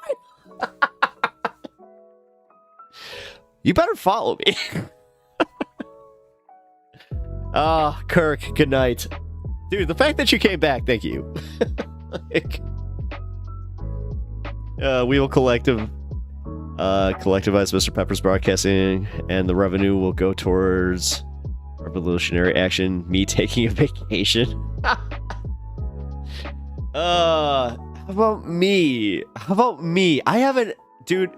You better follow me. Kirk, good night. Dude, the fact that you came back, thank you. We will collectivize Mr. Pepper's broadcasting, and the revenue will go towards revolutionary action. Me taking a vacation. How about me? I haven't, dude.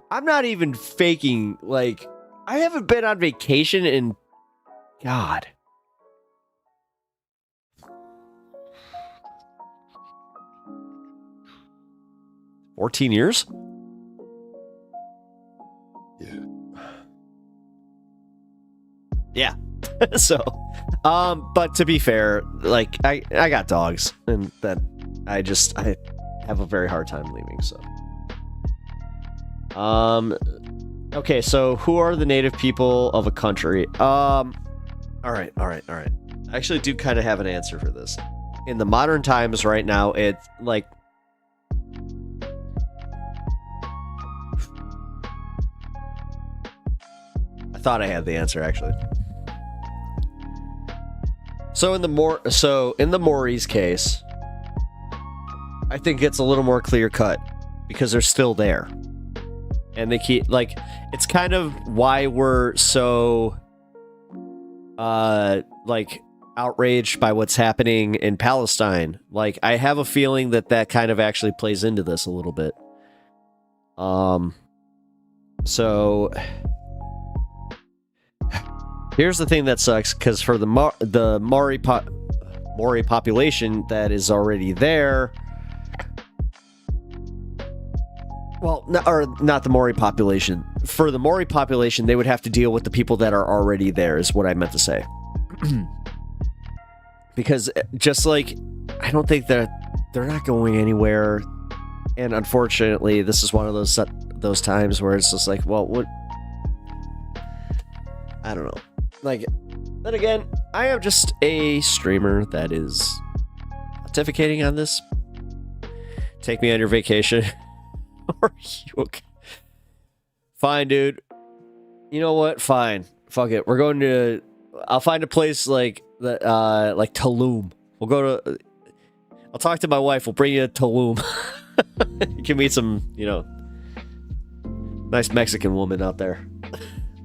I'm not even faking. Like, I haven't been on vacation in, God. $14 years? Yeah. So, but to be fair, like, I got dogs, and that I have a very hard time leaving, so. Okay, so who are the native people of a country? All right. I actually do kind of have an answer for this. In the modern times right now, it's like, I thought I had the answer, actually. So in the Maoris case, I think it's a little more clear cut because they're still there. And they keep, like, it's kind of why we're so like outraged by what's happening in Palestine. Like, I have a feeling that kind of actually plays into this a little bit. So here's the thing that sucks, because for the Maori population that is already there, well, not the Maori population. For the Maori population, they would have to deal with the people that are already there, is what I meant to say. Because just like, I don't think that they're not going anywhere, and unfortunately, this is one of those times where it's just like, well, what? I don't know. Like, then again, I am just a streamer that is pontificating on this. Take me on your vacation. Are you okay? Fine, dude. You know what? Fine. Fuck it. We're going to. I'll find a place like that, like Tulum. We'll go to. I'll talk to my wife. We'll bring you to Tulum. You can meet some, nice Mexican woman out there.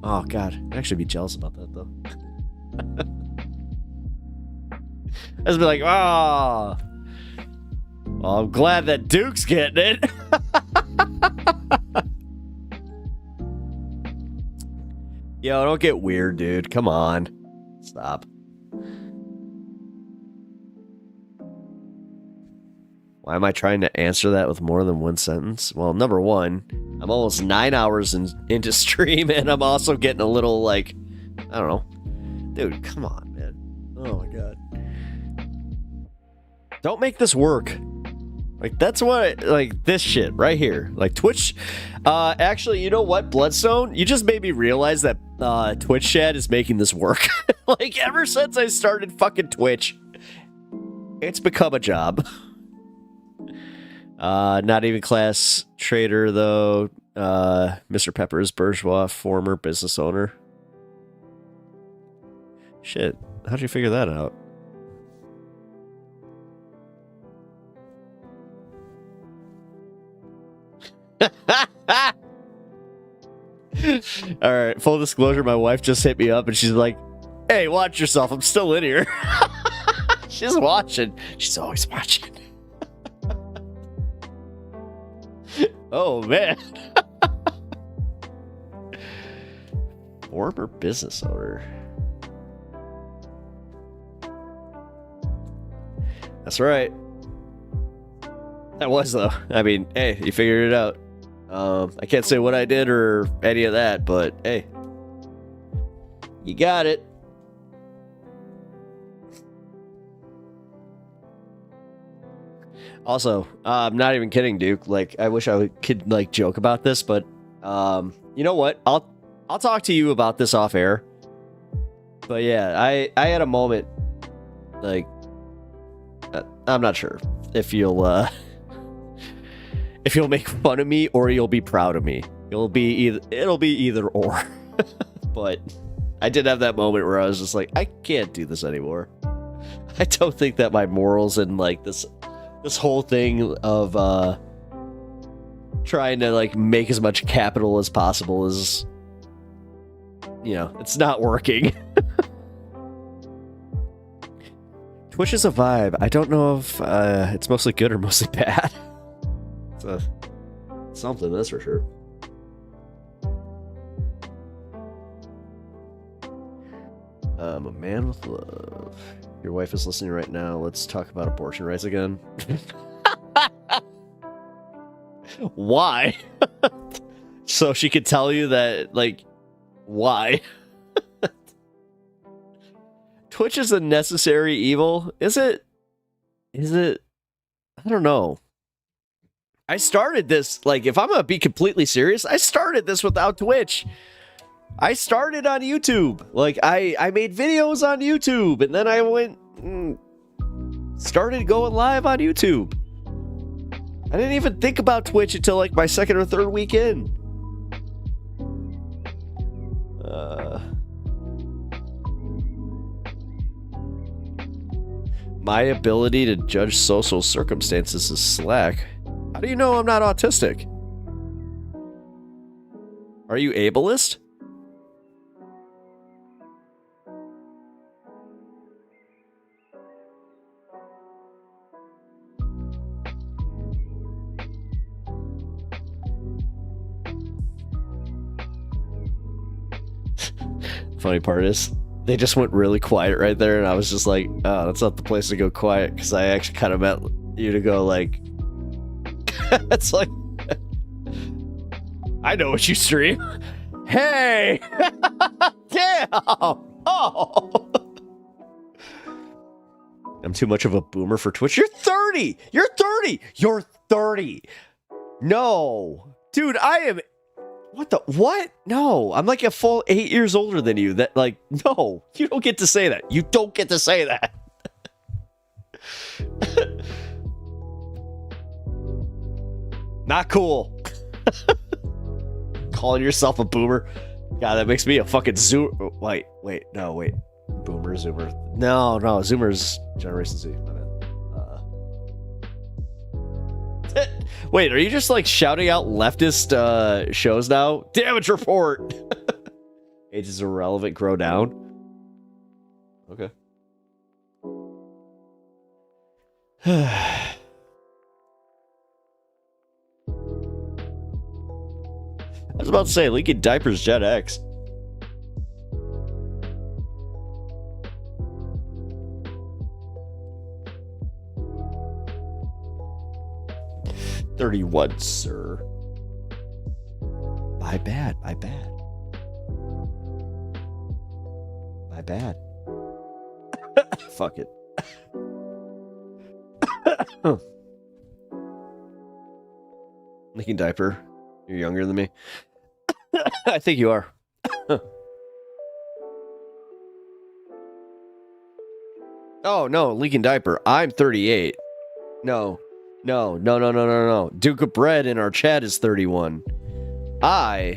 Oh God, I'd actually be jealous about that though. I'd just be like, oh. Well, I'm glad that Duke's getting it. Yo, don't get weird, dude. Come on. Stop. Why am I trying to answer that with more than one sentence? Well, number one, I'm almost 9 hours into stream, and I'm also getting a little, like, I don't know. Dude, come on, man. Oh, my God. Don't make this work. Like, that's what, like, this shit right here. Like, Twitch, actually, you know what, Bloodstone? You just made me realize that Twitch chat is making this work. Like, ever since I started fucking Twitch, it's become a job. Not even class trader, though. Mr. Pepper's bourgeois former business owner. Shit, how'd you figure that out? All right, full disclosure, my wife just hit me up and she's like, hey, watch yourself. I'm still in here. She's watching. She's always watching. Oh, man. Former business owner. That's right. That was, though. I mean, hey, you figured it out. I can't say what I did or any of that, but hey, you got it. Also, I'm not even kidding, Duke. Like, I wish I could like joke about this, but you know what? I'll talk to you about this off air. But yeah, I had a moment. Like, I'm not sure if you'll make fun of me or you'll be proud of me. It'll be either or. But I did have that moment where I was just like, I can't do this anymore. I don't think that my morals and like this whole thing of trying to like make as much capital as possible is, you know, it's not working. Twitch is a vibe. I don't know if it's mostly good or mostly bad. It's something, that's for sure. I'm a man with love. Your wife is listening right now. Let's talk about abortion rights again. Why? So she could tell you that, like, why? Twitch is a necessary evil. Is it? I don't know. I started this, like, if I'm gonna be completely serious, I started this without Twitch. I started on YouTube. Like, I made videos on YouTube, and then I went started going live on YouTube. I didn't even think about Twitch until, like, my second or third week in. My ability to judge social circumstances is slack. How do you know I'm not autistic? Are you ableist? Funny part is, they just went really quiet right there, and I was just like, oh, that's not the place to go quiet, because I actually kind of meant you to go like, it's like, I know what you stream. Hey! Damn! Oh! I'm too much of a boomer for Twitch. You're 30! You're 30! You're 30! No! Dude, I am... What? No, I'm like a full 8 years older than you. That, like, no, you don't get to say that. You don't get to say that. Not cool. Calling yourself a boomer. God, that makes me a fucking zoomer. Wait. Boomer, zoomer. No, zoomer's Generation Z. My bad. Wait, are you just like shouting out leftist shows now? Damage report. Age is irrelevant. Grow down. Okay. I was about to say, leaking diapers, Gen X. $31, sir. My bad. Fuck it. Leaking diaper. You're younger than me. I think you are. Oh, no, leaking diaper. I'm 38. No. Duke of Bread in our chat is 31. Yeah.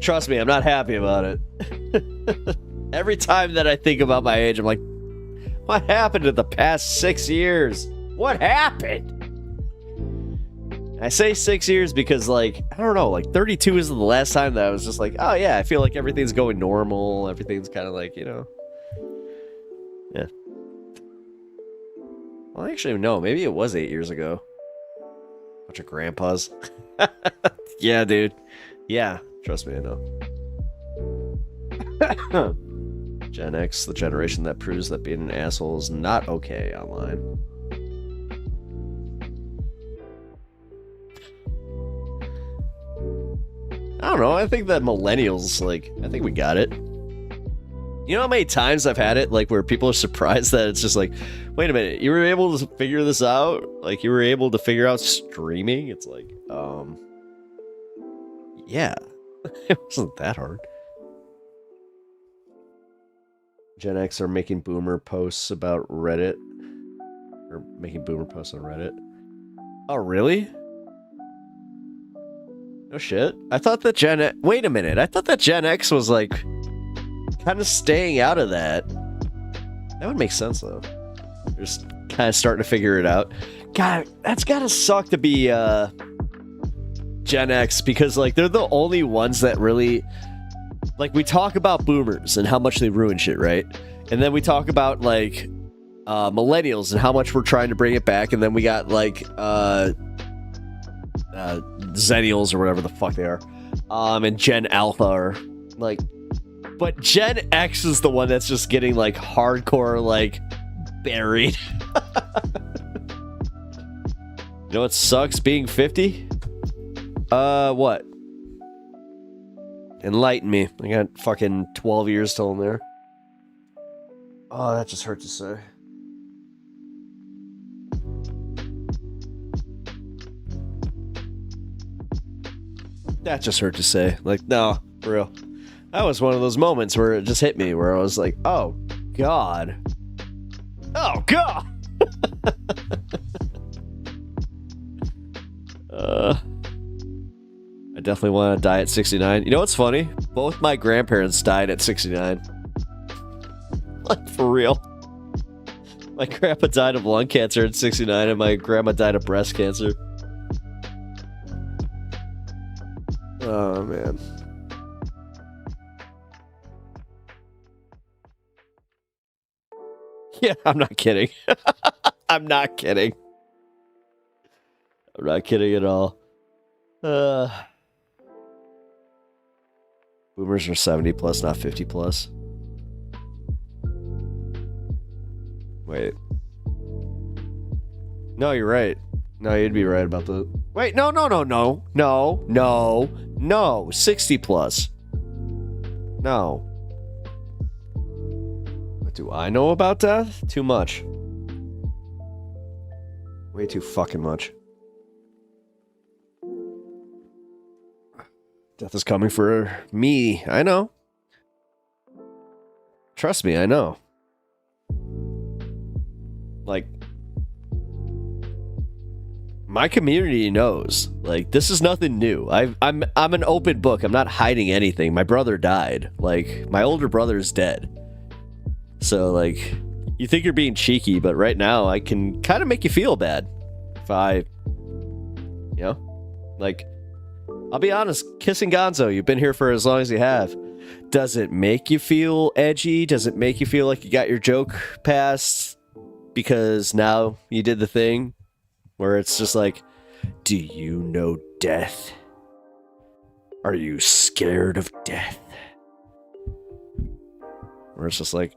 Trust me, I'm not happy about it. Every time that I think about my age, I'm like, what happened in the past 6 years? What happened? I say 6 years because, like, I don't know, like 32 is the last time that I was just like, oh yeah, I feel like everything's going normal. Everything's kind of like, you know. Yeah. Well, actually, no, maybe it was 8 years ago. Bunch of grandpas. Yeah, dude. Yeah, trust me, I know. Gen X, the generation that proves that being an asshole is not okay online. I don't know, I think that millennials, like, I think we got it. You know how many times I've had it, like, where people are surprised that it's just like, wait a minute, you were able to figure this out? Like, you were able to figure out streaming? It's like, yeah. It wasn't that hard. Gen X are making boomer posts about Reddit. Or making boomer posts on Reddit. Oh, really? No shit. I thought that wait a minute. I thought that Gen X was like kind of staying out of that. That would make sense though. They're just kind of starting to figure it out. God, that's gotta suck to be Gen X because like they're the only ones that really like we talk about boomers and how much they ruin shit, right? And then we talk about like millennials and how much we're trying to bring it back, and then we got like Zennials or whatever the fuck they are, and Gen Alpha are like, but Gen X is the one that's just getting like hardcore like buried. You know what sucks being 50? What? Enlighten me. I got fucking 12 years till I'm there. Oh, that just hurt to say. That just hurt to say. Like, no, for real. That was one of those moments where it just hit me, where I was like, oh, God. Oh, God! I definitely want to die at 69. You know what's funny? Both my grandparents died at 69. Like, for real. My grandpa died of lung cancer at 69, and my grandma died of breast cancer. Oh, man. Yeah, I'm not kidding. I'm not kidding. I'm not kidding at all. Boomers are 70 plus, not 50 plus. Wait. No, you're right. No, you'd be right about the... Wait, no. 60 plus. No. What do I know about death? Too much. Way too fucking much. Death is coming for me. I know. Trust me, I know. Like, my community knows. Like, this is nothing new. I'm an open book. I'm not hiding anything. My brother died. Like, my older brother is dead. So, like, you think you're being cheeky, but right now I can kind of make you feel bad. If I, you know, like, I'll be honest, Kissing Gonzo, you've been here for as long as you have. Does it make you feel edgy? Does it make you feel like you got your joke passed because now you did the thing where it's just like, do you know death? Are you scared of death? Where it's just like,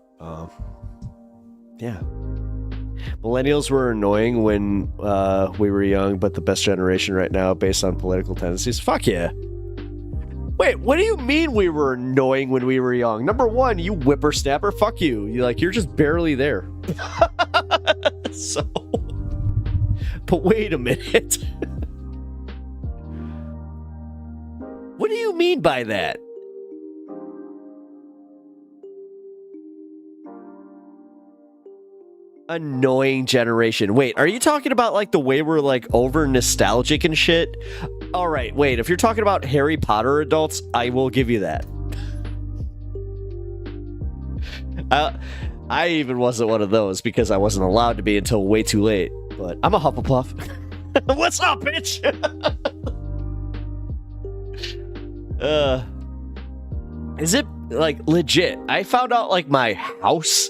yeah. Millennials were annoying when we were young, but the best generation right now based on political tendencies. Fuck yeah. Wait, what do you mean we were annoying when we were young? Number one, you whippersnapper, fuck you. You're just barely there. So, but wait a minute. What do you mean by that? Annoying generation. Wait, are you talking about like the way we're like over nostalgic and shit? All right, wait, if you're talking about Harry Potter adults, I will give you that. I even wasn't one of those because I wasn't allowed to be until way too late. But I'm a Hufflepuff. What's up, bitch? Is it like legit? I found out like my house,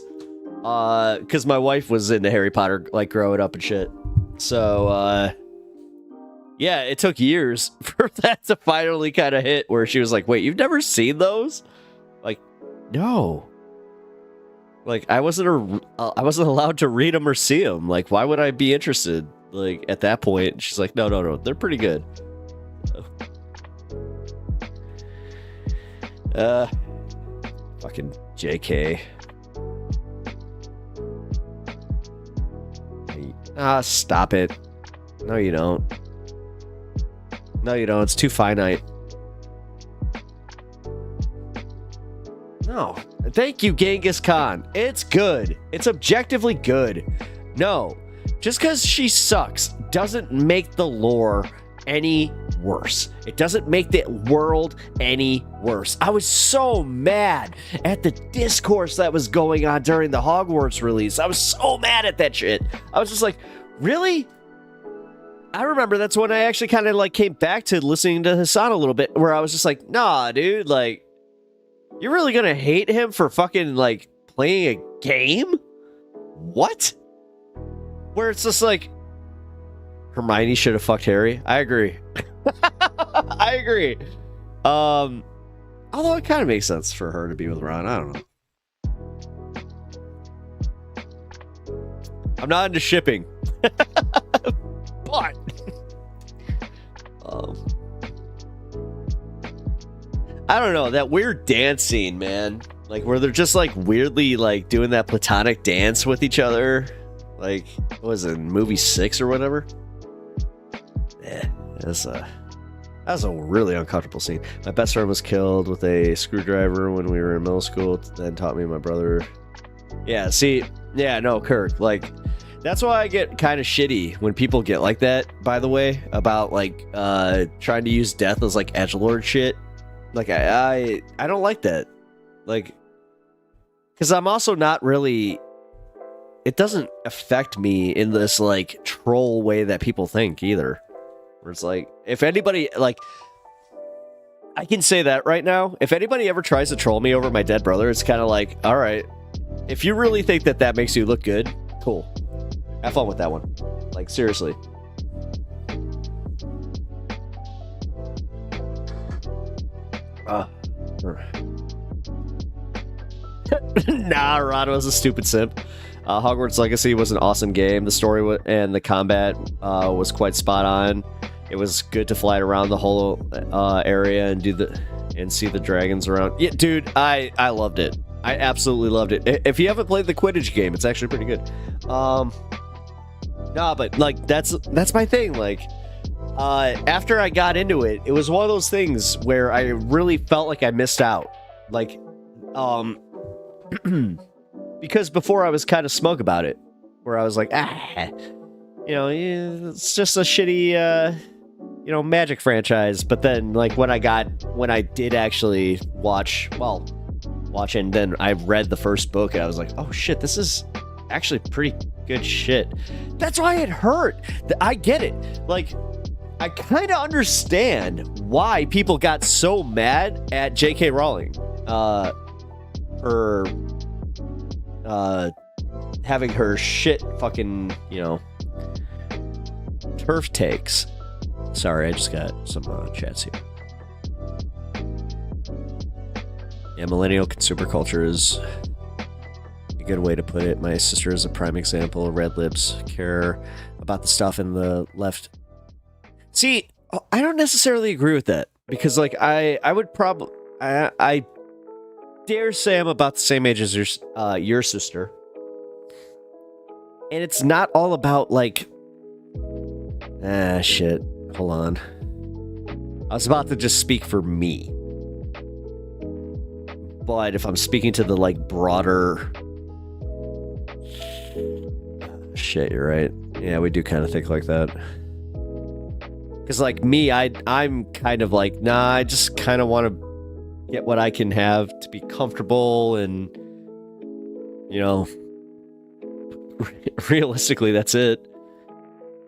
because my wife was into Harry Potter like growing up and shit. So yeah, it took years for that to finally kind of hit where she was like, "Wait, you've never seen those?" Like, no. Like I wasn't allowed to read them or see them. Like, why would I be interested? Like at that point, she's like, no, they're pretty good. Fucking JK. Stop it. No, you don't. No, you don't. It's too finite. No. Thank you, Genghis Khan. It's good. It's objectively good. No. Just because she sucks doesn't make the lore any worse. It doesn't make the world any worse. I was so mad at the discourse that was going on during the Hogwarts release. I was so mad at that shit. I was just like, really? I remember that's when I actually kind of like came back to listening to Hassan a little bit, where I was just like, nah, dude, like, you're really gonna hate him for fucking like playing a game? What? Where it's just like, Hermione should have fucked Harry. I agree. I agree. Although it kind of makes sense for her to be with Ron. I don't know. I'm not into shipping. But I don't know, that weird dance scene, man. Like where they're just like weirdly like doing that platonic dance with each other. Like, what was it, movie 6 or whatever? Yeah, that's a really uncomfortable scene. My best friend was killed with a screwdriver when we were in middle school, then taught me and my brother. Yeah, see, yeah, no, Kirk, like, that's why I get kind of shitty when people get like that, by the way, about like trying to use death as like edgelord shit. Like, I don't like that. Like, because I'm also not really, it doesn't affect me in this like troll way that people think either. Where it's like, if anybody, like, I can say that right now. If anybody ever tries to troll me over my dead brother, it's kind of like, all right, if you really think that that makes you look good, cool. Have fun with that one. Like, seriously. Nah, Rod was a stupid simp. Hogwarts Legacy was an awesome game. The story and the combat was quite spot on. It was good to fly around the whole area and see the dragons around. Yeah, dude, I loved it. I absolutely loved it. If you haven't played the Quidditch game, it's actually pretty good. Nah, but like that's my thing. Like, after I got into it, it was one of those things where I really felt like I missed out. Like, because before I was kind of smug about it, where I was like, it's just a shitty, Magic franchise. But then, like, when I did actually watch and then I read the first book, and I was like, oh shit, this is actually pretty good shit. That's why it hurt. I get it. Like, I kind of understand why people got so mad at J.K. Rowling for having her shit fucking, turf takes. Sorry, I just got some chats here. Yeah, millennial consumer culture is a good way to put it. My sister is a prime example. Red lips care about the stuff in the left. See, I don't necessarily agree with that, because like I would probably I dare say I'm about the same age as your sister, and it's not all about like shit. Hold on, I was about to just speak for me, but if I'm speaking to the like broader shit, you're right. Yeah, we do kind of think like that. Because, like, me, I'm kind of like, nah, I just kind of want to get what I can have to be comfortable, and, realistically, that's it.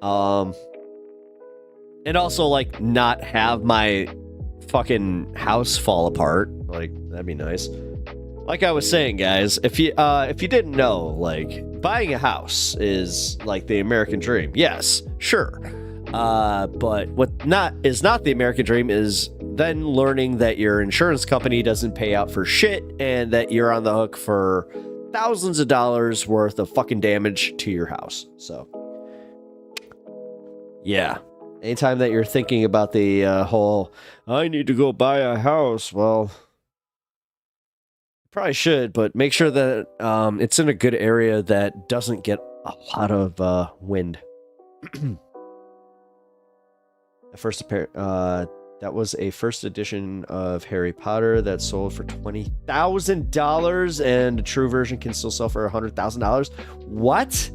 And also, like, not have my fucking house fall apart. Like, that'd be nice. Like I was saying, guys, if you didn't know, like, buying a house is like the American dream. Yes, sure. But what is not the American dream is then learning that your insurance company doesn't pay out for shit and that you're on the hook for thousands of dollars worth of fucking damage to your house. So, yeah. Anytime that you're thinking about the whole, I need to go buy a house, well, probably should, but make sure that it's in a good area that doesn't get a lot of wind. That was a first edition of Harry Potter that sold for $20,000, and a true version can still sell for $100,000. What?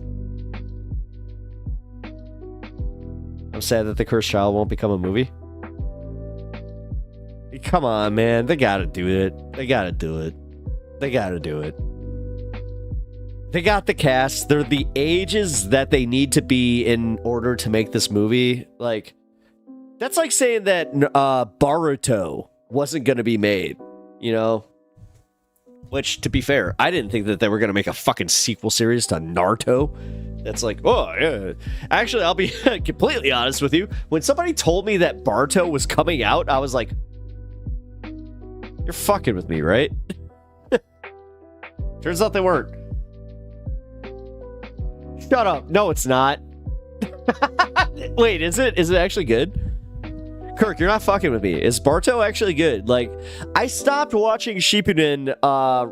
I'm sad that The Cursed Child won't become a movie. Come on, man. They gotta do it. They gotta do it. They gotta do it. They got the cast. They're the ages that they need to be in order to make this movie. Like, that's like saying that Boruto wasn't going to be made, you know? Which, to be fair, I didn't think that they were going to make a fucking sequel series to Naruto. That's like, oh, yeah. Actually, I'll be completely honest with you. When somebody told me that Boruto was coming out, I was like, you're fucking with me, right? Turns out they weren't. Shut up. No, it's not. Wait, is it? Is it actually good? Kirk, you're not fucking with me. Is Boruto actually good? Like, I stopped watching Shippuden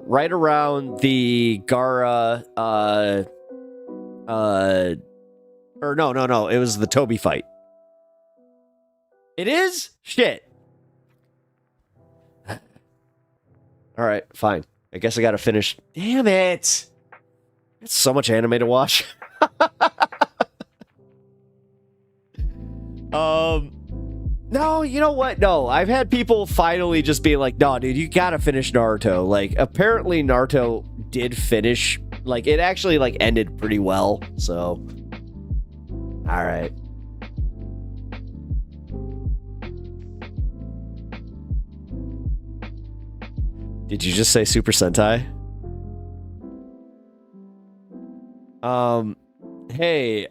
right around the Gaara or no, it was the Toby fight. It is? Shit. All right, fine. I guess I gotta finish. Damn it. It's so much anime to watch. No, you know what? No, I've had people finally just be like, no, dude, you gotta finish Naruto. Like, apparently Naruto did finish. Like, it actually, like, ended pretty well, so. Alright. Did you just say Super Sentai? Hey,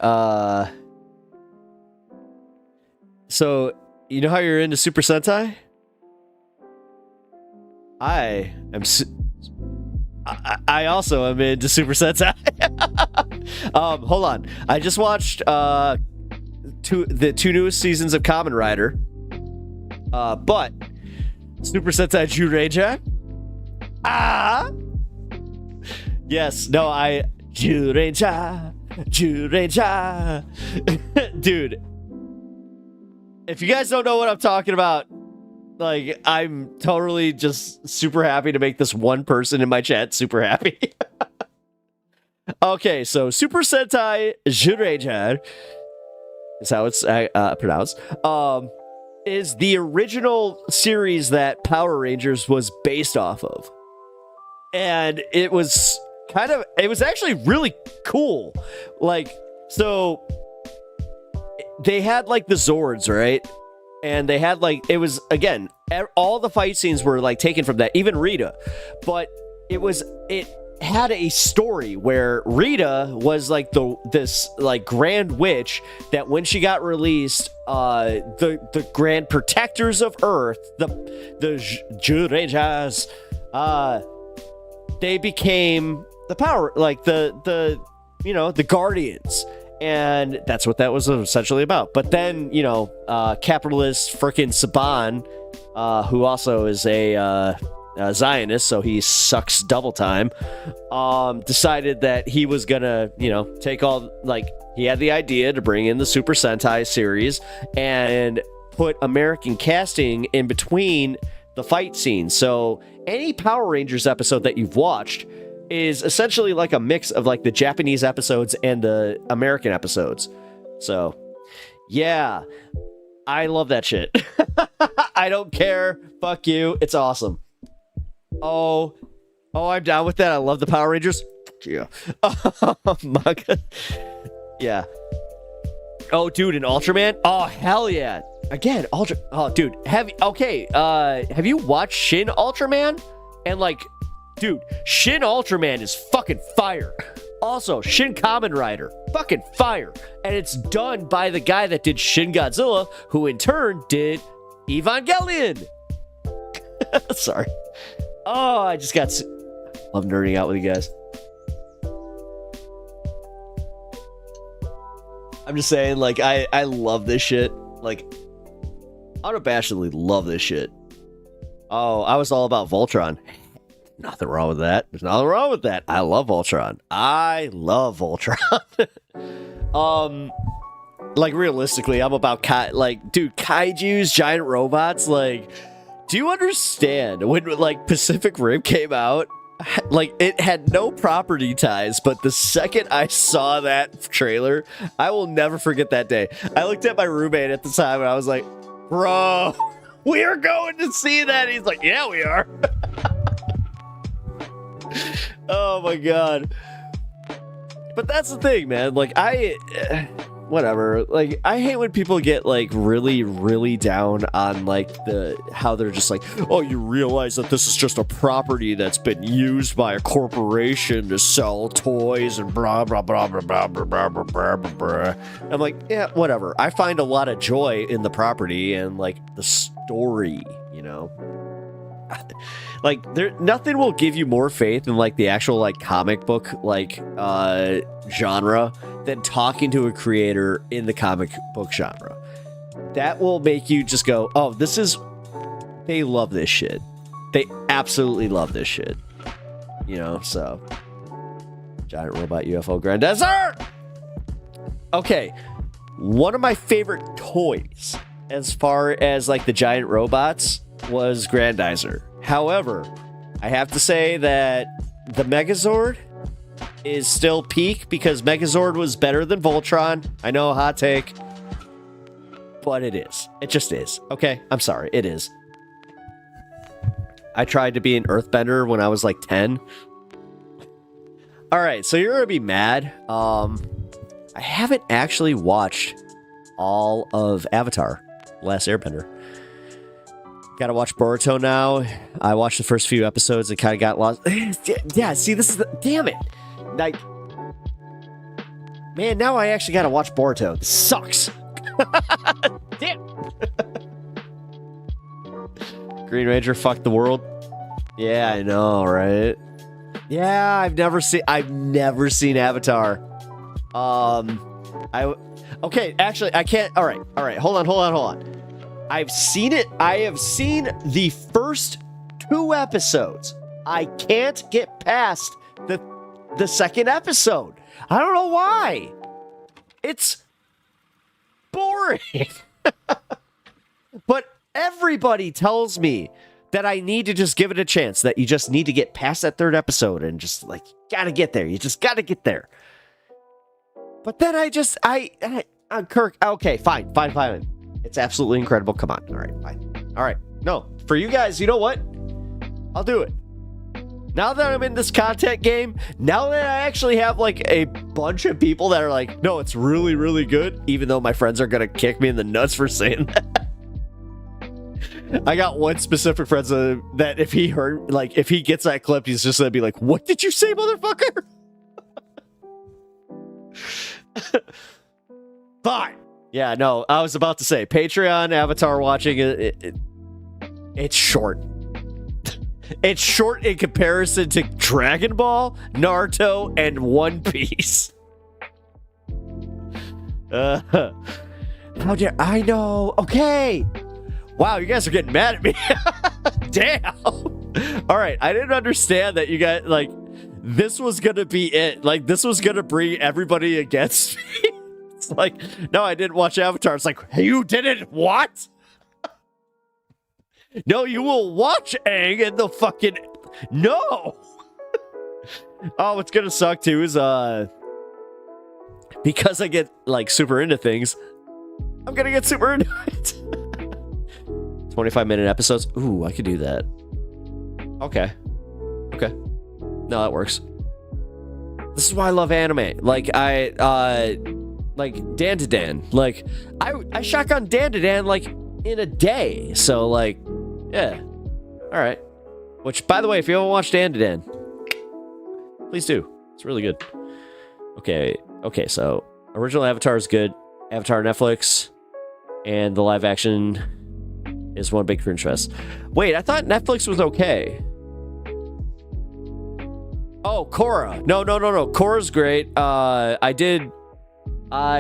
so, you know how you're into Super Sentai? I am I also am into Super Sentai. Hold on. I just watched the two newest seasons of Kamen Rider. But Super Sentai Jureja. Yes, no, Jureja. Dude. If you guys don't know what I'm talking about, like, I'm totally just super happy to make this one person in my chat super happy. Okay, so Super Sentai Jureja is how it's pronounced. Is the original series that Power Rangers was based off of. And it was actually really cool. Like, so they had like the Zords, right? And they had like, it was, again, all the fight scenes were like taken from that, even Rita. But it had a story where Rita was like this like grand witch that when she got released, the grand protectors of Earth, the Jurejas, they became the power, like the guardians. And that's what that was essentially about. But then, capitalist frickin' Saban, who also is a Zionist, so he sucks double time, decided that he was gonna, take all, like, he had the idea to bring in the Super Sentai series and put American casting in between the fight scenes. So any Power Rangers episode that you've watched is essentially like a mix of like the Japanese episodes and the American episodes. So, yeah, I love that shit. I don't care. Fuck you. It's awesome. Oh, I'm down with that. I love the Power Rangers. Yeah. Manga. Yeah. Oh, dude, in Ultraman? Oh, hell yeah. Again, oh, dude, have you watched Shin Ultraman? And like, dude, Shin Ultraman is fucking fire. Also, Shin Kamen Rider, fucking fire. And it's done by the guy that did Shin Godzilla, who in turn did Evangelion. Sorry. Oh, I just got... love nerding out with you guys. I'm just saying, like, I love this shit. Like, unabashedly love this shit. Oh, I was all about Voltron. Nothing wrong with that. There's nothing wrong with that. I love Voltron. Like, realistically, I'm about dude, kaijus, giant robots. Like, do you understand when like Pacific Rim came out? Like, it had no property ties, but the second I saw that trailer, I will never forget that day. I looked at my roommate at the time and I was like, bro, we are going to see that. He's like, yeah, we are. Oh my god. But that's the thing, man. Like, whatever. Like, I hate when people get like really, really down on like how they're just like, oh, you realize that this is just a property that's been used by a corporation to sell toys and blah blah blah blah blah blah blah blah blah blah. I'm like, yeah, whatever. I find a lot of joy in the property and like the story, you know. Like, nothing will give you more faith in like the actual like comic book like genre than talking to a creator in the comic book genre. That will make you just go, oh, they love this shit. They absolutely love this shit. You know, so giant robot UFO Grandizer. Okay, one of my favorite toys as far as like the giant robots was Grandizer. However, I have to say that the Megazord is still peak because Megazord was better than Voltron. I know, hot take, but it is. It just is. Okay, I'm sorry. It is. I tried to be an earthbender when I was like 10. All right, so you're gonna be mad. I haven't actually watched all of Avatar: Last Airbender. Gotta watch Boruto now. I watched the first few episodes and kind of got lost. Yeah, see, this is the... Damn it! Like... Man, now I actually gotta watch Boruto. This sucks! Damn! Green Ranger fucked the world? Yeah, I know, right? Yeah, I've never seen Avatar. Okay, actually, I can't... Alright, hold on. I've seen it. I have seen the first 2 episodes. I can't get past the second episode. I don't know why. It's boring. But everybody tells me that I need to just give it a chance, that you just need to get past that 3rd episode and just like, gotta get there. You just gotta get there. But then I'm Kirk. Okay, fine. It's absolutely incredible. Come on. All right, fine. All right. No, for you guys, you know what? I'll do it. Now that I'm in this content game, now that I actually have like a bunch of people that are like, no, it's really, really good, even though my friends are going to kick me in the nuts for saying that. I got one specific friend that if he gets that clip, he's just going to be like, what did you say, motherfucker? Fine. Yeah, no, I was about to say, Patreon Avatar watching, it's short. It's short in comparison to Dragon Ball, Naruto, and One Piece. How dare I know? Okay. Wow, you guys are getting mad at me. Damn. All right, I didn't understand that you guys, like, this was going to be it. Like, this was going to bring everybody against me. It's like, no, I didn't watch Avatar. It's like, you didn't what? No, you will watch Aang and the fucking... No! Oh, what's gonna suck too is, because I get, like, super into things, I'm gonna get super into it. 25-minute episodes? Ooh, I could do that. Okay. No, that works. This is why I love anime. Like, like Dan to Dan. Like I shotgun Dan to Dan like in a day. So like, yeah. All right. Which, by the way, if you haven't watched Dan to Dan, please do. It's really good. Okay. So original Avatar is good. Avatar Netflix, and the live action is one big cringe fest. Wait, I thought Netflix was okay. Oh, Korra. No. Korra's great. I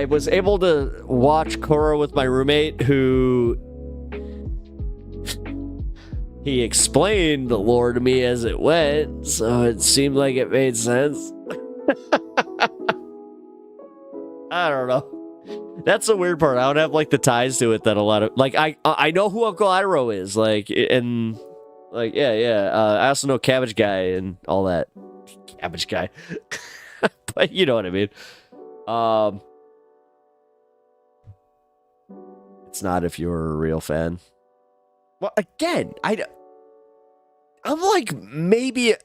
was able to watch Korra with my roommate who he explained the lore to me as it went, so it seemed like it made sense. I don't know. That's the weird part. I don't have like the ties to it that a lot of like I know who Uncle Iroh is, like, and like yeah. I also know Cabbage Guy and all that. Cabbage Guy. But you know what I mean. It's not if you're a real fan. Well, again, I'm like, maybe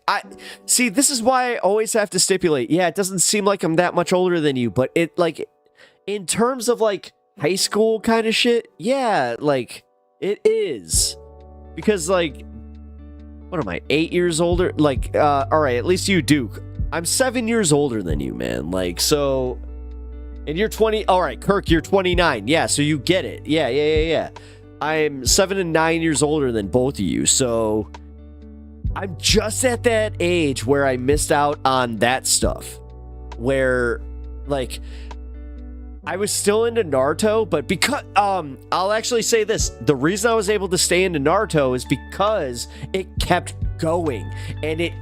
see, this is why I always have to stipulate. Yeah, it doesn't seem like I'm that much older than you, but it like in terms of like high school kind of shit, yeah, like it is. Because like, what am I, 8 years older? Like, all right, at least you, Duke. I'm 7 years older than you, man. Like, so, and you're 20. All right, Kirk, you're 29. Yeah, so you get it. Yeah. I'm 7 and 9 years older than both of you, so I'm just at that age where I missed out on that stuff. Where, like, I was still into Naruto, but because, I'll actually say this. The reason I was able to stay into Naruto is because it kept going. And it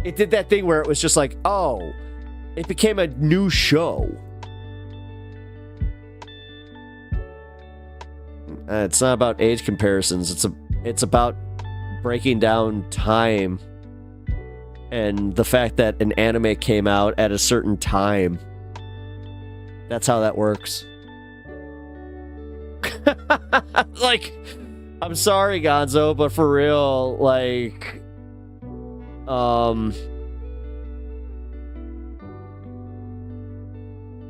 did that thing where it was just like, oh, it became a new show. It's not about age comparisons. It's about breaking down time and the fact that an anime came out at a certain time. That's how that works. Like, I'm sorry, Gonzo, but for real, like,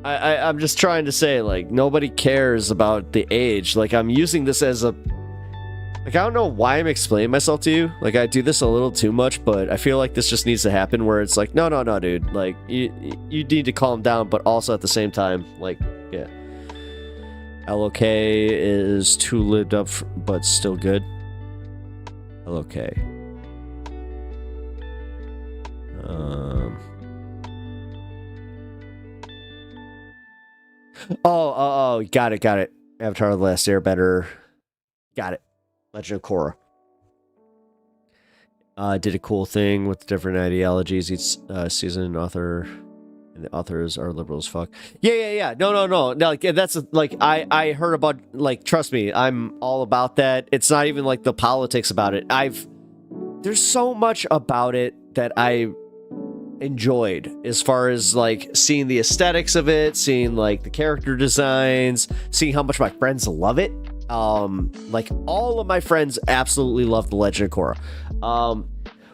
I'm just trying to say, like, nobody cares about the age. Like, I'm using this as a, like, I don't know why I'm explaining myself to you. Like, I do this a little too much, but I feel like this just needs to happen where it's like, no, dude. Like, you need to calm down, but also at the same time, like, yeah. LOK is too lived up, but still good. LOK. Oh, got it. Avatar: The Last Airbender. Got it. Legend of Korra. Did a cool thing with different ideologies each season. And the authors are liberal as fuck. Yeah. No. Like, that's like, I heard about, like, trust me, I'm all about that. It's not even like the politics about it. There's so much about it that I enjoyed, as far as like seeing the aesthetics of it, seeing like the character designs, seeing how much my friends love it. Like, all of my friends absolutely love The Legend of Korra.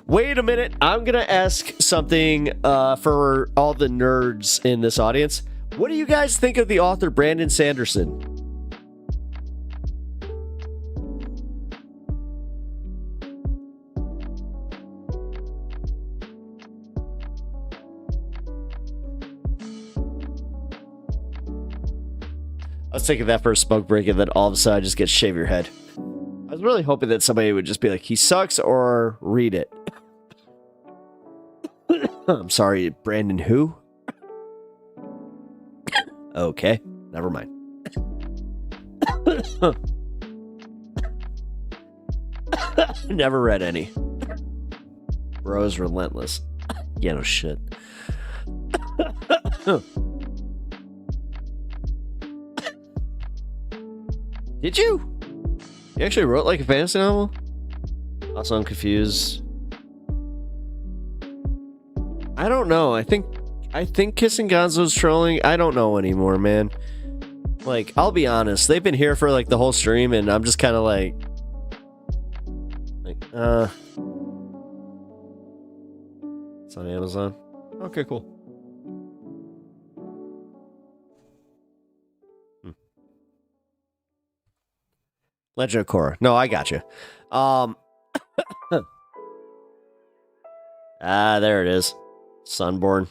Wait a minute, I'm gonna ask something for all the nerds in this audience. What do you guys think of the author Brandon Sanderson? I was taking that for a smoke break, and then all of a sudden I just get shave your head. I was really hoping that somebody would just be like, he sucks, or read it. I'm sorry, Brandon who? Okay, never mind. Never read any. Bro's relentless. Yeah, no shit. Did you? You actually wrote like a fantasy novel? Also, I'm confused. I don't know. I think Kissing Gonzo's trolling. I don't know anymore, man. Like, I'll be honest. They've been here for like the whole stream, and I'm just kind of like, it's on Amazon. Okay, cool. Legend of Korra. No, I got you. There it is. Sunborn.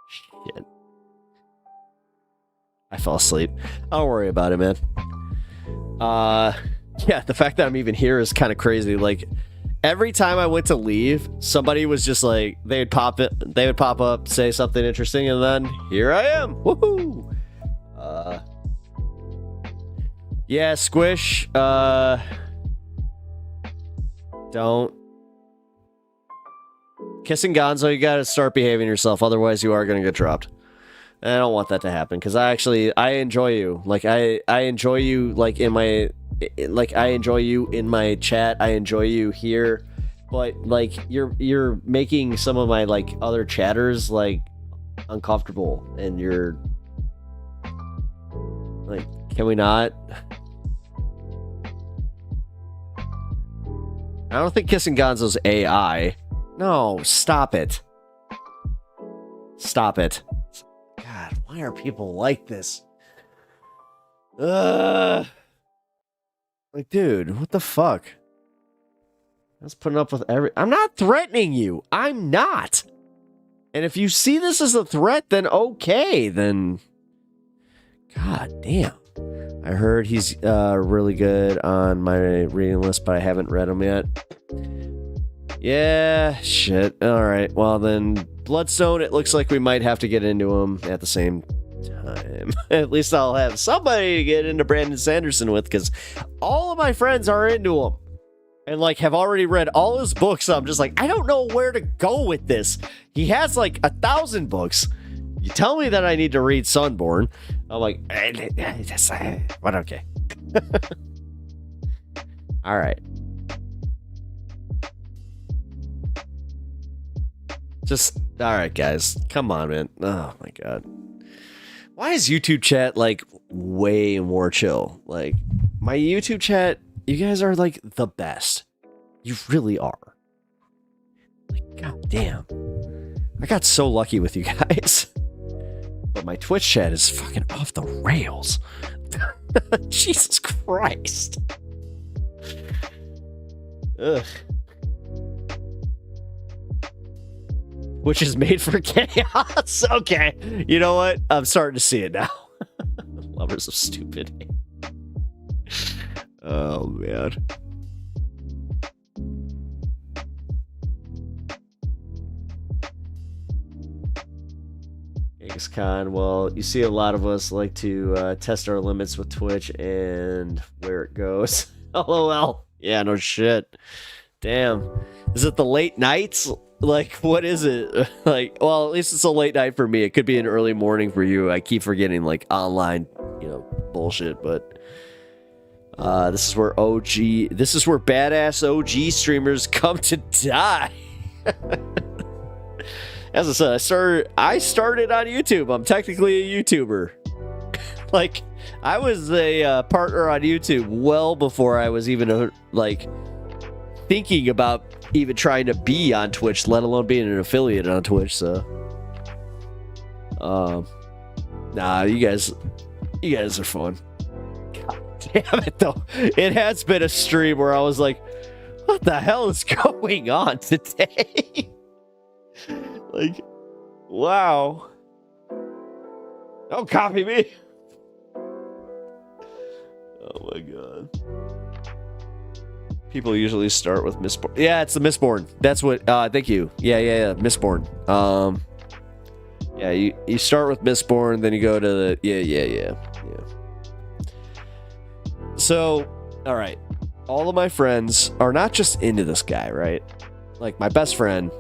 Shit. I fell asleep. Don't worry about it, man. Yeah, the fact that I'm even here is kind of crazy. Like, every time I went to leave, somebody was just like, they would pop up, say something interesting, and then here I am. Woohoo! Yeah, Squish, don't. Kissing Gonzo, you gotta start behaving yourself, otherwise you are gonna get dropped. And I don't want that to happen, because I enjoy you. Like, I enjoy you, like, I enjoy you in my chat, I enjoy you here, but, like, you're making some of my, like, other chatters, like, uncomfortable, and you're, like, can we not? I don't think Kissing Gonzo's AI. No, stop it. Stop it. God, why are people like this? Like, dude, what the fuck? I was putting up with I'm not threatening you. I'm not. And if you see this as a threat, then okay, then... God damn. I heard he's really good on my reading list, but I haven't read him yet. Yeah, shit. Alright, well then, Bloodstone, it looks like we might have to get into him at the same time. At least I'll have somebody to get into Brandon Sanderson with, because all of my friends are into him. And, like, have already read all his books, so I'm just like, I don't know where to go with this. He has, like, 1,000 books. You tell me that I need to read Sunborn. I'm like, but okay. All right. All right, guys. Come on, man. Oh, my God. Why is YouTube chat, like, way more chill? Like, my YouTube chat, you guys are, like, the best. You really are. Like, God damn. I got so lucky with you guys. But my Twitch chat is fucking off the rails. Jesus Christ. Ugh. Which is made for chaos. Okay. You know what? I'm starting to see it now. Lovers of stupid. Oh, man. Khan, well, you see a lot of us like to test our limits with Twitch and where it goes. LOL. Yeah, no shit. Damn. Is it the late nights? Like, what is it? Like, well, at least it's a late night for me. It could be an early morning for you. I keep forgetting, like, online, bullshit, but this is where badass OG streamers come to die. As I said, I started on YouTube. I'm technically a YouTuber. Like, I was a partner on YouTube well before I was even thinking about even trying to be on Twitch, let alone being an affiliate on Twitch. So, nah, you guys are fun. God damn it, though. It has been a stream where I was like, what the hell is going on today? Like, wow. Don't copy me. Oh my God. People usually start with Mistborn. Yeah, it's the Mistborn. That's what, thank you. Yeah, Mistborn. Yeah, you start with Mistborn, then you go to the, yeah. So, all right. All of my friends are not just into this guy, right? Like, my best friend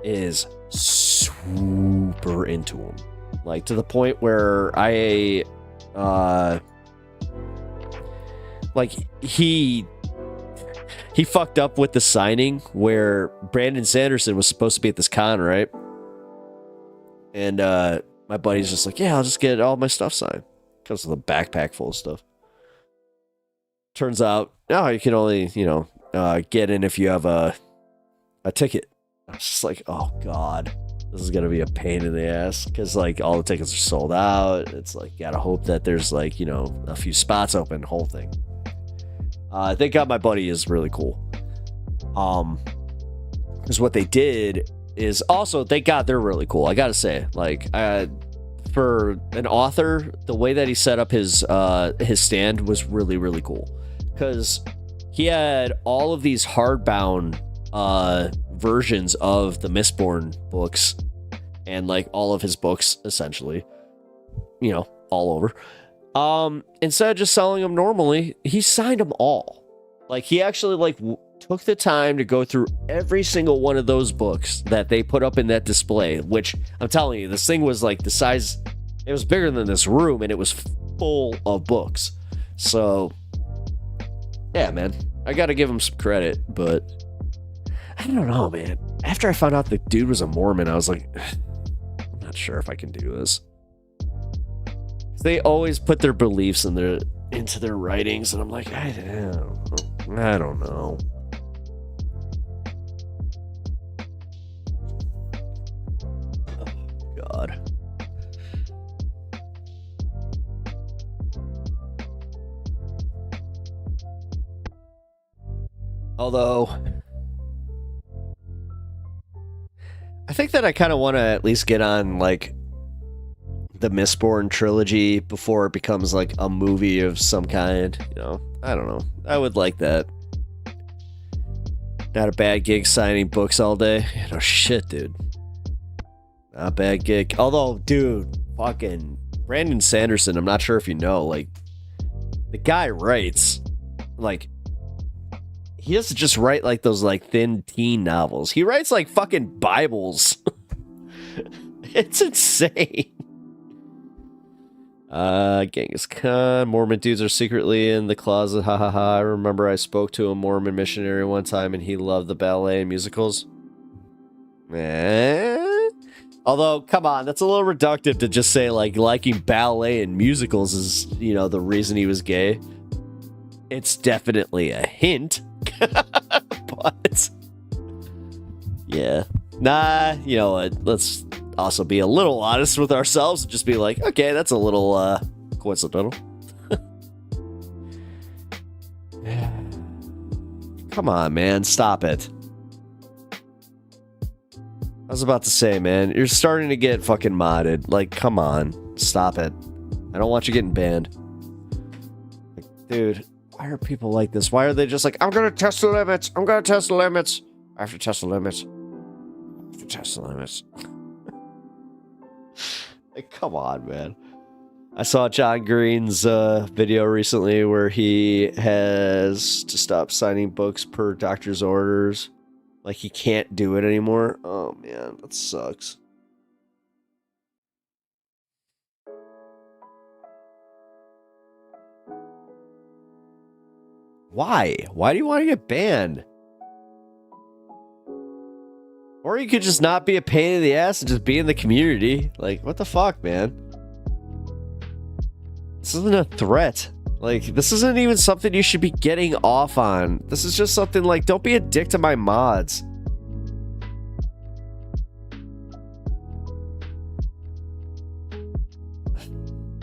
is super into him, like to the point where he fucked up with the signing where Brandon Sanderson was supposed to be at this con, right? And my buddy's just like, yeah, I'll just get all my stuff signed. Comes with a backpack full of stuff. Turns out, you can only get in if you have a ticket. I was just like, oh God, this is gonna be a pain in the ass, because like all the tickets are sold out. It's like, gotta hope that there's like, a few spots open, whole thing. Thank God My Buddy is really cool. Because what they did is also, thank God they're really cool. I gotta say, like, for an author, the way that he set up his stand was really, really cool. Because he had all of these hardbound versions of the Mistborn books and like all of his books, essentially, you know, all over. Instead of just selling them normally, he signed them all. Like, he actually like took the time to go through every single one of those books that they put up in that display, which I'm telling you, this thing was like the size, it was bigger than this room, and it was full of books. So yeah, man, I gotta give him some credit, but I don't know, man. After I found out the dude was a Mormon, I was like, I'm not sure if I can do this. They always put their beliefs into their writings, and I'm like, I don't know. Oh, God. Although, I think that I kind of want to at least get on, like, the Mistborn trilogy before it becomes, like, a movie of some kind, you know? I don't know. I would like that. Not a bad gig signing books all day. No shit, dude. Not a bad gig. Although, dude, fucking Brandon Sanderson, I'm not sure if you know, like, the guy writes, like, he doesn't just write, like, those, like, thin teen novels. He writes, like, fucking Bibles. It's insane. Genghis Khan, Mormon dudes are secretly in the closet, ha ha ha. I remember I spoke to a Mormon missionary one time and he loved the ballet and musicals. Although, come on, that's a little reductive to just say, like, liking ballet and musicals is, you know, the reason he was gay. It's definitely a hint. But, yeah. Nah, you know what, let's also be a little honest with ourselves and just be like, okay, that's a little coincidental. Come on, man, stop it. I was about to say, man, you're starting to get fucking modded. Like, come on, stop it. I don't want you getting banned. Like, dude, why are people like this? Why are they just like, I'm gonna test the limits, I'm gonna test the limits. I have to test the limits. I have to test the limits. Like, come on, man. I saw John Green's video recently where he has to stop signing books per doctor's orders. Like, he can't do it anymore. Oh, man, that sucks. Why? Why do you want to get banned? Or you could just not be a pain in the ass and just be in the community. Like, what the fuck, man? This isn't a threat. Like, this isn't even something you should be getting off on. This is just something like, don't be a dick to my mods.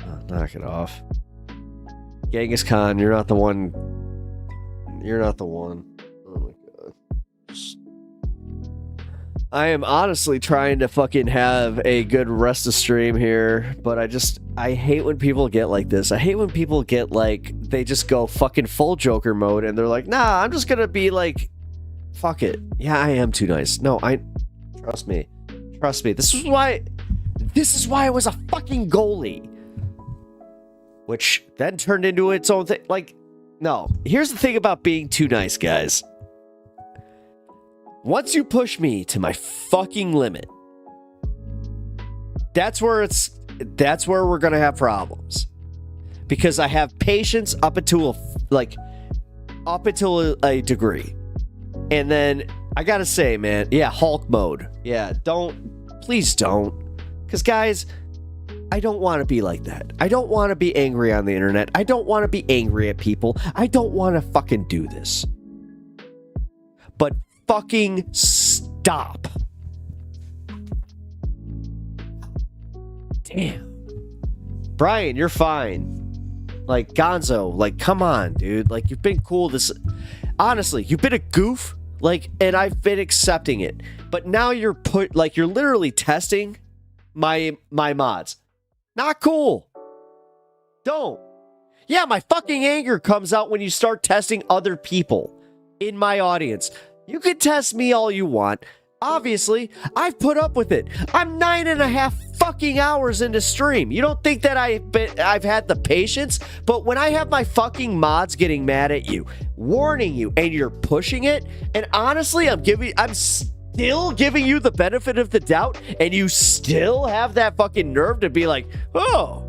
Oh, knock it off. Genghis Khan, you're not the one. You're not the one. Oh my god. I am honestly trying to fucking have a good rest of stream here, but I hate when people get like this. I hate when people get like, they just go fucking full Joker mode and they're like, nah, I'm just gonna be like, fuck it. Yeah, I am too nice. No, trust me. Trust me. This is why I was a fucking goalie. Which then turned into its own thing. Like, no. Here's the thing about being too nice, guys. Once you push me to my fucking limit, that's where we're gonna have problems. Because I have patience up until a degree. And then I gotta say, man, yeah, Hulk mode. Yeah, please don't. Because guys, I don't want to be like that. I don't want to be angry on the internet. I don't want to be angry at people. I don't want to fucking do this. But fucking stop. Damn. Brian, you're fine. Like, Gonzo, like, come on, dude. Like, you've been cool honestly, you've been a goof, like, and I've been accepting it. But now you're you're literally testing my mods. Not cool. Don't. Yeah, my fucking anger comes out when you start testing other people in my audience. You can test me all you want. Obviously, I've put up with it. I'm 9.5 fucking hours into stream. You don't think that I've had the patience? But when I have my fucking mods getting mad at you, warning you, and you're pushing it, and honestly, I'm still giving you the benefit of the doubt, and you still have that fucking nerve to be like, oh,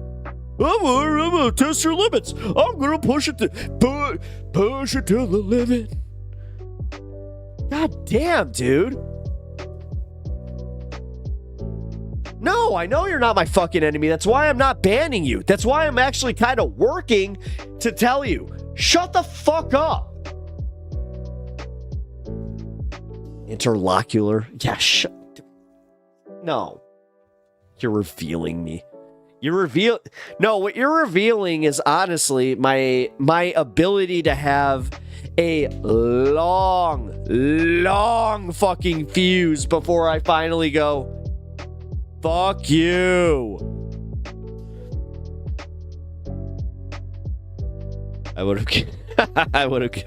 I'm gonna test your limits. I'm gonna push it to the limit. God damn, dude. No, I know you're not my fucking enemy. That's why I'm not banning you. That's why I'm actually kind of working to tell you, shut the fuck up. Interlocular. Yeah, no. You're revealing me. No, what you're revealing is honestly my ability to have a long fucking fuse before I finally go, fuck you. I would have given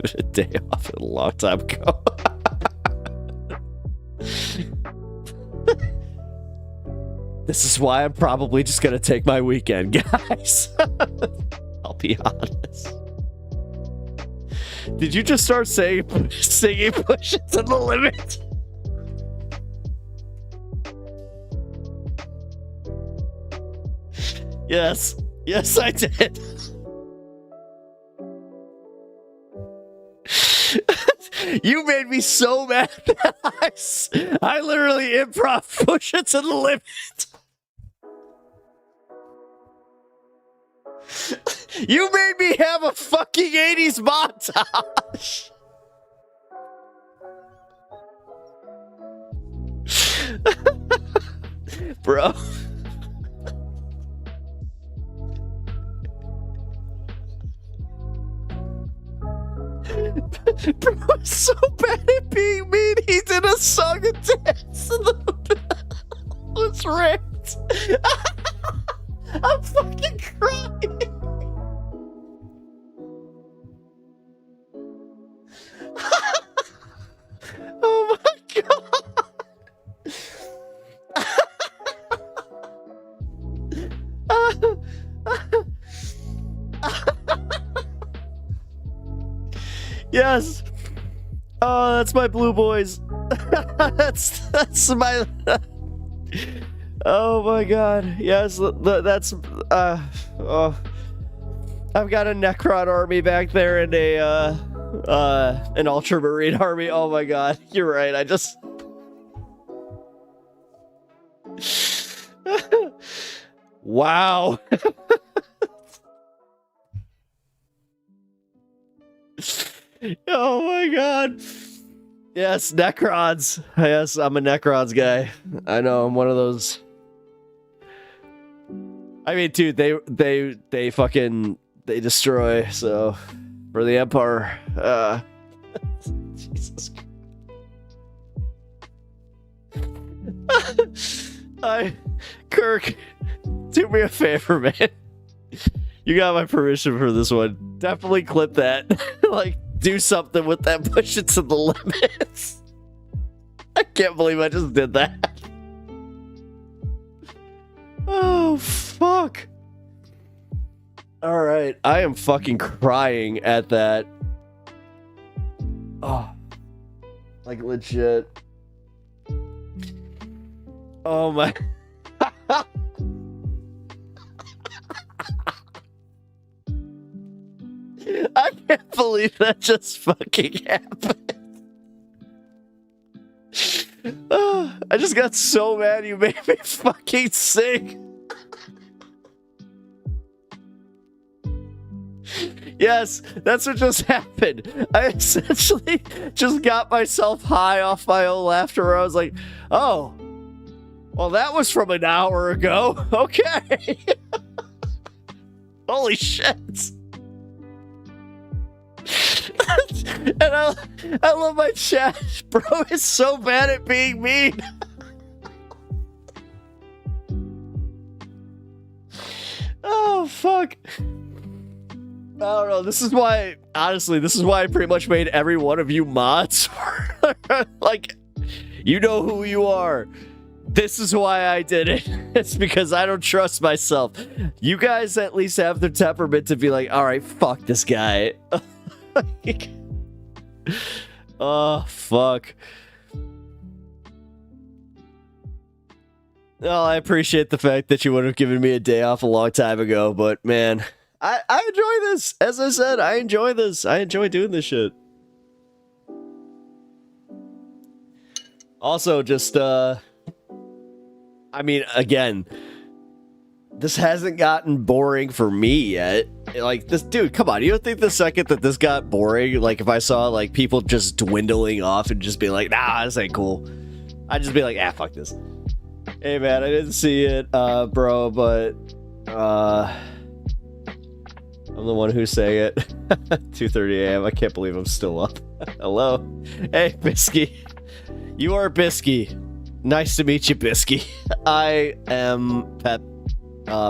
it a day off a long time ago. This is why I'm probably just gonna take my weekend, guys. I'll be honest. Did you just start singing push it to the limit? Yes. Yes, I did. You made me so mad that I literally improv push it to the limit. You made me have a fucking 80s montage. Bro. Bro, it's so bad at being mean. He did a song and dance. Let's rant. I'm fucking crying. Oh my god. Yes. Oh, that's my blue boys. that's my. Oh my god. Yes, that's oh. I've got a Necron army back there and an Ultramarine army. Oh my god. You're right. I just wow. Oh my god. Yes, Necrons. Yes, I'm a Necrons guy. I know, I'm one of those. I mean, dude, they fucking destroy, so for the Empire. Jesus Christ. Kirk, do me a favor, man. You got my permission for this one. Definitely clip that. Like, do something with that. Push it to the limits. I can't believe I just did that. Oh, fuck. All right. I am fucking crying at that. Oh. Like, legit. Oh, my. I can't believe that just fucking happened. I just got so mad you made me fucking sing. Yes, that's what just happened. I essentially just got myself high off my own laughter where I was like, oh, well, that was from an hour ago. Okay. Holy shit. And I love my chat. Bro is so bad at being mean. Oh, fuck. I don't know. This is why, honestly, this is why I pretty much made every one of you mods. Like, you know who you are. This is why I did it. It's because I don't trust myself. You guys at least have the temperament to be like, all right, fuck this guy. Oh, fuck. Well, I appreciate the fact that you would have given me a day off a long time ago, but man, I enjoy this. As I said, I enjoy this. I enjoy doing this shit. Also, just, I mean, again, this hasn't gotten boring for me yet. Like, this, dude, come on. You don't think the second that this got boring, like, if I saw, like, people just dwindling off and just be like, nah, this ain't cool, I'd just be like, ah, fuck this. Hey, man, I didn't see it, bro, but, I'm the one who sang it. 2:30 a.m. I can't believe I'm still up. Hello. Hey, Bisky. You are Bisky. Nice to meet you, Bisky. I am Pep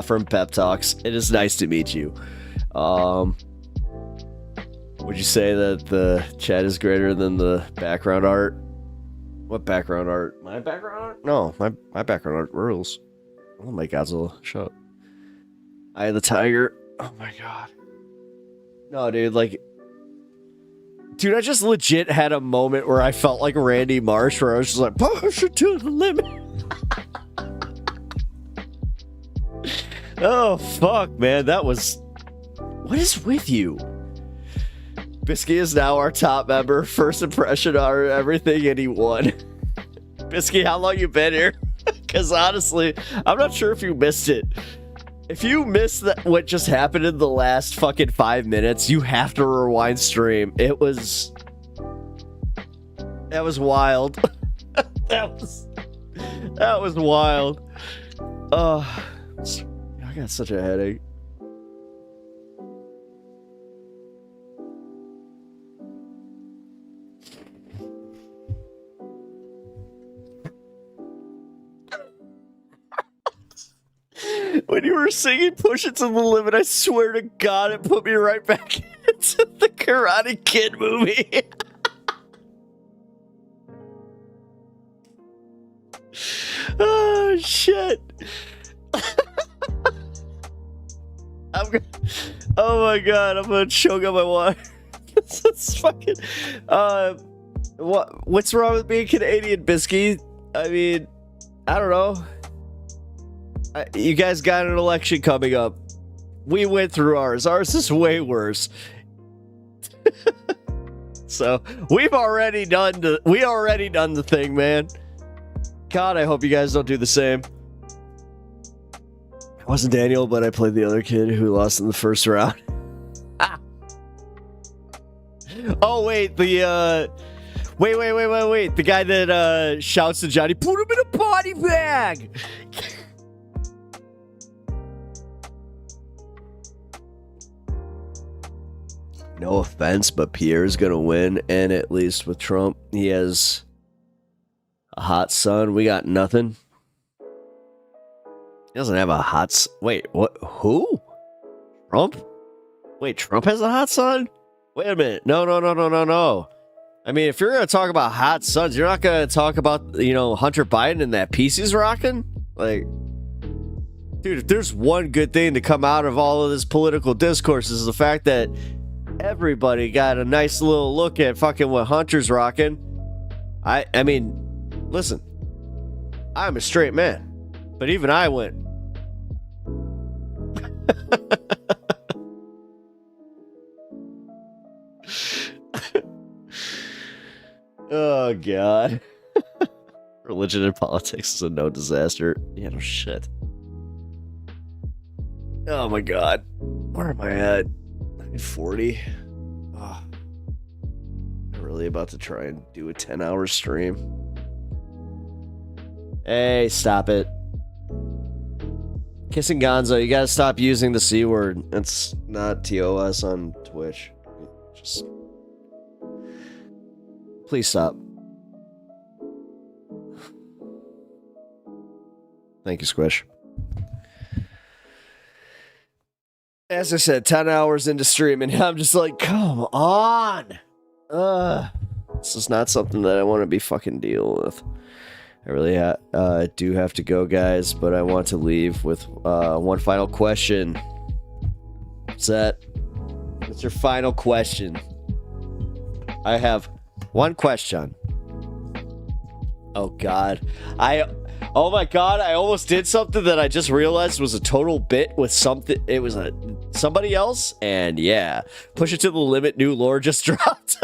from Pep Talks. It is nice to meet you. Would you say that the chat is greater than the background art? What background art? My background art? No, my background art rules. Oh my Godzilla, shut up. Eye of the Tiger. Oh my god. No, dude, like... Dude, I just legit had a moment where I felt like Randy Marsh, where I was just like, push it to the limit. Oh, fuck, man. That was... What is with you? Bisky is now our top member. First impression are everything, and he won. Bisky, how long you been here? Because honestly, I'm not sure if you missed it. If you missed that, what just happened in the last fucking 5 minutes, you have to rewind stream. It was... That was wild. That was wild. I got such a headache. When you were singing Push It to the Limit, I swear to God, it put me right back into the Karate Kid movie. Oh, shit. Oh my God, I'm gonna choke on my water. This is fucking... What's wrong with being Canadian, Bisky? I mean, I don't know. You guys got an election coming up. We went through ours. Ours is way worse. So we've already done the thing, man. God, I hope you guys don't do the same. I wasn't Daniel, but I played the other kid who lost in the first round. Oh wait, wait. The guy that shouts to Johnny, put him in a body bag. No offense, but Pierre's gonna win, and at least with Trump, he has a hot son. We got nothing. He doesn't have a hot wait, what? Who? Trump? Wait, Trump has a hot son? Wait a minute. No. I mean, if you're gonna talk about hot sons, you're not gonna talk about, Hunter Biden and that piece he's rocking? Like, dude, if there's one good thing to come out of all of this political discourse is the fact that everybody got a nice little look at fucking what Hunter's rocking. I mean, listen, I'm a straight man, but even I went. Oh, God. Religion and politics is a no disaster. Yeah, no shit. Oh, my God. Where am I at? 9:40. Oh, I'm really about to try and do a 10-hour stream. Hey, stop it. Kissing Gonzo, you gotta stop using the C word. It's not TOS on Twitch. Just please stop. Thank you, Squish. As I said, 10 hours into streaming, I'm just like, come on. This is not something that I want to be fucking dealing with. I really do have to go, guys, but I want to leave with one final question. What's that? What's your final question? I have one question. Oh, God. Oh my God, I almost did something that I just realized was a total bit with something. It was somebody else, and yeah. Push it to the limit, new lore just dropped.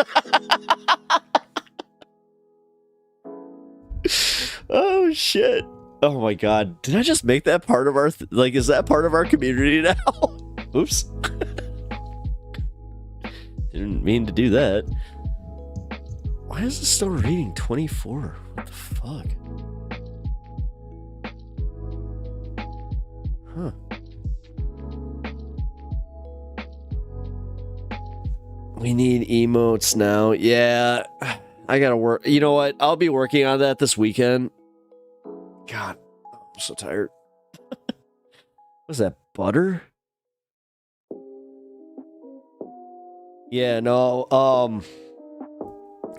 Oh shit. Oh my God. Did I just make that part of our is that part of our community now? Oops. Didn't mean to do that. Why is it still reading 24? What the fuck? Huh. We need emotes now. Yeah. I gotta work. You know what? I'll be working on that this weekend. God, I'm so tired. What's that, butter? Yeah, no,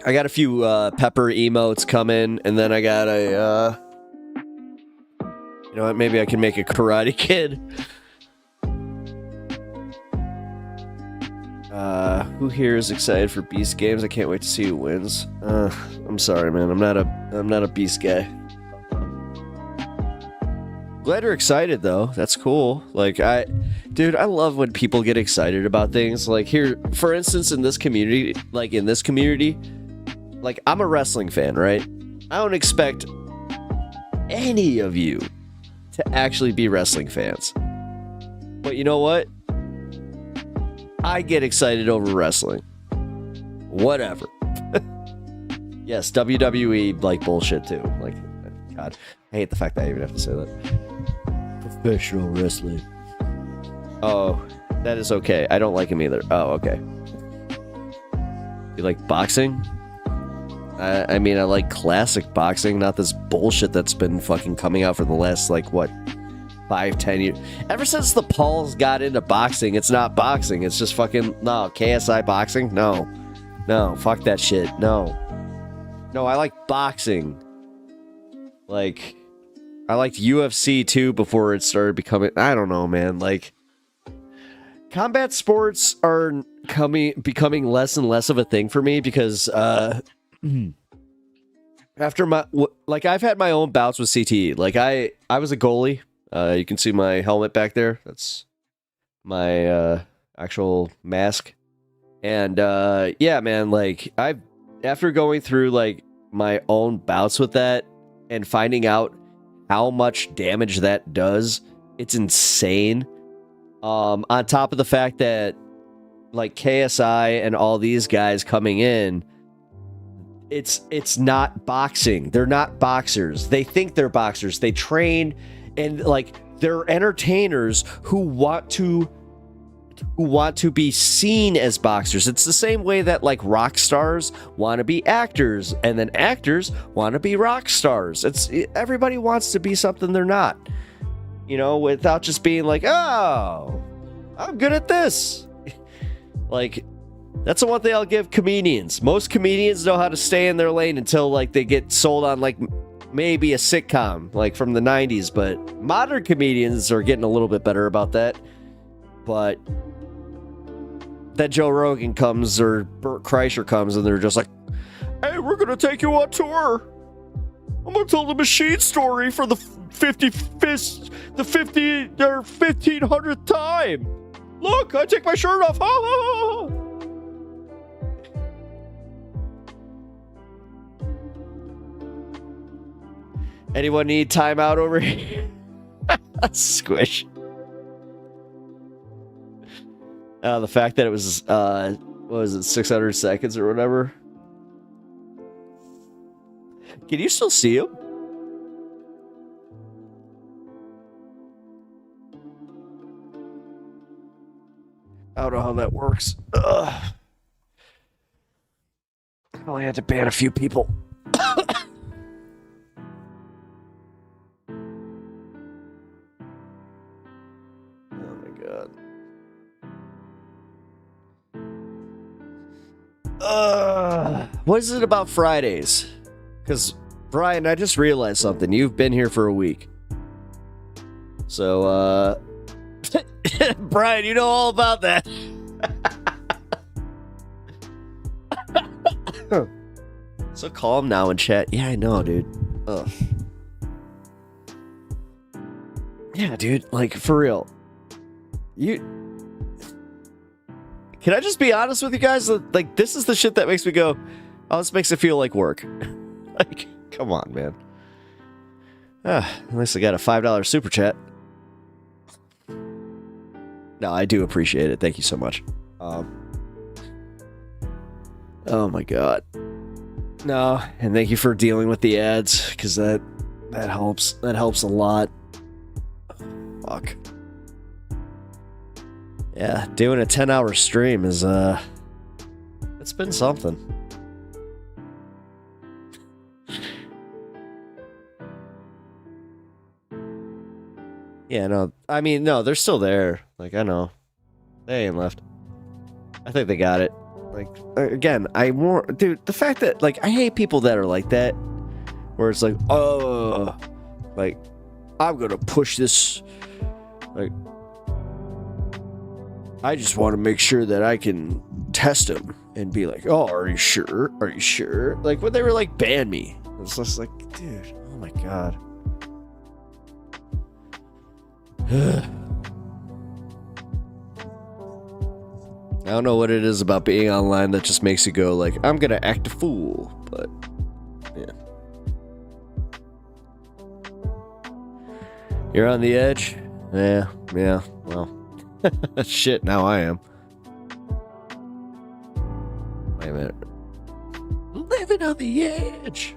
I got a few pepper emotes coming, and then I got a, you know what, maybe I can make a Karate Kid. Who here is excited for Beast games? I can't wait to see who wins. I'm sorry, man. I'm not a Beast guy. Glad you're excited though. That's cool. Like dude, I love when people get excited about things. Like here, for instance, in this community, like I'm a wrestling fan, right? I don't expect any of you to actually be wrestling fans. But you know what? I get excited over wrestling. Whatever. Yes, WWE like bullshit too. Like, God, I hate the fact that I even have to say that. Professional wrestling. Oh, that is okay. I don't like him either. Oh, okay. You like boxing? I mean, I like classic boxing, not this bullshit that's been fucking coming out for the last, like, what, 5-10 years. Ever since the Pauls got into boxing, it's not boxing. It's just fucking, no, KSI boxing? No, fuck that shit. No, I like boxing. Like, I liked UFC too before it started becoming, I don't know, man. Like, combat sports are becoming less and less of a thing for me because, after I've had my own bouts with CTE. Like, I was a goalie. You can see my helmet back there. That's my actual mask. And yeah, man, like after going through like my own bouts with that and finding out how much damage that does, it's insane. On top of the fact that like KSI and all these guys coming in, it's not boxing. They're not boxers. They think they're boxers. They train and like they're entertainers who want to be seen as boxers. It's the same way that like rock stars want to be actors and then actors want to be rock stars. Everybody wants to be something they're not. You know, without just being like, "Oh, I'm good at this." Like, that's the one thing I'll give comedians. Most comedians know how to stay in their lane until like they get sold on like maybe a sitcom like from the 90s, but modern comedians are getting a little bit better about that. But that Joe Rogan comes or Bert Kreischer comes and they're just like, "Hey, we're gonna take you on tour. I'm gonna tell the machine story for the 1500th time. Look, I take my shirt off. Ha ha ha." Anyone need timeout over here? Squish. The fact that it was, what was it, 600 seconds or whatever? Can you still see him? I don't know how that works. Ugh. Probably had to ban a few people. Oh my god. What is it about Fridays? Because, Brian, I just realized something. You've been here for a week. So, Brian, you know all about that. So calm now in chat. Yeah, I know, dude. Ugh. Yeah, dude. Like, for real. Can I just be honest with you guys? Like, this is the shit that makes me go, oh, this makes it feel like work. Like, come on, man. At least I got a $5 super chat. No, I do appreciate it. Thank you so much. Oh my god. No, and thank you for dealing with the ads, because that helps. That helps a lot. Fuck. Yeah, doing a 10-hour stream is, it's been something. Yeah, no, I mean, no, they're still there. Like, I know. They ain't left. I think they got it. Like, again, dude, the fact that, like, I hate people that are like that, where it's like, oh, like, I'm gonna push this, like, I just want to make sure that I can test him and be like, oh, are you sure? Are you sure? Like, when they were like, ban me. It's just like, dude, oh my god. I don't know what it is about being online that just makes you go like, I'm gonna act a fool, but yeah. You're on the edge? Yeah, well. Shit, now I am. Wait a minute. Living on the edge!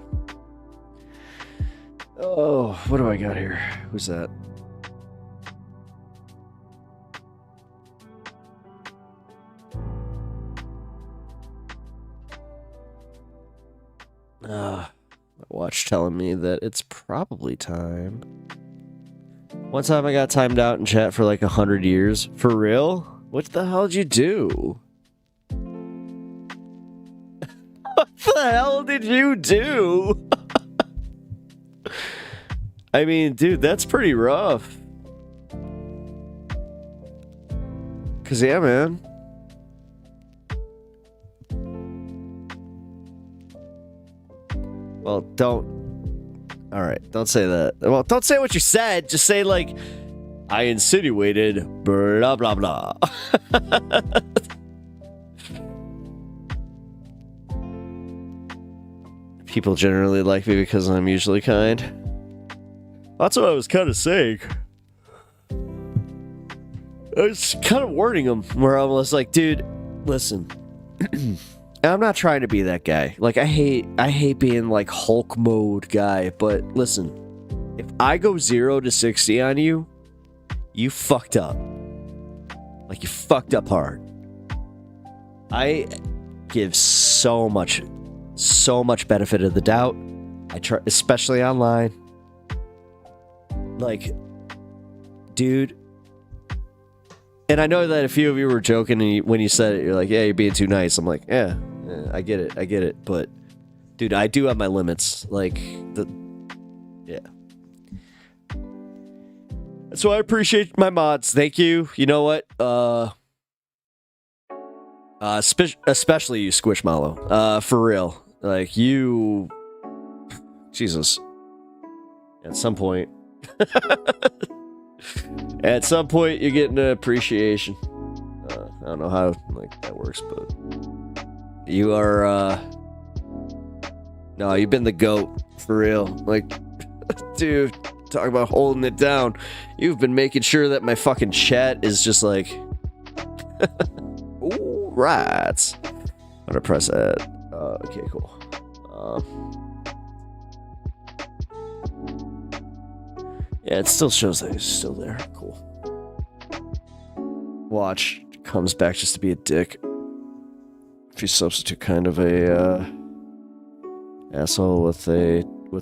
Oh, what do I got here? Who's that? My watch telling me that it's probably time. One time I got timed out in chat for like 100 years. For real? What the hell did you do? What the hell did you do? I mean, dude, that's pretty rough. Cause yeah, man. Well, alright, don't say that. Well, don't say what you said. Just say, like, I insinuated blah, blah, blah. People generally like me because I'm usually kind. That's what I was kind of saying. I was kind of warning them, where I was like, dude, listen. I'm not trying to be that guy. Like, I hate being like Hulk mode guy, but listen, if I go 0 to 60 on you, you fucked up. Like, you fucked up hard. I give so much benefit of the doubt. I try, especially online. Like, dude. And I know that a few of you were joking and when you said it, you're like, yeah, you're being too nice. I'm like, yeah, I get it. But, dude, I do have my limits. Like, yeah. So I appreciate my mods. Thank you. You know what? Especially you, Squishmallow. For real. Like, you... Jesus. At some point... At some point, you get an appreciation. I don't know how like that works, but you are. No, you've been the GOAT for real. Like, dude, talk about holding it down. You've been making sure that my fucking chat is just like, ooh, rats. I'm gonna press that. Okay, cool. Yeah, it still shows that he's still there. Cool. Watch. comes back just to be a dick. If you substitute kind of a asshole with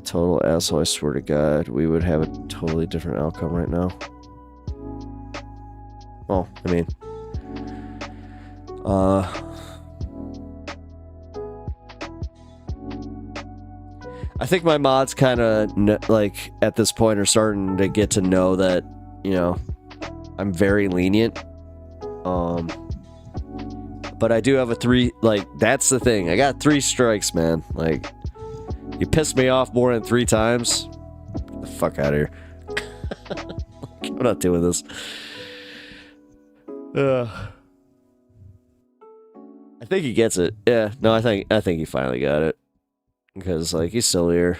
total asshole, I swear to God, we would have a totally different outcome right now. Well, I mean, I think my mods kind of like at this point are starting to get to know that, you know, I'm very lenient. But I do have a 3, like, that's the thing. I got 3 strikes, man. Like, you pissed me off more than 3 times. Get the fuck out of here. I'm not doing this. I think he gets it. Yeah, no, I think he finally got it. Because, like, he's still here.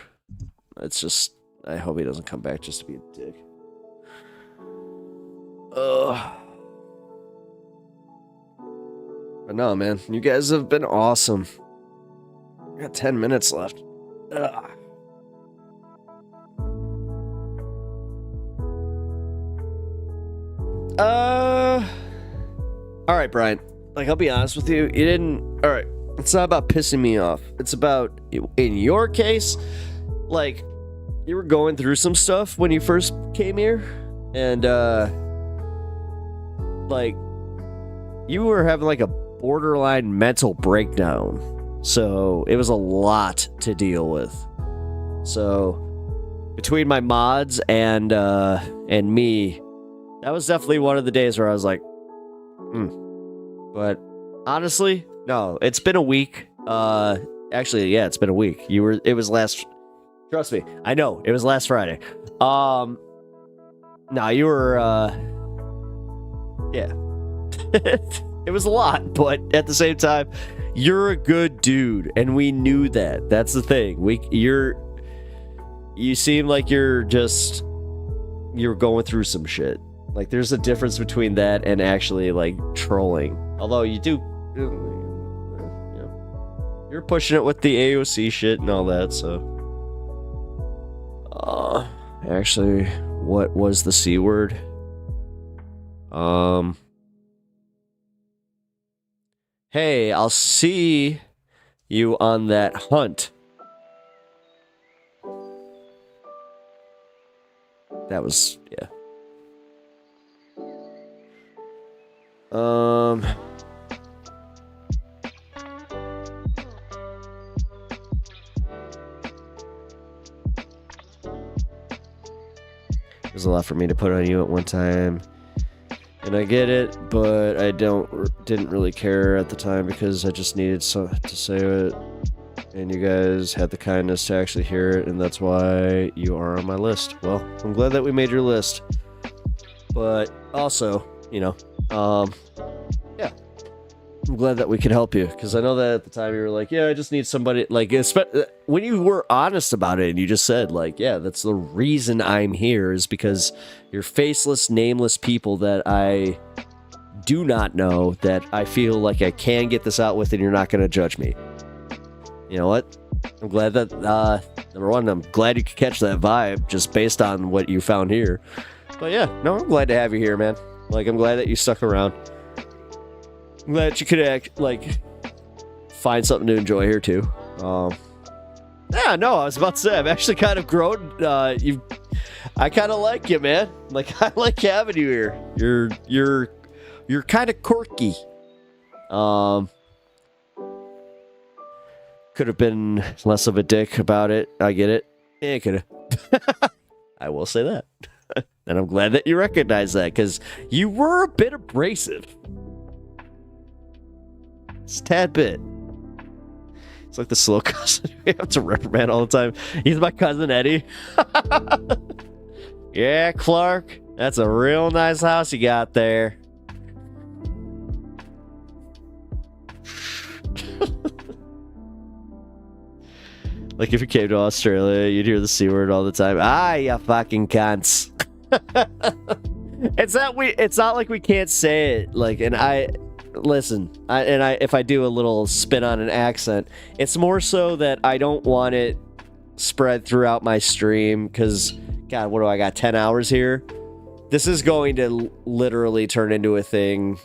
It's just, I hope he doesn't come back just to be a dick. But no, man, you guys have been awesome. I got 10 minutes left. Ugh. All right, Brian. Like, I'll be honest with you. You didn't. All right. It's not about pissing me off. It's about, in your case, like, you were going through some stuff when you first came here, and like, you were having like a borderline mental breakdown. So it was a lot to deal with. So between my mods and me, that was definitely one of the days where I was like, But honestly, no, it's been a week. Actually, yeah, it's been a week. It was last, trust me, I know, it was last Friday. No, you were, yeah. It was a lot, but at the same time, you're a good dude, and we knew that. That's the thing. You seem like you're going through some shit. Like, there's a difference between that and actually, like, trolling. Although you do, you know, you're pushing it with the AOC shit and all that, so. Actually, what was the C word? Hey, I'll see you on that hunt. That was, yeah. There's a lot for me to put on you at one time. And I get it, but I didn't really care at the time because I just needed to say it. And you guys had the kindness to actually hear it, and that's why you are on my list. Well, I'm glad that we made your list. But also, you know, yeah. I'm glad that we could help you, because I know that at the time you were like, yeah, I just need somebody, like, when you were honest about it and you just said, like, yeah, that's the reason I'm here is because you're faceless, nameless people that I do not know, that I feel like I can get this out with and you're not going to judge me. You know what? I'm glad that, number one, I'm glad you could catch that vibe just based on what you found here. But yeah, no, I'm glad to have you here, man. Like, I'm glad that you stuck around. I'm glad you could find something to enjoy here too. Yeah, no, I was about to say I've actually kind of grown. I kind of like you, man. Like, I like having you here. You're kind of quirky. Could have been less of a dick about it. I get it. Yeah, could have. I will say that, and I'm glad that you recognize that because you were a bit abrasive. It's a tad bit. It's like the slow cousin we have to reprimand all the time. He's my cousin Eddie. Yeah, Clark. That's a real nice house you got there. Like if you came to Australia, you'd hear the C word all the time. Ah, you fucking cunts. It's not like we can't say it. Like, and listen, if I do a little spin on an accent, it's more so that I don't want it spread throughout my stream because, God, what do I got, 10 hours here? This is going to literally turn into a thing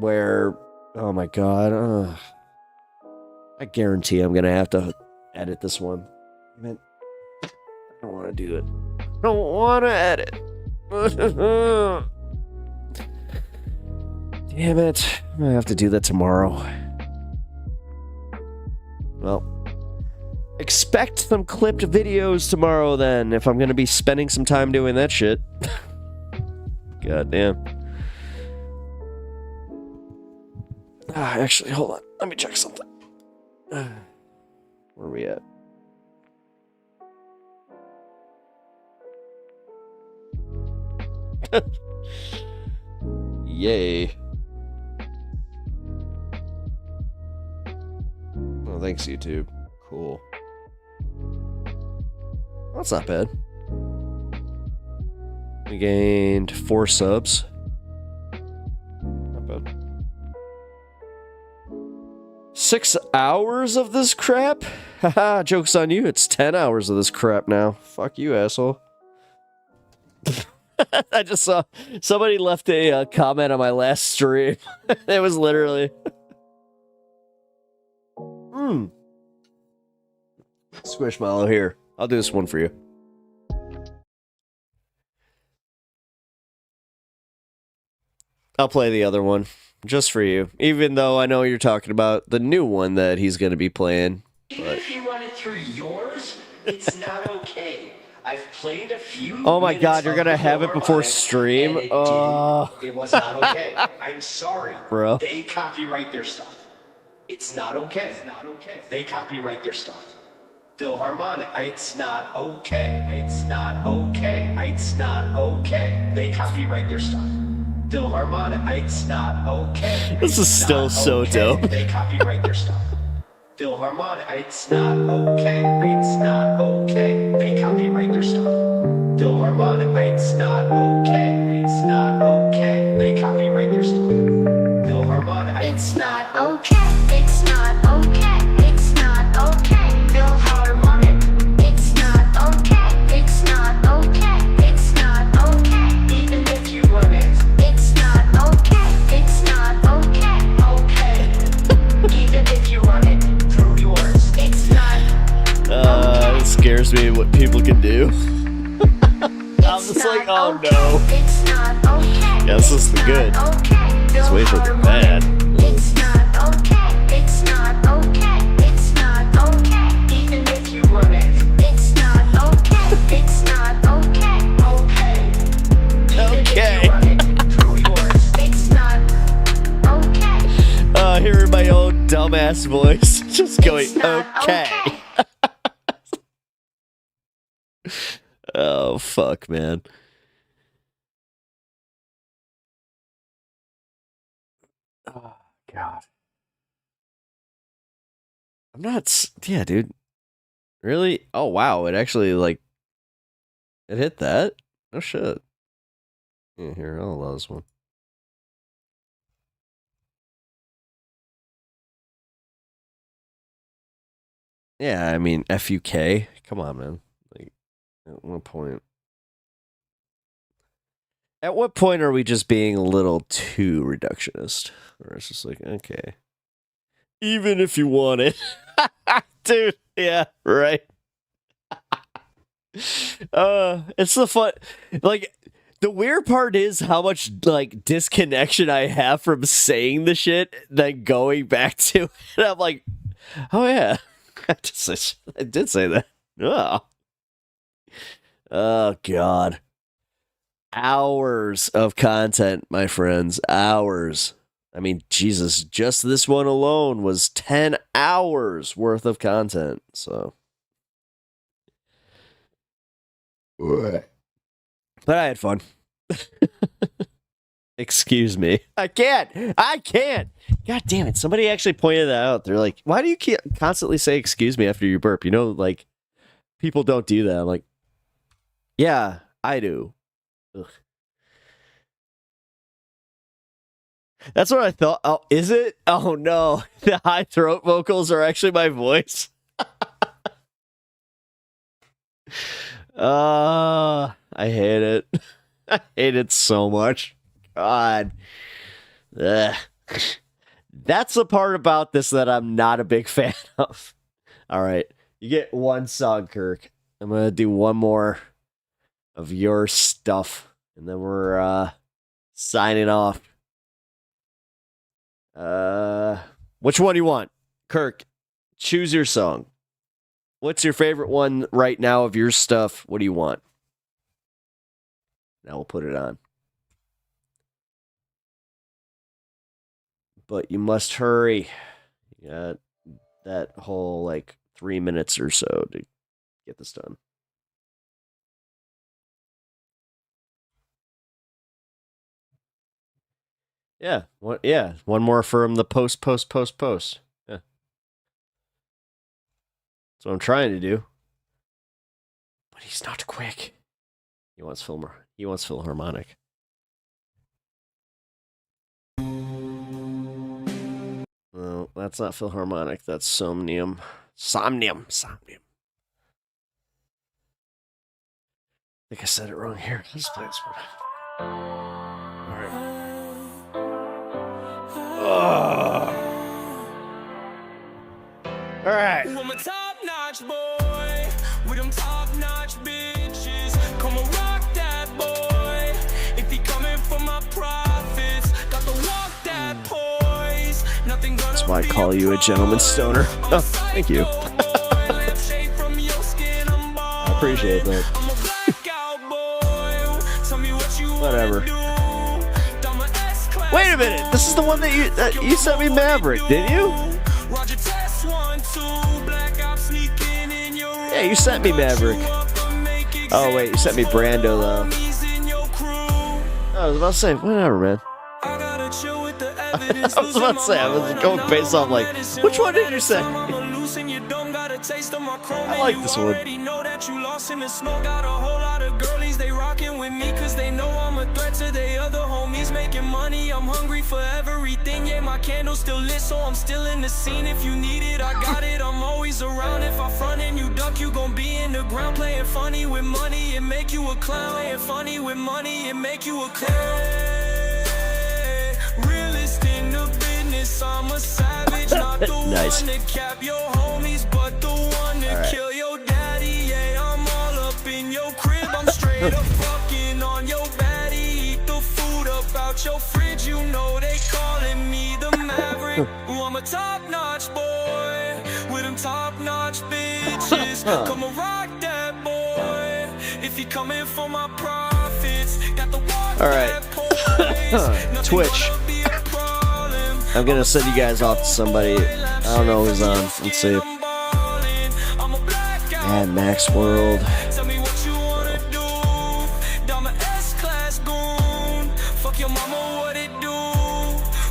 where, oh my god, I guarantee I'm gonna have to edit this one. I don't want to do it. I don't want to edit. Damn it. I'm gonna have to do that tomorrow. Well, expect some clipped videos tomorrow then, if I'm gonna be spending some time doing that shit. God damn. Actually, hold on. Let me check something. Where are we at? Yay. Oh, thanks, YouTube. Cool. That's not bad. We gained 4 subs. Not bad. 6 hours of this crap? Haha, joke's on you. It's 10 hours of this crap now. Fuck you, asshole. I just saw somebody left a comment on my last stream. It was literally... Squishmallow, here. I'll do this one for you. I'll play the other one. Just for you. Even though I know you're talking about the new one that he's going to be playing. Even if you run it through yours, it's not okay. I've played a few. Oh my god, you're going to have it before stream? It was not okay. I'm sorry. Bro. They copyright their stuff. It's not okay. It's not okay. They copyright their stuff. Philharmonic. It's not okay. It's not okay. It's not okay. They copyright their stuff. Philharmonic. It's not okay. This is still so dope. They copyright their stuff. Philharmonic. It's not okay. It's not okay. They copyright their stuff. Philharmonic. It's not okay. It's not okay. They copyright their stuff. Philharmonic. It's not okay. It's not okay. It's not okay. Philharmonic. It's not okay. It's not okay. It's not okay. Even if you run it, it's not okay. It's not okay. Okay. Even if you run it through yours, it's not. It scares me what people can do. I'm just like, oh no. It's not okay. Yeah, this is the good. Let's wait for the bad. It's not okay. It's not okay. It's not okay. Even if you run it, it's not okay. It's not okay. Okay. Even if you run it through yours, it's not okay. Hearing my own dumbass voice, just going, okay. Oh, fuck, man. Oh, God. I'm not... Yeah, dude. Really? Oh, wow. It actually, like... It hit that? Oh, shit. Yeah, here, I'll allow this one. Yeah, I mean, FUK? Come on, man. Like, at what point? At what point are we just being a little too reductionist? Or it's just like, okay. Even if you want it. Dude, yeah, right. It's the fun... Like, the weird part is how much, like, disconnection I have from saying the shit, then going back to it. And I'm like, oh, yeah. I did say that. Oh, God. Hours of content, my friends. Hours. I mean, Jesus, just this one alone was 10 hours worth of content. So. But I had fun. Excuse me. I can't. God damn it. Somebody actually pointed that out. They're like, why do you constantly say excuse me after you burp? You know, like, people don't do that. I'm like, yeah, I do. Ugh. That's what I thought. Oh, is it? Oh, no. The high throat vocals are actually my voice. I hate it. I hate it so much. God. Ugh. That's the part about this that I'm not a big fan of. All right. You get one song, Kirk. I'm going to do one more of your stuff, and then we're signing off. Which one do you want? Kirk, choose your song. What's your favorite one right now of your stuff? What do you want? Now we'll put it on. But you must hurry. You got that whole, 3 minutes or so to get this done. Yeah. One more from the post. Yeah. That's what I'm trying to do. But he's not quick. He wants Philharmonic. No, that's not Philharmonic. That's Somnium. I think I said it wrong here. Let's play this one. Alright. Alright. I'm a top-notch boy with them top-notch bitches. Come and rock that boy. If he coming for my profits, got to walk that poise. Nothing gonna That's why I call you a gentleman stoner. Oh, thank you. I appreciate that. Whatever. Wait a minute. This is the one that you sent me Maverick, didn't you? Yeah, you sent me Maverick. Oh wait, you sent me Brando though. I was about to say, whatever, man. I was about to say, I was going based off which one did you say? I like this one. Got a whole lot of girlies, they rockin' with me cause they know I'm a threat to they other homies making money. I'm hungry for everything, yeah, my candle's still lit, so I'm still in the scene. If you need it, I got it, I'm always around. If I front and you duck, you gon' be in the ground. Playing funny with money, it make you a clown. Playing funny with money, it make you a clown. Realist in the business, I'm a savage, not the Nice. one to cap your homies, but the one to kill your daddy. Yeah, I'm all up in your crib, I'm straight up fucking on your baddie. Eat the food up out your fridge, you know they calling me the Maverick. Ooh, I'm a top-notch boy with them top-notch bitches. Come and rock that boy if he coming for my profits. Got the walk. All right. Twitch. I'm gonna send you guys off to somebody. I don't know who's on. Let's see. Mad Max World. Tell me what you wanna do. Down my S-class goon. Fuck your mama, what it do?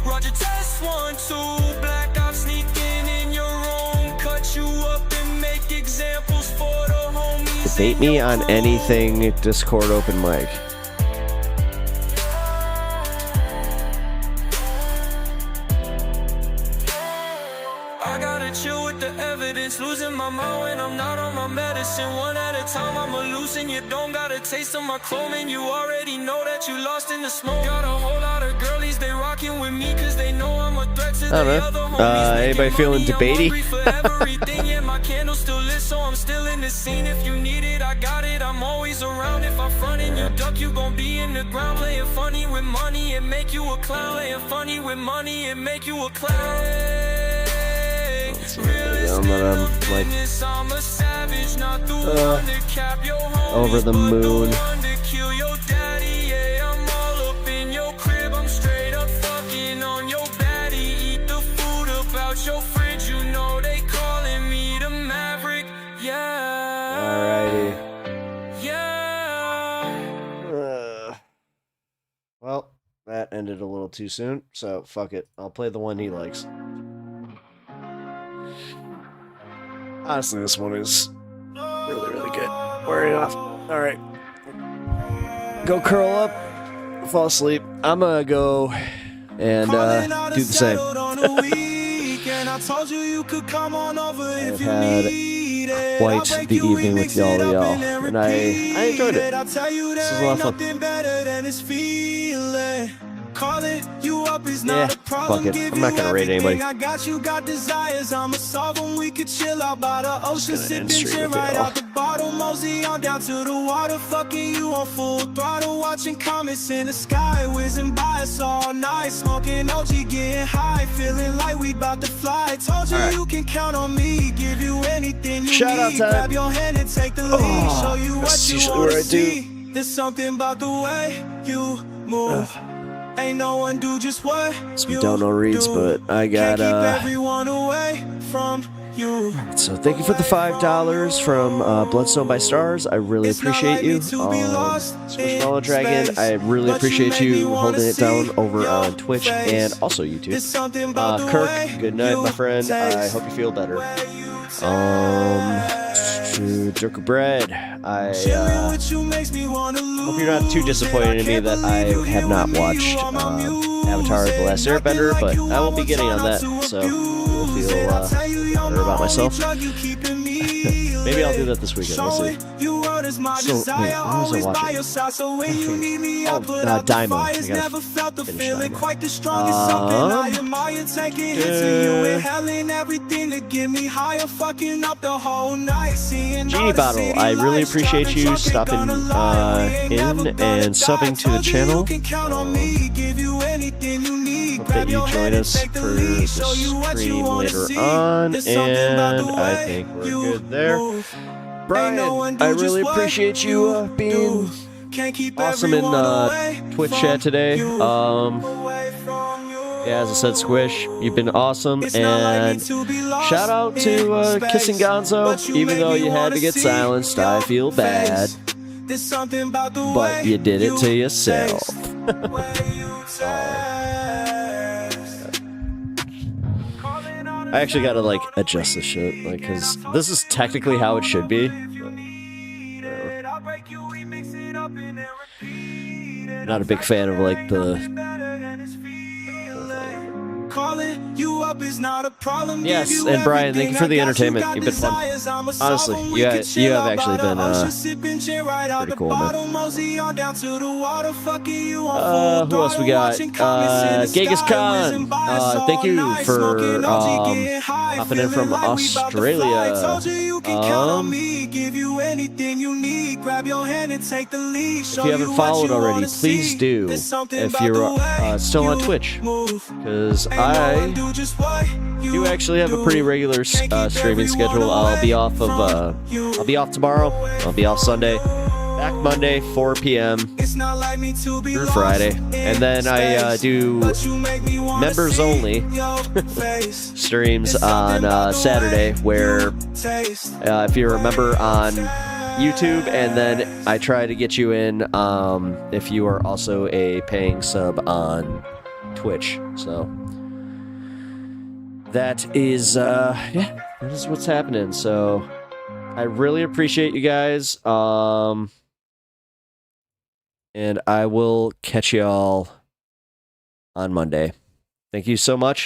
Roger test 1, 2. Black ops sneaking in your room. Cut you up and make examples for the homies. Debate me on anything. Discord open mic. I gotta chill with the evidence, losing my mind when I'm not on my medicine. One at a time, I'ma loosen. You don't got a taste of my clothing. You already know that you lost in the smoke. Got a whole lot of girlies, they rockin' with me cause they know I'm a threat to the other homies. Anybody feeling debatey? Yeah, my candle's still lit, so I'm still in the scene. If you need it, I got it. I'm always around. If I front and you duck, you gon' be in the ground. Playing funny with money, it make you a clown. Playing funny with money, it make you a clown. I'm over the moon. Alrighty. Well, that ended a little too soon, so fuck it. I'll play the one he likes. Honestly, this one is really, really good. Wearing off. Alright. Go curl up, fall asleep. I'm gonna go and do the same. I've had quite the evening with y'all, and I enjoyed it. This is a lot of fun. Calling you up is not a problem. Fuck it. I'm not gonna rate anybody. I got you, got desires. I'ma solve them. We could chill out by the ocean, sipping gin right out the bottle. Mosey on down to the water, fucking you on full throttle, watching comets in the sky, whizzing by us all night, smoking OG, getting high, feeling like we about to fly. Told you you can count on me, give you anything you need. Grab your hand and take the lead, show you what you want to see. There's something about the way you move. Ain't no one do just what you don't know reads, but I got keep everyone away from you. So thank you for the $5 from Bloodstone by Stars. I really appreciate you. Squishmallow Dragon, I really appreciate you holding it down over on Twitch and also YouTube. Kirk, good night, my friend. I hope you feel better. Jerk of Bread, I hope you're not too disappointed in me that I have not watched Avatar: The Last Airbender, but I will be getting on that, so we'll feel better about myself. Maybe I'll do that this weekend, we'll see. So, wait, what was I watching? Daimon. I gotta finish Genie Bottle, I really appreciate you stopping in and subbing to the channel. Hope that you join us for the stream later on, and I think we're good there. Brian, I really appreciate you being awesome in Twitch chat today. Yeah, as I said, Squish, you've been awesome, and shout out to Kissing Gonzo, even though you had to get silenced. I feel bad, but you did it to yourself. I actually gotta like adjust this shit, like, cause this is technically how it should be. Not a big fan of like the. Yes, and Brian, thank you for the entertainment. You've been fun. Honestly, you have actually been pretty cool, man. Who else we got? Genghis Khan. Thank you for hopping in from Australia. If you haven't followed already, please do. If you're still on Twitch, because I do actually have a pretty regular streaming schedule. I'll be off tomorrow. I'll be off Sunday. Back Monday, 4 p.m. through Friday. And then I do members only streams on Saturday, where if you're a member on YouTube, and then I try to get you in if you are also a paying sub on Twitch. So that is that is what's happening. So I really appreciate you guys, and I will catch y'all on Monday. Thank you so much.